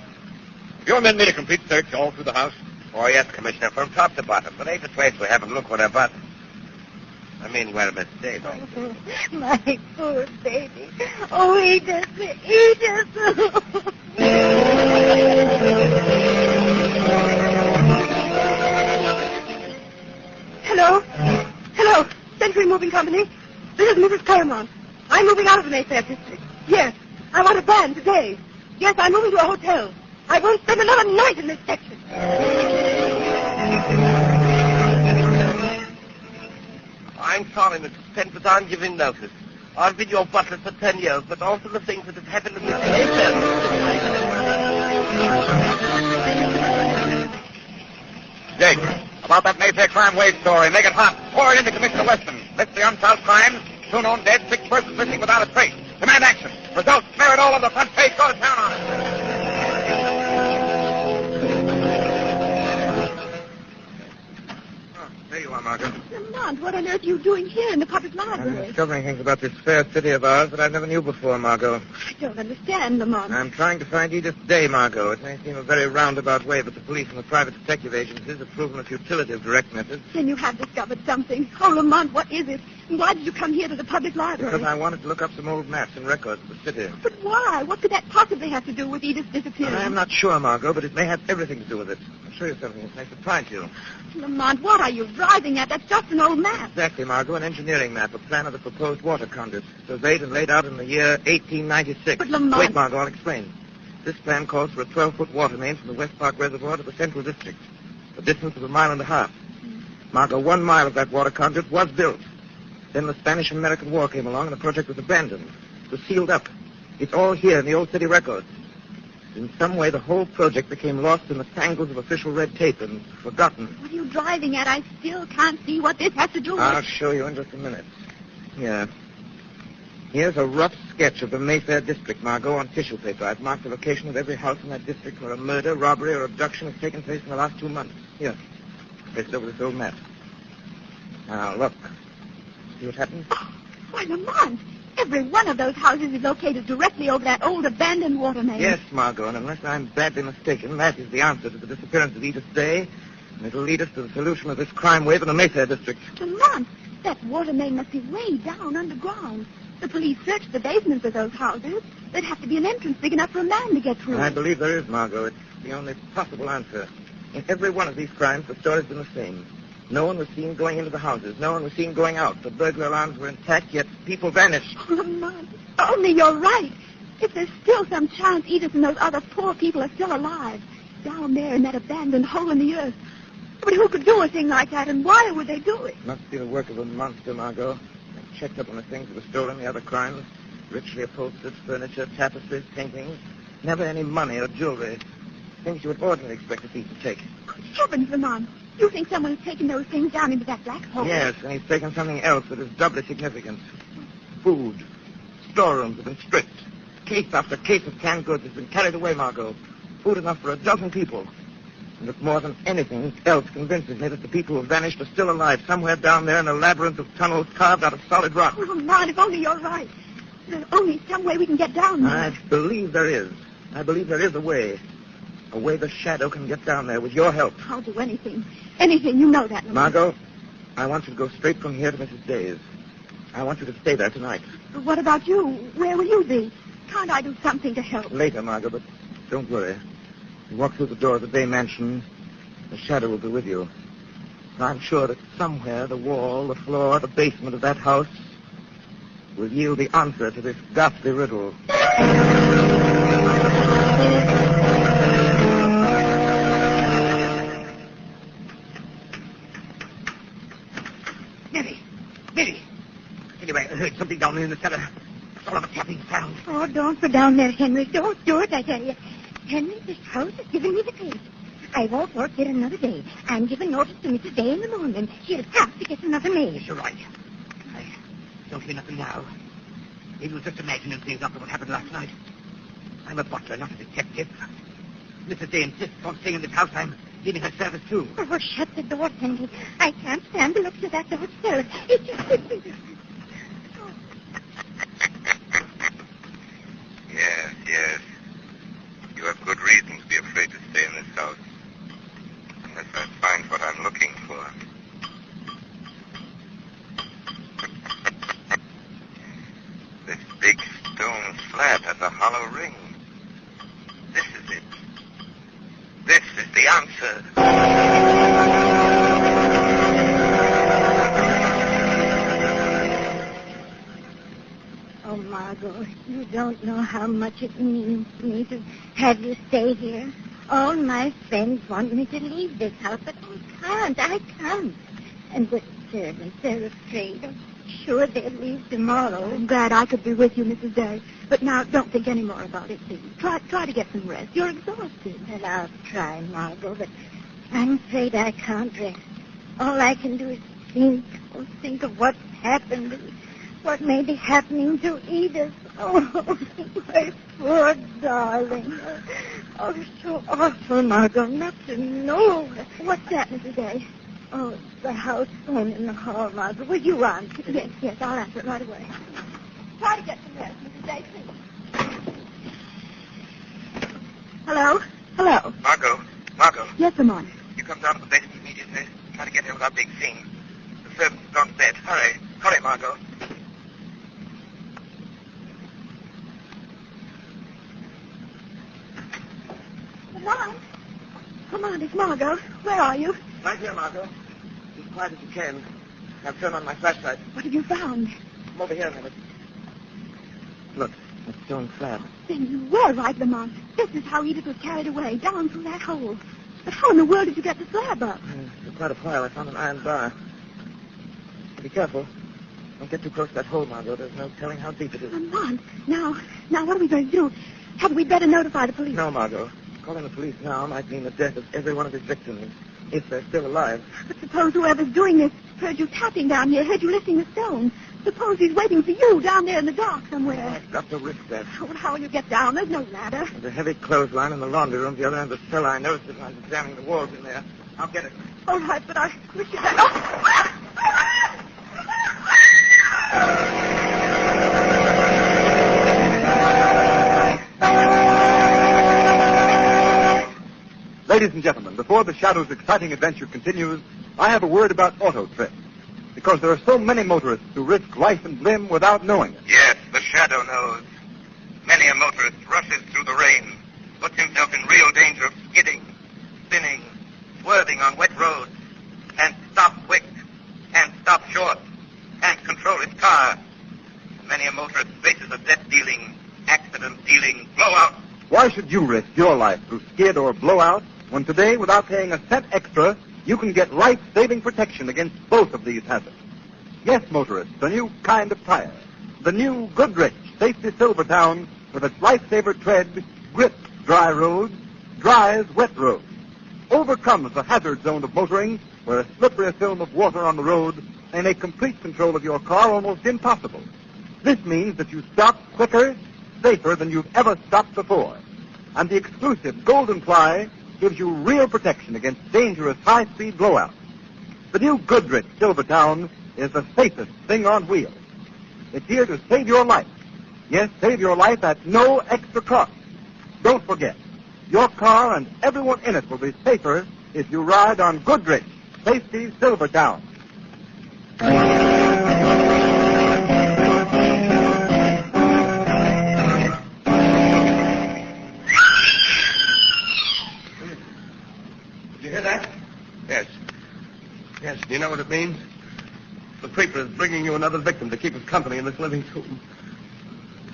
Your men made a complete search all through the house?
Oh, yes, Commissioner, from top to bottom. But ain't the place we haven't looked whatever. I mean, where to stay, don't you?
My poor baby. Oh, eat us. Eat us.
Hello? Hello? Century Moving Company? This is Mrs. Claremont. I'm moving out of the Mayfair district. Yes. I want a van today. Yes, I'm moving to a hotel. I won't spend another night in this section.
I'm sorry, Mrs. Kent, but I'm giving notice. I've been your butler for 10 years, but also the things that have happened in this Mayfair.
Jake, about that Mayfair crime wave story. Make it hot. Pour it into Commissioner Weston. List the unsolved crimes. 2 known dead, 6 persons missing without a trace. Demand action. Results, smear it all on the front page. Go to town on it. There you are, Margot.
Lamont, what on earth are you doing here in the public
I'm
library?
discovering things about this fair city of ours that I never knew before, Margot.
I don't understand, Lamont.
I'm trying to find Edith Day, Margot. It may seem a very roundabout way, but the police and the private detective agencies have proven the futility of direct methods.
Then you have discovered something. Oh, Lamont, what is it? And why did you come here to the public library?
Because I wanted to look up some old maps and records of the city.
But why? What could that possibly have to do with Edith's disappearance?
I'm not sure, Margot, but it may have everything to do with it. I'll show you something that may surprise you.
Lamont, what are you driving at? That's just an old map.
Exactly, Margot, an engineering map, a plan of the proposed water conduit, surveyed and laid out in the year 1896.
But, Lamont...
Wait, Margot, I'll explain. This plan calls for a 12-foot water main from the West Park Reservoir to the Central District, a distance of 1.5 miles. Margot, 1 mile of that water conduit was built. Then the Spanish-American War came along and the project was abandoned. It was sealed up. It's all here in the old city records. In some way, the whole project became lost in the tangles of official red tape and forgotten.
What are you driving at? I still can't see what this has to do with...
I'll show you in just a minute. Here. Here's a rough sketch of the Mayfair district, Margot, on tissue paper. I've marked the location of every house in that district where a murder, robbery, or abduction has taken place in the last 2 months. Here. Place it over this old map. Now, look. See what happens?
Oh, why, Lamont, every one of those houses is located directly over that old abandoned water main.
Yes, Margot, and unless I'm badly mistaken, that is the answer to the disappearance of Edith Day, and it'll lead us to the solution of this crime wave in the Mayfair district.
Lamont, that water main must be way down underground. The police searched the basements of those houses. There'd have to be an entrance big enough for a man to get through.
I believe there is, Margot. It's the only possible answer. In every one of these crimes, the story's been the same. No one was seen going into the houses. No one was seen going out. The burglar alarms were intact, yet people vanished.
Oh, Lamont, only you're right. If there's still some chance Edith and those other poor people are still alive, down there in that abandoned hole in the earth. But who could do a thing like that, and why would they do it?
Must be the work of a monster, Margot. I checked up on the things that were stolen, the other crimes. Richly upholstered furniture, tapestries, paintings. Never any money or jewelry. Things you would ordinarily expect a thief to take.
Heavens, Lamont. You think someone's taken those things down into that black hole?
Yes, and he's taken something else that is doubly significant. Food. Storerooms have been stripped. Case after case of canned goods has been carried away, Margot. Food enough for 12 people. And if more than anything else convinces me that the people who vanished are still alive somewhere down there in a labyrinth of tunnels carved out of solid rock.
Oh, Lamont, if only you're right. There's only some way we can get down there.
I believe there is. I believe there is a way. A way the shadow can get down there with your help.
I'll do anything. Anything. You know that, Lamont.
Margot, I want you to go straight from here to Mrs. Day's. I want you to stay there tonight.
But what about you? Where will you be? Can't I do something to help?
Later, Margot, but don't worry. You walk through the door of the Day Mansion, the shadow will be with you. And I'm sure that somewhere the wall, the floor, the basement of that house will yield the answer to this ghastly riddle.
Billy. Anyway, I heard something down there in the cellar. Sort of a tapping sound.
Oh, don't go down there, Henry. Don't do it, I tell you. Henry, this house is giving me the creeps. I won't work here another day. I'm giving notice to Mrs. Day in the morning. She'll have to get another maid.
Yes, you're right. I don't hear nothing now. Maybe we're just imagining things after what happened last night. I'm a butler, not a detective. Mrs. Day insists on staying in this house. I'm leaving her service, too.
Oh, shut the door, Henry. I can't stand the looks of that downstairs. It just...
Yes. You have good reason to be afraid to stay in this house. Unless I find what I'm looking for.
don't know how much it means to me to have you stay here. All my friends want me to leave this house, but I can't. And the servants, they're afraid. I'm sure they'll leave tomorrow.
I'm glad I could be with you, Mrs. Day. But now, don't think any more about it, please. Try to get some rest. You're exhausted.
Well, I'll try, Margot, but I'm afraid I can't rest. All I can do is think of what's happened and what may be happening to Edith. Oh, my poor darling. Oh, so awful, Margot, not to know.
What's that, Mrs. Day?
Oh, it's the house phone in the hall, Margot. Will you run?
Yes, I'll answer it right away. Try to get some rest, Mrs. Day, please. Hello? Hello?
Margot.
Yes, Lamont.
You come down to the basement immediately. Try to get here without big scene. The servants have gone to bed. Hurry, Margot.
Lamont? Lamont, it's Margot. Where are you?
Right here, Margot. As quiet as you can. Now turn on my flashlight.
What have you found?
Come over here a minute. Look, that stone slab.
Then you were right, Lamont. This is how Edith was carried away, down through that hole. But how in the world did you get the slab up?
For quite a while, I found an iron bar. Be careful. Don't get too close to that hole, Margot. There's no telling how deep it is.
Lamont, now what are we going to do? Hadn't we better notify the police?
No, Margot. Calling the police now might mean the death of every one of his victims, if they're still alive.
But suppose whoever's doing this heard you tapping down here, heard you lifting the stone. Suppose he's waiting for you down there in the dark somewhere.
I've got to risk that.
Oh, how will you get down? There's no ladder.
There's a heavy clothesline in the laundry room at the other end of the cellar. I noticed it when I was examining the walls in there. I'll get it.
All right, but I wish you had... Oh!
Ladies and gentlemen, before the Shadow's exciting adventure continues, I have a word about auto trips. Because there are so many motorists who risk life and limb without knowing it.
Yes, the Shadow knows. Many a motorist rushes through the rain, puts himself in real danger of skidding, spinning, swerving on wet roads, can't stop quick, can't stop short, can't control his car. Many a motorist faces a death-dealing, accident-dealing blowout.
Why should you risk your life through skid or blowout when today, without paying a cent extra, you can get life-saving protection against both of these hazards? Yes, motorists, a new kind of tire. The new Goodrich Safety Silvertown with its lifesaver tread grips dry roads, dries wet roads, overcomes the hazard zone of motoring where a slippery film of water on the road may make complete control of your car almost impossible. This means that you stop quicker, safer than you've ever stopped before. And the exclusive Golden Ply gives you real protection against dangerous high-speed blowouts. The new Goodrich Silvertown is the safest thing on wheels. It's here to save your life. Yes, save your life at no extra cost. Don't forget, your car and everyone in it will be safer if you ride on Goodrich Safety Silvertown.
Did you hear that? Yes. Yes, do you know what it means? The creeper is bringing you another victim to keep us company in this living tomb.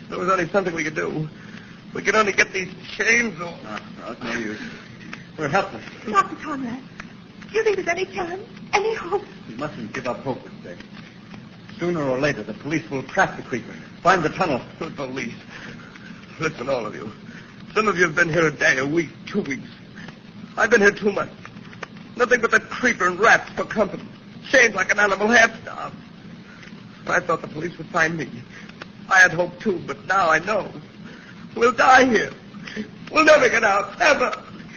There was only something we could do. We could only get these chains off.
No, it's no use. We're helpless.
Dr. Conrad, do you think there's any chance? Any hope?
We mustn't give up hope, Miss Day. Sooner or later, the police will track the creeper, find the tunnel.
The police. Listen, all of you. Some of you have been here a day, a week, 2 weeks. I've been here too much. Nothing but that creeper and rats for company. Chained like an animal half-starved. I thought the police would find me. I had hope, too, but now I know. We'll die here. We'll never get out. Never.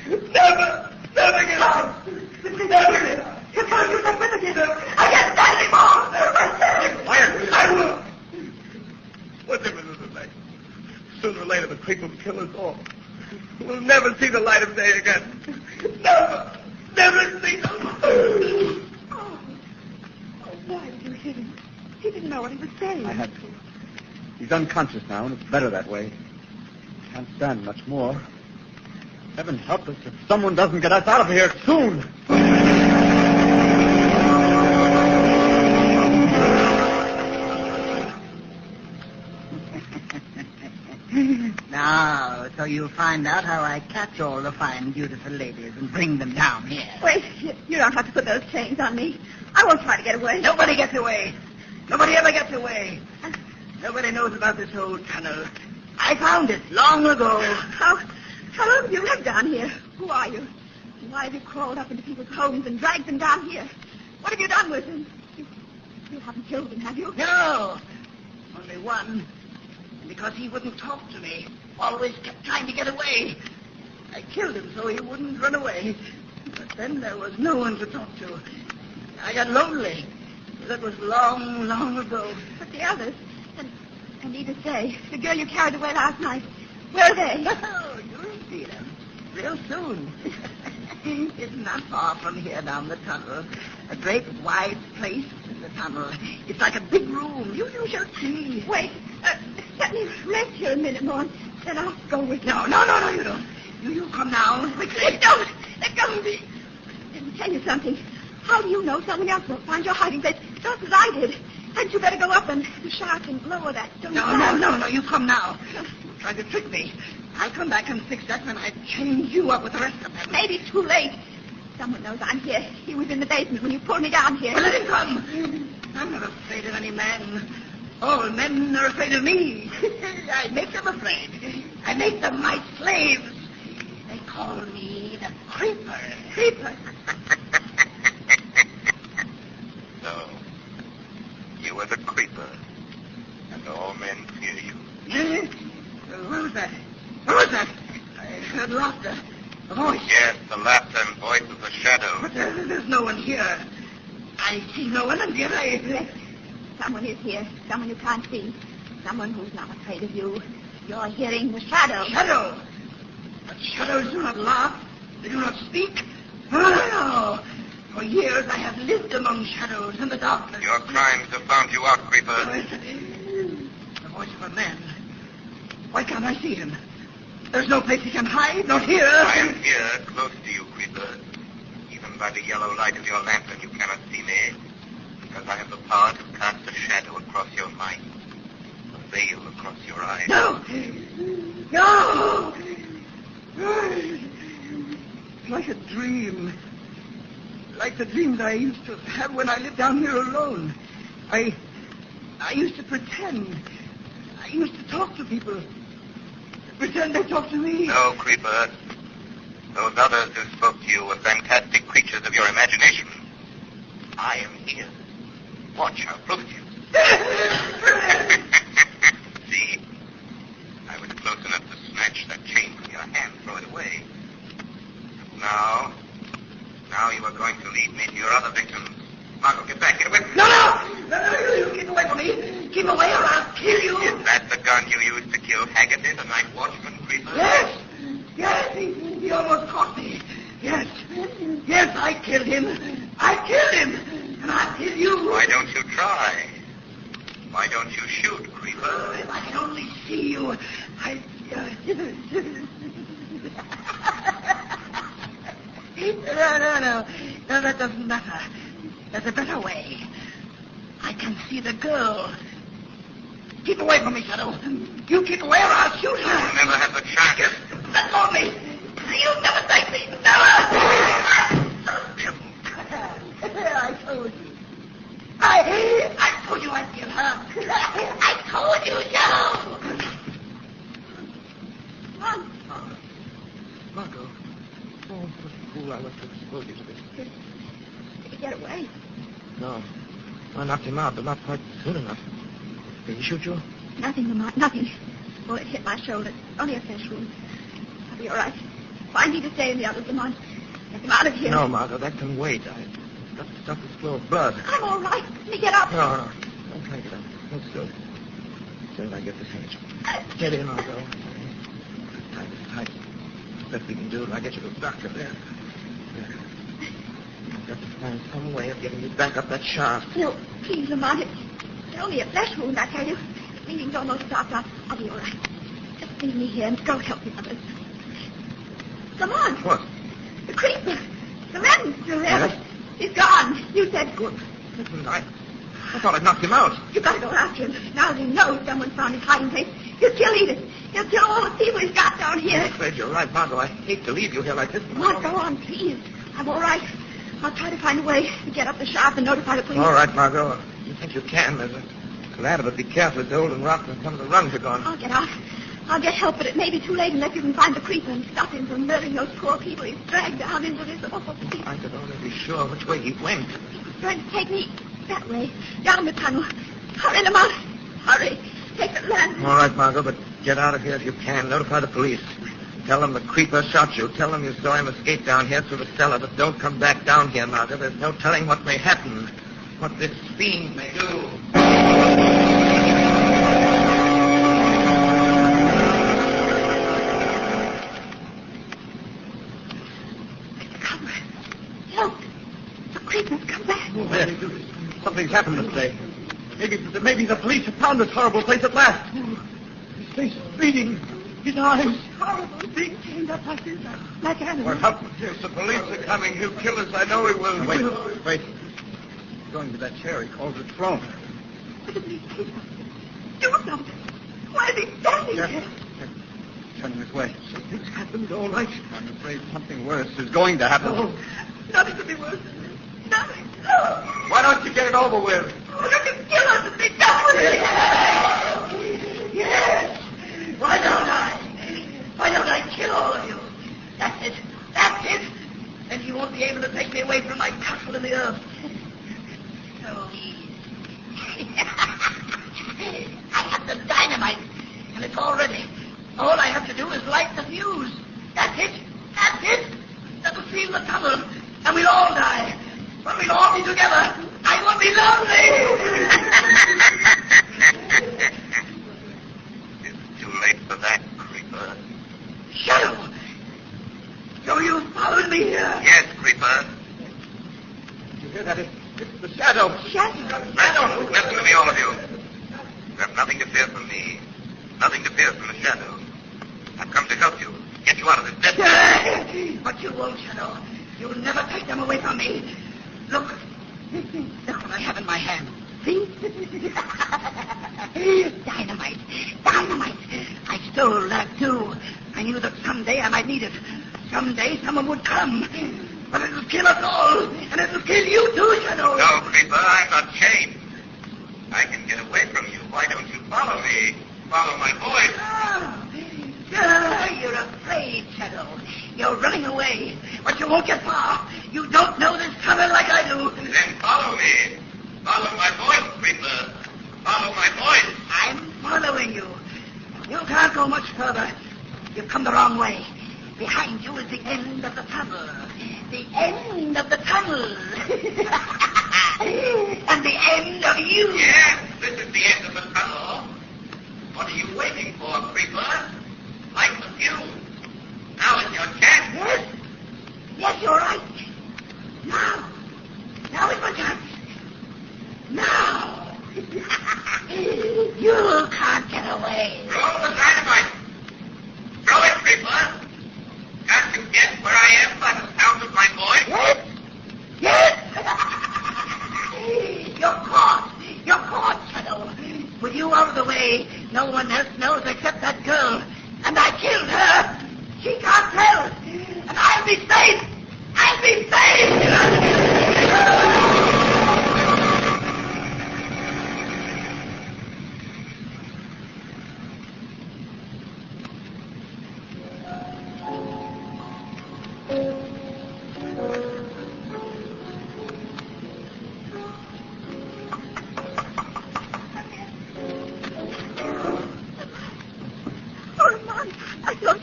Never. Never get out. Never get out.
You're telling you that with again. I can't stand anymore. I said.
Quiet. I will. What difference does it make? Sooner or later, the creeper will kill us all. We'll never see the light of day again. Never. Never see the...
Why did you hit him? He didn't know what he was saying.
I had to. He's unconscious now, and it's better that way. Can't stand much more. Heaven help us if someone doesn't get us out of here soon.
you'll find out how I catch all the fine, beautiful ladies and bring them down here.
Wait, you don't have to put those chains on me. I won't try to get away.
Nobody gets away. Nobody ever gets away. Nobody knows about this old tunnel. I found it long ago.
How long have you lived down here? Who are you? Why have you crawled up into people's homes and dragged them down here? What have you done with them? You haven't killed them, have you?
No. Only one. And because he wouldn't talk to me, always kept trying to get away. I killed him so he wouldn't run away. But then there was no one to talk to. I got lonely. That was long, long ago.
But the others, and need to say, the girl you carried away last night, where are they?
Oh, you'll see them real soon. It's not far from here down the tunnel. A great wide place in the tunnel. It's like a big room. You shall see.
Wait, let me rest here a minute more, then I'll go with you.
No, you don't. You come now, quickly.
Don't. Let go of me. Let me tell you something. How do you know someone else will find your hiding place just as I did? Hadn't you better go up and shaft and lower that stone?
No, you come now. You tried to trick me. I'll come back and fix that when I chain you up with the rest of them.
Maybe it's too late. Someone knows I'm here. He was in the basement when you pulled me down here.
Well, let him come. I'm not afraid of any man. All men are afraid of me. I make them afraid. I make them my slaves. They call me the Creeper.
Creeper?
So, you were the Creeper, and all men fear you.
What was that? What was that? I heard laughter. A voice.
Yes, the laughter and voice of the shadow.
But there's no one here. I see no one, and yet I...
Someone is here. Someone you can't see. Someone who's not afraid of you. You're hearing the shadow.
Shadow? But shadows do not laugh. They do not speak. Oh, no. For years I have lived among shadows in the darkness.
Your crimes have found you out, Creeper.
The voice of a man. Why can't I see him? There's no place he can hide, not here.
I am here, close to you, Creeper. Even by the yellow light of your lantern, you cannot see me. Because I have the power to cast a shadow across your mind. A veil across your eyes.
No! No! It's like a dream. Like the dreams I used to have when I lived down here alone. I used to pretend. I used to talk to people. Pretend they talk to me.
No, Creeper. Those others who spoke to you were fantastic creatures of your imagination. I am here. Watch, I'll prove it to you. See? I was close enough to snatch that chain from your hand, throw it away. Now you are going to lead me to your other victims. Margot, get back. Get away from me.
No, you keep away from me. Keep away or I'll kill you.
Is that the gun you used to kill Haggerty, the night watchman, Creeper?
Yes, he almost caught me. Yes, I killed him. And I'll kill you.
Why don't you try? Why don't you shoot, Creeper?
If I can only see you, No, that doesn't matter. There's a better way. I can see the girl. Keep away from me, Shadow. You keep away or I'll shoot her.
You'll never have the chance.
Let go of me. You'll never take me. Never. I told you. I told you I'd kill her. I told you, Shadow. Margot. Oh, what a fool I was to expose you to this.
Did he get away?
No. I knocked him out, but not quite soon enough. Did he shoot you?
Nothing, Lamont, nothing. Bullet hit my shoulder. Only a flesh wound. I'll be all right. Find me to stay in the others, Lamont. Get them out of here.
No, Margot, that can wait. I've got to stop this flow of blood.
I'm all right. Let me get up.
No. Don't try to get up. Hold still. As soon as I get this hinge. Get in, Margot. Tight. Best we can do is I get you to the doctor there. I've got to find some way of getting you back up that shaft.
No, please, Lamont. It's only a flesh wound, I tell you. The bleeding's almost stopped. I'll be all right. Just leave me here and go help the others. Lamont.
What?
The creeper. The man's still there.
Yes?
He's gone. You said good.
Listen, I thought I'd knocked him out.
You've got to go after him. Now that he knows someone found his hiding place, he'll kill Edith. He'll kill all the people he's got down here.
I'm afraid you're right, Margot. I hate to leave you here like this.
Mark, go on, please. I'm all right. I'll try to find a way to get up the shaft and notify the police.
All right, Margot. You think you can. There's a ladder, but be careful. It's old and rotten, and some of the rungs are gone.
I'll get out. I'll get help, but it may be too late unless you can find the creeper and stop him from murdering those poor people he's dragged down into this awful pit.
I could only be sure which way he went.
He was trying to take me that way, down the tunnel. Hurry, Lamont. Hurry. Take the land.
All right, Margot, but get out of here if you can. Notify the police. Tell them the creeper shot you. Tell them you saw him escape down here through the cellar, but don't come back down here, Margot. There's no telling what may happen, what this fiend may do.
Look, the creeper's come back.
Oh, man, something's happened this day. Maybe the police have found this horrible place at last. His face is bleeding. His eyes.
Horrible, being chained up like this, like animals.
What happened? If the police are coming, he'll kill us. I know he will.
Wait. He's going to that chair. He calls it throne.
What did he do? Do something. Why is he standing there?
Turning this way. Something's happened, all right. I'm afraid something worse is going to happen.
Oh, nothing could be worse than this. Nothing. Oh.
Why don't you get it over with?
Oh, you can kill us and be done with it. Yes. Why don't I? Why don't I kill all of you? That's it. That's it. Then you won't be able to take me away from my castle in the earth. So easy. I have the dynamite, and it's all ready. All I have to do is light the fuse. That's it. That's it. That'll seal the tunnel, and we'll all die. But we'll all be together. I will be lonely.
It's too late for that, Creeper.
Shadow! So you followed me here?
Yes, Creeper.
Did you hear that? It's the shadow.
Shadow?
Listen to me, all of you. You have nothing to fear from me. Nothing to fear from the shadow. I've come to help you. Get you out of this death trap.
But you won't, Shadow. You'll never take them away from me. Look. Look what I have in my hand. See? Dynamite. Dynamite. I stole that, too. I knew that someday I might need it. Someday someone would come. But it'll kill us all. And it'll kill you, too, Shadow.
No, Creeper, I'm not chained. I can get away from you. Why don't you follow me? Follow my voice.
You're afraid, Shadow. You're running away, but you won't get far. You don't know this tunnel like I do.
Then follow me. Follow my voice, Creeper. Follow my voice.
I'm following you. You can't go much further. You've come the wrong way. Behind you is the end of the tunnel. The end of the tunnel. And the end of you.
Yes, this is the end of the tunnel. What are you waiting for, Creeper? Light the fuse. Now is your chance.
Yes. Yes, you're right. Now. Now is my chance. Now. You can't get away.
Throw the dynamite. Throw it, Creeper. Can't you guess where I am by the sound of my voice?
Yes. Yes. You're caught. You're caught, Shadow. With you out of the way, no one else knows except that girl. And I killed her. She can't tell. And I'll be safe. I'll be safe.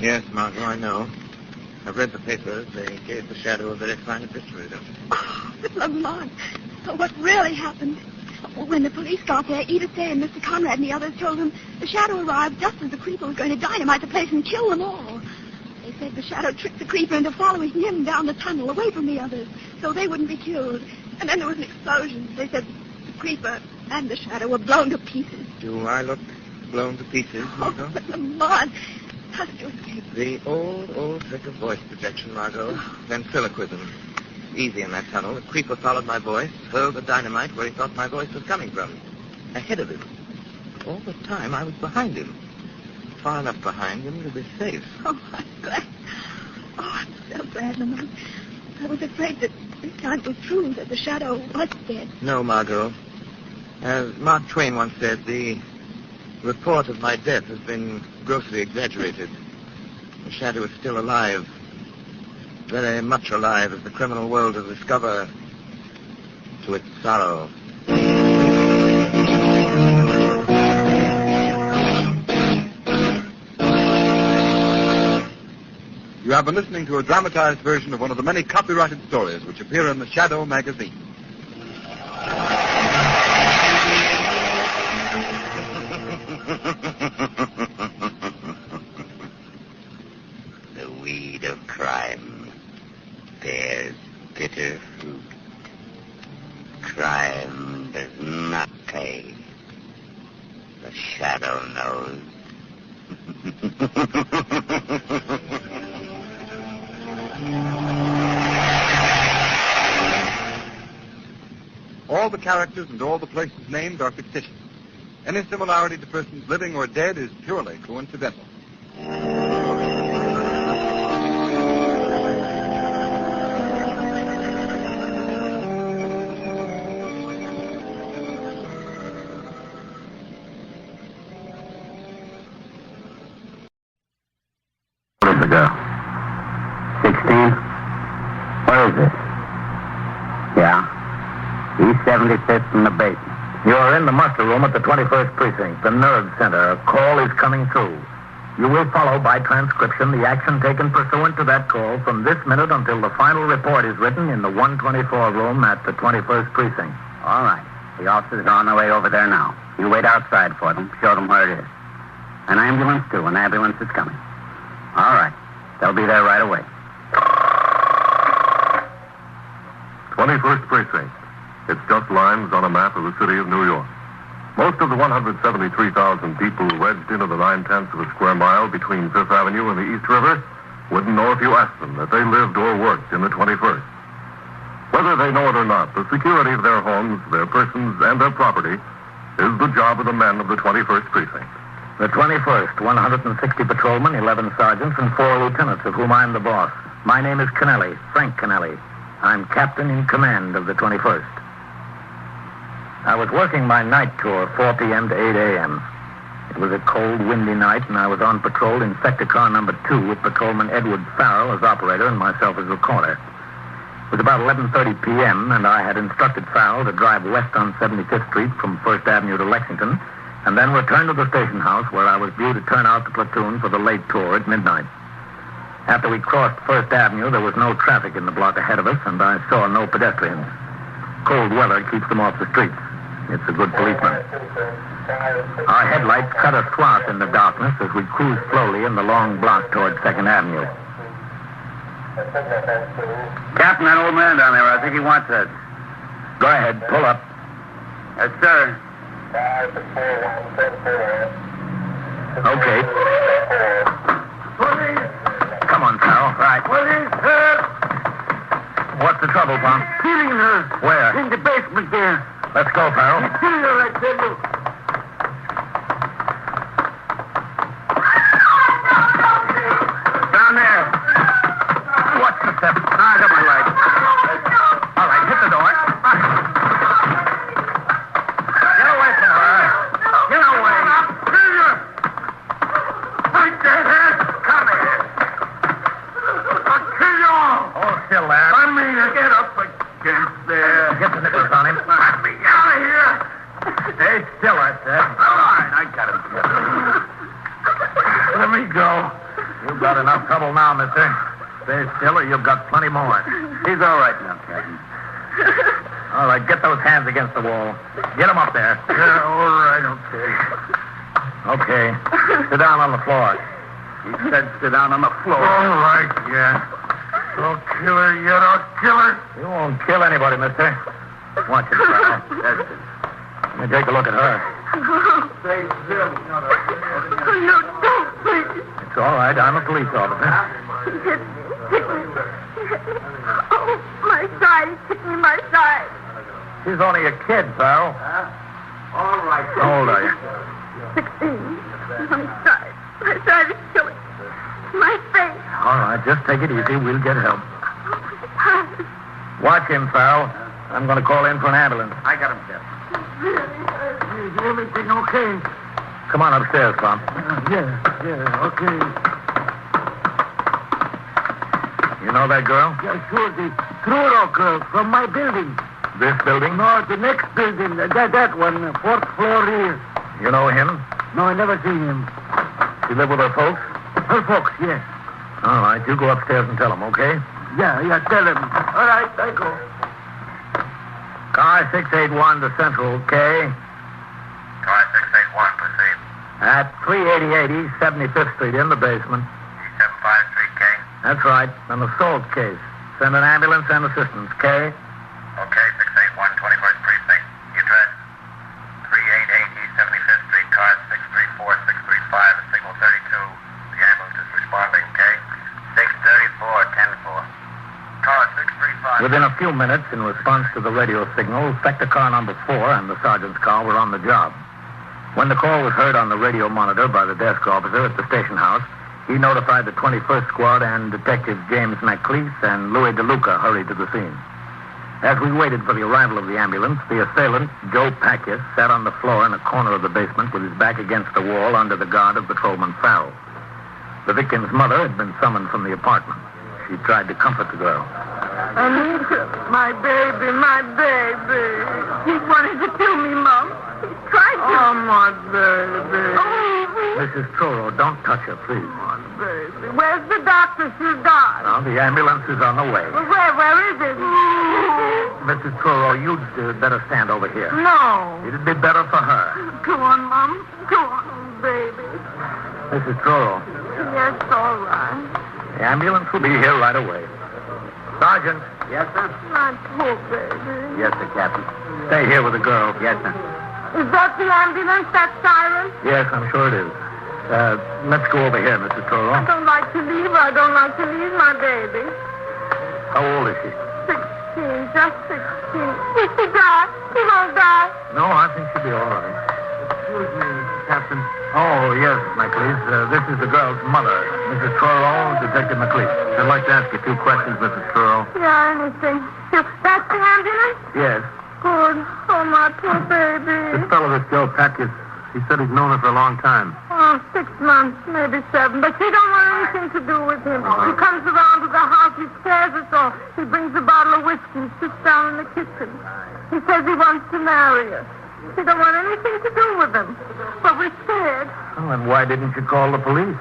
Yes, Margot, I know. I've read the papers. They gave the shadow a very fine obituary.
Oh, but Lamont, what really happened? When the police got there, Edith Day and Mr. Conrad and the others told them the shadow arrived just as the creeper was going to dynamite the place and kill them all. They said the shadow tricked the creeper into following him down the tunnel away from the others so they wouldn't be killed. And then there was an explosion. They said the creeper and the shadow were blown to pieces.
Do I look blown to pieces, Margot?
Oh, but Lamont, how did you escape?
The old trick of voice projection, Margot. Ventriloquism. Easy in that tunnel. The creeper followed my voice, hurled the dynamite where he thought my voice was coming from. Ahead of him. All the time I was behind him. far enough behind him to be safe.
Oh, I'm glad. Oh, I'm so glad, Lamont. I was afraid that this time was true, that the shadow was dead.
No, Margot. As Mark Twain once said, the report of my death has been grossly exaggerated. The shadow is still alive. Very much alive, as the criminal world will discover to its sorrow.
You have been listening to a dramatized version of one of the many copyrighted stories which appear in the Shadow magazine.
The weed of crime bears bitter fruit. Crime does not pay. The shadow knows.
All the characters and all the places named are fictitious. Any similarity to persons living or dead is purely coincidental.
Where's the girl? 16? Where is it? Yeah. East 75th from the basement.
You're in the muster room at the 21st Precinct, the nerve center. A call is coming through. You will follow by transcription the action taken pursuant to that call from this minute until the final report is written in the 124 room at the 21st Precinct.
All right. The officers are on their way over there now. You wait outside for them. Show them where it is. An ambulance, too. An ambulance is coming. All right. They'll be there right away.
21st Precinct. It's just lines on a map of the city of New York. Most of the 173,000 people wedged into the 9/10 of a square mile between Fifth Avenue and the East River wouldn't know if you asked them that they lived or worked in the 21st. Whether they know it or not, the security of their homes, their persons, and their property is the job of the men of the 21st Precinct.
The 21st, 160 patrolmen, 11 sergeants, and 4 lieutenants, of whom I'm the boss. My name is Kennelly, Frank Kennelly. I'm captain in command of the 21st. I was working my night tour, 4 p.m. to 8 a.m. It was a cold, windy night, and I was on patrol in sector car number 2 with Patrolman Edward Farrell as operator and myself as recorder. It was about 11:30 p.m., and I had instructed Farrell to drive west on 75th Street from 1st Avenue to Lexington, and then return to the station house where I was due to turn out the platoon for the late tour at midnight. After we crossed 1st Avenue, there was no traffic in the block ahead of us, and I saw no pedestrians. Cold weather keeps them off the streets. It's a good policeman. Our headlights cut a swath in the darkness as we cruised slowly in the long block toward 2nd Avenue.
Captain, that old man down there, I think he wants us.
Go ahead, pull up.
Yes, sir.
Okay. Come on, Farrell. Right. What's the trouble, Pom?
Killing her.
Where?
In the basement there.
Let's go, Farrell.
Killing her, I tell you.
Down there. What's the step? I got my light. All right, hit the door. Get away from her. Get away.
Right there.
Come here.
I'll kill you all.
Hold still there.
I mean, get up against there.
Get the nippers on him.
Let me out of here.
Stay still, I said.
All right, I got him.
Let me go. You've got enough trouble now, mister. Stay still or you've got plenty more.
He's all right now, Captain.
All right, get those hands against the wall. Get them up there.
Yeah, all right, okay.
Okay. Sit down on the floor.
He said sit down on the floor.
All right,
yeah. Don't kill her yet, I'll kill her.
You won't kill anybody, mister. Watch it, Farrell.
That's it.
Let me take a look at her.
Stay still.
No, don't, please.
It's all right. I'm a police officer.
Hit me. Oh, my side. Hit me, my side.
She's only a kid, Farrell.
All right.
How old are you?
16. My side. My trying to kill it. My face.
All right, just take it easy. We'll get help. Watch him, Farrell. I'm going to call in for an ambulance.
I got him, Captain.
Is everything okay?
Come on upstairs, Bob.
Yeah, okay.
You know that girl?
Yeah, sure, the Truro girl from my building.
This building?
No, the next building, that one, fourth floor here.
You know him?
No, I never seen him.
She live with her folks?
Her folks, yes.
All right, you go upstairs and tell them, okay?
Yeah, tell him. All right, I go.
Car 681 to Central, K.
Car 681, proceed.
At 380 75th Street, in the basement.
E753K.
That's right, an assault case. Send an ambulance and assistance, K.
Okay, 681, 21st Precinct. The address? 388 East 75th Street, car 634-635, signal 32. The ambulance is responding, K. 634-10-4. Car 635.
Within a few minutes, in response to the radio signal, sector car number 4 and the sergeant's car were on the job. When the call was heard on the radio monitor by the desk officer at the station house, he notified the 21st Squad and Detective James McLeese and Louis DeLuca hurried to the scene. As we waited for the arrival of the ambulance, the assailant, Joe Packus, sat on the floor in a corner of the basement with his back against the wall under the guard of Patrolman Farrell. The victim's mother had been summoned from the apartment. She tried to comfort the girl.
Anita, my baby, my baby. He wanted to kill me, Mom. He tried to.
Oh, my baby.
Oh,
Mrs. Truro, don't touch her, please.
baby. Where's the doctor? She's gone.
Now, the ambulance is on the way.
Where is it?
Mrs. Truro, you'd better stand over here.
No.
It'd be better for her.
Go on, Mom. Go on, baby.
Mrs. Truro,
Yes, all right.
the ambulance will be here right away. Sergeant.
Yes, sir?
My poor baby.
Yes, sir, Captain. Stay here with the girl.
Yes, sir.
Is that the ambulance, that siren?
Yes, I'm sure it is. Let's go over here, Mrs.
I
Truro.
don't like to leave her. I don't like to leave my baby.
How old is she?
16, just 16. Will she die? She won't die.
No, I think she'll be all right.
Excuse me, Captain.
Oh, yes, McLeese. This is the girl's mother, Mrs. Truro, Detective McLeese. I'd like to ask you 2 questions, Mrs. Truro.
Yeah, anything. That's the ambulance?
Yes.
Good. Oh, my poor baby.
This fellow, this Joe Packus, he said he's known her for a long time.
Oh, 6 months, maybe 7. But she don't want anything to do with him. He comes around to the house. He scares us all. He brings a bottle of whiskey and sits down in the kitchen. He says he wants to marry us. She don't want anything to do with him. But we're scared.
Oh, and why didn't you call the police?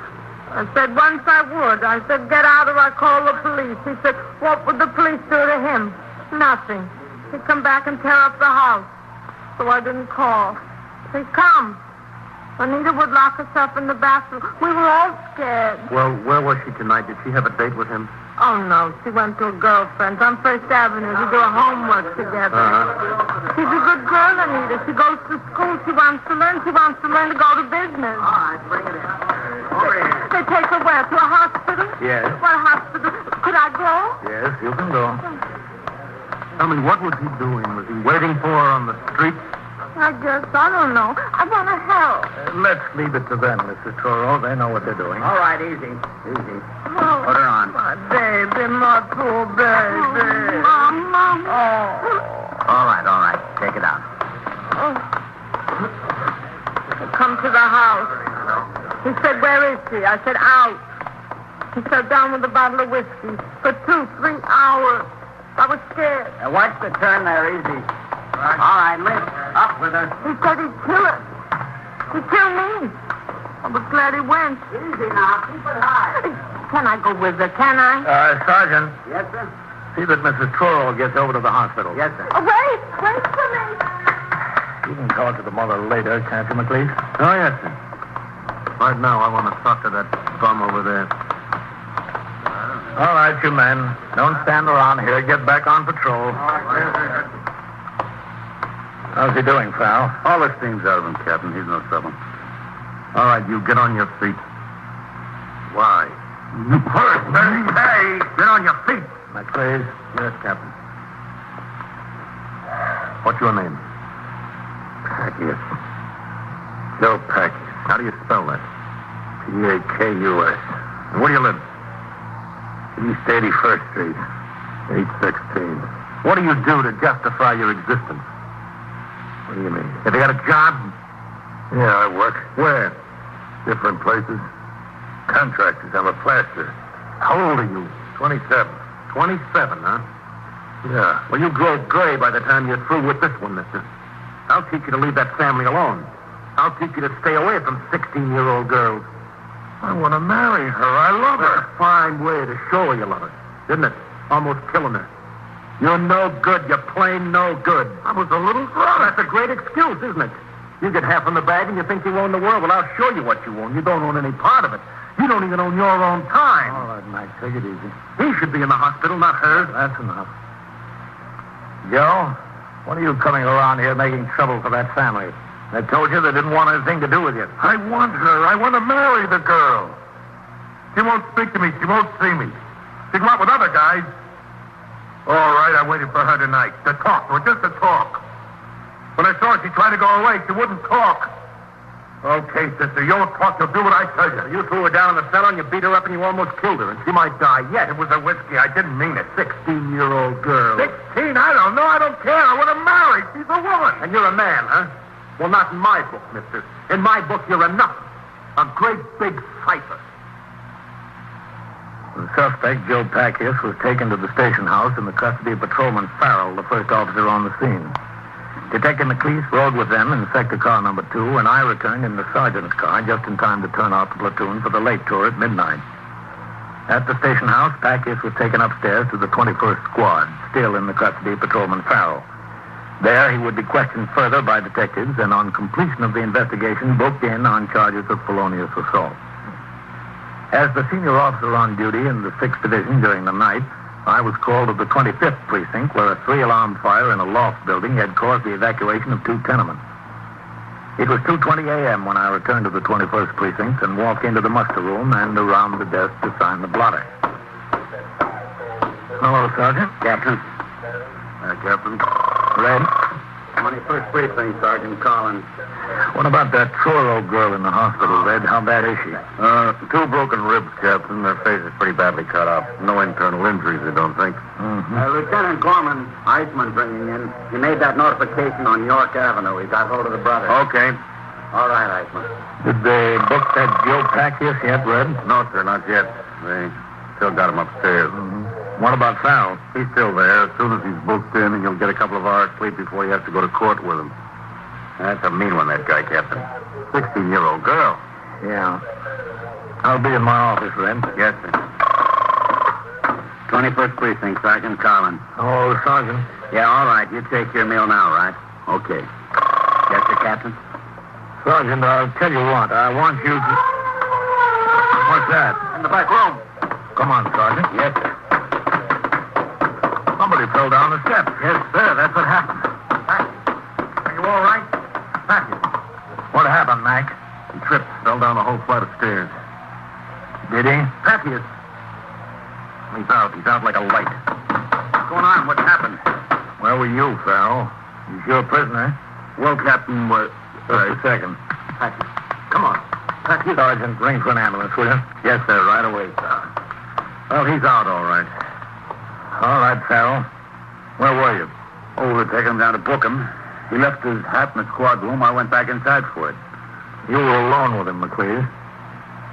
I said once I would. I said, get out or I call the police. He said, what would the police do to him? Nothing. He'd come back and tear up the house. So I didn't call. He'd come. Anita would lock herself in the bathroom. We were all scared.
Well, where was she tonight? Did she have a date with him?
Oh, no. She went to a girlfriend's on First Avenue. We do our homework together. She's a good girl, Anita. She goes to school. She wants to learn. She wants to learn to go to business.
All right, bring it in. Over here.
They take her where? To a hospital?
Yes.
What hospital? Could I go?
Yes, you can go.
Tell me, what was he doing? Was he waiting for her on the street?
I guess. I don't know. I want to help.
Let's leave it to them, Mrs. Truro. They know what they're doing.
All right, easy. Easy.
Oh,
Put her on.
my baby, my poor baby. Mama.
Oh. All right. Take it out.
Oh. Come to the house. He said, where is she? I said, out. He sat down with a bottle of whiskey for 2-3 hours. I was scared.
Watch the turn there, easy. All right, lift. Up with her.
He said he'd kill her. He'd kill me. I was glad he went.
Easy now. Keep it high.
Can I go with her? Can I?
Sergeant,
Yes, sir?
see that Mrs. Truro gets over to the hospital.
Yes, sir.
Oh, wait for me.
You can talk to the mother later, can't you, McLeese?
Oh, yes, sir. Right now, I want to talk to that bum over there.
All right, you men. Don't stand around here. Get back on patrol. How's he doing, Farrell?
All the steam's out of him, Captain. He's no trouble. All right, you get on your feet. Why? You first, hey! Get on your feet.
McLeese?
Yes, Captain. What's your name? Packus. Joe Packus. How do you spell that? P-A-K-U-S. And where do you live? East 81st Street. 816. What do you do to justify your existence? What do you mean? Have you got a job? Yeah, I work. Where? Different places. Contractors. I'm a plasterer. How old are you? 27. 27, huh? Yeah. Well, you grow gray by the time you're through with this one, mister. I'll teach you to leave that family alone. I'll teach you to stay away from 16-year-old girls. I want to marry her. I love her. A fine way to show her you love her, didn't it? Almost killing her. You're no good. You're plain no good. I was a little drunk. That's a great excuse, isn't it? You get half in the bag and you think you own the world. Well, I'll show you what you own. You don't own any part of it. You don't even own your own time. All right, Mike, take it easy. He should be in the hospital, not her. That's enough. Joe, what are you coming around here making trouble for that family? They told you they didn't want anything to do with you. I want her. I want to marry the girl. She won't speak to me. She won't see me. She go out with other guys. All right, I waited for her tonight. To talk to her, just to talk. When I saw her, she tried to go away. She wouldn't talk. Okay, sister, you won't talk. You'll do what I tell you. You threw her down in the cellar and you beat her up and you almost killed her. And she might die yet. It was a whiskey. I didn't mean it. 16-year-old girl. 16? I don't know. I don't care. I want to marry. She's a woman. And you're a man, huh? Well, not in my book, mister. In my book, you're a nothing. A great big cipher. The suspect, Joe Packius, was taken to the station house in the custody of Patrolman Farrell, the first officer on the scene. Detective McLeese rode with them in sector car number 2, and I returned in the sergeant's car just in time to turn off the platoon for the late tour at midnight. At the station house, Packius was taken upstairs to the 21st Squad, still in the custody of Patrolman Farrell. There, he would be questioned further by detectives, and on completion of the investigation, booked in on charges of felonious assault. As the senior officer on duty in the 6th Division during the night, I was called to the 25th Precinct, where a 3-alarm fire in a loft building had caused the evacuation of 2 tenements. It was 2:20 a.m. when I returned to the 21st Precinct and walked into the muster room and around the desk to sign the blotter. Hello, Sergeant.
Captain.
Captain.
Red. 21st Precinct, Sergeant Collins.
What about that Truro girl in the hospital, Red? How bad is she?
2 broken ribs, Captain. Their face is pretty badly cut off. No internal injuries, I don't think.
Mm-hmm.
Lieutenant Gorman, Iceman bringing in. He made that notification on York Avenue. He got hold of the brother.
Okay.
All right, Iceman.
Did they book that Joe Packius yet, Red?
No, sir, not yet. They still got him upstairs.
Mm-hmm. What about Farrell?
He's still there. As soon as he's booked in, he'll get a couple of hours sleep before he has to go to court with him. That's a mean one, that guy, Captain. 16-year-old girl.
Yeah. I'll be in my office, then.
Yes, sir. 21st Precinct, Sergeant Collins.
Oh, Sergeant.
Yeah, all right. You take your meal now, right? Okay. Yes, sir, Captain?
Sergeant, I'll tell you what. I want you to... What's that?
In the back room.
Come on, Sergeant.
Yes, sir.
Somebody fell down the steps.
Yes, sir. That's what happened.
Are you all right? Packius. What happened, Mac?
He tripped, fell down a whole flight of stairs.
Did he?
Packius. He's out. He's out like a light. What's going on? What happened?
Where were you, Farrell? He's your prisoner.
Well, Captain,
Just a second.
Packius. Come on. Packius.
Sergeant, ring for an ambulance, will you?
Yes, sir. Right away, sir. Well, he's out, all right.
All right, Farrell. Where were you?
Oh, we're taking him down to book him. He left his hat in the squad room. I went back inside for it.
You were alone with him, McLeese.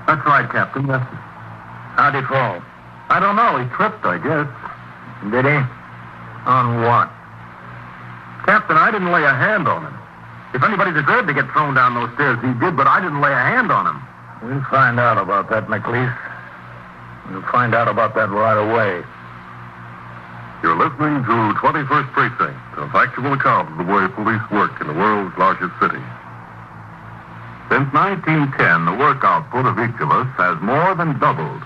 That's right, Captain. Yes, sir.
How'd he fall?
I don't know. He tripped, I guess.
Did he? On what?
Captain, I didn't lay a hand on him. If anybody deserved to get thrown down those stairs, he did, but I didn't lay a hand on him.
We'll find out about that, McLeese. We'll find out about that right away.
You're listening to 21st Precinct, a factual account of the way police work in the world's largest city. Since 1910, the work output of each of us has more than doubled.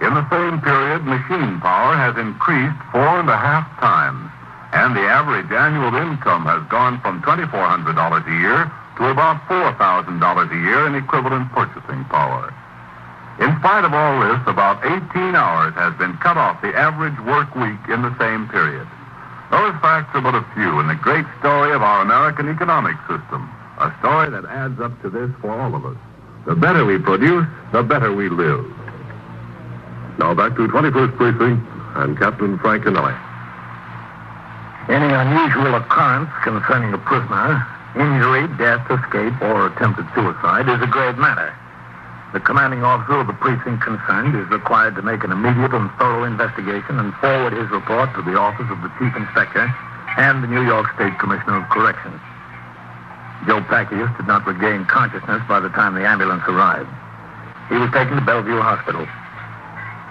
In the same period, machine power has increased 4.5 times, and the average annual income has gone from $2,400 a year to about $4,000 a year in equivalent purchasing power. In spite of all this, about 18 hours has been cut off the average work week in the same period. Those facts are but a few in the great story of our American economic system, a story that adds up to this for all of us. The better we produce, the better we live. Now back to 21st Precinct and Captain Frank Canelli.
Any unusual occurrence concerning a prisoner, injury, death, escape, or attempted suicide is a grave matter. The commanding officer of the precinct concerned is required to make an immediate and thorough investigation and forward his report to the office of the chief inspector and the New York State Commissioner of Corrections. Joe Packius did not regain consciousness by the time the ambulance arrived. He was taken to Bellevue Hospital.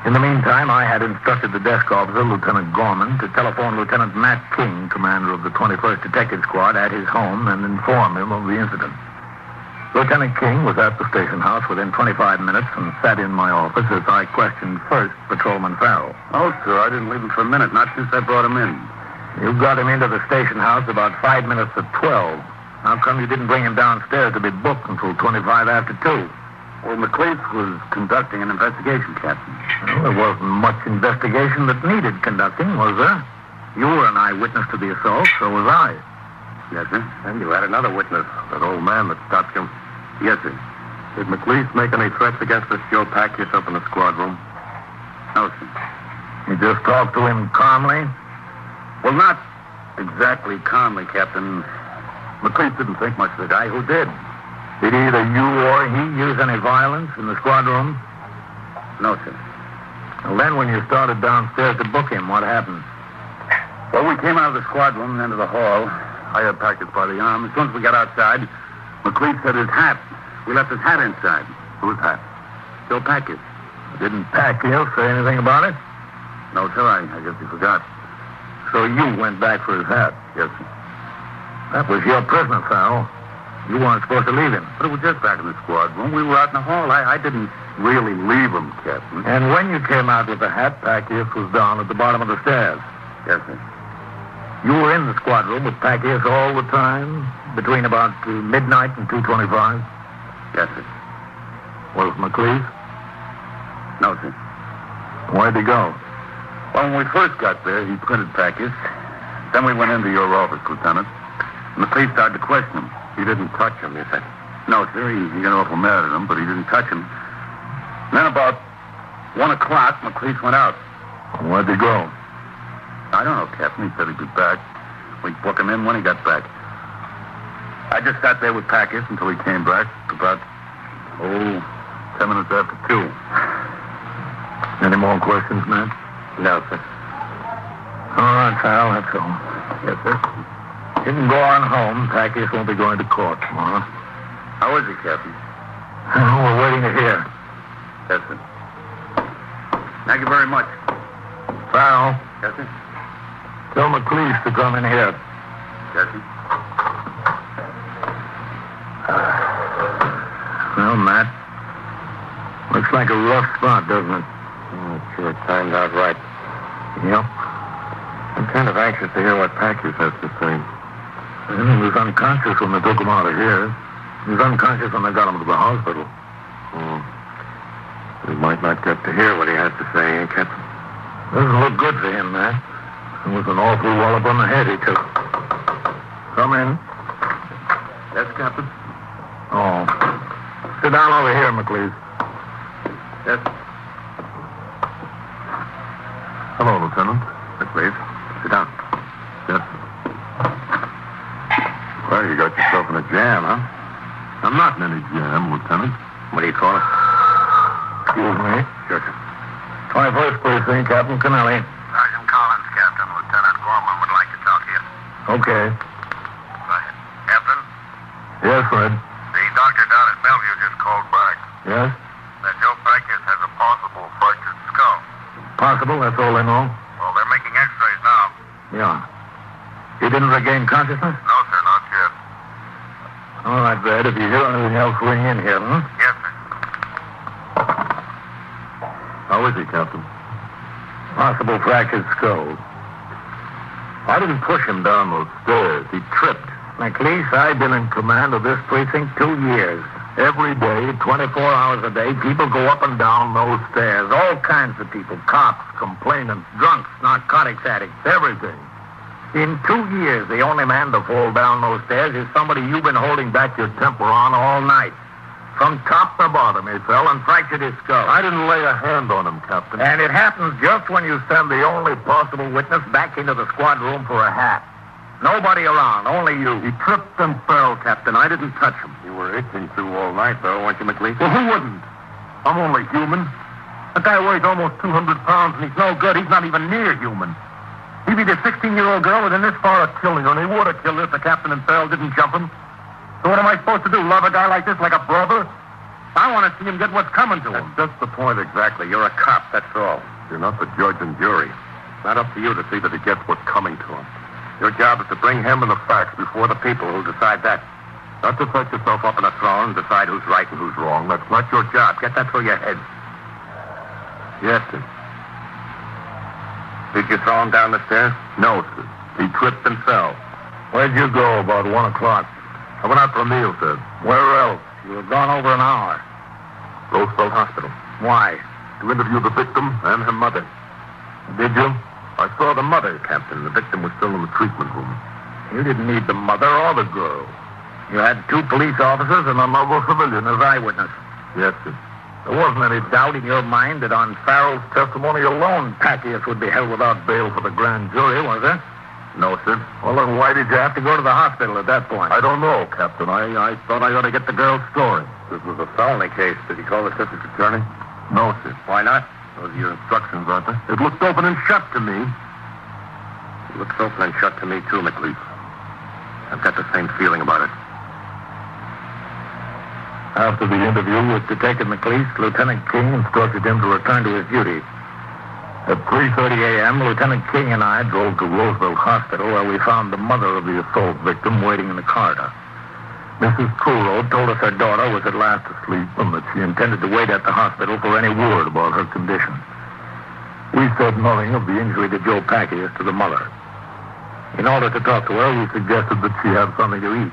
In the meantime, I had instructed the desk officer, Lieutenant Gorman, to telephone Lieutenant Matt King, commander of the 21st Detective Squad, at his home and inform him of the incident. Lieutenant King was at the station house within 25 minutes and sat in my office as I questioned first Patrolman Farrell.
Oh, sir, I didn't leave him for a minute, not since I brought him in.
You got him into the station house about 5 minutes to 12. How come you didn't bring him downstairs to be booked until 25 after 2?
Well, McLeese was conducting an investigation, Captain.
Well, there wasn't much investigation that needed conducting, was there? You were an eyewitness to the assault, so was I.
Yes, sir. And you had another witness, that old man that stopped you. Yes, sir. Did McLeese make any threats against this Joe Packius up in the squad room? No, sir.
You just talked to him calmly?
Well, not exactly calmly, Captain. McLeese didn't think much of the guy. Who did?
Did either you or he use any violence in the squad room?
No, sir.
Well, then when you started downstairs to book him, what happened?
Well, we came out of the squad room and into the hall. I had Packius by the arm. As soon as we got outside, McLeese said his hat. We left his hat inside. Whose hat? Joe Packius.
Didn't Packius say anything about it?
No, sir. I guess he forgot.
So you went back for his hat?
Yes, sir.
That was your prisoner, Farrell. You weren't supposed to leave him.
But it was just back in the squad room. We were out in the hall. I didn't really leave him, Captain.
And when you came out with the hat, Packius was down at the bottom of the stairs.
Yes, sir.
You were in the squad room with Packius all the time, between about midnight and 2:25?
Yes, sir.
Was McLeese?
No, sir.
Where'd he go?
Well, when we first got there, he printed Packius. Then we went into your office, Lieutenant. McLeese started to question him.
You didn't touch him, you said?
No, sir. He got awful mad at him, but he didn't touch him. Then about 1 o'clock, McLeese went out.
Where'd he go?
I don't know, Captain. He said he'd be back. We'd book him in when he got back. I just sat there with Packius until he came back about, 10 minutes after 2.
Any more questions, man?
No, sir.
All right, Farrell, that's all.
Yes, sir.
You can go on home. Packius won't be going to court tomorrow.
How is he, Captain?
We're waiting to hear.
Yes, sir. Thank you very much.
Farrell.
Yes, sir.
Tell McLeese to come in here.
Yes, sir.
Well, Matt, looks like a rough spot, doesn't it?
Oh, sure timed out right.
Yep.
I'm kind of anxious to hear what Packius has to say.
Well, he was unconscious when they took him out of here. He was unconscious when they got him to the hospital.
We might not get to hear what he has to say, Captain?
Doesn't look good for him, Matt. It was an awful wallop on the head he took. Come in.
Yes, Captain?
Oh. Sit down over here, McLeese.
Yes.
Hello, Lieutenant.
McLeese, sit down.
Yes. Well, you got yourself in a jam, huh? I'm not in any jam, Lieutenant.
What do you call it?
Excuse me.
Sure, sir.
21st Precinct, Captain Canelli.
Sergeant Collins, Captain. Lieutenant Gorman would like to talk to you.
Okay.
Go ahead. Captain?
Yes, Fred.
The doctor down at Bellevue just called back.
Yes?
That Joe Packius has a possible fractured skull.
Possible, that's all they know.
Well, they're making x-rays now.
Yeah. He didn't regain consciousness?
No, sir, not yet.
All right, Fred. If you hear anything else, ring in here, huh?
Yes, sir.
How is he, Captain?
Possible fractured skull. I didn't push him down those stairs. He tripped. McLeese, I've been in command of this precinct 2 years. Every day, 24 hours a day, people go up and down those stairs. All kinds of people. Cops, complainants, drunks, narcotics addicts, everything. In 2 years, the only man to fall down those stairs is somebody you've been holding back your temper on all night.
From top to bottom, he fell and fractured his skull. I didn't lay a hand on him, Captain. And it happens just when you send the only possible witness back into the squad room for a hat. Nobody around, only you. He tripped and fell, Captain. I didn't touch him. You were itching to all night, though, weren't you, McLeese? Well, who wouldn't? I'm only human. That guy weighs almost 200 pounds, and he's no good. He's not even near human. He beat a 16-year-old girl within this far of killing her, and he would have killed her if the captain and Farrell didn't jump him. So what am I supposed to do, love a guy like this like a brother? I want to see him get what's coming to him. That's just the point, exactly. You're a cop, that's all. You're not the judge and jury. It's not up to you to see that he gets what's coming to him. Your job is to bring him and the facts before the people who'll decide that. Not to set yourself up in a throne and decide who's right and who's wrong. That's not your job. Get that through your head. Yes, sir. Did you throw him down the stairs? No, sir. He tripped and fell. Where'd you go about 1 o'clock? I went out for a meal, sir. Where else? You were gone over an hour. Roosevelt Hospital. Why? To interview the victim and her mother. Did you? I saw the mother, Captain. The victim was still in the treatment room. You didn't need the mother or the girl. You had 2 police officers and another civilian as eyewitness. Yes, sir. There wasn't any doubt in your mind that on Farrell's testimony alone, Pacquias would be held without bail for the grand jury, was there? No, sir. Well, then why did you have to go to the hospital at that point? I don't know, Captain. I thought I ought to get the girl's story. This was a felony case. Did he call the district attorney? No, sir. Why not? Those are your instructions, aren't they? It looked open and shut to me. It looks open and shut to me, too, McLeese. I've got the same feeling about it. After the interview with Detective McLeese, Lieutenant King instructed him to return to his duty. At 3:30 a.m., Lieutenant King and I drove to Roosevelt Hospital, where we found the mother of the assault victim waiting in the corridor. Mrs. Truro told us her daughter was at last asleep and that she intended to wait at the hospital for any word about her condition. We said nothing of the injury to Joe Pacquias to the mother. In order to talk to her, we suggested that she have something to eat.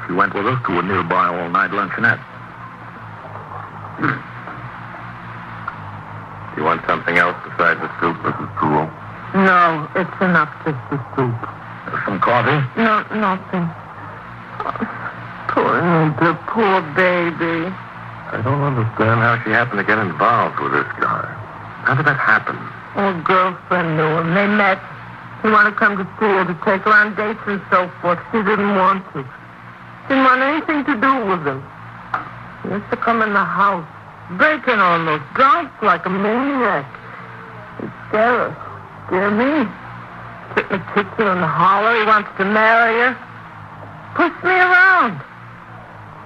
She went with us to a nearby all-night luncheonette. You want something else besides the soup, Mrs. Truro?
No, it's enough, just the soup.
Some coffee?
No, nothing. Poor Nita, poor baby.
I don't understand how she happened to get involved with this guy. How did that happen?
Oh, girlfriend knew him. They met. He wanted to come to see her, to take her on dates and so forth. She didn't want to. Didn't want anything to do with him. He used to come in the house, breaking on those drunk like a maniac. He'd scare her. Scare me. Sit in the kitchen and holler. He wants to marry her. Push me around.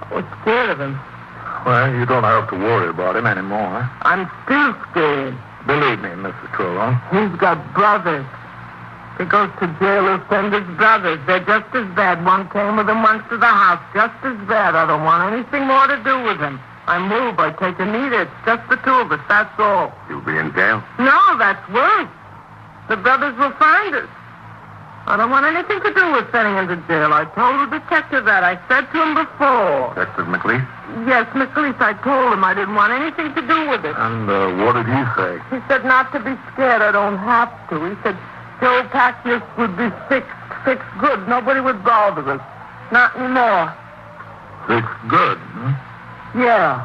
I was scared of him.
Well, you don't have to worry about him anymore.
I'm still scared.
Believe me, Mrs. Truro.
He's got brothers. If he goes to jail, he'll send his brothers. They're just as bad. One came with him once to the house. Just as bad. I don't want anything more to do with him. I move. I take Anita. It's just the 2 of us. That's all.
You'll be in jail?
No, that's worse. The brothers will find us. I don't want anything to do with sending him to jail. I told the detective that. I said to him before.
Detective McLeese?
Yes, McLeese. I told him I didn't want anything to do with it.
And what did he say?
He said not to be scared. I don't have to. He said Joe Pacquias would be fixed good. Nobody would bother us. Not anymore.
Fixed good, huh?
Yeah.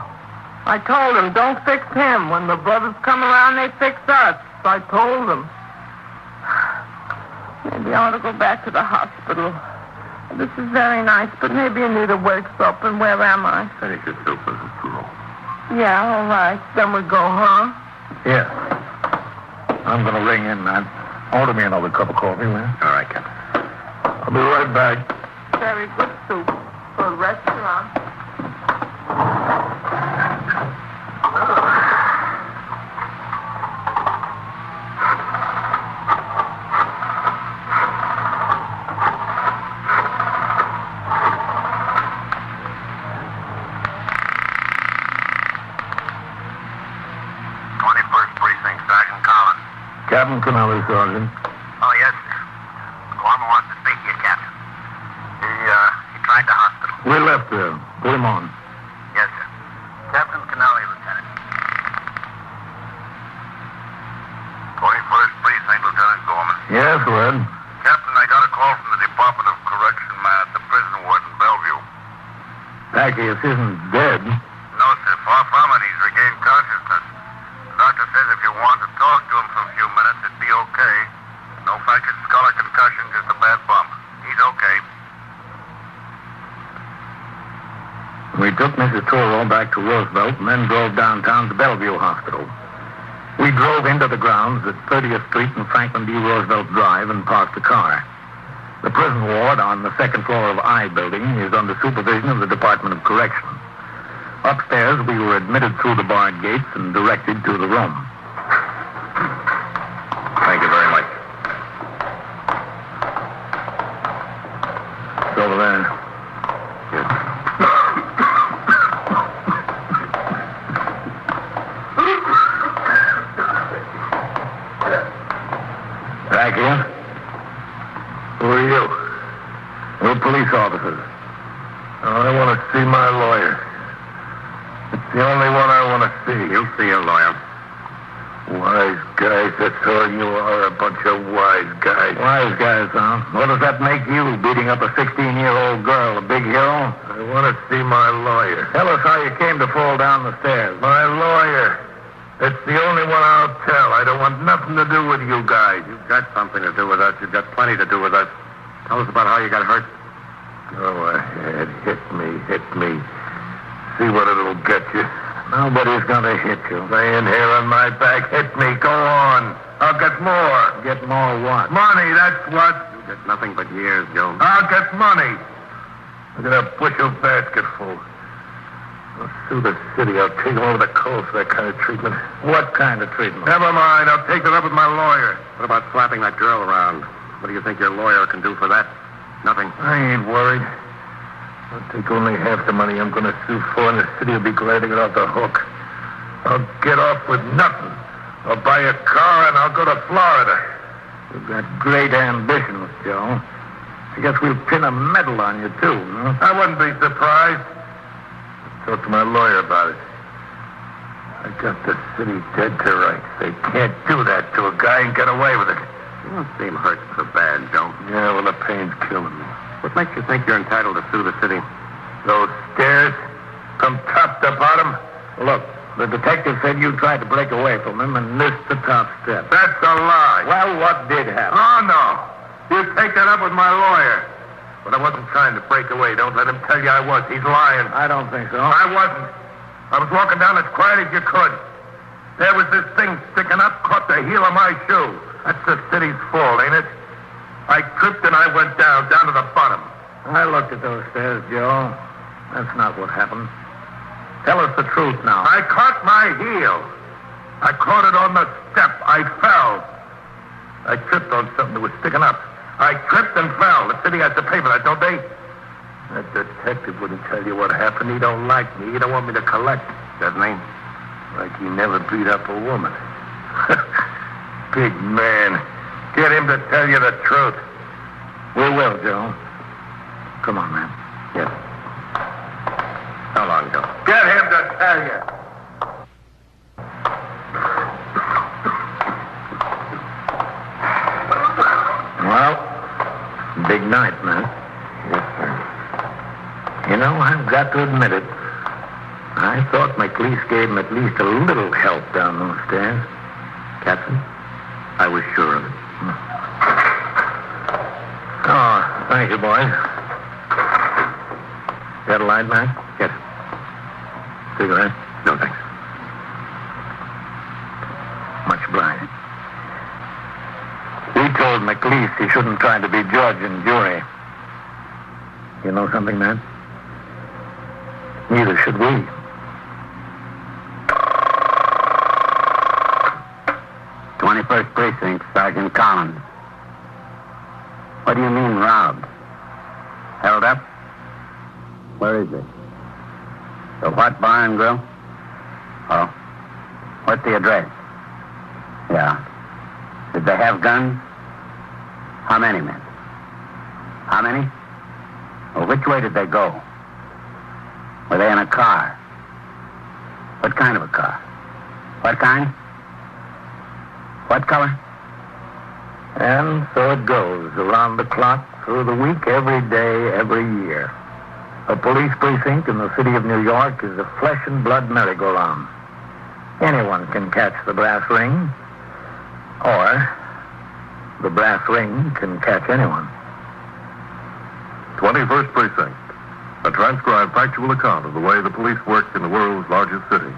I told him, don't fix him. When the brothers come around, they fix us. So I told him. Maybe I ought to go back to the hospital. This is very nice, but maybe Anita wakes up, and where am I?
Finish your soup, Mrs. Truro.
Yeah, all right. Then we go, huh?
Yes. I'm going to ring in, man. Order me another cup of coffee, will you? All right, Captain. I'll be right back.
Very good soup for a restaurant.
Captain Kennelly, Sergeant.
Oh, yes, sir. Corman wants to speak to you, Captain. He tried the hospital.
We left there. Put him on.
Yes, sir. Captain Kennelly, Lieutenant. 21st Precinct, Lieutenant Gorman.
Yes, Red.
Captain, I got a call from the Department of Correction man at the prison ward in Bellevue.
Pacquias isn't dead.
We took Mrs. Toro back to Roosevelt and then drove downtown to Bellevue Hospital. We drove into the grounds at 30th Street and Franklin D. Roosevelt Drive and parked the car. The prison ward on the second floor of I building is under supervision of the Department of Correction. Upstairs, we were admitted through the barred gates and directed to the room.
Thank you very much.
It's over there.
Yes.
Back here?
Who are you?
We're police officers.
Oh, I want to see my lawyer. It's the only one I want to see.
You'll see your lawyer.
Wise guys, that's all you are, a bunch of wise guys.
Wise guys, huh? What does that make you, beating up a 16-year-old girl, a big hero?
I want to see my lawyer.
Tell us how you came to fall down the stairs.
My lawyer. It's the only one I'll tell. I don't want nothing to do with you guys.
You've got something to do with us. You've got plenty to do with us. Tell us about how you got hurt.
Go ahead. Hit me. See what it'll get you.
Nobody's going to hit you.
Laying here on my back. Hit me. Go on. I'll get more.
Get more what?
Money, that's what.
You'll get nothing but years, Joe.
I'll get money. Look at a bushel basket full. I'll sue the city. I'll take them over the coals for that kind of treatment.
What kind of treatment?
Never mind. I'll take it up with my lawyer.
What about slapping that girl around? What do you think your lawyer can do for that? Nothing.
I ain't worried. I'll take only half the money I'm going to sue for, and the city will be glad to get off the hook. I'll get off with nothing. I'll buy a car, and I'll go to Florida.
You've got great ambitions, Joe. I guess we'll pin a medal on you, too, huh?
I wouldn't be surprised. Talk to my lawyer about it. I got the city dead to rights. They can't do that to a guy and get away with it.
You don't seem hurt so bad, Joe.
Yeah, well, the pain's killing me.
What makes you think you're entitled to sue the city?
Those stairs, from top to bottom.
Look, the detective said you tried to break away from him and missed the top step.
That's a lie.
Well, what did happen?
Oh, no. You take that up with my lawyer. But I wasn't trying to break away. Don't let him tell you I was. He's lying.
I don't think so.
I wasn't. I was walking down as quiet as you could. There was this thing sticking up, caught the heel of my shoe. That's the city's fault, ain't it? I tripped and I went down to the bottom.
I looked at those stairs, Joe. That's not what happened. Tell us the truth now.
I caught my heel. I caught it on the step. I fell. I tripped on something that was sticking up. I tripped and fell. The city has to pay for that, don't they? That detective wouldn't tell you what happened. He don't like me. He don't want me to collect, doesn't he? Like he never beat up a woman. Big man. Get him to tell you the truth.
We will, Joe. Come on, man.
Yes. How long, Joe?
Get him to tell you.
Well, big night, man.
Yes, sir.
You know, I've got to admit it. I thought McLeese gave him at least a little help down those stairs.
Captain, I was sure of it.
Oh, thank you, boys. Got a light, man?
Yes.
Cigarette?
No, thanks.
Much obliged. We told McLeese he shouldn't try to be judge and jury. You know something, man? Neither should we.
'21st Precinct, Sergeant Collins. What do you mean, robbed? Held up? Where is it? The what, bar and grill? Oh. What's the address? Yeah. Did they have guns? How many men? How many? Well, which way did they go? Were they in a car? What kind of a car? What kind? What color?
And so it goes, around the clock, through the week, every day, every year. A police precinct in the city of New York is a flesh and blood merry-go-round. Anyone can catch the brass ring, or the brass ring can catch anyone.
21st Precinct. a transcribed factual account of the way the police work in the world's largest city.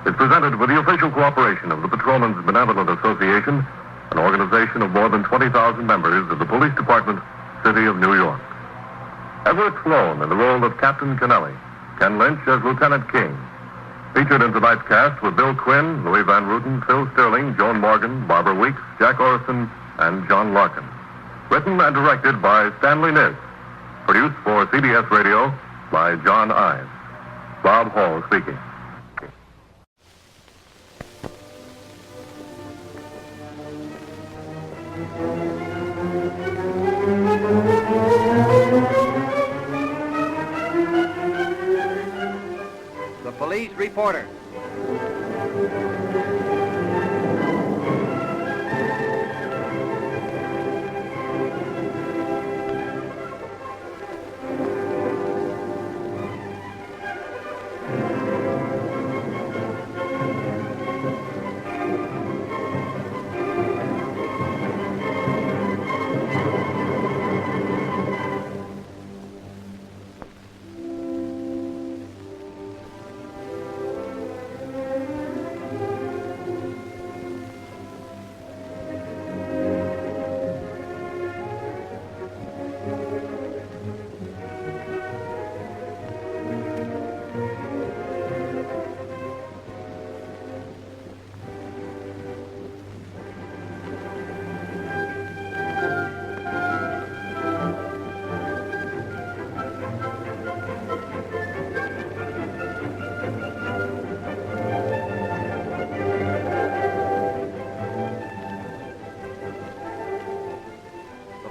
It's presented with the official cooperation of the Patrolmen's Benevolent Association, an organization of more than 20,000 members of the Police Department, City of New York. Everett Sloan in the role of Captain Kennelly, Ken Lynch as Lieutenant King. Featured in tonight's cast were Bill Quinn, Louis Van Ruten, Phil Sterling, Joan Morgan, Barbara Weeks, Jack Orson, and John Larkin. Written and directed by Stanley Niss. Produced for CBS Radio by John Ives. Bob Hall speaking.
The police reporter.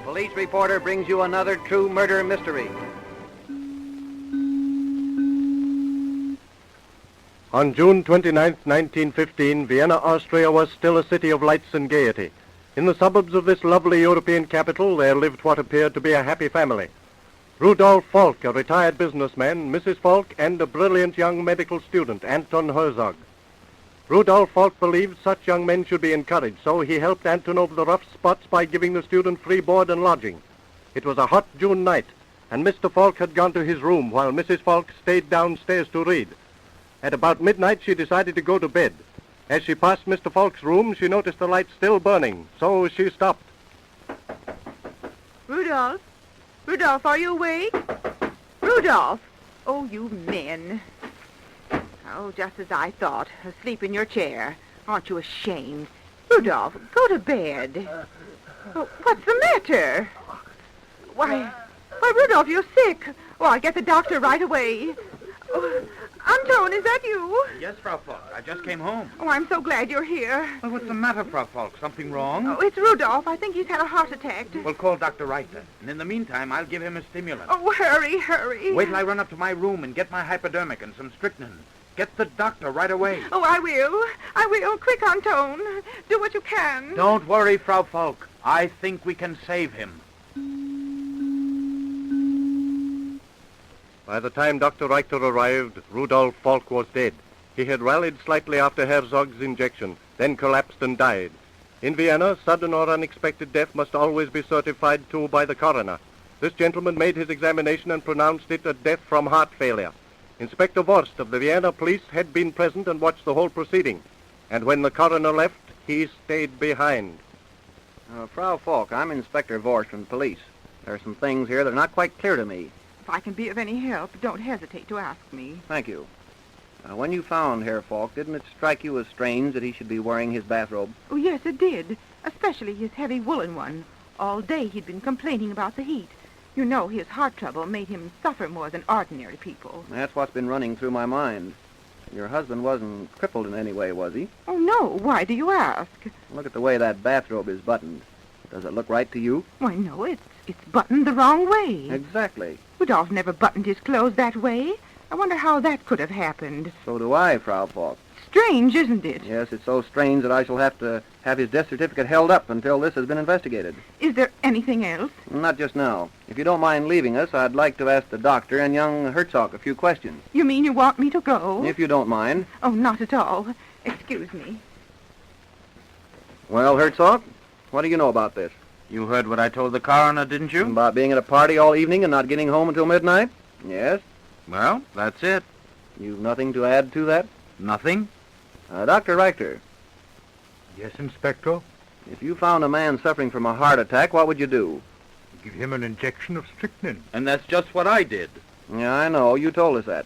Police reporter brings you another true murder mystery.
On June 29, 1915, Vienna, Austria was still a city of lights and gaiety. In the suburbs of this lovely European capital, there lived what appeared to be a happy family. Rudolf Falk, a retired businessman, Mrs. Falk, and a brilliant young medical student, Anton Herzog. Rudolf Falk believed such young men should be encouraged, so he helped Anton over the rough spots by giving the student free board and lodging. It was a hot June night, and Mr. Falk had gone to his room while Mrs. Falk stayed downstairs to read. At about midnight, she decided to go to bed. As she passed Mr. Falk's room, she noticed the light still burning, so she stopped.
Rudolph? Rudolph, are you awake? Rudolph! Oh, you men. Oh, just as I thought. Asleep in your chair. Aren't you ashamed? Rudolph, go to bed. Oh, what's the matter? Why, Rudolph, you're sick. Oh, I'll get the doctor right away. Oh, Anton, is that you?
Yes, Frau Falk. I just came home.
Oh, I'm so glad you're here.
Well, what's the matter, Frau Falk? Something wrong?
Oh, it's Rudolph. I think he's had a heart attack.
Well, call Dr. Reiter. And in the meantime, I'll give him a stimulant.
Oh, hurry, hurry.
Wait till I run up to my room and get my hypodermic and some strychnine. Get the doctor right away.
Oh, I will. I will. Quick, Anton. Do what you can.
Don't worry, Frau Falk. I think we can save him.
By the time Dr. Reiter arrived, Rudolf Falk was dead. He had rallied slightly after Herzog's injection, then collapsed and died. In Vienna, sudden or unexpected death must always be certified to by the coroner. This gentleman made his examination and pronounced it a death from heart failure. Inspector Vorst of the Vienna police had been present and watched the whole proceeding. And when the coroner left, he stayed behind.
Frau Falk, I'm Inspector Vorst from the police. There are some things here that are not quite clear to me.
If I can be of any help, don't hesitate to ask me.
Thank you. When you found Herr Falk, didn't it strike you as strange that he should be wearing his bathrobe?
Oh, yes, it did. Especially his heavy woolen one. All day he'd been complaining about the heat. You know, his heart trouble made him suffer more than ordinary people.
That's what's been running through my mind. Your husband wasn't crippled in any way, was he?
Oh, no. Why do you ask?
Look at the way that bathrobe is buttoned. Does it look right to you?
Why, no, it's buttoned the wrong way.
Exactly.
Rudolph never buttoned his clothes that way. I wonder how that could have happened.
So do I, Frau Falk.
Strange, isn't it?
Yes, it's so strange that I shall have to have his death certificate held up until this has been investigated.
Is there anything else?
Not just now. If you don't mind leaving us, I'd like to ask the doctor and young Herzog a few questions.
You mean you want me to go?
If you don't mind.
Oh, not at all. Excuse me.
Well, Herzog, what do you know about this?
You heard what I told the coroner, didn't you?
About being at a party all evening and not getting home until midnight? Yes?
Well, that's it.
You've nothing to add to that?
Nothing?
Dr. Richter,
Yes, Inspector.
if you found a man suffering from a heart attack, what would you do?
Give him an injection of strychnine. And that's just what I did.
Yeah, I know. You told us that.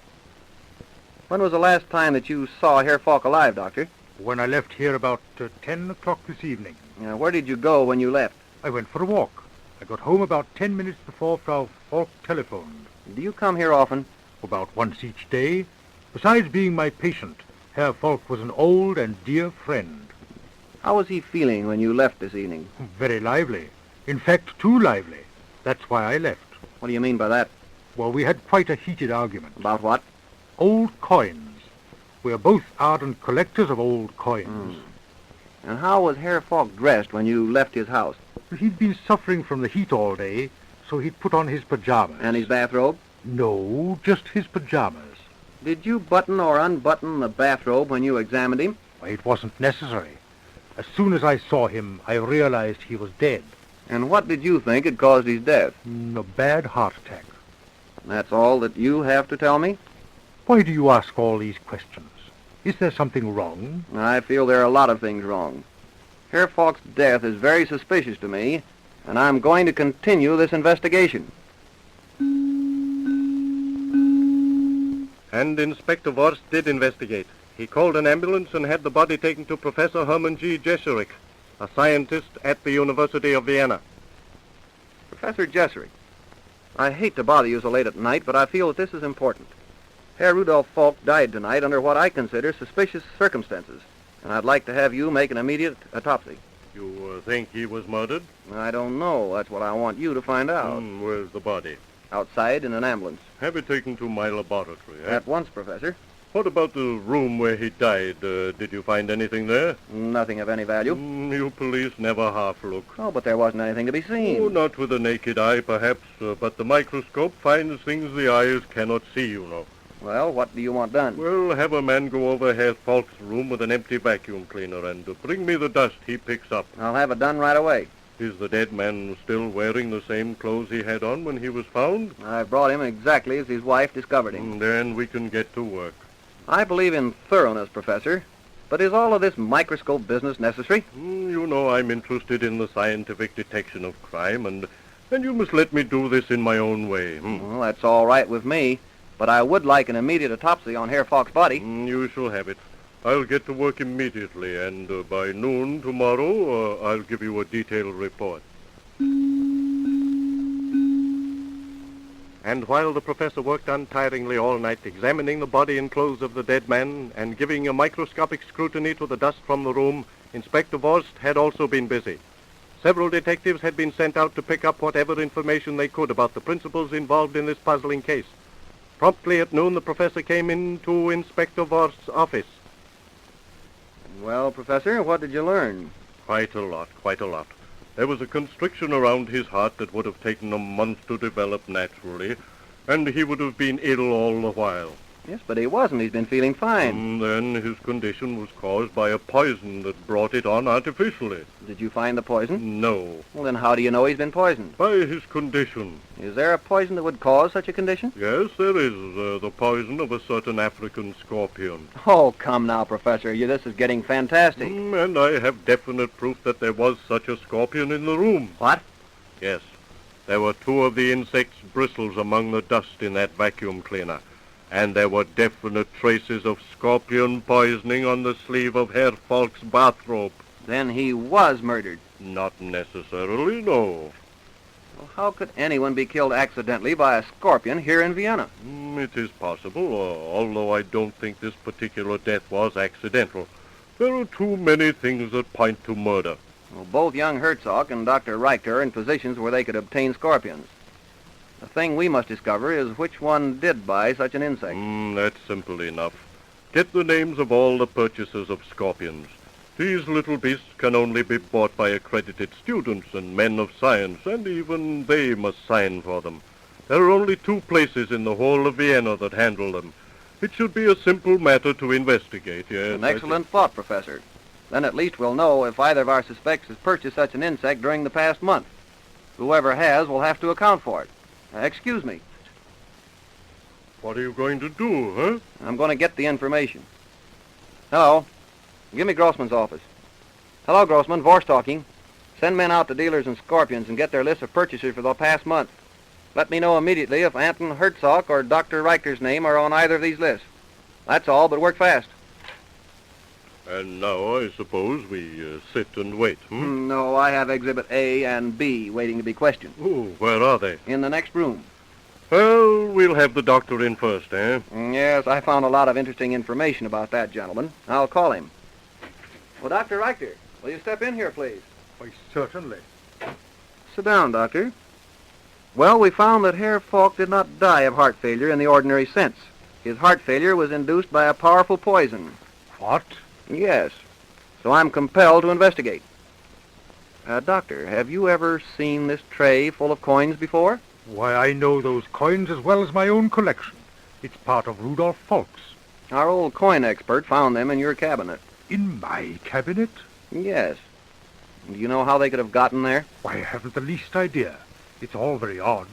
When was the last time that you saw Herr Falk alive, Doctor?
When I left here about 10 o'clock this evening.
Where did you go when you left?
I went for a walk. I got home about 10 minutes before Frau Falk telephoned.
Do you come here often?
About once each day. Besides being my patient, Herr Falk was an old and dear friend.
How was he feeling when you left this evening?
Very lively. In fact, too lively. That's why I left.
What do you mean by that?
Well, we had quite a heated argument.
About what?
Old coins. We are both ardent collectors of old coins.
And how was Herr Falk dressed when you left his house?
He'd been suffering from the heat all day, so he'd put on his pajamas.
And his bathrobe?
No, just his pajamas.
Did you button or unbutton the bathrobe when you examined him?
Why, it wasn't necessary. As soon as I saw him, I realized he was dead.
And what did you think had caused his death?
A bad heart attack.
That's all that you have to tell me?
Why do you ask all these questions? Is there something wrong?
I feel there are a lot of things wrong. Herr Falk's death is very suspicious to me, and I'm going to continue this investigation.
And Inspector Vorst did investigate. He called an ambulance and had the body taken to Professor Hermann G. Jeserich, a scientist at the University of Vienna.
Professor Jeserich, I hate to bother you so late at night, but I feel that this is important. Herr Rudolf Falk died tonight under what I consider suspicious circumstances, and I'd like to have you make an immediate autopsy.
You think he was murdered?
I don't know. That's what I want you to find out.
Where's the body?
Outside in an ambulance.
Have it taken to my laboratory, eh?
At once, Professor.
What about the room where he died? Did you find anything there?
Nothing of any value.
You police never half look.
Oh, but there wasn't anything to be seen.
Oh, not with the naked eye, perhaps, but the microscope finds things the eyes cannot see, you know.
Well, what do you want done?
Well, have a man go over Herr Falk's room with an empty vacuum cleaner and bring me the dust he picks up.
I'll have it done right away.
Is the dead man still wearing the same clothes he had on when he was found?
I brought him exactly as his wife discovered him.
Then we can get to work.
I believe in thoroughness, Professor. But is all of this microscope business necessary?
You know I'm interested in the scientific detection of crime, and you must let me do this in my own way.
Well, that's all right with me. But I would like an immediate autopsy on Herr Falk's body.
You shall have it. I'll get to work immediately, and by noon tomorrow, I'll give you a detailed report. And while the professor worked untiringly all night examining the body and clothes of the dead man and giving a microscopic scrutiny to the dust from the room, Inspector Vorst had also been busy. Several detectives had been sent out to pick up whatever information they could about the principals involved in this puzzling case. Promptly at noon, the professor came into Inspector Vorst's office.
Well, Professor, what did you learn?
Quite a lot. There was a constriction around his heart that would have taken a month to develop naturally, and he would have been ill all the while.
Yes, but he wasn't. He's been feeling fine.
Then his condition was caused by a poison that brought it on artificially.
Did you find the poison?
No.
Well, then how do you know he's been poisoned?
By his condition.
Is there a poison that would cause such a condition?
Yes, there is. The poison of a certain African scorpion.
Oh, come now, Professor. This is getting fantastic.
And I have definite proof that there was such a scorpion in the room.
What?
Yes. There were 2 of the insect's bristles among the dust in that vacuum cleaner. And there were definite traces of scorpion poisoning on the sleeve of Herr Falk's bathrobe.
Then he was murdered.
Not necessarily, no.
Well, how could anyone be killed accidentally by a scorpion here in Vienna?
It is possible, although I don't think this particular death was accidental. There are too many things that point to murder.
Well, both young Herzog and Dr. Richter are in positions where they could obtain scorpions. The thing we must discover is which one did buy such an insect.
That's simple enough. Get the names of all the purchasers of scorpions. These little beasts can only be bought by accredited students and men of science, and even they must sign for them. There are only 2 places in the whole of Vienna that handle them. It should be a simple matter to investigate, yes.
An excellent thought, Professor. Then at least we'll know if either of our suspects has purchased such an insect during the past month. Whoever has will have to account for it. Excuse me.
What are you going to do, huh?
I'm going to get the information. Hello. Give me Grossman's office. Hello, Grossman. Vorst talking. Send men out to dealers and Scorpions and get their list of purchasers for the past month. Let me know immediately if Anton Herzog or Dr. Reicher's name are on either of these lists. That's all, but work fast.
And now I suppose we sit and wait,
No, I have Exhibit A and B waiting to be questioned.
Oh, where are they?
In the next room.
Well, we'll have the doctor in first, eh?
Yes, I found a lot of interesting information about that gentleman. I'll call him. Well, Dr. Reicher, will you step in here, please?
Why, certainly.
Sit down, Doctor. Well, we found that Herr Falk did not die of heart failure in the ordinary sense. His heart failure was induced by a powerful poison.
What?
Yes. So I'm compelled to investigate. Doctor, have you ever seen this tray full of coins before?
Why, I know those coins as well as my own collection. It's part of Rudolph Falk's.
Our old coin expert found them in your cabinet.
In my cabinet?
Yes. Do you know how they could have gotten there?
Why, I haven't the least idea. It's all very odd.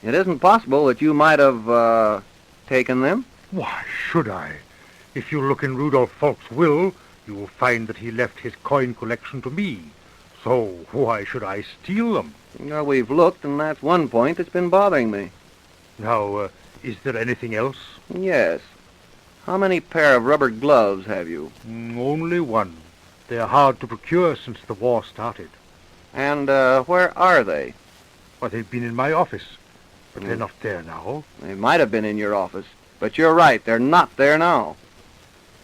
It isn't possible that you might have, taken them?
Why should I? If you look in Rudolph Falk's will, you will find that he left his coin collection to me. So why should I steal them?
Well, we've looked, and that's one point that's been bothering me.
Now, is there anything else?
Yes. How many pair of rubber gloves have you?
Only one. They're hard to procure since the war started.
And, where are they?
Well, they've been in my office, but they're not there now.
They might have been in your office, but you're right, they're not there now.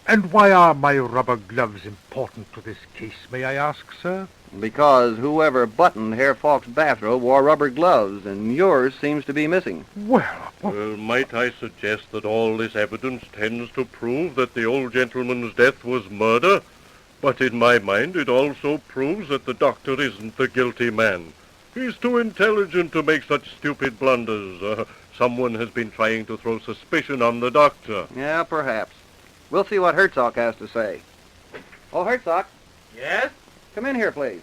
And why are my rubber gloves important to this case, may I ask, sir?
Because whoever buttoned Herr Falk's bathrobe wore rubber gloves, and yours seems to be missing.
Well,
might I suggest that all this evidence tends to prove that the old gentleman's death was murder? But in my mind, it also proves that the doctor isn't the guilty man. He's too intelligent to make such stupid blunders. Someone has been trying to throw suspicion on the doctor.
Yeah, perhaps. We'll see what Herzog has to say. Oh, Herzog.
Yes?
Come in here, please.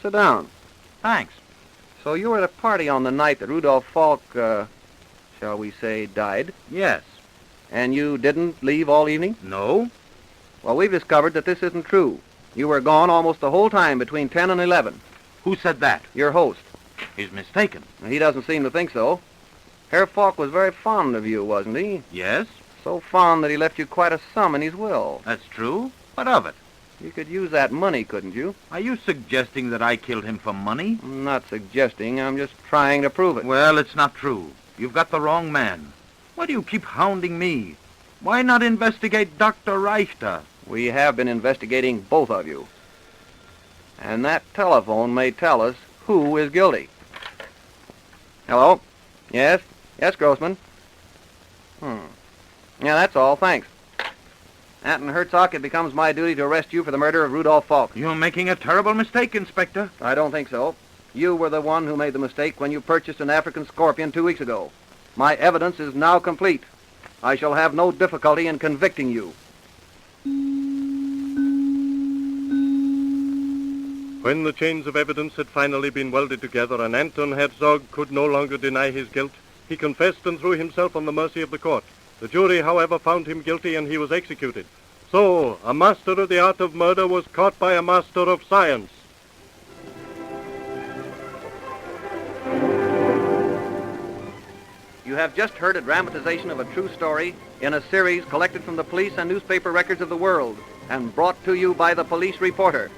Sit down.
Thanks.
So you were at a party on the night that Rudolph Falk, shall we say, died?
Yes.
And you didn't leave all evening?
No.
Well, we've discovered that this isn't true. You were gone almost the whole time between 10 and 11.
Who said that?
Your host.
He's mistaken.
He doesn't seem to think so. Herr Falk was very fond of you, wasn't he?
Yes.
So fond that he left you quite a sum in his will.
That's true. What of it?
You could use that money, couldn't you?
Are you suggesting that I killed him for money?
I'm not suggesting. I'm just trying to prove it.
Well, it's not true. You've got the wrong man. Why do you keep hounding me? Why not investigate Dr. Reichter?
We have been investigating both of you. And that telephone may tell us who is guilty. Hello? Yes? Yes, Grossman? Yeah, that's all. Thanks. Anton Herzog, it becomes my duty to arrest you for the murder of Rudolph Falk.
You're making a terrible mistake, Inspector.
I don't think so. You were the one who made the mistake when you purchased an African scorpion 2 weeks ago. My evidence is now complete. I shall have no difficulty in convicting you.
When the chains of evidence had finally been welded together and Anton Herzog could no longer deny his guilt, he confessed and threw himself on the mercy of the court. The jury, however, found him guilty and he was executed. So, a master of the art of murder was caught by a master of science.
You have just heard a dramatization of a true story in a series collected from the police and newspaper records of the world and brought to you by the police reporter.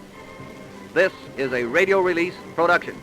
This is a radio release production.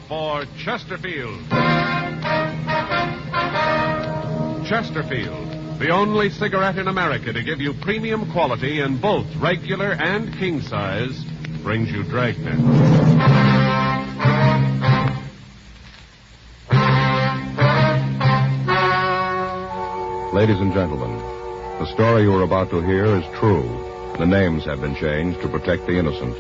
for Chesterfield. Chesterfield, the only cigarette in America to give you premium quality in both regular and king size, brings you Dragnet.
Ladies and gentlemen, the story you are about to hear is true. The names have been changed to protect the innocent.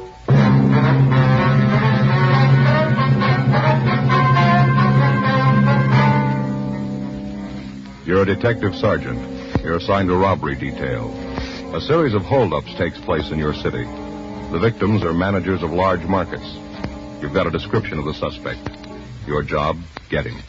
You're a detective sergeant. You're assigned to robbery detail. A series of holdups takes place in your city. The victims are managers of large markets. You've got a description of the suspect. Your job, get him.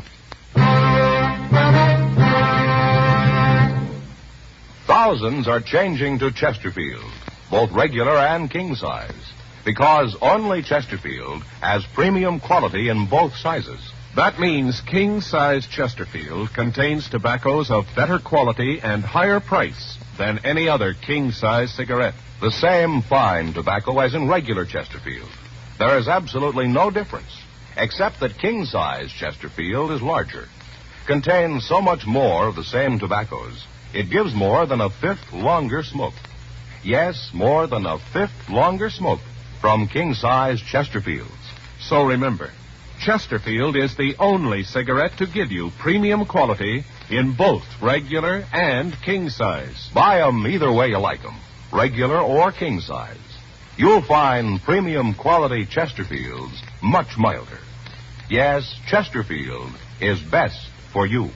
Thousands are changing to Chesterfield, both regular and king size, because only Chesterfield has premium quality in both sizes.
That means king-size Chesterfield contains tobaccos of better quality and higher price than any other king-size cigarette.
The same fine tobacco as in regular Chesterfield. There is absolutely no difference, except that king-size Chesterfield is larger. Contains so much more of the same tobaccos, it gives more than a fifth longer smoke. Yes, more than a fifth longer smoke from king-size Chesterfields.
So remember, Chesterfield is the only cigarette to give you premium quality in both regular and king size.
Buy 'em either way you like 'em, regular or king size. You'll find premium quality Chesterfields much milder. Yes, Chesterfield is best for you.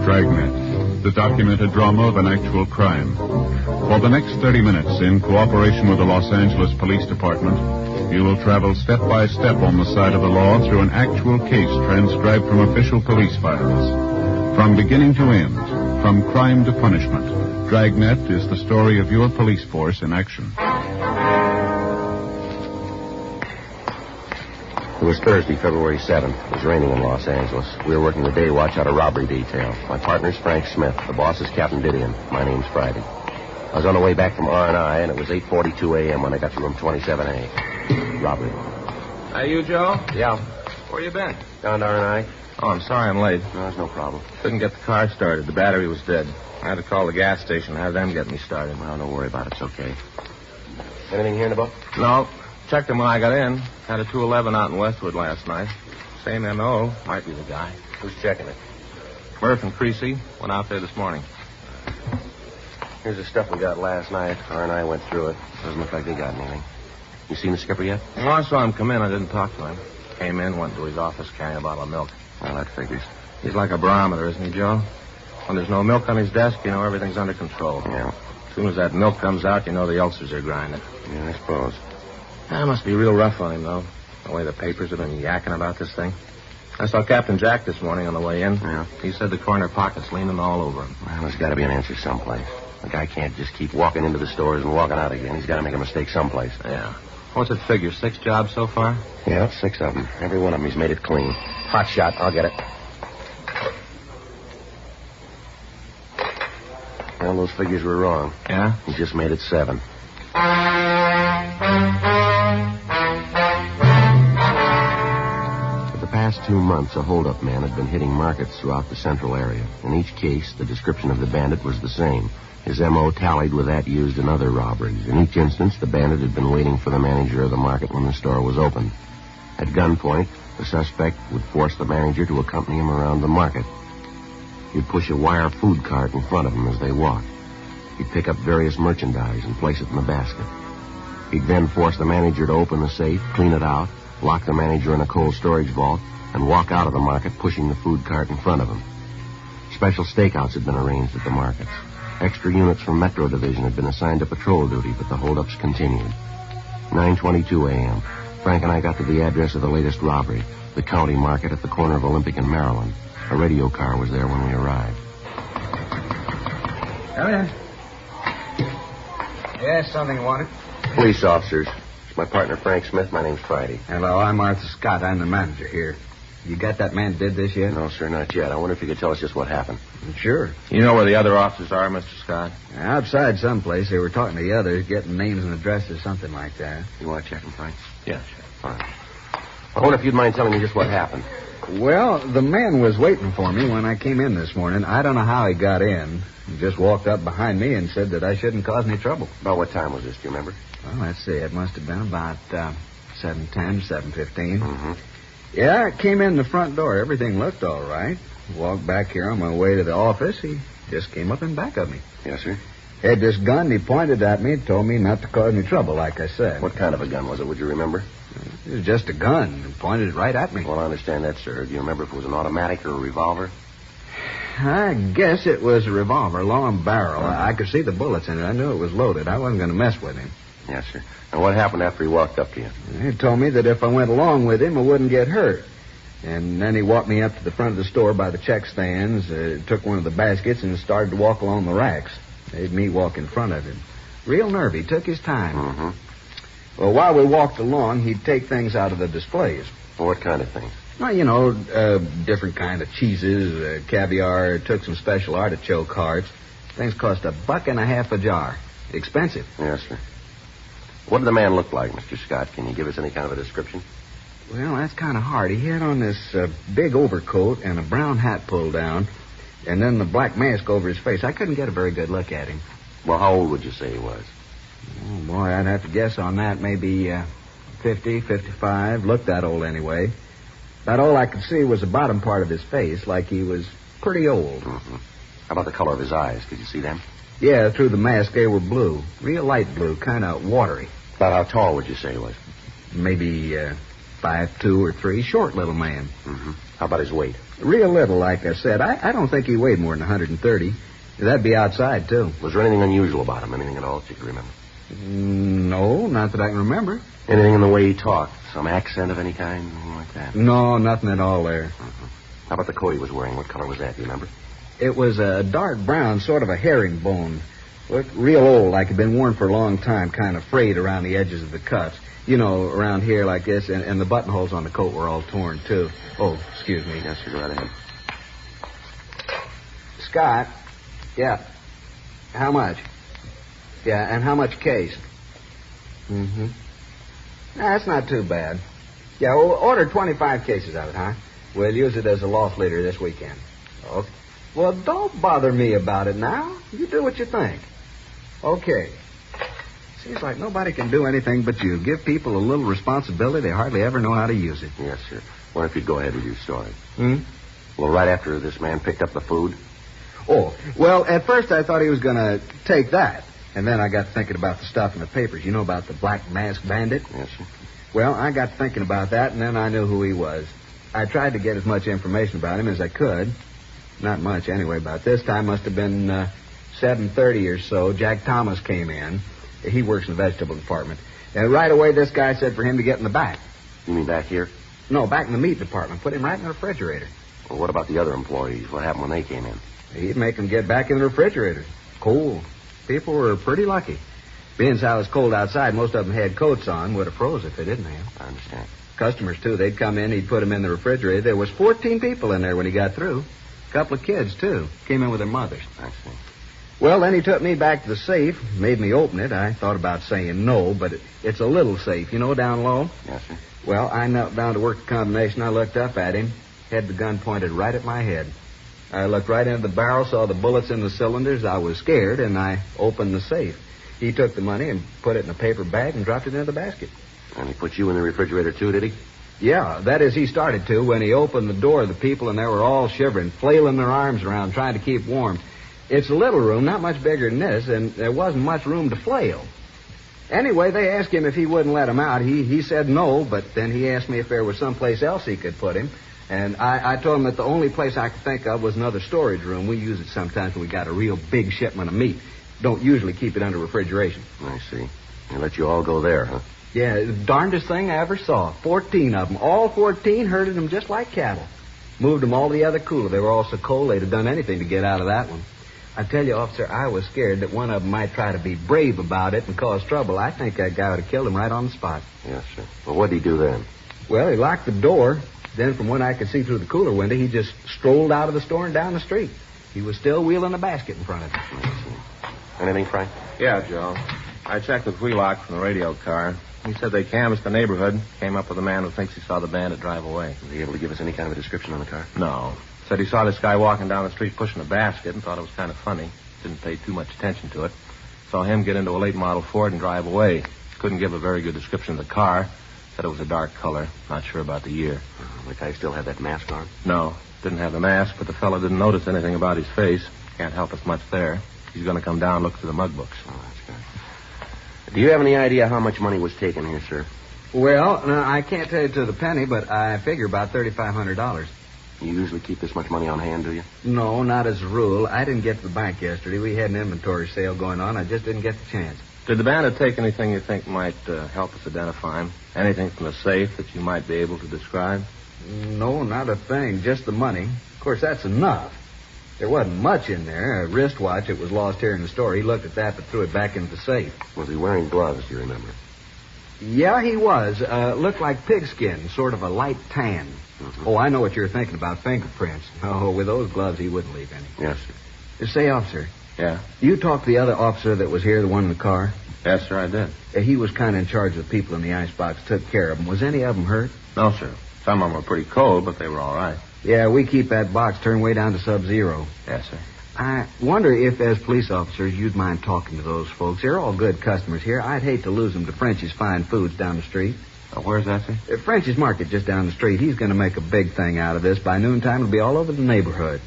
Dragnet, the documented drama of an actual crime. For the next 30 minutes, in cooperation with the Los Angeles Police Department, you will travel step by step on the side of the law through an actual case transcribed from official police files. From beginning to end, from crime to punishment, Dragnet is the story of your police force in action.
It was Thursday, February 7th. It was raining in Los Angeles. We were working the day watch out of robbery detail. My partner's Frank Smith. The boss is Captain Didion. My name's Friday. I was on the way back from R&I, and it was 8:42 a.m. when I got to room 27A. Robbery.
Hey, you, Joe?
Yeah.
Where you been?
Down to R&I.
Oh, I'm sorry I'm late.
No, there's no problem.
Couldn't get the car started. The battery was dead. I had to call the gas station and have them get me started.
Well, don't worry about it. It's okay. Anything here in the book?
No. Checked him when I got in. Had a 211 out in Westwood last night. Same M.O. Might be the guy.
Who's checking it?
Murph and Creasy went out there this morning.
Here's the stuff we got last night. R&I went through it. Doesn't look like they got anything. You seen the skipper yet?
Well, I saw him come in. I didn't talk to him. Came in, went to his office carrying a bottle of milk.
Well, that figures.
He's like a barometer, isn't he, Joe? When there's no milk on his desk, you know everything's under control.
Yeah.
As soon as that milk comes out, you know the ulcers are grinding.
Yeah, I suppose.
That must be real rough on him, though. The way the papers have been yakking about this thing. I saw Captain Jack this morning on the way in.
Yeah.
He said the corner pocket's leaning all over him.
Well, there's got to be an answer someplace. The guy can't just keep walking into the stores and walking out again. He's got to make a mistake someplace.
Yeah. What's it figure, 6 jobs so far?
Yeah, 6 of them. Every one of them he's made it clean. Hot shot. I'll get it. Well, those figures were wrong.
Yeah?
He just made it 7. For the past 2 months, a hold-up man had been hitting markets throughout the central area. In each case, the description of the bandit was the same. His M.O. tallied with that used in other robberies. In each instance, the bandit had been waiting for the manager of the market when the store was open. At gunpoint, the suspect would force the manager to accompany him around the market. He'd push a wire food cart in front of him as they walked. He'd pick up various merchandise and place it in the basket. He'd then force the manager to open the safe, clean it out, lock the manager in a cold storage vault, and walk out of the market pushing the food cart in front of him. Special stakeouts had been arranged at the markets. Extra units from Metro Division had been assigned to patrol duty, but the holdups continued. 9:22 a.m. Frank and I got to the address of the latest robbery, the county market at the corner of Olympic and Maryland. A radio car was there when we arrived.
Come in. Yes, something you wanted?
Police officers. It's my partner, Frank Smith. My name's Friday.
Hello, I'm Arthur Scott. I'm the manager here.
You got that man did this yet?
No, sir, not yet. I wonder if you could tell us just what happened.
Sure.
You know where the other officers are, Mr. Scott?
Outside someplace. They were talking to the others, getting names and addresses, something like that.
You want to check them, Frank?
Yeah, sure.
Fine. I wonder if you'd mind telling me just what happened.
Well, the man was waiting for me when I came in this morning. I don't know how he got in. He just walked up behind me and said that I shouldn't cause any trouble.
About what time was this, do you remember?
Well, let's see. It must have been about 7:10, 7:15.
Mm-hmm.
Yeah, I came in the front door. Everything looked all right. Walked back here on my way to the office. He just came up in back of me.
Yes, sir.
Had this gun. He pointed at me, told me not to cause any trouble, like I said.
What kind of a gun was it, would you remember?
It was just a gun. He pointed it right at me.
Well, I understand that, sir. Do you remember if it was an automatic or a revolver?
I guess it was a revolver, long barrel. I could see the bullets in it. I knew it was loaded. I wasn't going to mess with him.
Yes, sir. And what happened after he walked up to you?
He told me that if I went along with him, I wouldn't get hurt. And then he walked me up to the front of the store by the check stands, took one of the baskets, and started to walk along the racks. Made me walk in front of him. Real nervy. Took his time.
Mm-hmm.
Well, while we walked along, he'd take things out of the displays.
Well, what kind of things?
Well, you know, different kind of cheeses, caviar, took some special artichoke hearts. Things cost $1.50 a jar. Expensive.
Yes, sir. What did the man look like, Mr. Scott? Can you give us any kind of a description?
Well, that's kind of hard. He had on this big overcoat and a brown hat pulled down, and then the black mask over his face. I couldn't get a very good look at him.
Well, how old would you say he was?
Oh, boy, I'd have to guess on that. Maybe 50, 55. Looked that old anyway. About all I could see was the bottom part of his face, like he was pretty old.
Mm-hmm. How about the color of his eyes? Could you see them?
Yeah, through the mask they were blue. Real light blue, kind of watery.
About how tall would you say he was?
Maybe 5'2" or 3. Short little man.
Mm-hmm. How about his weight?
Real little, like I said. I don't think he weighed more than 130. That'd be outside, too.
Was there anything unusual about him? Anything at all that you could remember?
No, not that I can remember.
Anything in the way he talked? Some accent of any kind? Anything like that?
No, nothing at all there.
Mm-hmm. How about the coat he was wearing? What color was that? Do you remember?
It was a dark brown, sort of a herringbone. Looked real old, like it'd been worn for a long time, kind of frayed around the edges of the cuffs. You know, around here like this, and the buttonholes on the coat were all torn, too. Oh, excuse me.
Yes, sir, go right ahead.
Scott? Yeah. How much? Yeah, and how much case? Mm-hmm. That's not too bad. Yeah, we'll order 25 cases of it, huh? We'll use it as a loft leader this weekend. Okay. Well, don't bother me about it now. You do what you think. Okay. Seems like nobody can do anything but you. Give people a little responsibility, they hardly ever know how to use it.
Yes, sir. Wonder if you'd go ahead with your story.
Hmm?
Well, right after this man picked up the food?
Oh, well, at first I thought he was going to take that. And then I got thinking about the stuff in the papers. You know about the Black Mask Bandit?
Yes, sir.
Well, I got thinking about that, and then I knew who he was. I tried to get as much information about him as I could. Not much, anyway. About this time must have been 7:30 or so. Jack Thomas came in. He works in the vegetable department. And right away, this guy said for him to get in the back.
You mean back here?
No, back in the meat department. Put him right in the refrigerator.
Well, what about the other employees? What happened when they came in?
He'd make them get back in the refrigerator. Cool. People were pretty lucky. Being as how it was cold outside, most of them had coats on. Would have froze if they didn't have.
I understand.
Customers, too. They'd come in, he'd put them in the refrigerator. There was 14 people in there when he got through. A couple of kids, too. Came in with their mothers.
I see.
Well, then he took me back to the safe, made me open it. I thought about saying no, but it's a little safe, you know, down low.
Yes, sir.
Well, I knelt down to work the combination. I looked up at him, had the gun pointed right at my head. I looked right into the barrel, saw the bullets in the cylinders. I was scared, and I opened the safe. He took the money and put it in a paper bag and dropped it into the basket.
And he put you in the refrigerator, too, did he?
Yeah, that is, he started to. When he opened the door, the people in there were all shivering, flailing their arms around, trying to keep warm. It's a little room, not much bigger than this, and there wasn't much room to flail. Anyway, they asked him if he wouldn't let him out. He said no, but then he asked me if there was someplace else he could put him. And I told him that the only place I could think of was another storage room. We use it sometimes when we got a real big shipment of meat. Don't usually keep it under refrigeration.
I see. They let you all go there, huh?
Yeah, the darndest thing I ever saw. 14 of them. All 14 herded them just like cattle. Moved them all to the other cooler. They were all so cold they'd have done anything to get out of that one. I tell you, officer, I was scared that one of them might try to be brave about it and cause trouble. I think that guy would have killed him right on the spot.
Yes, sir. Well, what did he do then?
Well, he locked the door, Then from what I could see through the cooler window, he just strolled out of the store and down the street. He was still wheeling a basket in front of him.
Anything, Frank?
Yeah, Joe. I checked with Wheelock from the radio car. He said they canvassed the neighborhood, came up with a man who thinks he saw the bandit drive away.
Was he able to give us any kind of a description on the car?
No. Said he saw this guy walking down the street pushing a basket and thought it was kind of funny. Didn't pay too much attention to it. Saw him get into a late model Ford and drive away. Couldn't give a very good description of the car. Said it was a dark color. Not sure about the year.
The guy still had that mask on?
No. Didn't have the mask, but the fellow didn't notice anything about his face. Can't help us much there. He's going to come down and look through the mug books.
Oh, that's good. Do you have any idea how much money was taken here, sir?
Well, no, I can't tell you to the penny, but I figure about $3,500.
You usually keep this much money on hand, do you?
No, not as a rule. I didn't get to the bank yesterday. We had an inventory sale going on. I just didn't get the chance.
Did the bandit take anything you think might help us identify him? Anything from the safe that you might be able to describe?
No, not a thing. Just the money. Of course, that's enough. There wasn't much in there. A wristwatch that was lost here in the store. He looked at that but threw it back into the safe.
Was he wearing gloves, do you remember?
Yeah, he was. Looked like pigskin, sort of a light tan. Mm-hmm. Oh, I know what you're thinking about, fingerprints. Oh, with those gloves, he wouldn't leave any.
Yes, sir.
Say, officer.
Yeah?
You talked to the other officer that was here, the one in the car?
Yes, sir, I did.
He was kind of in charge of the people in the icebox, took care of them. Was any of them hurt?
No, sir. Some of them were pretty cold, but they were all right.
Yeah, we keep that box turned way down to sub-zero.
Yes, sir.
I wonder if, as police officers, you'd mind talking to those folks. They're all good customers here. I'd hate to lose them to French's Fine Foods down the street.
Where's that, sir?
French's Market just down the street. He's going to make a big thing out of this. By noontime, it'll be all over the neighborhood.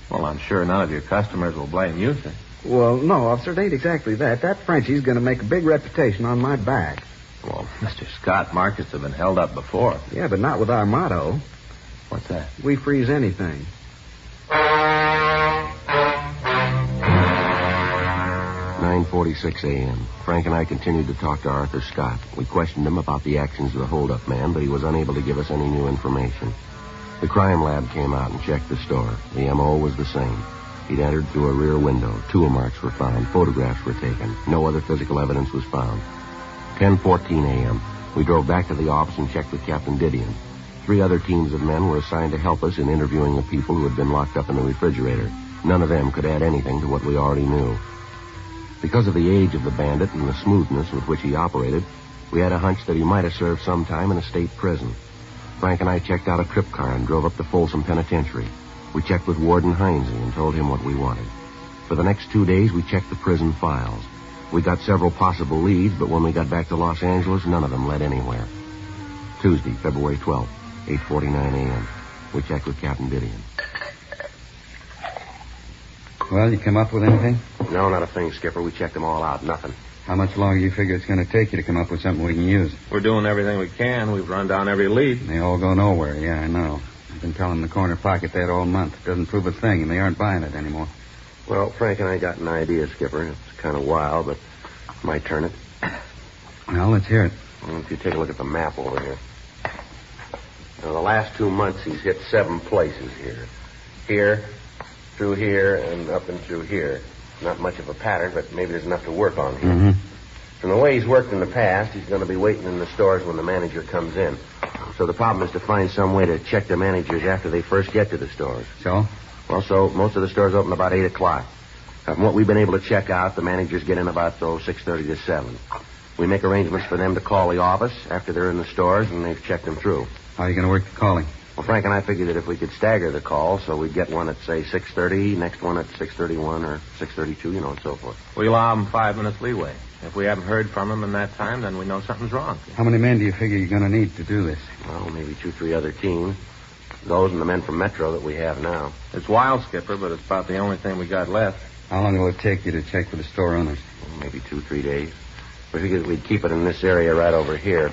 Well, I'm sure none of your customers will blame you, sir.
Well, no, officer, it ain't exactly that. That Frenchie's going to make a big reputation on my back.
Well, Mr. Scott, markets have been held up before.
Yeah, but not with our motto.
What's that?
We freeze anything.
9:46 a.m. Frank and I continued to talk to Arthur Scott. We questioned him about the actions of the hold-up man, but he was unable to give us any new information. The crime lab came out and checked the store. The M.O. was the same. He'd entered through a rear window. Tool marks were found. Photographs were taken. No other physical evidence was found. 10:14 a.m. We drove back to the office and checked with Captain Didion. 3 other teams of men were assigned to help us in interviewing the people who had been locked up in the refrigerator. None of them could add anything to what we already knew. Because of the age of the bandit and the smoothness with which he operated, we had a hunch that he might have served some time in a state prison. Frank and I checked out a trip car and drove up to Folsom Penitentiary. We checked with Warden Heinze and told him what we wanted. For the next 2 days, we checked the prison files. We got several possible leads, but when we got back to Los Angeles, none of them led anywhere. Tuesday, February 12th, 8:49 a.m. We checked with Captain Didion.
Well, you come up with anything?
No, not a thing, Skipper. We checked them all out. Nothing.
How much longer do you figure it's going to take you to come up with something we can use?
We're doing everything we can. We've run down every lead.
They all go nowhere. Yeah, I know. I've been telling the corner pocket that all month. It doesn't prove a thing, and they aren't buying it anymore.
Well, Frank and I got an idea, Skipper. It's kind of wild, but might turn it.
Well, let's hear it.
Well, if you take a look at the map over here. Now, the last 2 months, he's hit 7 places here. Here, through here, and up and through here. Not much of a pattern, but maybe there's enough to work on here.
Mm-hmm.
From the way he's worked in the past, he's going to be waiting in the stores when the manager comes in. So the problem is to find some way to check the managers after they first get to the stores.
So?
Well, so most of the stores open about 8 o'clock. From what we've been able to check out, the managers get in about 6:30 to 7. We make arrangements for them to call the office after they're in the stores and they've checked them through.
How are you going to work the calling?
Well, Frank and I figured that if we could stagger the call, so we'd get one at, say, 6:30, next one at 6:31 or 6:32, and so forth.
We allow them 5 minutes leeway. If we haven't heard from them in that time, then we know something's wrong.
How many men do you figure you're going to need to do this?
Well, maybe 2, 3 other teams. Those and the men from Metro that we have now.
It's wild, Skipper, but it's about the only thing we got left.
How long will it take you to check with the store owners?
Well, maybe 2, 3 days. We figured we'd keep it in this area right over here.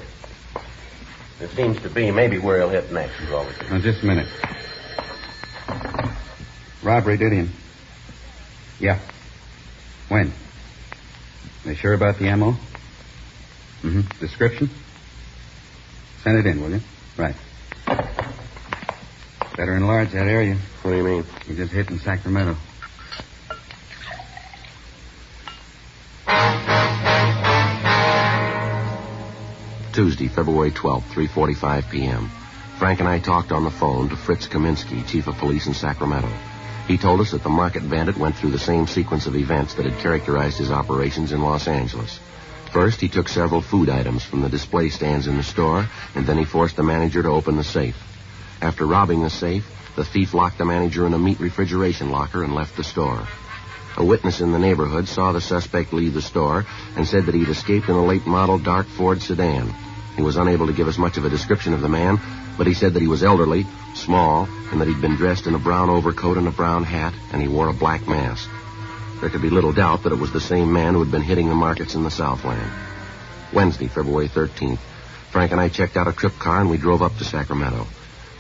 It seems to be maybe where he'll hit next.
Now, just a minute. Robbery, Didion. Yeah. When? They sure about the ammo? Mm-hmm. Description? Send it in, will you? Right. Better enlarge that area.
What do you mean?
We're just hitting Sacramento.
Tuesday, February 12th, 3:45 p.m. Frank and I talked on the phone to Fritz Kaminsky, chief of police in Sacramento. He told us that the market bandit went through the same sequence of events that had characterized his operations in Los Angeles. First, he took several food items from the display stands in the store, and then he forced the manager to open the safe. After robbing the safe, the thief locked the manager in a meat refrigeration locker and left the store. A witness in the neighborhood saw the suspect leave the store and said that he'd escaped in a late-model dark Ford sedan. He was unable to give us much of a description of the man, but he said that he was elderly, small, and that he'd been dressed in a brown overcoat and a brown hat, and he wore a black mask. There could be little doubt that it was the same man who had been hitting the markets in the Southland. Wednesday, February 13th, Frank and I checked out a trip car and we drove up to Sacramento.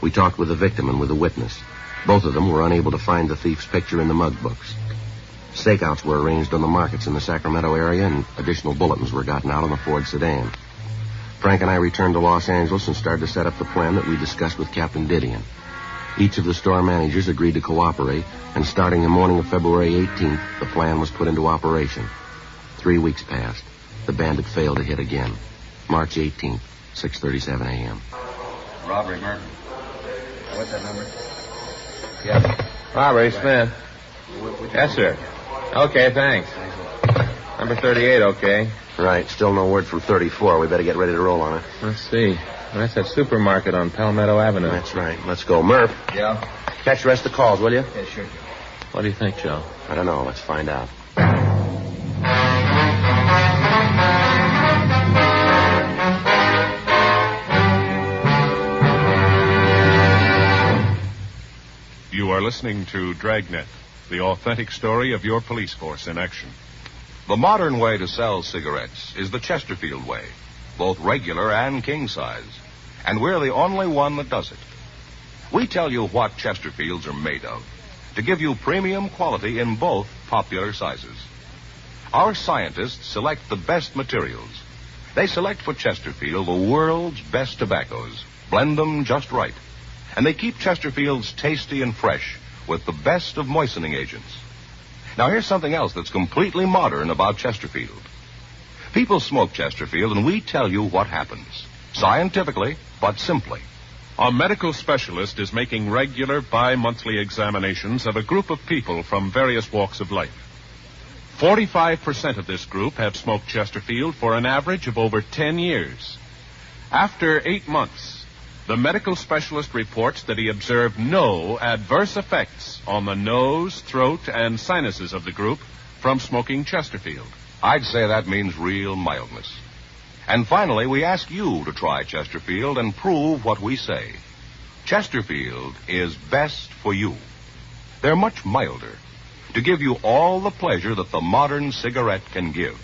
We talked with the victim and with the witness. Both of them were unable to find the thief's picture in the mug books. Stakeouts were arranged on the markets in the Sacramento area, and additional bulletins were gotten out on the Ford sedan. Frank and I returned to Los Angeles and started to set up the plan that we discussed with Captain Didion. Each of the store managers agreed to cooperate, and starting the morning of February 18th, the plan was put into operation. 3 weeks passed. The bandit failed to hit again. March 18th, 6:37 a.m.
Robbery, Mercury. What's that number? Yeah. Robbery, Smith. Yes, sir. Okay, thanks. Number 38, okay.
Right. Still no word from 34. We better get ready to roll on it.
Let's see. That's that supermarket on Palmetto Avenue.
That's right. Let's go. Murph.
Yeah?
Catch the rest of the calls, will you?
Yeah, sure. What do you think, Joe?
I don't know. Let's find out.
You are listening to Dragnet, the authentic story of your police force in action.
The modern way to sell cigarettes is the Chesterfield way, both regular and king size. And we're the only one that does it. We tell you what Chesterfields are made of, to give you premium quality in both popular sizes. Our scientists select the best materials. They select for Chesterfield the world's best tobaccos, blend them just right. And they keep Chesterfields tasty and fresh with the best of moistening agents. Now, here's something else that's completely modern about Chesterfield. People smoke Chesterfield, and we tell you what happens. Scientifically, but simply.
A medical specialist is making regular bi-monthly examinations of a group of people from various walks of life. 45% of this group have smoked Chesterfield for an average of over 10 years. After 8 months, the medical specialist reports that he observed no adverse effects on the nose, throat, and sinuses of the group from smoking Chesterfield.
I'd say that means real mildness. And finally, we ask you to try Chesterfield and prove what we say. Chesterfield is best for you. They're much milder, to give you all the pleasure that the modern cigarette can give.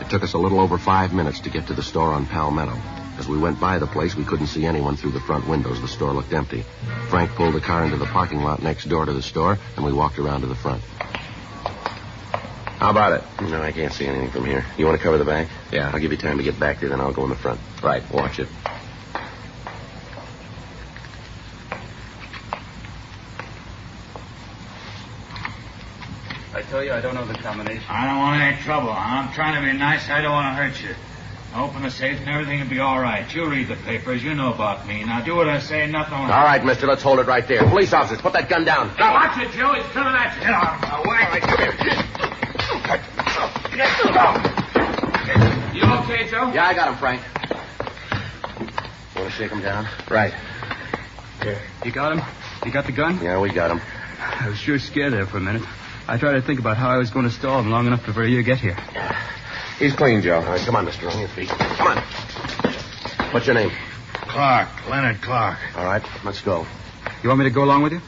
It took us a little over 5 minutes to get to the store on Palmetto. As we went by the place, we couldn't see anyone through the front windows. The store looked empty. Frank pulled the car into the parking lot next door to the store, and we walked around to the front.
How about it?
No, I can't see anything from here. You want to cover the back?
Yeah.
I'll give you time to get back there, then I'll go in the front.
Right.
Watch it.
I tell you, I don't know the combination.
I don't want any trouble. I'm trying to be nice. I don't want to hurt you. Open the safe and everything will be all right. You read the papers. You know about me. Now do what I say. Nothing will...
All right, mister. Let's hold it right there. Police officers, put that gun down.
Now watch it, Joe. He's coming at you. Get out of my way. You okay, Joe?
Yeah, I got him, Frank. Want to shake him down?
Right.
Here. You got him? You got the gun?
Yeah, we got him.
I was sure scared there for a minute. I tried to think about how I was going to stall him long enough before you get here.
He's clean, Joe.
All right, come on, mister. On your feet. Come on. What's your name?
Clark. Leonard Clark.
All right, let's go.
You want me to go along with you?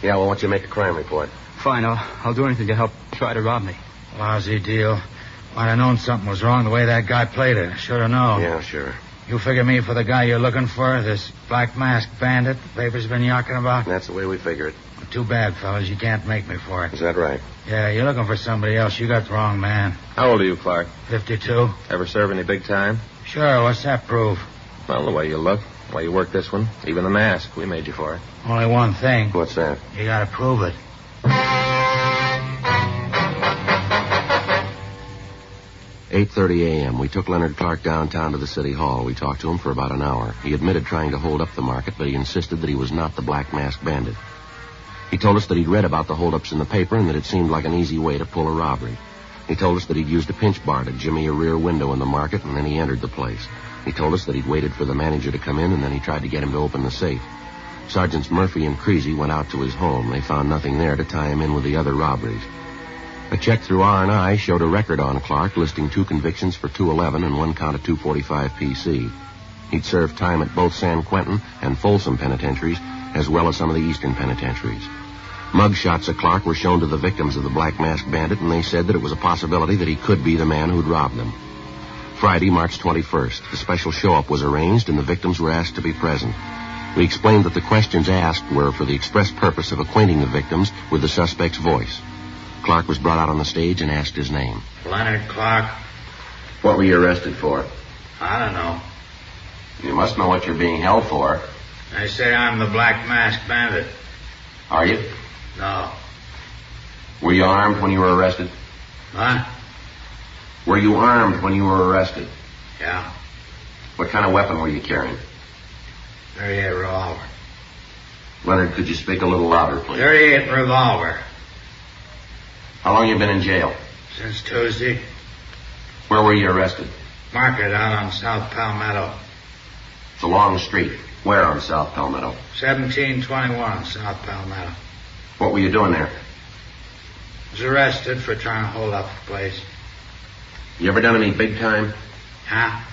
Yeah, well, once you make the crime report.
Fine, I'll do anything to help try to rob me.
Lousy deal. Might have known something was wrong the way that guy played it. Should have known.
Yeah, sure.
You figure me for the guy you're looking for, this black masked bandit the paper's been yakking about?
That's the way we figure it.
Too bad, fellas. You can't make me for it.
Is that right?
Yeah, you're looking for somebody else. You got the wrong man.
How old are you, Clark?
52.
Ever serve any big time?
Sure, what's that prove?
Well, the way you look, the way you work this one, even the mask, we made you for it.
Only one thing.
What's that?
You gotta prove it.
8:30 a.m. We took Leonard Clark downtown to the city hall. We talked to him for about an hour. He admitted trying to hold up the market, but he insisted that he was not the Black Mask Bandit. He told us that he'd read about the holdups in the paper and that it seemed like an easy way to pull a robbery. He told us that he'd used a pinch bar to jimmy a rear window in the market, and then he entered the place. He told us that he'd waited for the manager to come in, and then he tried to get him to open the safe. Sergeants Murphy and Creasy went out to his home. They found nothing there to tie him in with the other robberies. A check through R&I showed a record on Clark listing 2 convictions for 211 and 1 count of 245 PC. He'd served time at both San Quentin and Folsom penitentiaries, as well as some of the eastern penitentiaries. Mug shots of Clark were shown to the victims of the Black Mask Bandit, and they said that it was a possibility that he could be the man who'd robbed them. Friday, March 21st, a special show-up was arranged, and the victims were asked to be present. We explained that the questions asked were for the express purpose of acquainting the victims with the suspect's voice. Clark was brought out on the stage and asked his name.
Leonard Clark.
What were you arrested for?
I don't know.
You must know what you're being held for.
They say I'm the Black Mask Bandit.
Are you?
No.
Were you armed when you were arrested?
What?
Were you armed when you were arrested?
Yeah.
What kind of weapon were you carrying?
38 revolver.
Leonard, could you speak a little louder, please?
38 revolver.
How long you been in jail?
Since Tuesday.
Where were you arrested?
Market out on South Palmetto.
It's a long street. Where on South Palmetto?
1721 South Palmetto.
What were you doing there?
Was arrested for trying to hold up the place.
You ever done any big time?
Huh?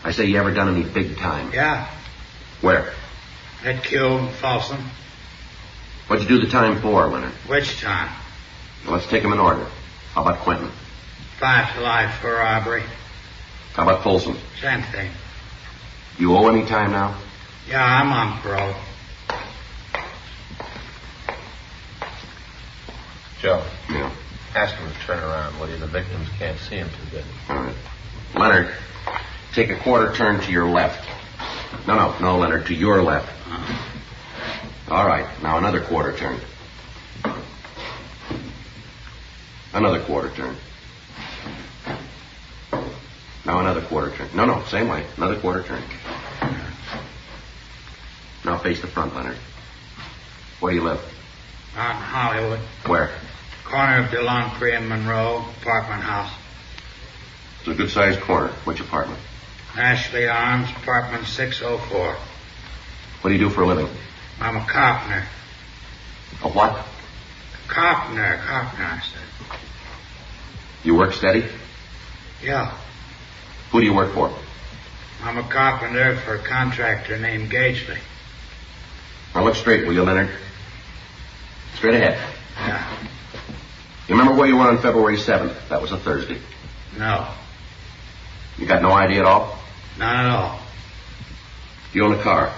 I say, you ever done any big time?
Yeah.
Where?
At Cube and Folsom.
What'd you do the time for, Leonard?
Which time?
Well, let's take them in order. How about Quentin?
5 to life for robbery.
How about Folsom?
Same thing.
You owe any time now?
Yeah, I'm on parole.
Joe.
Yeah.
Ask him to turn around, will you? The victims can't see him too good.
All right. Leonard, take a quarter turn to your left. No, Leonard, to your left. All right. Now another quarter turn. Another quarter turn. Now another quarter turn. No, same way. Another quarter turn. Now face the front, Leonard. Where do you live?
Out in Hollywood.
Where?
Corner of Delancre and Monroe, apartment house.
It's a good-sized corner. Which apartment?
Ashley Arms, apartment 604.
What do you do for a living?
I'm a carpenter.
A what?
Carpenter, I said.
You work steady?
Yeah.
Who do you work for?
I'm a carpenter for a contractor named Gageley.
Now look straight, will you, Leonard? Straight ahead.
Yeah.
You remember where you were on February 7th? That was a Thursday.
No.
You got no idea at all?
None at all.
You own a car?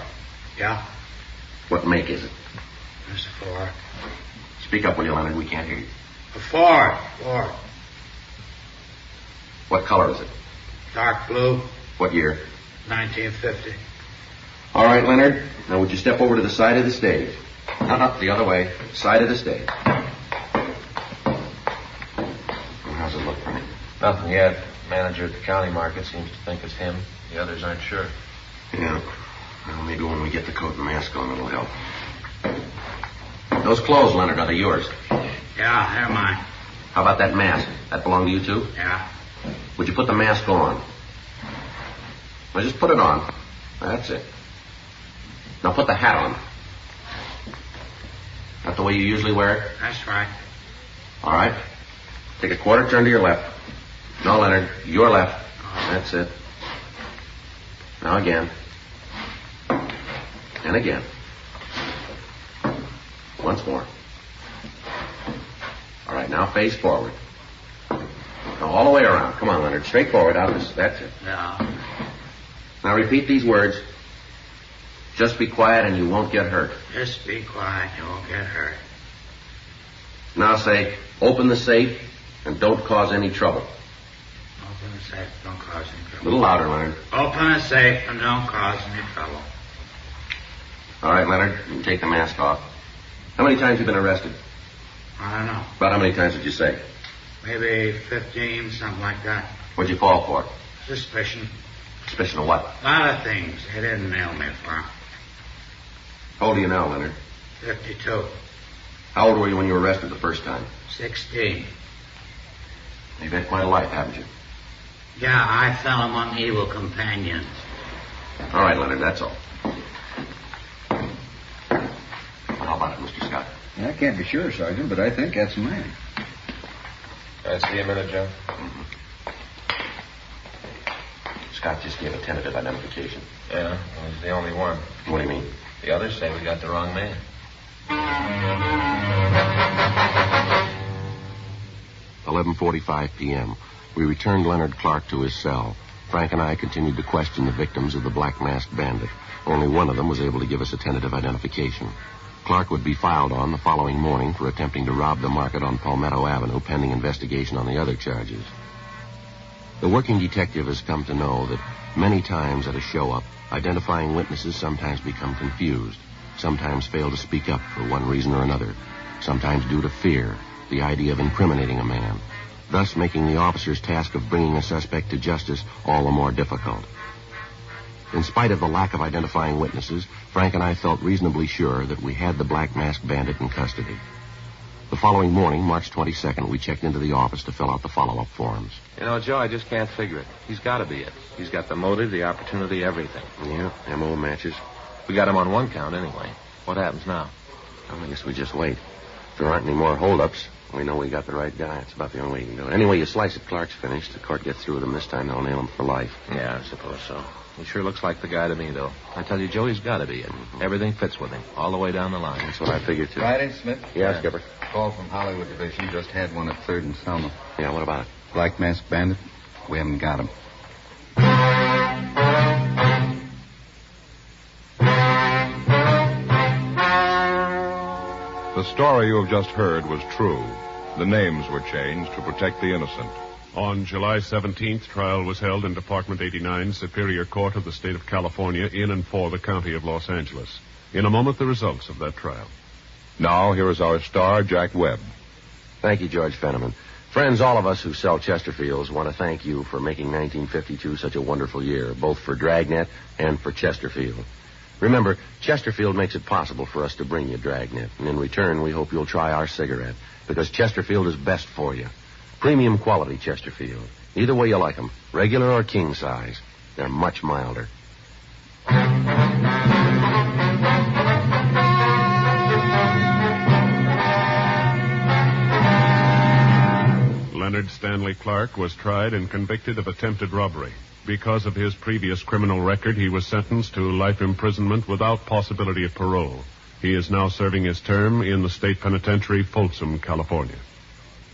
Yeah.
What make is it?
It's a Ford.
Speak up, will you, Leonard? We can't hear you.
A Ford.
What color is it?
Dark blue.
What year?
1950.
All right, Leonard. Now, would you step over to the side of the stage? No, the other way. Side of the stage. How's it look, Frank?
Nothing yet. Manager at the county market seems to think it's him. The others aren't sure.
Yeah. Well, maybe when we get the coat and mask on, it'll help. Those clothes, Leonard, are they yours?
Yeah, they're mine.
How about that mask? That belong to you, too?
Yeah.
Would you put the mask on? Well, just put it on. That's it. Now put the hat on. That the way you usually wear it?
That's right.
All right. Take a quarter turn to your left. No, Leonard, your left. That's it. Now again. And again. Once more. All right, now face forward. Now all the way around. Come on, Leonard. Straight forward out of this. That's it.
Yeah.
Now repeat these words. Just be quiet and you won't get hurt.
Just be quiet. You won't get hurt.
Now say, open the safe and don't cause any trouble.
Open the safe. Don't cause any trouble.
A little louder, Leonard.
Open the safe and don't cause any trouble.
All right, Leonard. You can take the mask off. How many times have you been arrested?
I don't know.
About how many times did you say?
Maybe 15, something like that.
What'd you fall for?
Suspicion.
Suspicion of what?
A lot of things. They didn't nail me for 'em.
How old are you now, Leonard?
52.
How old were you when you were arrested the first time?
16.
You've had quite a life, haven't you?
Yeah, I fell among evil companions.
All right, Leonard, that's all. How about it, Mr. Scott?
I can't be sure, Sergeant, but I think that's the man.
Can I see a minute, Joe?
Mm-hmm. Scott just gave a tentative identification.
Yeah, well, he's the only one.
What do you mean?
The others say we got the wrong man.
11:45 p.m. We returned Leonard Clark to his cell. Frank and I continued to question the victims of the Black Masked Bandit. Only one of them was able to give us a tentative identification. Clark would be filed on the following morning for attempting to rob the market on Palmetto Avenue, pending investigation on the other charges. The working detective has come to know that many times at a show-up, identifying witnesses sometimes become confused, sometimes fail to speak up for one reason or another, sometimes due to fear, the idea of incriminating a man, thus making the officer's task of bringing a suspect to justice all the more difficult. In spite of the lack of identifying witnesses, Frank and I felt reasonably sure that we had the Black Masked Bandit in custody. The following morning, March 22nd, we checked into the office to fill out the follow-up forms.
You know, Joe, I just can't figure it. He's got to be it. He's got the motive, the opportunity, everything.
Yeah, M.O. matches.
We got him on one count anyway. What happens now?
Well, I guess we just wait. If there aren't any more holdups, we know we got the right guy. It's about the only way you can do it. Anyway, you slice it, Clark's finished. The court gets through with him this time, they'll nail him for life.
Yeah, I suppose so. He sure looks like the guy to me, though. I tell you, Joe, he's got to be it. Mm-hmm. Everything fits with him, all the way down the line.
That's what I figured, too.
Friday, Smith?
Yeah, Skipper.
Call from Hollywood Division. Just had one at 3rd and Selma.
Yeah, what about it?
Black Masked Bandit. We haven't got him.
The story you have just heard was true. The names were changed to protect the innocent.
On July 17th, trial was held in Department 89, Superior Court of the State of California, in and for the County of Los Angeles. In a moment, the results of that trial.
Now, here is our star, Jack Webb.
Thank you, George Fenneman. Friends, all of us who sell Chesterfields want to thank you for making 1952 such a wonderful year, both for Dragnet and for Chesterfield. Remember, Chesterfield makes it possible for us to bring you Dragnet, and in return, we hope you'll try our cigarette, because Chesterfield is best for you. Premium quality Chesterfield. Either way you like them, regular or king size. They're much milder.
Leonard Stanley Clark was tried and convicted of attempted robbery. Because of his previous criminal record, he was sentenced to life imprisonment without possibility of parole. He is now serving his term in the state penitentiary, Folsom, California.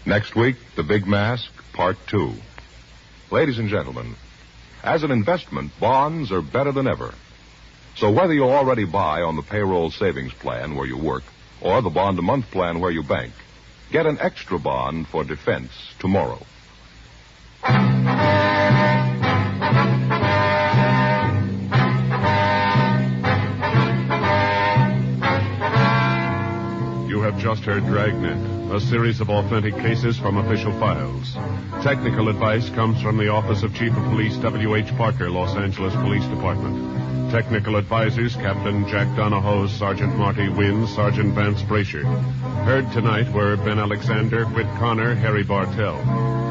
Next week, The Big Mask, Part 2. Ladies and gentlemen, as an investment, bonds are better than ever. So whether you already buy on the payroll savings plan where you work or the bond-a-month plan where you bank, get an extra bond for defense tomorrow.
You have just heard Dragnet, a series of authentic cases from official files. Technical advice comes from the Office of Chief of Police W.H. Parker, Los Angeles Police Department. Technical advisors, Captain Jack Donahoe, Sergeant Marty Wynn, Sergeant Vance Brasher. Heard tonight were Ben Alexander, Whit Connor, Harry Bartell.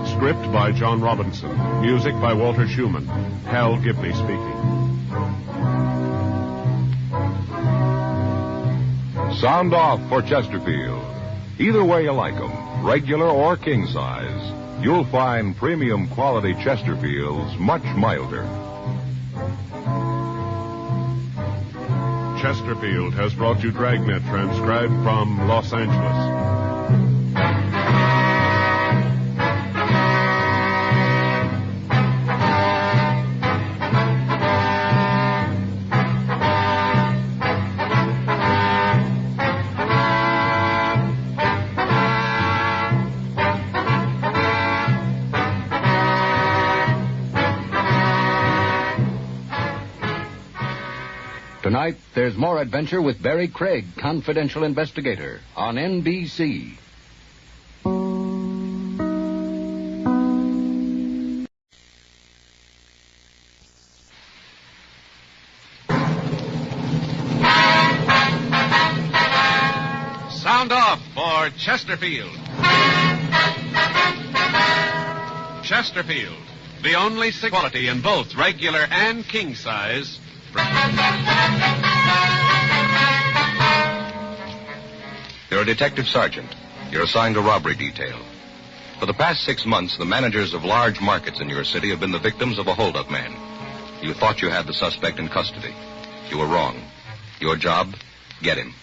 Script by John Robinson. Music by Walter Schumann. Hal Gibney speaking.
Sound off for Chesterfield. Either way you like them, regular or king size, you'll find premium quality Chesterfields much milder.
Chesterfield has brought you Dragnet, transcribed from Los Angeles.
Tonight, there's more adventure with Barry Craig, confidential investigator, on NBC.
for Chesterfield. Chesterfield, the only quality in both regular and king size. You're a detective sergeant. You're assigned a robbery detail. For the past 6 months, the managers of large markets in your city have been the victims of a hold-up man. You thought you had the suspect in custody. You were wrong. Your job, get him.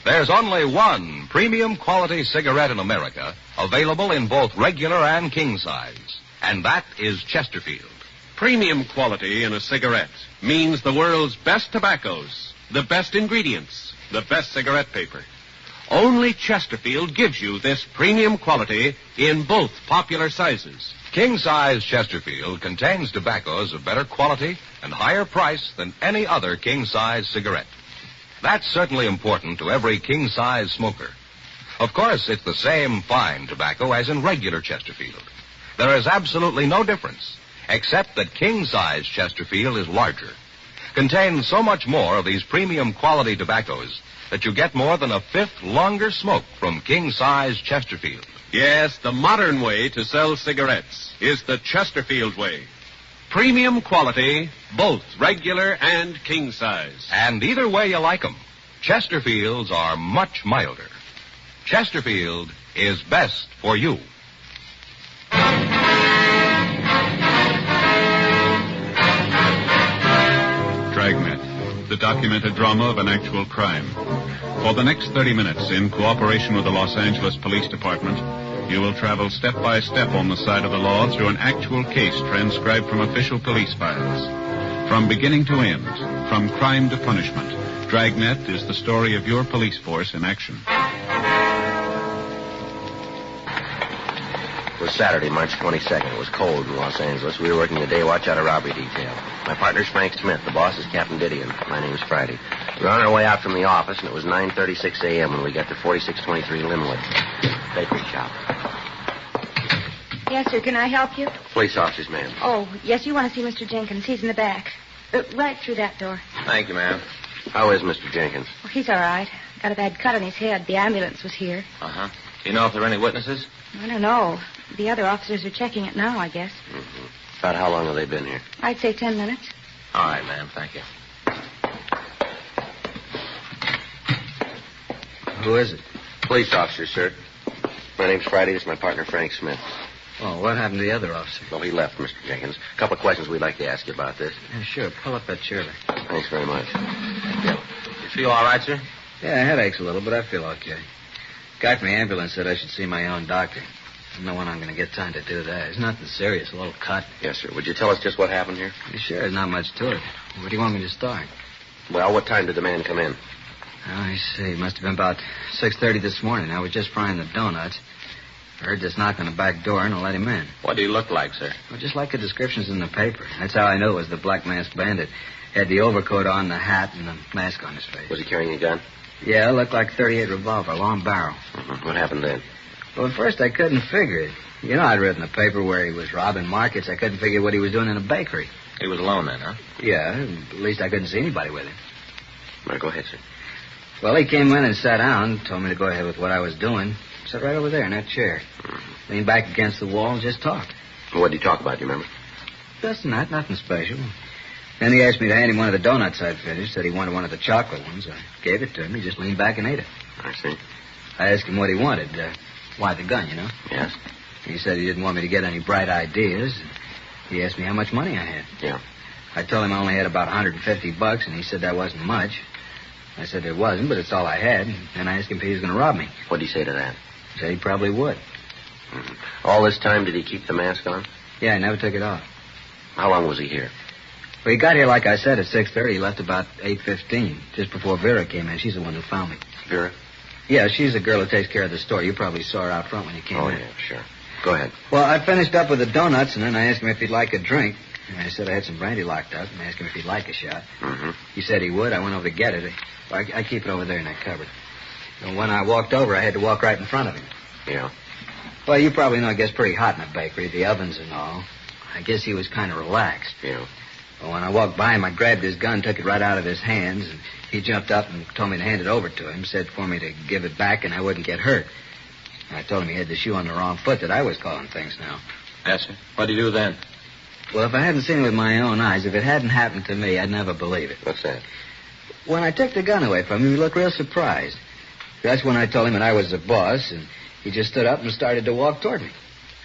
There's only one premium quality cigarette in America, available in both regular and king size, and that is Chesterfield.
Premium quality in a cigarette means the world's best tobaccos, the best ingredients, the best cigarette paper. Only Chesterfield gives you this premium quality in both popular sizes.
King size Chesterfield contains tobaccos of better quality and higher price than any other king size cigarette. That's certainly important to every king size smoker. Of course, it's the same fine tobacco as in regular Chesterfield. There is absolutely no difference, except that king size Chesterfield is larger. Contains so much more of these premium quality tobaccos that you get more than a fifth longer smoke from king size Chesterfield.
Yes, the modern way to sell cigarettes is the Chesterfield way. Premium quality, both regular and king size.
And either way you like them, Chesterfields are much milder. Chesterfield is best for you.
Dragnet, the documented drama of an actual crime. For the next 30 minutes, in cooperation with the Los Angeles Police Department, you will travel step by step on the side of the law through an actual case transcribed from official police files. From beginning to end, from crime to punishment, Dragnet is the story of your police force in action.
It was Saturday, March 22nd. It was cold in Los Angeles. We were working a day watch out of robbery detail. My partner's Frank Smith. The boss is Captain Didion. My name's Friday. We were on our way out from the office, and it was 9:36 a.m. when we got to 4623 Linwood, bakery shop.
Yes, sir. Can I help you?
Police officers, ma'am.
Oh, yes, you want to see Mr. Jenkins. He's in the back. Right through that door.
Thank you, ma'am. How is Mr. Jenkins?
Oh, he's all right. Got a bad cut on his head. The ambulance was here.
Uh-huh. Do you know if there are any witnesses?
I don't know. The other officers are checking it now, I guess.
Mm-hmm. About how long have they been here?
I'd say 10 minutes.
All right, ma'am. Thank you.
Who is it?
Police officer, sir. My name's Friday. This is my partner, Frank Smith.
Oh, what happened to the other officer?
Well, he left, Mr. Jenkins. A couple of questions we'd like to ask you about this.
Yeah, sure. Pull up that chair there.
Thanks very much.
You feel all right, sir?
Yeah, headache's a little, but I feel okay. Guy from the ambulance said I should see my own doctor. I don't know when I'm going to get time to do that. It's nothing serious, a little cut.
Yes, sir. Would you tell us just what happened here?
Yeah, sure, there's not much to it. Where do you want me to start?
Well, what time did the man come in?
Oh, I see. It must have been about 6:30 this morning. I was just frying the donuts. I heard this knock on the back door, and I let him in.
What do you look like, sir?
Well, just like the descriptions in the paper. That's how I knew it was the Black Masked Bandit. Had the overcoat on, the hat, and the mask on his face.
Was he carrying a gun?
Yeah, it looked like a .38 revolver, long barrel.
Mm-hmm. What happened then?
Well, at first I couldn't figure it. You know, I'd read in the paper where he was robbing markets. I couldn't figure what he was doing in a bakery.
He was alone then, huh?
Yeah, at least I couldn't see anybody with him.
All right, go ahead, sir.
Well, he came in and sat down, told me to go ahead with what I was doing. Sat right over there in that chair.
Mm-hmm.
Leaned back against the wall and just talked.
What did he talk about, do you remember?
Just that, nothing special. Then he asked me to hand him one of the donuts I'd finished. Said he wanted one of the chocolate ones. I gave it to him. He just leaned back and ate it.
I see.
I asked him what he wanted. Why the gun, you know?
Yes.
He said he didn't want me to get any bright ideas. He asked me how much money I had.
Yeah.
I told him I only had about $150, and he said that wasn't much. I said it wasn't, but it's all I had. And I asked him if he was going to rob me.
What did he say to that?
He said he probably would.
Mm-hmm. All this time, did he keep the mask on?
Yeah, he never took it off.
How long was he here?
Well, he got here, like I said, at 6:30. He left about 8:15, just before Vera came in. She's the one who found me.
Vera?
Yeah, she's the girl who takes care of the store. You probably saw her out front when you came in.
Oh, yeah, sure. Go ahead.
Well, I finished up with the donuts, and then I asked him if he'd like a drink. And I said I had some brandy locked up, and I asked him if he'd like a shot.
Mm-hmm.
He said he would. I went over to get it. I keep it over there in that cupboard. And when I walked over, I had to walk right in front of him.
Yeah.
Well, you probably know it gets pretty hot in a bakery, the ovens and all. I guess he was kind of relaxed.
Yeah.
Well, when I walked by him, I grabbed his gun, took it right out of his hands, and he jumped up and told me to hand it over to him, said for me to give it back and I wouldn't get hurt. I told him he had the shoe on the wrong foot, that I was calling things now.
Yes, sir. What did you do then?
Well, if I hadn't seen it with my own eyes, if it hadn't happened to me, I'd never believe it.
What's that?
When I took the gun away from him, he looked real surprised. That's when I told him that I was the boss, and he just stood up and started to walk toward me.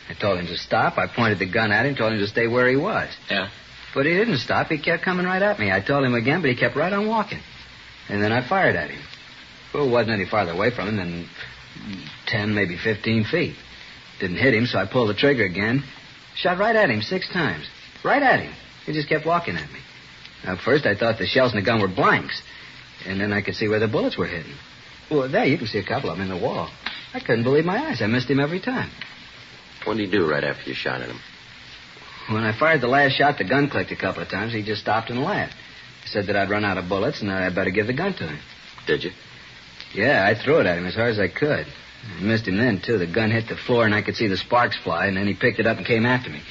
I told him to stop. I pointed the gun at him, told him to stay where he was.
Yeah?
But he didn't stop. He kept coming right at me. I told him again, but he kept right on walking. And then I fired at him. Well, it wasn't any farther away from him than 10, maybe 15 feet. Didn't hit him, so I pulled the trigger again. Shot right at him 6 times. Right at him. He just kept walking at me. Now, first I thought the shells in the gun were blanks. And then I could see where the bullets were hitting. Well, there, you can see a couple of them in the wall. I couldn't believe my eyes. I missed him every time.
What did he do right after you shot at him?
When I fired the last shot, the gun clicked a couple of times. He just stopped and laughed. He said that I'd run out of bullets and that I'd better give the gun to him.
Did you?
Yeah, I threw it at him as hard as I could. I missed him then, too. The gun hit the floor and I could see the sparks fly, and then he picked it up and came after me.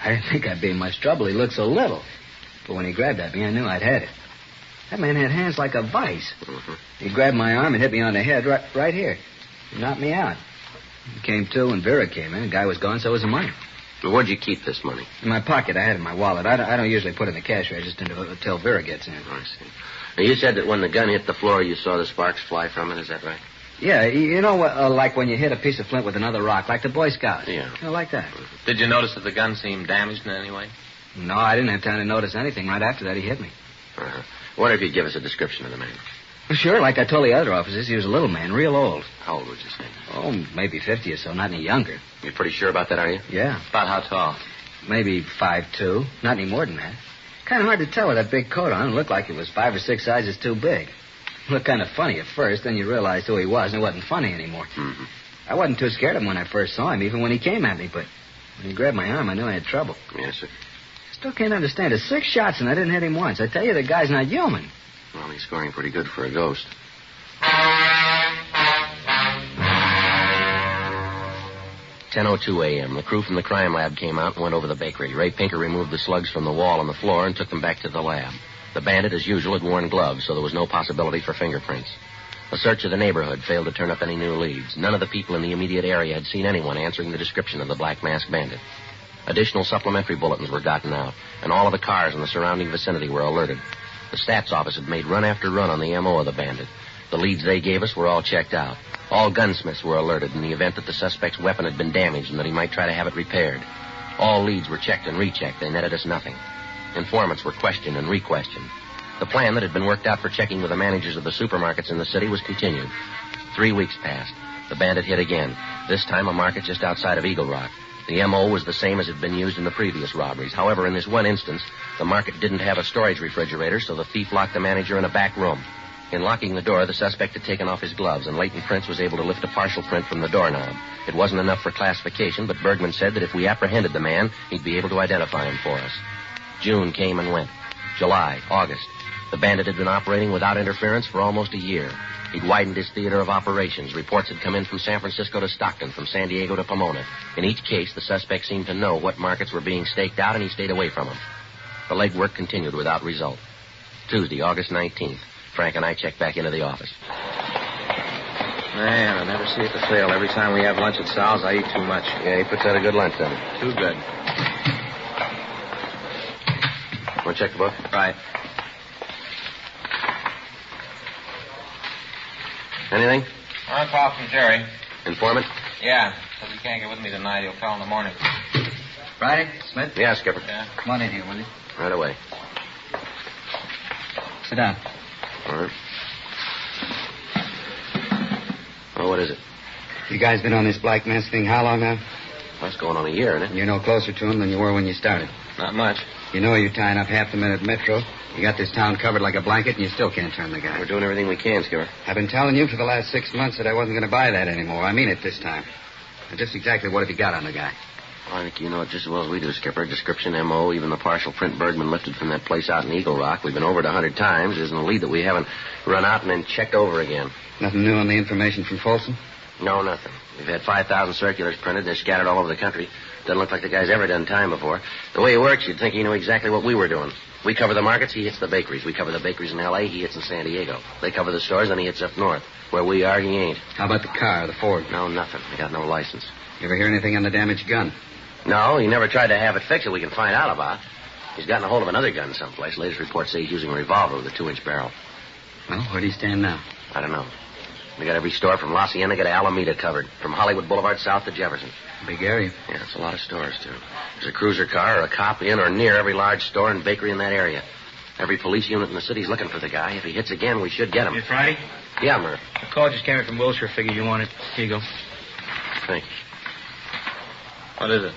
I didn't think I'd be in much trouble. He looked so little. But when he grabbed at me, I knew I'd had it. That man had hands like a vice.
Mm-hmm.
He grabbed my arm and hit me on the head right here. He knocked me out. He came to when Vera came in. The guy was gone, so was the money.
Well, where'd you keep this money?
In my pocket. I had it in my wallet. I don't usually put it in the cash register until Vera gets in.
I see. Now, you said that when the gun hit the floor, you saw the sparks fly from it. Is that right?
Yeah, you know, like when you hit a piece of flint with another rock, like the Boy Scouts.
Yeah.
You know, like that.
Did you notice that the gun seemed damaged in any way?
No, I didn't have time to notice anything. Right after that, he hit me.
Uh-huh. I wonder if you'd give us a description of the man.
Well, sure, like I told the other officers, he was a little man, real old.
How old would you say?
Oh, maybe 50 or so, not any younger.
You're pretty sure about that, are you?
Yeah.
About how tall?
Maybe 5'2", not any more than that. Kind of hard to tell with that big coat on. It looked like it was 5 or 6 sizes too big. Looked kind of funny at first, then you realized who he was, and it wasn't funny anymore.
Mm-hmm.
I wasn't too scared of him when I first saw him, even when he came at me, but when he grabbed my arm, I knew I had trouble.
Yes, sir.
Still can't understand it. 6 shots and I didn't hit him once. I tell you, the guy's not human.
Well, he's scoring pretty good for a ghost. 10:02 a.m. The crew from the crime lab came out and went over the bakery. Ray Pinker removed the slugs from the wall and the floor and took them back to the lab. The bandit, as usual, had worn gloves, so there was no possibility for fingerprints. A search of the neighborhood failed to turn up any new leads. None of the people in the immediate area had seen anyone answering the description of the Black Mask Bandit. Additional supplementary bulletins were gotten out, and all of the cars in the surrounding vicinity were alerted. The stats office had made run after run on the M.O. of the bandit. The leads they gave us were all checked out. All gunsmiths were alerted in the event that the suspect's weapon had been damaged and that he might try to have it repaired. All leads were checked and rechecked. They netted us nothing. Informants were questioned and re-questioned. The plan that had been worked out for checking with the managers of the supermarkets in the city was continued. 3 weeks passed. The bandit hit again, this time a market just outside of Eagle Rock. The M.O. was the same as had been used in the previous robberies. However, in this one instance, the market didn't have a storage refrigerator, so the thief locked the manager in a back room. In locking the door, the suspect had taken off his gloves, and Leighton Prince was able to lift a partial print from the doorknob. It wasn't enough for classification, but Bergman said that if we apprehended the man, he'd be able to identify him for us. June came and went. July, August. The bandit had been operating without interference for almost a year. He'd widened his theater of operations. Reports had come in from San Francisco to Stockton, from San Diego to Pomona. In each case, the suspect seemed to know what markets were being staked out, and he stayed away from them. The legwork continued without result. Tuesday, August 19th. Frank and I checked back into the office.
Man, I never see it to fail. Every time we have lunch at Sal's, I eat too much.
Yeah, he puts out a good lunch, doesn't he?
Too good.
Want to check the book?
Right.
Anything?
I called from Jerry.
Informant?
Yeah. Says he can't get with me tonight. He'll call in the morning.
Friday, Smith?
Yeah, Skipper.
Yeah.
Come on in here, will you?
Right away.
Sit down.
All right. Well, what is it?
You guys been on this Black Mask thing how long now?
Well, it's going on a year, isn't it?
You're no closer to him than you were when you started.
Not much.
You know you're tying up half the men at Metro. You got this town covered like a blanket, and you still can't turn the guy.
We're doing everything we can, Skipper.
I've been telling you for the last 6 months that I wasn't going to buy that anymore. I mean it this time. Now, just exactly what have you got on the guy?
Well, I think you know it just as well as we do, Skipper. Description, M.O., even the partial print Bergman lifted from that place out in Eagle Rock. We've been over it 100 times. There's no lead that we haven't run out and then checked over again.
Nothing new on the information from Folsom?
No, nothing. We've had 5,000 circulars printed. They're scattered all over the country. Doesn't look like the guy's ever done time before. The way he works, you'd think he knew exactly what we were doing. We cover the markets, he hits the bakeries. We cover the bakeries in L.A., he hits in San Diego. They cover the stores, then he hits up north. Where we are, he ain't.
How about the car, the Ford?
No, nothing. I got no license.
You ever hear anything on the damaged gun?
No, he never tried to have it fixed that we can find out about. He's gotten a hold of another gun someplace. Latest reports say he's using a revolver with a 2-inch barrel.
Well, where do you stand now?
I don't know. We got every store from La Cienega to Alameda covered. From Hollywood Boulevard south to Jefferson.
Big area.
Yeah, it's a lot of stores, too. There's a cruiser car or a cop in or near every large store and bakery in that area. Every police unit in the city's looking for the guy. If he hits again, we should get him.
Hey, Friday?
Yeah, Murph.
A call just came in from Wilshire. Figure you want it. Here you go.
Thanks.
What is it?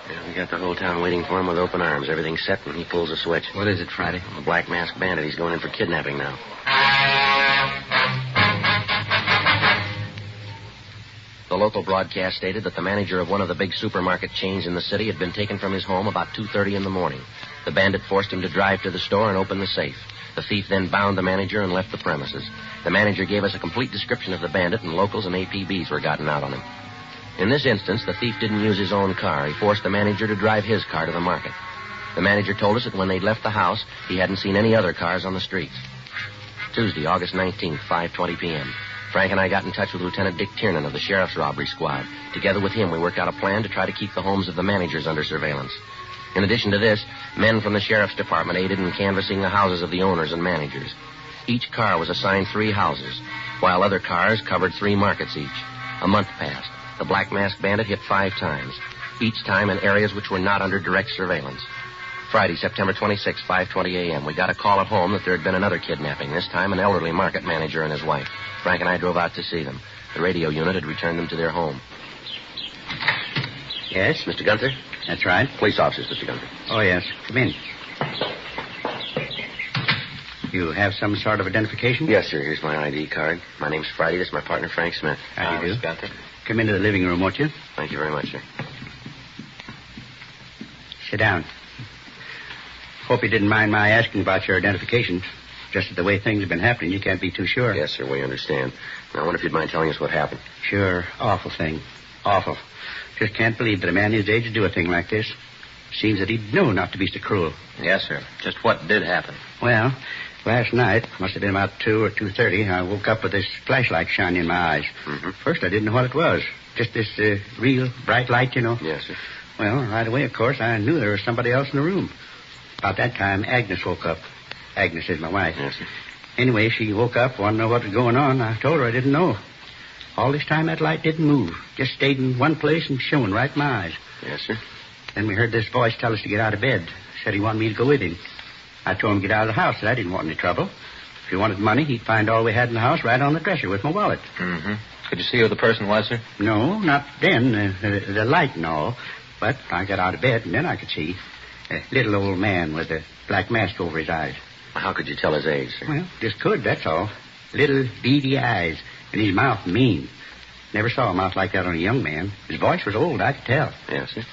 Yeah, we got the whole town waiting for him with open arms. Everything's set when he pulls the switch.
What is it, Friday?
The Black Masked Bandit. He's going in for kidnapping now. The local broadcast stated that the manager of one of the big supermarket chains in the city had been taken from his home about 2:30 in the morning. The bandit forced him to drive to the store and open the safe. The thief then bound the manager and left the premises. The manager gave us a complete description of the bandit, and locals and APBs were gotten out on him. In this instance, the thief didn't use his own car. He forced the manager to drive his car to the market. The manager told us that when they'd left the house, he hadn't seen any other cars on the streets. Tuesday, August 19th, 5:20 p.m. Frank and I got in touch with Lieutenant Dick Tiernan of the Sheriff's Robbery Squad. Together with him, we worked out a plan to try to keep the homes of the managers under surveillance. In addition to this, men from the Sheriff's Department aided in canvassing the houses of the owners and managers. Each car was assigned 3 houses, while other cars covered 3 markets each. A month passed. The Black Masked Bandit hit 5 times, each time in areas which were not under direct surveillance. Friday, September 26, 5:20 a.m., we got a call at home that there had been another kidnapping, this time an elderly market manager and his wife. Frank and I drove out to see them. The radio unit had returned them to their home.
Yes?
Mr. Gunther?
That's right.
Police officers, Mr. Gunther.
Oh, yes. Come in. You have some sort of identification?
Yes, sir. Here's my ID card. My name's Friday. This is my partner, Frank Smith.
How do you do?
Mr. Gunther.
Come into the living room, won't you?
Thank you very much, sir.
Sit down. Hope you didn't mind my asking about your identification. Just that the way things have been happening, you can't be too sure.
Yes, sir, we understand. Now, I wonder if you'd mind telling us what happened.
Sure. Awful thing. Awful. Just can't believe that a man his age would do a thing like this. Seems that he'd know not to be so cruel.
Yes, sir. Just what did happen?
Well, last night, must have been about 2 or 2:30, I woke up with this flashlight shining in my eyes.
Mm-hmm.
First, I didn't know what it was. Just this real bright light, you know.
Yes, sir.
Well, right away, of course, I knew there was somebody else in the room. About that time, Agnes woke up. Agnes is my wife.
Yes, sir.
Anyway, she woke up, wanted to know what was going on. I told her I didn't know. All this time, that light didn't move. Just stayed in one place and shone right in my eyes.
Yes, sir.
Then we heard this voice tell us to get out of bed. Said he wanted me to go with him. I told him to get out of the house, that I didn't want any trouble. If he wanted money, he'd find all we had in the house right on the dresser with my wallet.
Mm-hmm. Could you see who the person was, sir?
No, not then. The light and all. But I got out of bed, and then I could see a little old man with a black mask over his eyes.
How could you tell his age, sir?
Well, just could, that's all. Little beady eyes, and his mouth mean. Never saw a mouth like that on a young man. His voice was old, I could tell.
Yes, sir.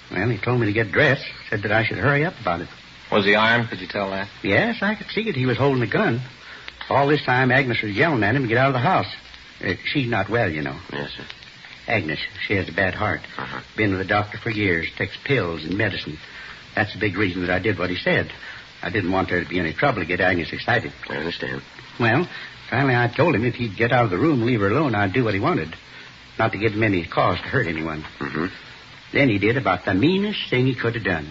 Well, he told me to get dressed, said that I should hurry up about it.
Was he armed? Could you tell that?
Yes, I could see it. He was holding a gun. All this time, Agnes was yelling at him to get out of the house. She's not well, you know.
Yes, sir.
Agnes, she has a bad heart.
Uh-huh.
Been with the doctor for years, takes pills and medicine. That's the big reason that I did what he said. I didn't want there to be any trouble to get Agnes excited.
I understand.
Well, finally I told him if he'd get out of the room and leave her alone, I'd do what he wanted. Not to give him any cause to hurt anyone.
Mm-hmm.
Then he did about the meanest thing he could have done.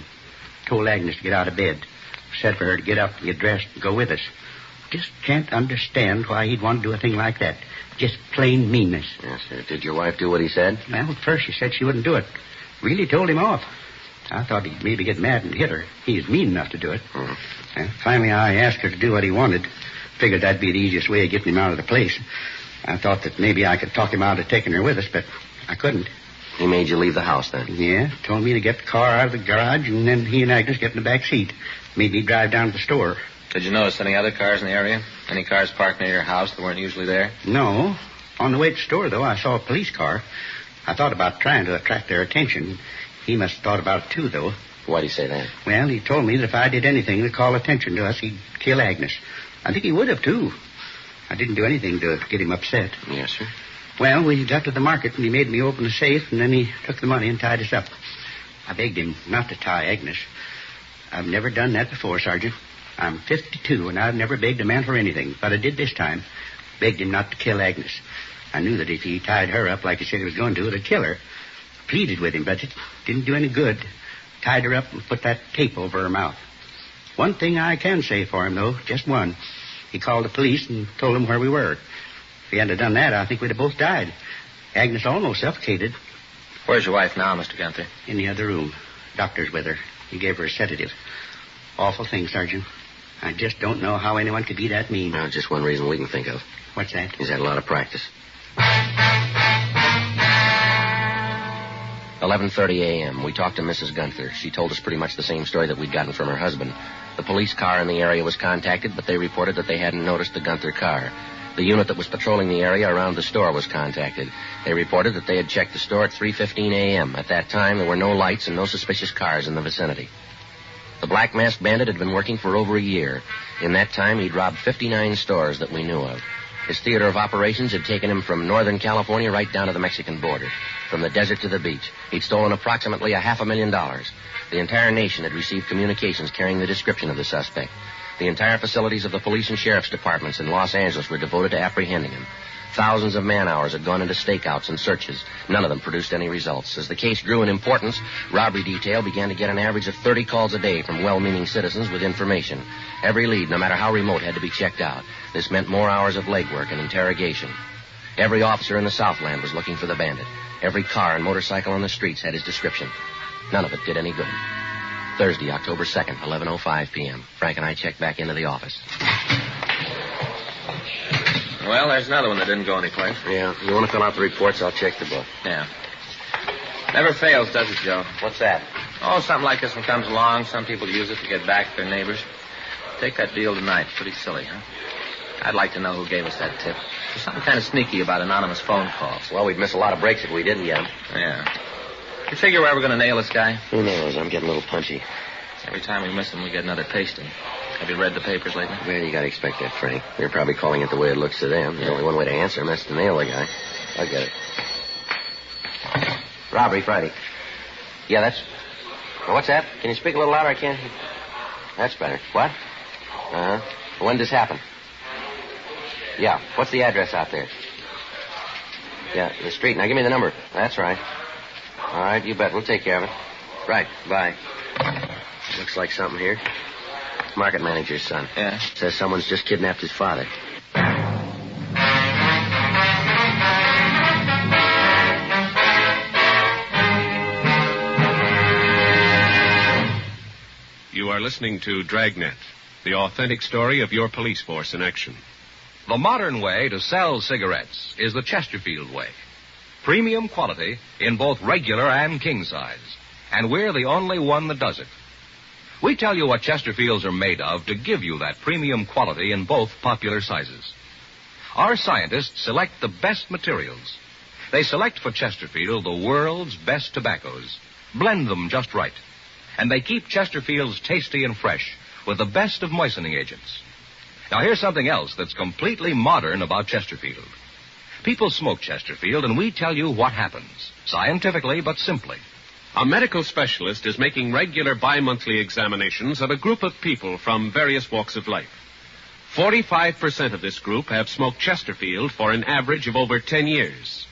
Told Agnes to get out of bed. Said for her to get up and get dressed and go with us. Just can't understand why he'd want to do a thing like that. Just plain meanness.
Yes, sir. Did your wife do what he said?
Well, at first she said she wouldn't do it. Really told him off. I thought he'd maybe get mad and hit her. He was mean enough to do it.
Mm-hmm.
Finally, I asked her to do what he wanted. Figured that'd be the easiest way of getting him out of the place. I thought that maybe I could talk him out of taking her with us, but I couldn't.
He made you leave the house, then?
Yeah, told me to get the car out of the garage, and then he and Agnes get in the back seat. Made me drive down to the store.
Did you notice any other cars in the area? Any cars parked near your house that weren't usually there?
No. On the way to the store, though, I saw a police car. I thought about trying to attract their attention. He must have thought about it, too, though.
Why'd he say that?
Well, he told me that if I did anything to call attention to us, he'd kill Agnes. I think he would have, too. I didn't do anything to get him upset.
Yes, sir.
Well, we got to the market, and he made me open the safe, and then he took the money and tied us up. I begged him not to tie Agnes. I've never done that before, Sergeant. I'm 52, and I've never begged a man for anything, but I did this time. Begged him not to kill Agnes. I knew that if he tied her up like he said he was going to, it'd kill her. Pleaded with him, but it didn't do any good. Tied her up and put that tape over her mouth. One thing I can say for him, though, just one. He called the police and told them where we were. If he hadn't done that, I think we'd have both died. Agnes almost suffocated.
Where's your wife now, Mr. Gunther?
In the other room. Doctor's with her. He gave her a sedative. Awful thing, Sergeant. I just don't know how anyone could be that mean.
No, just one reason we can think of.
What's that?
He's had a lot of practice. 11:30 a.m. We talked to Mrs. Gunther. She told us pretty much the same story that we'd gotten from her husband. The police car in the area was contacted, but they reported that they hadn't noticed the Gunther car. The unit that was patrolling the area around the store was contacted. They reported that they had checked the store at 3:15 a.m. At that time, there were no lights and no suspicious cars in the vicinity. The Black Masked Bandit had been working for over a year. In that time, he'd robbed 59 stores that we knew of. His theater of operations had taken him from Northern California right down to the Mexican border. From the desert to the beach, he'd stolen approximately $500,000. The entire nation had received communications carrying the description of the suspect. The entire facilities of the police and sheriff's departments in Los Angeles were devoted to apprehending him. Thousands of man-hours had gone into stakeouts and searches. None of them produced any results. As the case grew in importance, robbery detail began to get an average of 30 calls a day from well-meaning citizens with information. Every lead, no matter how remote, had to be checked out. This meant more hours of legwork and interrogation. Every officer in the Southland was looking for the bandit. Every car and motorcycle on the streets had his description. None of it did any good. Thursday, October 2nd, 11:05 p.m. Frank and I checked back into the office.
Well, there's another one that didn't go anyplace.
Yeah, you want to fill out the reports? I'll check the book.
Yeah. Never fails, does it, Joe?
What's that?
Oh, something like this one comes along. Some people use it to get back at their neighbors. Take that deal tonight. Pretty silly, huh? I'd like to know who gave us that tip. There's something kind of sneaky about anonymous phone calls.
Well, we'd miss a lot of breaks if we didn't get them.
Yeah. You figure we're ever going to nail this guy?
Who knows? I'm getting a little punchy.
Every time we miss him, we get another pasting. Have you read the papers lately?
Well, you got to expect that, Frank. They're probably calling it the way it looks to them. There's only one way to answer them. That's to nail the guy. I'll get it. Robbery Friday. Yeah, that's... Well, what's that? Can you speak a little louder? I can't... That's better. What? Uh-huh. When did this happen? Yeah. What's the address out there? Yeah, the street. Now, give me the number. That's right. All right, you bet. We'll take care of it. Right. Bye. Looks like something here. Market manager's son.
Yeah?
Says someone's just kidnapped his father.
You are listening to Dragnet, the authentic story of your police force in action.
The modern way to sell cigarettes is the Chesterfield way. Premium quality in both regular and king size. And we're the only one that does it. We tell you what Chesterfields are made of to give you that premium quality in both popular sizes. Our scientists select the best materials. They select for Chesterfield the world's best tobaccos, blend them just right, and they keep Chesterfields tasty and fresh with the best of moistening agents. Now, here's something else that's completely modern about Chesterfield. People smoke Chesterfield, and we tell you what happens, scientifically but simply.
A medical specialist is making regular bi-monthly examinations of a group of people from various walks of life. 45% of this group have smoked Chesterfield for an average of over 10 years.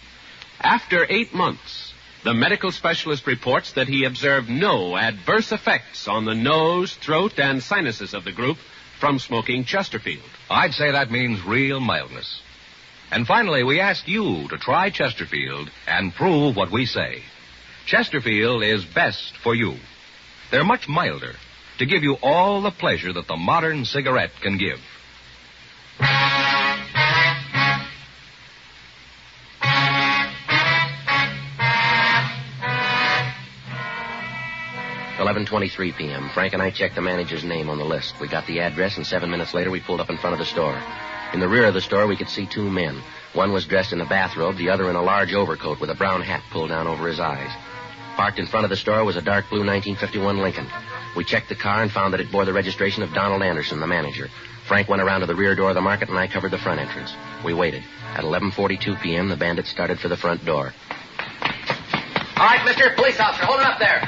After 8 months, the medical specialist reports that he observed no adverse effects on the nose, throat, and sinuses of the group from smoking Chesterfield.
I'd say that means real mildness. And finally, we ask you to try Chesterfield and prove what we say. Chesterfield is best for you. They're much milder to give you all the pleasure that the modern cigarette can give.
$11:23 p.m. Frank and I checked the manager's name on the list. We got the address, and 7 minutes later, we pulled up in front of the store. In the rear of the store, we could see 2 men. One was dressed in a bathrobe, the other in a large overcoat with a brown hat pulled down over his eyes. Parked in front of the store was a dark blue 1951 Lincoln. We checked the car and found that it bore the registration of Donald Anderson, the manager. Frank went around to the rear door of the market, and I covered the front entrance. We waited. At 11:42 p.m., the bandits started for the front door.
All right, mister, police officer, hold it up there.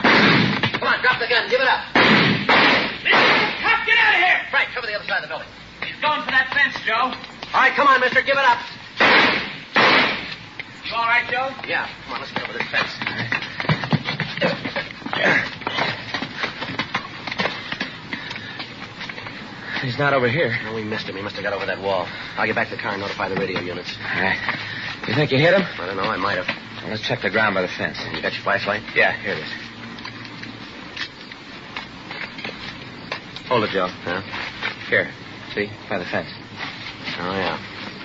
Come on, drop the gun. Give it up.
Cop, get out of here!
Frank, cover the other side of the building.
He's going for that fence, Joe.
All right, come on, mister, give it up.
You all right, Joe?
Yeah, come on, let's get over this fence.
He's not over here.
No, we missed him. He must have got over that wall. I'll get back to the car and notify the radio units.
All right. You think you hit him?
I don't know. I might have.
Well, let's check the ground by the fence.
You got your flashlight?
Yeah, here it is.
Hold it, Joe.
Huh? Here. See? By the fence.
Oh, yeah.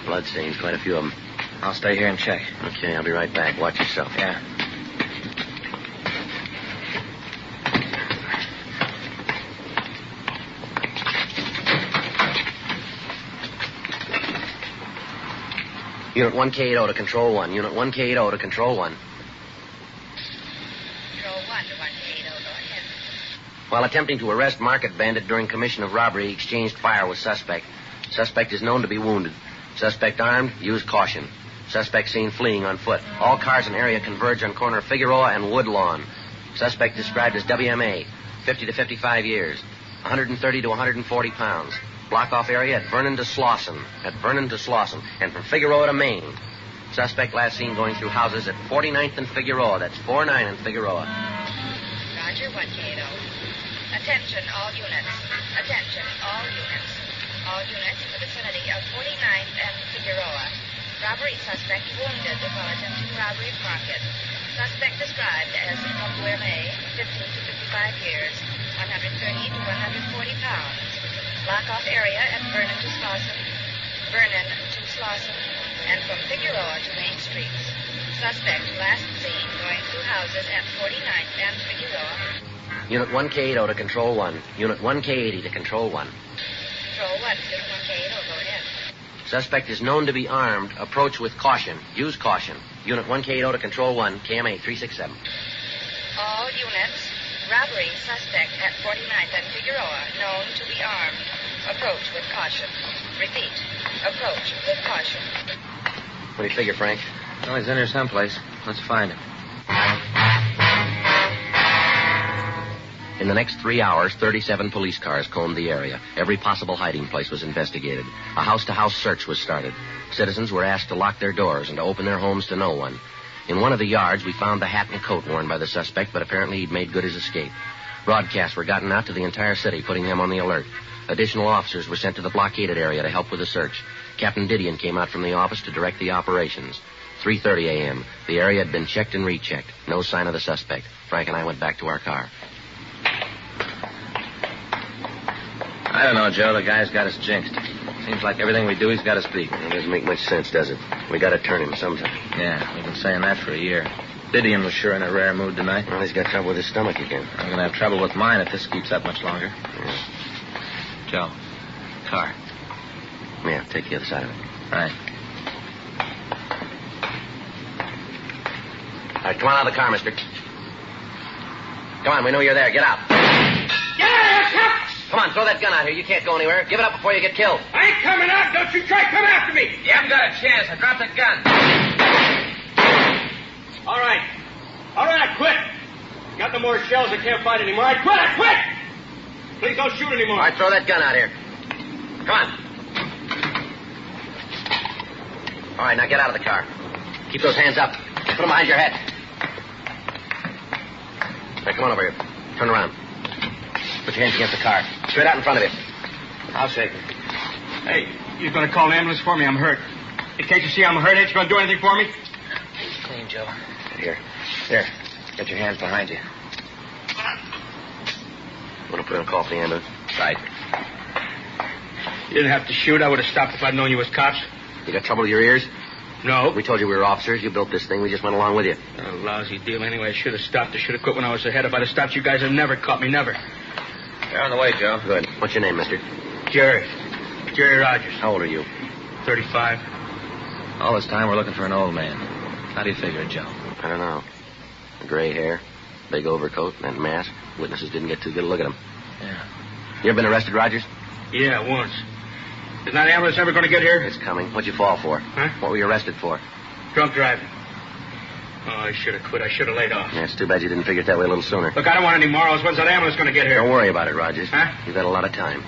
Blood stains, quite a few of them.
I'll stay here and check.
Okay, I'll be right back. Watch yourself.
Yeah.
Unit 1K80 to Control 1. Unit 1K80 to Control 1.
Control 1 to 1K80, go ahead.
While attempting to arrest market bandit during commission of robbery, he exchanged fire with suspect. Suspect is known to be wounded. Suspect armed, use caution. Suspect seen fleeing on foot. All cars in area converge on corner of Figueroa and Woodlawn. Suspect described as WMA, 50 to 55 years, 130 to 140 pounds. Block off area at Vernon to Slauson. And from Figueroa to Maine. Suspect last seen going through houses at 49th and Figueroa. That's 49 and Figueroa.
Roger, 1K80. Attention, all units. Attention, all units. All units in the vicinity of 49th and Figueroa. Robbery suspect wounded while attempting robbery of market. Suspect described as WMA, 50 to 55 years, 130 to 140 pounds. Block off area at Vernon to Slauson, and from Figueroa to Main Streets. Suspect last seen going through houses at 49th and Figueroa.
Unit 1K80 to Control 1. Unit 1K80 to Control 1.
Control 1, Unit 1K80, go ahead.
Suspect is known to be armed. Approach with caution. Use caution. Unit 1K80 to Control 1, KMA 367.
All units. Robbery suspect at 49th and Figueroa, known to be armed. Approach with caution. Repeat. Approach with caution.
What do you figure, Frank?
Well, he's in here someplace. Let's find him.
In the next 3 hours, 37 police cars combed the area. Every possible hiding place was investigated. A house-to-house search was started. Citizens were asked to lock their doors and to open their homes to no one. In one of the yards, we found the hat and coat worn by the suspect, but apparently he'd made good his escape. Broadcasts were gotten out to the entire city, putting them on the alert. Additional officers were sent to the blockaded area to help with the search. Captain Didion came out from the office to direct the operations. 3:30 a.m. The area had been checked and rechecked. No sign of the suspect. Frank and I went back to our car.
I don't know, Joe. The guy's got us jinxed. Seems like everything we do, he's got us beat.
It doesn't make much sense, does it? We got to turn him sometime.
Yeah, we've been saying that for a year. Didion was sure in a rare mood tonight.
Well, he's got trouble with his stomach again.
I'm going to have trouble with mine if this keeps up much longer.
Yeah.
Joe, car.
Yeah, take the other side of it.
Right.
All right, come on out of the car, mister. Come on, we know you're there. Get out.
Get out of here, cop!
Come on, throw that gun out here. You can't go anywhere. Give it up before you get killed.
I ain't coming out. Don't you try come after me.
You haven't got a chance. I dropped the gun.
All right, I quit. Got no more shells. I can't fight anymore. I quit. Please don't shoot anymore.
All right, throw that gun out here. Come on. All right, now get out of the car. Keep those hands up. Put them behind your head. All right, come on over here. Turn around. Put your hands against the car. Straight out in front of you. I'll shake it.
Hey, you're going to call an ambulance for me? I'm hurt. Hey, can't you see I'm hurt? Ain't you going to do anything for me?
He's clean, Joe.
Here.
Get your hands behind you.
Want to put in a call for the ambulance?
Right.
You didn't have to shoot. I would have stopped if I'd known you was cops.
You got trouble with your ears?
No.
We told you we were officers. You built this thing. We just went along with you.
A lousy deal anyway. I should have stopped. I should have quit when I was ahead. If I'd have stopped, you guys would never caught me. Never.
They're on the way, Joe.
Good. What's your name, mister?
Jerry Rogers.
How old are you?
35.
All this time we're looking for an old man. How do you figure it, Joe?
I don't know. Gray hair,
Big overcoat and that mask. Witnesses didn't get too good a look at him. Yeah. You ever been arrested, Rogers?
Yeah, once. Is that ambulance ever going to get here?
It's coming. What'd you fall for?
Huh?
What were you arrested for?
Drunk driving. Oh, I should have quit. I should have laid off.
Yeah, it's too bad you didn't figure it that way a little sooner.
Look, I don't want any morals. When's that ambulance going to get here?
Don't worry about it, Rogers.
Huh?
You've got a lot of time.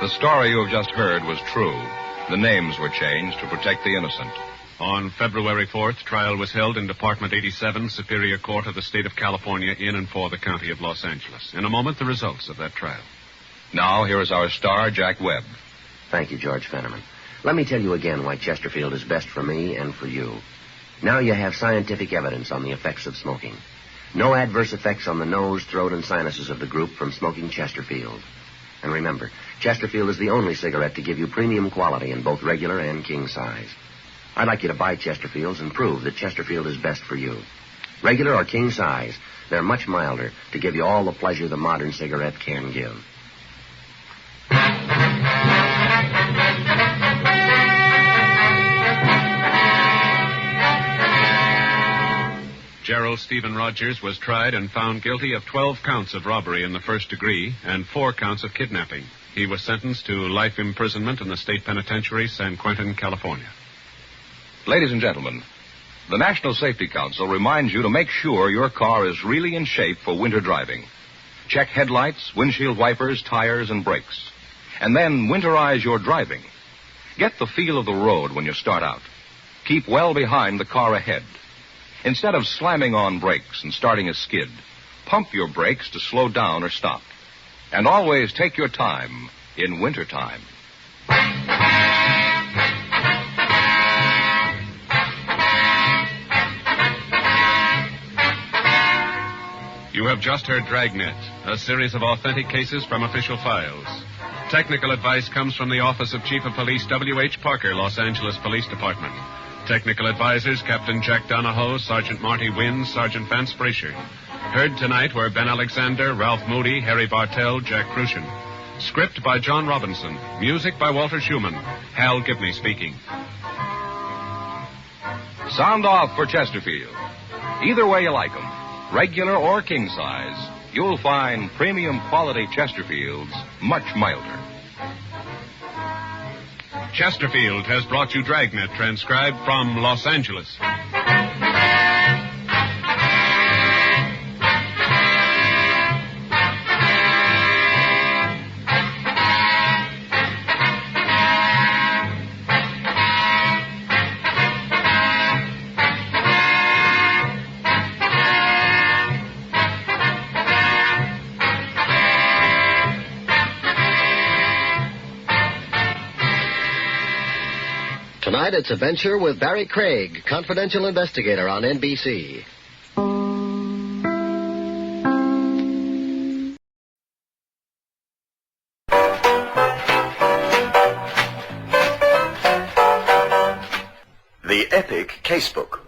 The story you have just heard was true. The names were changed to protect the innocent.
On February 4th, trial was held in Department 87, Superior Court of the State of California, in and for the County of Los Angeles. In a moment, the results of that trial.
Now, here is our star, Jack Webb.
Thank you, George Fenneman. Let me tell you again why Chesterfield is best for me and for you. Now you have scientific evidence on the effects of smoking. No adverse effects on the nose, throat, and sinuses of the group from smoking Chesterfield. And remember, Chesterfield is the only cigarette to give you premium quality in both regular and king size. I'd like you to buy Chesterfields and prove that Chesterfield is best for you. Regular or king size, they're much milder to give you all the pleasure the modern cigarette can give.
Gerald Stephen Rogers was tried and found guilty of 12 counts of robbery in the first degree and 4 counts of kidnapping. He was sentenced to life imprisonment in the state penitentiary, San Quentin, California.
Ladies and gentlemen, the National Safety Council reminds you to make sure your car is really in shape for winter driving. Check headlights, windshield wipers, tires, and brakes. And then winterize your driving. Get the feel of the road when you start out. Keep well behind the car ahead. Instead of slamming on brakes and starting a skid, pump your brakes to slow down or stop. And always take your time in wintertime.
You have just heard Dragnet, a series of authentic cases from official files. Technical advice comes from the Office of Chief of Police W.H. Parker, Los Angeles Police Department. Technical advisors, Captain Jack Donahoe, Sergeant Marty Wynn, Sergeant Vance Brasher. Heard tonight were Ben Alexander, Ralph Moody, Harry Bartell, Jack Crucian. Script by John Robinson. Music by Walter Schumann. Hal Gibney speaking.
Sound off for Chesterfield. Either way you like 'em, regular or king size, you'll find premium quality Chesterfields much milder.
Chesterfield has brought you Dragnet, transcribed from Los Angeles.
Tonight, it's Adventure with Barry Craig, confidential investigator on NBC.
The Epic Casebook.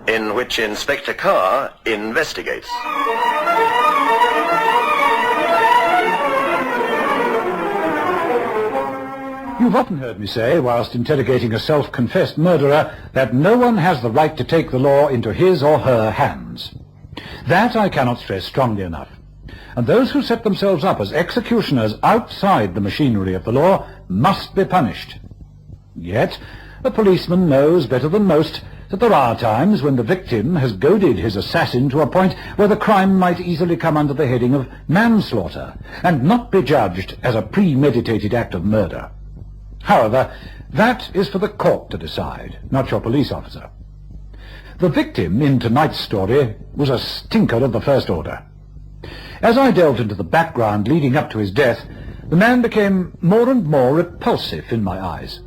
In which Inspector Carr investigates.
You've often heard me say, whilst interrogating a self-confessed murderer, that no one has the right to take the law into his or her hands. That I cannot stress strongly enough. And those who set themselves up as executioners outside the machinery of the law must be punished. Yet, a policeman knows better than most that there are times when the victim has goaded his assassin to a point where the crime might easily come under the heading of manslaughter and not be judged as a premeditated act of murder. However, that is for the court to decide, not your police officer. The victim in tonight's story was a stinker of the first order. As I delved into the background leading up to his death, the man became more and more repulsive in my eyes.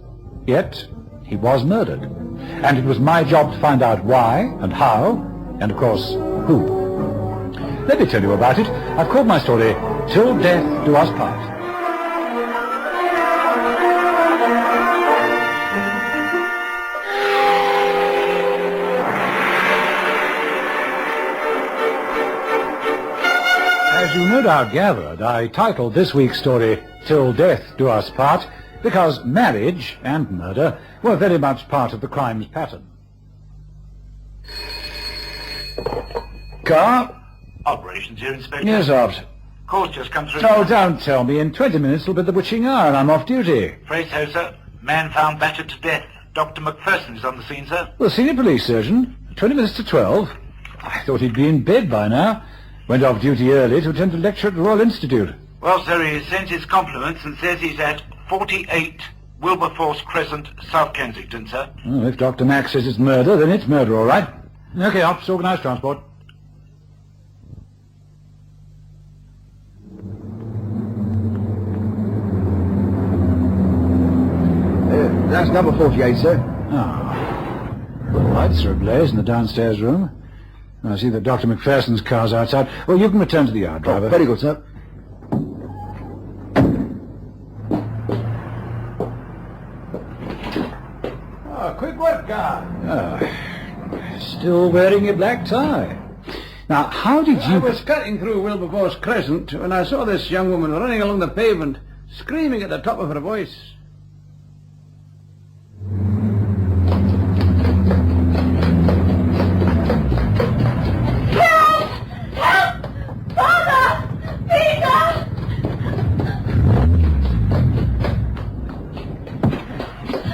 Yet, he was murdered, and it was my job to find out why and how, and of course, who. Let me tell you about it. I've called my story, Till Death Do Us Part. As As you no doubt gathered, I titled this week's story, Till Death Do Us Part, because marriage and murder were very much part of the crime's pattern. Car?
Operations here, Inspector.
Yes, officer.
Call's just come through.
Oh, don't tell me. In 20 minutes it'll be the witching hour and I'm off duty.
Pray so, sir. Man found battered to death. Dr. Macpherson is on the scene, sir.
Well, senior police surgeon, 20 minutes to 12. I thought he'd be in bed by now. Went off duty early to attend a lecture at the Royal Institute.
Well, sir, he sends his compliments and says he's at 48 Wilberforce Crescent, South Kensington, sir.
Oh, if Dr. Mack says it's murder, then it's murder, all right. Okay, ops, organise transport.
That's number 48, sir.
Ah. The lights are ablaze in the downstairs room. I see that Dr. Macpherson's car's outside. Well, you can return to the yard, driver.
Oh, very good, sir.
Oh, quick work, car. Still wearing your black tie. Now, how did you...
I was cutting through Wilberforce Crescent when I saw this young woman running along the pavement, screaming at the top of her voice.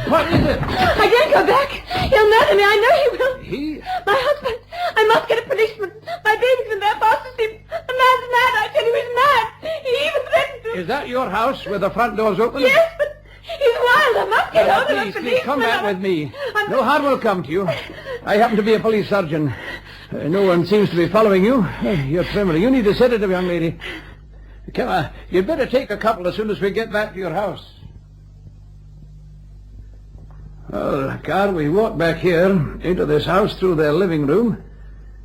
What is it?
I can't go back. He'll murder me. I know he will.
He?
My husband. I must get a policeman. My baby's in there fast asleep. The man's mad. I tell you, he's mad. He even threatened to...
Is that your house with the front doors open?
Yes, but he's wild. I must get hold of a
Please, come back with me. No harm will come to you. I happen to be a police surgeon. No one seems to be following you. You're trembling. You need a sedative, young lady. Come on. You'd better take a couple as soon as we get back to your house. Well, Carl, we walked back here into this house through their living room,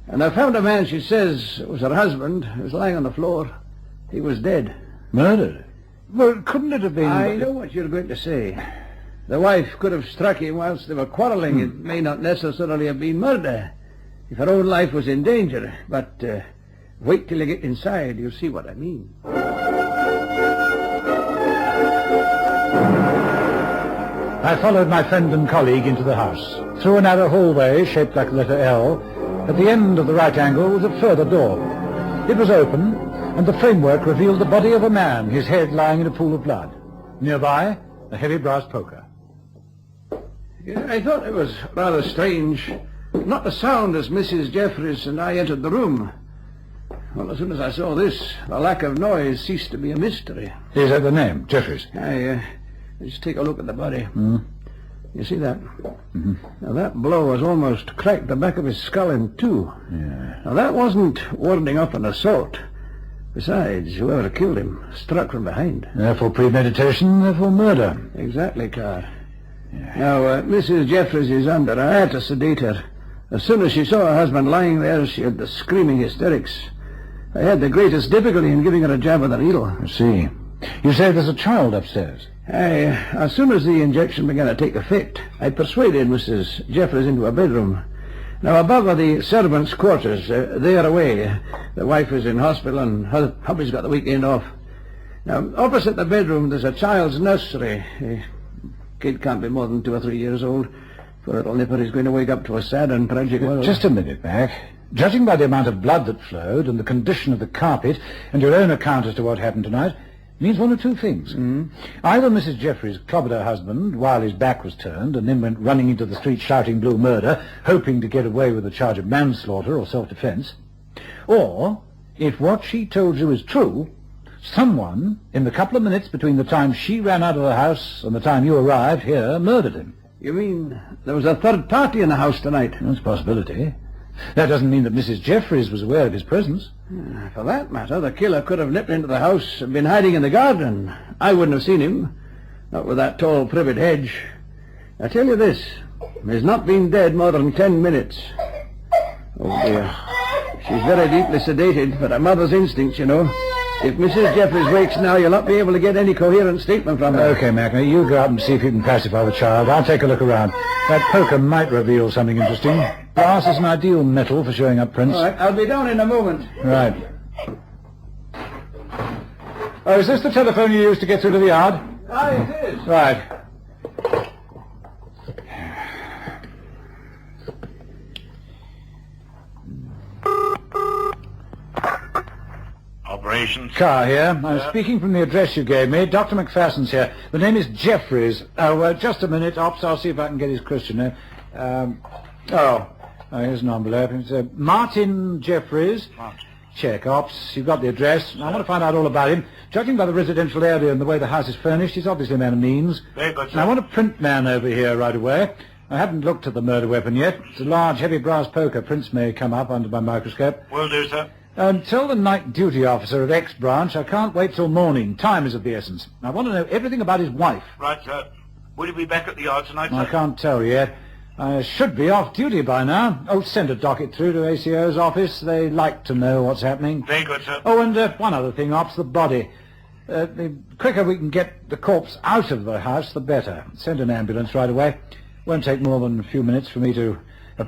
and I found a man she says was her husband who was lying on the floor. He was dead.
Murdered? Well, couldn't it have been...
I know what you're going to say. The wife could have struck him whilst they were quarrelling. It may not necessarily have been murder, if her own life was in danger. But wait till you get inside, you'll see what I mean.
I followed my friend and colleague into the house. Through a narrow hallway shaped like the letter L, at the end of the right angle was a further door. It was open, and the framework revealed the body of a man, his head lying in a pool of blood. Nearby, a heavy brass poker.
Yeah, I thought it was rather strange. Not a sound as Mrs. Jeffries and I entered the room. Well, as soon as I saw this, the lack of noise ceased to be a mystery.
Is that the name, Jeffries?
Just take a look at the body. You see that? Now, that blow has almost cracked the back of his skull in two.
Yeah.
Now, that wasn't warding off an assault. Besides, whoever killed him struck from behind.
Therefore premeditation, therefore murder.
Exactly, Carr. Yeah. Now, Mrs. Jeffries is under. I had to sedate her. As soon as she saw her husband lying there, she had the screaming hysterics. I had the greatest difficulty in giving her a jab with a needle.
I see. You say there's a child upstairs?
As soon as the injection began to take effect, I persuaded Mrs. Jeffries into a bedroom. Now, above are the servants' quarters. They are away. The wife is in hospital and hubby's got the weekend off. Now, opposite the bedroom, there's a child's nursery. Kid can't be more than 2 or 3 years old. Poor little nipper is going to wake up to a sad and tragic world.
Just a minute, Mac. Judging by the amount of blood that flowed and the condition of the carpet and your own account as to what happened tonight, it means one of two things. Either Mrs. Jeffries clobbered her husband while his back was turned and then went running into the street shouting blue murder, hoping to get away with a charge of manslaughter or self-defense. Or, if what she told you is true, someone, in the couple of minutes between the time she ran out of the house and the time you arrived here, murdered him.
You mean there was a third party in the house tonight?
That's a possibility. That doesn't mean that Mrs. Jeffries was aware of his presence.
For that matter, the killer could have nipped into the house and been hiding in the garden. I wouldn't have seen him, not with that tall privet hedge. I tell you this, he's not been dead more than 10 minutes. Oh, dear. She's very deeply sedated, but a mother's instinct, you know. If Mrs. Jeffries wakes now, you'll not be able to get any coherent statement from her.
Okay, Mac, now you go out and see if you can pacify the child. I'll take a look around. That poker might reveal something interesting. Brass is an ideal metal for showing up prints.
All right, I'll be down in a moment.
Right. Oh, is this the telephone you used to get through to the yard?
Ah, it is.
Right.
Operations.
Car here. I'm speaking from the address you gave me. Dr. McPherson's here. The name is Jeffries. Oh, just a minute, Ops. I'll see if I can get his Christian name. Here's an envelope. It's Martin Jeffries.
Martin.
Check, Ops. You've got the address. I want to find out all about him. Judging by the residential area and the way the house is furnished, he's obviously a man of means.
Very good, sir.
And I want a print man over here right away. I haven't looked at the murder weapon yet. It's a large, heavy brass poker. Prints may come up under my microscope.
Will do, sir.
Tell the night duty officer at X branch I can't wait till morning. Time is of the essence. I want to know everything about his wife.
Right, sir. Will you be back at the yard tonight, sir?
I can't tell yet. I should be off duty by now. Oh, send a docket through to ACO's office. They like to know what's happening.
Very good, sir.
Oh, and one other thing, Ops, the body. The quicker we can get the corpse out of the house, the better. Send an ambulance right away. Won't take more than a few minutes for me to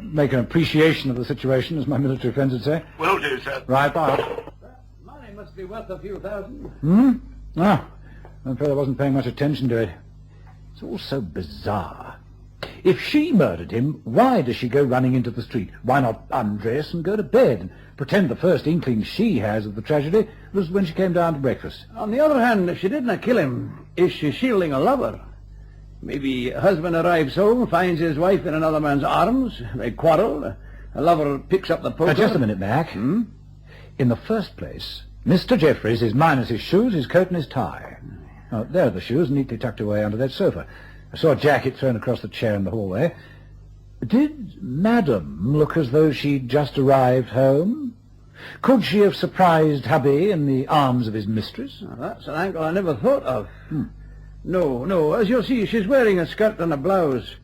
make an appreciation of the situation, as my military friends would say.
Will do, sir.
Right, bye.
That money must be worth a few thousand.
Ah, I'm afraid I wasn't paying much attention to it. It's all so bizarre. If she murdered him, why does she go running into the street? Why not undress and go to bed and pretend the first inkling she has of the tragedy was when she came down to breakfast?
On the other hand, if she did not kill him, is she shielding a lover? Maybe a husband arrives home, finds his wife in another man's arms, they quarrel, a lover picks up the poker...
Just a minute, Mac. In the first place, Mr. Jeffries is minus his shoes, his coat and his tie. Oh, there are the shoes, neatly tucked away under that sofa. I saw a jacket thrown across the chair in the hallway. Did Madam look as though she'd just arrived home? Could she have surprised hubby in the arms of his mistress?
Now, that's an angle I never thought of. No, as you'll see, she's wearing a skirt and a blouse.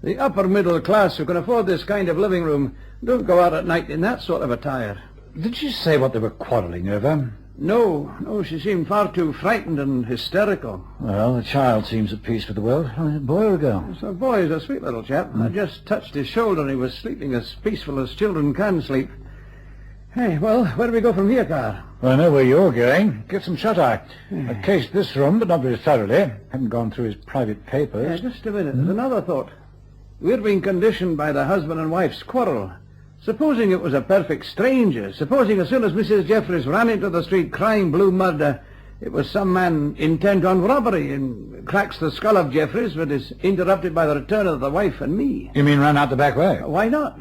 The upper middle class who can afford this kind of living room don't go out at night in that sort of attire.
Did she say what they were quarrelling over?
No, she seemed far too frightened and hysterical.
Well, the child seems at peace with the world. A boy or a girl?
So, boy is a sweet little chap. I just touched his shoulder and he was sleeping as peaceful as children can sleep. Hey, well, where do we go from here, Carl?
Well, I know where you're going. Get some shut-eye. I cased this room, but not very thoroughly. Haven't gone through his private papers.
Yeah, just a minute. There's another thought. We're being conditioned by the husband and wife's quarrel. Supposing it was a perfect stranger, supposing as soon as Mrs. Jeffries ran into the street crying blue murder, it was some man intent on robbery and cracks the skull of Jeffries, but is interrupted by the return of the wife and me.
You mean ran out the back way?
Why not?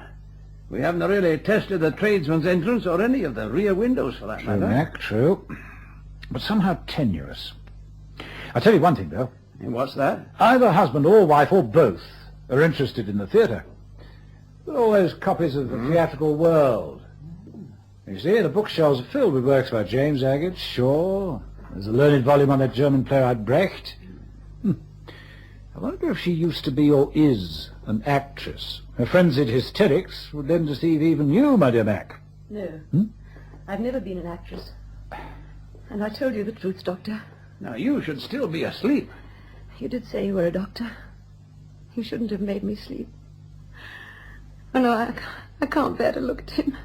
We haven't really tested the tradesman's entrance or any of the rear windows for that
True,
matter.
Mac, true. But somehow tenuous. I'll tell you one thing, though.
And what's that?
Either husband or wife or both are interested in the theatre. There are all those copies of the theatrical world. You see, the bookshelves are filled with works by James Agate, Shaw. There's a learned volume on that German playwright Brecht. I wonder if she used to be or is an actress. Her frenzied hysterics would then deceive even you, my dear Mac.
No. I've never been an actress. And I told you the truth, Doctor.
Now, you should still be asleep.
You did say you were a doctor. You shouldn't have made me sleep. Oh, no, I can't bear to look at him.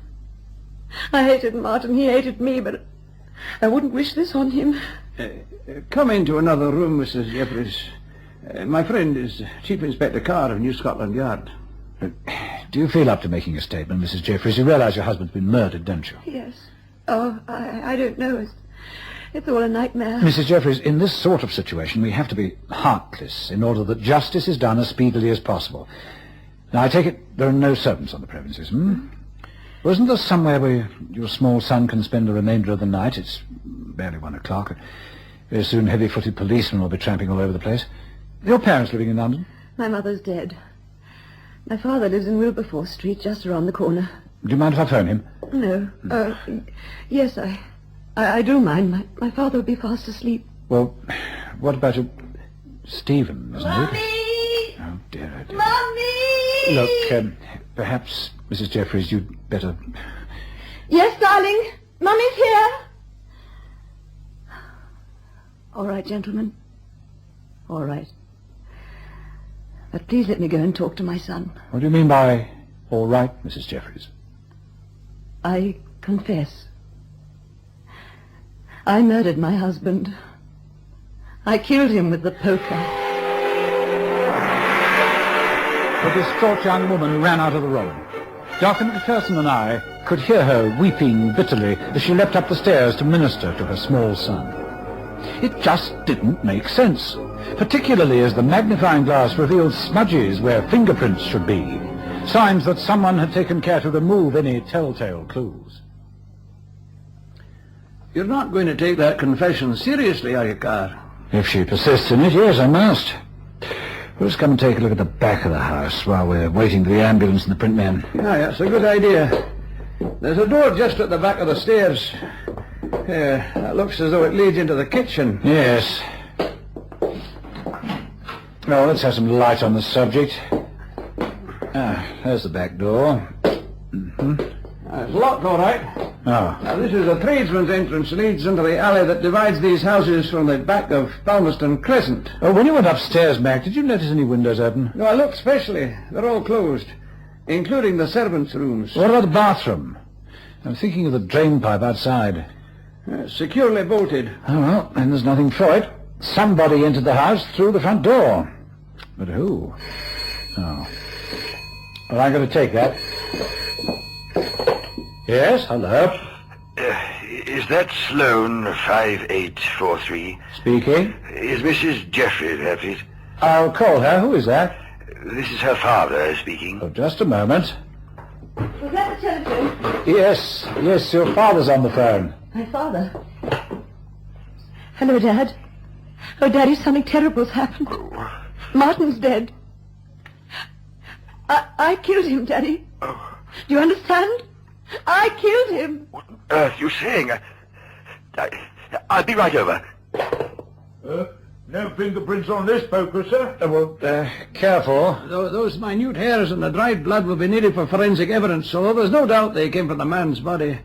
I hated Martin, he hated me, but I wouldn't wish this on him.
Come into another room, Mrs. Jeffries. My friend is Chief Inspector Carr of New Scotland Yard.
Do you feel up to making a statement, Mrs. Jeffries? You realize your husband's been murdered, don't you?
Yes. Oh, I don't know. It's all a nightmare.
Mrs. Jeffries, in this sort of situation, we have to be heartless in order that justice is done as speedily as possible. Now, I take it there are no servants on the premises, Well, isn't there somewhere where your small son can spend the remainder of the night? It's barely 1 o'clock. Very soon heavy-footed policemen will be tramping all over the place. Are your parents living in London?
My mother's dead. My father lives in Wilberforce Street, just around the corner.
Do you mind if I phone him?
No. Yes, I do mind. My father will be fast asleep.
Well, what about your... Stephen, isn't
Mummy!
it? Oh, dear, oh, dear.
Mummy!
Look, perhaps, Mrs. Jeffries, you'd better...
Yes, darling. Mummy's here. All right, gentlemen. All right. But please let me go and talk to my son.
What do you mean by all right, Mrs. Jeffries?
I confess. I murdered my husband. I killed him with the poker.
The distraught young woman ran out of the room. Dr. Macpherson and I could hear her weeping bitterly as she leapt up the stairs to minister to her small son. It just didn't make sense, particularly as the magnifying glass revealed smudges where fingerprints should be, signs that someone had taken care to remove any telltale clues.
You're not going to take that confession seriously, are you, Carr?
If she persists in it, yes, I must. We'll just come and take a look at the back of the house while we're waiting for the ambulance and the print men.
Yeah, that's a good idea. There's a door just at the back of the stairs. Yeah, that looks as though it leads into the kitchen.
Yes. Now, let's have some light on the subject. There's the back door.
It's locked, all right.
Oh.
Now, this is a tradesman's entrance. Leads into the alley that divides these houses from the back of Palmerston Crescent.
Oh, when you went upstairs, Mac, did you notice any windows open?
No, I looked specially. They're all closed, including the servants' rooms.
What about the bathroom? I'm thinking of the drain pipe outside.
Securely bolted.
Oh, well, then there's nothing for it. Somebody entered the house through the front door. But who? Oh. Well, I'm going to take that. Yes, hello.
Is that Sloan 5843?
Speaking.
Is Mrs. Jeffrey there, please?
I'll call her. Who is that?
This is her father speaking.
Oh, just a moment.
Was that the telephone?
Yes, your father's on the phone.
My father. Hello, Dad. Oh, Daddy, something terrible's happened. Martin's dead. I killed him, Daddy.
Oh.
Do you understand? I killed him.
What on earth are you saying? I'll be right over.
No fingerprints on this poker, sir.
Careful.
Those minute hairs and the dried blood will be needed for forensic evidence, so there's no doubt they came from the man's body.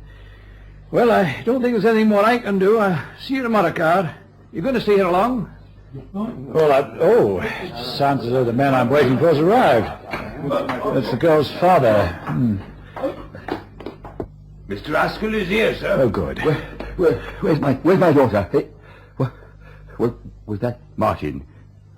Well, I don't think there's anything more I can do. See you tomorrow, Carr. You going to stay here long?
Well, it sounds as though the man I'm waiting for has arrived. That's the girl's father.
Mr. Askell is here, sir.
Oh, good.
Where's my daughter? Was that Martin?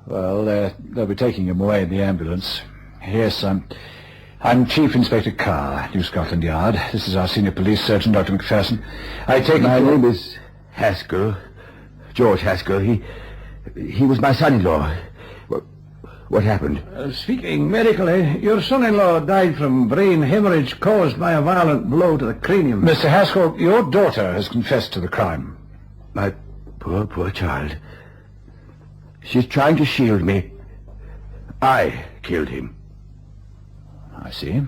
Well, they'll be taking him away in the ambulance. Yes, I'm Chief Inspector Carr, New Scotland Yard. This is our senior police surgeon, Dr. Macpherson.
My name is Haskell, George Haskell. He was my son-in-law. What happened?
Speaking medically, your son-in-law died from brain hemorrhage caused by a violent blow to the cranium.
Mr. Haskell, your daughter has confessed to the crime.
My poor child. She's trying to shield me. I killed him.
I see.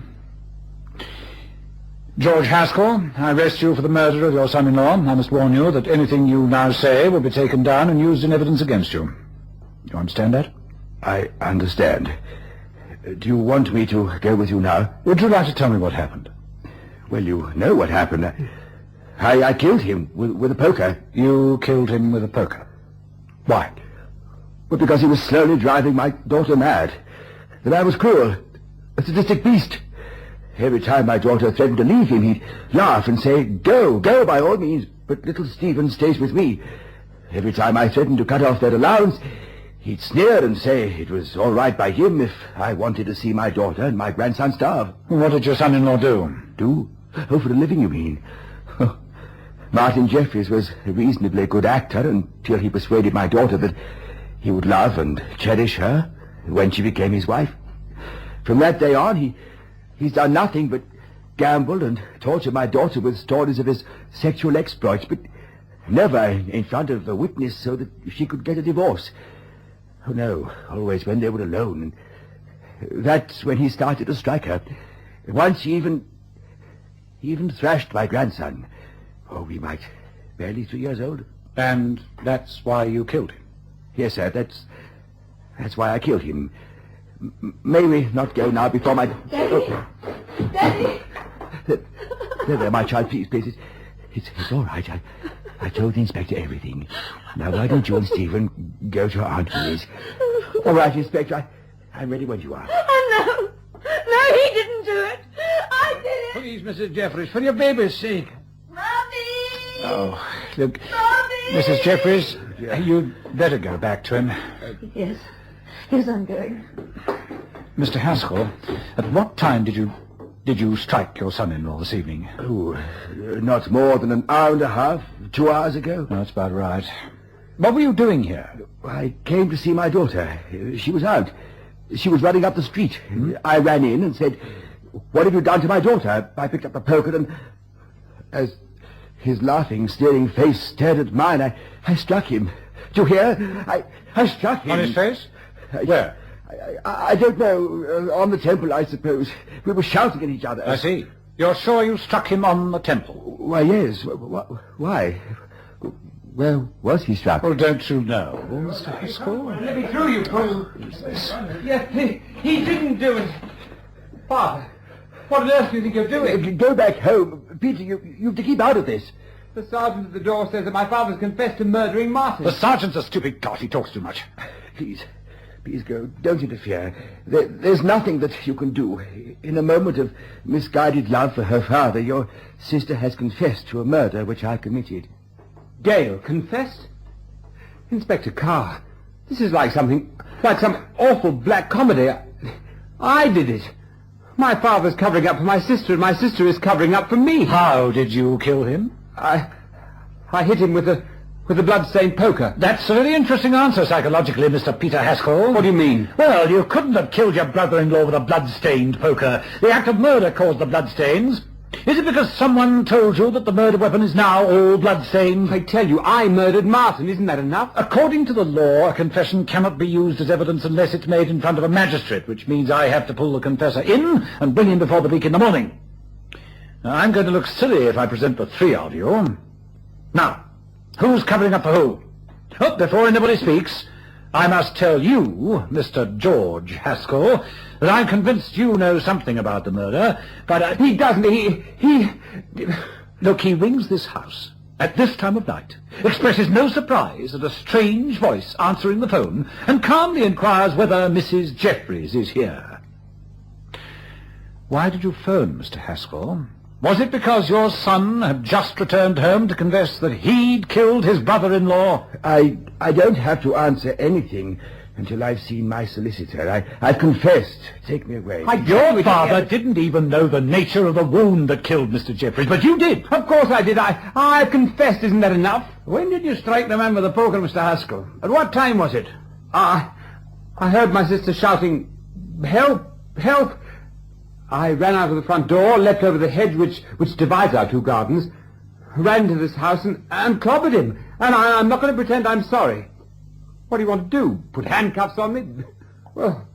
George Haskell, I arrest you for the murder of your son-in-law. I must warn you that anything you now say will be taken down and used in evidence against you. You understand that?
I understand. Do you want me to go with you now?
Would you like to tell me what happened?
Well, you know what happened. I killed him with a poker.
You killed him with a poker? Why?
Well, because he was slowly driving my daughter mad. The man was cruel, a sadistic beast. Every time my daughter threatened to leave him, he'd laugh and say, go by all means, but little Stephen stays with me. Every time I threatened to cut off their allowance, he'd sneer and say it was all right by him if I wanted to see my daughter and my grandson starve.
What did your son-in-law do?
Do? Oh, for a living, you mean? Oh, Martin Jeffries was a reasonably good actor until he persuaded my daughter that he would love and cherish her when she became his wife. From that day on, he's done nothing but gamble and torture my daughter with stories of his sexual exploits, but never in front of a witness so that she could get a divorce. Oh, no, always when they were alone. And that's when he started to strike her. Once he even thrashed my grandson. Oh, he might barely 3 years old.
And that's why you killed him?
Yes, sir, that's why I killed him. May we not go now before my...
Daddy! Daddy!
There, my child, please. It's all right. I told the inspector everything. Now, why don't you and Stephen go to your aunt, please? All right, Inspector, I'm ready when you are.
Oh, no, he didn't do it. I did it.
Please, Mrs. Jeffries, for your baby's sake.
Mommy!
Oh, look...
Mommy!
Mrs. Jeffries, you'd better go back to him.
Yes. Yes, I'm going.
Mr. Haskell, at what time did you strike your son-in-law this evening?
Oh, not more than an hour and a half, 2 hours ago.
That's about right. What were you doing here?
I came to see my daughter. She was out. She was running up the street. I ran in and said, "What have you done to my daughter?" I picked up the poker and, as his laughing, staring face stared at mine, I struck him. Do you hear? I struck him.
On his face? Where?
I don't know. On the temple, I suppose. We were shouting at each other.
I see. You're sure you struck him on the temple?
Why, yes. Why? Where was he struck?
Well, don't you know, Mr. Haskell?
Let me through, you fool. Yes, he didn't do it. Father, what on earth do you think you're doing?
Go back home. Peter, you've to keep out of this.
The sergeant at the door says that my father's confessed to murdering Martin.
The sergeant's a stupid god. He talks too much.
Please go. Don't interfere. There's nothing that you can do. In a moment of misguided love for her father, your sister has confessed to a murder which I committed.
Gail confessed? Inspector Carr, this is like some awful black comedy. I did it. My father's covering up for my sister, and my sister is covering up for me.
How did you kill him?
I hit him with a blood-stained poker.
That's a very interesting answer psychologically, Mr. Peter Haskell.
What do you mean?
Well, you couldn't have killed your brother-in-law with a blood-stained poker. The act of murder caused the bloodstains. Is it because someone told you that the murder weapon is now all blood-stained?
I tell you, I murdered Martin. Isn't that enough?
According to the law, a confession cannot be used as evidence unless it's made in front of a magistrate, which means I have to pull the confessor in and bring him before the beak in the morning. Now, I'm going to look silly if I present the three of you. Now, who's covering up for who? Oh, before anybody speaks, I must tell you, Mr. George Haskell, that I'm convinced you know something about the murder, but
he doesn't. He...
Look, he rings this house at this time of night, expresses no surprise at a strange voice answering the phone, and calmly inquires whether Mrs. Jeffries is here. Why did you phone, Mr. Haskell? Was it because your son had just returned home to confess that he'd killed his brother-in-law?
I don't have to answer anything until I've seen my solicitor. I've confessed. Take me away.
Your father didn't even know the nature of the wound that killed Mr. Jeffries, but you did.
Of course I did. I've confessed. Isn't that enough? When did you strike the man with the poker, Mr. Haskell? At what time was it? I heard my sister shouting, "Help! Help!" I ran out of the front door, leapt over the hedge which divides our two gardens, ran into this house and clobbered him. And I'm not going to pretend I'm sorry. What do you want to do? Put handcuffs on me? Well,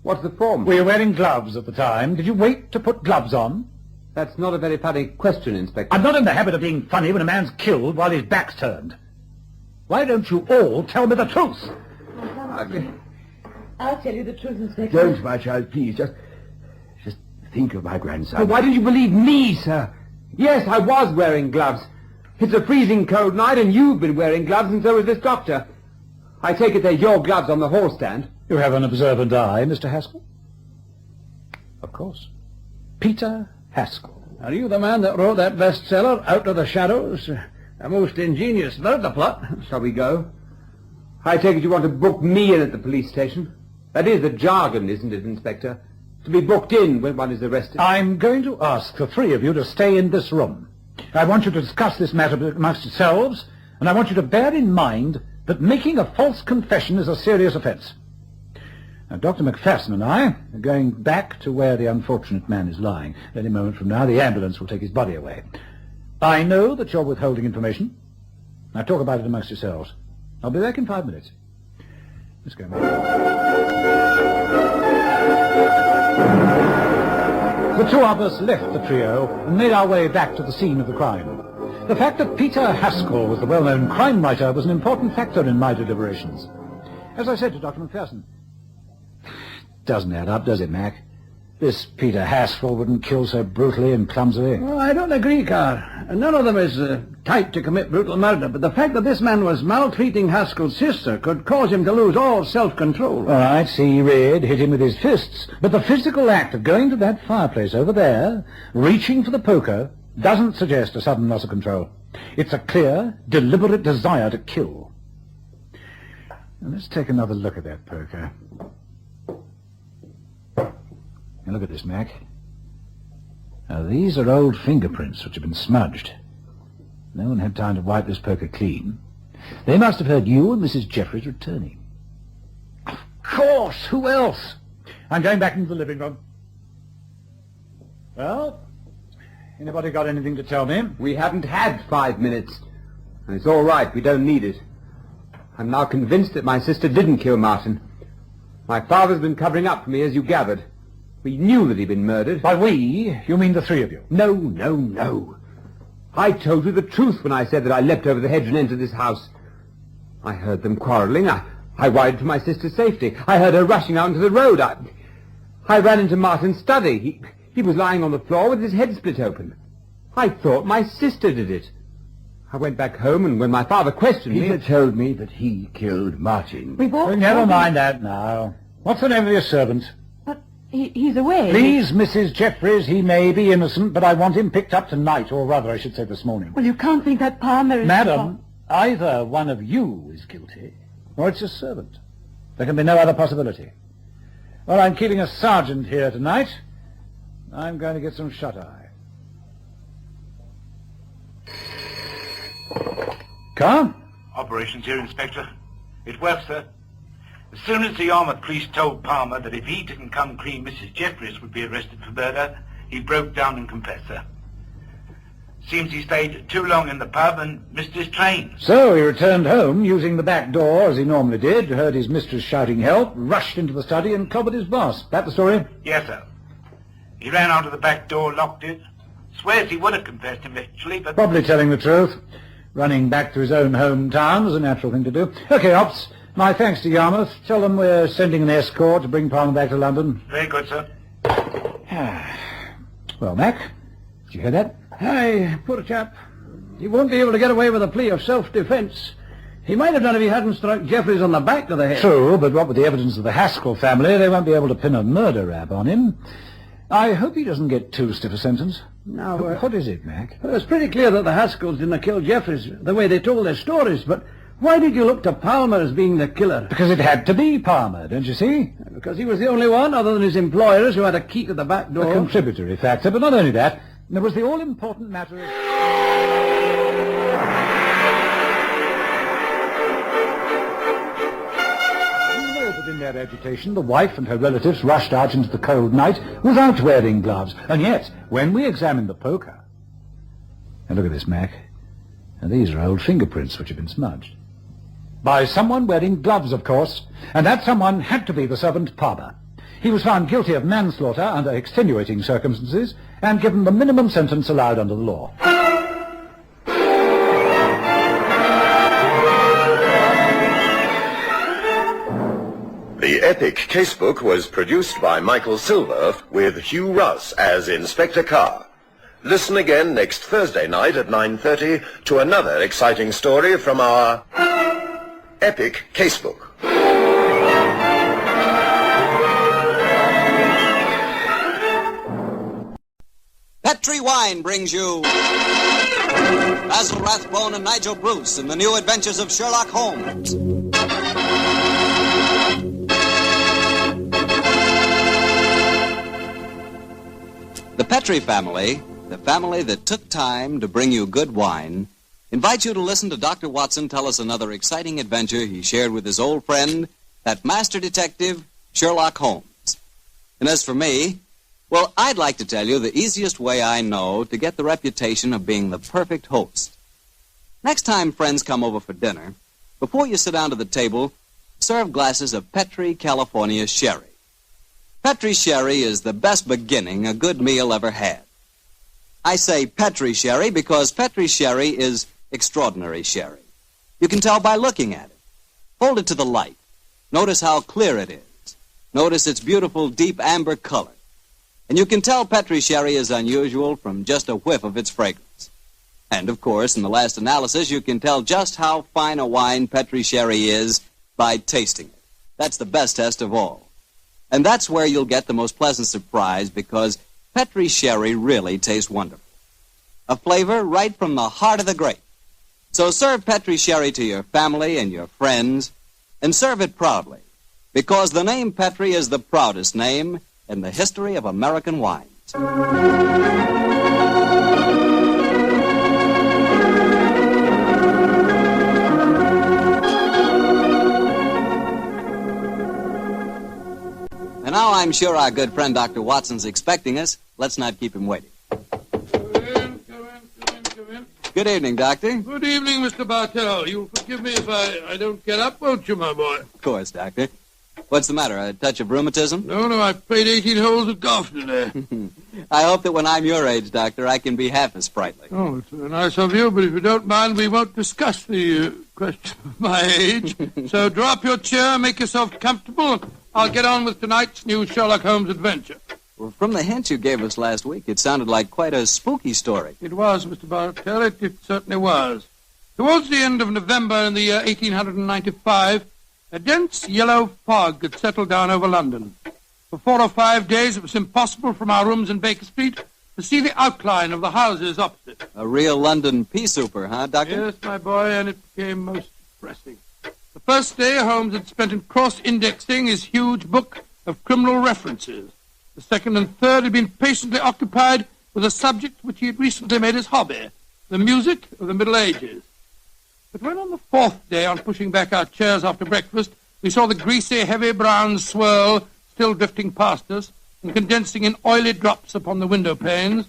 what's the form?
Were you wearing gloves at the time? Did you wait to put gloves on?
That's not a very funny question, Inspector.
I'm not in the habit of being funny when a man's killed while his back's turned. Why don't you all tell me the truth?
I'll tell you the truth, Inspector.
Don't, my child, please. Just think of my grandson.
Well, why didn't you believe me, sir? Yes, I was wearing gloves. It's a freezing cold night, and you've been wearing gloves, and so has this doctor. I take it they're your gloves on the hall stand.
You have an observant eye, Mr. Haskell? Of course. Peter Haskell.
Are you the man that wrote that bestseller, Out of the Shadows? A most ingenious murder plot. Shall we go? I take it you want to book me in at the police station? That is the jargon, isn't it, Inspector? To be booked in when one is arrested.
I'm going to ask the three of you to stay in this room. I want you to discuss this matter amongst yourselves, and I want you to bear in mind that making a false confession is a serious offence. Now, Dr. McPherson and I are going back to where the unfortunate man is lying. Any moment from now, the ambulance will take his body away. I know that you're withholding information. Now, talk about it amongst yourselves. I'll be back in 5 minutes. Let's go, man. The two of us left the trio and made our way back to the scene of the crime. The fact that Peter Haskell was the well-known crime writer was an important factor in my deliberations. As I said to Dr. McPherson, doesn't add up, does it, Mac? This Peter Haskell wouldn't kill so brutally and clumsily.
Well, I don't agree, Carr. None of them is type to commit brutal murder, but the fact that this man was maltreating Haskell's sister could cause him to lose all self-control.
All right, see, Red hit him with his fists, but the physical act of going to that fireplace over there, reaching for the poker, doesn't suggest a sudden loss of control. It's a clear, deliberate desire to kill. Now, let's take another look at that poker. Now, look at this, Mac. Now, these are old fingerprints which have been smudged. No one had time to wipe this poker clean. They must have heard you and Mrs. Jeffries returning. Of course! Who else? I'm going back into the living room. Well, anybody got anything to tell me?
We haven't had 5 minutes. And it's all right. We don't need it. I'm now convinced that my sister didn't kill Martin. My father's been covering up for me, as you gathered. We knew that he'd been murdered.
By we, you mean the three of you?
No, no, no. I told you the truth when I said that I leapt over the hedge and entered this house. I heard them quarrelling. I wired for my sister's safety. I heard her rushing out into the road. I ran into Martin's study. He was lying on the floor with his head split open. I thought my sister did it. I went back home, and when my father questioned me...
Peter told me that he killed Martin.
Never mind that now. What's the name of your servant?
But he's away.
Please, Mrs. Jeffries, he may be innocent, but I want him picked up tonight, or rather, I should say this morning.
Well, you can't think that Palmer is...
Madam, either one of you is guilty, or it's your servant. There can be no other possibility. Well, I'm keeping a sergeant here tonight. I'm going to get some shut-eye. Come.
Operations here, Inspector. It worked, sir. As soon as the armoured police told Palmer that if he didn't come clean, Mrs. Jeffries would be arrested for murder, he broke down and confessed, sir. Seems he stayed too long in the pub and missed his train.
So he returned home using the back door, as he normally did, heard his mistress shouting help, rushed into the study and clobbered his boss. That the story?
Yes, sir. He ran out of the back door, locked it. Swears he would have confessed eventually, but...
Probably telling the truth. Running back to his own hometown was a natural thing to do. Okay, Ops, my thanks to Yarmouth. Tell them we're sending an escort to bring Palmer back to London.
Very good, sir.
Well, Mac, did you hear that?
Aye, poor chap. He won't be able to get away with a plea of self-defence. He might have done if he hadn't struck Jeffries on the back of the head.
True, but what with the evidence of the Haskell family, they won't be able to pin a murder rap on him. I hope he doesn't get too stiff a sentence.
Now,
what is it, Mac?
Well, it's pretty clear that the Haskells didn't kill Jeffries the way they told their stories, but why did you look to Palmer as being the killer?
Because it had to be Palmer, don't you see?
Because he was the only one, other than his employers, who had a key to the back door.
A contributory factor, but not only that, there was the all-important matter of... In their agitation, the wife and her relatives rushed out into the cold night without wearing gloves. And yet, when we examined the poker... Now look at this, Mac. Now, these are old fingerprints which have been smudged. By someone wearing gloves, of course. And that someone had to be the servant Palmer. He was found guilty of manslaughter under extenuating circumstances and given the minimum sentence allowed under the law.
The epic Casebook was produced by Michael Silver with Hugh Russ as Inspector Carr. Listen again next Thursday night at 9:30 to another exciting story from our epic Casebook.
Petri Wine brings you Basil Rathbone and Nigel Bruce in the new adventures of Sherlock Holmes. The Petri family, the family that took time to bring you good wine, invites you to listen to Dr. Watson tell us another exciting adventure he shared with his old friend, that master detective, Sherlock Holmes. And as for me, well, I'd like to tell you the easiest way I know to get the reputation of being the perfect host. Next time friends come over for dinner, before you sit down to the table, serve glasses of Petri California Sherry. Petri Sherry is the best beginning a good meal ever had. I say Petri Sherry because Petri Sherry is extraordinary sherry. You can tell by looking at it. Hold it to the light. Notice how clear it is. Notice its beautiful deep amber color. And you can tell Petri Sherry is unusual from just a whiff of its fragrance. And, of course, in the last analysis, you can tell just how fine a wine Petri Sherry is by tasting it. That's the best test of all. And that's where you'll get the most pleasant surprise because Petri Sherry really tastes wonderful. a flavor right from the heart of the grape. So serve Petri Sherry to your family and your friends, and serve it proudly, because the name Petri is the proudest name in the history of American wines. And now I'm sure our good friend Dr. Watson's expecting us. Let's not keep him waiting.
Come in.
Good evening, Doctor.
Good evening, Mr. Bartell. You'll forgive me if I don't get up, won't you, my boy?
Of course, Doctor. What's the matter, a touch of rheumatism?
No, I played 18 holes of golf today.
I hope that when I'm your age, Doctor, I can be half as sprightly.
Oh, it's very nice of you, but if you don't mind, we won't discuss the question of my age. So draw up your chair, make yourself comfortable. I'll get on with tonight's new Sherlock Holmes adventure.
Well, from the hint you gave us last week, it sounded like quite a spooky story.
It was, Mr. Bartell. It certainly was. Towards the end of November in the year 1895, a dense yellow fog had settled down over London. For 4 or 5 days, it was impossible from our rooms in Baker Street to see the outline of the houses opposite.
A real London pea-souper, huh, Doctor?
Yes, my boy, and it became most depressing. The first day, Holmes had spent in cross-indexing his huge book of criminal references. The second and third had been patiently occupied with a subject which he had recently made his hobby, the music of the Middle Ages. But when on the fourth day, on pushing back our chairs after breakfast, we saw the greasy, heavy brown swirl still drifting past us and condensing in oily drops upon the window panes,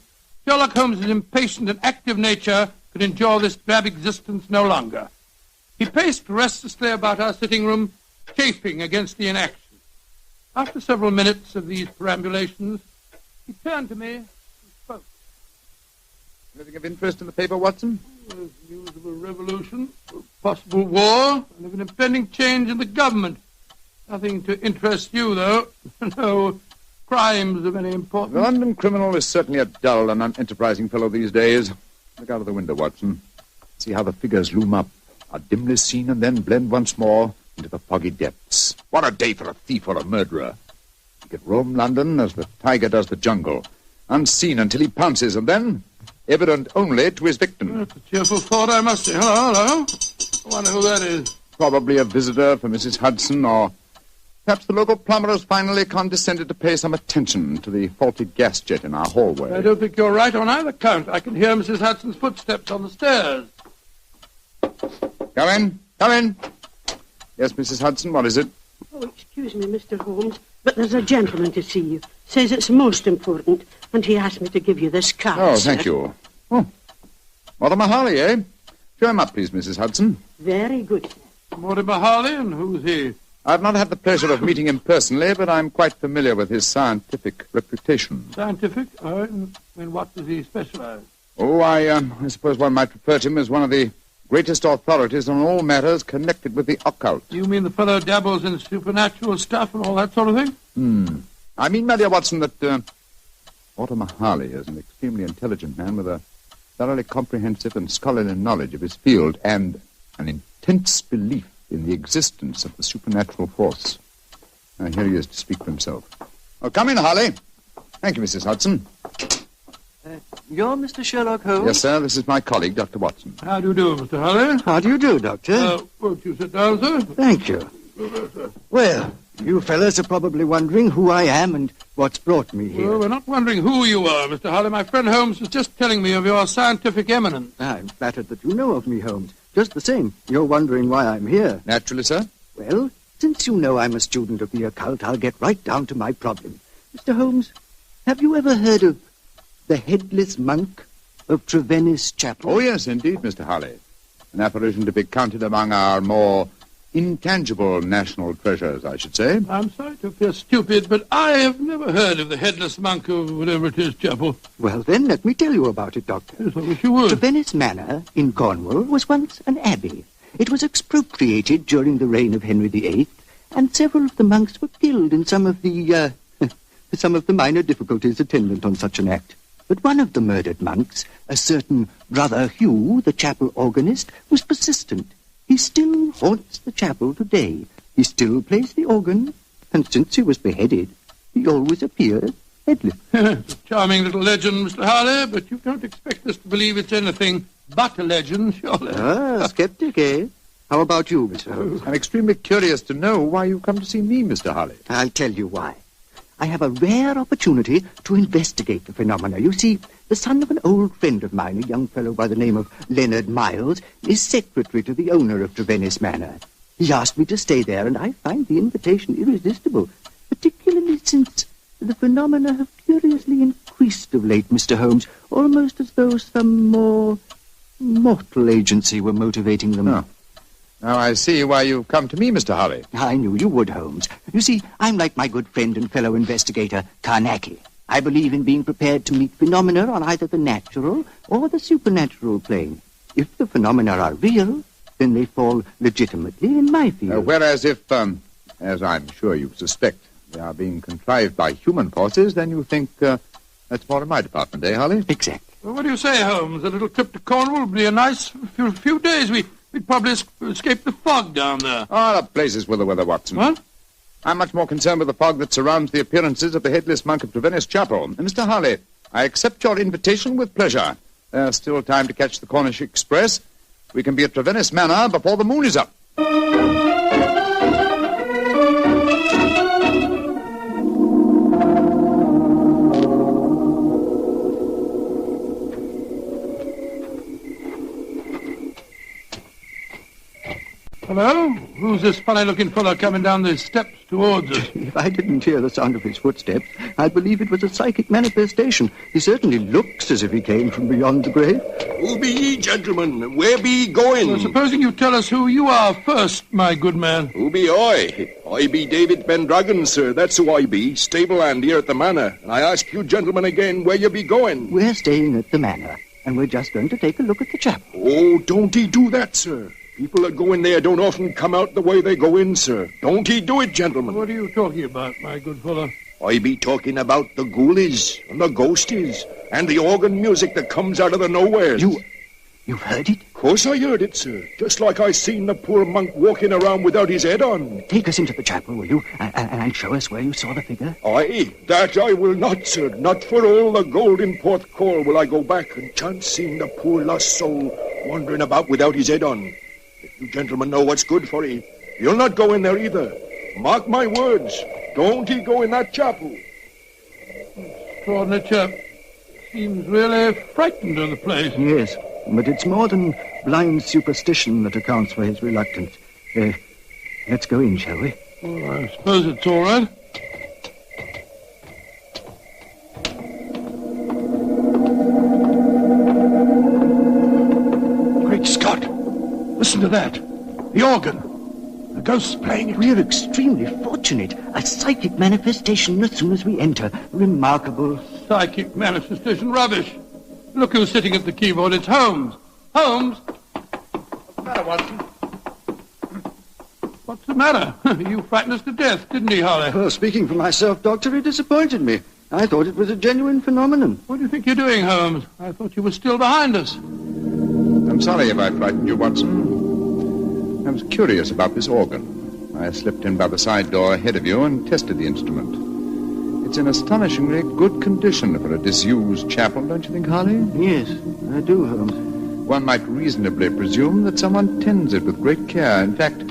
Sherlock Holmes' impatient and active nature could endure this drab existence no longer. He paced restlessly about our sitting room, chafing against the inaction. After several minutes of these perambulations, he turned to me and spoke.
Anything of interest in the paper, Watson?
There's news of a revolution, a possible war, and of an impending change in the government. Nothing to interest you, though. No crimes of any importance.
The London criminal is certainly a dull and unenterprising fellow these days. Look out of the window, Watson. See how the figures loom up, are dimly seen and then blend once more into the foggy depths. What a day for a thief or a murderer. He could roam London as the tiger does the jungle, unseen until he pounces, and then evident only to his victim.
That's a cheerful thought, I must say. Hello. I wonder who that is.
Probably a visitor for Mrs. Hudson, or perhaps the local plumber has finally condescended to pay some attention to the faulty gas jet in our hallway.
I don't think you're right on either count. I can hear Mrs. Hudson's footsteps on the stairs.
Come in. Yes, Mrs. Hudson, what is it?
Oh, excuse me, Mr. Holmes, but there's a gentleman to see you. Says it's most important, and he asked me to give you this card,
Oh,
sir.
thank you. Oh, Mortimer Harley, eh? Show him up, please, Mrs. Hudson.
Very good, sir.
Mortimer Harley, and who's he?
I've not had the pleasure of meeting him personally, but I'm quite familiar with his scientific reputation.
Scientific? In what does he specialize?
Oh, I suppose one might refer to him as one of the greatest authorities on all matters connected with the occult.
You mean the fellow dabbles in supernatural stuff and all that sort of thing?
I mean, my dear Watson, that Mortimer Harley is an extremely intelligent man with a thoroughly comprehensive and scholarly knowledge of his field and an intense belief in the existence of the supernatural force. Here he is to speak for himself. Oh, come in, Harley. Thank you, Mrs. Hudson.
You're Mr. Sherlock Holmes?
Yes, sir. This is my colleague, Dr. Watson.
How do you do, Mr. Harley?
How do you do, Doctor?
Won't you sit down, sir?
Thank you. Well, you fellas are probably wondering who I am and what's brought me here.
Well, we're not wondering who you are, Mr. Harley. My friend Holmes was just telling me of your scientific eminence.
I'm flattered that you know of me, Holmes. Just the same, you're wondering why I'm here.
Naturally, sir.
Well, since you know I'm a student of the occult, I'll get right down to my problem. Mr. Holmes, have you ever heard of the headless monk of Trevennis Chapel?
Oh, yes, indeed, Mr. Harley. An apparition to be counted among our more intangible national treasures, I should say.
I'm sorry to appear stupid, but I have never heard of the headless monk of whatever it is, Chapel.
Well, then, let me tell you about it, Doctor.
Yes, I wish you would.
Trevennis Manor in Cornwall was once an abbey. It was expropriated during the reign of Henry VIII, and several of the monks were killed in some of the minor difficulties attendant on such an act. But one of the murdered monks, a certain Brother Hugh, the chapel organist, was persistent. He still haunts the chapel today. He still plays the organ, and since he was beheaded, he always appears headless.
It's a charming little legend, Mr. Harley, but you don't expect us to believe it's anything but a legend, surely.
Ah, skeptic, eh? How about you, Mr. Holmes?
I'm extremely curious to know why you come to see me, Mr. Harley.
I'll tell you why. I have a rare opportunity to investigate the phenomena. You see, the son of an old friend of mine, a young fellow by the name of Leonard Miles, is secretary to the owner of Trevennis Manor. He asked me to stay there, and I find the invitation irresistible, particularly since the phenomena have curiously increased of late, Mr. Holmes, almost as though some more mortal agency were motivating them.
Oh. Now I see why you've come to me, Mr. Harley.
I knew you would, Holmes. You see, I'm like my good friend and fellow investigator, Carnacki. I believe in being prepared to meet phenomena on either the natural or the supernatural plane. If the phenomena are real, then they fall legitimately in my field.
Whereas if, as I'm sure you suspect, they are being contrived by human forces, then you think that's more in my department, eh, Harley?
Exactly.
Well, what do you say, Holmes? A little trip to Cornwall would be a nice few days. We'd probably escape the fog down there.
Ah, the place is with the weather, Watson.
What?
I'm much more concerned with the fog that surrounds the appearances of the headless monk of Trevennis Chapel. And Mr. Harley, I accept your invitation with pleasure. There's still time to catch the Cornish Express. We can be at Trevennis Manor before the moon is up.
Hello? Who's this funny-looking fellow coming down the steps towards us?
If I didn't hear the sound of his footsteps, I'd believe it was a psychic manifestation. He certainly looks as if he came from beyond the grave.
Who be ye, gentlemen? Where be ye going?
Well, supposing you tell us who you are first, my good man.
Who be I? I be David Pendragon, sir. That's who I be. Stable hand here at the manor. And I ask you gentlemen again where you be going.
We're staying at the manor, and we're just going to take a look at the chapel.
Oh, don't he do that, sir. People that go in there don't often come out the way they go in, sir. Don't he do it, gentlemen?
What are you talking about, my good fellow?
I be talking about the ghoulies and the ghosties and the organ music that comes out of the nowheres.
You've heard it?
Of course I heard it, sir. Just like I seen the poor monk walking around without his head on.
Take us into the chapel, will you? And show us where you saw the figure.
Aye, that I will not, sir. Not for all the gold in Port Call will I go back and chance seeing the poor lost soul wandering about without his head on. You gentlemen know what's good for ye. You'll not go in there either. Mark my words. Don't he go in that chapel.
Extraordinary chap. Seems really frightened of the place.
Yes, but it's more than blind superstition that accounts for his reluctance. Let's go in, shall we?
Well, I suppose it's all right. Great Scott! Listen to that. The organ. The ghost's playing it.
We're extremely fortunate. A psychic manifestation as soon as we enter. Remarkable.
Psychic manifestation rubbish. Look who's sitting at the keyboard. It's Holmes. Holmes!
What's the matter, Watson?
What's the matter? You frightened us to death, didn't he, Harley?
Well, speaking for myself, Doctor, it disappointed me. I thought it was a genuine phenomenon.
What do you think you're doing, Holmes? I thought you were still behind us.
I'm sorry if I frightened you, Watson. I was curious about this organ. I slipped in by the side door ahead of you and tested the instrument. It's in astonishingly good condition for a disused chapel, don't you think, Harley?
Yes, I do, Holmes.
One might reasonably presume that someone tends it with great care. In fact,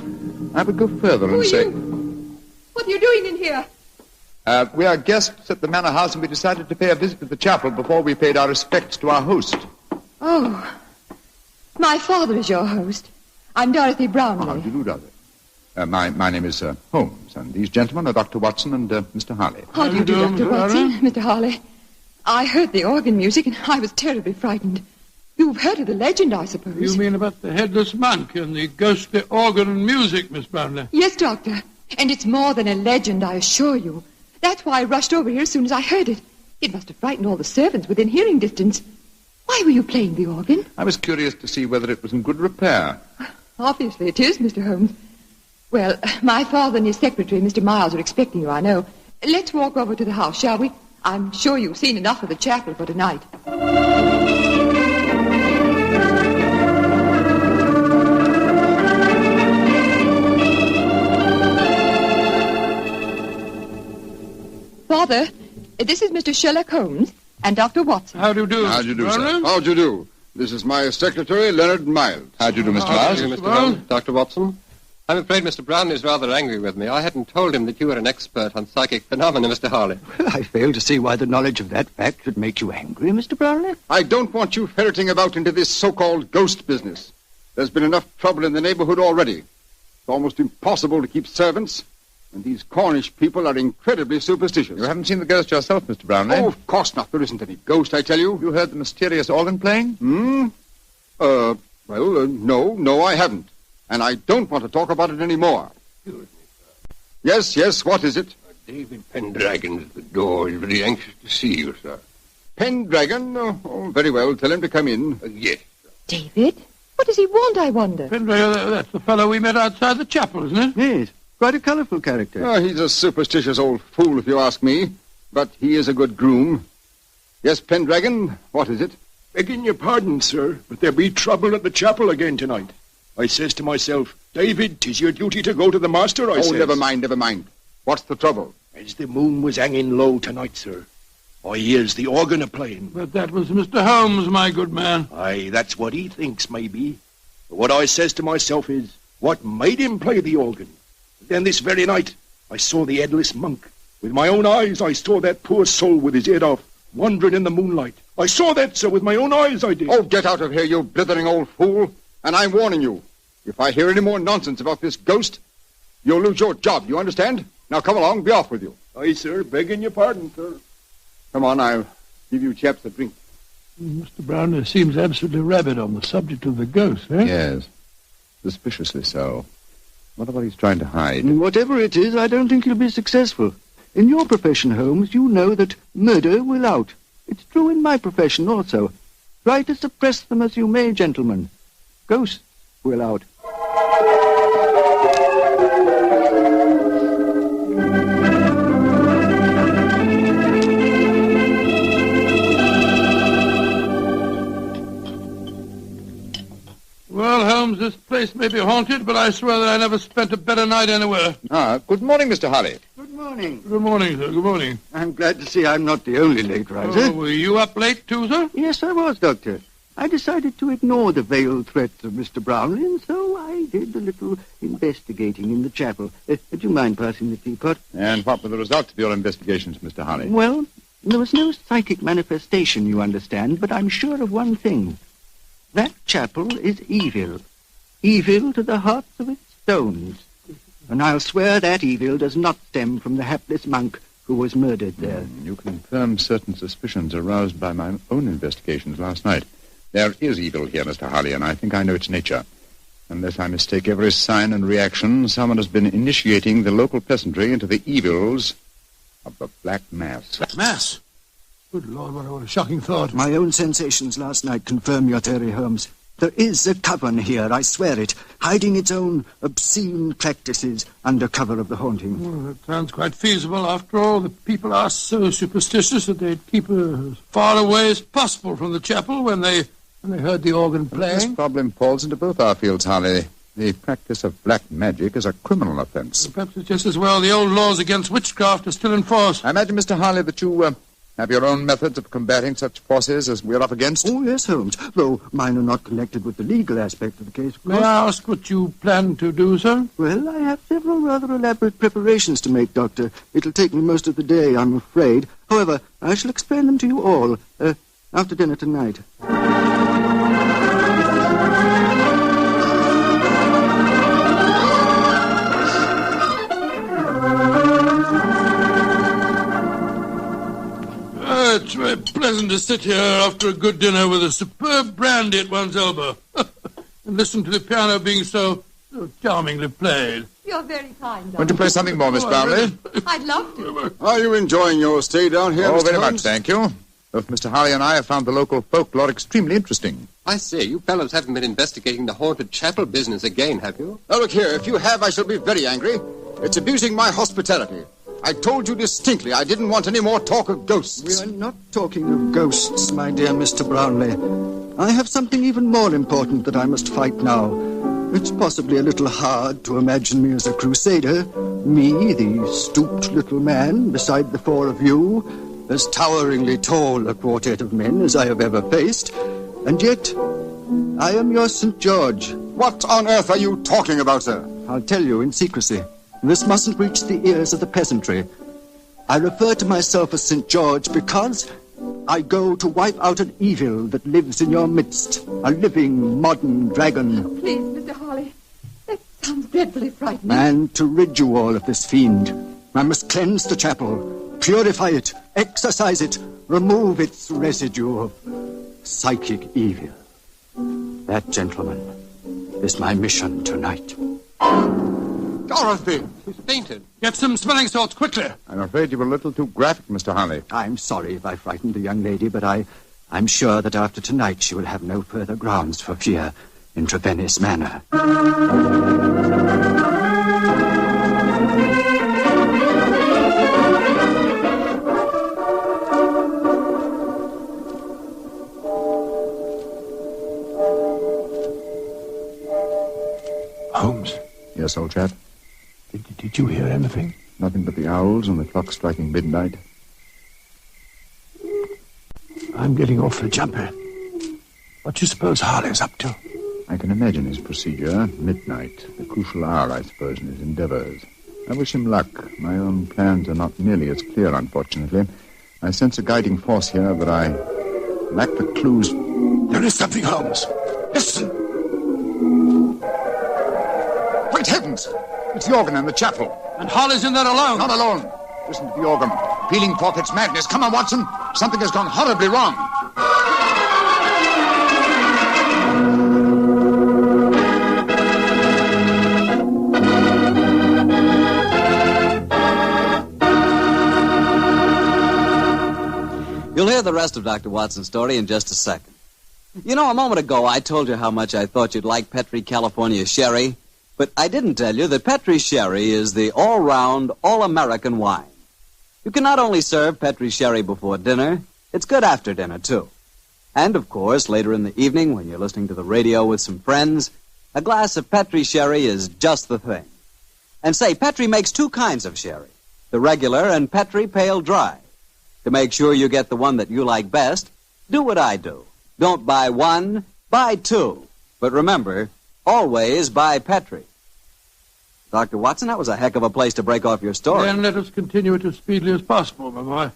I would go further and say...
What are you doing in here?
We are guests at the manor house, and we decided to pay a visit to the chapel before we paid our respects to our host.
Oh, my father is your host. I'm Dorothy Brownlee.
How do you do, Dorothy? My name is Holmes, and these gentlemen are Dr. Watson and Mr. Harley.
How do you do, Dr. Watson? Mr. Harley. I heard the organ music, and I was terribly frightened. You've heard of the legend, I suppose.
You mean about the headless monk and the ghostly organ and music, Miss Brownlee?
Yes, Doctor. And it's more than a legend, I assure you. That's why I rushed over here as soon as I heard it. It must have frightened all the servants within hearing distance. Why were you playing the organ?
I was curious to see whether it was in good repair.
Obviously it is, Mr. Holmes. Well, my father and his secretary, Mr. Miles, are expecting you, I know. Let's walk over to the house, shall we? I'm sure you've seen enough of the chapel for tonight. Father,
This is Mr. Sherlock Holmes and Dr. Watson.
How do you do?
How do you do, sir? How do you do? This is my secretary, Leonard Miles.
How do you do, Mr. Miles?
Mr. Miles?
Dr. Watson? I'm afraid Mr. Brown is rather angry with me. I hadn't told him that you were an expert on psychic phenomena, Mr. Harley.
Well, I fail to see why the knowledge of that fact should make you angry, Mr. Brownlee.
I don't want you ferreting about into this so-called ghost business. There's been enough trouble in the neighborhood already. It's almost impossible to keep servants, and these Cornish people are incredibly superstitious.
You haven't seen the ghost yourself, Mr. Brownlee?
Oh, of course not. There isn't any ghost, I tell you.
You heard the mysterious organ playing?
No, I haven't. And I don't want to talk about it anymore. Yes, what is it?
David Pendragon's at the door. He's very anxious to see you, sir.
Pendragon? Oh, very well. Tell him to come in.
Yes.
David? What does he want, I wonder?
Pendragon, that's the fellow we met outside the chapel, isn't it?
Yes, quite a colourful character.
Oh, he's a superstitious old fool, if you ask me. But he is a good groom. Yes, Pendragon, what is it?
Begging your pardon, sir, but there be trouble at the chapel again tonight. I says to myself, David, 'tis your duty to go to the master, I says.
Never mind. What's the trouble?
As the moon was hanging low tonight, sir, I hears the organ a-playing.
But that was Mr. Holmes, my good man.
Aye, that's what he thinks, maybe. But what I says to myself is, what made him play the organ? Then this very night, I saw the headless monk. With my own eyes, I saw that poor soul with his head off, wandering in the moonlight. I saw that, sir, with my own eyes, I did.
Oh, get out of here, you blithering old fool. And I'm warning you. If I hear any more nonsense about this ghost, you'll lose your job, you understand? Now come along, be off with you.
Aye, sir, begging your pardon, sir.
Come on, I'll give you chaps a drink.
Mr. Brown seems absolutely rabid on the subject of the ghost, eh?
Yes. Suspiciously so. Wonder what he's trying to hide.
Whatever it is, I don't think he'll be successful. In your profession, Holmes, you know that murder will out. It's true in my profession also. Try to suppress them as you may, gentlemen. Ghosts will out.
Well, Holmes, this place may be haunted, but I swear that I never spent a better night anywhere.
Good morning, Mr. Harley.
Good morning.
Good morning, sir. Good morning.
I'm glad to see I'm not the only late riser.
Oh, were you up late too, sir?
Yes, I was, Doctor. I decided to ignore the veiled threats of Mr. Brownlee, and so I did a little investigating in the chapel. Do you mind passing the teapot?
And what were the results of your investigations, Mr. Harley?
Well, there was no psychic manifestation, you understand, but I'm sure of one thing. That chapel is evil. Evil to the hearts of its stones. And I'll swear that evil does not stem from the hapless monk who was murdered there.
You confirm certain suspicions aroused by my own investigations last night. There is evil here, Mr. Harley, and I think I know its nature. Unless I mistake every sign and reaction, someone has been initiating the local peasantry into the evils of the Black Mass.
Black Mass? Good Lord, what a shocking thought.
My own sensations last night confirm your theory, Holmes. There is a coven here, I swear it, hiding its own obscene practices under cover of the haunting.
Well, that sounds quite feasible. After all, the people are so superstitious that they'd keep as far away as possible from the chapel when they heard the organ playing.
This problem falls into both our fields, Harley. The practice of black magic is a criminal offense.
Perhaps it's just as well the old laws against witchcraft are still in force.
I imagine, Mr. Harley, that you have your own methods of combating such forces as we're up against?
Oh, yes, Holmes, though mine are not connected with the legal aspect of the case.
May I ask what you plan to do, sir?
Well, I have several rather elaborate preparations to make, Doctor. It'll take me most of the day, I'm afraid. However, I shall explain them to you all after dinner tonight.
It's very pleasant to sit here after a good dinner with a superb brandy at one's elbow and listen to the piano being so charmingly played.
You're very kind, Doctor.
Want to play something more, Miss Brownlee?
I'd love to.
Are you enjoying your stay down here,
Oh,
Mr.
very
Holmes?
much, thank you. Both Mr. Harley and I have found the local folklore extremely interesting.
I say, you fellows haven't been investigating the haunted chapel business again, have you?
Now, look here, if you have, I shall be very angry. It's abusing my hospitality. I told you distinctly I didn't want any more talk of ghosts.
We are not talking of ghosts, my dear Mr. Brownlee. I have something even more important that I must fight now. It's possibly a little hard to imagine me as a crusader. Me, the stooped little man, beside the four of you. as toweringly tall a quartet of men as I have ever faced, and yet I am your St. George.
What on earth are you talking about, sir?
I'll tell you in secrecy. This mustn't reach the ears of the peasantry. I refer to myself as St. George because I go to wipe out an evil that lives in your midst, a living, modern dragon.
Oh, please, Mr. Harley. That sounds dreadfully frightening.
And to rid you all of this fiend, I must cleanse the chapel, purify it, exorcise it, remove its residue of psychic evil. That, gentlemen, is my mission tonight.
Dorothy!
She's fainted. Get some smelling salts, quickly.
I'm afraid you were a little too graphic, Mr. Harley.
I'm sorry if I frightened the young lady, but I'm sure that after tonight she will have no further grounds for fear in Trevennis Manor.
Holmes.
Yes, old chap?
Did you hear anything?
Nothing but the owls and the clock striking midnight.
I'm getting awfully jumpy. What do you suppose Harley's up to?
I can imagine his procedure. Midnight, the crucial hour, I suppose, in his endeavors. I wish him luck. My own plans are not nearly as clear, unfortunately. I sense a guiding force here, but I lack the clues.
There is something, Holmes. Listen.
Great heavens! It's the organ in the chapel.
And Harley's in there alone.
Not alone. Listen to the organ. Pealing forth its madness. Come on, Watson. Something has gone horribly wrong.
You'll hear the rest of Dr. Watson's story in just a second. You know, a moment ago I told you how much I thought you'd like Petri California Sherry, but I didn't tell you that Petri Sherry is the all-round, all-American wine. You can not only serve Petri Sherry before dinner, it's good after dinner, too. And, of course, later in the evening when you're listening to the radio with some friends, a glass of Petri Sherry is just the thing. And say, Petri makes two kinds of sherry, the regular and Petri Pale Dry. To make sure you get the one that you like best, do what I do. Don't buy one, buy two. But remember, always buy Petri. Dr. Watson, that was a heck of a place to break off your story.
Then let us continue it as speedily as possible, my boy.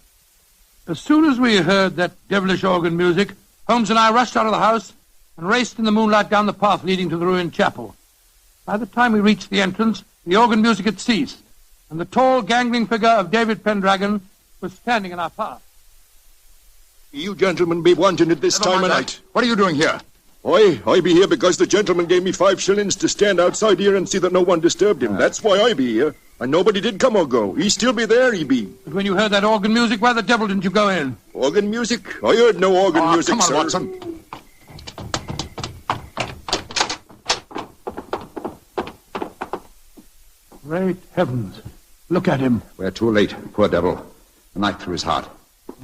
As soon as we heard that devilish organ music, Holmes and I rushed out of the house and raced in the moonlight down the path leading to the ruined chapel. By the time we reached the entrance, the organ music had ceased, and the tall, gangling figure of David Pendragon was standing in our path.
You gentlemen be wanting at this time of night.
What are you doing here?
I be here because the gentleman gave me 5 shillings to stand outside here and see that no one disturbed him. That's why I be here. And nobody did come or go. He still be there, he be.
But when you heard that organ music, why the devil didn't you go in?
Organ music? I heard no organ music,
come on,
sir.
Watson.
Great heavens. Look at him.
We're too late. Poor devil. A knife through his heart.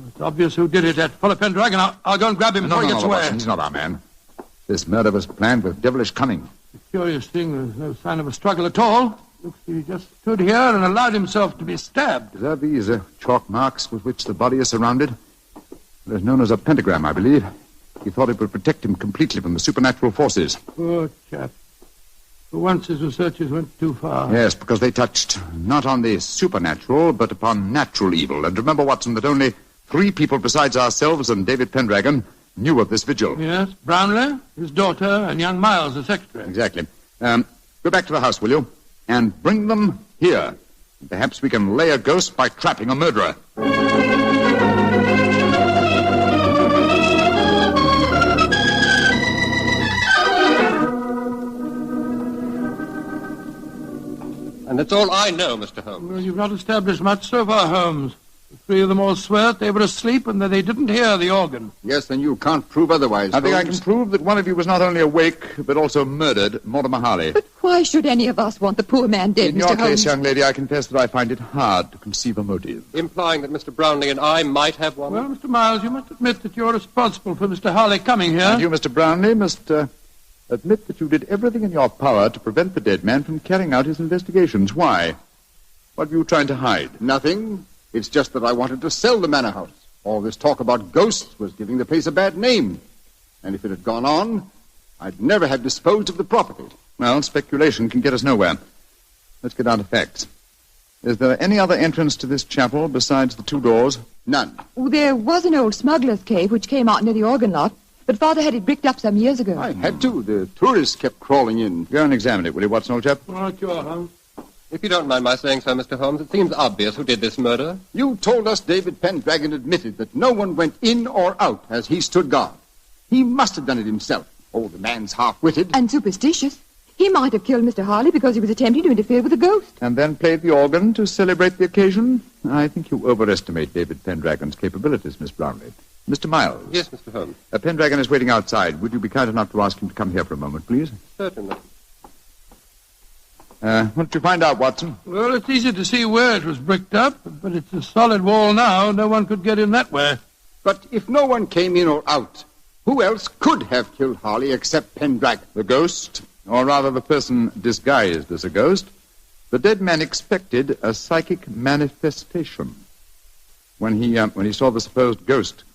It's obvious who did it. That fellow Pendragon. I'll go and grab him before he gets away.
Watson, he's not our man. This murder was planned with devilish cunning.
The curious thing, there's no sign of a struggle at all. Looks he just stood here and allowed himself to be stabbed.
Are these chalk marks with which the body is surrounded? It is known as a pentagram, I believe. He thought it would protect him completely from the supernatural forces.
Poor chap. For once his researches went too far.
Yes, because they touched not on the supernatural, but upon natural evil. And remember, Watson, that only 3 people besides ourselves and David Pendragon knew of this vigil.
Yes, Brownlee, his daughter, and young Miles, the secretary.
Exactly. Go back to the house, will you? And bring them here. Perhaps we can lay a ghost by trapping a murderer.
And that's all I know, Mr. Holmes.
Well, you've not established much so far, Holmes. The 3 of them all swear they were asleep and that they didn't hear the organ.
Yes, then you can't prove otherwise, I think I can prove that one of you was not only awake, but also murdered, Mortimer Harley.
But why should any of us want the poor man dead,
In
Mr.
your
Holmes?
case, young lady, I confess that I find it hard to conceive a motive.
Implying that Mr. Brownlee and I might have one?
Well, Mr. Miles, you must admit that you're responsible for Mr. Harley coming here.
And you, Mr. Brownlee, must admit that you did everything in your power to prevent the dead man from carrying out his investigations. Why? What were you trying to hide?
Nothing. It's just that I wanted to sell the manor house. All this talk about ghosts was giving the place a bad name. And if it had gone on, I'd never have disposed of the property.
Well, speculation can get us nowhere. Let's get down to facts. Is there any other entrance to this chapel besides the two doors?
None.
Oh, there was an old smuggler's cave which came out near the organ lot, but Father had it bricked up some years ago.
I had to. The tourists kept crawling in.
Go and examine it, will you, Watson, old chap?
Right, you are, Holmes.
If you don't mind my saying so, Mr. Holmes, it seems obvious who did this murder.
You told us David Pendragon admitted that no one went in or out as he stood guard. He must have done it himself. Oh, the man's half-witted.
And superstitious. He might have killed Mr. Harley because he was attempting to interfere with a ghost.
And then played the organ to celebrate the occasion? I think you overestimate David Pendragon's capabilities, Miss Brownlee. Mr. Miles.
Yes, Mr. Holmes.
Pendragon is waiting outside. Would you be kind enough to ask him to come here for a moment, please?
Certainly.
What did you find out, Watson?
Well, it's easy to see where it was bricked up, but it's a solid wall now. No one could get in that way.
But if no one came in or out, who else could have killed Harley except Pendragon?
The ghost, or rather the person disguised as a ghost. The dead man expected a psychic manifestation. When he saw the supposed ghost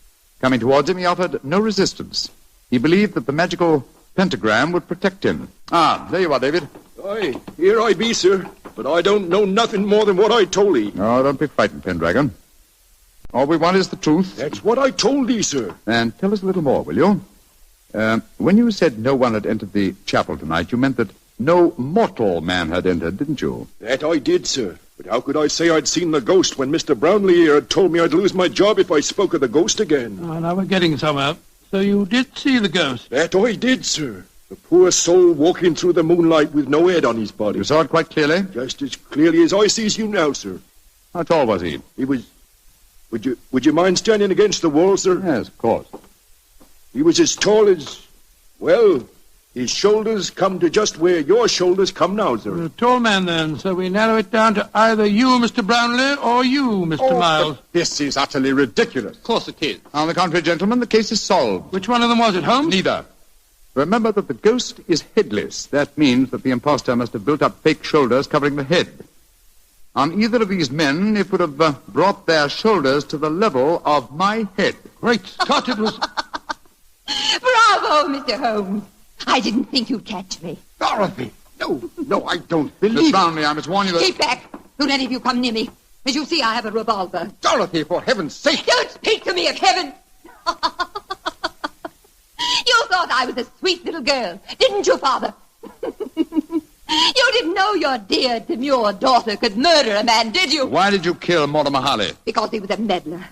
coming towards him, he offered no resistance. He believed that the magical pentagram would protect him. Ah, there you are, David.
Aye, here I be, sir. But I don't know nothing more than what I told thee.
Oh, don't be frightened, Pendragon. All we want is the truth.
That's what I told thee, sir.
And tell us a little more, will you? When you said no one had entered the chapel tonight, you meant that no mortal man had entered, didn't you?
That I did, sir. But how could I say I'd seen the ghost when Mr. Brownlee here had told me I'd lose my job if I spoke of the ghost again?
Oh, now we're getting somewhere. So you did see the ghost?
That I did, sir. The poor soul walking through the moonlight with no head on his body.
You saw it quite clearly?
Just as clearly as I sees you now, sir.
How tall was he?
He was... Would you mind standing against the wall, sir?
Yes, of course.
He was as tall as... Well, his shoulders come to just where your shoulders come now, sir.
You're a tall man, then, so we narrow it down to either you, Mr. Brownlee, or you, Mr. Miles.
This is utterly ridiculous.
Of course it is.
On the contrary, gentlemen, the case is solved.
Which one of them was it, Holmes?
Neither. Remember that the ghost is headless. That means that the impostor must have built up fake shoulders covering the head. On either of these men, it would have brought their shoulders to the level of my head.
Great Scott, it was...
Bravo, Mr. Holmes. I didn't think you'd catch me.
Dorothy! No, I don't believe
Miss Brownlee, I must warn you that...
Keep back. Don't any of you come near me. As you see, I have a revolver.
Dorothy, for heaven's sake!
Don't speak to me of heaven! You thought I was a sweet little girl, didn't you, Father? You didn't know your dear, demure daughter could murder a man, did you?
Why did you kill Mortimer Harley?
Because he was a meddler.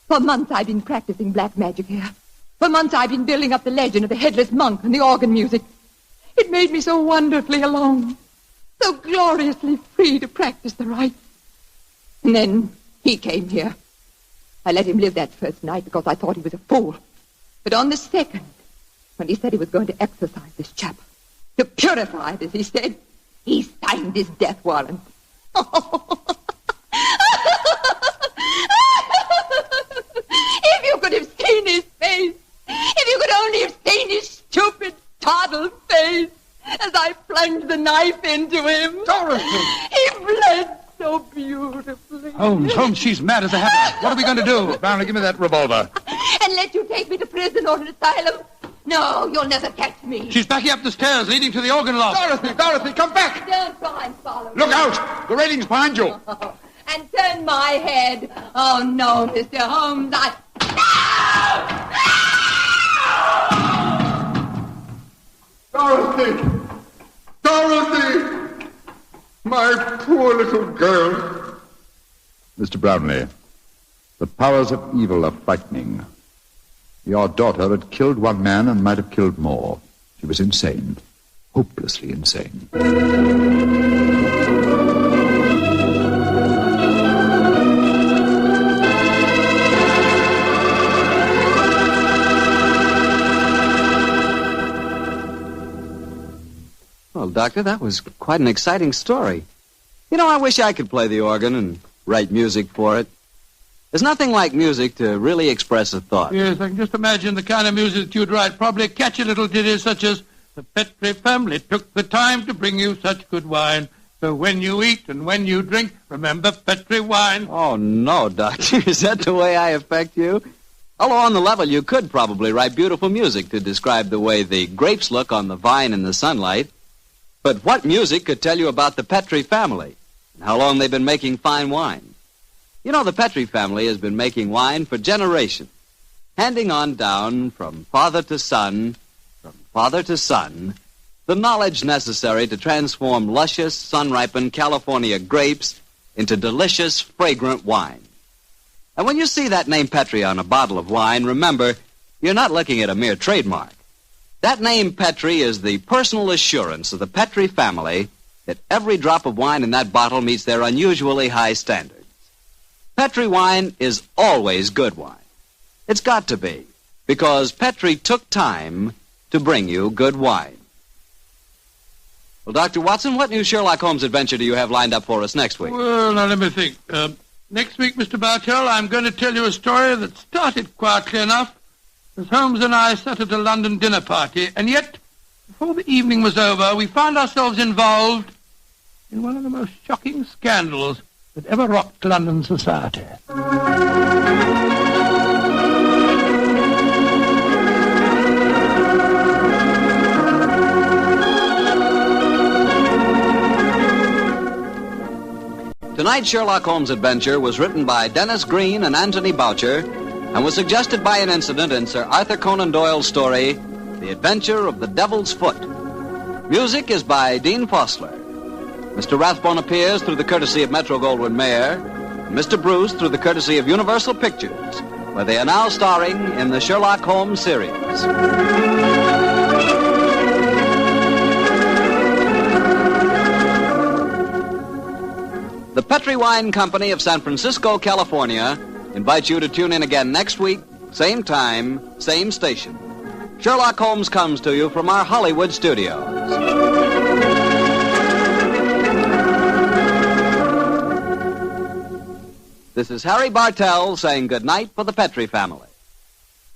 For months I've been practicing black magic here. For months I've been building up the legend of the headless monk and the organ music. It made me so wonderfully alone, so gloriously free to practice the rites. And then he came here. I let him live that first night because I thought he was a fool. But on the second, when he said he was going to exorcise this chap, to purify it, as he said, he signed his death warrant. If you could have seen his face, if you could only have seen his stupid, toddled face as I plunged the knife into him.
Dorothy!
He bled so beautifully.
Holmes, she's mad as a hatter. What are we going to do? Brownlee, give me that revolver.
And let you take me to prison or an asylum? No, you'll never catch me.
She's backing up the stairs leading to the organ loft.
Dorothy, come back!
Don't try and follow me.
Look out! The railing's behind you.
And turn my head. Oh, no, Mr. Holmes,
Dorothy! My poor little girl.
Mr. Brownlee, the powers of evil are frightening. Your daughter had killed one man and might have killed more. She was insane. Hopelessly insane.
Well, Doctor, that was quite an exciting story. You know, I wish I could play the organ and write music for it. There's nothing like music to really express a thought.
Yes, I can just imagine the kind of music that you'd write. Probably catchy little ditties such as, "The Petrie family took the time to bring you such good wine. So when you eat and when you drink, remember Petri wine.
Oh, no, Doctor. Is that the way I affect you? Although on the level, you could probably write beautiful music to describe the way the grapes look on the vine in the sunlight. But what music could tell you about the Petri family and how long they've been making fine wine? You know, the Petri family has been making wine for generations, handing on down from father to son, the knowledge necessary to transform luscious, sun-ripened California grapes into delicious, fragrant wine. And when you see that name Petri on a bottle of wine, remember, you're not looking at a mere trademark. That name Petri is the personal assurance of the Petri family that every drop of wine in that bottle meets their unusually high standards. Petri wine is always good wine. It's got to be, because Petri took time to bring you good wine. Well, Dr. Watson, what new Sherlock Holmes adventure do you have lined up for us next week?
Well, now let me think. Next week, Mr. Bartell, I'm going to tell you a story that started quietly enough as Holmes and I sat at a London dinner party, and yet, before the evening was over, we found ourselves involved in one of the most shocking scandals that ever rocked London society.
Tonight's Sherlock Holmes adventure was written by Dennis Green and Anthony Boucher and was suggested by an incident in Sir Arthur Conan Doyle's story, The Adventure of the Devil's Foot. Music is by Dean Fossler. Mr. Rathbone appears through the courtesy of Metro-Goldwyn-Mayer, and Mr. Bruce through the courtesy of Universal Pictures, where they are now starring in the Sherlock Holmes series. The Petri Wine Company of San Francisco, California, invites you to tune in again next week, same time, same station. Sherlock Holmes comes to you from our Hollywood studios. This is Harry Bartell saying goodnight for the Petri family.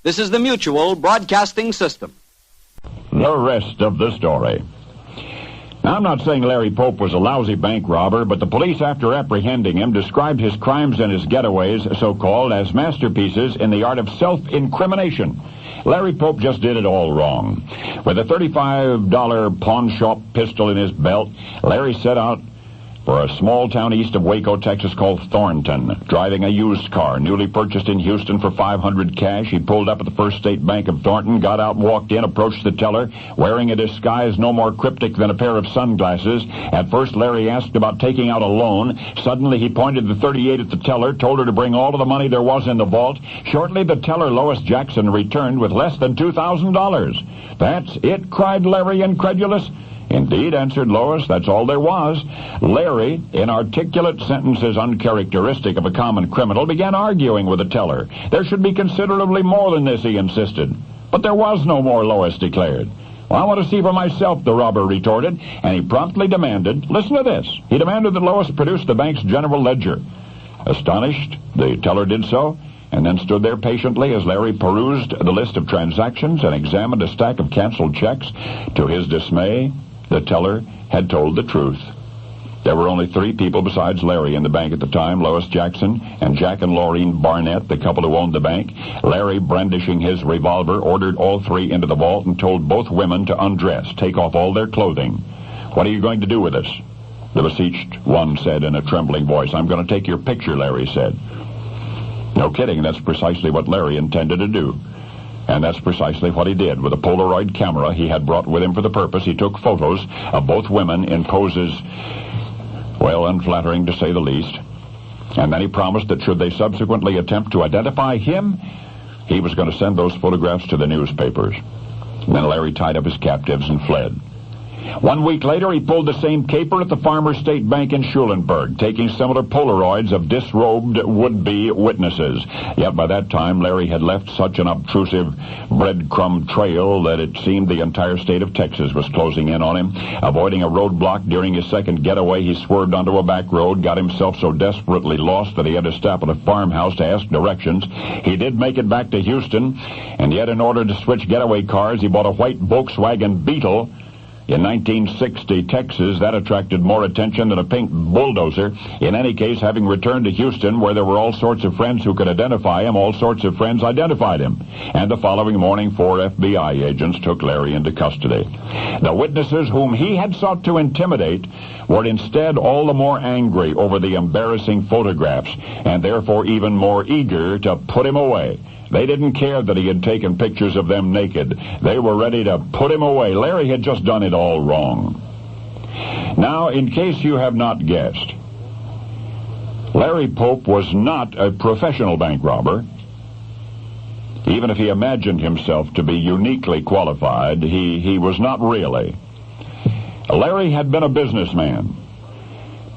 This is the Mutual Broadcasting System.
The rest of the story. Now, I'm not saying Larry Pope was a lousy bank robber, but the police, after apprehending him, described his crimes and his getaways, so-called, as masterpieces in the art of self-incrimination. Larry Pope just did it all wrong. With a $35 pawn shop pistol in his belt, Larry set out for a small town east of Waco, Texas, called Thornton. Driving a used car, newly purchased in Houston for $500 cash, he pulled up at the First State Bank of Thornton, got out, walked in, approached the teller, wearing a disguise no more cryptic than a pair of sunglasses. At first, Larry asked about taking out a loan. Suddenly, he pointed the .38 at the teller, told her to bring all of the money there was in the vault. Shortly, the teller, Lois Jackson, returned with less than $2,000. "That's it?" cried Larry, incredulous. "Indeed," answered Lois, "that's all there was." Larry, in articulate sentences uncharacteristic of a common criminal, began arguing with the teller. "There should be considerably more than this," he insisted. "But there was no more," Lois declared. "Well, I want to see for myself," the robber retorted, and he promptly demanded, listen to this, he demanded that Lois produce the bank's general ledger. Astonished, the teller did so, and then stood there patiently as Larry perused the list of transactions and examined a stack of canceled checks. To his dismay, the teller had told the truth. There were only 3 people besides Larry in the bank at the time, Lois Jackson and Jack and Laureen Barnett, the couple who owned the bank. Larry, brandishing his revolver, ordered all 3 into the vault and told both women to undress, take off all their clothing. "What are you going to do with us?" the beseeched one said in a trembling voice. "I'm going to take your picture," Larry said. No kidding, that's precisely what Larry intended to do. And that's precisely what he did. With a Polaroid camera he had brought with him for the purpose, he took photos of both women in poses, well, unflattering to say the least. And then he promised that should they subsequently attempt to identify him, he was going to send those photographs to the newspapers. And then Larry tied up his captives and fled. 1 week later, he pulled the same caper at the Farmers State Bank in Schulenburg, taking similar Polaroids of disrobed would-be witnesses. Yet by that time, Larry had left such an obtrusive breadcrumb trail that it seemed the entire state of Texas was closing in on him. Avoiding a roadblock during his second getaway, he swerved onto a back road, got himself so desperately lost that he had to stop at a farmhouse to ask directions. He did make it back to Houston, and yet in order to switch getaway cars, he bought a white Volkswagen Beetle In 1960 Texas, that attracted more attention than a pink bulldozer. In any case, having returned to Houston, where there were all sorts of friends who could identify him, all sorts of friends identified him. And the following morning, 4 FBI agents took Larry into custody. The witnesses whom he had sought to intimidate were instead all the more angry over the embarrassing photographs, and therefore even more eager to put him away. They didn't care that he had taken pictures of them naked. They were ready to put him away. Larry had just done it all wrong. Now, in case you have not guessed, Larry Pope was not a professional bank robber. Even if he imagined himself to be uniquely qualified, he was not really. Larry had been a businessman,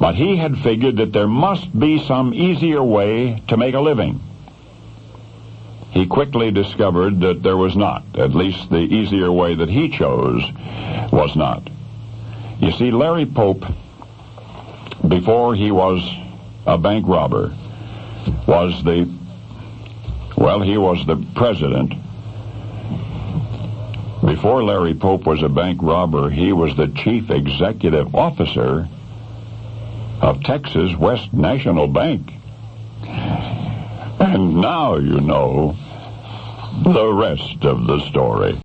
but he had figured that there must be some easier way to make a living. He quickly discovered that there was not. At least the easier way that he chose was not. You see, Larry Pope, before he was a bank robber, was the president. Before Larry Pope was a bank robber, he was the chief executive officer of Texas West National Bank. And now you know the rest of the story.